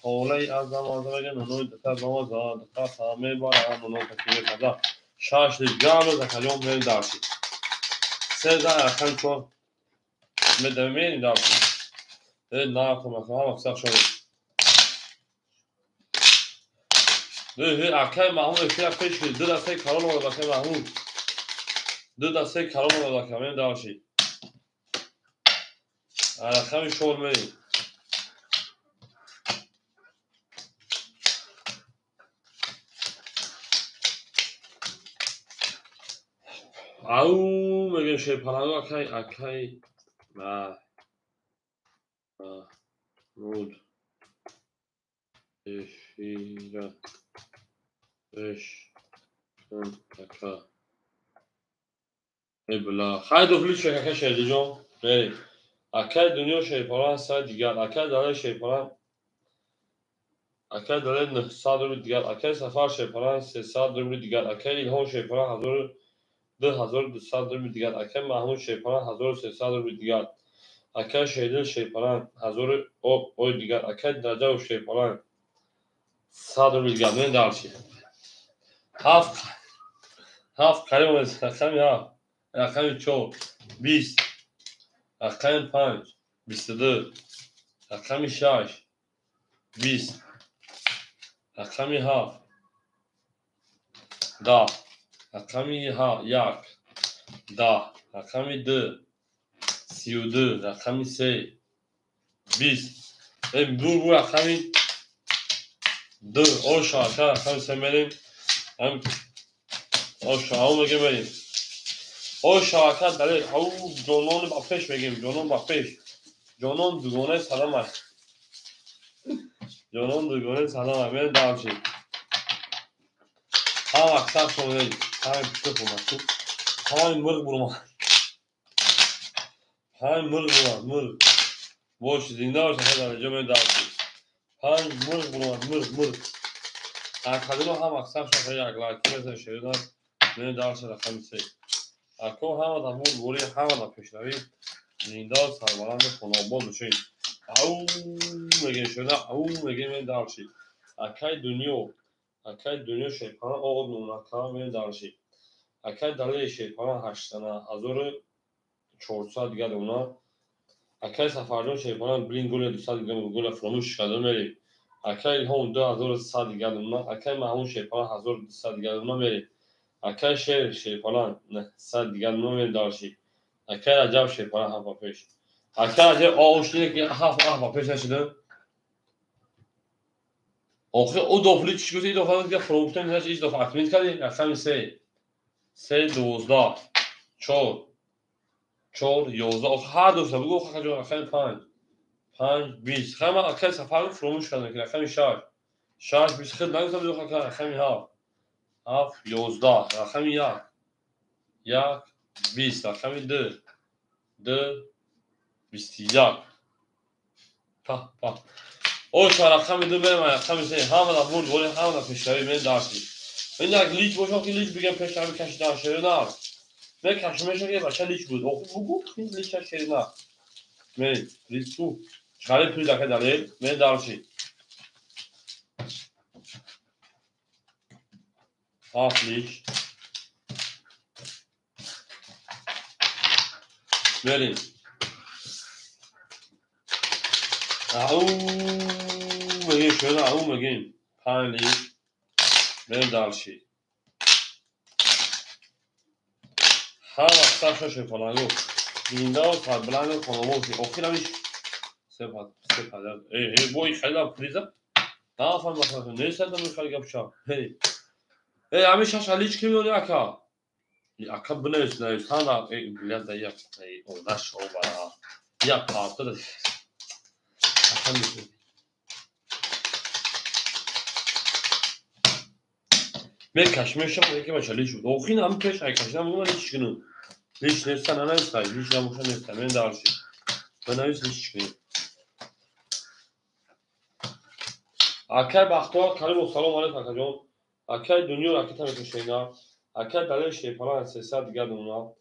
حولی از زمان نونوی دکتر زمان زاد دکتر همه بار نونو تکیه کذا شاش دیگر رو زکلیون میل داشتی سه زن رقم 4 مدمین داشتی نه کنم اکثر شده اکل محمود اکل پیش کرد 2 دسته کارون رو دکتر محمود 2 دسته کارون رو دکتر میل داشتی رقم شور میریم او میگم شیپالانو اکی مود شیره اش اکا بلا خیلی دوبلی شکل شدی جون بریم اکل دنیا شیپالان سر دیگر اکل داره شیپالان اکل داره 900 روبل دیگر اکل سفر شیپالان 300 روبل دیگر اکل الهام شیپالان 2200 روبل دیگر اکل محمود شیپالان 1300 روبل دیگر اکل شیدل شیپالان 1000 او دیگر اکل درجه و شیپالان 100 روبل دیگر من دارشی هفت کریم از رقم 4 20 رقم 5 22 رقم 6 20 رقم 7 10 رقم 1 10 رقم 2 32 رقم 3 20 دور رقم 2 او شاکر رقم 3 بریم هم او شاو میگه بریم او شاکر داره او جنون با پیش میگیم جنون با پیش جنون دوگانه سلام است جنون دوگانه سلام است بریم دارم شید هم اکثر شما نید هم پیش کنم هم مرغ برمان هم مرغ باش زنده باش خدا اینجا من دارم شید هم مرغ برمان مرغ اکادیمو هم اکثر شما یک لایکی بزن شیردن من دارم شید رقم 3 اکو هم دامور گوری هم دا پیشنوی زنده سربلند خانواد بشین او میگه شده او میگه من دارشی اکای دنیا شیپان آقا نونکا من دارشی اکای دلیل شیپان 8400 دیگه اونا اکای سفرجان شیپان بلین گل 200 دیگه گل فراموش کرده میری اکای هم 2100 دیگه اونا اکای محمود شیپان 1200 دیگه اونا میری اکای شیر شیپان 900 دیگه اونا من دارشی اکای عجب شیپان هفت پیش اکای عجب آوشینه که هفت پیش نشده آخه او دوفلی چی گفتی دوفلی دیگه فروختن نیست هیچ دفعه اتمیت کردی رقم 3 12 4 11 آخه هر دفعه بگو آخه جو رقم 5 20 خیلی من اکل سفر فراموش کردم که رقم 6 20 خیلی نگفتم بگو آخه رقم 7 11 رقم 1 20 رقم 2 21 او رقم 2 بریم رقم 3 همه دا بود گوری همه دا پیشتری من داشتی این یک لیچ باشم که لیچ بگم پیشتری کشیدن شده نه من کشمشم که بچه لیچ بود او بگو این لیچ شده نه من لیچ تو چخالی پولی دکه دلیل من داشتی لیچ بریم او میگیم شده او میگیم 5 لیچ بریم دلشی هم اکثر شوشه پلنگو زنده و سربلند خانموشی آخیر همیش سپدر ای بوی خیلی هم پریزه نه افهم بخواهد نیست دمی خیلی گم شا ای همیشه شلیچ کی میونی اکا اکا بنویس نویس هم را ای بلیت ده یک اونه شو برا یک پارتا ده اکا میتونی من کشمیشم یکی من شلیچ بود آخین هم پیش ای کشم بگم لیچ کنون لیچ نیستن نه نیست خیلی لیچ نموشن نیستن من دارشی بنویس لیچ کنون اکای بختوار کریم و سلام علیکم اکا جان اکای دنیا را کتا میکشینا اکای دلیل شیپالان سیصد دیگر دونا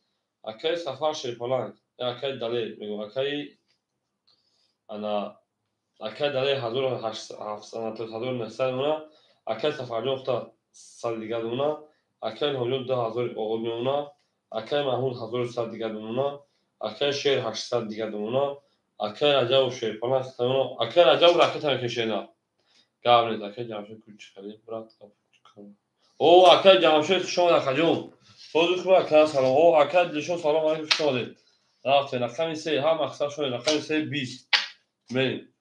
اکای سفر شیپالان اکای دلیل میگم اکای انا اکای دلیل 1700 اونا اکای سفر جان اختا سال دیگر دونا اکای همیون 2000 اونا اکای محمود 1100 دیگر دونا اکای شیر 800 دیگر دونا اکای رجب و شیپالان اکای رجب را کتا میکشینا قابل اکای جمشید کوچکلی برات او اکای جمشید شما اکاجون سوزوک با اکای سلام او اکای دلشون سلام علیکم شما دید رفتین اکای سه هم اکثر شده اکای سه 20 بریم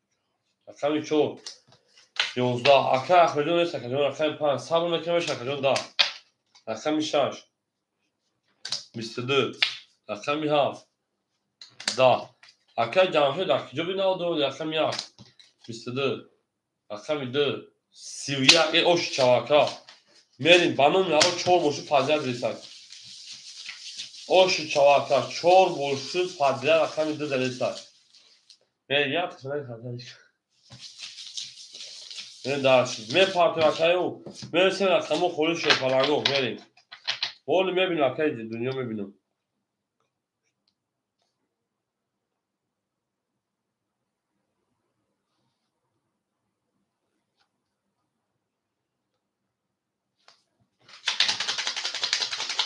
اکای 4 11 اکای اخرجون نیست اکاجون اکای 5 صبر نکمش اکاجون 10 اکای 6 22 اکای 7 10 اکای جمشید اکاجو بینال دو اکای 1 22 اکای 2 31 اوش چواکا میریم بانون یارو چور بولشو فاجعه دیسک اوش چواکا چور بولشو فاجعه رقمی دو دیسک میریم یا تسنای فاجعه میریم درشید میریم پارتی وکایو میریم سیم رقمو خوری شیپالانگو میریم بولی میبینیم وکای دنیا میبینیم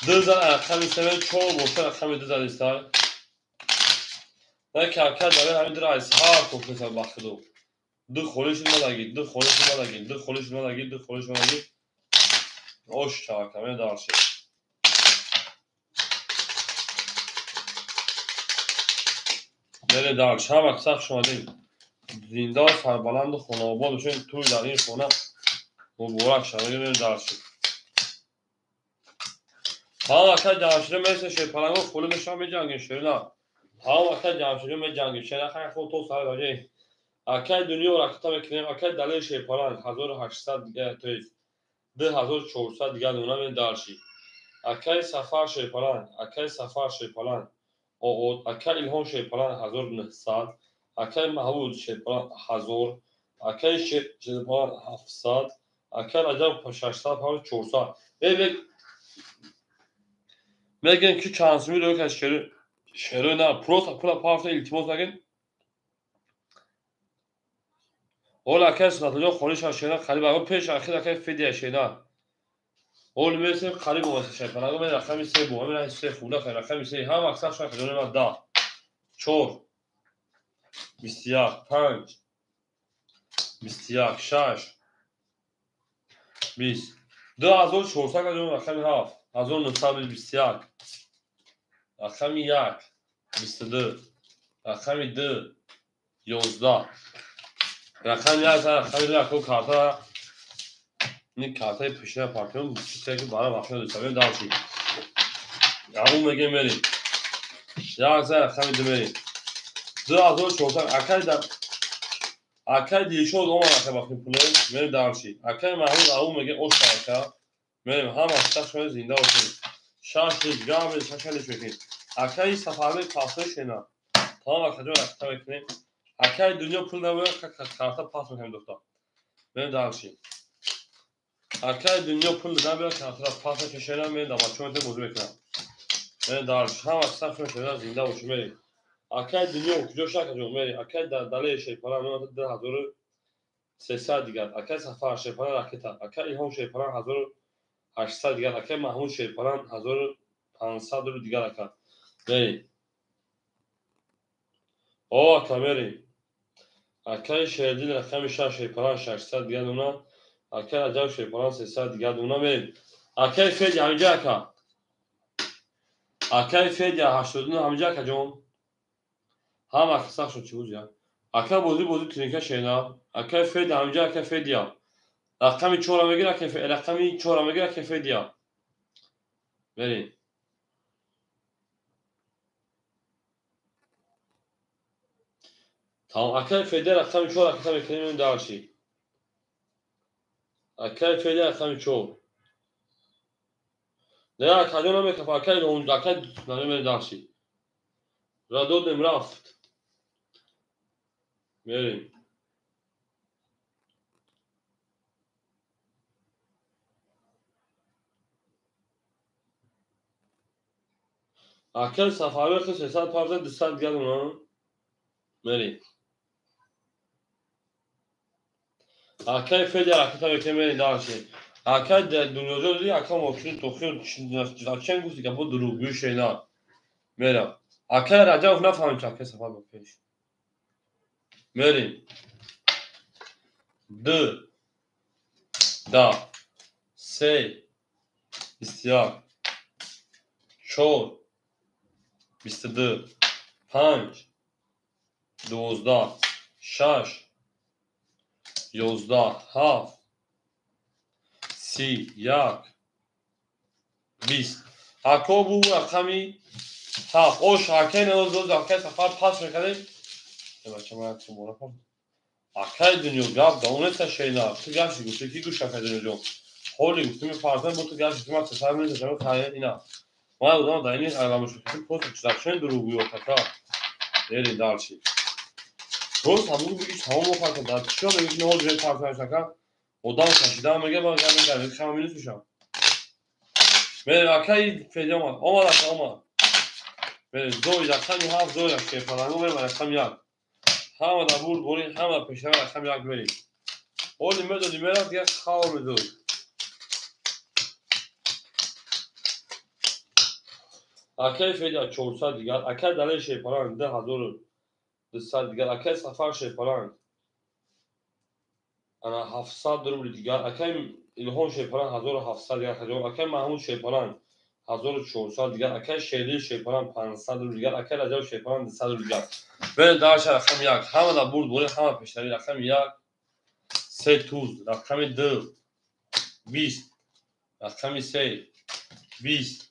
دو زن رقمی سیم چور بولشو رقمی دو دیسک نه که اکای داره همین در ایسهار کفت سر بخدو دو خوریش مدگید دو خوریش مدگید دو خوریش مدگید دو خوریش مدگید اوش چواکا میریم درشید میریم درش هم اکثر شمالیم زنده سربلند و خانواباد بشین توی در این خونه مبارک شد میریم درشید ها اکای جمشیده میرسه شیپالنگو خولی بشن میجنگین شیرنا ها اکای جمشیده میجنگین شیرنا خیلی خود تو سر باجه اکای دنیا را کتا میکنیم اکای دلیل شیپالنگ 1800 دیگه توی 2400 دیگه دونا میریم درشید اکای سفر شیپالنگ اکای سفر شیپالنگ اکای الهام شیپالنگ 1900 اکای محمود شیپالنگ 1000 اکای شیپالنگ 700 اکای رجب 600 400 ببین میگن ki şansımı yok aşkları şerona prosa pula parta iltimos نگن ola kes natlıca konuş aşkına خالی باقی پیش اخیر که فدی اشینا اول مثل خالی بوسه شکل اگه من رقم سه بو من سه خوله خیلی رقم سه هم اکثر شاید خیلی من 10 4 21 5 21 6 20 2400 که رقم 7 1921 رقم 1 22 رقم 2 11 رقم 1 رقم 2 اکو کارتا این کارتای پیشنه پارتیون چیزی که برای وقتی داشتم داشتی یا اون میگه میریم یا اصلا رقم 2 میریم 2400 اکای دیشو دوم رقم وقتی پوله میریم داشتی اکای محمود اون میگه اوش اکا میریم هم اصلا شما زنده باشیم شاش دیگه میریم شاش میکنیم اکای سفرهای کاسه شینا تمام اکجا رقم میکنیم اکای دنیا پول نمیره کارتا پاس میکنیم دکتر میریم داشتی اکای دنیا پول نمیره کارتا پاس کشیدن میریم دامچون موضوع میکنم میریم داشت هم اصلا شما زنده باشیم میریم اکای دنیا کجا شکل جون میریم اکای دلیل شیپالان 2300 دیگر اکای سفر شیپالان راکتا اکای الهام شیپالان 1800 دیگر اکای محمود شیپالان 1500 رو دیگر اکا میریم او اکا میریم اکای شیردین رقم 6 شیپالان 600 دیگر اونا اکل عجب شیپاران 300 دیگر دونا بریم. اکل فدیا همینجا اکا. اکل فدیا 89 همینجا اکا جون. هم اکا سخت شد چی بود یا؟ اکل بازی ترینکه شینا. اکل فدیا همینجا اکل فدیا. رقمی 4 میگیره رقمی 4 میگیره اکل فدیا. بریم. tamam اکل فدیا رقمی 4 اکل میکنیم دارشی. اکل فدیا رقمی 4. نه کجا نمیکنه اکل اون اکل نمیره دارشی. را دادم رفت. بریم. اکل سفاری خود 350 200 دیگر دونا. بریم. اکل فدیا رقمی میکنیم دارشی. اکل دنیاجو دی اکل ممکن توخی چند گفتی که بود دروغگوی شینا. بریم. اکل رجب نفهمیم چه اکل سفر بکنیش. بریم. 2 دا 3 بسیار 4 22 5 12 6 11 7 31 20 اکو بو رقمی 7 او شاکه نوزد اکل سفر پاس میکنیم. بچه من تو مورا کنم. اکل دنیا گاب دانست شینا. تو گشتی گفتی کی گوش اکل دنیا جون. حالی گفتی میفرزن بود تو گشتی تو سفر میره جمع خواهی اینا. ما بودم در این علامه شد که پوست چرچن دروغی و تکا. بریم دارچی. روز همون بگیش همون مفرد در چیا بگیش نه حالی پرتنش نکن. ودان کشیده میگه با گرمی خواهم میلیس بشم. بریم اکل فیدیا آمد اکل آمد. بریم زوی رقمی 7 زوی رقمی فرانگو بریم رقم 1. همه در بود بریم همه در پیشنه رقم 1 بریم. حالی میدونی میرد دیگه خواه میدون. اکل فیدیا 400 دیگر اکل دلیل شیپاران 10,200 دیگر اکل سفر شیپاران انا 700 روبل دیگر اکل الهام شیپاران 1700 دیگر خجال اکل محمود شیپاران 1400 دیگر اکل شیدی شیپاران 500 روبل دیگر اکل عجب شیپاران 200 روبل دیگر بریم دارش رقم 1 همه در برد بریم همه پیشتری رقم 1 3 توز رقم 2 20 رقم 3 20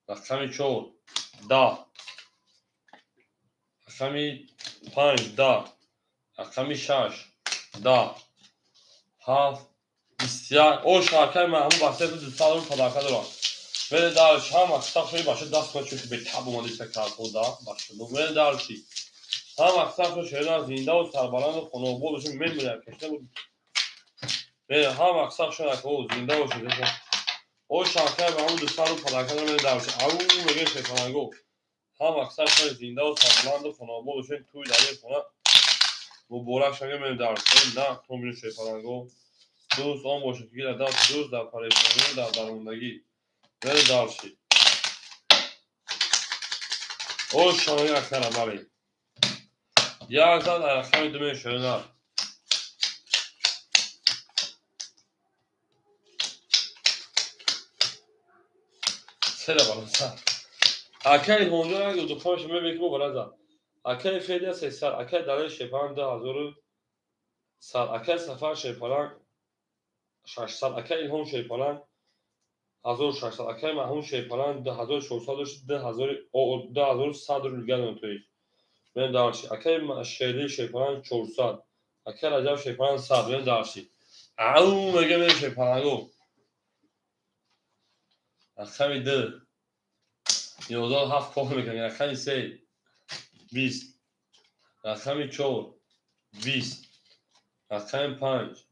رقم 4 10 رقم 5 10 رقم 6 10 7 بسیار او شارکای محمود بسته تو 200 روبل صداقت دارم. بله دارش هم اکثر شوی باشه دست کنه چون به تاب اومده سکرات خدا باشه بله دارشی هم اکثر شوی زنده و سربلند و خانوبو بشه میمونه کشته بود. بله هم اکثر شوی که زنده و شده او شارکای محمود 200 روبل صداقت دارم دارش او میگه شفانگو هم اکثر شوی زنده و سربلند و خانوبو بشه توی دلیل خونه مبارک شده من دارش نه تو میشه شفانگو دوست آن باشه که در دست دوست در پریشانی در درماندگی بله دارشی او شانه اکثر عملی 11 در رقم دومه شدن سه بالانسا اکل هونجا اگه دو پاش میبینی که مبارزه اکل فعلی 300 اکل دلیل شیپان 2000 سال اکل سفر شیپان 600 اکل هون شیپان 1600 اکل محمود شیپان 2400 2000 او 2100 روبل گردن توی من دارشی اکل شیدی شیپان 400 اکل عجب شیپان 100 من دارشی او میگه من شیپانگو رقم 2 11 کار میکنی رقم 3 20 رقم 4 20 رقم 5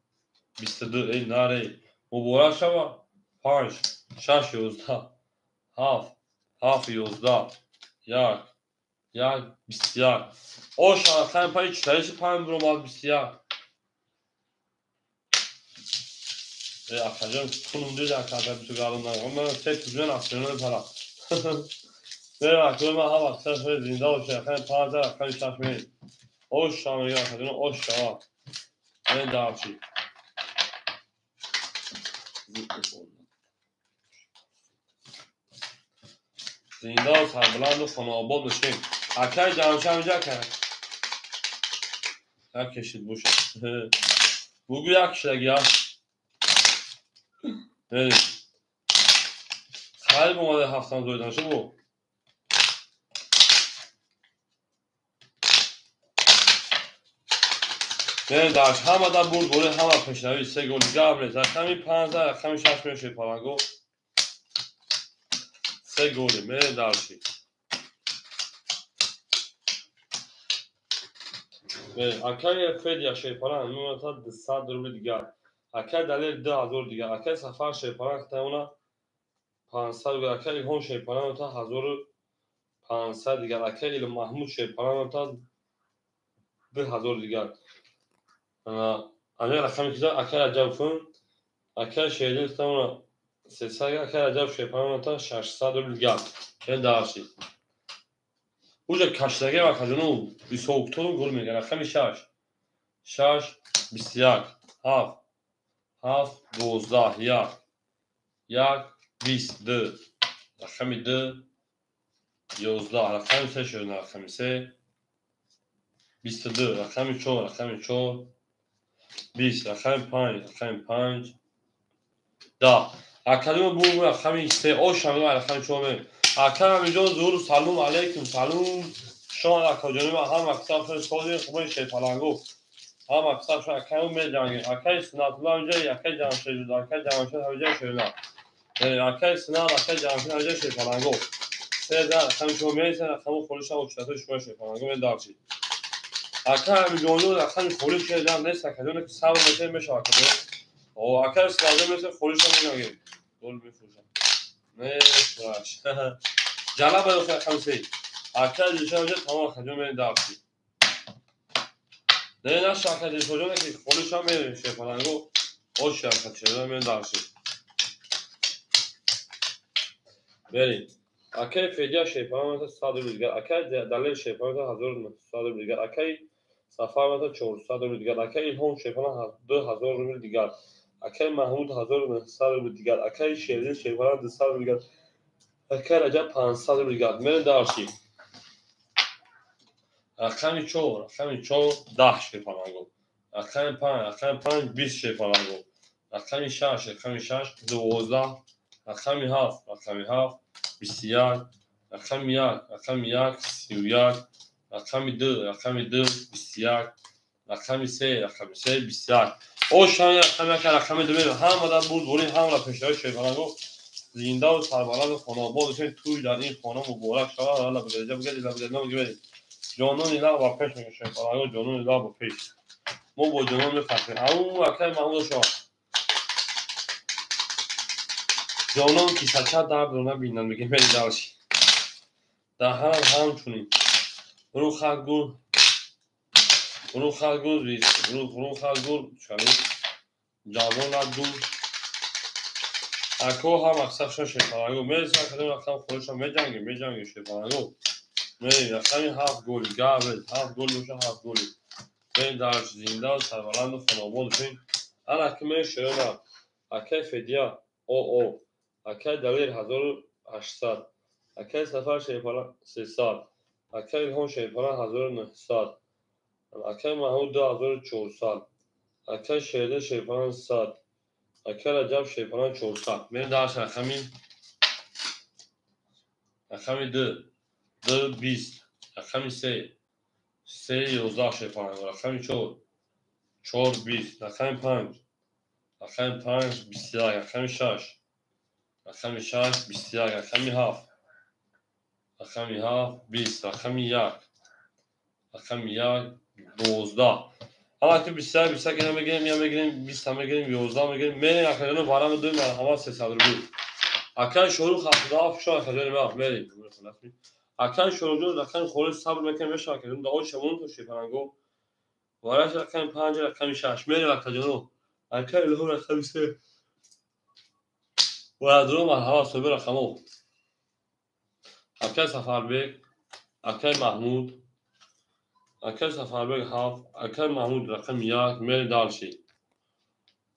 22 ای ناره مبارک شما 5 6 11 7 7 11 1 بسیار او رقم 5 45 برو بسیار اخجان کنم دیده اکتر بیتو گردم نگم من سه توزیان اصلیانه پرا بره اکتر من هم اکتر شده زنده و شرخن 15 رقم 6 میل اوش شامگه اخجان اوش شما من دارچی زینده و سربلند و خانه‌آباد باشیم. اکه جمعش هم اینجا کرد. هم کشید بوشه. بگو یک کشیدگی ها. بریم. خیلی اومده هفتم زوی دانشه بو. بریم درش همه در برد بوره همه پشنوی 3 گل دیگه هم ریز. رقمی 15 رقمی 6 میشه پارنگو. 3 گلی بریم درشی. اکه فدیا شیپاران میمونه تا 100 روبل دیگر. اکه دلیل 2000 دیگر. اکه سفر شیپاران که اونا 500 دیگر. اکه ایلهام شیپاران تا 1500 دیگر. اکه ایل محمود شیپاران تا 2000 دیگر. انا رقمی که اکه عجب کن. اکه شیدل تا اونا 300 اکه عجب شیپاران تا 600 روبل دیگر. این درشی. اوجا کشتگه و کجانو 28 گل میگه. رقمی 6 21 7 12 1 22 رقمی 2 11 رقمی 3 شد رقمی 3 22 رقمی 4 20 رقمی 5 10 اکلم بو رقمی 3 او شامل رقمی 4 اکلم اینجا زور سلام علیکم سلام شما اکاجانی و هم اکثر شد سوزی خوبه شیطانگو هم اکثر شد اکلم میجنگه اکل سنات الله اینجا اکل جمشید اکل جمشید همینجا شده اکل سنات اکل جمشید همینجا شیطانگو 13 رقمی 4 میسه رقم خودش هم اکشتاتو شما شیطانگو من دارچید اکل جونو رقم خودش شده نیست اکلونه که صبر میشه میشه اکل او اکل سنات میشه خودش هم میگه دول میفروشم نه باش جلب به رقم 3 اکل دیشه اونجا تمام خجم من دارچید نه نه شاکه دیش وجونه که خودش هم میره شیطانگو او شرکت شده من دارچید بریم اکه فدیا شیپاران تا 100 روبل دیگر اکه دلیل شیپاران تا 1900 روبل دیگر اکه سفر تا 400 روبل دیگر اکه ایلهام شیپاران 2000 روبل دیگر اکه محمود 1900 روبل دیگر اکه شیرین شیپاران 200 روبل دیگر اکه رجب 500 روبل دیگر من دارچی رقمی 4 10 شیپارانگو رقمی 5 20 شیپارانگو رقمی 6 12 رقمی 7 21 رقمی 1 31 رقمی 2 21 رقمی 3 21 او شان رقمی 2 هم مدت بود بوری هم را پشتای شیطانگو زنده و سربلند خانه‌آباد بشین توی در این خانه مبارک شود حالا به درجه بگید نمیگید جانون اینا با پیش میگه شیطانگو جانون اینا با پیش ما با جانون میفهمیم اون اکل محمود شما جانان کی سچا درد رو نبینن میگه بری داشی در هم چونین رو خلگور ریست رو خلگور چلی جوان ندور اکو هم اکثر شد شیطانگو میرسن کدوم رقم خودش هم میجنگی شیطانگو میری رقمی 7 گلی گابل 7 گل میشه 7 گلی بین درش زنده و سربلند و خانه‌آباد بشین اکه میشه اکه فدیا او اکه دلیل 1800 اکه سفر شیپاران 300 اکه ایلهام شیپاران 1900 اکه محمود 2400 اکه شیرین شیپاران 100 اکه رجب شیپاران 400 من درش رقمی 2 20 رقمی 3 11 شیپاران رقمی 4 20 رقمی 5 21 رقمی 6 21 رقمی 7 20 رقمی 1 12 همه که 21 که نمیگیریم یا میگیریم 20 هم میگیریم 11 میگیریم میریم اکرانو بارم دویم همه 300 روبل اکران شروع خفته شو اکران ما میریم اکران شروع اکران خورش صبر میکنیم بشه اکران دعای شمون تو شیپارنگو وارش رقم 5 رقم 6 میریم اکرانو اکران له رقم 3 و درو مرحبا صبح رقمو اکران سفربگ اکران محمود اکل سفربگ 7 اکل محمود رقم 1 میری دالشی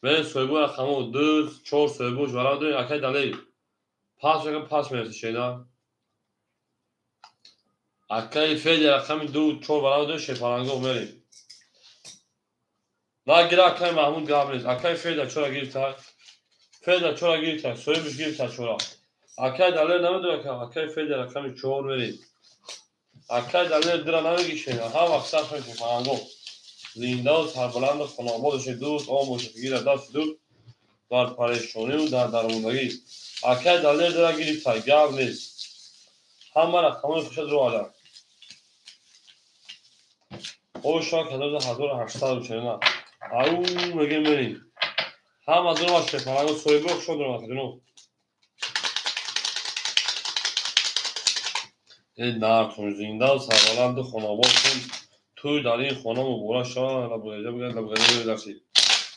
من سویبو رقم 2 4 سویبو جوارا داریم اکای دلی پاس میرسه شینا اکای فعل رقم 2 4 برای دو شفارانگو میریم لا گیره اکای محمود گابریز اکای فعل چرا گیرتا فعل چرا گیرتا سویبوش گیرتا چرا اکای دلی نمیدونه که اکای فعل رقم 4 میریم اکای دلی درا نمیگی شینا ها وقت صرف شفارانگو زنده و سربلند و خانوادش دوست آموزشگی را دست دور در پریشانی و در درماندگی اکای دلی درا گیرتا گاب نیست همه رقمای خوشت رو آدم او شاک 1849 او میگه میریم هم از اون باشه فرانگو سویبرگ شد رو مخدونو این نارتون زنده و سربلند خانواد کن توی در این خانه مبارا شد لبگیده بگرد لبگیده بگرد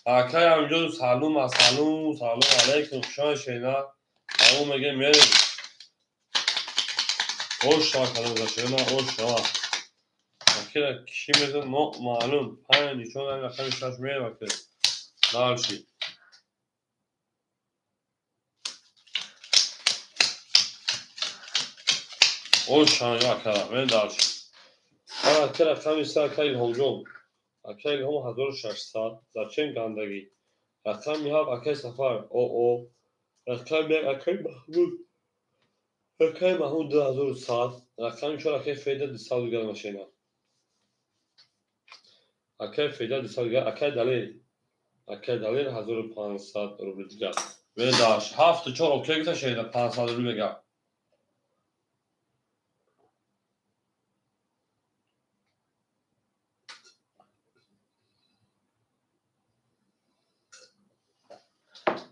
اکای همینجا سلام علیکم خوشان شینا او میگه میریم او شاک 1849 او شاک اکیرا کشی میزن معلوم پنی چون این رقمی شاش میره وقتی دارشی او شان یا کرا من دارشی اکیرا رقمی سر اکیل هوجوم اکیل هم 1600 در چین گندگی رقمی ها اکیل سفر او رقمی اکیل محمود 2100 رقمی چون اکیل فیده 200 دیگر ماشینا اکیل فیده 200 دیگر اکیل دلیل 1500 روبل دیگر من دارش 7 4 اوکی گتا شیده 500 روبل دیگر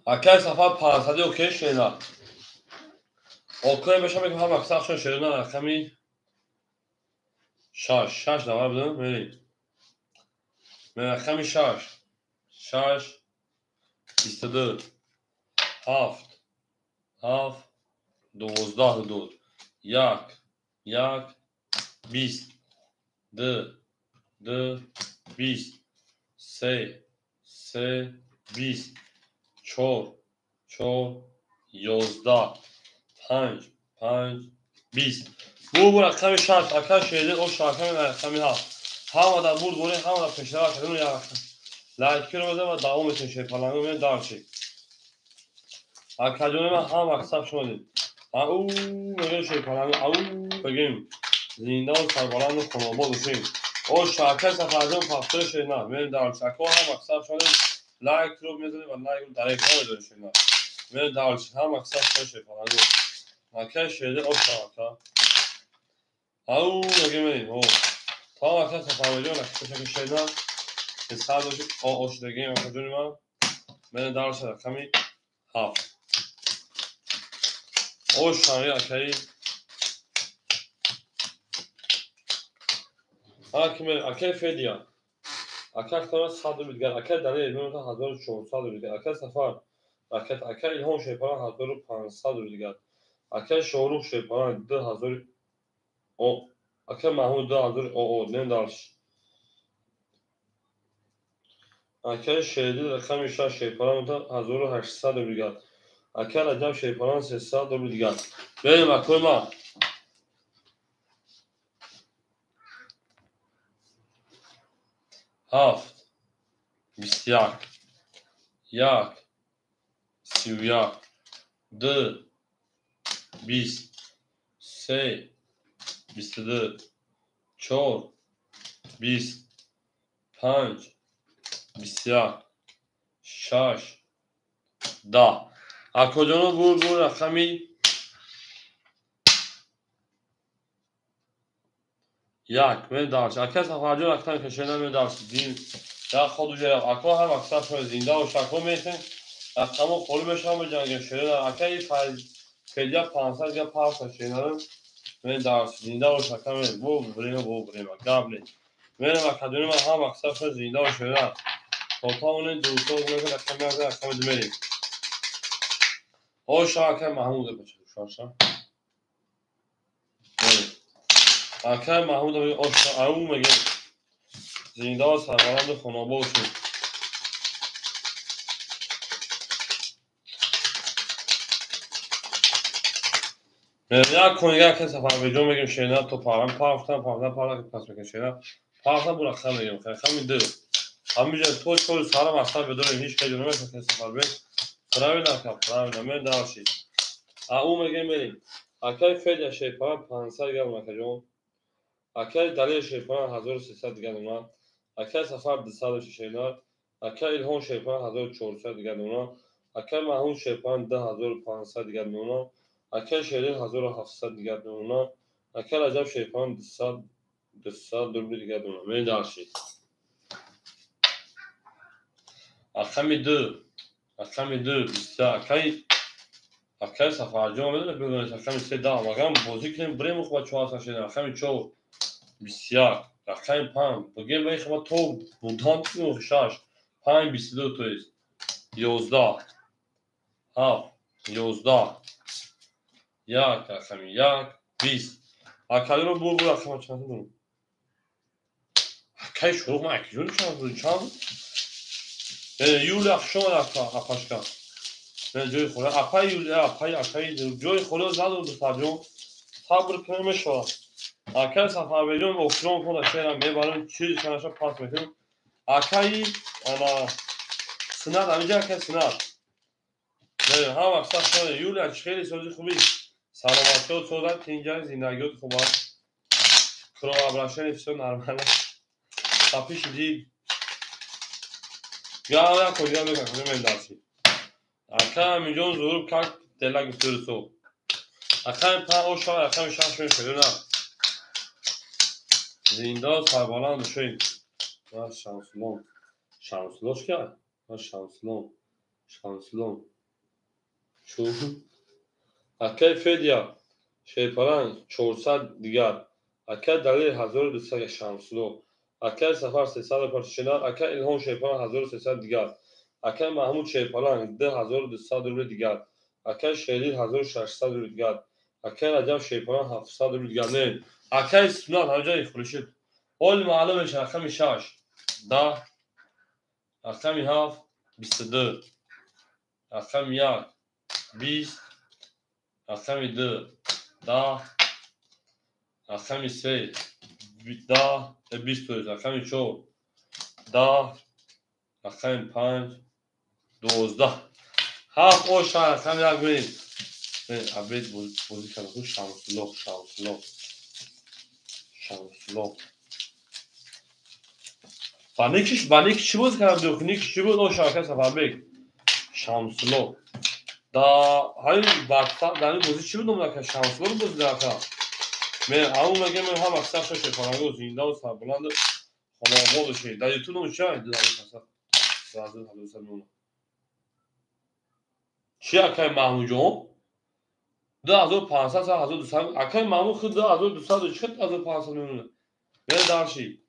اکیل سفر 500 اوکی شیده اوکی بشم میگم هم اکثر شون شیده نه رقمی 6 نوار بدم میریم من رقمی 6 22 7 12 دو 1 20 2 20 3 20 4 11 5 20 bu رقم 6 اکا شیده او شاکم رقمی ها هم در بود گونه هم در پیشنهاد کردن یا لایک رو بزن و دوام بتون شی پلنگو من دارشی اکادون من هم اکسپ شدیم او میگه شی پلنگو او بگیم زنده و سربلند و خانوما بشیم او شاکر سفرجان پاکتر شی نه من دارش اکا هم اکسپ شدیم لایک رو میزنیم و لایک رو دایرکت رو بزنیم نه من دارش هم اکسپ شی پلنگو اکا شیده او شاکر او میگه میریم او تا اکا سفرجان اکسپ شی نه حساب او شدگی اکادون من دارش رقمی 7 او شانگی اکایی اکای فیدیا اکای کنه 100 رو دیگر اکای دلیل میمونه 1400 رو دیگر اکای سفر اکای الهام شیپاران 1500 رو دیگر اکای شوروخ شیپاران 2000 او اکای محمود 2000 او نمیدارش اکای شهدی رقم 6 شیپاران 1800 رو دیگر اکای رجب شیپاران 300 رو دیگر بریم اکای ما 7 21 1 31 2 20 3 22 4 20 5 21 6 10 اکادونو بود رقمی 1 من دارش اکا سفرجان اکتن کشیدن من دارش دین در خودو جرم اکا هم اکثر شده زنده و شکو میتن اکتامو خوری بشم به جنگه شده اکا یه فیدیا 500 یا پاس کشیدن من دارش زنده و شکو میتن بو بریم گاب نید من اکادونو من هم اکثر شده زنده و شده تا اونه دوستا اونه که اکا میگه اکا میدمریم او شاکر محمود بچه شاشا اکا محمود او میگه زنده و سربلند خانوما باشیم یا کنیگر که سفر به جون بگیم شینا تو پارم پافتن که پس بکن شینا پافتن برو رقم بگیم خیلی میده همینجا تو چول سارا مستر بدون هیچ که جنوبه که سفر بگیم فراویدم کم فراویدم من دارشی او میگیم بریم اکای فیدیا شیپارم 500 گرم مکجون اکای دلیل شیپارم 1300 دیگر اونا اکای سفر 200 شینا اکای الهون شیپارم 1400 دیگر اونا اکای محون شیپارم 10500 دیگر اونا اکای شیرین 1700 دیگر اونا اکای رجب شیپارم 200 دور دیگر اونا من دارشی اکای دو اکای سفر جون بدونه بگویید اکای سه دام اگرم بازی کنیم بریم خوب چهار شینا اکای چو بسیار اکای پام بگیم باید خوب تو بودن تو شش 5 22 تویست 11 7 11 یک اکای یک 20 اکای رو برو اکای چند دون اکای شروع ما اکیون چند یول اخشون اکاشکا من جوی خوره اپای یول اپای جوی خوره زدو دوستاجون صبر کنیم شو اکای سفر بیرون اکرام کنه شیرم میبرم چیزی کنشا پاس میکنم اکای انا سناد همینجا که سناد نه هم اکثر شده یول خیلی سوزی خوبی سلامتی و سوزد اینجا زندگیت خوبه کرو ابراشن افسون نرماله تپیش دید یا کجا بگم من داشتی اکای همینجا ظهور کرد دلگ سرسو اکای پا او شای اکای شش میشه نه زنده سربالان بشین شانسلوش کرد شانسلون چون اکای فدیا شیپاران 400 دیگر اکای دلیل 1200 شانسلو اکای سفر 300 پرشنار اکای الهون شیپاران 1300 دیگر اکای محمود شیپاران 10200 روبل دیگر اکای شیرین 1600 روبل دیگر اکای رجب شیپاران 700 روبل دیگر نه اکای سنان همجای خورشید اول معلومه میشه اکای 6 10 اکای 7 22 اکای 1 20 اکای 2 10 اکای 3 10 20 اکای 4 10 اکای 5 12 هفت او شاید اکای یک بریم ابرید بازی کنه خوش شانسلو بانیکش چی بود کنم دو کنیکش چی بود او شاید سفر بگ شانسلو دا های برفا دانی بازی چی بود نمونه که شانسلو بود بازی دارکا من اون مگه من هم اکثر شده کنگو زینده و سربلند خانواده شد در یوتیوب نمون چه هایی دادم کسا رازل حدوثر نمونه چی اکای محمود جون 2500 سال 1200 اکای محمود خود 2200 چه 2500 نمونه نه دارشی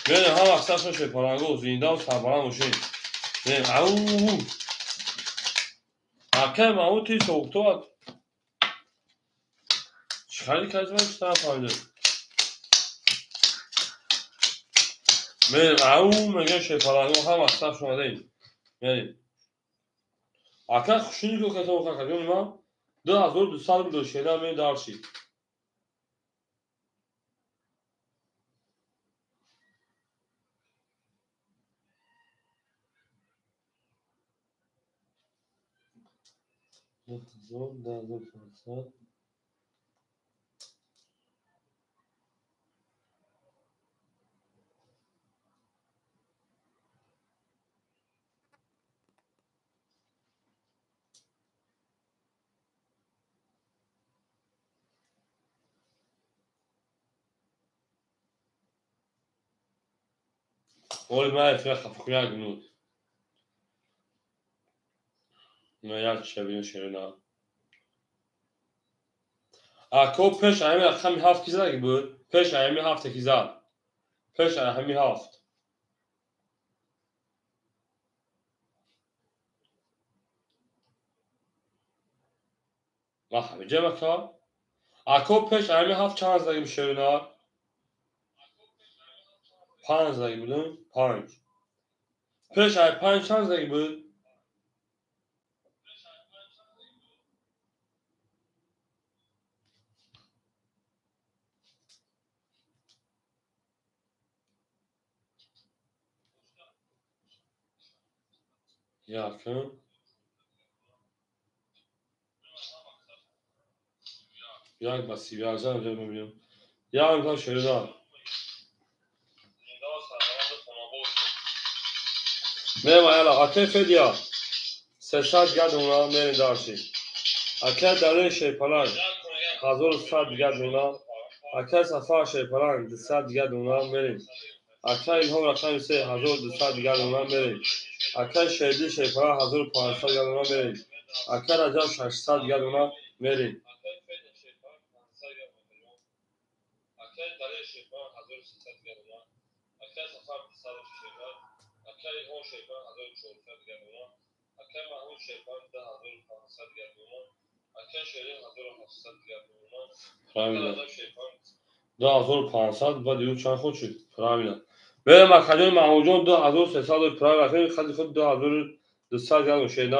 من هم اکثر شده کنگو زینده و سربلند شد من اون اکای محمود توی سوکتو خیلی کسی من بیشتر فایده من اون میگه شیپارانگو هم اکثر شماده ایم یعنی اکثر خوشینی که کسی مخواه کجون ما 2200 رو دوشیده من دارشی قول ما افرا خفقیه گنود نه یک شبیه شیرنا اکو پیش ایمی اخمی هفت کیزه اگه بود پیش ایمی هفت کیزه پیش ایمی هفت ما همه جه بکا اکو پیش ایمی هفت چند از اگه شیرنا 5 اگه بودن 5 پیش ای 5 چند از اگه بود Yakın. Yak basi yazan bibim. Ya imkan şöyle daha. Merhaba yala. Ate fedya. Sesat gaduna meni darşi. Ate dalin şeypalan. Hazır sad gaduna. Ate safa şeypalan. Disad gaduna meni. Ate ilham rakam ise hazır disad gaduna meni. Ate şehdi şeypalan hazır pansad gaduna meni. Ate raca şaşsad gaduna meni. Правильно. Да, 1500 و 200 چند خود شد. правильно. برای مخرجان معمول جان 2300 правильно. خیلی خود 2200 گرم شد.